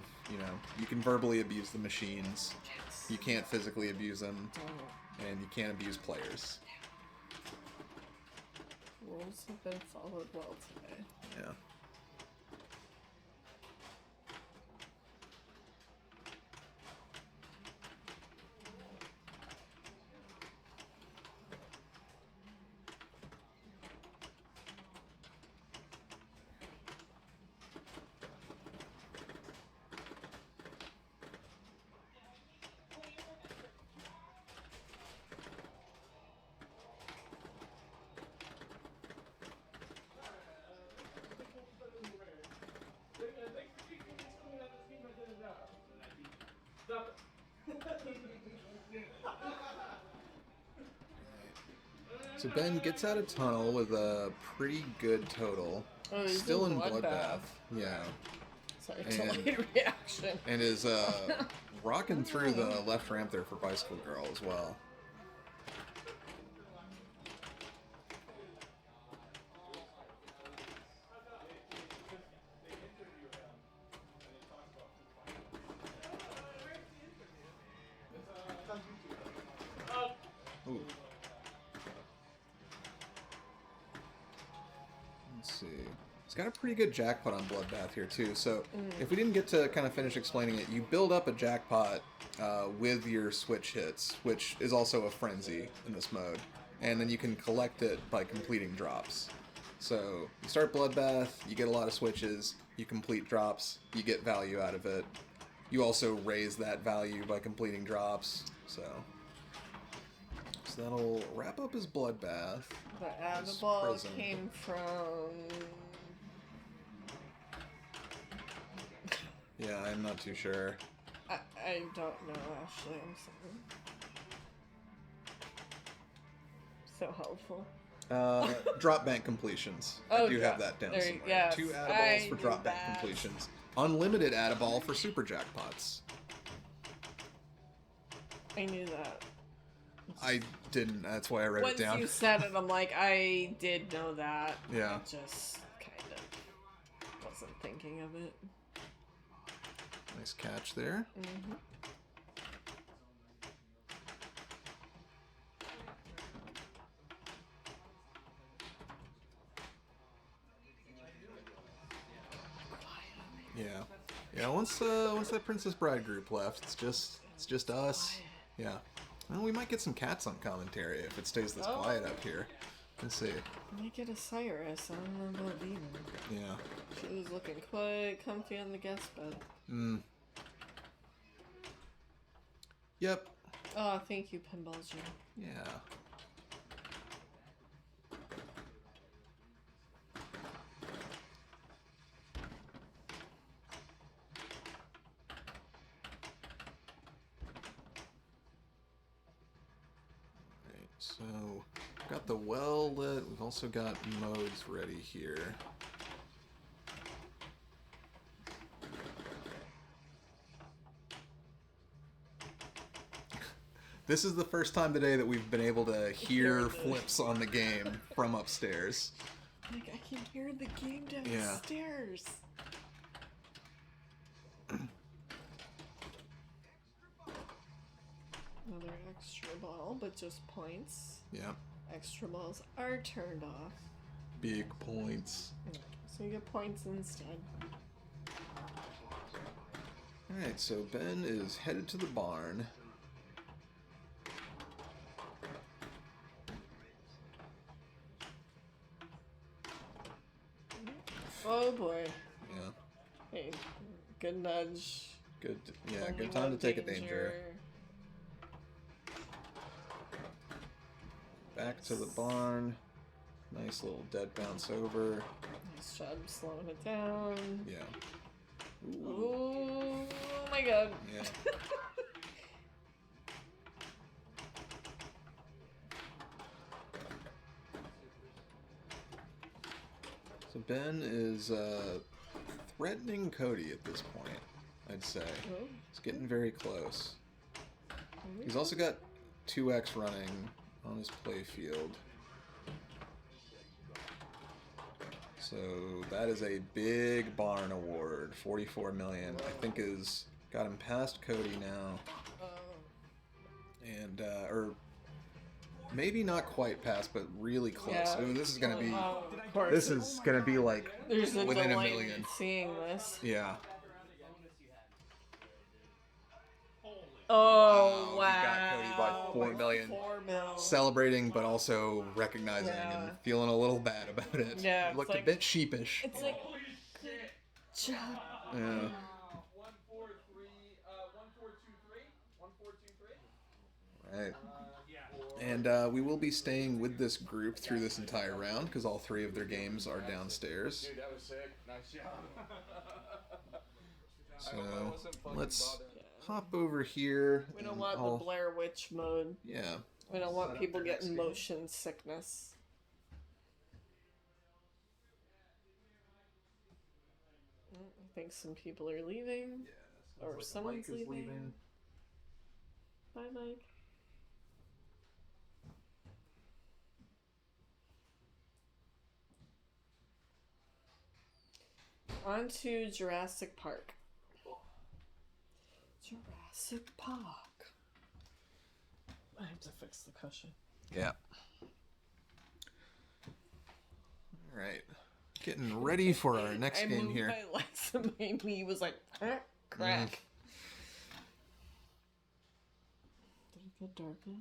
A: you can verbally abuse the machines.
B: Yes.
A: You can't physically abuse them,
B: Oh,
A: and you can't abuse players.
B: rules have been followed well today.
A: Yeah. So Ben gets out of tunnel with a pretty good total.
B: Oh, he's
A: Still in
B: Bloodbath.
A: Bloodbath. Yeah.
B: Sorry,
A: And-
B: delayed reaction.
A: And is rocking through the left ramp there for Bicycle Girl as well. Ooh. Let's see. It's got a pretty good jackpot on Bloodbath here too. So if we didn't get to kind of finish explaining it, you build up a jackpot with your switch hits, which is also a frenzy in this mode, and then you can collect it by completing drops. So you start Bloodbath, you get a lot of switches, you complete drops, you get value out of it. You also raise that value by completing drops. So that'll wrap up his Bloodbath.
B: The
A: His
B: Adaball
A: prison.
B: came from...
A: Yeah, I'm not too sure.
B: I don't know, actually. I'm sorry. So helpful.
A: Drop bank completions.
B: Oh,
A: I do have that down
B: there-
A: somewhere.
B: yes,
A: 2
B: I
A: Adaballs for
B: knew
A: drop bank
B: that.
A: completions. Unlimited Adaball for super jackpots.
B: I knew that.
A: I didn't. That's why I read
B: Once
A: it down.
B: you said it, I'm like, I did know that.
A: Yeah.
B: I just kind of wasn't thinking of it.
A: Nice catch there.
B: Mm-hmm.
A: Yeah. Yeah. Once that Princess Bride group left, it's just us. Yeah. Well, we might get some cats on commentary if it stays this quiet up here. Let's see.
B: I might get a Cyrus. I don't know about Demon.
A: Yeah.
B: She was looking quite comfy on the guest bed.
A: Yep.
B: Oh, thank you, Pinball Jim.
A: Yeah. Right, so got the well lit. We've also got modes ready here. This is the first time today that we've been able to hear flips on the game from upstairs.
B: Like, I can hear the game
A: Yeah.
B: downstairs. Another extra ball, but just points.
A: Yeah.
B: Extra balls are turned off.
A: Big points.
B: So you get points instead.
A: Alright, so Ben is headed to the barn.
B: Oh boy.
A: Yeah.
B: Hey, good nudge.
A: Good. Yeah,
B: Only
A: good time to
B: one
A: take a danger. Back to the barn. Nice little dead bounce over.
B: Nice job slowing it down.
A: Yeah.
B: Oh my god.
A: Yeah. So Ben is threatening Cody at this point, I'd say.
B: Oh.
A: He's getting very close. He's also got 2x running on his playfield. So that is a big barn award. 44 million. I think is got him past Cody now. And or maybe not quite past, but really close.
B: Yeah.
A: Oh, this is gonna be
B: Of course.
A: this is gonna be like
B: There's a
A: within a
B: delight
A: million.
B: in seeing this.
A: Yeah.
B: Oh,
A: Wow,
B: wow.
A: we got Cody by 4 million.
B: 4 mil.
A: Celebrating, but also recognizing
B: Yeah.
A: and feeling a little bad about it.
B: Yeah,
A: He
B: it's
A: looked
B: like-
A: a bit sheepish.
B: It's like, good job.
A: Yeah.
H: 1423.
A: Right. And we will be staying with this group through this entire round because all 3 of their games are downstairs.
H: Dude, that was sick. Nice job.
A: So let's hop over here.
B: We don't
A: and
B: want
A: I'll-
B: the Blair Witch mode.
A: Yeah,
B: We don't want people getting motion sickness. I think some people are leaving. Or someone's leaving. Bye, Mike. On to Jurassic Park. Jurassic Park. I have to fix the cushion.
A: Yeah. All right. Getting ready for our next game
B: moved
A: here.
B: My legs and my knee was like, crack. Did it get dark in?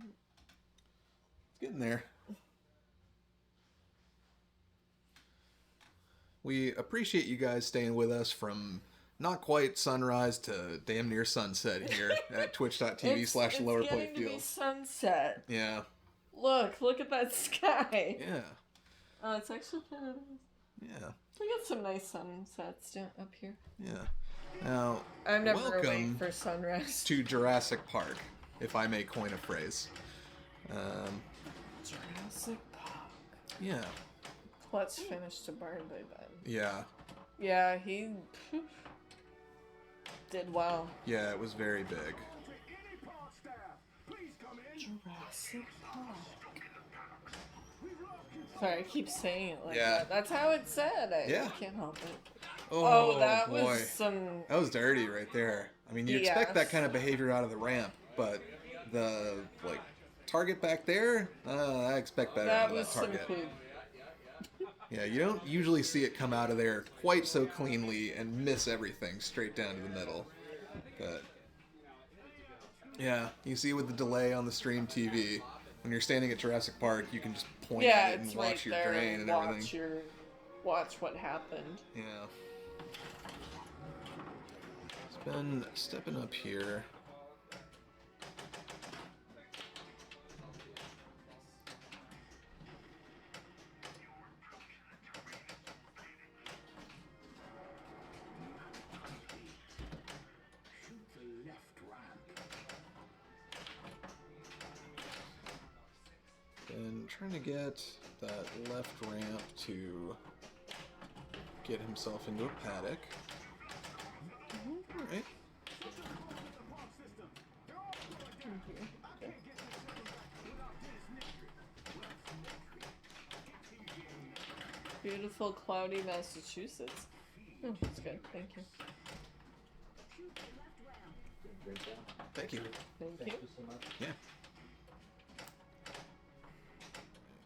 A: It's getting there. We appreciate you guys staying with us from not quite sunrise to damn near sunset here at twitch.tv/lower
B: It's getting to be
A: Playfield.
B: sunset.
A: Yeah.
B: Look at that sky.
A: Yeah.
B: Oh, it's actually kind of...
A: Yeah.
B: We got some nice sunsets down up here.
A: Yeah. Now,
B: I'm never awake
A: welcome
B: for sunrise.
A: to Jurassic Park, if I may coin a phrase.
B: Jurassic Park.
A: Yeah.
B: Let's finish to Barn by Ben.
A: Yeah.
B: Yeah, he did well.
A: Yeah, it was very big.
B: Jurassic Park. Sorry, I keep saying it like
A: Yeah.
B: that. That's how it's said. I
A: Yeah.
B: can't help it.
A: Oh,
B: that
A: boy.
B: was some...
A: That was dirty right there. I mean, you expect that kind of behavior out of the ramp, but the, like, target back there, I expect better out
B: That
A: of
B: was
A: that
B: some
A: target.
B: poop.
A: Yeah, you don't usually see it come out of there quite so cleanly and miss everything straight down to the middle. But, yeah, you see with the delay on the stream TV, when you're standing at Jurassic Park, you can just point at it and
B: it's
A: watch
B: right
A: your
B: there
A: drain and
B: watch
A: everything.
B: Watch what happened.
A: Yeah. It's been stepping up here. And trying to get that left ramp to get himself into a paddock. Alright.
B: Beautiful, cloudy Massachusetts. Oh, that's good. Thank you.
A: Thank you.
B: Thank you.
A: Yeah.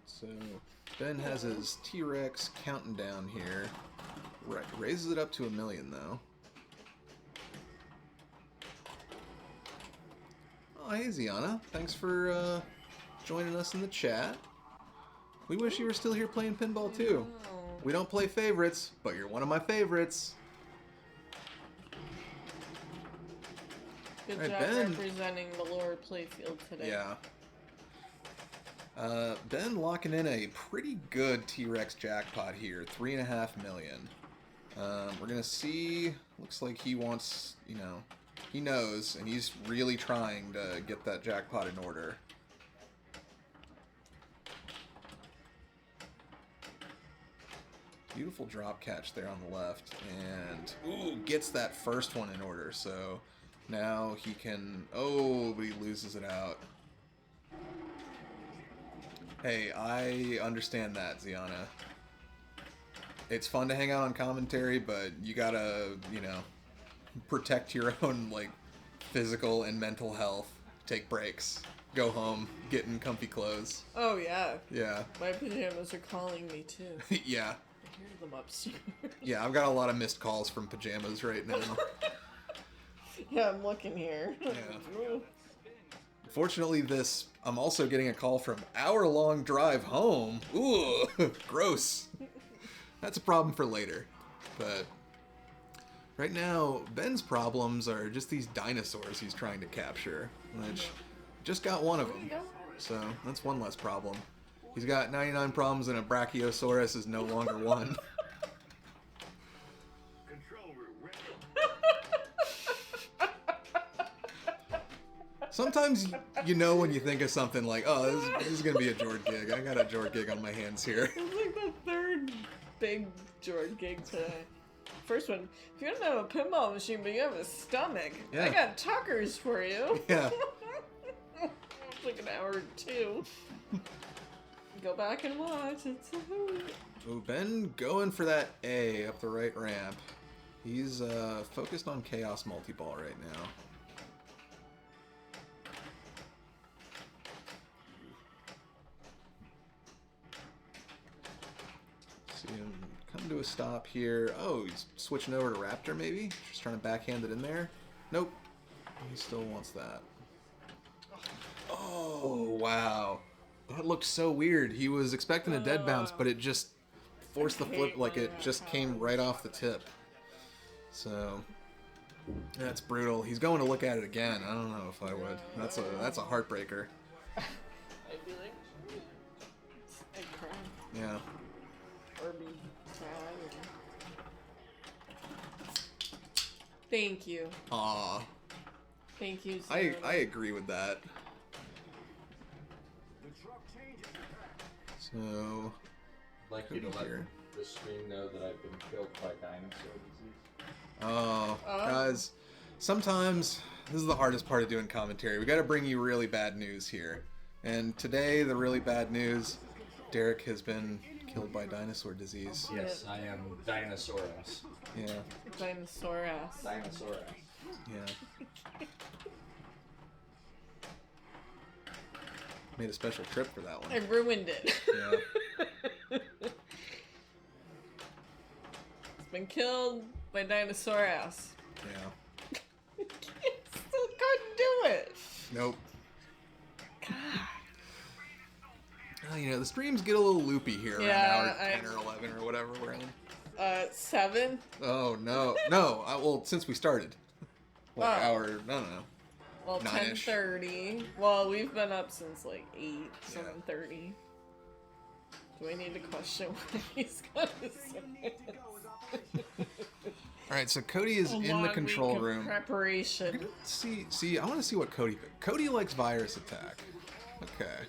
A: So, Ben has his T-Rex counting down here. Right, raises it up to 1 million, though. Oh, hey, Ziana. Thanks for joining us in the chat. We wish you were still here playing pinball, too. We don't play favorites, but you're one of my favorites.
B: Good
A: Alright,
B: job
A: Ben.
B: representing the lower playfield today.
A: Yeah. Ben locking in a pretty good T-Rex jackpot here, 3.5 million. We're gonna see. Looks like he wants, you know, he knows, and he's really trying to get that jackpot in order. Beautiful drop catch there on the left, and ooh, gets that first one in order. So now he can. Oh, but he loses it out. Hey, I understand that, Ziana. It's fun to hang out on commentary, but you gotta, you know, protect your own, like, physical and mental health. Take breaks. Go home. Get in comfy clothes.
B: Oh, yeah.
A: Yeah.
B: My pajamas are calling me, too.
A: Yeah.
B: I hear them upstairs.
A: Yeah, I've got a lot of missed calls from pajamas right now.
B: Yeah, I'm looking here.
A: Yeah. Fortunately, I'm also getting a call from hour-long drive home. Ooh, gross. That's a problem for later. But right now, Ben's problems are just these dinosaurs he's trying to capture, which just got one of them. So that's one less problem. He's got 99 problems and a Brachiosaurus is no longer one. Sometimes you know when you think of something like, oh, this is gonna be a Jord gig. I got a Jord gig on my hands here.
B: It's like the third big Jord gig today. First one, if you don't have a pinball machine but you have a stomach,
A: Yeah.
B: I got Tuckers for you.
A: Yeah.
B: It's like an hour or two. Go back and watch. It's a hoot.
A: Ooh, Ben going for that A up the right ramp. He's focused on Chaos Multi-Ball right now. See him come to a stop here. Oh, he's switching over to Raptor maybe? Just trying to backhand it in there. Nope. He still wants that. Oh, wow. That looked so weird. He was expecting a dead bounce, but it just forced the flip like it just came right off the tip. So that's brutal. He's going to look at it again. I don't know if I would. That's a heartbreaker.
B: I'd be like, I'd cry.
A: Yeah.
B: Or be sad. Thank you.
A: Aw.
B: Thank you,
A: I
B: Zero.
A: agree with that. So
I: I'd like you to let
A: here.
I: the stream know that I've been killed by dinosaur disease.
A: Oh, guys, sometimes this is the hardest part of doing commentary. We got to bring you really bad news here. And today, the really bad news, Derek has been killed by dinosaur disease.
I: Yes, I am Dinosaurus.
A: Yeah,
B: Dinosaur ass.
I: Dinosaurus.
A: yeah. Made a special trip for that
B: I
A: one.
B: ruined it.
A: Yeah.
B: It's been killed by dinosaur ass.
A: Yeah.
B: Still couldn't do it.
A: Nope. Oh, you know, the streams get a little loopy here around
B: Yeah,
A: hour 10 or 11 or whatever we're on.
B: 7?
A: Oh, no. No, well, since we started. Like hour, I don't know.
B: Well,
A: 9-ish.
B: 10:30. Well, we've been up since like 8, 7:30. Do I need to question what he's gonna say?
A: All right, so Cody is in the control room.
B: Preparation.
A: See, I want to see what Cody picked. Cody likes virus attack. Okay.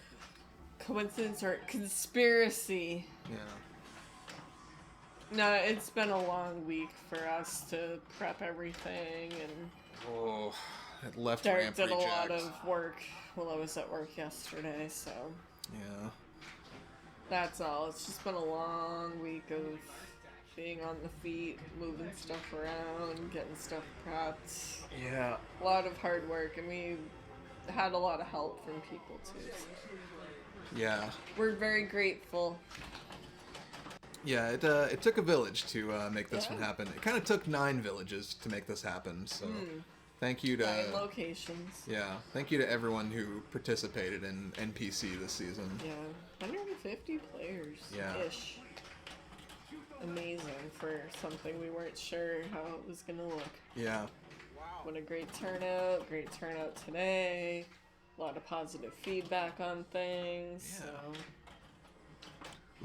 B: Coincidence or conspiracy?
A: Yeah.
B: No, it's been a long week for us to prep everything, and
A: Oh, that left
B: Derek
A: ramp
B: did
A: reject.
B: a lot of work while I was at work yesterday, so
A: Yeah.
B: that's all. It's just been a long week of being on the feet, moving stuff around, getting stuff prepped.
A: Yeah.
B: A lot of hard work, and we had a lot of help from people too. So
A: Yeah.
B: we're very grateful.
A: Yeah, it took a village to make this one
B: Yeah.
A: happen. It kind of took 9 villages to make this happen, so thank you
B: 9
A: to...
B: locations.
A: Yeah, thank you to everyone who participated in NPC this season.
B: Yeah, 150 players.
A: Yeah.
B: Ish. Amazing for something we weren't sure how it was gonna look.
A: Yeah.
B: What a great turnout! Great turnout today. A lot of positive feedback on things.
A: Yeah.
B: So.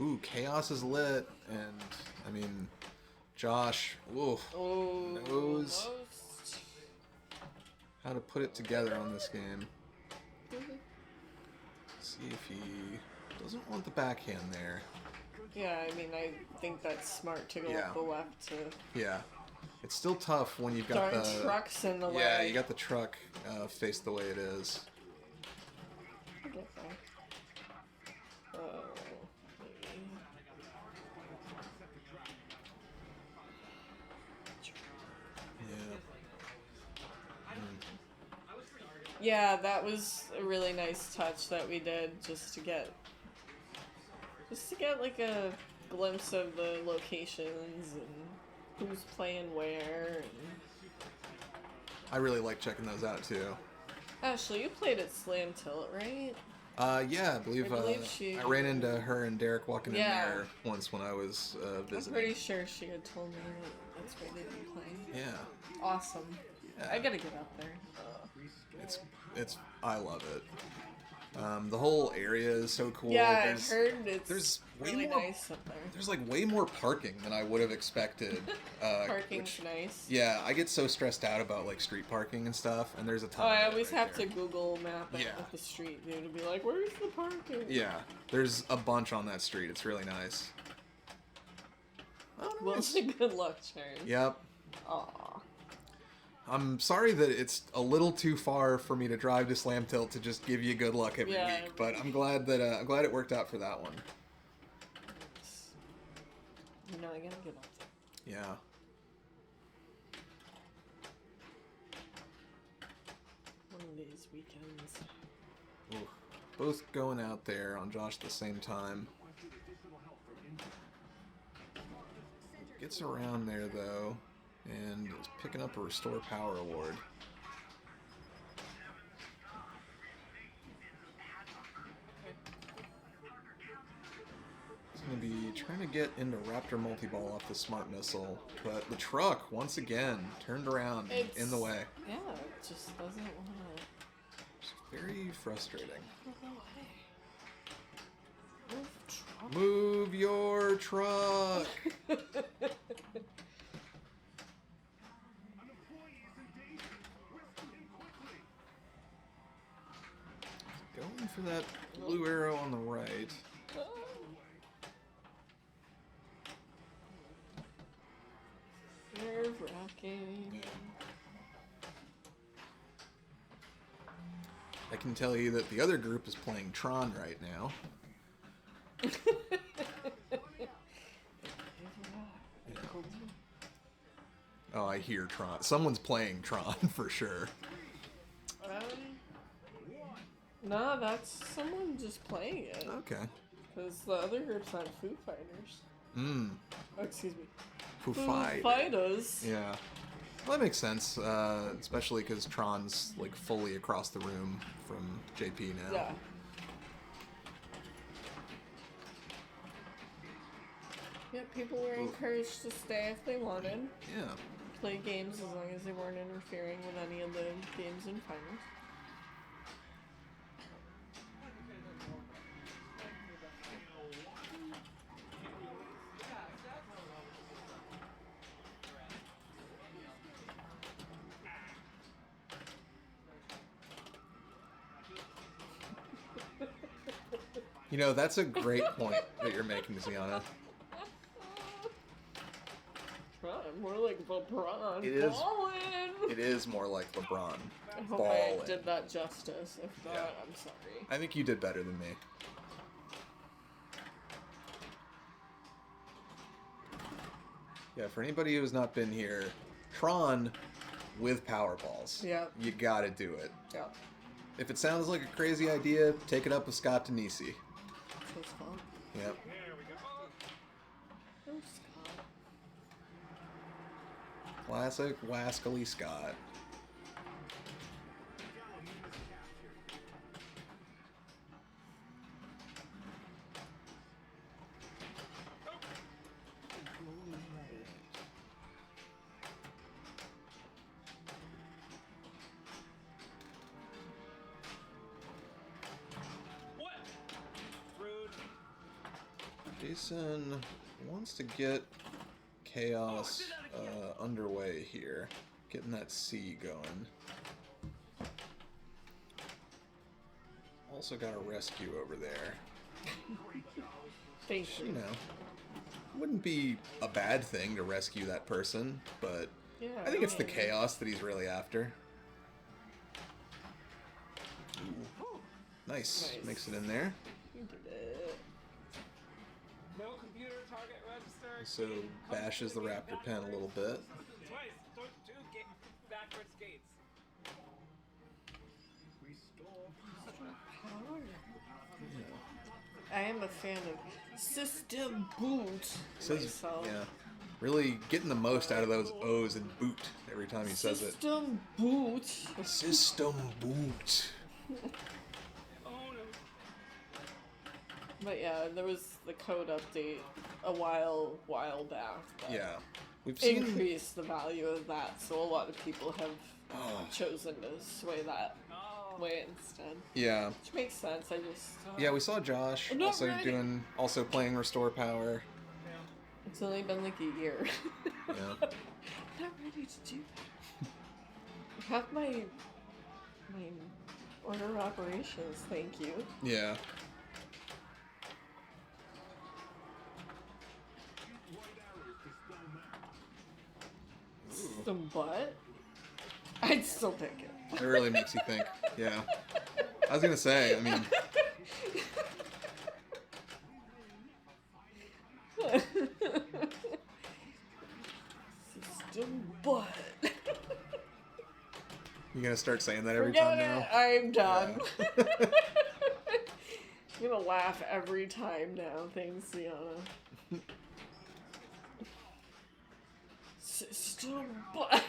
A: Ooh, Chaos is lit, and, I mean, Josh, ooh,
B: Oh,
A: knows
B: almost.
A: how to put it together on this game. See if he doesn't want the backhand there.
B: Yeah, I mean, I think that's smart to go
A: Yeah.
B: up the left to
A: Yeah. It's still tough when you've got
B: darn
A: the...
B: trucks in the way.
A: Yeah, you got the truck faced the way it is.
B: I get that. Oh, maybe.
A: Yeah.
B: Yeah, that was a really nice touch that we did just to get like a glimpse of the locations and who's playing where. And...
A: I really like checking those out too.
B: Ashley, you played at Slam Tilt, right?
A: Yeah, I believe
B: she-
A: I ran into her and Derek walking
B: Yeah.
A: in there once when I was
B: I'm
A: visiting.
B: pretty sure she had told me that's where they've been playing.
A: Yeah,
B: Awesome.
A: Yeah.
B: I gotta get up there.
A: it's I love it. The whole area is so cool.
B: Yeah, I've heard it's
A: there's way
B: really
A: more,
B: nice up there.
A: There's like way more parking than I would have expected.
B: Parking's nice.
A: Yeah, I get so stressed out about like street parking and stuff, and there's a ton.
B: Oh,
A: of
B: I
A: it
B: always
A: right
B: have
A: there.
B: to Google map it
A: Yeah.
B: with the street, dude, to be like, where's the parking?
A: Yeah, there's a bunch on that street. It's really nice. Oh,
B: Well,
A: nice.
B: it's a good luck charm.
A: Yep.
B: Aw.
A: I'm sorry that it's a little too far for me to drive to Slam Tilt to just give you good luck every
B: Yeah,
A: week, but I'm glad that I'm glad it worked out for that one.
B: You know, I gotta get up there.
A: Yeah.
B: One of these weekends.
A: Ooh. Both going out there on Josh at the same time. Gets around there though, and is picking up a Restore Power award. He's going to be trying to get into Raptor Multi-Ball off the Smart Missile, but the truck, once again, turned around in the way.
B: Yeah, it just doesn't want to.
A: It's very frustrating.
B: Move truck.
A: Move your truck! Going for that blue arrow on the right.
B: Nerve-wracking.
A: I can tell you that the other group is playing Tron right now. Oh, I hear Tron. Someone's playing Tron for sure.
B: No, that's someone just playing it.
A: Okay.
B: Because the other group's on Foo Fighters.
A: Hmm.
B: Oh, excuse me.
A: Foo
B: Fighters.
A: Yeah. Well, that makes sense, especially because Tron's like fully across the room from JP now.
B: Yeah. Yeah, people were encouraged to stay if they wanted.
A: Yeah.
B: Play games as long as they weren't interfering with any of the games and finals.
A: You know, that's a great point that you're making, Ziana.
B: More like LeBron.
A: It is.
B: Ballin'.
A: It is more like LeBron.
B: I hope
A: Ballin'.
B: I did that justice. If not,
A: Yeah.
B: I'm sorry.
A: I think you did better than me. Yeah, for anybody who has not been here, Tron with power balls.
B: Yeah.
A: You gotta do it.
B: Yeah.
A: If it sounds like a crazy idea, take it up with Scott Denisi.
B: So it's fun.
A: Yep.
B: Oh, Scott.
A: Classic Wascally Scott. Jason wants to get Chaos underway here. Getting that C going. Also got a rescue over there.
B: Thank you.
A: You know, wouldn't be a bad thing to rescue that person, but
B: Yeah,
A: I think it's the
B: right.
A: chaos that he's really after. Ooh. Nice.
B: Nice.
A: Makes it in there.
B: You did it.
H: No computer target register.
A: So bashes the raptor pen a little bit.
H: Twice. Two backwards gates.
B: I am a fan of system boot.
A: Says,
B: myself.
A: yeah, really getting the most out of those O's and boot every time he says it.
B: System boot.
A: System boot.
H: Oh no.
B: But yeah, there was the code update a while back. That
A: Yeah, we've seen.
B: increased the value of that, so a lot of people have
A: Oh.
B: chosen to sway that Wyatt instead.
A: Yeah.
B: Which makes sense. I just.
A: Yeah, we saw Josh
B: I'm not
A: also
B: ready.
A: playing Restore Power.
B: It's only been like a year.
A: Yeah.
B: I'm not ready to do that. I have my order of operations. Thank you.
A: Yeah.
B: Some butt. I'd still pick it.
A: It really makes you think. Yeah. I was gonna say, I mean,
B: System butt.
A: you're gonna start saying that every
B: Forget
A: time
B: it.
A: now.
B: I'm done. I'm gonna laugh every time now. Thanks, Sienna. System butt.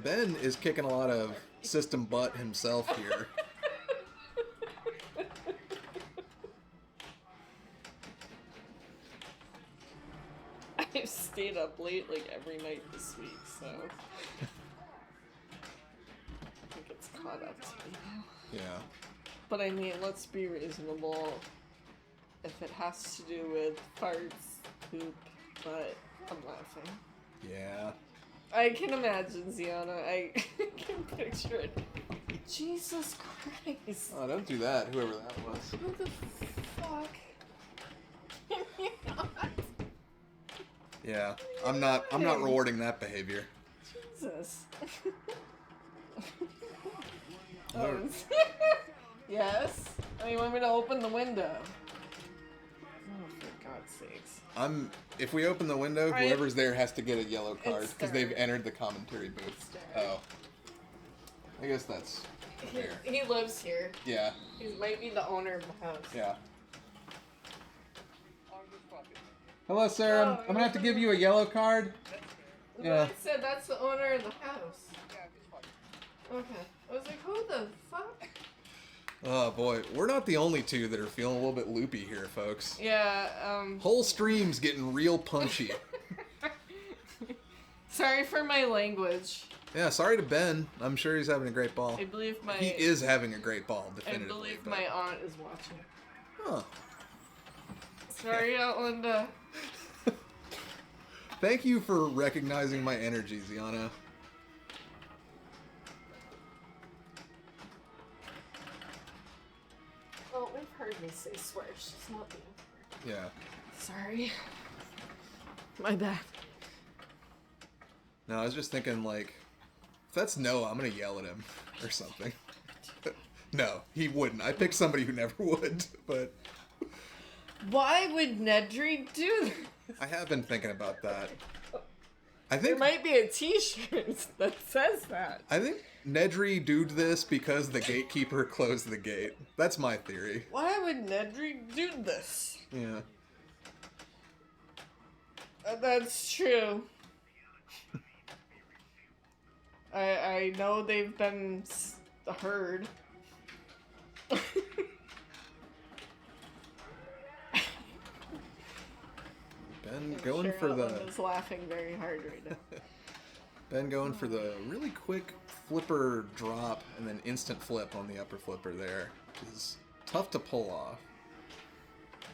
A: Ben is kicking a lot of system butt himself here.
B: I've stayed up late like every night this week, so I think it's caught up to me now.
A: Yeah.
B: But I mean, let's be reasonable. If it has to do with farts, poop, but I'm laughing.
A: Yeah.
B: I can imagine, Ziana. I can picture it. Jesus Christ.
A: Oh, don't do that, whoever that was.
B: Who the fuck?
A: Yeah. I'm not rewarding that behavior.
B: Jesus. Oh. Yes? Oh, you want me to open the window? Oh, for God's sakes.
A: If we open the window,
B: Right.
A: whoever's there has to get a yellow card
B: It's
A: because
B: there.
A: they've entered the commentary booth. Oh. I guess that's fair.
B: He lives here.
A: Yeah.
B: He might be the owner of the house.
A: Yeah. Hello, sir.
B: Oh,
A: I'm gonna have to give you a yellow card. Yeah.
B: I said that's the owner of the house. Okay. I was like, who the fuck?
A: Oh boy, we're not the only two that are feeling a little bit loopy here, folks.
B: Yeah,
A: Whole stream's getting real punchy.
B: sorry for my language.
A: Yeah, sorry to Ben. I'm sure he's having a great ball.
B: I believe my
A: He is having a great ball,
B: I
A: definitively.
B: believe
A: but-
B: my aunt is watching.
A: Huh.
B: Sorry, Aunt Linda.
A: Thank you for recognizing my energy, Ziana.
B: Oh, we've heard me say swear. She's not being.
A: Yeah.
B: Sorry. My bad.
A: No, I was just thinking, like, if that's Noah, I'm gonna yell at him or something. No, he wouldn't. I picked somebody who never would, but
B: Why would Nedry do this?
A: I have been thinking about that. I
B: There
A: think
B: might be a T-shirt that says that.
A: I think Nedry did this because the gatekeeper closed the gate. That's my theory.
B: Why would Nedry do this?
A: Yeah.
B: That's true. I know they've been heard.
A: Ben going
B: sure
A: for the
B: is laughing very hard right now.
A: Ben going for the really quick flipper drop and then instant flip on the upper flipper there is tough to pull off.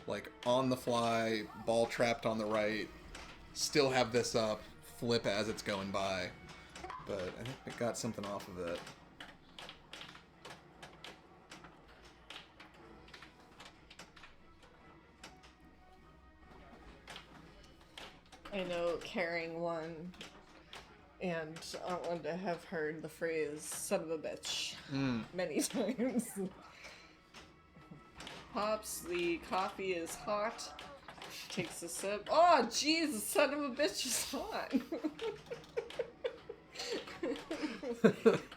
A: Like on the fly, ball trapped on the right, still have this up, flip as it's going by. But I think it got something off of it.
B: I know Caring won, and I want to have heard the phrase "son of a bitch" many times. Pops, the coffee is hot. Takes a sip. Oh, jeez, the son of a bitch is hot.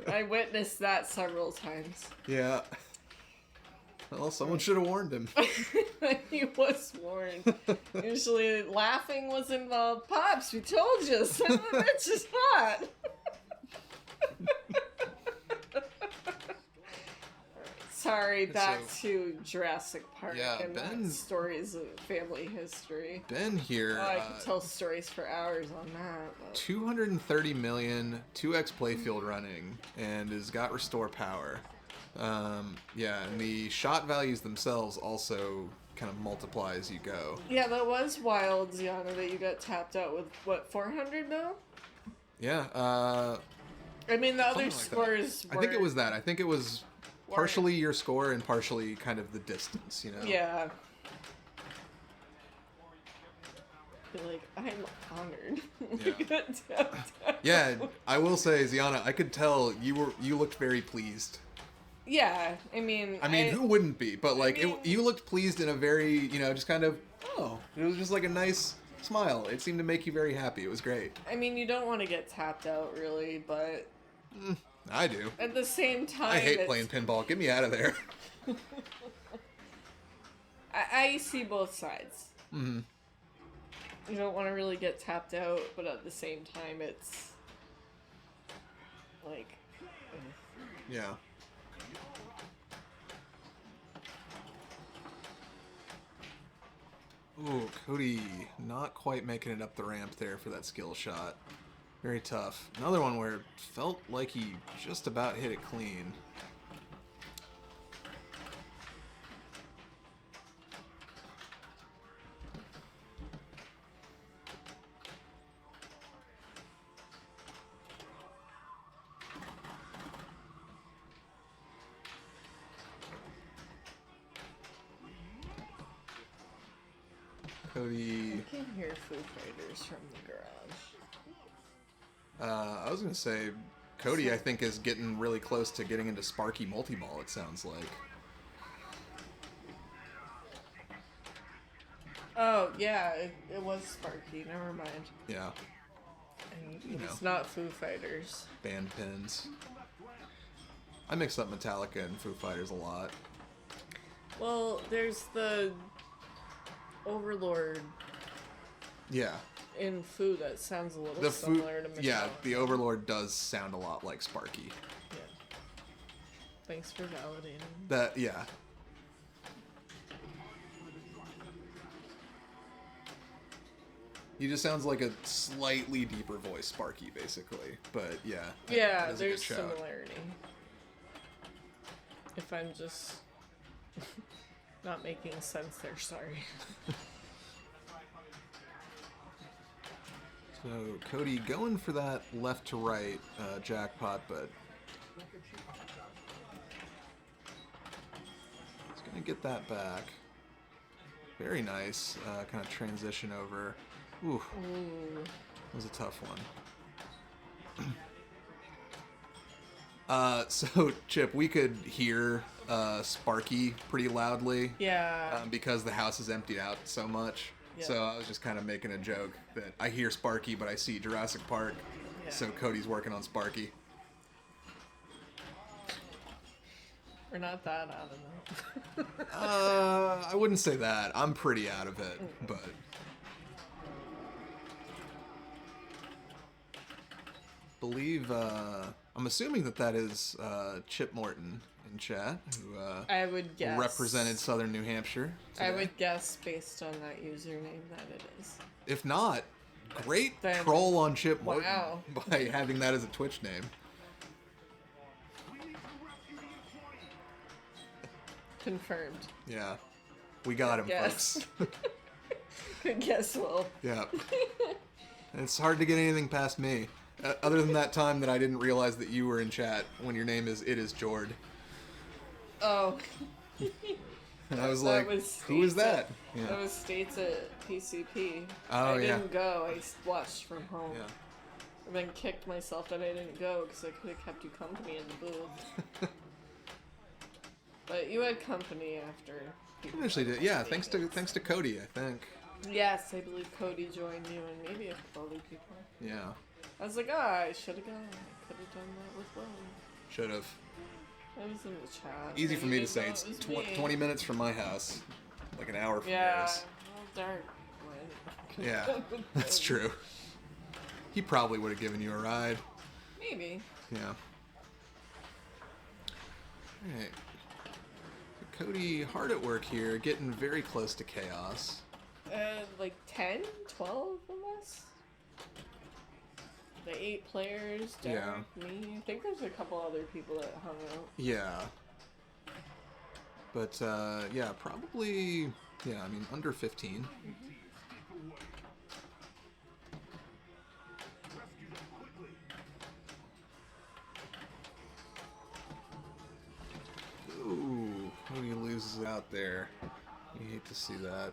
B: I witnessed that several times.
A: Yeah. Well, someone should have warned him.
B: He was warned. Usually laughing was involved. Pops, we told you, son of a bitch is hot. Alright, Sorry, back
A: So-
B: to Jurassic Park
A: Yeah,
B: and not
A: Ben's-
B: stories of family history.
A: Ben here,
B: Oh, I could tell stories for hours on that. But...
A: 230 million, 2x Playfield running, and has got restore power. Yeah, and the shot values themselves also kind of multiply as you go.
B: Yeah, that was wild, Ziana, that you got tapped out with, what, 400 mil?
A: Yeah,
B: I mean, the
A: something
B: other
A: like that.
B: scores
A: I think it
B: were-
A: was that. I think it was partially your score and partially kind of the distance, you know?
B: Yeah. You're like, I'm honored.
A: Yeah.
B: You got tapped out.
A: Yeah, I will say, Ziana, I could tell you looked very pleased.
B: Yeah, I mean,
A: Who wouldn't be? But like,
B: mean-
A: you looked pleased in a very, just kind of, it was just like a nice smile. It seemed to make you very happy. It was great.
B: I mean, you don't want to get tapped out, really, but
A: I do.
B: at the same time,
A: I hate
B: it's-
A: playing pinball. Get me out of there.
B: I see both sides.
A: Hmm.
B: You don't want to really get tapped out, but at the same time, it's like,
A: Yeah. Ooh, Cody not quite making it up the ramp there for that skill shot. Very tough. Another one where it felt like he just about hit it clean. Cody,
B: I can hear Foo Fighters from the garage.
A: I was gonna say, Cody, I think, is getting really close to getting into Sparky multi-ball, it sounds like.
B: Oh, yeah, it was Sparky, never mind.
A: Yeah,
B: And it's not Foo Fighters.
A: band pins. I mix up Metallica and Foo Fighters a lot.
B: Well, there's the Overlord
A: Yeah,
B: in Foo that sounds a little
A: the Foo,
B: similar to Metallica.
A: yeah, the Overlord does sound a lot like Sparky.
B: Yeah. Thanks for validating.
A: That, yeah. He just sounds like a slightly deeper voice Sparky, basically. But yeah.
B: Yeah,
A: that is a good
B: there's
A: shout.
B: similarity. If I'm just not making sense there, sorry.
A: So Cody going for that left to right jackpot, but he's gonna get that back. Very nice kind of transition over. Ooh,
B: Ooh.
A: that was a tough one. So Chip, we could hear Sparky pretty loudly.
B: Yeah.
A: Because the house is emptied out so much.
B: Yeah.
A: So I was just kind of making a joke that I hear Sparky, but I see Jurassic Park.
B: Yeah.
A: So Cody's working on Sparky.
B: We're not that out of it.
A: I wouldn't say that. I'm pretty out of it, but believe I'm assuming that is Chip Morton in chat, who
B: I would guess.
A: represented Southern New Hampshire.
B: I
A: today.
B: would guess based on that username that it is.
A: If not, great
B: Then-
A: troll on Chip Morton
B: Wow.
A: by having that as a Twitch name.
B: Confirmed.
A: Yeah, we got him,
B: Yes.
A: folks.
B: Good guess, Will.
A: Yeah. It's hard to get anything past me. Other than that time that I didn't realize that you were in chat when your name is It Is Jord.
B: Oh.
A: And I was
B: That
A: like,
B: was
A: who is
B: States
A: that?
B: at-
A: Yeah.
B: That was States at PCP.
A: Oh,
B: I
A: yeah.
B: didn't go. I watched from home.
A: Yeah.
B: And then kicked myself that I didn't go because I could have kept you company in the booth. But you had company after. people
A: Eventually did. Yeah,
B: stayed.
A: thanks to Cody, I think.
B: Yes, I believe Cody joined you and maybe a couple other people.
A: Yeah.
B: I was like, I should have gone. I could have done that with Will.
A: Should have.
B: I was in the chat.
A: Easy for me to
B: You
A: say.
B: didn't
A: It's
B: know it was me.
A: 20 minutes from my house. Like an hour from
B: Yeah.
A: yours.
B: Well, dark. When-
A: Yeah, that's true. He probably would have given you a ride.
B: Maybe.
A: Yeah. Alright. Cody hard at work here, getting very close to chaos.
B: Like 10, 12 of us? The 8 players, Derek, me. I think there's a couple other people that hung out.
A: Yeah. But, yeah, probably, yeah, I mean, under 15. Ooh, Cody loses out there. You hate to see that.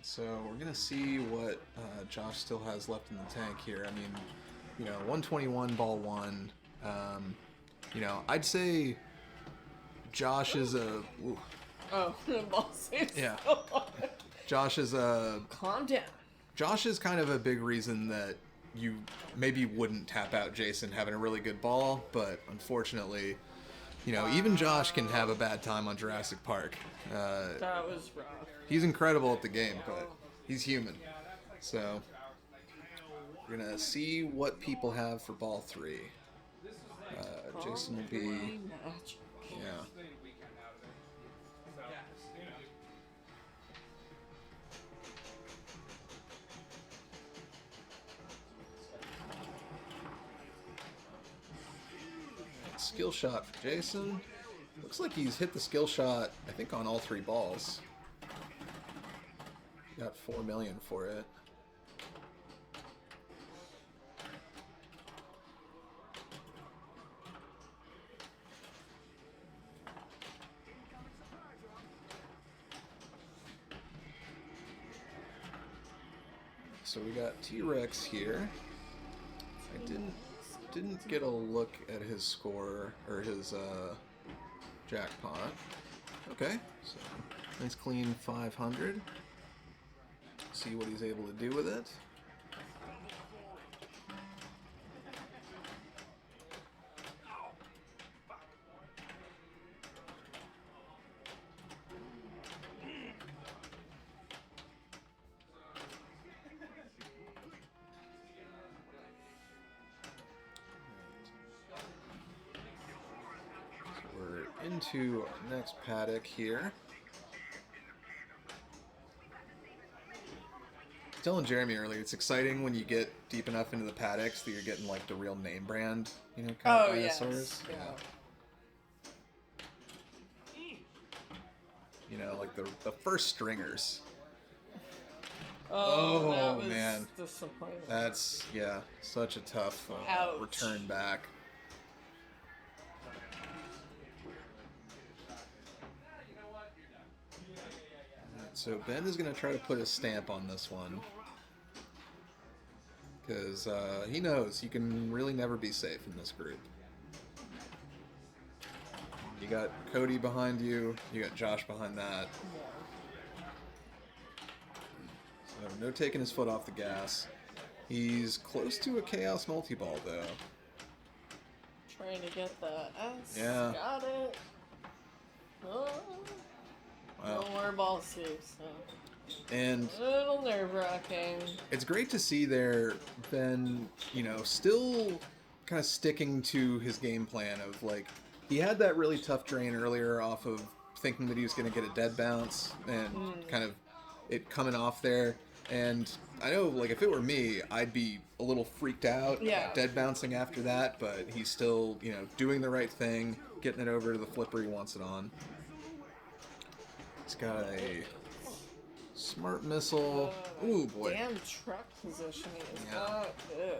A: So we're gonna see what Josh still has left in the tank here. I mean, you know, 121 ball 1. You know, I'd say Josh is a. Ooh.
B: Oh, the ball saves.
A: Yeah. Josh is a.
B: Calm down.
A: Josh is kind of a big reason that you maybe wouldn't tap out Jason having a really good ball, but unfortunately, you know, even Josh can have a bad time on Jurassic Park.
B: That was rough.
A: He's incredible at the game, but he's human. So we're gonna see what people have for ball 3. Jason will be, yeah. Skill shot for Jason. Looks like he's hit the skill shot, I think, on all 3 balls. Got 4 million for it. So we got T-Rex here. I didn't get a look at his score or his jackpot. Okay, so nice clean 500. See what he's able to do with it. So we're into our next paddock here. Telling Jeremy earlier, it's exciting when you get deep enough into the paddocks that you're getting like the real name brand, you know, kind of dinosaurs.
B: Yes.
A: Yeah. You know, like the first stringers.
B: Oh, that was
A: man,
B: disappointing.
A: that's such a tough return back. So Ben is going to try to put a stamp on this one because he knows you can really never be safe in this group. You got Cody behind you, you got Josh behind that. So no taking his foot off the gas. He's close to a Chaos multi-ball though.
B: Trying to get the S.
A: Yeah.
B: Got it. Oh.
A: Wow.
B: No more ball saves, so.
A: And
B: a little nerve-wracking.
A: it's great to see there Ben, you know, still kind of sticking to his game plan of like, he had that really tough drain earlier off of thinking that he was going to get a dead bounce and kind of it coming off there. And I know, like, if it were me, I'd be a little freaked out about dead bouncing after that, but he's still, you know, doing the right thing, getting it over to the flipper he wants it on. He's got a smart missile. Ooh, boy.
B: Damn truck positioning is not good.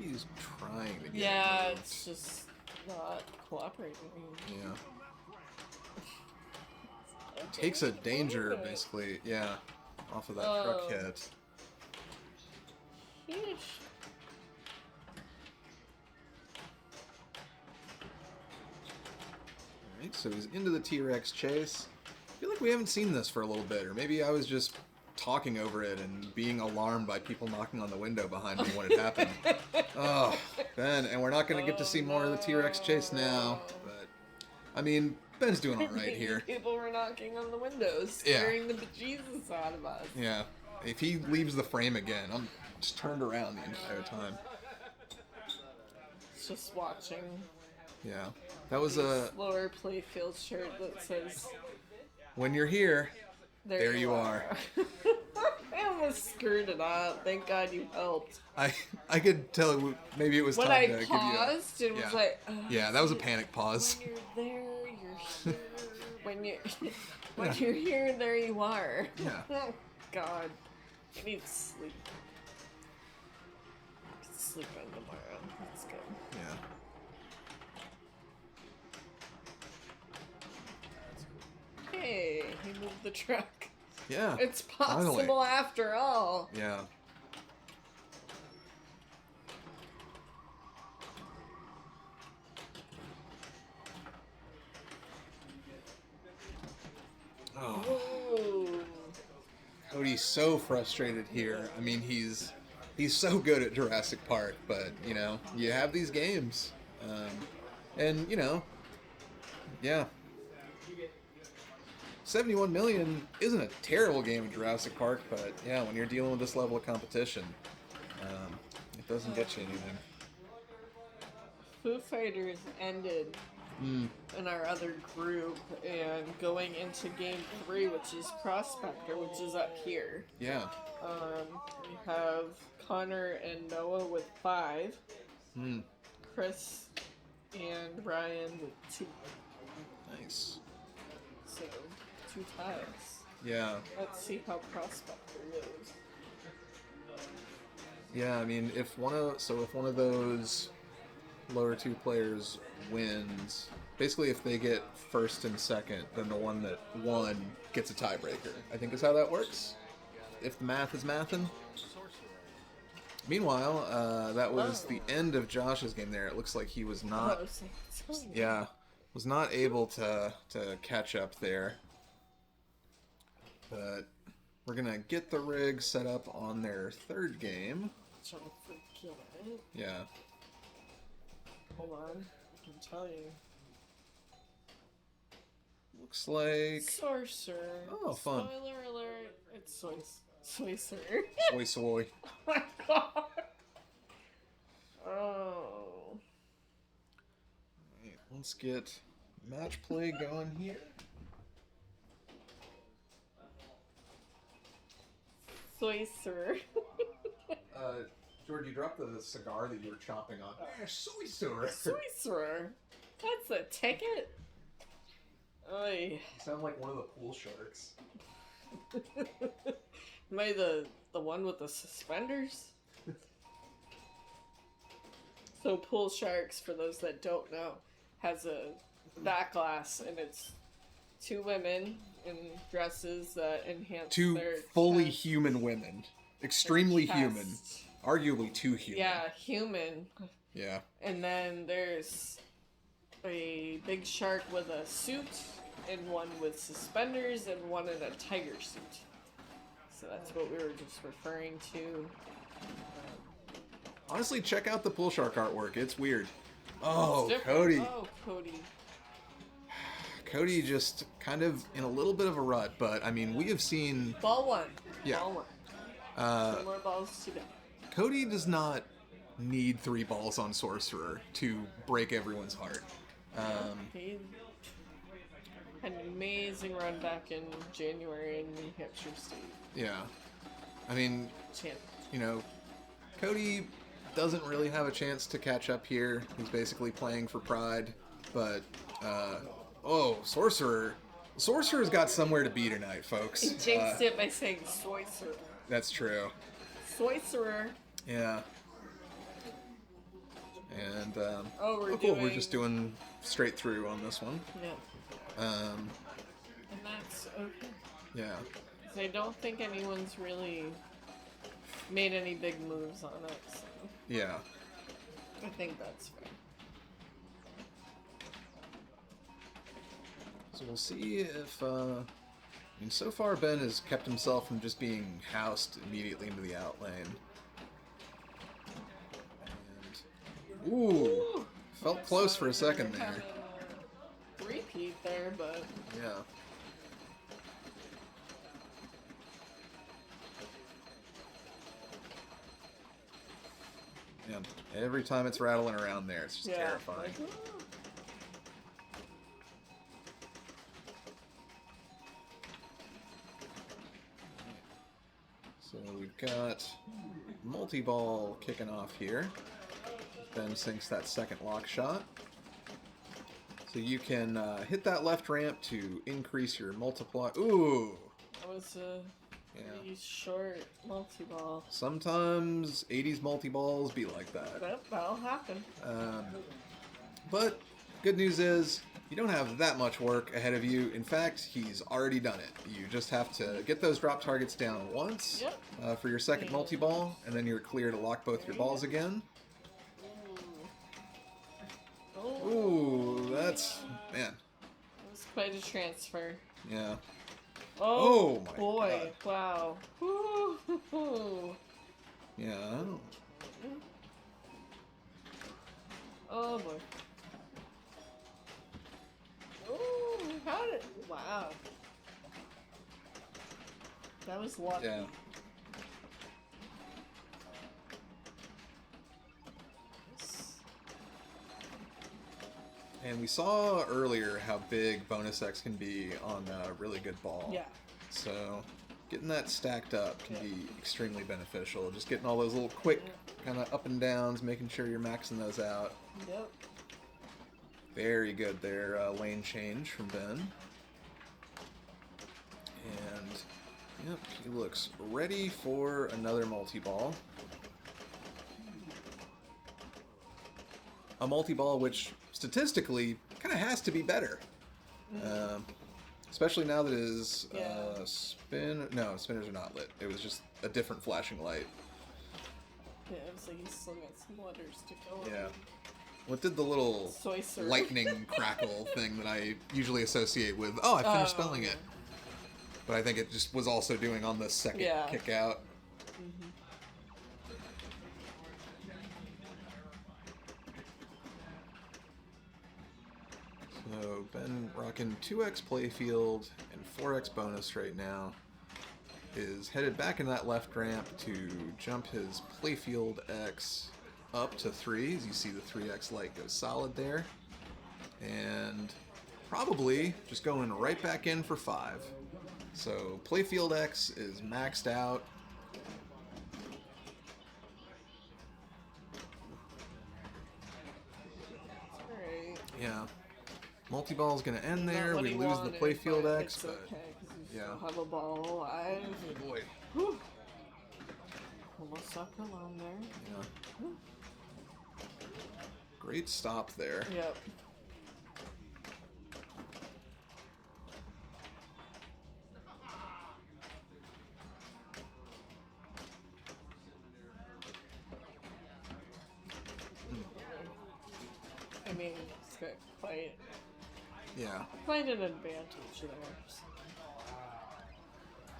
A: He's trying to get
B: Yeah,
A: moved.
B: it's just not cooperating.
A: Yeah. Takes a danger, basically, yeah, off of that truck hit.
B: Sheesh.
A: Alright, so he's into the T-Rex chase. feel like we haven't seen this for a little bit, or maybe I was just talking over it and being alarmed by people knocking on the window behind me when it happened. Oh, Ben, and we're not going to get to see more of the T-Rex chase now, but, I mean, Ben's doing all right here.
B: People were knocking on the windows,
A: Yeah.
B: scaring the bejesus out of us.
A: Yeah, if he leaves the frame again, I'm just turned around the entire time.
B: Just watching.
A: Yeah, that was a...
B: Lower Playfield shirt that says,
A: When you're here, there you are.
B: I almost screwed it up. Thank God you helped.
A: I could tell maybe it was
B: When
A: time
B: I
A: to give you
B: paused, it was
A: yeah.
B: like...
A: Yeah, that was a panic pause.
B: When you're there, you're here. When you're here, there you are.
A: Yeah.
B: Oh, God. I need sleep. I can sleep in tomorrow. That's good.
A: Yeah.
B: Hey, he moved the truck.
A: Yeah.
B: It's possible
A: finally.
B: after all.
A: Yeah. Oh,
B: Ooh.
A: Cody's so frustrated here. I mean, he's so good at Jurassic Park, but you know, you have these games, and you know, yeah. 71 million isn't a terrible game of Jurassic Park, but yeah, when you're dealing with this level of competition, it doesn't get you anything.
B: Foo Fighters ended in our other group, and going into game 3, which is Prospector, which is up here.
A: Yeah.
B: We have Connor and Noah with 5, Chris and Ryan with 2.
A: Nice.
B: So 2 ties.
A: Yeah.
B: Let's see how Prospector goes.
A: Yeah, I mean, if one of those lower 2 players wins, basically if they get first and second, then the one that won gets a tiebreaker. I think is how that works. If the math is mathin'. Meanwhile, that was the end of Josh's game there. It looks like he was not, was not able to catch up there. But we're gonna get the rig set up on their 3rd game.
B: Trying to forget it.
A: Yeah.
B: Hold on, I can tell you.
A: Looks like
B: Sorcerer.
A: Oh, fun.
B: Spoiler alert, it's Sorcerer.
A: soy soy.
B: Oh my god. Oh.
A: Alright, let's get match play going here.
B: Sorcerer.
A: George, you dropped the cigar that you were chopping on. Soy sauce.
B: Sorcerer. That's a ticket? Oy.
A: You sound like one of the pool sharks.
B: Am I the one with the suspenders? So Pool Sharks, for those that don't know, has a back glass, and it's 2 women in dresses that enhance
A: 2
B: their
A: fully
B: chest.
A: human women. Extremely
B: Chest.
A: human. Arguably too human.
B: Yeah, human.
A: Yeah.
B: And then there's a big shark with a suit, and one with suspenders, and one in a tiger suit. So that's what we were just referring to.
A: Honestly, check out the pool shark artwork. It's weird. Oh,
B: It's different.
A: Cody.
B: Oh, Cody.
A: Cody just kind of in a little bit of a rut, but I mean, we have seen
B: Ball 1.
A: Yeah.
B: Ball 1. 2 more balls to go.
A: Cody does not need 3 balls on Sorcerer to break everyone's heart.
B: He had an amazing run back in January in New Hampshire State.
A: Yeah. I mean,
B: Champ.
A: you know, Cody doesn't really have a chance to catch up here. He's basically playing for pride, but Sorcerer. Sorcerer's got somewhere to be tonight, folks.
B: He jinxed it by saying Sorcerer.
A: That's true.
B: Sorcerer.
A: Yeah. And
B: We're
A: cool.
B: doing...
A: We're just doing straight through on this one.
B: Yeah. And that's okay.
A: Yeah.
B: 'Cause I don't think anyone's really made any big moves on it, so
A: Yeah.
B: I think that's fair.
A: So we'll see if mean, so far Ben has kept himself from just being housed immediately into the out lane. And, ooh, felt close for a second there.
B: Repeat there, but
A: Yeah. Yeah. Every time it's rattling around there, it's just terrifying.
B: Like,
A: So we've got multi-ball kicking off here. Ben sinks that second lock shot. So you can hit that left ramp to increase your multiply. Ooh!
B: that was a pretty short multi-ball.
A: Sometimes 80s multi-balls be like that.
B: Yep, that'll happen.
A: But good news is you don't have that much work ahead of you. In fact, he's already done it. You just have to get those drop targets down once for your second multi-ball, and then you're clear to lock both your balls again. Ooh, that's, man.
B: That was quite a transfer.
A: Yeah.
B: Oh,
A: my
B: boy.
A: God.
B: Wow. Woo-hoo-hoo.
A: Yeah.
B: Oh, boy. Ooh, how did... Wow. That was lucky.
A: Yeah. And we saw earlier how big bonus X can be on a really good ball.
B: Yeah.
A: So getting that stacked up can be extremely beneficial. Just getting all those little quick kind of up and downs, making sure you're maxing those out.
B: Yep.
A: Very good there, lane change from Ben. And, yep, he looks ready for another multi-ball. A multi-ball which, statistically, kind of has to be better. Especially now that his spinners are not lit. It was just a different flashing light.
B: Yeah, it was like he still got some letters to go.
A: Yeah. What did the little
B: Soy syrup.
A: lightning crackle thing that I usually associate with, oh, I finished spelling it. But I think it just was also doing on the second kick out. So Ben rocking 2x Playfield and 4x bonus right now. Is headed back into that left ramp to jump his Playfield X up to 3, as you see the 3x light go solid there. And probably just going right back in for 5. So Playfield X is maxed out.
B: Alright.
A: Yeah. Multi-ball is going to end there.
B: Not what
A: We
B: he
A: lose the
B: wanted,
A: Playfield
B: but
A: X,
B: it's
A: but
B: okay, 'cause you
A: yeah.
B: still have a ball alive.
A: Oh boy.
B: Whew. Almost stuck alone there.
A: Yeah. Great stop there.
B: Yep. I mean, it's got quite an advantage there.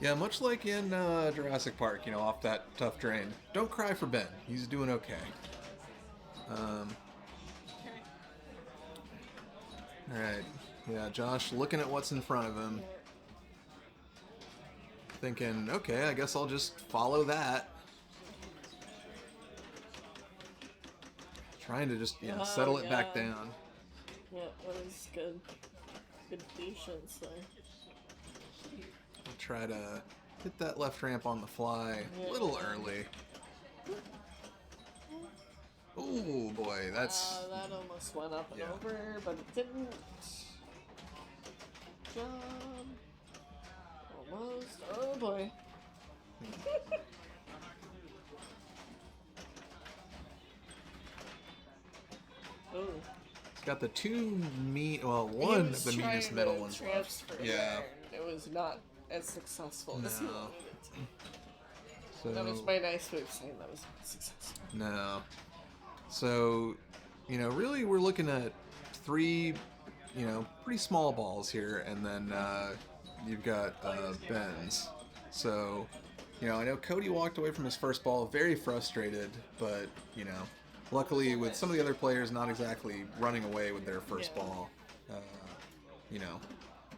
A: Yeah, much like in Jurassic Park, you know, off that tough drain. Don't cry for Ben. He's doing okay. Alright. Yeah, Josh looking at what's in front of him. Thinking, okay, I guess I'll just follow that. Trying to just, settle it back down.
B: Yeah, that was good. Good patience there.
A: I'll try to hit that left ramp on the fly a little early. Oh boy, that's...
B: that almost went up and over, but it didn't. Job. Almost. Oh boy. Oh.
A: It's got the two one of the meanest middle ones left. Yeah.
B: It was not as successful as he
A: No.
B: wanted it to.
A: So,
B: That was my nice way of saying that was successful.
A: no. So, really we're looking at 3, pretty small balls here, and then you've got Ben's. So, I know Cody walked away from his first ball very frustrated, but, luckily with some of the other players not exactly running away with their first ball,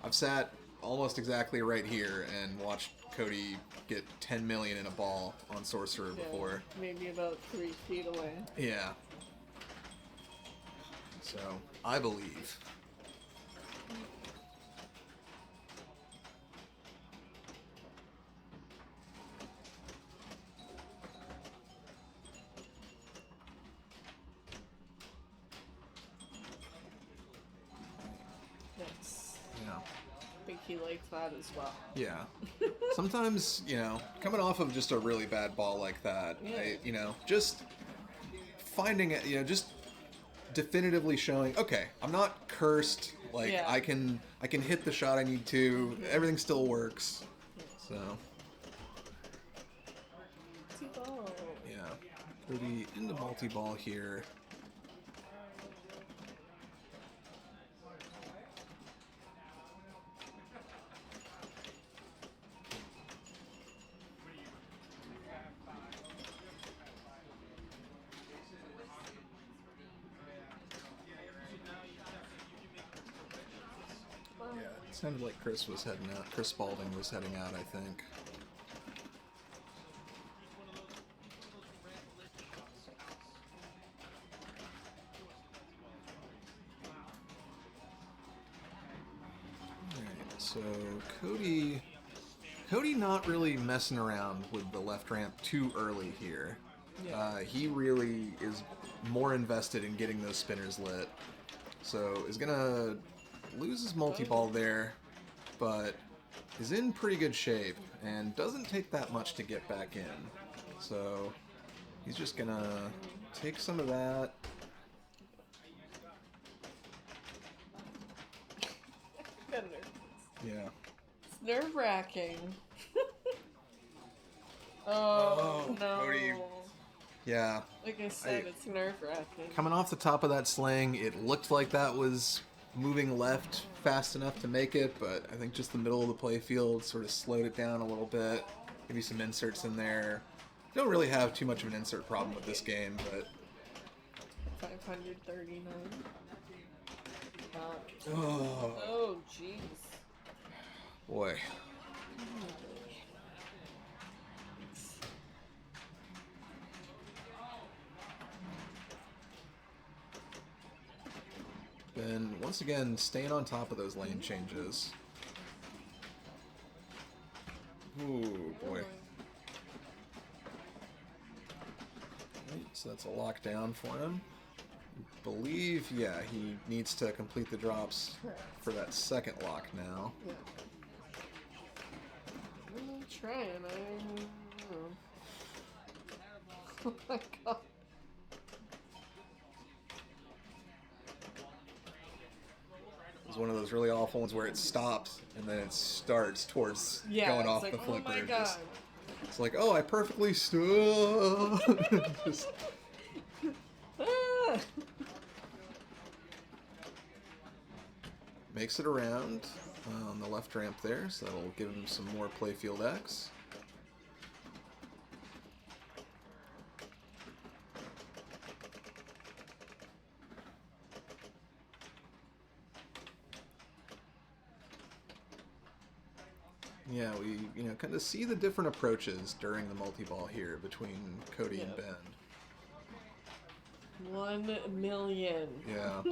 A: I've sat almost exactly right here and watched Cody get 10 million in a ball on Sorcerer before.
B: Maybe about 3 feet away.
A: Yeah. So, I believe.
B: Yes.
A: Yeah.
B: I think he liked that as well.
A: Yeah. Sometimes, coming off of just a really bad ball like that, just finding it, just definitively showing, okay, I'm not cursed. Like, I can hit the shot I need to. Everything still works. So.
B: Multi-ball.
A: Yeah. Pretty into multi-ball here. Yeah, it sounded like Chris was heading out. Chris Spalding was heading out, I think. Alright, so Cody not really messing around with the left ramp too early here.
B: Yeah.
A: He really is more invested in getting those spinners lit. So is gonna lose his multi-ball there, but is in pretty good shape and doesn't take that much to get back in. So he's just gonna take some of that. Yeah.
B: It's nerve-wracking. Oh, no.
A: Cody. Yeah.
B: Like I said, it's nerve-wracking.
A: Coming off the top of that sling, it looked like that was moving left fast enough to make it, but I think just the middle of the playfield sort of slowed it down a little bit. Maybe some inserts in there. Don't really have too much of an insert problem with this game, but
B: 539.
A: oh
B: Oh, jeez.
A: boy. Ben, once again, staying on top of those lane changes. Ooh, boy. Right, so that's a lockdown for him. Believe, yeah, he needs to complete the drops for that second lock now.
B: Yeah. I'm trying. I don't know. Oh my god.
A: It's one of those really awful ones where it stops and then it starts towards
B: Yeah,
A: going
B: it's
A: off
B: like,
A: the flipper.
B: oh my god.
A: It's like, oh, I perfectly stood. Just
B: Ah!
A: makes it around on the left ramp there, so that'll give him some more playfield X. Yeah, we kind of see the different approaches during the multi-ball here between Cody and Ben.
B: 1 million.
A: Yeah.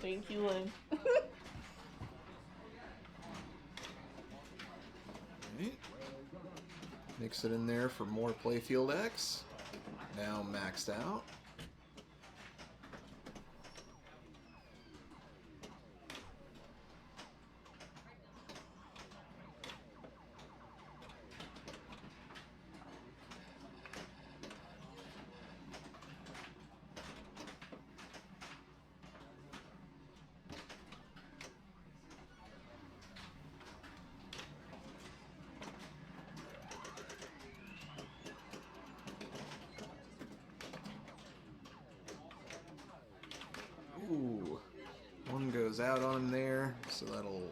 B: Thank you, Lynn.
A: Right. Mix it in there for more playfield X. Now maxed out. One goes out on him there, so that'll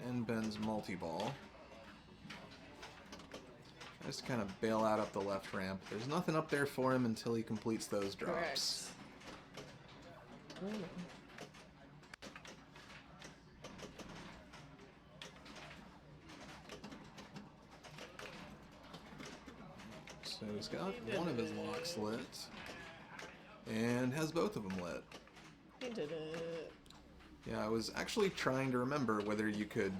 A: end Ben's multi-ball. Tries to kind of bail out up the left ramp. There's nothing up there for him until he completes those drops.
B: Correct.
A: So he's got one of his locks lit, and has both of them lit.
B: He did it.
A: Yeah, I was actually trying to remember whether you could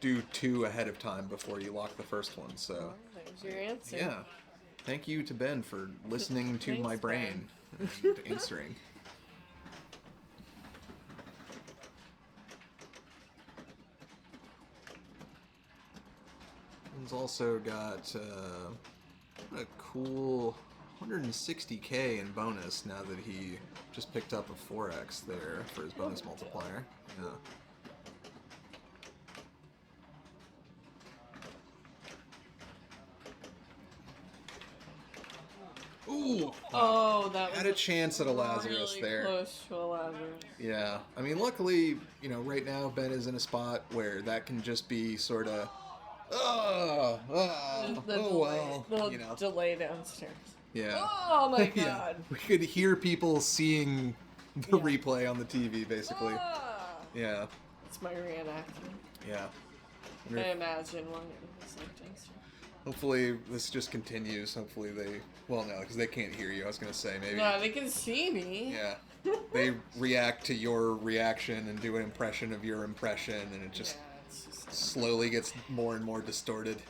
A: do 2 ahead of time before you lock the first one, so...
B: There's your answer.
A: Yeah. Thank you to Ben for listening to
B: Thanks,
A: my brain and answering. Ben's also got a cool 160k in bonus now that he just picked up a 4x there for his bonus multiplier. Yeah. Ooh!
B: Oh, that was
A: had a chance at a Lazarus
B: really
A: there.
B: Close to a Lazarus.
A: Yeah, I mean, luckily, you know, right now Ben is in a spot where that can just be sort of, oh well,
B: The
A: you know.
B: delay downstairs.
A: Yeah.
B: Oh my
A: Yeah.
B: god.
A: We could hear people seeing the replay on the TV, basically.
B: Ah.
A: Yeah.
B: It's my reenactment.
A: Yeah.
B: I imagine one it was like downstairs.
A: Hopefully this just continues. Hopefully they, well, no, because they can't hear you. I was gonna say maybe.
B: No, they can see me.
A: Yeah. They react to your reaction and do an impression of your impression, and it just slowly gets more and more distorted.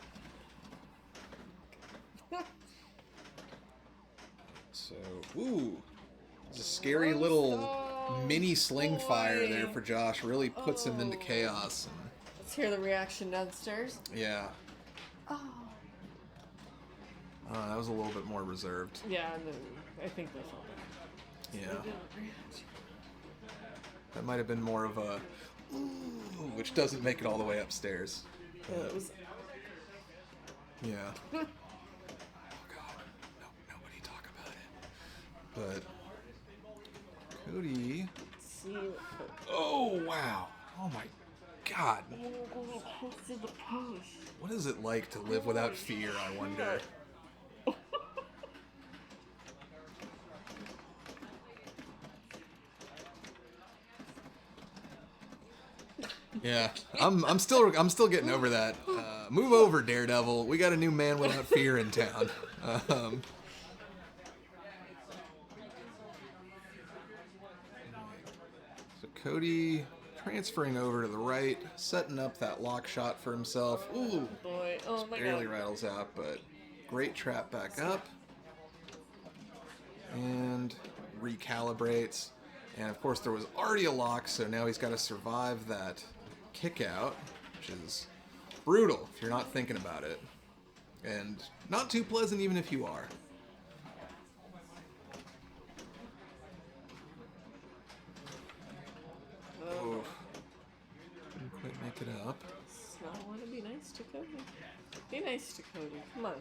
A: So, ooh, there's a scary little mini sling fire there for Josh. Really puts him into chaos. And,
B: Let's hear the reaction downstairs.
A: yeah.
B: Oh.
A: That was a little bit more reserved.
B: Yeah, and then I think they felt it.
A: Yeah.
B: They didn't react.
A: That might have been more of a ooh, which doesn't make it all the way upstairs.
B: Yeah, it was.
A: Yeah. Oh god. No, nobody talk about it. But Cody.
B: Let's see what
A: Oh wow. Oh my god.
B: what's in the post?
A: What is it like to live without fear, I wonder? Yeah, I'm still getting over that. Move over, Daredevil. We got a new man without fear in town. So Cody transferring over to the right, setting up that lock shot for himself. Ooh,
B: Boy, oh my
A: barely
B: god.
A: rattles out, but great trap back up. And recalibrates. And of course there was already a lock, so now he's got to survive that kick out, which is brutal if you're not thinking about it. And not too pleasant even if you are. Oh. Didn't quite make it up.
B: Does not want to be nice to Cody. Be nice to Cody. Come on.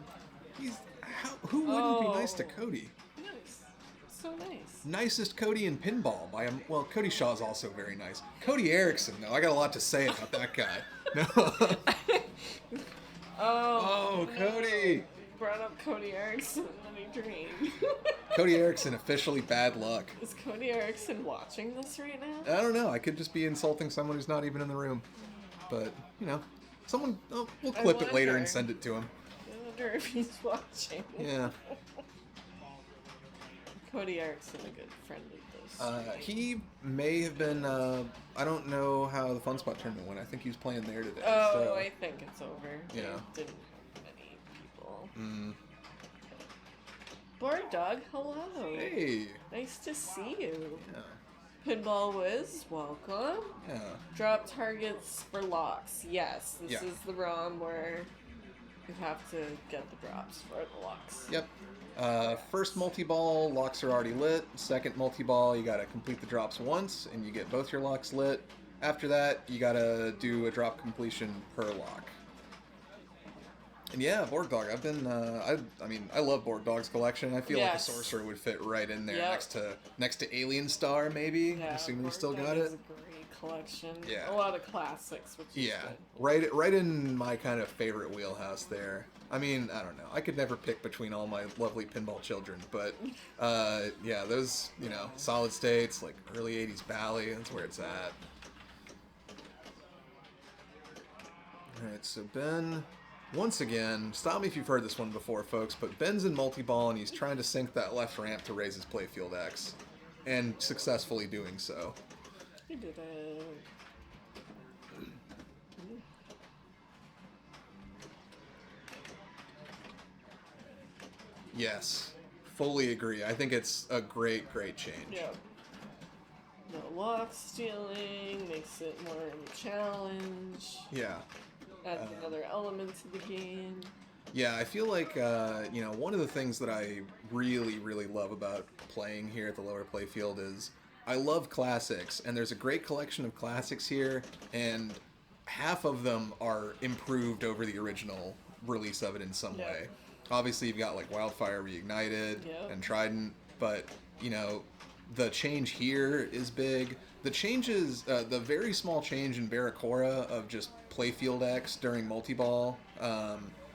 A: Who wouldn't be nice to Cody?
B: Nice. So nice.
A: Nicest Cody in pinball by him. Well, Cody Shaw's also very nice. Cody Erickson, though, I got a lot to say about that guy. No. Oh, Cody.
B: Brought up Cody Erickson and he dreamed.
A: Cody Erickson, officially bad luck.
B: Is Cody Erickson watching this right now?
A: I don't know. I could just be insulting someone who's not even in the room. But, you know, someone, we'll clip it later and send it to him.
B: I wonder if he's watching.
A: Yeah.
B: Cody Erickson, a good friend of this.
A: He may have been, I don't know how the Fun Spot tournament went. I think he was playing there today.
B: Oh,
A: so.
B: I think it's over.
A: Yeah.
B: They didn't have many people.
A: Mm.
B: Board Dog, hello.
A: Hey.
B: Nice to see you.
A: Yeah.
B: Pinball Wiz, welcome.
A: Yeah.
B: Drop targets for locks. Yes, this
A: Yeah.
B: is the ROM where you have to get the drops for the locks.
A: Yep. First multi-ball, locks are already lit. Second multi-ball, you gotta complete the drops once, and you get both your locks lit. After that, you gotta do a drop completion per lock. And yeah, Borg Dog. I've been, I mean, I love Borg Dog's collection. I feel like a
B: Yes.
A: sorcerer would fit right in there
B: Yep.
A: next to Alien Star, maybe.
B: Yeah,
A: Assuming you
B: Borg
A: still
B: Dog
A: got
B: is
A: it.
B: a great collection.
A: Yeah.
B: A lot of classics, which is
A: Yeah,
B: good.
A: right in my kind of favorite wheelhouse there. I mean, I don't know. I could never pick between all my lovely pinball children, but yeah, those, solid states, like early 80s Bally, that's where it's at. Alright, so Ben, once again, stop me if you've heard this one before, folks, but Ben's in multi-ball and he's trying to sink that left ramp to raise his Playfield X, and successfully doing so.
B: He did it.
A: Yes, fully agree. I think it's a great change.
B: Yeah. No lock stealing makes it more of a challenge.
A: Yeah.
B: Adds another element to the game.
A: Yeah, I feel like, one of the things that I really love about playing here at the lower playfield is I love classics, and there's a great collection of classics here, and half of them are improved over the original release of it in some way. Obviously, you've got, like, Wildfire Reignited and Trident, but, the change here is big. The changes, the very small change in Barracora of just Playfield X during multi-ball,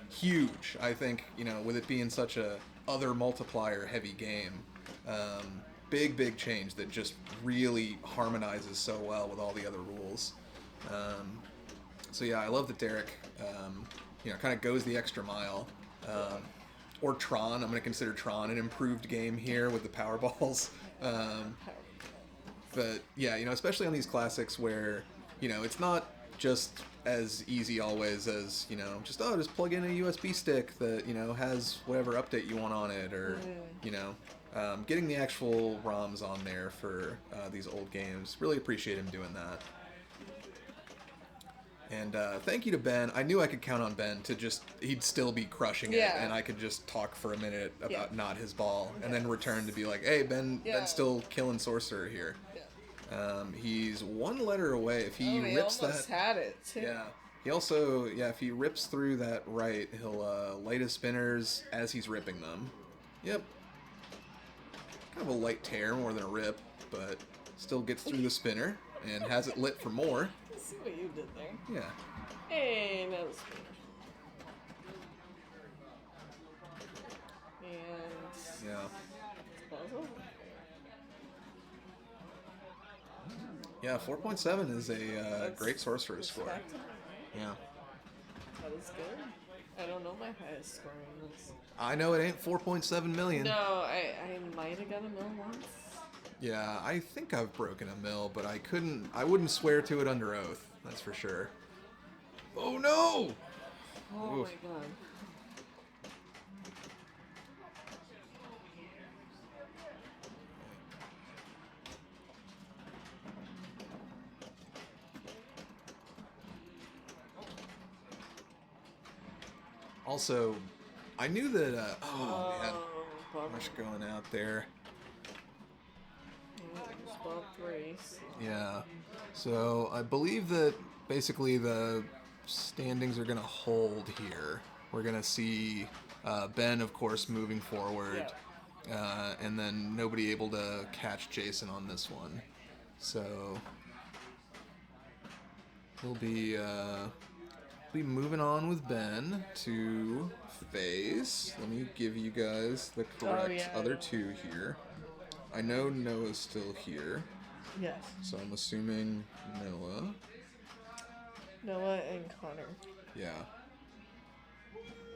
A: huge. I think, with it being such a other multiplier heavy game, big change that just really harmonizes so well with all the other rules. So yeah, I love that Derek, kind of goes the extra mile. Or Tron, I'm going to consider Tron an improved game here with the power balls. But yeah, especially on these classics where, it's not just as easy always as, just plug in a USB stick that, has whatever update you want on it, or, getting the actual ROMs on there for these old games. Really appreciate him doing that. And thank you to Ben. I knew I could count on Ben to he'd still be crushing it, and I could just talk for a minute about not his ball, and then return to be like, hey, Ben's still killing Sorcerer here. He's one letter away. If he rips
B: almost had it, too.
A: Yeah. He also, if he rips through that right, he'll light his spinners as he's ripping them. Yep. Kind of a light tear more than a rip, but still gets through the spinner and has it lit for more.
B: See what you did there.
A: Yeah.
B: Hey, no spinner. And
A: Yeah.
B: puzzle.
A: Yeah, 4.7 is a great sorcerer score.
B: Respectable.
A: Yeah.
B: That is good. I don't know my highest score on this.
A: I know it ain't 4.7 million.
B: No, I might have got a mill once.
A: Yeah, I think I've broken a mill, but I wouldn't swear to it under oath. That's for sure. Oh no!
B: Oh
A: Oof.
B: my god.
A: Also, I knew that, man,
B: Bummer.
A: Rush going out there.
B: Just bumped race.
A: Yeah. So, I believe that basically the standings are going to hold here. We're going to see Ben, of course, moving forward. And then nobody able to catch Jason on this one. So, he'll be moving on with Ben to face. Let me give you guys the correct other two here. I know Noah's still here.
B: Yes.
A: So I'm assuming Noah.
B: Noah and Connor.
A: Yeah.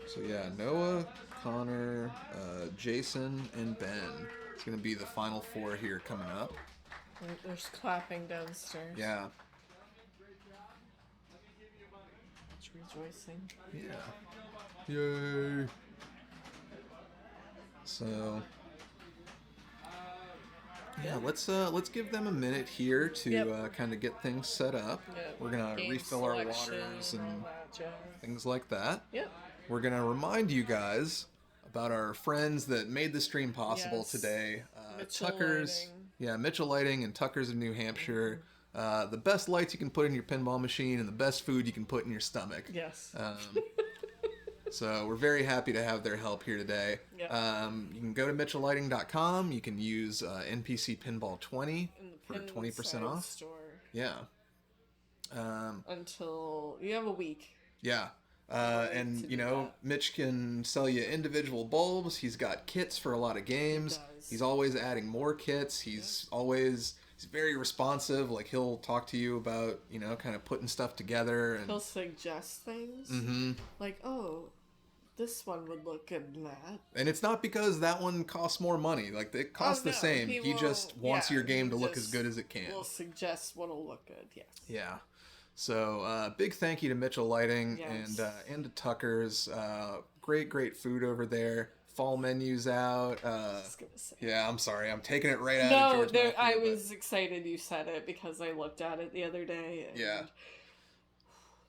A: So yeah, Noah, Connor, Jason, and Ben. It's gonna be the final four here coming up.
B: There's clapping downstairs.
A: Yeah.
B: It's rejoicing.
A: Yeah. Yay. So yeah, let's give them a minute here to kind of get things set up.
B: Yep.
A: We're gonna
B: Game
A: refill our
B: selection,
A: waters and
B: all that jazz.
A: things like that.
B: Yep.
A: We're gonna remind you guys about our friends that made the stream possible
B: Yes.
A: today.
B: Mitchell
A: Tucker's,
B: Lighting.
A: Mitchell Lighting and Tucker's of New Hampshire. The best lights you can put in your pinball machine and the best food you can put in your stomach.
B: Yes.
A: So we're very happy to have their help here today.
B: Yep.
A: You can go to mitchelllighting.com. You can use NPC Pinball 20
B: In the
A: for
B: pin
A: 20%
B: side
A: off.
B: store.
A: Yeah.
B: Until you have a week.
A: Yeah.
B: to
A: And,
B: do
A: you know,
B: that.
A: Mitch can sell you individual bulbs. He's got kits for a lot of games.
B: does.
A: He's always adding more kits. He's very responsive. Like, he'll talk to you about, you know, kind of putting stuff together. And
B: He'll suggest things.
A: Mhm.
B: Like, oh, this one would look good in that.
A: And it's not because that one costs more money. Like, it costs the same. He just wants your game to look as good as it can.
B: Will suggest what'll look good, yes.
A: Yeah. So, big thank you to Mitchell Lighting
B: Yes.
A: and to Tucker's. Great food over there. Fall menus out.
B: I was gonna say.
A: Yeah, I'm sorry. I'm taking it right out of
B: No,
A: George Matthew,
B: I
A: but-
B: was excited you said it because I looked at it the other day. And
A: Yeah.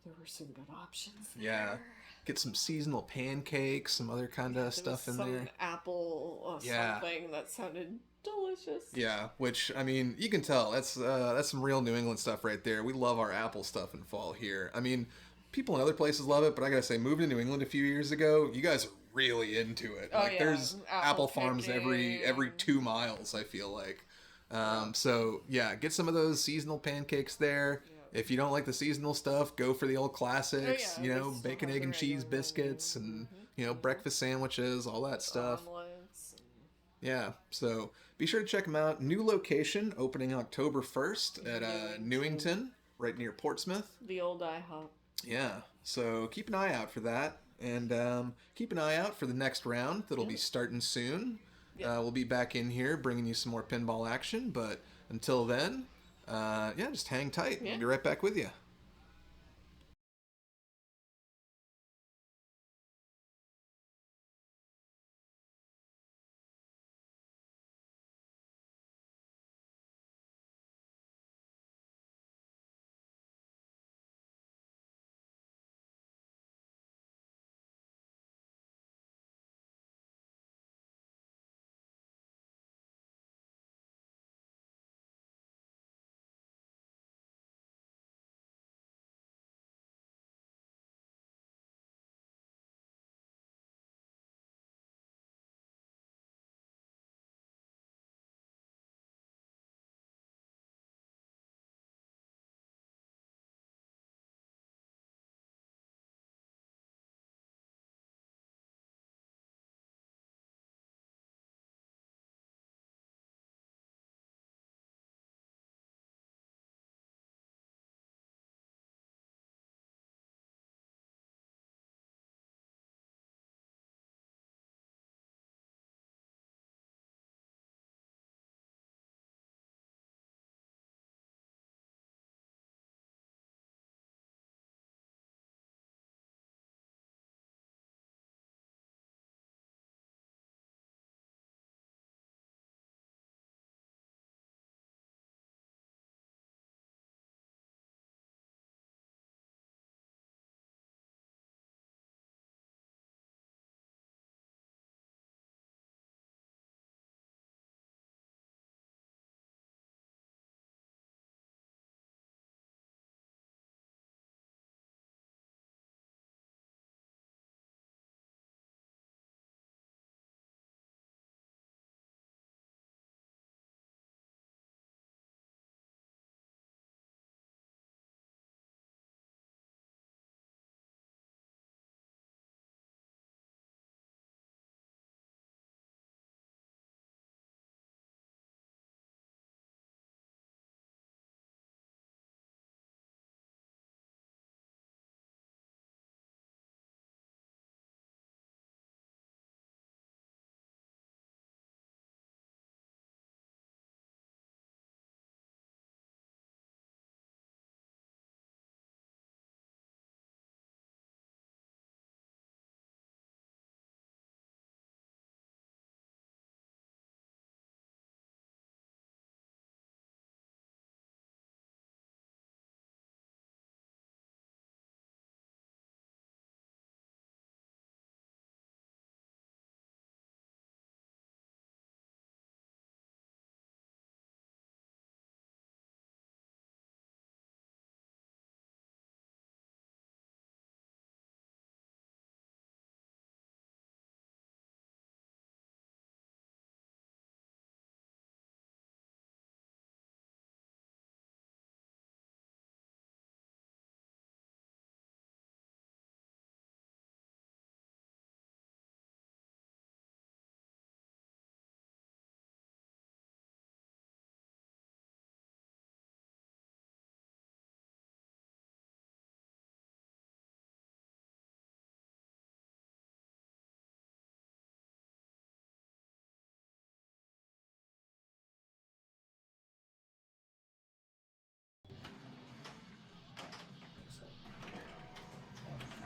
B: there were some good options.
A: Yeah.
B: there.
A: Get some seasonal pancakes, some other kind of
B: There
A: stuff
B: was
A: in
B: some
A: there.
B: apple or
A: Yeah.
B: something that sounded delicious.
A: Yeah, which, I mean, you can tell that's some real New England stuff right there. We love our apple stuff in fall here. I mean, people in other places love it, but I gotta say, moving to New England a few years ago, you guys are really into it.
B: Oh,
A: Like,
B: yeah.
A: there's apple farms every
B: picking.
A: 2 miles, I feel like. So yeah, get some of those seasonal pancakes there.
B: Yeah.
A: If you don't like the seasonal stuff, go for the old classics.
B: Oh, yeah,
A: you
B: they
A: know,
B: still
A: bacon,
B: have
A: egg,
B: the
A: and cheese
B: regular
A: biscuits,
B: menu.
A: and you know, breakfast sandwiches, all that stuff.
B: Omelets.
A: Yeah, so be sure to check them out. New location opening October 1st at Newington, right near Portsmouth.
B: The old IHOP.
A: Yeah, so keep an eye out for that. And keep an eye out for the next round that'll be starting soon. We'll be back in here bringing you some more pinball action. But until then, just hang tight.
B: Yeah.
A: We'll be right back with you.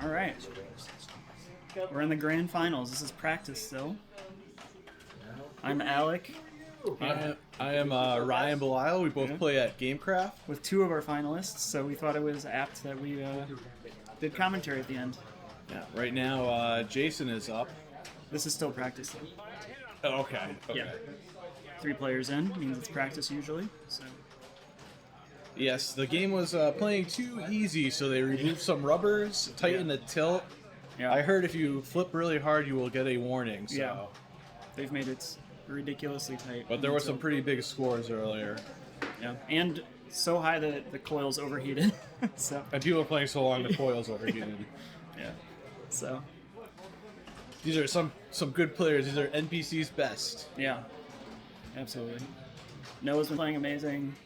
D: All right. We're in the grand finals. This is practice still. I'm Alec.
J: I am Ryan Belisle. We both play at GameCraft.
D: With 2 of our finalists, so we thought it was apt that we did commentary at the end.
J: Yeah. Right now, Jason is up.
D: This is still practice, though.
J: Oh, okay.
D: Yeah. 3 players in means it's practice usually. So.
J: Yes, the game was playing too easy, so they removed some rubbers, tightened the tilt.
D: Yeah.
J: I heard if you flip really hard, you will get a warning. So.
D: Yeah. They've made it ridiculously tight.
J: But there were some pretty big scores earlier.
D: Yeah, and so high that the coils overheated. So.
J: And people are playing so long, the coils overheated.
D: Yeah. So.
J: These are some good players. These are NPC's best.
D: Yeah. Absolutely. Noah's been playing amazing.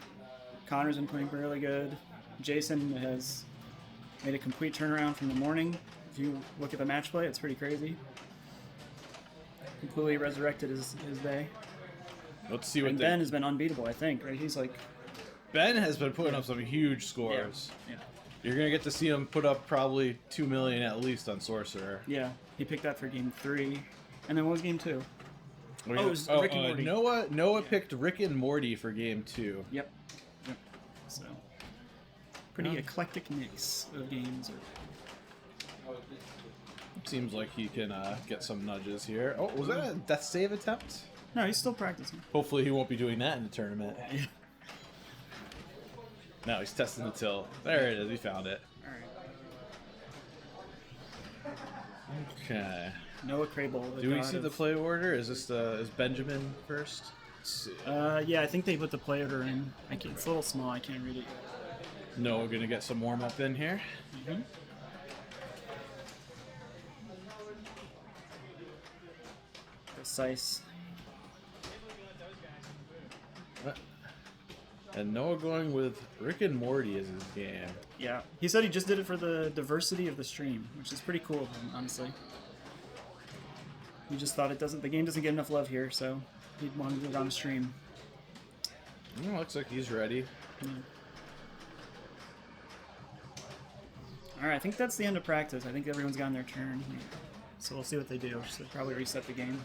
D: Connor's been playing really good. Jason has made a complete turnaround from the morning. If you look at the match play, it's pretty crazy. Completely resurrected his day.
J: Let's see what
D: and Ben has been unbeatable, I think, right? He's like...
J: Ben has been putting up some huge scores.
D: Yeah.
J: You're going to get to see him put up probably 2 million at least on Sorcerer.
D: Yeah. He picked that for game 3. And then what was game 2?
J: Oh,
D: it was Rick and Morty.
J: Noah picked Rick and Morty for game 2.
D: Yep. So, pretty eclectic mix of games.
J: Seems like he can get some nudges here. Oh, was that a death save attempt?
D: No, he's still practicing.
J: Hopefully he won't be doing that in the tournament. No, he's testing the tilt. There it is. He found it.
D: All right.
J: Okay.
D: Noah Crable.
J: Do we see the play order? Is this is Benjamin first? Let's see.
D: Yeah, I think they put the play order in. It's a little small. I can't read it.
J: No, we're gonna get some warm up in here.
D: Mm-hmm. Precise.
J: And Noah going with Rick and Morty as his game.
D: Yeah, he said he just did it for the diversity of the stream, which is pretty cool of him, honestly. He just thought the game doesn't get enough love here, so he wanted it on the stream.
J: Looks like he's ready.
D: Yeah. Alright, I think that's the end of practice. I think everyone's gotten their turn. So we'll see what they do. So they'll probably reset the game.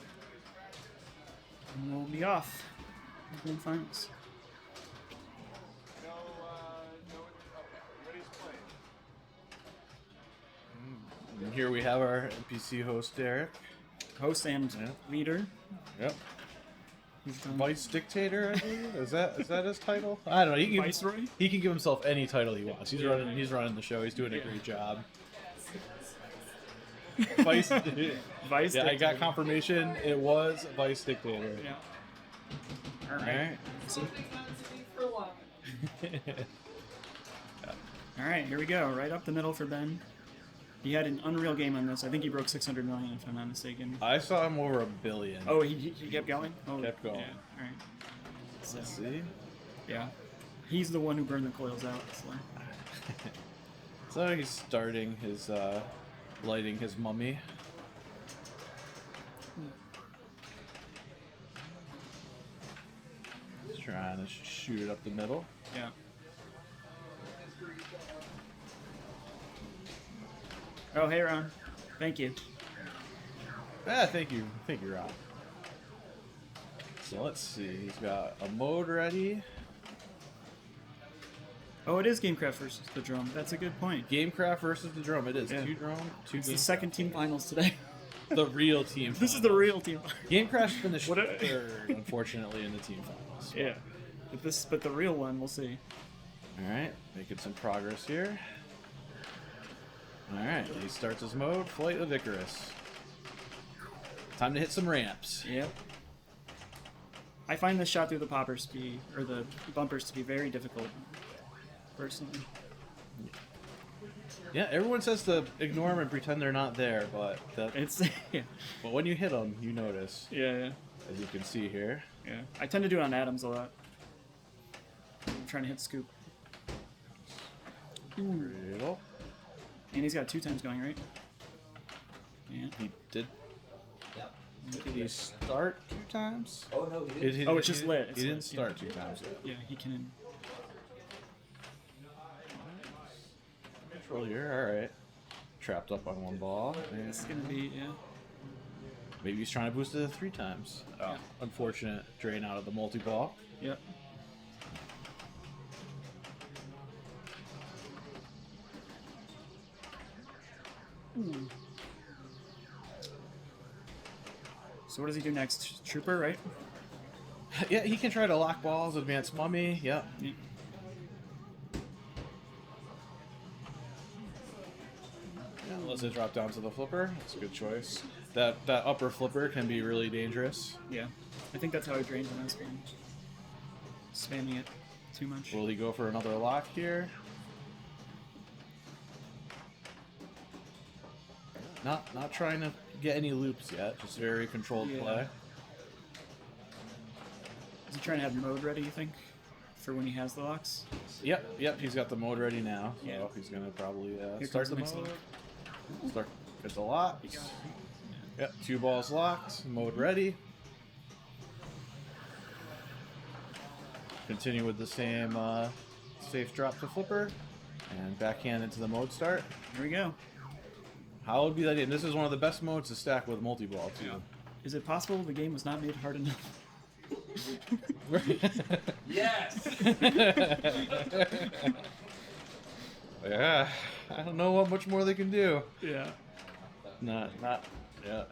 D: And we'll be off. Grand finals.
J: And here we have our NPC host, Derek.
D: Host and leader.
J: Yep. Vice Dictator, I believe. Is that his title? I don't know.
D: Viceroy?
J: He can give himself any title he wants. He's running the show. He's doing a great job. Vice Dictator. I got confirmation. It was Vice Dictator.
D: Yeah.
J: All right.
D: All right, here we go. Right up the middle for Ben. He had an unreal game on this. I think he broke 600 million, if I'm not mistaken.
J: I saw him over $1 billion.
D: Oh, he kept going? Oh,
J: kept going.
D: Yeah. All right. So,
J: let's see.
D: Yeah. He's the one who burned the coils out. So,
J: so he's starting his, lighting his mummy. He's trying to shoot it up the middle.
D: Yeah. Oh, hey, Ron. Thank you.
J: Yeah, thank you, Ron. So let's see. He's got a mode ready.
D: Oh, it is GameCraft versus the Drum. That's a good point.
J: GameCraft versus the Drum. It is.
D: Yeah.
J: 2 Drum, 2
D: It's the second team finals today.
J: The real team.
D: This is the real team.
J: GameCraft finished third, unfortunately, in the team finals.
D: Yeah. But the real one, we'll see.
J: All right, making some progress here. All right, he starts his mode, Flight of Icarus. Time to hit some ramps.
D: Yep. I find this shot through the poppers or the bumpers to be very difficult, personally.
J: Yeah, everyone says to ignore them and pretend they're not there, but
D: yeah.
J: But when you hit them, you notice.
D: Yeah.
J: As you can see here.
D: Yeah, I tend to do it on Adams a lot. I'm trying to hit scoop.
J: Riddle.
D: And he's got 2 times going, right? Yeah.
J: He did.
I: Yep.
J: Did he start 2 times?
I: Oh no, he didn't.
D: Oh, it's just lit.
J: He didn't start 2 times yet.
D: Yeah, he can.
J: Control here, alright. trapped up on one ball.
D: This is gonna be
J: Maybe he's trying to boost it to 3 times. Oh, unfortunate drain out of the multi-ball.
D: Yep. Ooh. So what does he do next? Trooper, right?
J: Yeah, he can try to lock balls, advance mummy. Yep.
D: Yeah.
J: Unless it drop down to the flipper, that's a good choice. That upper flipper can be really dangerous.
D: Yeah. I think that's how I drained when I was spamming it too much.
J: Will he go for another lock here? Not trying to get any loops yet, just very controlled play.
D: Is he trying to have mode ready, you think? For when he has the locks?
J: Yep, he's got the mode ready now. So
D: Yeah.
J: he's gonna probably
D: Here
J: start
D: comes
J: the
D: the next
J: mode.
D: lock.
J: Start get the locks. Yep, 2 balls locked, mode ready. Continue with the same safe drop to flipper, and backhand into the mode start.
D: Here we go.
J: How would be that? This is one of the best modes to stack with multi-ball too.
D: Yeah. Is it possible the game was not made hard enough?
G: Yes!
J: Yeah, I don't know what much more they can do.
D: Yeah.
J: Not, yeah.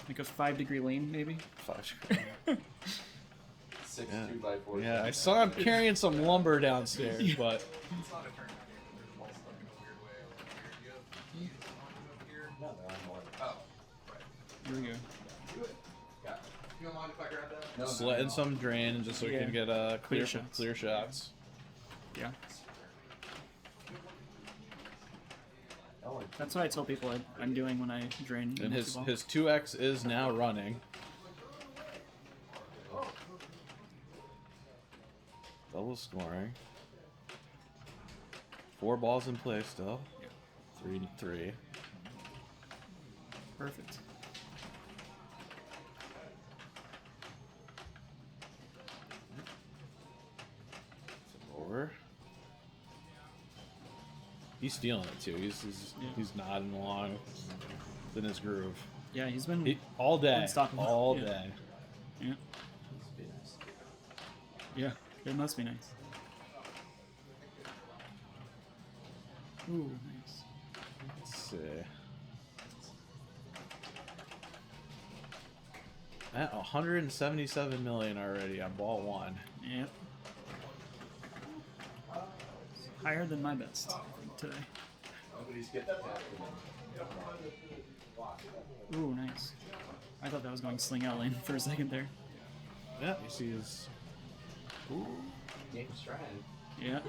D: Like a 5-degree lane, maybe?
J: 5.
I: 6
J: Yeah.
I: 2x4.
J: Yeah, I saw him carrying some lumber downstairs, but
D: Here we go.
A: You don't mind if I grab that?
J: just letting some drain just so he
D: Yeah.
J: can get
D: Clear
J: clear
D: shots.
J: shots.
D: Yeah. That's what I tell people I'm doing when I drain.
J: And his
D: multi-ball.
J: 2x is now running. Double scoring. 4 balls in play still. 3-3.
D: Perfect.
J: Over. He's feeling it too. He's nodding along in his groove.
D: Yeah, he's been
J: All day.
D: unstoppable.
J: All
D: Yeah.
J: day.
D: Yeah. Yeah, it must be nice. Ooh, nice.
J: Let's see. At 177 million already on ball 1.
D: Yep. Higher than my best today.
I: Nobody's getting that.
D: Ooh, nice. I thought that was going sling out lane for a second there.
J: Yeah, you see his.
I: Game's trying.
D: Yeah.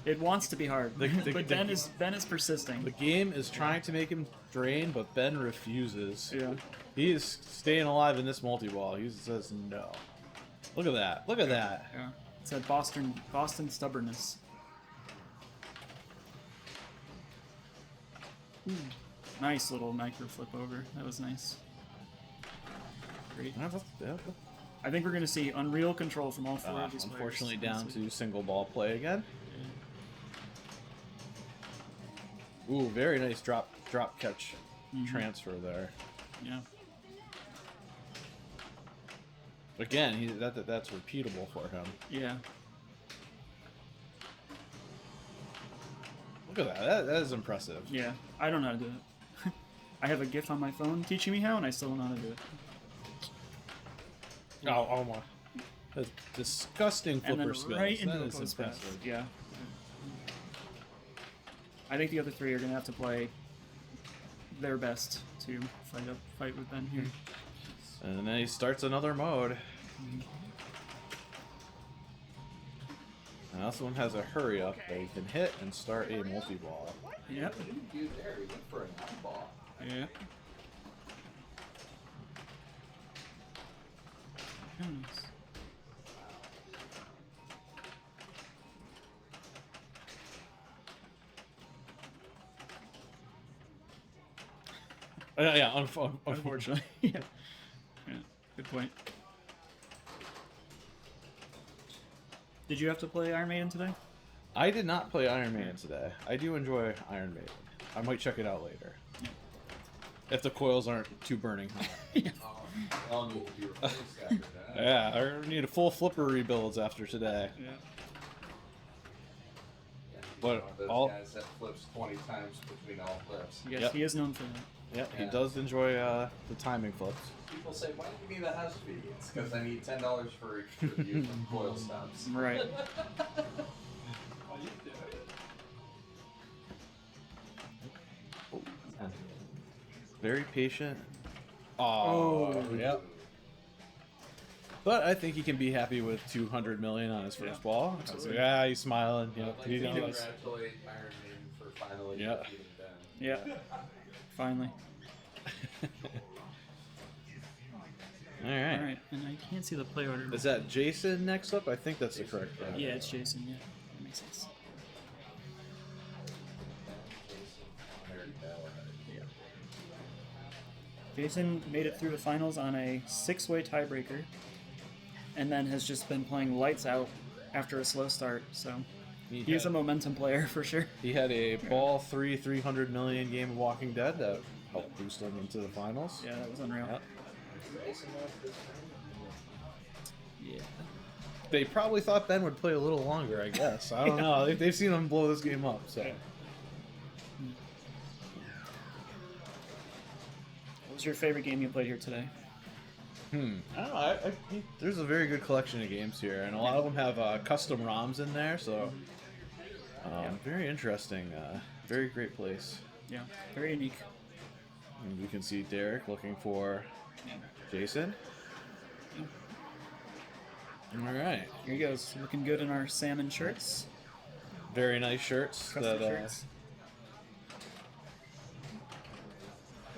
D: It wants to be hard, but Ben is persisting.
J: The game is trying to make him drain, but Ben refuses.
D: Yeah.
J: He is staying alive in this multi-ball. He says no. Look at that. Look at that.
D: Yeah. It's that Boston stubbornness. Ooh. Nice little micro flip over. That was nice. Great. I think we're going to see unreal control from all 4 of these players.
J: Unfortunately, down to single ball play again. Ooh, very nice drop catch transfer there.
D: Yeah.
J: Again, that's repeatable for him.
D: Yeah.
J: Look at that. That is impressive.
D: Yeah. I don't know how to do it. I have a GIF on my phone teaching me how, and I still don't know how to do it.
J: Oh my. That's disgusting
D: And then
J: flipper skills.
D: right into
J: That
D: the
J: is
D: post pass.
J: impressive.
D: Yeah. I think the other 3 are going to have to play their best to fight with Ben here.
J: And then he starts another mode. Now this one has a hurry up that he can hit and start a multi-ball.
D: Yep.
I: Dude, there, he went for a non-ball.
D: Yeah. Nice.
J: Yeah,
D: Unfortunately. Yeah. Yeah. Good point. Did you have to play Iron Maiden today?
J: I did not play Iron Maiden today. I do enjoy Iron Maiden. I might check it out later. If the coils aren't too burning hot.
I: I'll need to be replaced after that.
J: Yeah, I need a full flipper rebuilds after today.
D: Yeah.
J: But
I: One of those
J: all
I: guys that flips 20 times between all flips.
D: Yes,
J: Yep.
D: he is known for that.
J: yeah, he does enjoy the timing flips.
I: People say, why do you give me the house fee? It's because I need $10 for each review from coil stops.
D: Right.
J: Very patient. Oh, yep. But I think he can be happy with 200 million on his first ball. Yeah, he's smiling. Yep, he knows.
I: Congratulate Iron Maiden for finally
J: Yep.
I: beating Ben.
D: Yeah. Finally.
J: All right.
D: All right, and I can't see the play order.
J: Is that Jason next up? I think that's the correct one.
D: Yeah, it's Jason. Yeah, that makes sense. Yeah. Jason made it through the finals on a 6-way tiebreaker, and then has just been playing lights out after a slow start. So he's a momentum player for sure.
J: He had a ball 300 million game of Walking Dead that helped boost him into the finals.
D: Yeah, that was unreal.
J: Yep.
D: Yeah.
J: They probably thought Ben would play a little longer, I guess. I don't know. They've seen him blow this game up, so.
D: What was your favorite game you played here today?
J: I don't know. I think there's a very good collection of games here, and a lot of them have custom ROMs in there, so very interesting. Very great place.
D: Yeah, very unique.
J: And we can see Derek looking for Jason. All right.
D: Here he goes, looking good in our salmon shirts.
J: Very nice shirts.
D: Custom
J: That,
D: shirts.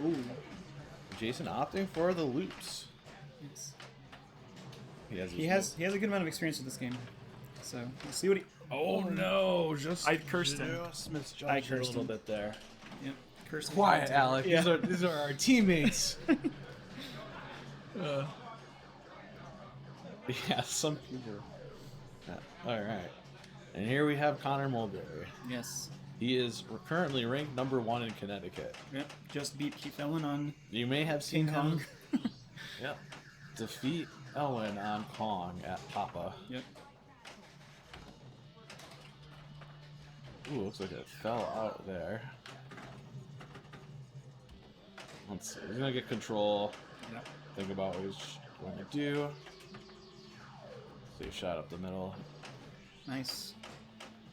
D: Ooh.
J: Jason opting for the loops.
D: Yes.
J: He has
D: He has a good amount of experience with this game. So we'll see what he.
J: Oh no!
D: I cursed him.
J: Just misjudged
D: I
J: a
D: cursed
J: little
D: him.
J: bit there.
D: Yep. Cursed him.
J: Quiet, Alec.
D: Yeah.
J: These are our teammates. Yeah, some people. All right, and here we have Connor Mulberry.
D: Yes.
J: He is currently ranked number 1 in Connecticut.
D: Yep. Just beat Keith Ellen on
J: You may have seen
D: King
J: him.
D: Kong.
J: Yep. Defeat Ellen on Kong at Papa.
D: Yep.
J: Ooh, looks like it fell out there. Let's see. He's gonna get control.
D: Yep.
J: Think about what he's going to do. See, shot up the middle.
D: Nice.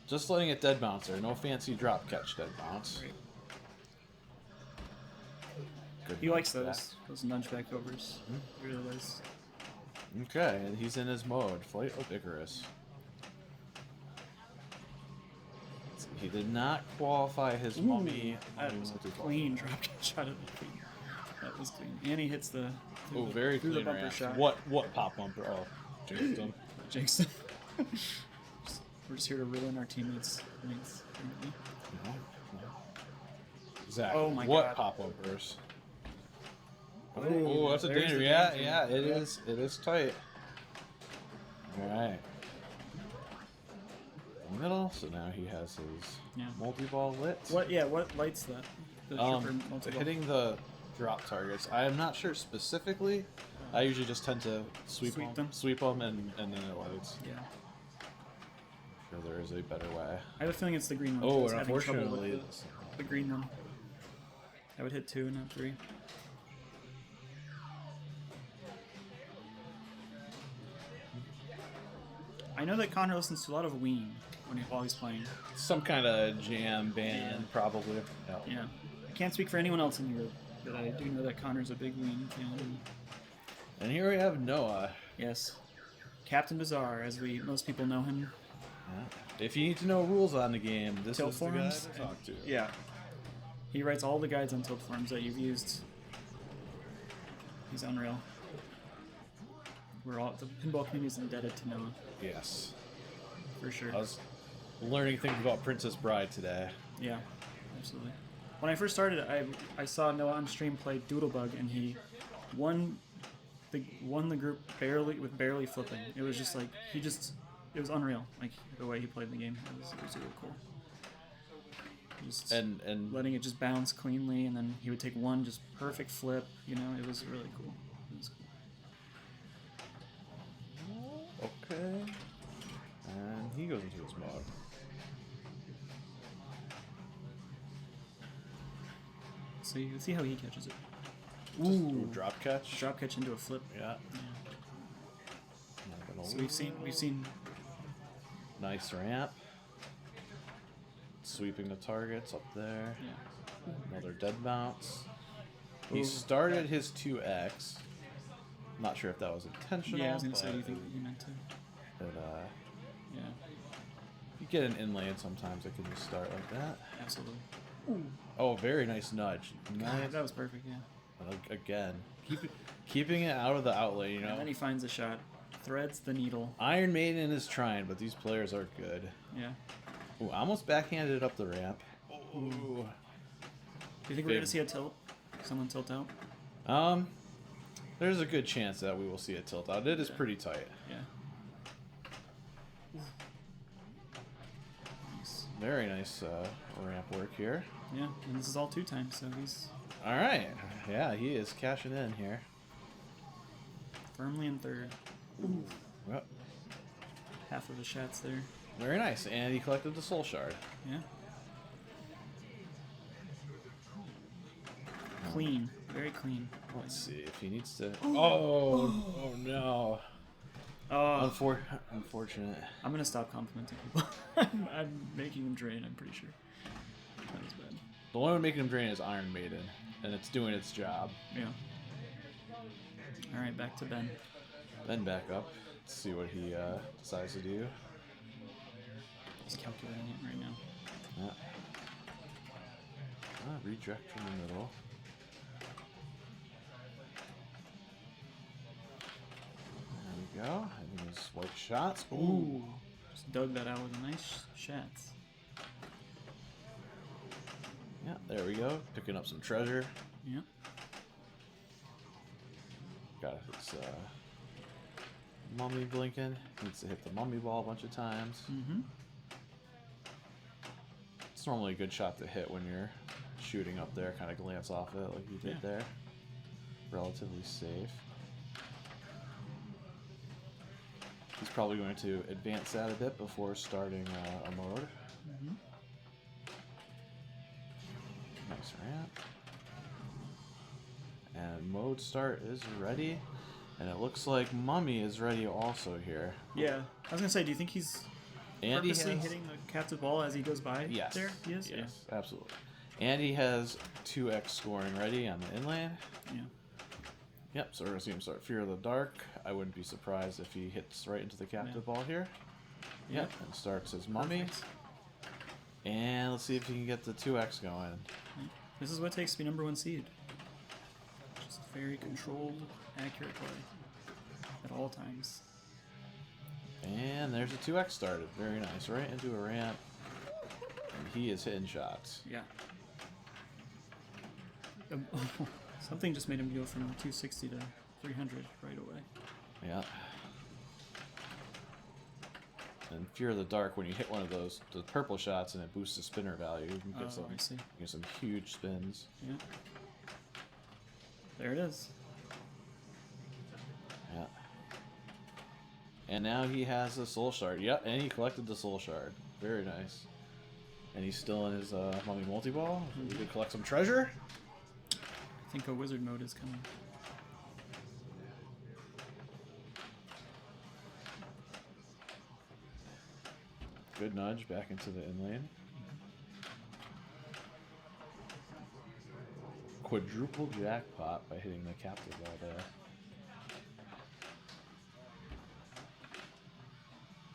J: Just letting it dead bounce there. No fancy drop catch dead bounce.
D: Great.
J: Good
D: He likes
J: bounce
D: those nudge back overs. He really does.
J: back. Okay, and he's in his mode. Flight of Icarus. He did not qualify his mummy.
D: That was a clean drop catch out of the clean. That was clean. And he hits the
J: Oh, very
D: through
J: clean
D: the bumper
J: ramp.
D: shot.
J: What pop bumper? Oh, jinxed him.
D: Jinxed him. We're just here to ruin our teammates' points, apparently.
J: Zach,
D: Oh my
J: what
D: God.
J: pop bumpers?
D: Oh,
J: Oh, that's a
D: there's
J: danger.
D: the
J: Yeah,
D: danger.
J: yeah, it is. It is tight. All right. Middle. So now he has his
D: Yeah.
J: multi-ball lit.
D: What? Yeah. What lights that? The trooper multi-ball?
J: Hitting the drop targets. I am not sure specifically. I usually just tend to sweep them, and then it lights.
D: Yeah.
J: I'm sure there is a better way.
D: I have a feeling it's the green one.
J: Oh,
D: that's
J: and
D: having trouble with
J: unfortunately,
D: the green one. I would hit 2, not 3. I know that Connor listens to a lot of Ween while he's playing.
J: Some kind of jam band, probably. Yeah.
D: Yeah. I can't speak for anyone else in Europe, but I do know that Connor's a big Ween fan.
J: And here we have Noah.
D: Yes. Captain Bizarre, as most people know him.
J: Yeah. If you need to know rules on the game, this
D: Tilt
J: is the guy
D: forums?
J: to talk to.
D: Yeah. He writes all the guides on tilt forums that you've used. He's unreal. The pinball community is indebted to Noah,
J: Yes.
D: for sure.
J: I was learning things about Princess Bride today.
D: Yeah, absolutely. When I first started, I saw Noah on stream play Doodlebug, and he won the group barely flipping. It was just like he just it was unreal. Like the way he played the game, it was really cool. Just
J: And
D: letting it just bounce cleanly, and then he would take one just perfect flip. You know, it was really cool. It was cool.
J: okay. And he goes into his mode.
D: See how he catches it.
J: Ooh, drop catch.
D: Drop catch into a flip.
J: Yeah.
D: So we've seen
J: nice ramp. Sweeping the targets up there.
D: Yeah.
J: Another dead bounce. He started his 2x. Not sure if that was intentional.
D: Yeah, I was gonna say,
J: but-
D: do you think you meant to?
J: But
D: Yeah,
J: you get an inlane sometimes it can just start like that.
D: absolutely.
J: Oh, very nice nudge. Nice.
D: That was perfect. Yeah.
J: Again, keeping it out of the outlay, you know.
D: And then he finds a shot, threads the needle.
J: Iron Maiden is trying, but these players are good.
D: Yeah.
J: Ooh, almost backhanded it up the ramp. Ooh.
D: Do you think we're gonna see a tilt? Someone tilt out?
J: There's a good chance that we will see a tilt out. It is pretty tight.
D: Yeah. Nice.
J: Very nice ramp work here.
D: Yeah, and this is all 2 times, so he's
J: All right. Yeah, he is cashing in here.
D: firmly in 3rd.
J: Yep.
D: Half of the shots there.
J: Very nice. And he collected the soul shard.
D: Yeah. Clean. Very clean.
J: Let's see if he needs to. Oh no. Unfortunate.
D: I'm gonna stop complimenting people. I'm making them drain, I'm pretty sure. That was bad.
J: The one making him drain is Iron Maiden, and it's doing its job.
D: Yeah. Alright, back to Ben.
J: Then back up. Let's see what he decides to do.
D: He's calculating it right now.
J: Yeah. Redirect from the middle. There we go. And those white shots. Ooh.
D: Just dug that out with a nice shots.
J: Yeah, there we go. Picking up some treasure.
D: Yeah.
J: Got his mummy blinking. Needs to hit the mummy ball a bunch of times.
D: Mm-hmm.
J: It's normally a good shot to hit when you're shooting up there. Kind of glance off it like you did there. Relatively safe. He's probably going to advance that a bit before starting a mode.
D: Mm-hmm.
J: Nice ramp. And mode start is ready. And it looks like Mummy is ready also here.
D: Yeah. I was gonna say, do you think he's
J: And he
D: purposely
J: has,
D: hitting the captive ball as he goes by?
J: Yes.
D: There he is?
J: Yes, absolutely. And he has 2x scoring ready on the inlane.
D: Yeah.
J: Yep, so we're going to see him start Fear of the Dark. I wouldn't be surprised if he hits right into the captive ball here. Yep, and starts his Mummy.
D: Perfect.
J: And let's see if he can get the 2x going.
D: This is what it takes to be #1 seed. Just very controlled, accurate play at all times.
J: And there's a 2x started. Very nice. Right into a ramp. And he is hitting shots.
D: Yeah. Something just made him go from 260 to 300 right away.
J: Yeah. And Fear of the Dark, when you hit one of those, the purple shots, and it boosts the spinner value, you can get
D: I see.
J: some huge spins.
D: Yeah. There it is.
J: Yeah. And now he has a soul shard. Yep, and he collected the soul shard. Very nice. And he's still in his mummy multi-ball. He could collect some treasure.
D: I think a wizard mode is coming.
J: Good nudge back into the inlane. Quadruple jackpot by hitting the captive ball there.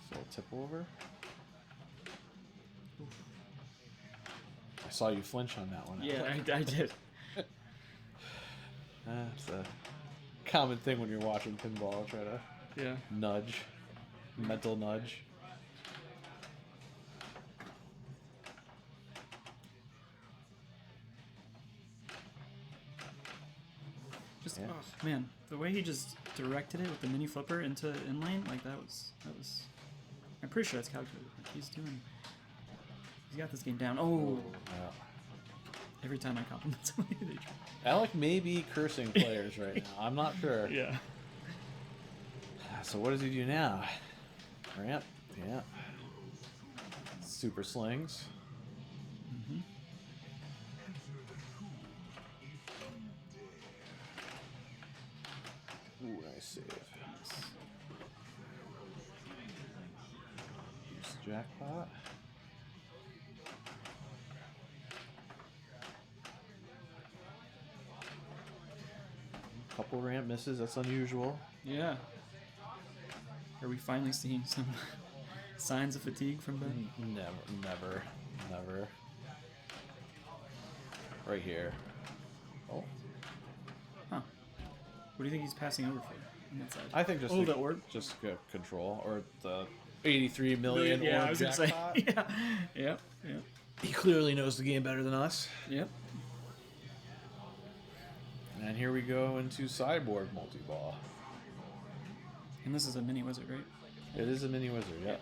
J: So tip over. I saw you flinch on that one.
D: Yeah, I did.
J: It's a common thing when you're watching pinball. Try to nudge, mental nudge.
D: Just oh, man, the way he just directed it with the mini flipper into inlane, like that was I'm pretty sure that's calculated. He's got this game down. Oh,
J: Yeah.
D: every time I compliment somebody, they try.
J: Alec may be cursing players right now. I'm not sure.
D: Yeah.
J: So what does he do now? Ramp. Yeah. Super slings.
D: Mm-hmm.
J: Ooh, nice save. Use jackpot. Couple ramp misses. That's unusual.
D: Yeah. Are we finally seeing some signs of fatigue from Ben?
J: Never. Right here. Oh.
D: Huh. What do you think he's passing over for on that side?
J: I think just
D: that orb.
J: just good control or the 83 million
D: Yeah,
J: orb
D: I was gonna say.
J: jackpot.
D: Yeah.
J: He clearly knows the game better than us.
D: Yep.
J: And here we go into sideboard multi-ball.
D: And this is a mini wizard, right?
J: It is a mini wizard, yeah.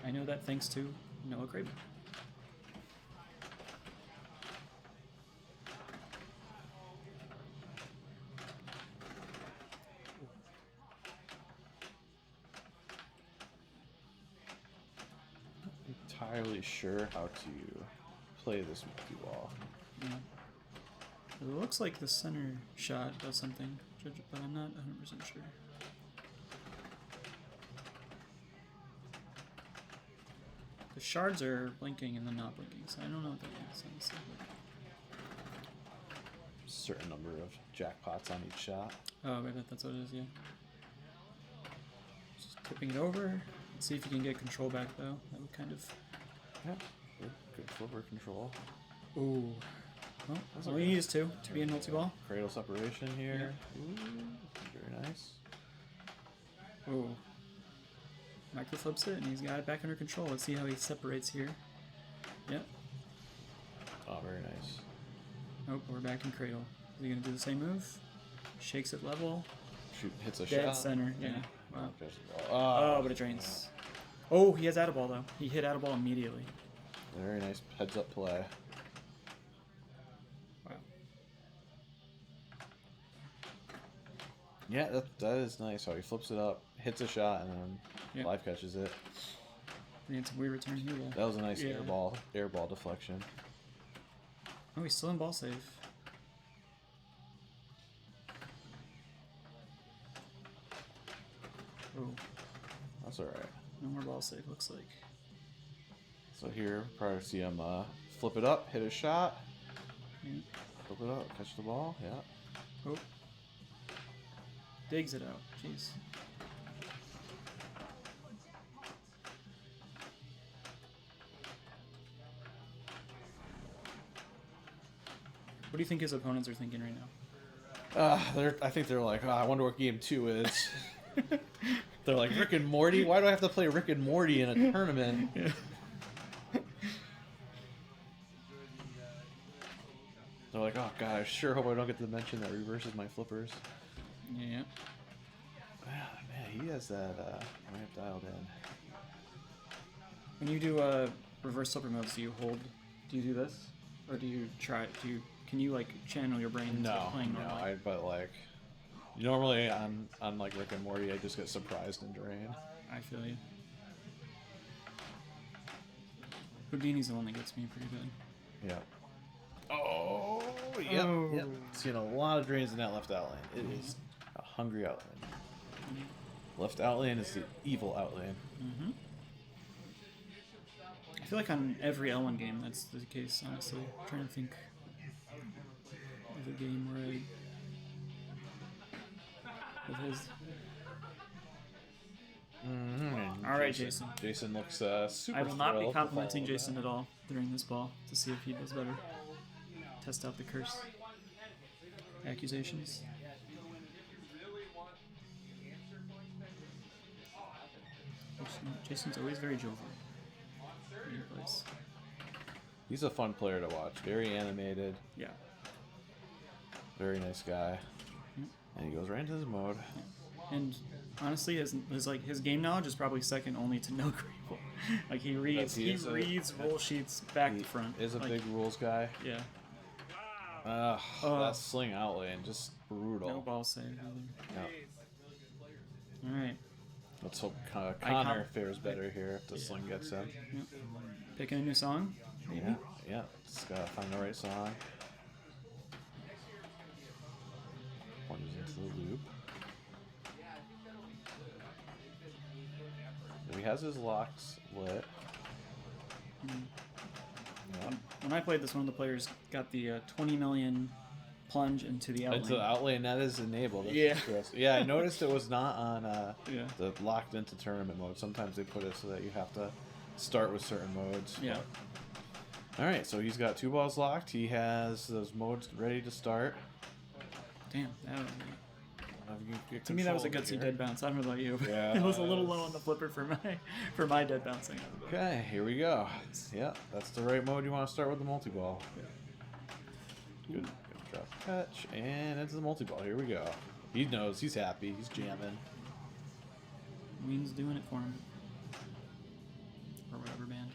D: I know that thanks to Noah Craven.
J: Entirely sure how to play this multi-ball.
D: Yeah. It looks like the center shot does something, but I'm not 100% sure. The shards are blinking and then not blinking, so I don't know what that means. Honestly,
J: Certain number of jackpots on each shot.
D: oh, I bet that's what it is, yeah. Just tipping it over. Let's see if you can get control back, though. That would kind of...
J: Yeah, good flipper control.
D: Ooh. Well, that's all you need is two to be in multi-ball.
J: Cradle separation here. Ooh, very nice.
D: Ooh. Micro flips it, and he's got it back under control. Let's see how he separates here. Yep.
J: Oh, very nice.
D: Oh, we're back in cradle. Is he gonna do the same move? Shakes it level.
J: Shoot, hits a
D: Dead
J: shot.
D: center. Yeah. Wow.
J: Just the ball.
D: Oh, but it drains. Oh, he has out of ball though. He hit out of ball immediately.
J: Very nice heads up play.
D: Wow.
J: Yeah, that is nice how he flips it up, hits a shot, and then
D: Yeah.
J: live catches it.
D: He had some weird return here though.
J: That was a nice
D: Yeah.
J: air ball deflection.
D: Oh, he's still in ball save. Oh,
J: That's alright.
D: no more ball save, looks like.
J: So here, probably see him flip it up, hit a shot,
D: Yeah.
J: flip it up, catch the ball, yeah.
D: Oh. Digs it out. Jeez. What do you think his opponents are thinking right now?
J: I think they're like, I wonder what game 2 is. They're like, Rick and Morty? Why do I have to play Rick and Morty in a tournament?
D: Yeah.
J: They're like, oh god, I sure hope I don't get the mention that reverses my flippers.
D: Yeah.
J: Man, he has that ramp dialed in.
D: When you do reverse flipper moves, do you hold? Do you do this, or do you try? Can you like channel your brain into playing normally?
J: But like normally on like Rick and Morty, I just get surprised and drained.
D: I feel you. Houdini's the one that gets me pretty good.
J: Yeah. Oh, yep, yep. Seeing a lot of drains in that left outlane. It is a hungry outlane. Left outlane is the evil outlane.
D: Mm-hmm. I feel like on every L1 game that's the case, honestly. I'm trying to think of a game where with his... All right, Jason.
J: Jason looks super
D: I will not be
J: thrilled to
D: complimenting
J: follow
D: Jason
J: that.
D: at all during this ball to see if he does better. Test out the curse. Accusations. Jason's always very jovial. When he plays.
J: He's a fun player to watch. Very animated.
D: Yeah.
J: Very nice guy. And he goes right into his mode.
D: And honestly, his game knowledge is probably second only to no Grable. Like he reads rule sheets back to front.
J: Is a
D: like,
J: big rules guy.
D: Yeah.
J: That sling outlane just brutal.
D: No ball save either.
J: Yeah.
D: All right.
J: Let's hope Connor fares better here if the sling gets him.
D: Yep. Picking a new song. Maybe?
J: Yeah. Just gotta find the right song. Plunges into the loop. He has his locks lit. Yeah.
D: When I played this one, the players got the 20 million plunge into the outlane.
J: Into the outlane, that is enabled.
D: Yeah.
J: Yeah, I noticed it was not on the locked into tournament mode. Sometimes they put it so that you have to start with certain modes.
D: Yeah.
J: All right, so he's got 2 balls locked. He has those modes ready to start.
D: Damn, that was to me that was a gutsy dead bounce. I don't know about you.
J: Yeah.
D: It was a little low on the flipper for my dead bouncing.
J: Okay, here we go. Yeah, that's the right mode you want to start with the multi-ball. Good drop catch, and it's the multi-ball. Here we go. He knows, he's happy, he's jamming.
D: Ween's doing it for him. Or whatever band.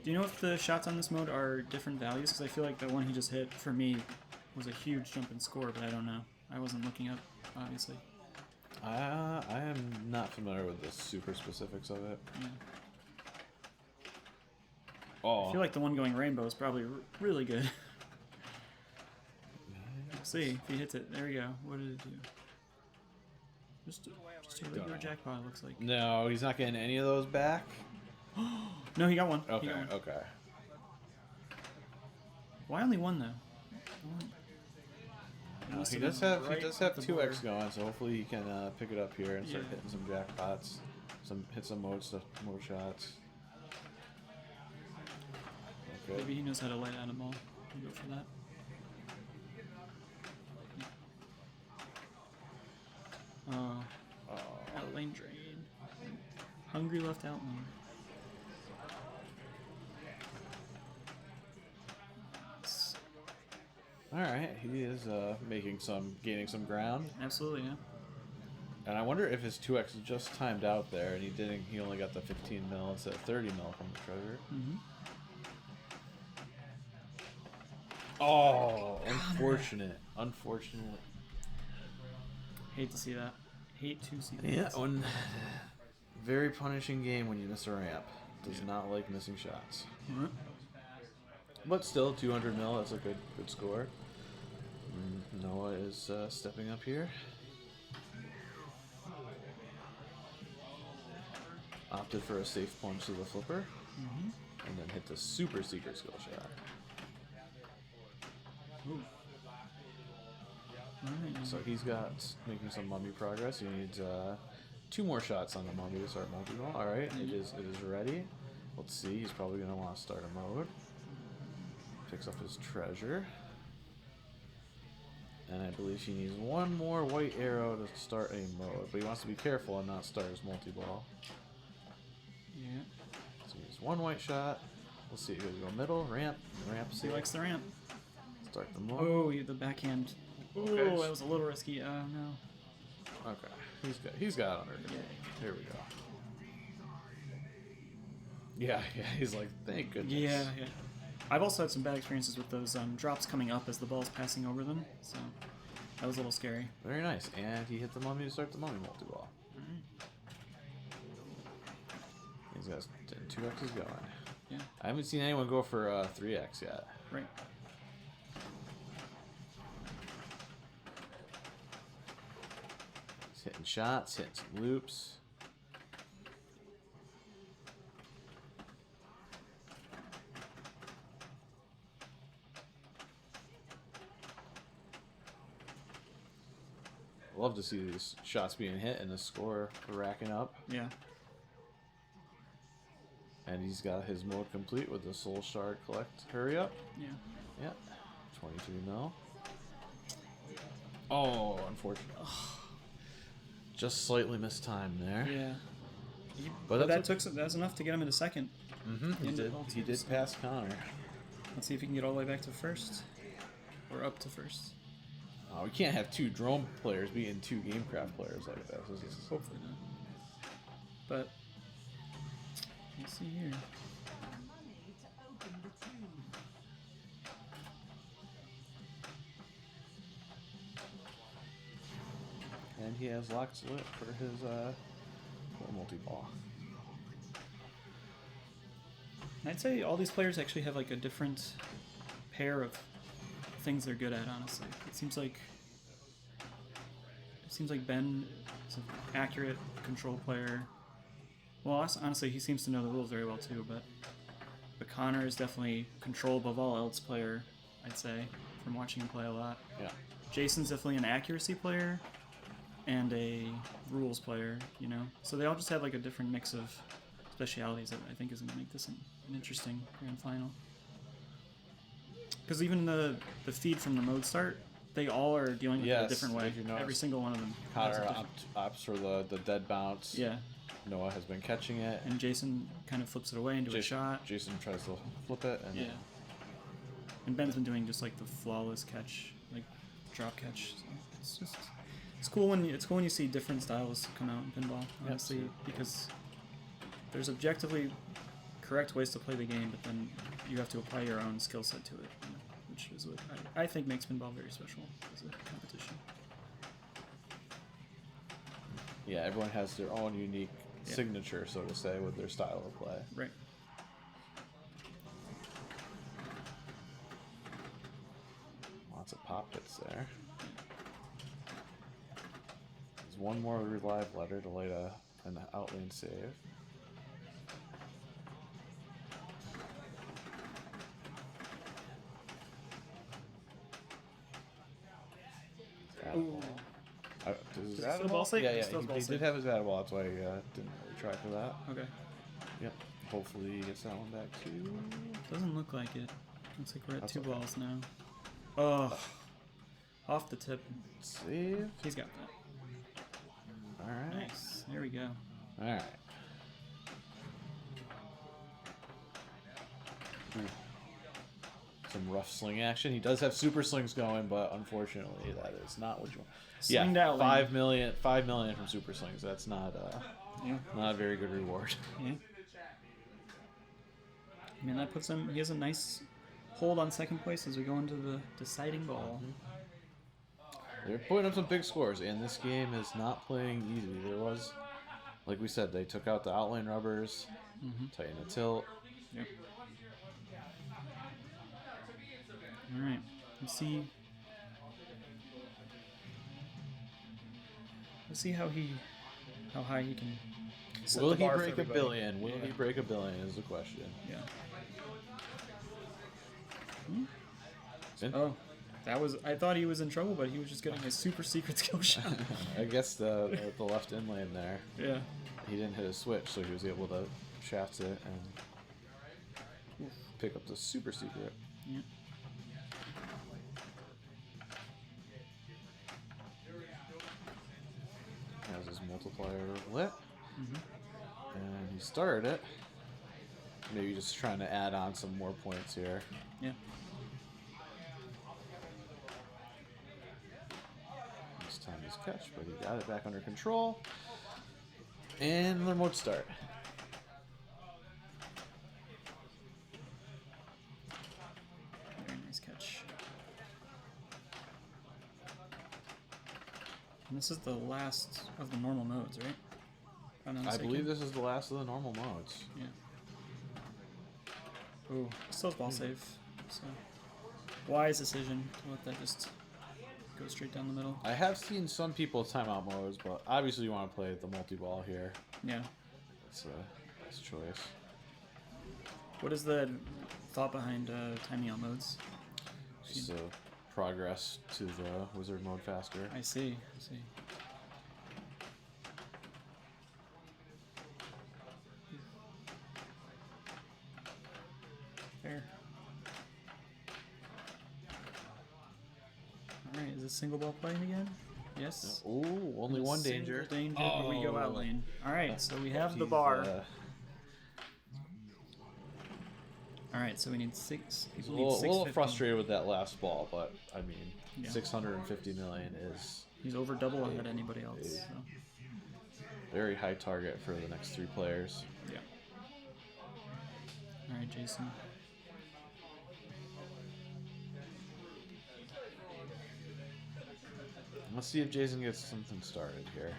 D: Do you know if the shots on this mode are different values? Because I feel like the one he just hit, for me, was a huge jump in score, but I don't know. I wasn't looking up, obviously.
J: I am not familiar with the super specifics of it.
D: Yeah.
J: Oh.
D: I feel like the one going rainbow is probably really good. See, if he hits it. There we go. What did it do? Just a regular jackpot, it looks like.
J: No, he's not getting any of those back.
D: No, he got one.
J: Okay, okay.
D: Why only one, though?
J: He does have 2x going, so hopefully he can pick it up here and start hitting some jackpots, hit some mode shots. Okay.
D: Maybe he knows how to light out a ball. We'll go for that. Outlane drain. Hungry left outlane.
J: All right, he is gaining some ground.
D: Absolutely, yeah.
J: And I wonder if his 2x just timed out there, and he only got the 15 mil instead of 30 mil from the treasure.
D: Mm-hmm.
J: Oh, unfortunate.
D: Hate to see that.
J: Yeah, very punishing game when you miss a ramp. Does not like missing shots.
D: Mm-hmm.
J: But still, 200 mil, that's a good score. Noah is stepping up here. Opted for a safe plunge to the flipper.
D: Mm-hmm.
J: And then hit the super secret skill shot.
D: Ooh. Right.
J: So he's making some mummy progress. He needs 2 more shots on the mummy to start multi-ball. Alright, it is ready. Let's see, he's probably going to want to start a mode. Picks up his treasure. And I believe he needs 1 more white arrow to start a mode. But he wants to be careful and not start his multi-ball.
D: Yeah.
J: So he needs 1 white shot. We'll see. He'll go middle, ramp.
D: He likes the ramp.
J: Start the mode.
D: Oh, the backhand. Oh, that was a little risky. Oh, no.
J: Okay. He's got it under control. Here we go. Yeah, he's like, thank goodness.
D: Yeah. I've also had some bad experiences with those drops coming up as the ball's passing over them, so that was a little scary.
J: Very nice. And he hit the mummy to start the mummy multi-ball. He's got 2x's going.
D: Yeah.
J: I haven't seen anyone go for 3x yet.
D: Right.
J: He's hitting shots, hitting some loops. Love to see these shots being hit and the score racking up.
D: Yeah.
J: And he's got his mode complete with the soul shard collect. Hurry up.
D: Yeah.
J: Yeah. 22 mil. Oh, unfortunate. Just slightly missed time there.
D: Yeah.
J: But
D: that was enough to get him into second.
J: Mm-hmm. He did pass Connor.
D: Let's see if he can get all the way back to first. or up to first.
J: Oh, we can't have 2 drone players beating 2 GameCraft players like that. This is
D: Hopefully not. But let's see here.
J: And he has locked lit for his multi-ball.
D: I'd say all these players actually have like a different pair of things they're good at. Honestly, it seems like Ben is an accurate control player. Well, honestly, he seems to know the rules very well too. But Connor is definitely control above all else player. I'd say from watching him play a lot.
J: Yeah.
D: Jason's definitely an accuracy player and a rules player. You know, so they all just have like a different mix of specialities that I think is going to make this an interesting grand final. Because even the feed from the mode start, they all are dealing with it a different way. Every single one of them.
J: Connor opts for the dead bounce.
D: Yeah.
J: Noah has been catching it.
D: And Jason kind of flips it away into a shot.
J: Jason tries to flip it. And
D: yeah. And Ben's been doing just like the flawless catch, like drop catch. So it's cool when you see different styles come out in pinball. Honestly, because there's objectively correct ways to play the game, but then you have to apply your own skill set to it, which is what I think makes pinball very special as a competition.
J: Yeah, everyone has their own unique signature, so to say, with their style of play.
D: Right.
J: Lots of pop hits there. There's one more live letter to light an outlane save. Does his
D: still ball safe?
J: Yeah, yeah.
D: Still
J: He
D: ball
J: did
D: safe.
J: have his ball. That's why he didn't really try for that.
D: Okay.
J: Yep. Hopefully he gets that one back too.
D: Doesn't look like it. Looks like we're at
J: That's
D: 2
J: okay.
D: balls now. Oh. Off the tip.
J: Save.
D: He's got that.
J: Alright.
D: Nice. There we go.
J: Alright. Some rough sling action. He does have super slings going, but unfortunately that is not what you want.
D: Slinged
J: yeah,
D: out
J: 5 million from super slings. That's not not a very good reward.
D: Yeah. I mean, that puts him. He has a nice hold on second place as we go into the deciding ball.
J: They're putting up some big scores, and this game is not playing easy. There was, like we said, they took out the outline rubbers, tighten the tilt.
D: Yep. All right. Let's see. Let's see how high he can. Set
J: Will
D: the
J: he
D: bar for
J: break a
D: everybody.
J: billion? Will he break a billion is the question.
D: Yeah. Oh, that was. I thought he was in trouble, but he was just getting a super secret skill shot.
J: I guess the left in lane there.
D: Yeah.
J: He didn't hit a switch, so he was able to shaft it and pick up the super secret.
D: Yeah.
J: Has his multiplier lit, and he started it. Maybe just trying to add on some more points here.
D: Yeah.
J: This time his catch, but he got it back under control. And another mode start.
D: Very nice catch. And this is the last of the normal modes, right? If I'm not
J: I
D: mistaken.
J: believe this is the last of the normal modes.
D: Yeah. Ooh, still ball save. So wise decision to let that just go straight down the middle.
J: I have seen some people timeout modes, but obviously you want to play the multi-ball here.
D: Yeah.
J: It's a nice choice.
D: What is the thought behind timing out modes?
J: Just to progress to the wizard mode faster.
D: I see. I see. Fair. Alright, is this single ball playing again? Yes.
J: Ooh, only one danger.
D: Danger, but we go out lane. Alright, so we have the
J: He's,
D: bar. All right, so we need 6.
J: He's a
D: People need
J: little
D: 650.
J: frustrated with that last ball, but I mean,
D: Yeah.
J: 650 million is
D: He's over double ahead anybody else. So.
J: very high target for the next 3 players.
D: Yeah. All right, Jason.
J: Let's see if Jason gets something started here.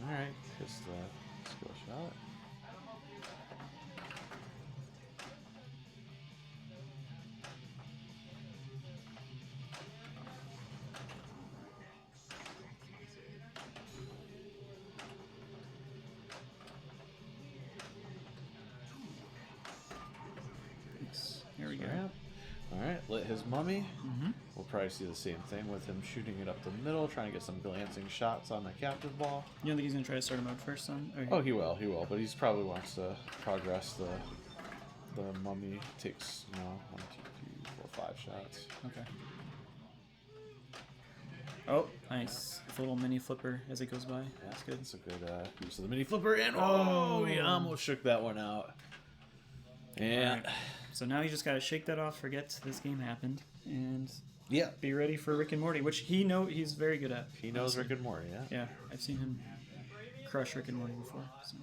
J: All right, just skill shot.
D: Here we go.
J: All right, lit his mummy. We'll probably see the same thing with him shooting it up the middle, trying to get some glancing shots on the captive ball.
D: You don't think he's gonna try to start him out first, son?
J: Oh, he will, but he's probably wants to progress the mummy. Takes 1, 2, 3, 4, 5 shots.
D: Okay. Oh, nice. It's a little mini flipper as it goes by. That's good.
J: That's a good use of the mini flipper, and oh, he almost shook that one out. And
D: right. So now you just gotta shake that off, forget this game happened, and
J: yeah,
D: be ready for Rick and Morty, which he's very good at.
J: He knows Rick and Morty, yeah.
D: Yeah, I've seen him crush Rick and Morty before. So.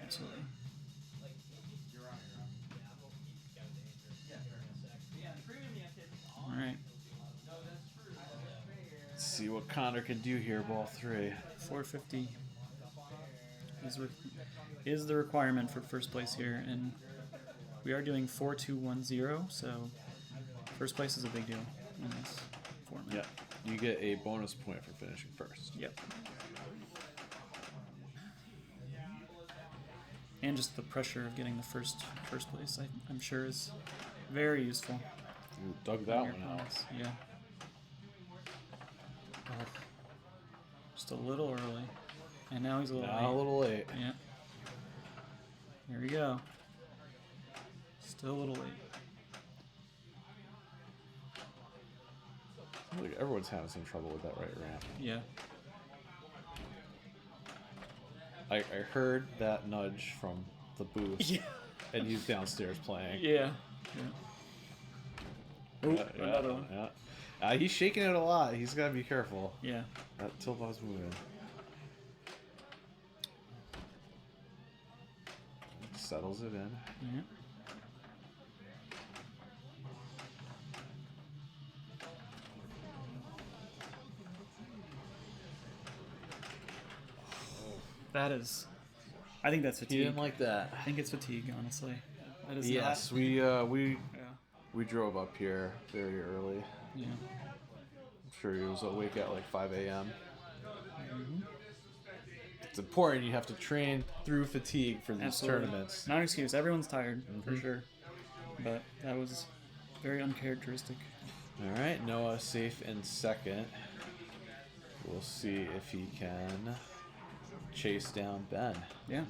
D: Absolutely. All right.
J: Let's see what Connor can do here, ball 3.
D: 450 is the requirement for first place here, and we are doing 4-2-1-0, so first place is a big deal in this format.
J: Yeah, you get a bonus point for finishing first.
D: Yep. And just the pressure of getting the first place, I'm sure, is very useful.
J: Ooh, dug that one out.
D: Yeah. Oh. Just a little early. And now he's a little late.
J: A little late.
D: Yeah. Here we go. Still a little late.
J: Like everyone's having some trouble with that right ramp.
D: Yeah.
J: I heard that nudge from the booth.
D: Yeah.
J: And he's downstairs playing.
D: Yeah.
J: Yeah. Another one. Yeah. He's shaking it a lot. He's got to be careful.
D: Yeah.
J: That tilt ball's moving. Settles it in.
D: Yeah. That is, I think that's fatigue.
J: He didn't like that.
D: I think it's fatigue, honestly. That is
J: yes,
D: not...
J: we drove up here very early.
D: Yeah.
J: I'm sure he was awake at like 5 a.m. It's important. You have to train through fatigue for these tournaments.
D: Not an excuse. Everyone's tired, for sure. But that was very uncharacteristic.
J: All right, Noah safe in second. We'll see if he can chase down Ben.
D: Yeah.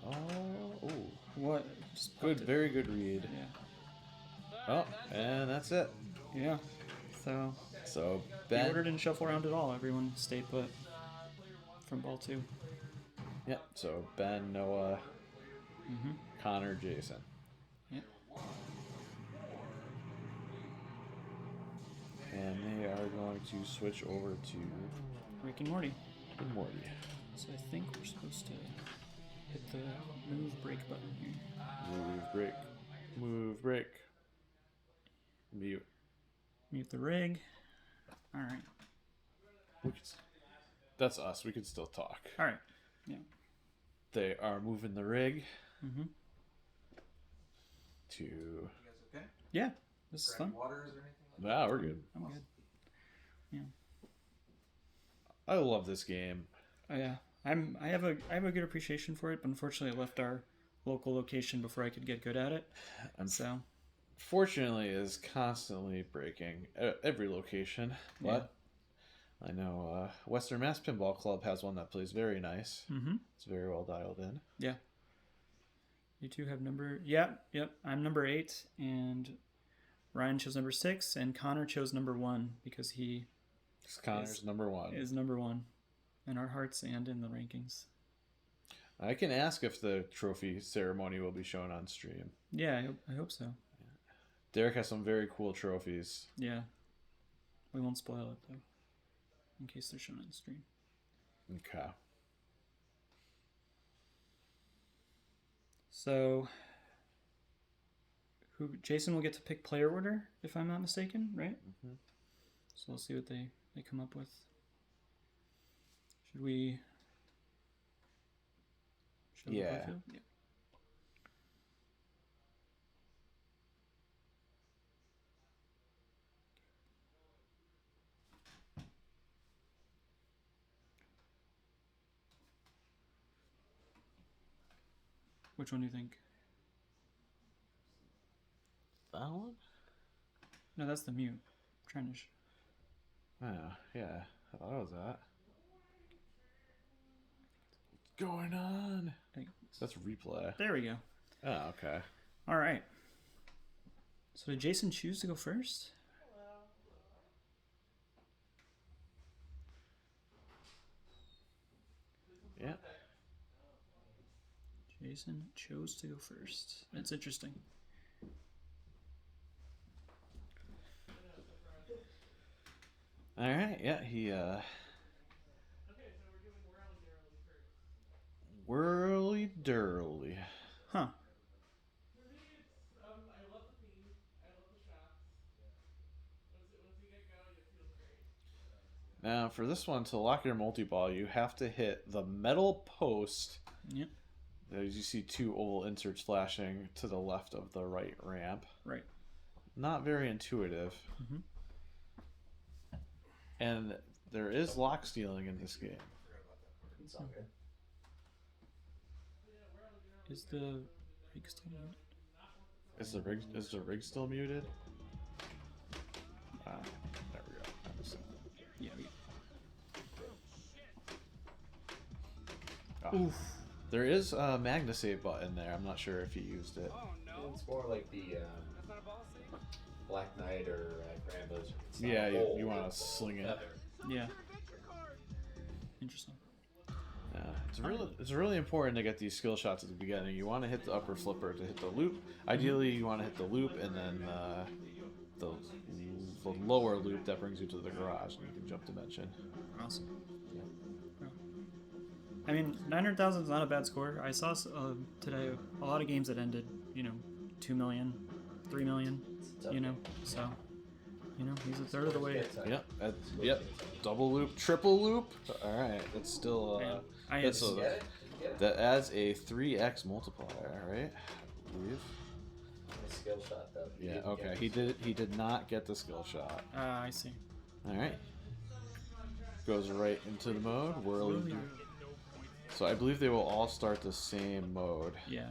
J: Oh.
D: What?
J: Good, very good read.
D: Yeah.
J: Oh, and that's it.
D: Yeah. So
J: Ben.
D: the order didn't shuffle around at all. Everyone stayed put from ball 2.
J: Yep. So Ben, Noah, Connor, Jason.
D: Yep.
J: And they are going to switch over to
D: Rick and Morty.
J: Morty.
D: So I think we're supposed to hit the move break button here.
J: Move break. Move break. Mute.
D: Mute the rig. All right.
J: That's us. We can still talk.
D: All right. Yeah.
J: They are moving the rig. To.
I: You guys okay?
D: Yeah. This is fun.
I: Waters or anything?
J: Nah, we're good.
D: I'm good. Yeah.
J: I love this game.
D: Oh yeah. I have a good appreciation for it, but unfortunately I left our local location before I could get good at it. So
J: fortunately is constantly breaking every location, but I know Western Mass Pinball Club has one that plays very nice. It's very well dialed in. Yeah.
D: You two have number... Yep. I'm number 8, and Ryan chose number 6, and Connor chose number 1 because
J: Connor's number 1.
D: Is number 1 in our hearts and in the rankings.
J: I can ask if the trophy ceremony will be shown on stream.
D: Yeah, I hope so.
J: Derek has some very cool trophies.
D: Yeah. We won't spoil it, though, in case they're shown on stream.
J: Okay.
D: So, Jason will get to pick player order, if I'm not mistaken, right?
J: Mm-hmm.
D: So we'll see what they come up with. Should we... show the
J: Yeah.
D: Playfield? Yeah. Which one do you think?
J: That one?
D: No, that's the mute. I'm trying to...
J: Oh, yeah. I thought it was that. What's going on? That's replay.
D: There we go.
J: Oh, okay.
D: All right. So did Jason choose to go first?
J: Yeah.
D: Jason chose to go first. That's interesting.
J: All right. Yeah, he whirly durly.
D: Huh.
J: Now, for this one, to lock your multi-ball, you have to hit the metal post.
D: Yep.
J: As you see two oval inserts flashing to the left of the right ramp.
D: Right.
J: Not very intuitive.
D: Mm-hmm.
J: And there is lock stealing in this game.
D: Is the rig still muted?
J: Is the rig still muted? There we go.
D: Yeah.
J: Oof. There is a MagnaSave button there. I'm not sure if you used it.
I: It's more like the Black Knight or Rambo's.
J: Yeah, you want to sling it.
D: Yeah. Interesting.
J: It's really important to get these skill shots at the beginning. You want to hit the upper flipper to hit the loop. Ideally, you want to hit the loop and then the lower loop that brings you to the garage, and you can jump dimension.
D: Awesome. I mean, 900,000 is not a bad score. I saw today a lot of games that ended, 2 million, 3 million, so, he's a third of the way.
J: Yep. Double loop, triple loop. All right, that's still that adds a 3x multiplier, right? I believe.
I: Skill shot though.
J: Yeah. Okay. He did not get the skill shot.
D: I see.
J: All right. Goes right into the mode. Whirly. So I believe they will all start the same mode.
D: Yeah.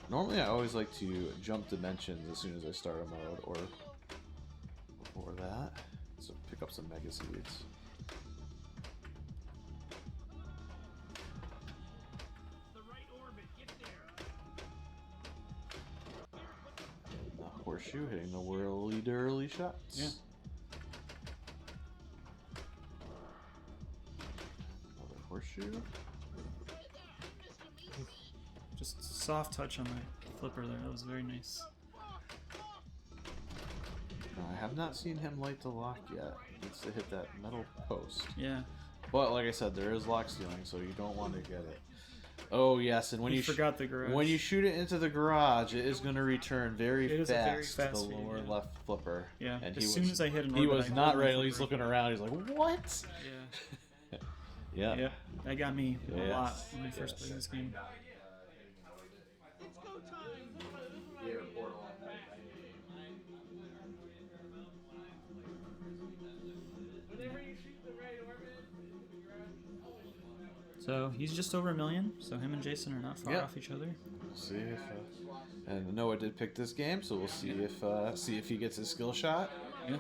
J: Normally I always like to jump dimensions as soon as I start a mode, or before that. So pick up some mega seeds. The horseshoe hitting the whirly durly shots.
D: Yeah.
J: Horseshoe.
D: Just soft touch on the flipper there. That was very nice.
J: I have not seen him light the lock yet. Needs to hit that metal post.
D: Yeah.
J: But like I said, there is lock stealing, so you don't want to get it. Oh yes, and when you
D: forgot the garage.
J: When you shoot it into the garage, it is going to return very fast to the
D: speed,
J: lower left flipper.
D: Yeah.
J: And
D: as soon as I hit an
J: he
D: orbit,
J: was not ready. He's looking around. He's like, "What?"
D: Yeah.
J: Yeah.
D: Yep. That got me a
J: Yes.
D: lot when I first played this game. So he's just over 1 million. So him and Jason are not far off each other.
J: We'll see if and Noah did pick this game, so we'll see if he gets his skill shot.
D: Yeah.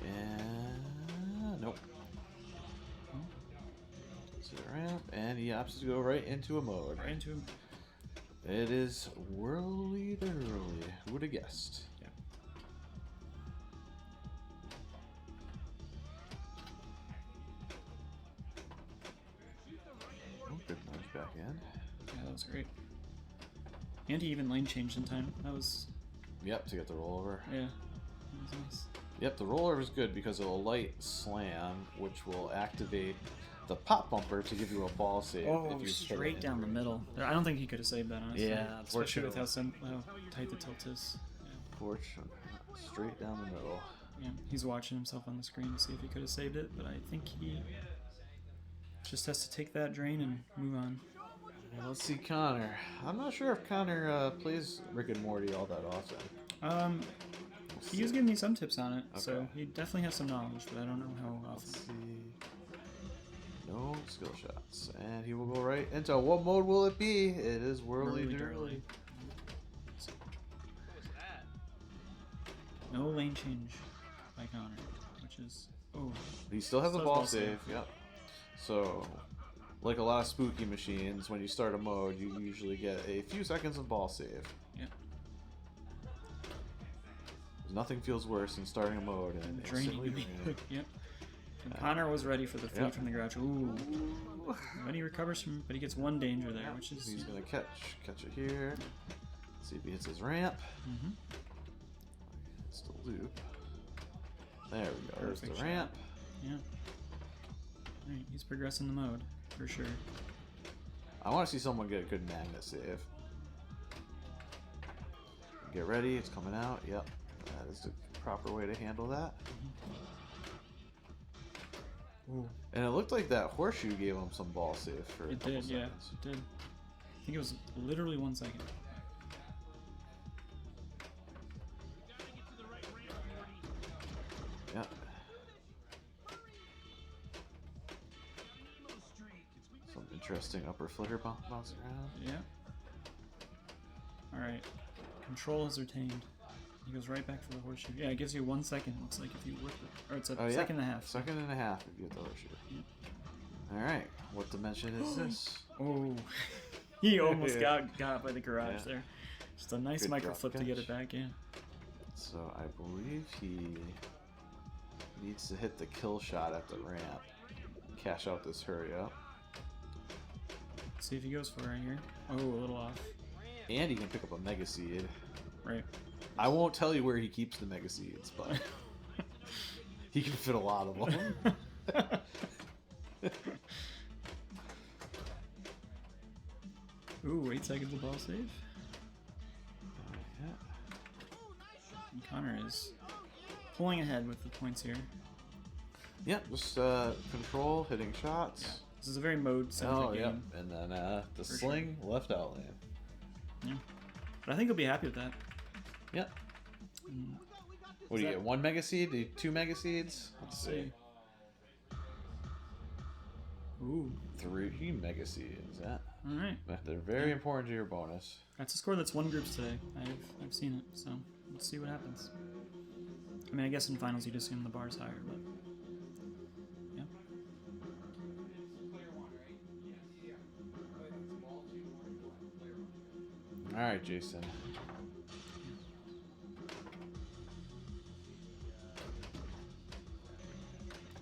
J: And nope. To the ramp, and he opts to go right into a mode.
D: Right into him.
J: It is whirly dirly. Who would have guessed?
D: Yeah.
J: Oh, good nudge back in.
D: Yeah, that was great. And he even lane changed in time. That was,
J: Yep, to get the rollover.
D: yeah, that was nice.
J: Yep, the rollover is good because it'll light slam, which will activate the pop bumper to give you a ball save.
D: Oh,
J: if you hit it
D: straight
J: in
D: down the
J: range.
D: middle. I don't think he could have saved that, honestly.
J: Yeah,
D: Especially with
J: unfortunately.
D: how tight the tilt is. Yeah.
J: Fortune, straight down the middle.
D: Yeah, he's watching himself on the screen to see if he could have saved it, but I think he just has to take that drain and move on.
J: Now let's see Connor. I'm not sure if Connor plays Rick and Morty all that often.
D: He was giving me some tips on it, so
J: Okay.
D: he definitely has some knowledge, but I don't know how
J: Let's
D: often.
J: see. No skill shots. And he will go right into what mode will it be? It is whirly dirly.
D: No lane change by Connor, which is
J: He still has a
D: Still
J: ball
D: has ball
J: save, yep. So, like a lot of spooky machines, when you start a mode, you usually get a few seconds of ball save.
D: yeah.
J: Nothing feels worse than starting a mode and
D: Draining
J: instantly
D: me.
J: draining.
D: Yep. And Connor was ready for the fleet
J: Yep.
D: from the garage. Ooh. But he recovers from, but he gets one danger there, which is.
J: He's gonna catch it here. See if he hits his ramp.
D: Mm-hmm.
J: It's the loop. There we go. There's
D: Perfect
J: the
D: shot.
J: ramp.
D: Yeah. Right, he's progressing the mode for sure.
J: I want to see someone get a good magnet save. Get ready. It's coming out. Yep. That is the proper way to handle that.
D: Ooh.
J: And it looked like that horseshoe gave him some ball save for a
D: It
J: couple
D: did, yeah,
J: seconds.
D: it did. I think it was literally 1 second.
J: Yeah. Some interesting upper flitter bounce around.
D: Yeah. Alright. Control is retained. He goes right back for the horseshoe. Yeah, it gives you 1 second, it looks like, if you whip it. Or it's a
J: Oh, yeah.
D: second and a half.
J: Second and a half if you get the horseshoe.
D: Yeah.
J: Alright, what dimension is this?
D: Oh. He almost got by the garage
J: Yeah.
D: there. Just a nice
J: Good
D: micro
J: drop
D: flip to get it
J: catch.
D: back, yeah.
J: So I believe he needs to hit the kill shot at the ramp. Cash out this hurry up.
D: See if he goes for it right here. Oh, a little off.
J: And he can pick up a mega seed.
D: Right.
J: I won't tell you where he keeps the mega seeds, but he can fit a lot of them.
D: Ooh, 8 seconds of ball save.
J: Yeah.
D: And Connor is pulling ahead with the points here.
J: Yep, just control, hitting shots.
D: This is a very mode-centric
J: Oh,
D: game.
J: yep. And then the
D: For
J: sling left out lane.
D: Yeah. But I think he'll be happy with that.
J: Yep.
D: Mm,
J: What do you
D: that-
J: get? 1 mega seed? Do you 2 mega seeds? Let's see.
D: Ooh.
J: 3 mega seeds. Yeah.
D: Alright.
J: They're very important to your bonus.
D: That's a score that's won groups today. I've seen it, so let's see what happens. I mean, I guess in finals you'd assume the bar's higher, but yeah.
J: All right, Jason.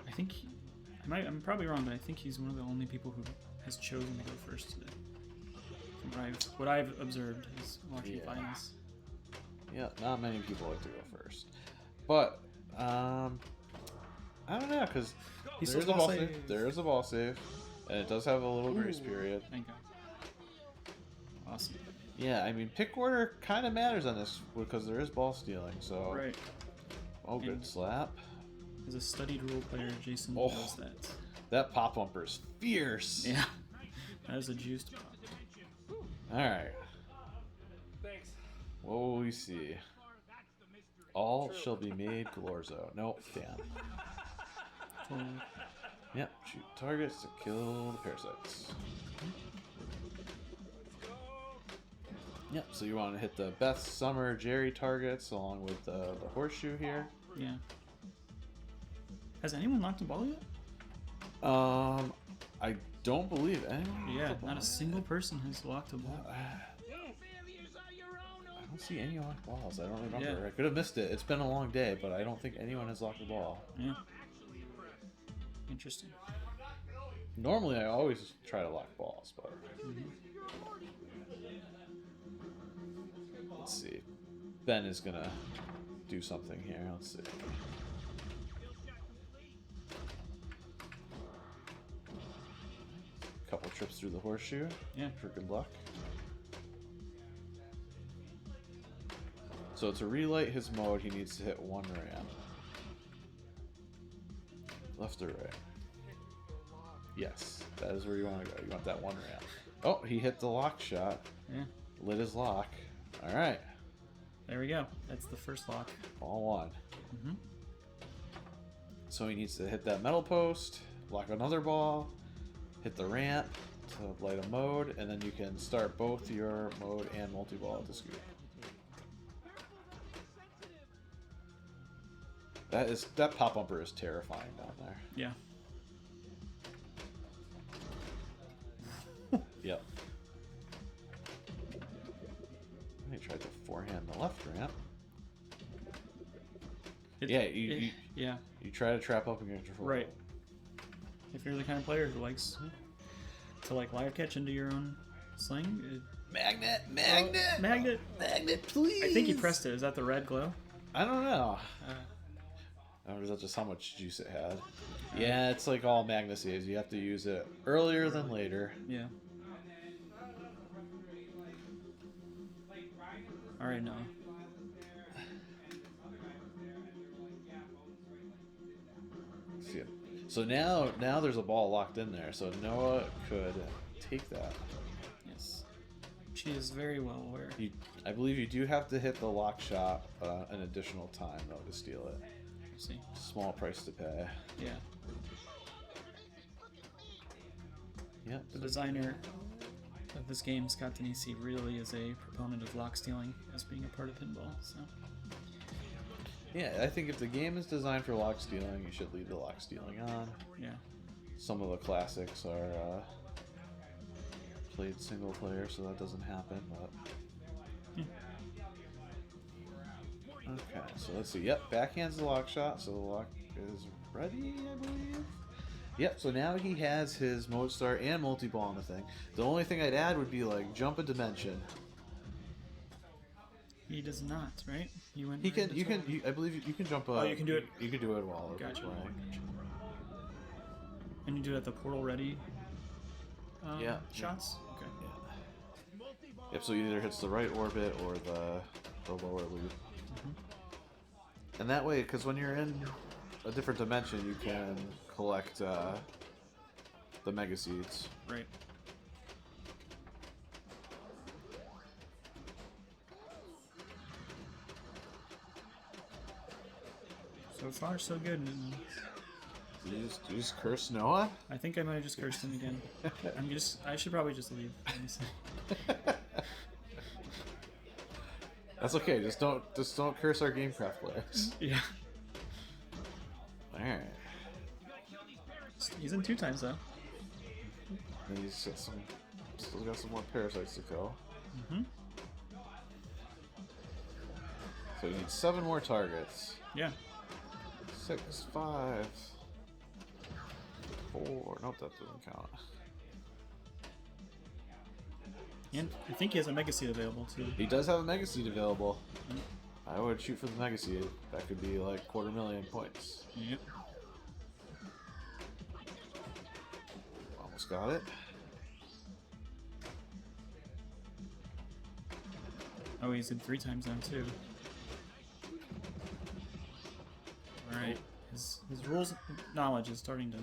D: I think I'm probably wrong, but I think he's one of the only people who has chosen to go first today. From what I've observed is watching
J: Yeah.
D: finals.
J: Yeah, not many people like to go first, but I don't know because
D: He's
J: there is a
D: still
J: ball
D: save.
J: save. There is a ball save, and it does have a little grace
D: Ooh.
J: period.
D: Thank God. Awesome.
J: Yeah, I mean pick order kind of matters on this because there is ball stealing. So
D: Right.
J: oh, good
D: And-
J: slap.
D: As a studied role player, Jason
J: Oh.
D: knows that.
J: That pop bumper is fierce.
D: Yeah. That is a juiced pop.
J: All right.
H: Thanks.
J: What will we see? All shall be made Glorzo. Nope, damn.
D: Forward.
J: Yep, shoot targets to kill the parasites. Yep, so you want to hit the Beth, Summer, Jerry targets along with the horseshoe here.
D: Yeah. Has anyone locked a ball yet?
J: I don't believe anyone.
D: Yeah, not a single person has locked a ball.
J: don't see any locked balls. I don't remember.
D: Yeah.
J: I could have missed it. It's been a long day, but I don't think anyone has locked a ball.
D: Yeah. Interesting.
J: Normally, I always try to lock balls, but let's see. Ben is gonna do something here. Let's see. Couple trips through the horseshoe.
D: Yeah.
J: For good luck. So to relight his mode, he needs to hit one ramp. Left or right? Yes, that is where you want to go. You want that one ramp. Oh, he hit the lock shot.
D: Yeah.
J: Lit his lock. All right.
D: There we go. That's the first lock.
J: Ball one. So he needs to hit that metal post, lock another ball, hit the ramp to light a mode, and then you can start both your mode and multi-ball at the scoop. That pop bumper is terrifying down there.
D: Yeah.
J: Yep. I tried to forehand the left ramp.
D: Yeah.
J: You try to trap up and control.
D: Right. If you're the kind of player who likes to like live catch into your own sling,
J: Magnet,
D: magnet,
J: please.
D: I think he pressed it. Is that the red glow?
J: I don't know. Or is that just how much juice it had? Yeah, it's like all Magnus is. You have to use it earlier than later.
D: Yeah. All right, now.
J: See it. So now there's a ball locked in there. So Noah could take that.
D: Yes. She is very well aware.
J: I believe you do have to hit the lock shot an additional time though to steal it.
D: See.
J: Small price to pay.
D: Yeah.
J: Yep.
D: The designer of this game, Scott Denisi, really is a proponent of lock stealing as being a part of pinball. So.
J: Yeah, I think if the game is designed for lock stealing, you should leave the lock stealing on.
D: Yeah.
J: Some of the classics are played single player, so that doesn't happen. But okay, so let's see. Yep, backhands the lock shot, so the lock is ready, I believe. Yep, so now he has his mode start and multi-ball on the thing. The only thing I'd add would be like jump a dimension.
D: He does not, right? He went.
J: He can. I believe you can jump.
D: Oh, you can do it.
J: You can do it while
D: Gotcha.
J: playing.
D: And you do it at the portal ready.
J: Yeah.
D: Shots. Okay.
J: Yeah. Yep. So he either hits the right orbit or the lower loop. And that way, because when you're in a different dimension, you can collect the mega seeds.
D: Right. So far, so good.
J: You just curse Noah?
D: I think I might have just cursed him again. I should probably just leave.
J: That's okay. Just don't curse our GameCraft players.
D: Yeah.
J: All right.
D: He's in 2 times though.
J: And he's got still got some more parasites to kill. So you need 7 more targets.
D: Yeah.
J: 6, 5, 4. Nope, that doesn't count.
D: And I think he has a mega seed available too.
J: He does have a mega seed available. I would shoot for the mega seed. That could be like 250,000 points.
D: Yep.
J: Almost got it.
D: Oh, he's in 3 times now too. Alright. His rules knowledge is starting to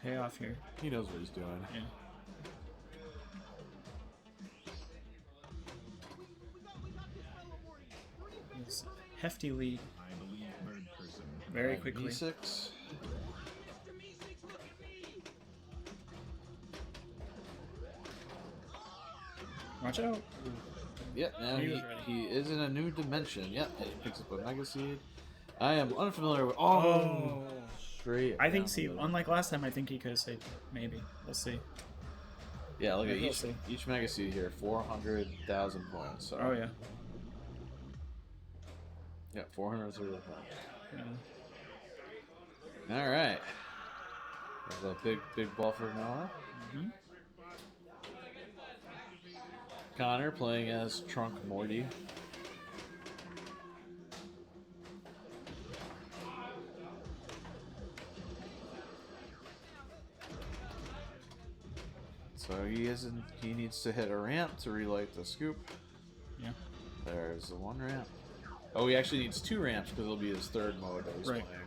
D: pay off here.
J: He knows what he's doing.
D: Yeah. It's a hefty lead. Very quickly.
J: B6.
D: Watch out.
J: Yep, now
D: He was ready.
J: he is in a new dimension. Yep, and he picks up a mega seed. I am unfamiliar with. Oh, straight.
D: I think,
J: down
D: see,
J: the middle.
D: unlike last time, I think he could have saved it. Maybe. We'll see.
J: Yeah, look at
D: We'll
J: each
D: see.
J: mega seed here, 400,000 points. So.
D: Oh yeah.
J: Yeah, 430 points.
D: Yeah.
J: All right. There's a big ball for Noah.
D: Mm-hmm.
J: Connor playing as Trunk Morty. So he needs to hit a ramp to relight the scoop.
D: Yeah.
J: There's the one ramp. Oh, he actually needs 2 ramps because it'll be his third mode that he's
D: Right.
J: playing.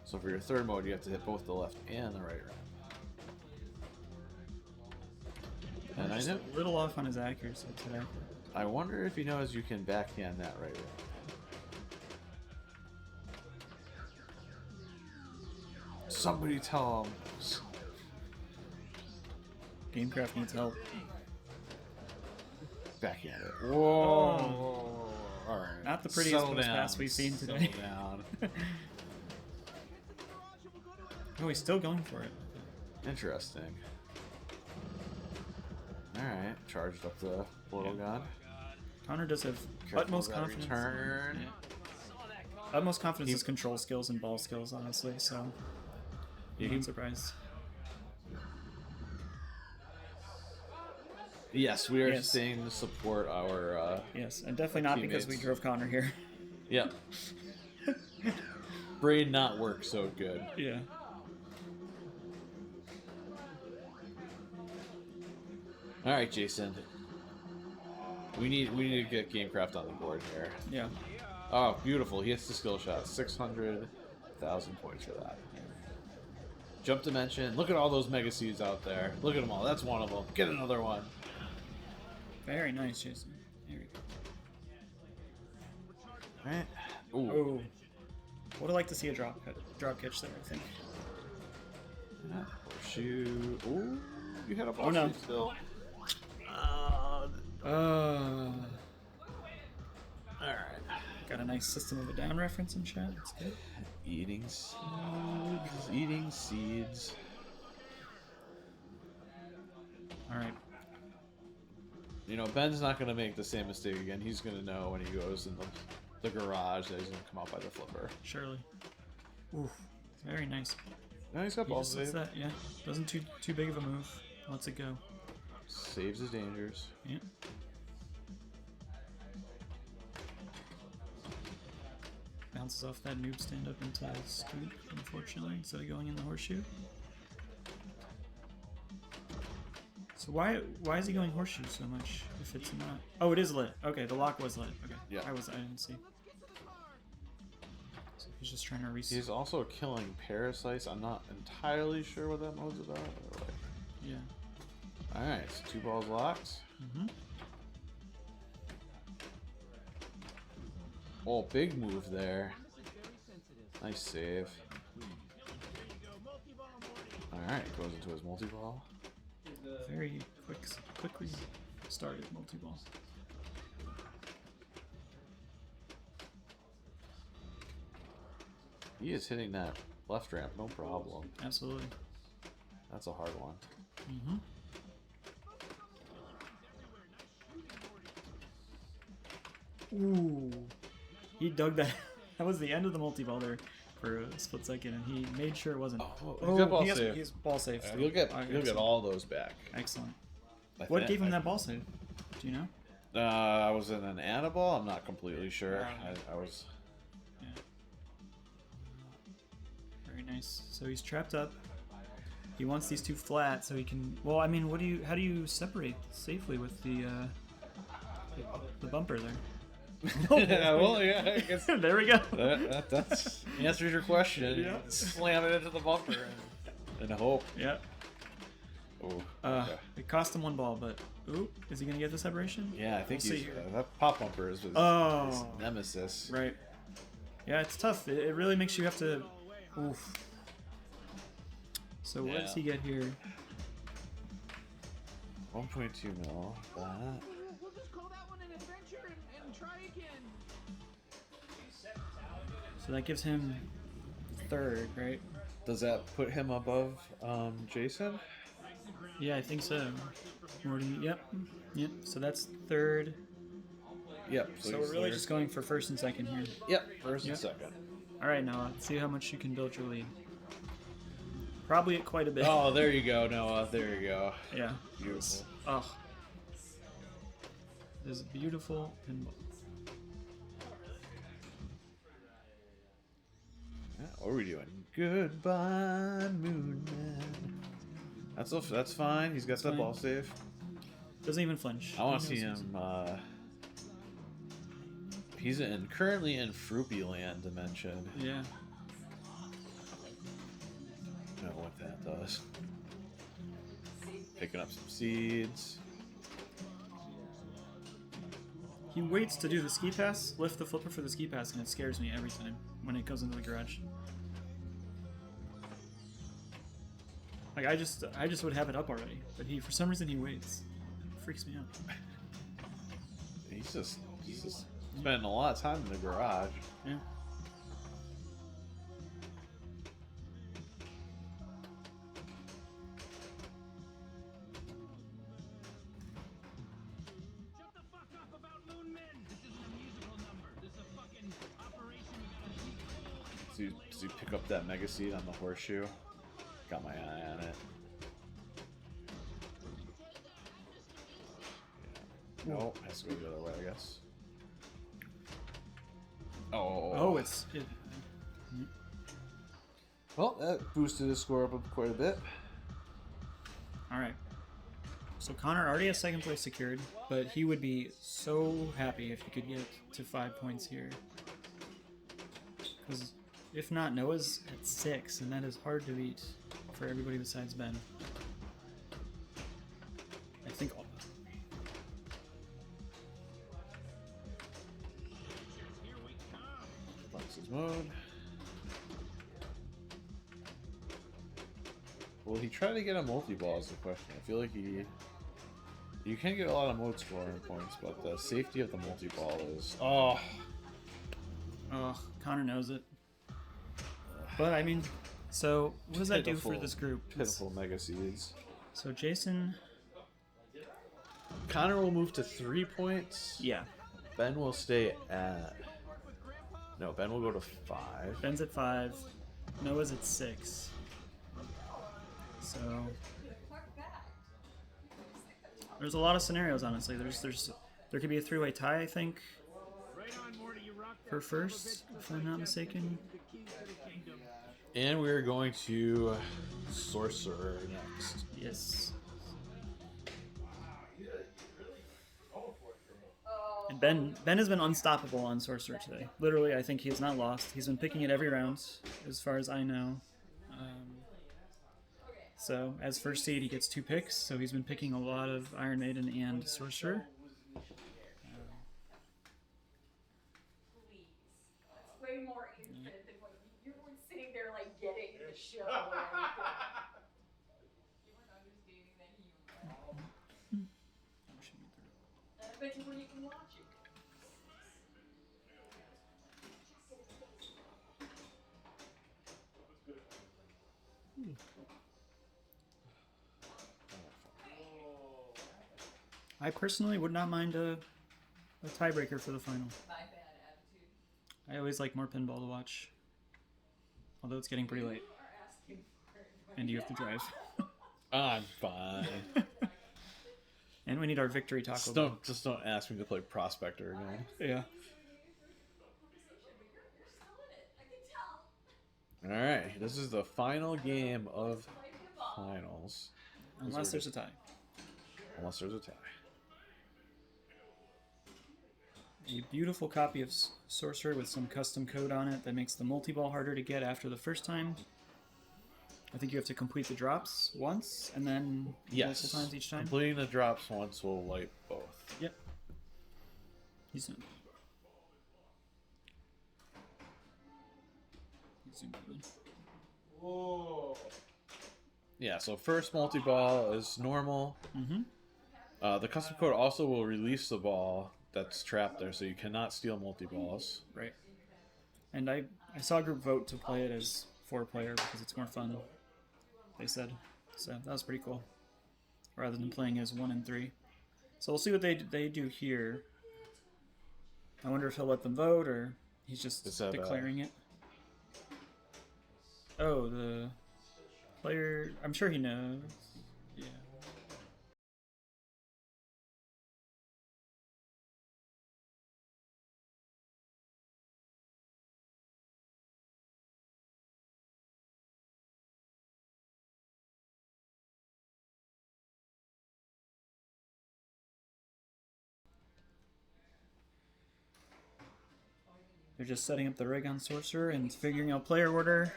J: So for your third mode, you have to hit both the left and the right ramp. And I
D: Just
J: know.
D: a little off on his accuracy today.
J: I wonder if he knows you can backhand that right ramp. Somebody tell him.
D: Gamecraft needs help.
J: Backhand it. Whoa.
D: Oh.
J: All right.
D: Not the prettiest
J: Settle
D: post
J: down.
D: pass we've seen today.
J: Settle down.
D: Oh, he's still going for it.
J: Interesting. Alright, charged up the portal gun.
D: Connor does have
J: Careful
D: utmost
J: of that
D: confidence.
J: return.
D: Yeah. Utmost confidence is control skills and ball skills, honestly, so you ain't surprised.
J: Yes, we are
D: Yes.
J: staying to support our
D: Yes, and definitely not because we
J: teammates.
D: drove Connor here.
J: Yep. Brain not work so good.
D: Yeah.
J: Alright, Jason. We need to get Gamecraft on the board here.
D: Yeah.
J: Oh, beautiful. He hits the skill shot. 600,000 points for that. Jump dimension. Look at all those mega seeds out there. Look at them all. That's one of them. Get another one.
D: Very nice, Jason. There we
J: Right.
D: go.
J: Ooh.
D: Oh. Would have liked to see a drop catch there, I think.
J: Yeah. Horseshoe. Ooh. You had a ball
D: Oh, no.
J: still. Alright.
D: Got a nice System of a Down reference in chat. That's good.
J: Eating seeds. Eating seeds.
D: Alright.
J: You know, Ben's not going to make the same mistake again. He's going to know when he goes in the garage that he's going to come out by the flipper.
D: Surely. Oof. Very nice.
J: No, he's got
D: He
J: ball
D: just lets
J: save.
D: that, yeah. Doesn't too big of a move. Lets it go.
J: Saves his dangers.
D: Yeah. Bounces off that noob stand up into the scoop, unfortunately, instead of going in the horseshoe. So why is he going horseshoe so much if it's not? Oh, it is lit. Okay, the lock was lit. Okay.
J: Yeah.
D: I didn't see. So he's just trying to reset.
J: He's also killing parasites. I'm not entirely sure what that mode's about.
D: Yeah.
J: Alright, so 2 balls locked.
D: Mm-hmm.
J: Oh, big move there. Nice save. Alright, goes into his multi-ball.
D: Very quickly started multi-ball.
J: He is hitting that left ramp, no problem.
D: Absolutely.
J: That's a hard one.
D: Mm-hmm. Ooh. He dug that. That was the end of the multi-ball there for a split second, and he made sure it wasn't.
J: He's got ball
D: he has,
J: save.
D: he's ball save. still.
J: You'll get
D: Excellent.
J: all those back.
D: Excellent.
J: I
D: What
J: think.
D: gave him that ball save? Do you know?
J: I was in an Annabelle. I'm not completely sure. I was.
D: Yeah. Very nice. So he's trapped up. He wants these 2 flat so he can. Well, I mean, how do you separate safely with the bumper there?
J: Well, yeah, I guess
D: There we go.
J: that's answers your question.
D: Yeah.
J: Slam it into the bumper and hope.
D: Yeah.
J: Oh,
D: It cost him 1 ball, but is he gonna get the separation?
J: yeah, I think
D: We'll see
J: he's
D: here.
J: that pop bumper is his nemesis.
D: Right. Yeah, it's tough. It really makes you have to. Oof. So what does he get here?
J: 1.2 mil. That.
H: We'll just call that one an adventure and try again.
D: So that gives him 3rd, right?
J: Does that put him above Jason?
D: Yeah, I think so. Morty, yep. Yep, so that's third.
J: Yep.
D: So we're really just going for first and second here.
J: Yep, first and
D: Yep.
J: second.
D: All right, Noah, let's see how much you can build your lead. Probably quite a bit.
J: Oh, there you go, Noah. There you go.
D: Yeah.
J: Beautiful.
D: Oh. This is beautiful pinball.
J: What are we doing? Goodbye, Moon Man. That's fine. He's got that
D: fine.
J: ball safe.
D: Doesn't even flinch.
J: I want to
D: He
J: see
D: knows
J: him. He's currently in Froopy Land dimension.
D: Yeah.
J: I don't know what that does. Picking up some seeds.
D: He waits to do the ski pass, lift the flipper for the ski pass, and it scares me every time when it goes into the garage. Like I just would have it up already, but for some reason he waits. It freaks me out.
J: He's just spending a lot of time in the garage.
D: Yeah.
J: Does he pick up that mega seed on the horseshoe? Got my eye on it. Yeah. Nope, has to go the other way, I guess. Oh.
D: Oh, it's.
J: Well, that boosted his score up quite a bit.
D: All right. So Connor already has second place secured, but he would be so happy if he could get to 5 points here. Because if not, Noah's at 6, and that is hard to beat for everybody besides Ben. I think all.
J: Boxes mode. Will he try to get a multi-ball is the question. I feel like you can get a lot of mode scoring points, but the safety of the multi-ball is... Oh!
D: Oh, Connor knows it. But, I mean, so what does that do for this group?
J: Pitiful mega seeds.
D: So Jason...
J: Connor will move to 3 points.
D: Yeah.
J: Ben will stay at... No, Ben will go to 5.
D: Ben's at 5. Noah's at 6. So... There's a lot of scenarios, honestly. There could be a 3-way tie, I think, for first, if I'm not mistaken.
J: And we're going to Sorcerer next.
D: Yes. And Ben has been unstoppable on Sorcerer today. Literally, I think he has not lost. He's been picking it every round, as far as I know. So, as first seed, he gets 2 picks, so he's been picking a lot of Iron Maiden and Sorcerer.
K: It's way more intimate than what you were sitting there, like, getting the show. You weren't understanding that humor. And I bet you weren't even watching.
D: I personally would not mind a tiebreaker for the final.
K: My bad attitude.
D: I always like more pinball to watch. Although it's getting pretty late.
K: You are asking for it.
D: And you have to drive.
J: I'm fine.
D: And we need our victory taco bell.
J: Just don't ask me to play Prospector again.
D: Yeah.
J: Alright, this is the final game of finals.
D: Unless there's a tie.
J: Unless there's a tie.
D: A beautiful copy of Sorcerer with some custom code on it that makes the multi-ball harder to get after the first time. I think you have to complete the drops once, and then multiple times each time.
J: Completing the drops once will light both.
D: Yep. He's zoomed in.
C: Whoa.
J: Yeah, so first multi-ball is normal.
D: Mm-hmm.
J: The custom code also will release the ball that's trapped there, so you cannot steal multi-balls.
D: Right. And I saw a group vote to play it as 4-player because it's more fun, they said. So that was pretty cool. rather than playing as 1 and 3. So we'll see what they do here. I wonder if he'll let them vote or he's just declaring it. Oh, the player. I'm sure he knows. Yeah. They're just setting up the rig on Sorcerer and figuring out player order.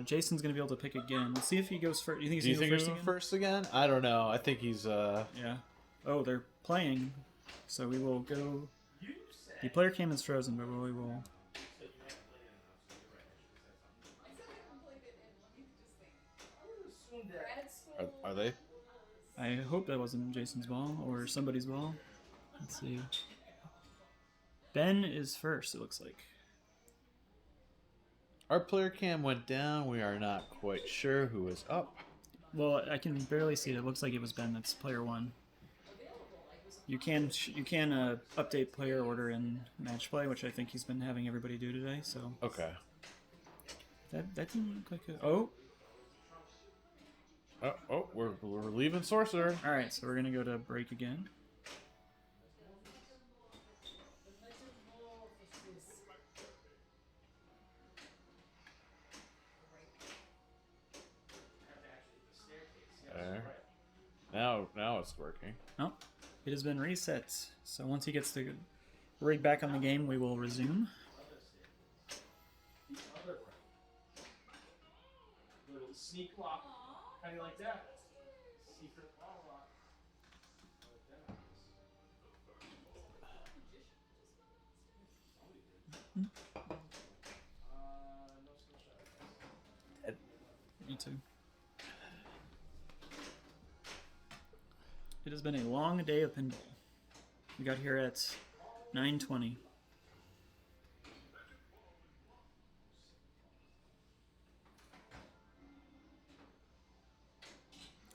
D: Jason's gonna be able to pick again. Let's see if he goes first. You think he's gonna go
J: first again? I don't know. I think he's
D: Yeah. Oh, they're playing. So we will go. The player cam is frozen, but we will.
J: Are they?
D: I hope that wasn't Jason's ball or somebody's ball. Let's see. Ben is first, it looks like.
J: Our player cam went down. We are not quite sure who is up.
D: Well, I can barely see it. It looks like it was Ben. That's player 1. You can update player order in match play, which I think he's been having everybody do today. So
J: okay.
D: That didn't look like a
J: we're leaving Sorcerer.
D: All right, so we're gonna go to break again.
J: Now it's working.
D: Oh, it has been reset. So once he gets the rig back on the game, we will resume.
H: Little sneak lock. How do you like that? Secret wall lock.
D: Me too. It has been a long day of pinball. We got here at 9:20.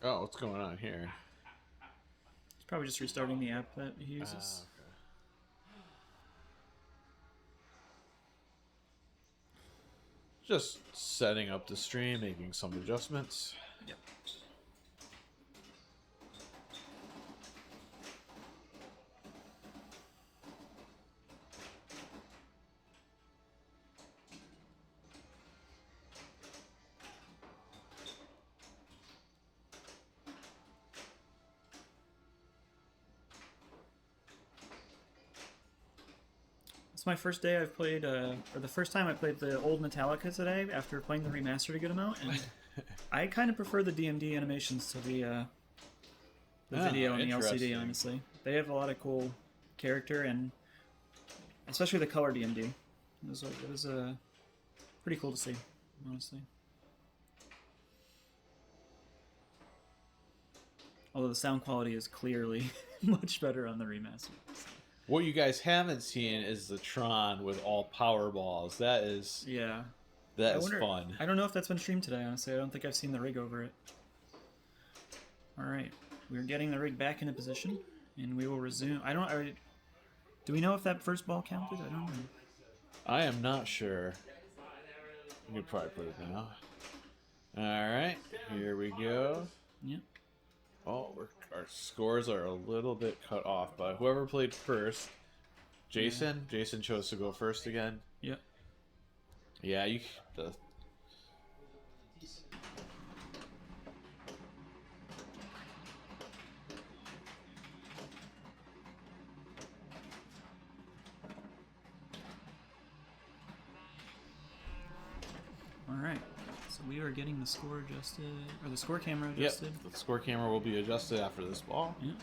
J: Oh, what's going on here?
D: It's probably just restarting the app that he uses.
J: Okay. Just setting up the stream, making some adjustments.
D: Yep. It's my first day I've played, or the first time I played the old Metallica today after playing the remastered a good amount, and I kind of prefer the DMD animations to the video and the LCD, honestly. They have a lot of cool character, and especially the color DMD. It was pretty cool to see, honestly. Although the sound quality is clearly much better on the remaster.
J: What you guys haven't seen is the Tron with all power balls. That is fun.
D: I don't know if that's been streamed today, honestly. I don't think I've seen the rig over it. Alright. We're getting the rig back into position, and we will resume. Do we know if that first ball counted? I don't know.
J: I am not sure. You could probably put it now. Alright, here we go.
D: Yep.
J: Oh, our scores are a little bit cut off, but whoever played first, Jason chose to go first again.
D: Yep.
J: Yeah,
D: All right. So we are getting the score adjusted, or the score camera adjusted.
J: Yep, the score camera will be adjusted after this ball.
D: Yep.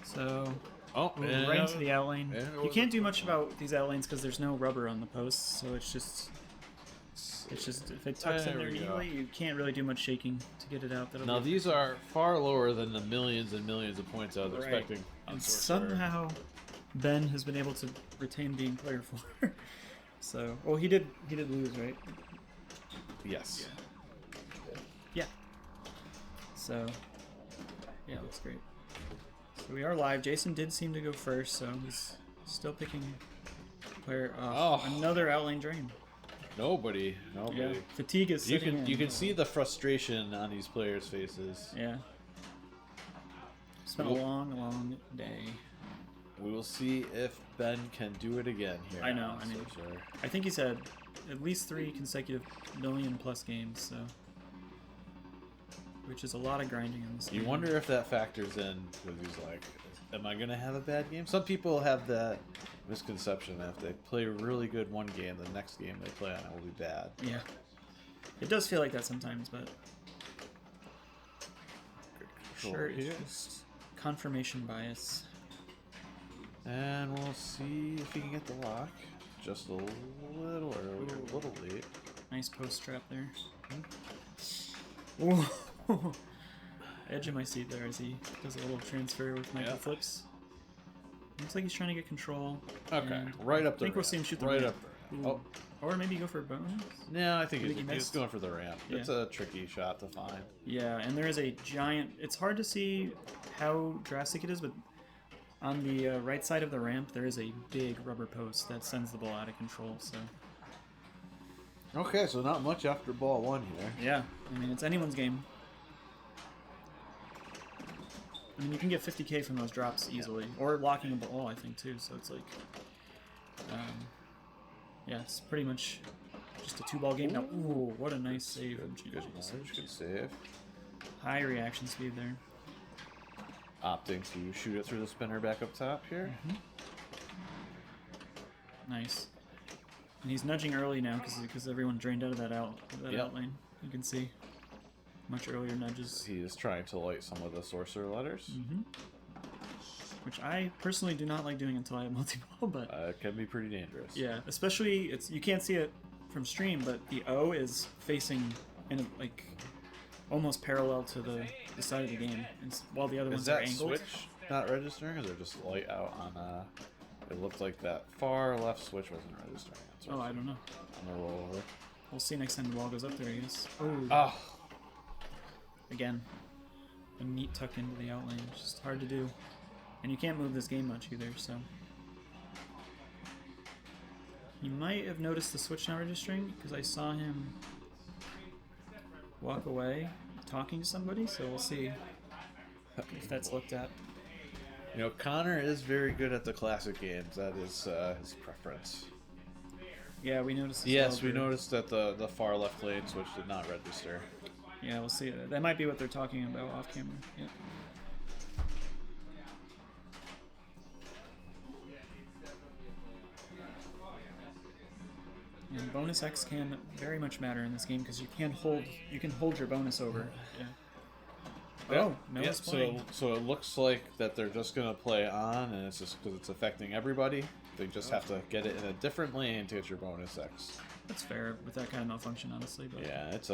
D: So
J: we're
D: right into the outlane. You can't do much about these outlanes because there's no rubber on the posts, so it's just if it tucks in there neatly, you can't really do much shaking to get it out.
J: Now these are far lower than the millions and millions of points I was expecting.
D: And somehow Ben has been able to retain being player 4. So, well, he did lose, right?
J: Yes.
D: Yeah. So, Yeah, it looks great. So we are live. Jason did seem to go first, so he's still picking player. Another outlane drain.
J: Nobody.
D: Yeah. Fatigue is
J: You
D: sitting
J: can
D: in.
J: you can see the frustration on these players' faces.
D: Yeah. It's been a long day.
J: We will see if Ben can do it again here.
D: I know. I mean, I think he's had at least 3 consecutive million-plus games, so which is a lot of grinding in this game.
J: You wonder if that factors in because he's like, am I gonna have a bad game? Some people have that misconception that if they play really good one game, the next game they play on it will be bad.
D: Yeah. It does feel like that sometimes, but sure, it's just confirmation bias.
J: And we'll see if he can get the lock. Just a little early, a little late.
D: Nice post trap there. Whoa. Edge of my seat there as he does a little transfer with micro flips. Looks like he's trying to get control.
J: Okay, right up there.
D: I think we'll see him shoot the
J: right
D: ramp.
J: up there. Oh.
D: Or maybe go for a bonus?
J: No, I think
D: Maybe
J: he's
D: he missed.
J: going for the ramp.
D: Yeah.
J: It's a tricky shot to find.
D: Yeah, and there is a giant... It's hard to see how drastic it is, but on the right side of the ramp, there is a big rubber post that sends the ball out of control, so...
J: Okay, so not much after ball 1 here.
D: Yeah, I mean, it's anyone's game. I mean, you can get 50k from those drops easily, or locking a ball, I think, too, so it's like... yeah, it's pretty much just a 2-ball game. Now, ooh, what a nice save from
J: Good save.
D: High reaction speed there.
J: Opting to shoot it through the spinner back up top here.
D: Nice. And he's nudging early now because everyone drained out of that out lane. You can see much earlier nudges.
J: He is trying to light some of the sorcerer letters.
D: Which I personally do not like doing until I have multi-ball, but
J: it can be pretty dangerous.
D: yeah, especially you can't see it from stream, but the O is facing in like almost parallel to the side of the game, and while the other ones are angled.
J: Is that switch not registering, or is it just light out on? It looked like that far left switch wasn't registering.
D: Oh, I don't know.
J: I'm gonna roll over.
D: We'll see next time the ball goes up there, I guess.
J: Oh.
D: Again, a neat tuck into the outlane. It's just hard to do. And you can't move this game much either, so... You might have noticed the switch not registering, because I saw him walk away talking to somebody, so we'll see if that's looked at.
J: You know, Connor is very good at the classic games. That is his preference.
D: Yeah, we noticed as
J: Yes,
D: well,
J: we noticed that the far left lane switch did not register.
D: Yeah, we'll see. That might be what they're talking about off camera. Yeah. And bonus X can very much matter in this game because you can hold your bonus over. Yeah. Oh, Noah's playing.
J: So it looks like that they're just gonna play on, and it's just because it's affecting everybody. They just have to get it in a different lane to get your bonus X.
D: That's fair with that kind of malfunction, honestly. But
J: yeah, it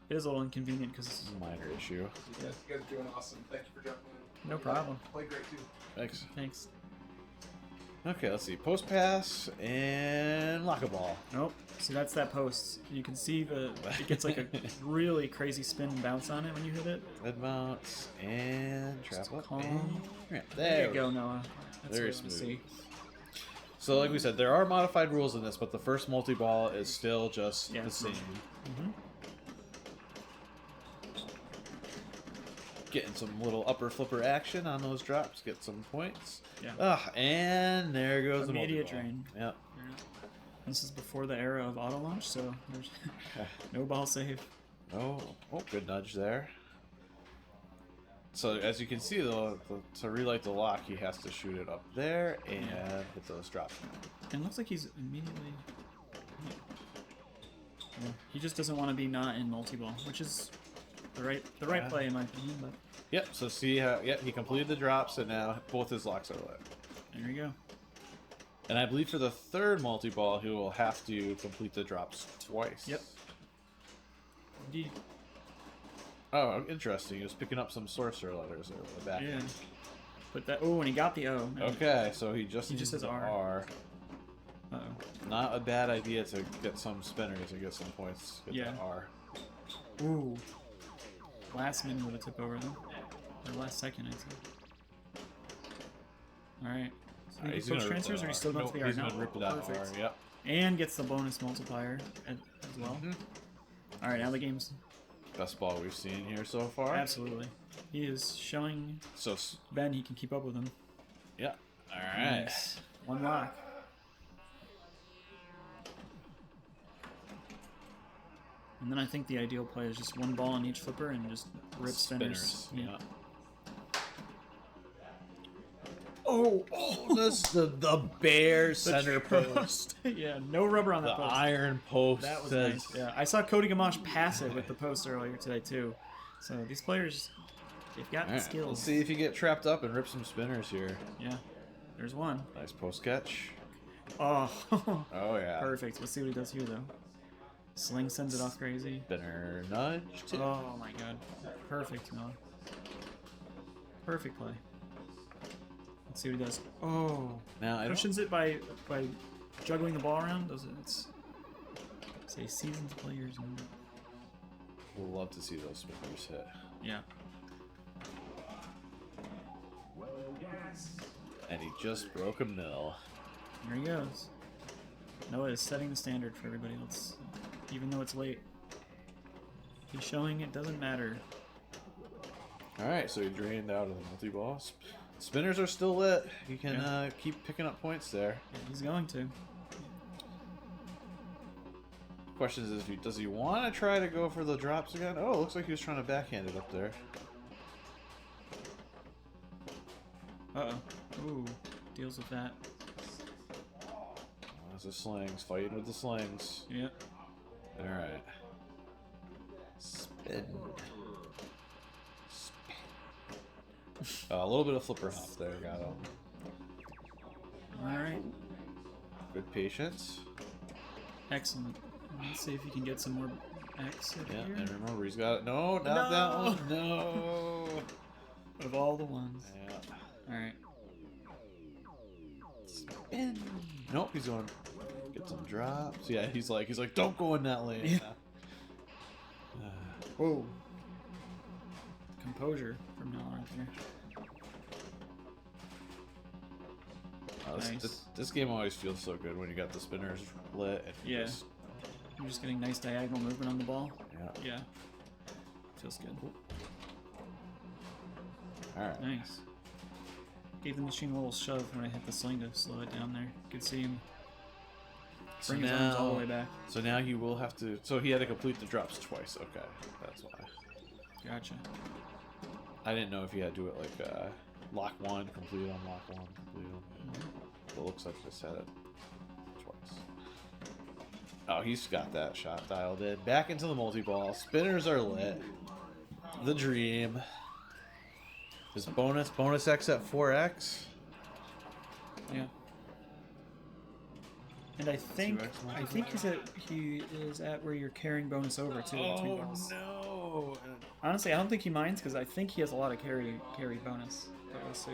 D: is a little inconvenient because it's
J: a minor issue.
A: Yeah, you guys are doing awesome. Thank you for jumping in.
D: No problem.
A: Play great too.
J: Thanks.
D: Thanks.
J: Okay, let's see. Post pass and lock a ball.
D: Nope. See, that's that post. You can see it gets like a really crazy spin and bounce on it when you hit it.
J: Mid bounce and trap up.
D: Calm.
J: And
D: There you go, Noah. That's
J: very
D: what I want to
J: smooth.
D: see.
J: So, like we said, there are modified rules in this, but the first multi-ball is still just the same. Getting some little upper flipper action on those drops, get some points.
D: Yeah.
J: And there goes
D: Immediate
J: the multi-ball.
D: drain.
J: Yep.
D: This is before the era of auto launch, so there's no ball save.
J: Oh, good nudge there. So as you can see, though, to relight the lock, he has to shoot it up there and hit those drops.
D: And it looks like he's immediately... Yeah, he just doesn't want to be not in multi-ball, which is the right play in my opinion. But
J: yep. So see how he completed the drops, and now both his locks are lit.
D: There you go.
J: And I believe for the third multi-ball, he will have to complete the drops twice.
D: Yep. Indeed.
J: Oh, interesting. He was picking up some sorcerer letters over the back.
D: Yeah. But that. Oh, and he got the O.
J: Okay, so he just
D: says
J: the
D: R.
J: Uh-oh. Not a bad idea to get some spinners and get some points. Get that R.
D: Ooh. Last minute with a tip over though. Or last second, I'd say. Alright. So he
J: He's
D: push
J: gonna
D: transfers, or he's still going
J: nope,
D: for the
J: he's
D: R?
J: gonna rip it out of
D: Perfect.
J: R, yep.
D: And gets the bonus multiplier as well. Alright, now the game's...
J: Best ball we've seen here so far.
D: Absolutely. He is showing
J: So,
D: Ben he can keep up with him.
J: yeah. All right.
D: Nice. One lock. And then I think the ideal play is just one ball on each flipper and just rip spinners.
J: Yeah.
D: Oh,
J: This the bear center post.
D: Yeah, no rubber on
J: The
D: that post.
J: iron post.
D: That was
J: says-
D: nice. Yeah, I saw Cody Gamache pass it with the post earlier today too. So these players, they've got
J: All
D: the
J: right,
D: skills.
J: let's see if you get trapped up and rip some spinners here.
D: Yeah, there's one.
J: Nice post catch.
D: Oh,
J: Oh yeah.
D: perfect. Let's see what he does here though. Sling sends it off crazy.
J: Spinner nudge. Tip.
D: Oh my god. Perfect, Noah. Perfect play. Let's see what he does. Oh.
J: Now I don't.
D: Cushions it by juggling the ball around. Does it? It's say seasoned players. And,
J: We'll love to see those spinners hit.
D: yeah.
J: And he just broke a mill.
D: Here he goes. Noah is setting the standard for everybody else. Even though it's late. He's showing it doesn't matter.
J: All right, so he drained out of the multi-ball. Spinners are still lit. He can
D: Yeah.
J: keep picking up points there.
D: Yeah, he's going to.
J: Question is, does he want to try to go for the drops again? Oh, it looks like he was trying to backhand it up there.
D: Uh-oh. Ooh. Deals with that.
J: Oh, that's the slings. Fighting with the slings.
D: Yep.
J: All right. Spin. A little bit of flipper hop there. Got him.
D: Alright.
J: Good patience.
D: Excellent. Let's see if he can get some more X over
J: Yeah,
D: here.
J: and remember he's got no, not that one. No.
D: Of all the ones.
J: Yeah.
D: Alright.
J: Spin. Nope, he's going get some drops. Yeah, he's like, don't go in that lane.
D: Yeah. Whoa. Composure from now on here. Nice.
J: This game always feels so good when you got the spinners lit. And
D: Yeah.
J: just-
D: You're just getting nice diagonal movement on the ball.
J: yeah.
D: Yeah. Feels good.
J: All right.
D: Nice. Gave the machine a little shove when I hit the sling to slow it down there. Could see him bring his arms all the way back.
J: So now he will have to. So he had to complete the drops twice. Okay, that's why.
D: Gotcha.
J: I didn't know if he had to do it like lock one, complete on lock one, complete on. It looks like just had it twice. Oh, he's got that shot dialed in. Back into the multi-ball. Spinners are lit. The dream. Is bonus X at 4X?
D: Yeah. And I think he is at where you're carrying bonus over too. between bonus.
J: No!
D: Honestly, I don't think he minds because I think he has a lot of carry bonus. But we'll see.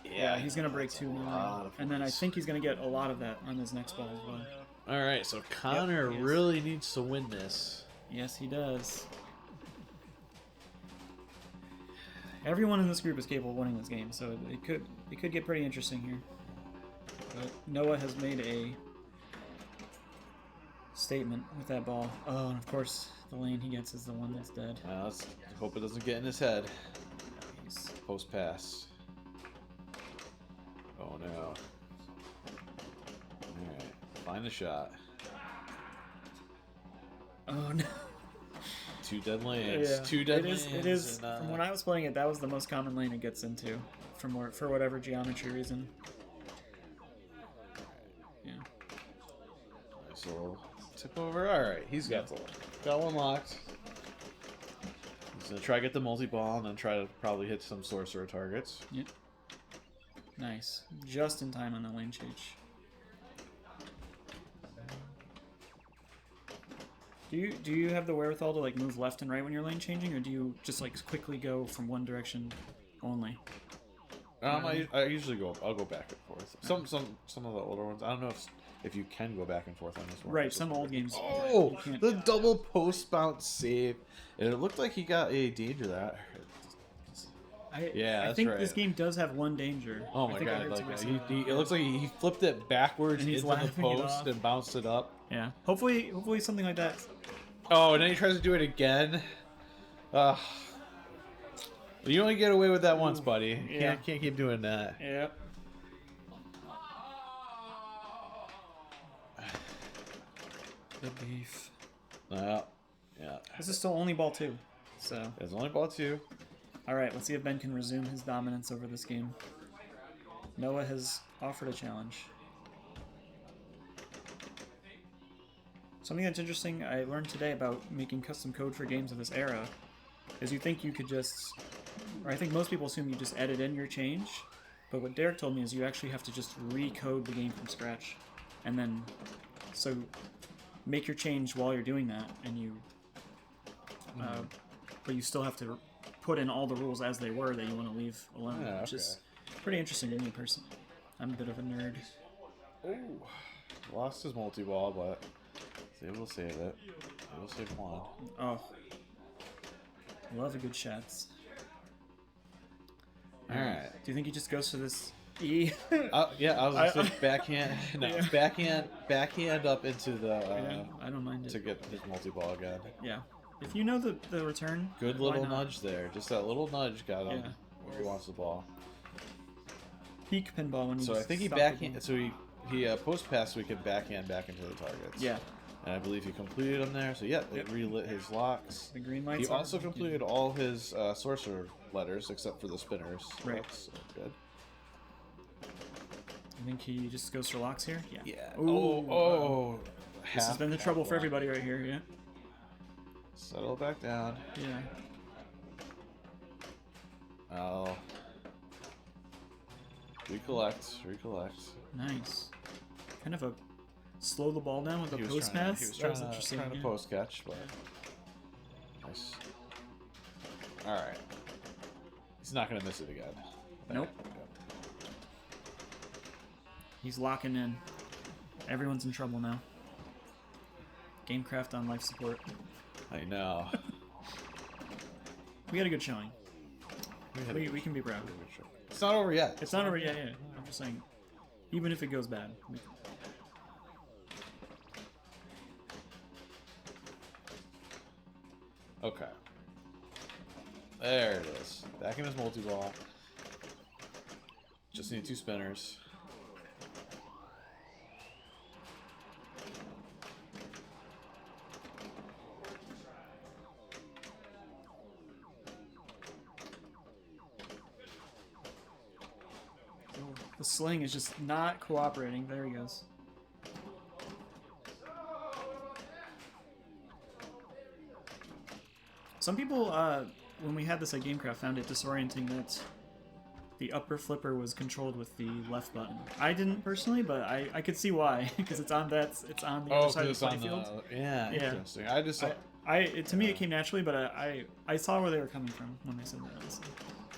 D: Yeah, he's gonna break 2 more, and then I think he's gonna get a lot of that on his next ball as well.
J: All right, so Connor
D: he is.
J: really needs to win this.
D: Yes, he does. Everyone in this group is capable of winning this game, so it could get pretty interesting here. But Noah has made a statement with that ball. Oh, and of course, the lane he gets is the one that's dead.
J: Let's hope it doesn't get in his head.
D: He's
J: Post pass. Oh no. Alright, find the shot.
D: Oh no.
J: 2 dead lanes.
D: Yeah,
J: 2 dead lanes.
D: It is.
J: And,
D: From when I was playing it, that was the most common lane it gets into, for whatever geometry reason. Yeah.
J: nice little tip over. Alright, he's got one locked. He's gonna try to get the multi-ball and then try to probably hit some sorcerer targets.
D: Yep. Nice. Just in time on the lane change. Do you have the wherewithal to like move left and right when you're lane changing, or do you just like quickly go from one direction only?
J: I usually I'll go back and forth. Some of the older ones, I don't know if you can go back and forth on this one.
D: Right, some old games.
J: Oh,
D: you can't.
J: the double post bounce save. And it looked like he got a danger that. Yeah,
D: I
J: that's
D: think
J: right.
D: this game does have one danger.
J: Oh
D: I
J: my
D: think I
J: god!
D: heard
J: Like
D: somebody say that.
J: it looks like he flipped it backwards
D: And he's
J: into the
D: laughing it
J: post
D: off.
J: and bounced it up.
D: Yeah. Hopefully something like that.
J: Oh, and then he tries to do it again. Ugh. You only get away with that once, buddy. You
D: Yeah.
J: can't keep doing that.
D: Yep. The beef.
J: Well, yeah.
D: This is still only ball 2, so.
J: It's only ball 2.
D: All right, let's see if Ben can resume his dominance over this game. Noah has offered a challenge. Something that's interesting I learned today about making custom code for games of this era is you think you could just, or I think most people assume you just edit in your change, but what Derek told me is you actually have to just recode the game from scratch, and then so make your change while you're doing that, and you, but you still have to put in all the rules as they were that you want to leave alone,
J: Yeah,
D: which is pretty interesting to me personally. I'm a bit of a nerd.
J: Oh, lost his multi-ball, but he's able to save it. Able to save one.
D: Oh, love a good shots.
J: All right.
D: Do you think he just goes for this E?
J: Yeah, I was gonna say backhand. No,
D: Yeah.
J: backhand up into the.
D: Yeah, I don't mind it.
J: To get his multi-ball again.
D: Yeah. If you know the return.
J: Good
D: why
J: little
D: not?
J: nudge there. Just that little nudge got him
D: Yeah.
J: where he wants the ball.
D: Peak pinball when
J: So I think he backhand. So he post pass so he could backhand back into the targets.
D: Yeah.
J: And I believe he completed them there. So yeah, it relit his locks.
D: The green lights.
J: He also completed all his sorcerer letters except for the spinners. So
D: Right.
J: That's good.
D: I think he just goes for locks here. Yeah.
J: Yeah.
D: Ooh,
J: Oh.
D: This has been the trouble for everybody right here. Yeah.
J: Settle back down.
D: Yeah.
J: Oh. Recollect.
D: Nice. Kind of a slow the ball down with a
J: He was
D: post
J: trying to-
D: pass.
J: He was
D: That was
J: trying
D: interesting.
J: to
D: yeah.
J: post catch, but nice. All right. He's not gonna miss it again.
D: Nope. He's locking in. Everyone's in trouble now. Gamecraft on life support.
J: I know.
D: We had a good showing. We can be proud.
J: It's not over yet.
D: It's not over yet. Yeah. I'm just saying, even if it goes bad.
J: Okay. There it is. Back in his multi-ball. Just need 2 spinners.
D: The sling is just not cooperating. There he goes. Some people, when we had this at Gamecraft, found it disorienting that the upper flipper was controlled with the left button. I didn't personally, but I could see why, because it's on the other side of the playfield.
J: Yeah, interesting. I just
D: to me it came naturally, but I saw where they were coming from when they said that. Honestly.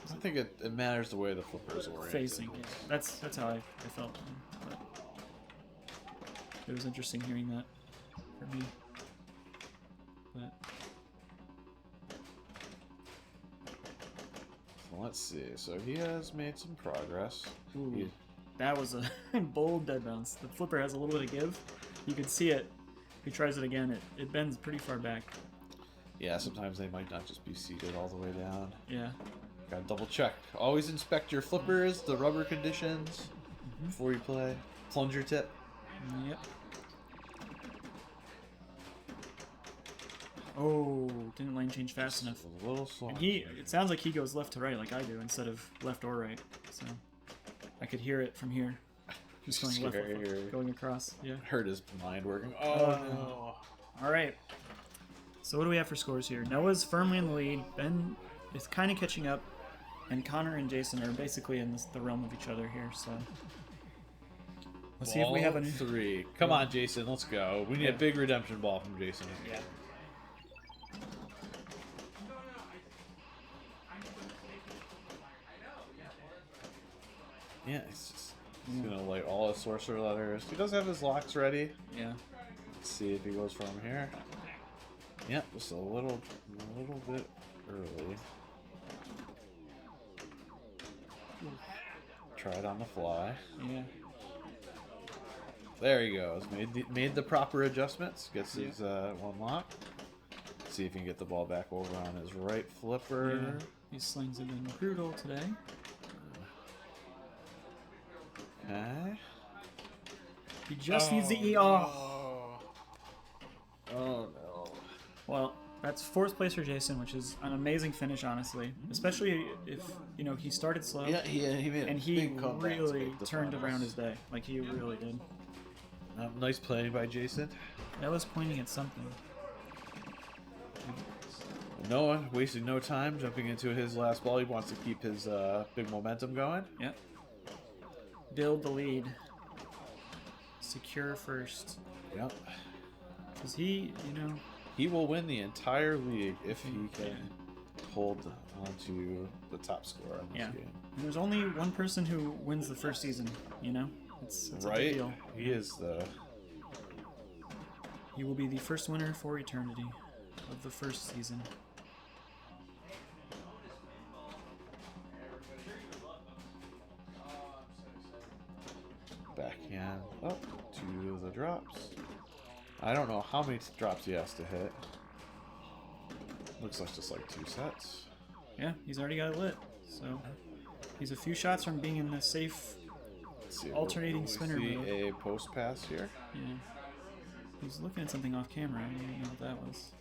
J: I think it matters the way the flipper is oriented.
D: Facing, yeah. That's how I felt. But it was interesting hearing that for me. But
J: Well, let's see. So he has made some progress.
D: ooh, that was a bold dead bounce. The flipper has a little bit of give. You can see it. If he tries it again, it bends pretty far back.
J: Yeah, sometimes they might not just be seated all the way down.
D: Yeah.
J: Gotta double check. Always inspect your flippers, the rubber conditions, before you play. Plunger tip.
D: Yep. Oh, didn't lane change fast enough.
J: A little slow.
D: And it sounds like he goes left to right like I do instead of left or right. So I could hear it from here. Just going left, going across. Yeah.
J: Hurt his mind working. Oh no.
D: All right. So what do we have for scores here? Noah's firmly in the lead. Ben is kind of catching up, and Connor and Jason are basically in the realm of each other here. So let's see if we have a
J: 3. Come on, Jason. Let's go. We need a big redemption ball from Jason.
D: Yeah.
J: Yeah, he's gonna lay all his sorcerer letters. He does have his locks ready.
D: Yeah.
J: Let's see if he goes from here. Yeah, just a little bit early. try it on the fly.
D: Yeah.
J: There he goes. Made the proper adjustments. Gets his one lock. See if he can get the ball back over on his right flipper.
D: Yeah. These slings have been brutal today.
J: Okay.
D: He just needs the E.
J: Oh no.
D: Well, that's fourth place for Jason, which is an amazing finish, honestly. Especially if, you know, he started slow.
J: Yeah, he made
D: and
J: a
D: he
J: big comeback to
D: really
J: make the
D: turned
J: finals.
D: around his day. Like, he really did.
J: Nice playing by Jason.
D: That was pointing at something.
J: Noah wasting no time jumping into his last ball. He wants to keep his big momentum going.
D: Yep. Build the lead. Secure first.
J: Yep.
D: Because he, you know...
J: He will win the entire league if he can hold onto the top score on this game.
D: And there's only one person who wins the first season, you know? It's a big deal.
J: He is the...
D: He will be the first winner for eternity of the first season.
J: Backhand up to the drops. I don't know how many drops he has to hit. Looks like just like 2 sets.
D: Yeah, he's already got it lit. So he's a few shots from being in the safe alternating spinner
J: see
D: mode.
J: A post pass here.
D: Yeah. He's looking at something off camera. I don't know what that was.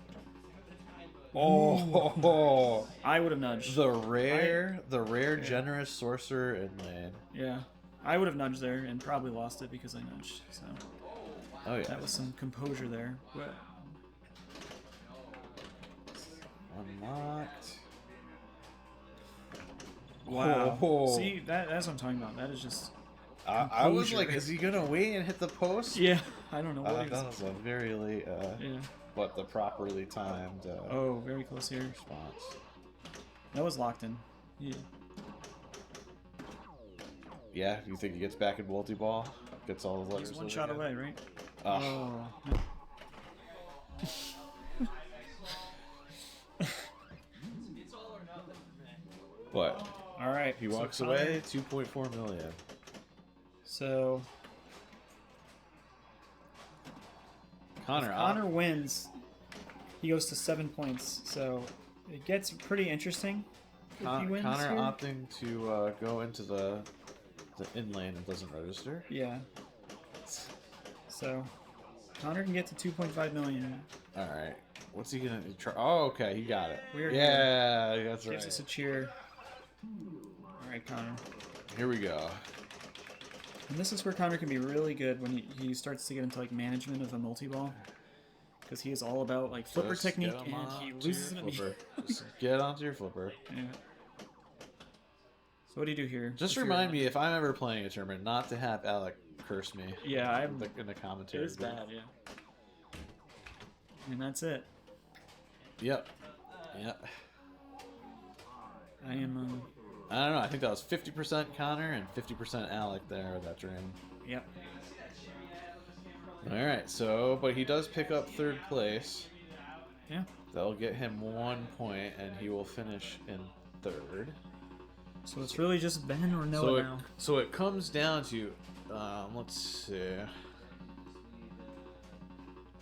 J: Oh,
D: I would have nudged.
J: The rare generous sorcerer in lane.
D: Yeah. I would have nudged there and probably lost it because I nudged. So
J: oh yeah.
D: That was some composure there. But
J: unlocked.
D: wow.
J: Oh.
D: See, that's what I'm talking about. That is just
J: I was like, is he gonna wait and hit the post?
D: Yeah, I don't know what he was.
J: That was a very late, but the properly timed.
D: Oh, very close here.
J: Response.
D: That was locked in. Yeah.
J: Yeah, you think he gets back in multi-ball? Gets all the letters.
D: He's one shot away, right?
J: Oh. But
D: all right,
J: he walks away. 2.4 million.
D: So Connor wins. He goes to 7 points. So it gets pretty interesting. If he wins
J: Connor
D: here.
J: opting to go into the in lane and doesn't register.
D: Yeah. So Connor can get to 2.5 million.
J: All right. What's he gonna try? Oh, okay, he got it.
D: We're
J: yeah, that's right.
D: Gives us a cheer. All right, Connor.
J: Here we go.
D: And this is where Connor can be really good when he starts to get into like management of the multi-ball, because he is all about like flipper
J: Just
D: technique,
J: get him
D: and he
J: onto
D: loses
J: your
D: an
J: flipper. Just get onto your flipper.
D: Yeah. So what do you do here?
J: Just remind me if I'm ever playing a tournament not to have Alec curse me.
D: Yeah, I'm
J: in the commentary.
D: It is bad, yeah. And that's it.
J: Yep. Yep.
D: I am.
J: I don't know. I think that was 50% Connor and 50% Alec there that dream.
D: Yep.
J: All right. So, but he does pick up third place.
D: Yeah.
J: That'll get him 1 point, and he will finish in third.
D: So it's really just Ben or Noah now.
J: So it comes down to, let's see.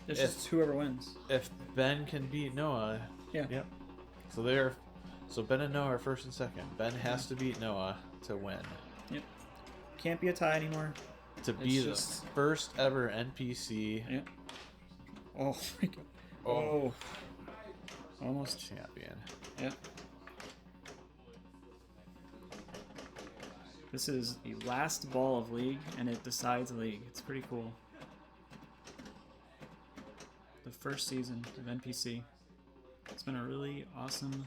D: It's just whoever wins.
J: If Ben can beat Noah.
D: Yeah.
J: Yep. So Ben and Noah are first and second. Ben has to beat Noah to win.
D: Yep. Can't be a tie anymore.
J: To be the first ever NPC.
D: Yep. Oh my god. Oh. Almost
J: champion.
D: Yep. This is the last ball of League, and it decides League. It's pretty cool. The first season of NPC. It's been a really awesome...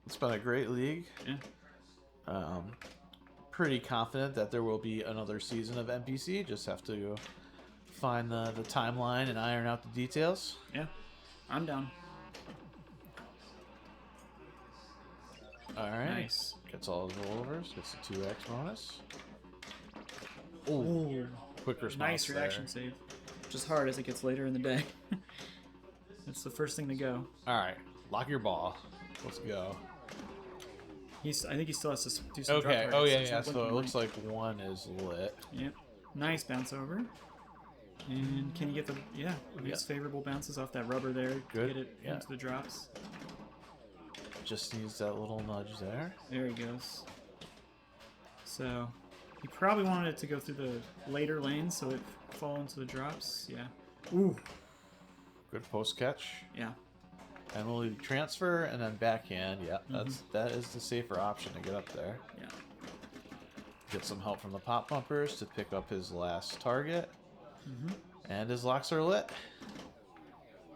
J: It's been a great league.
D: Yeah.
J: Pretty confident that there will be another season of NPC. Just have to find the timeline and iron out the details.
D: Yeah. I'm down.
J: Alright.
D: Nice.
J: Gets all the rollovers. Gets the 2x bonus.
D: Ooh.
J: Quick response.
D: Nice reaction save. Just hard as it gets later in the day. It's the first thing to go.
J: Alright. Lock your ball. Let's go.
D: I think he still has to do some drop
J: Okay.
D: targets.
J: Oh yeah,
D: it's
J: yeah.
D: not
J: So it
D: blinking
J: looks
D: light.
J: like one is lit.
D: Yep. Nice bounce over. And can you get the nice favorable bounces off that rubber there to
J: Good,
D: get it
J: yeah.
D: into the drops?
J: Just needs that little nudge there.
D: There he goes. So he probably wanted it to go through the later lanes so it fall into the drops. Yeah. Ooh.
J: Good post catch.
D: Yeah.
J: And we'll transfer and then backhand. Yeah, that is the safer option to get up there.
D: Yeah.
J: Get some help from the pop bumpers to pick up his last target. And his locks are lit.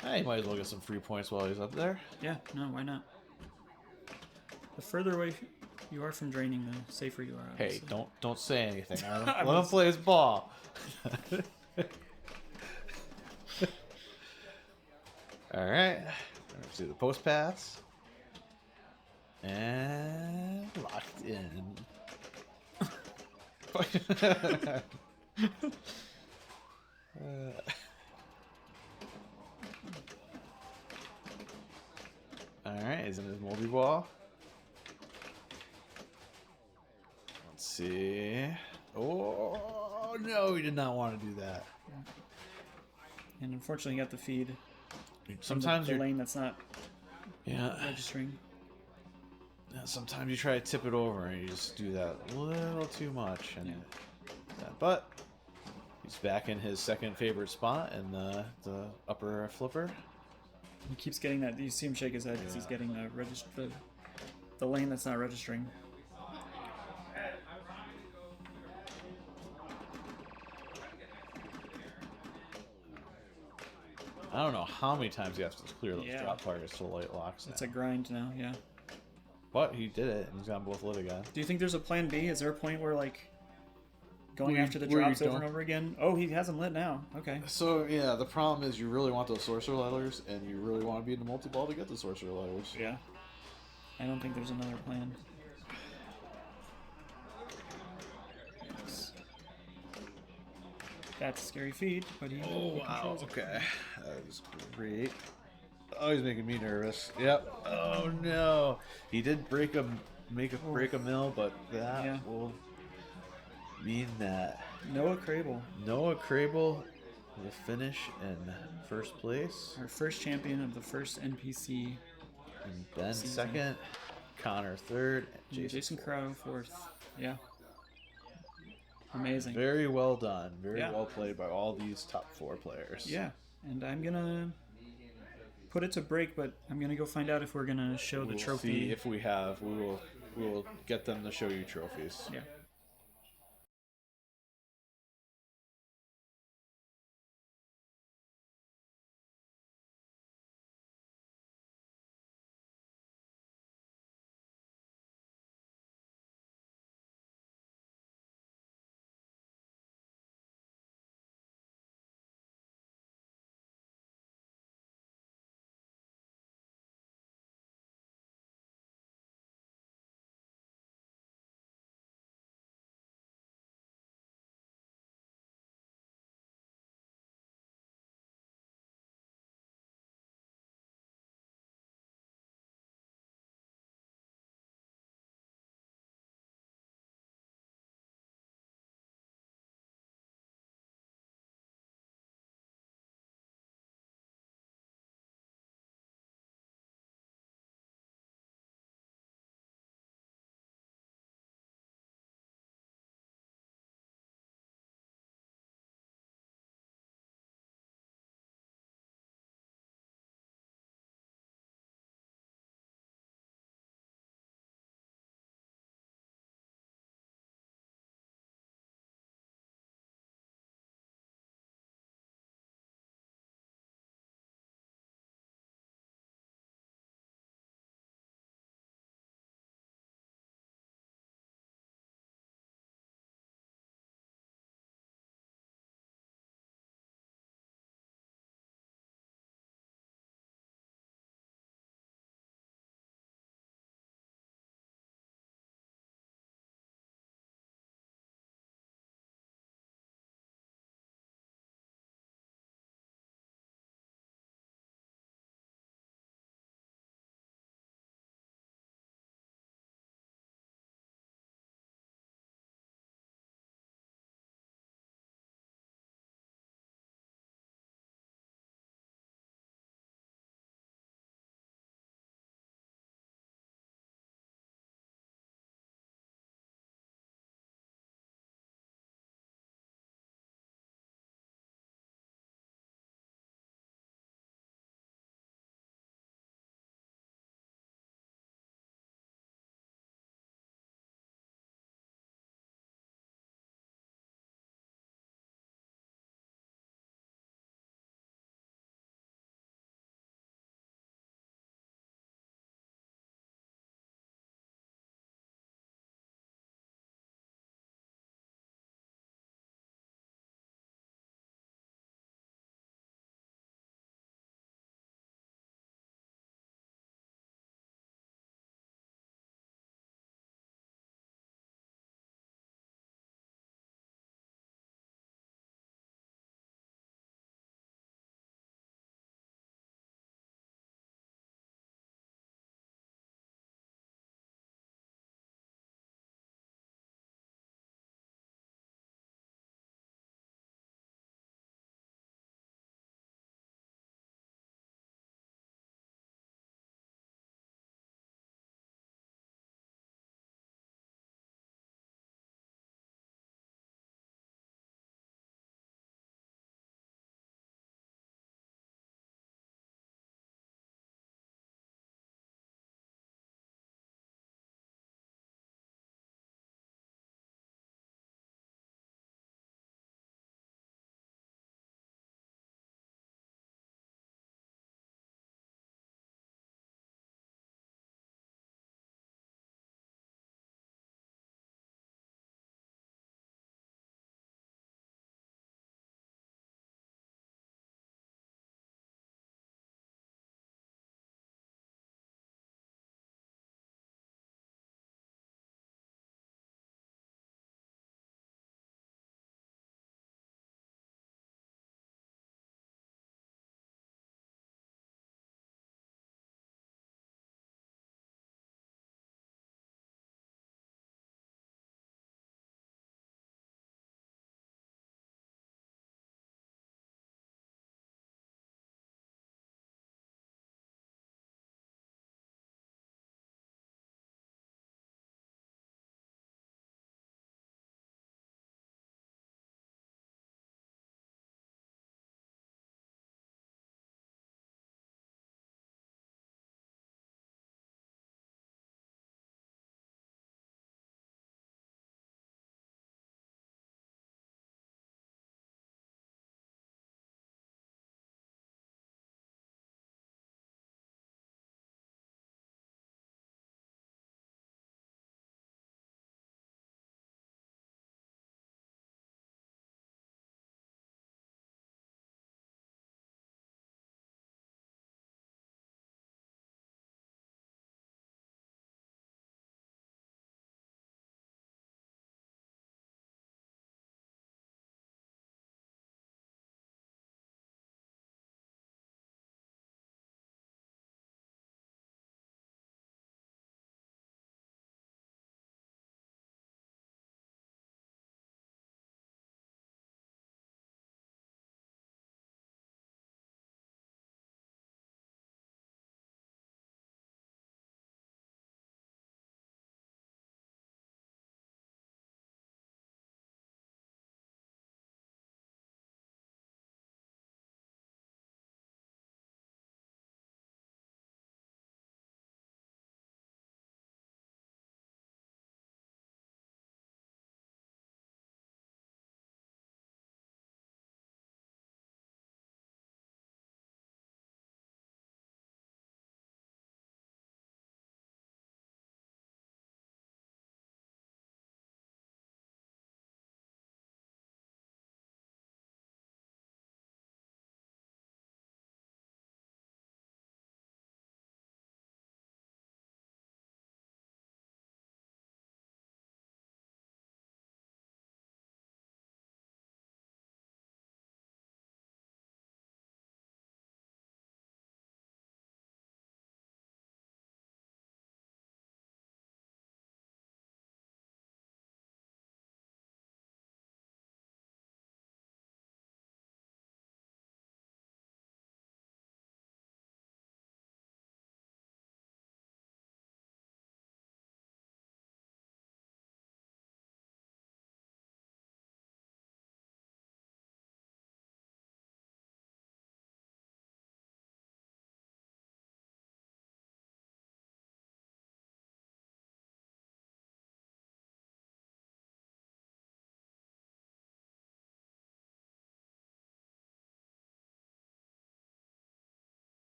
J: Hey, you might as well get some free points while he's up there.
D: Yeah. No, why not? The further away you are from draining, the safer you are.
J: Hey,
D: Obviously.
J: don't say anything. Let him play his ball. All right. Let's do the post pass. And locked in. All right, he's in his multi ball. Let's see. Oh no, he did not want to do that.
D: And unfortunately, you got the feed.
J: Sometimes
D: the
J: you're
D: lane that's not registering.
J: Yeah, sometimes you try to tip it over and you just do that a little too much. And but he's back in his second favorite spot in the upper flipper.
D: He keeps getting that. You see him shake his head because he's getting the lane that's not registering.
J: I don't know how many times he has to clear those drop targets to light locks.
D: It's a grind now, yeah.
J: But he did it, and he's got both lit again.
D: Do you think there's a plan B? Is there a point where, like, going after the drops over and over again? Oh, he has them lit now. Okay.
J: So, yeah, the problem is you really want those sorcerer letters, and you really want to be in the multi-ball to get the sorcerer letters.
D: Yeah. I don't think there's another plan. That's a scary feed, but he.
J: Oh, wow. Okay. That was great. Oh, he's making me nervous. Yep. Oh, no. He did break a mill, but that will mean that
D: Noah Crable
J: will finish in first place.
D: Our first champion of the first NPC.
J: And Ben second. Connor third.
D: Jason Crow fourth. Yeah. Amazing.
J: Very well done. Very well played by all these top 4 players.
D: Yeah. And I'm going to put it to break, but I'm going to go find out if we're going to show the trophy.
J: See if we have. We will get them to show you trophies.
D: Yeah.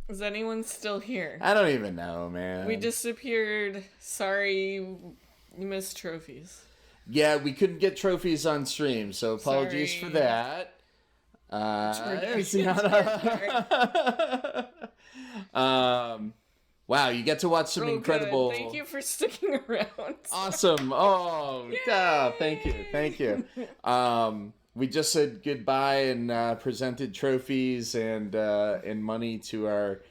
B: Is anyone still here?
L: I don't even know, man.
B: We disappeared. Sorry, you missed trophies.
L: Yeah, we couldn't get trophies on stream, so apologies for that. It's not wow, you get to watch some incredible.
B: Good. Thank you for sticking around.
L: Awesome. Oh, thank you. We just said goodbye and presented trophies and money to our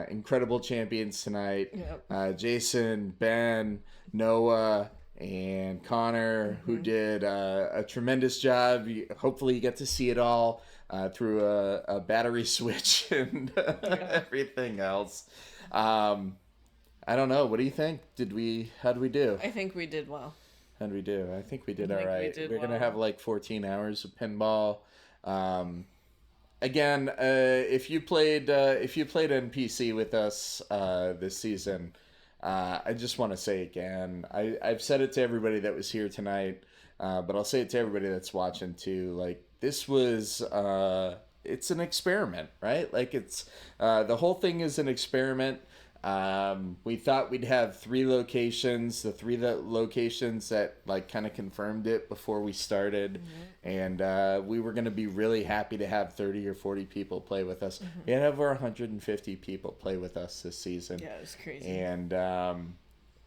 L: incredible champions tonight.
B: Yep.
L: Jason, Ben, Noah, and Connor, who did a tremendous job. Hopefully you get to see it all through a battery switch and everything else. I don't know. What do you think? How did we do?
B: I think we did well.
L: How did we do? I think we did all right. We're gonna have like 14 hours of pinball. Again, if you played NPC with us this season, I just want to say again, I've said it to everybody that was here tonight, but I'll say it to everybody that's watching too. Like, this was it's an experiment, right? Like, it's the whole thing is an experiment. We thought we'd have 3 locations, the 3 locations that like kind of confirmed it before we started. And we were going to be really happy to have 30 or 40 people play with us. We had over 150 people play with us this season.
B: Yeah, it was crazy.
L: And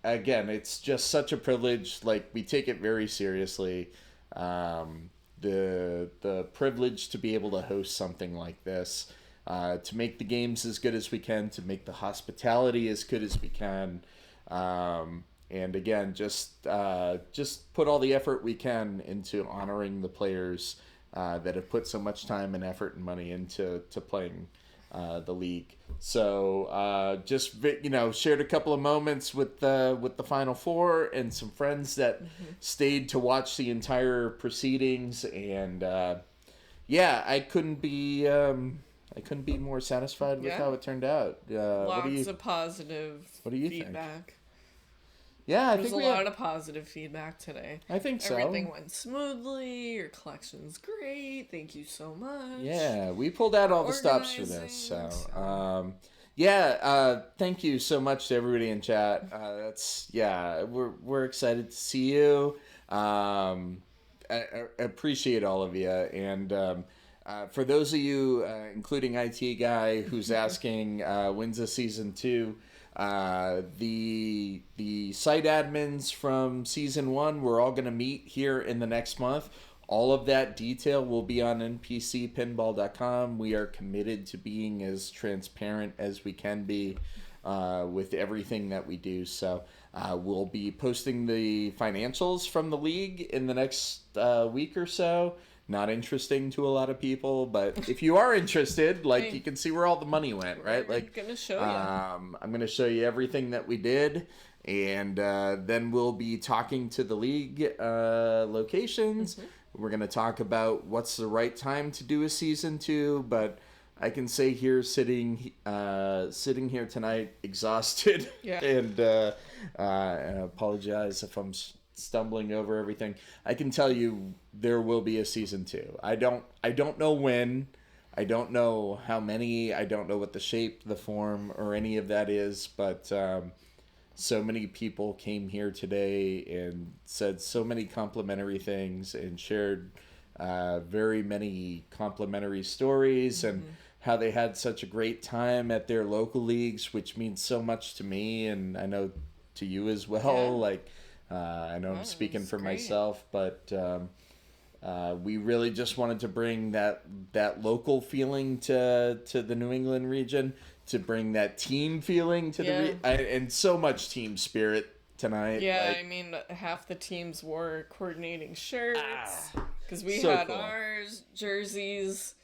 L: again, it's just such a privilege. Like, we take it very seriously. The privilege to be able to host something like this. To make the games as good as we can, to make the hospitality as good as we can, and again, just put all the effort we can into honoring the players that have put so much time and effort and money into playing the league. So shared a couple of moments with the Final Four and some friends that stayed to watch the entire proceedings, and I couldn't be more satisfied with how it turned out.
B: Lots of positive feedback.
L: Think? Yeah, I
B: think
L: we
B: a lot of positive feedback today.
L: I think so.
B: Everything went smoothly. Your collection's great. Thank you so much.
L: Yeah, we pulled out all the stops for this. So, thank you so much to everybody in chat. We're excited to see you. I appreciate all of you, and for those of you, including IT Guy, who's asking when's the season 2, the site admins from season 1, we're all going to meet here in the next month. All of that detail will be on npcpinball.com. We are committed to being as transparent as we can be with everything that we do. So we'll be posting the financials from the league in the next week or so. Not interesting to a lot of people, but if you are interested, like, you can see where all the money went, right? Like,
B: gonna show you.
L: I'm gonna show you everything that we did, and then we'll be talking to the league locations. We're gonna talk about what's the right time to do a season 2, but I can say here, sitting here tonight, exhausted, and apologize if I'm stumbling over everything. I can tell you there will be a season 2. I don't know when. I don't know how many. I don't know what the shape, the form, or any of that is, but so many people came here today and said so many complimentary things and shared very many complimentary stories and how they had such a great time at their local leagues, which means so much to me, and I know to you as well. Like, I know I'm speaking for myself, but we really just wanted to bring that local feeling to the New England region, to bring that team feeling to the and so much team spirit tonight.
B: Yeah, like, I mean, half the teams wore coordinating shirts because we had ours, jerseys.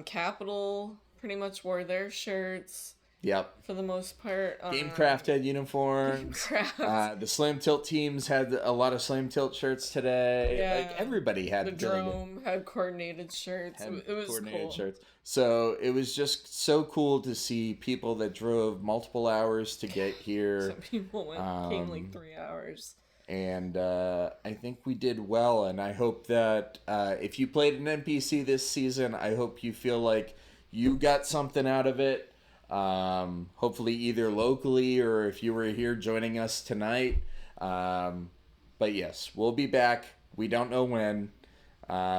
B: Capital pretty much wore their shirts.
L: Yep.
B: For the most part.
L: Gamecraft had uniforms. The Slam Tilt teams had a lot of Slam Tilt shirts today.
B: Yeah.
L: Like, everybody had.
B: The Drome had coordinated shirts. It was
L: coordinated
B: cool.
L: Shirts. So it was just so cool to see people that drove multiple hours to get here.
B: Some people came like 3 hours.
L: And I think we did well. And I hope that if you played an NPC this season, I hope you feel like you got something out of it. hopefully either locally or if you were here joining us tonight. But yes, we'll be back. We don't know when.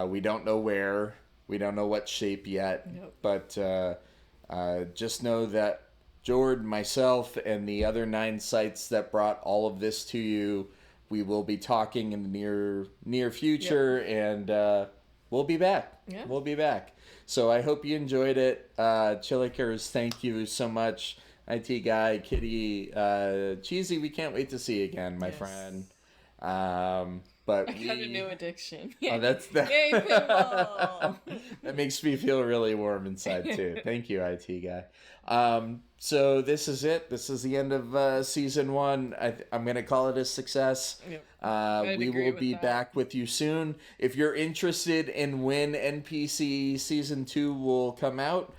L: We don't know where. We don't know what shape yet.
B: Nope.
L: But just know that Jord, myself, and the other 9 sites that brought all of this to you, we will be talking in the near future, and we'll be back.
B: Yeah.
L: We'll be back. So I hope you enjoyed it. Chillikers, thank you so much. IT Guy, Kitty, Cheesy, we can't wait to see you again, my friend. But
B: I got a new addiction.
L: Oh, that's that.
B: Yay, pinball!
L: That makes me feel really warm inside too. Thank you, IT Guy. So this is it. This is the end of season 1. I'm gonna call it a success.
B: Yep.
L: We will be back with you soon. If you're interested in when NPC season 2 will come out,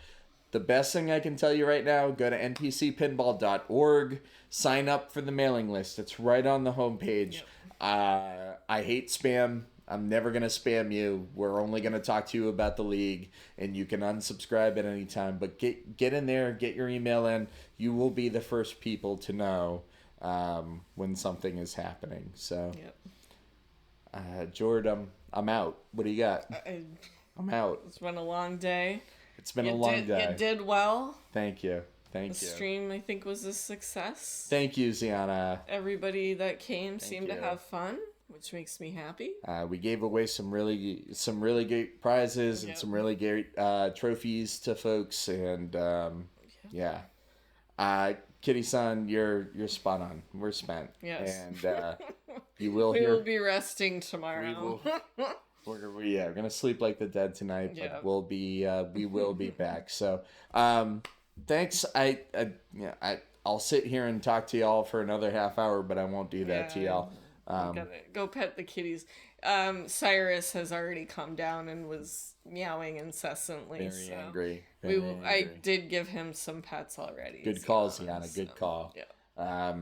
L: the best thing I can tell you right now, go to npcpinball.org, sign up for the mailing list. It's right on the homepage. Yep. I hate spam. I'm never going to spam you. We're only going to talk to you about the league, and you can unsubscribe at any time. But get in there, get your email in. You will be the first people to know when something is happening. So, Jordan, I'm out. What do you got? I'm out.
B: It's been a long day.
L: It's been a long day.
B: You did well.
L: Thank you. Thank you.
B: The stream, I think, was a success.
L: Thank you, Ziana.
B: Everybody that came seemed to have fun, which makes me happy.
L: We gave away some really great prizes and some really great trophies to folks, and Kitty-san, you're spot on. We're spent.
B: Yes.
L: And you will
B: we will be resting tomorrow.
L: We're gonna sleep like the dead tonight, but we will be back. So thanks. I'll sit here and talk to y'all for another half hour, but I won't do that to y'all.
B: Go pet the kitties. Cyrus has already come down and was meowing incessantly.
L: Very angry.
B: I did give him some pets already.
L: Good call, Ziana. Good call. Yeah.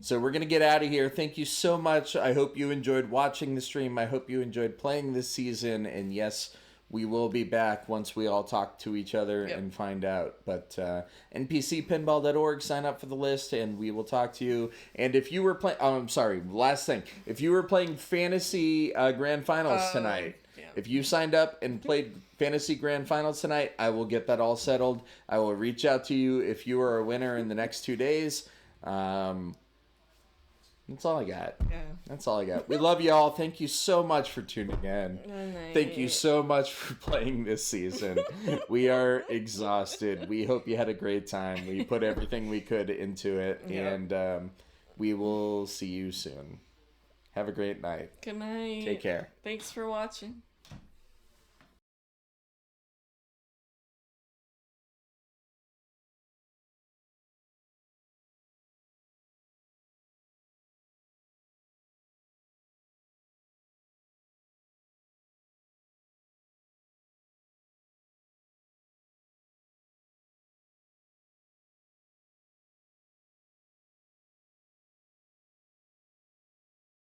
L: So we're going to get out of here. Thank you so much. I hope you enjoyed watching the stream. I hope you enjoyed playing this season. And yes, we will be back once we all talk to each other and find out. But npcpinball.org, sign up for the list, and we will talk to you. And if you were playing... Oh, I'm sorry. Last thing. If you were playing Fantasy Grand Finals tonight, if you signed up and played Fantasy Grand Finals tonight, I will get that all settled. I will reach out to you if you are a winner in the next 2 days. That's all I got. Yeah. That's all I got. We love you all. Thank you so much for tuning in. Thank you so much for playing this season. We are exhausted. We hope you had a great time. We put everything we could into it. And we will see you soon. Have a great night.
B: Good night.
L: Take care.
B: Thanks for watching.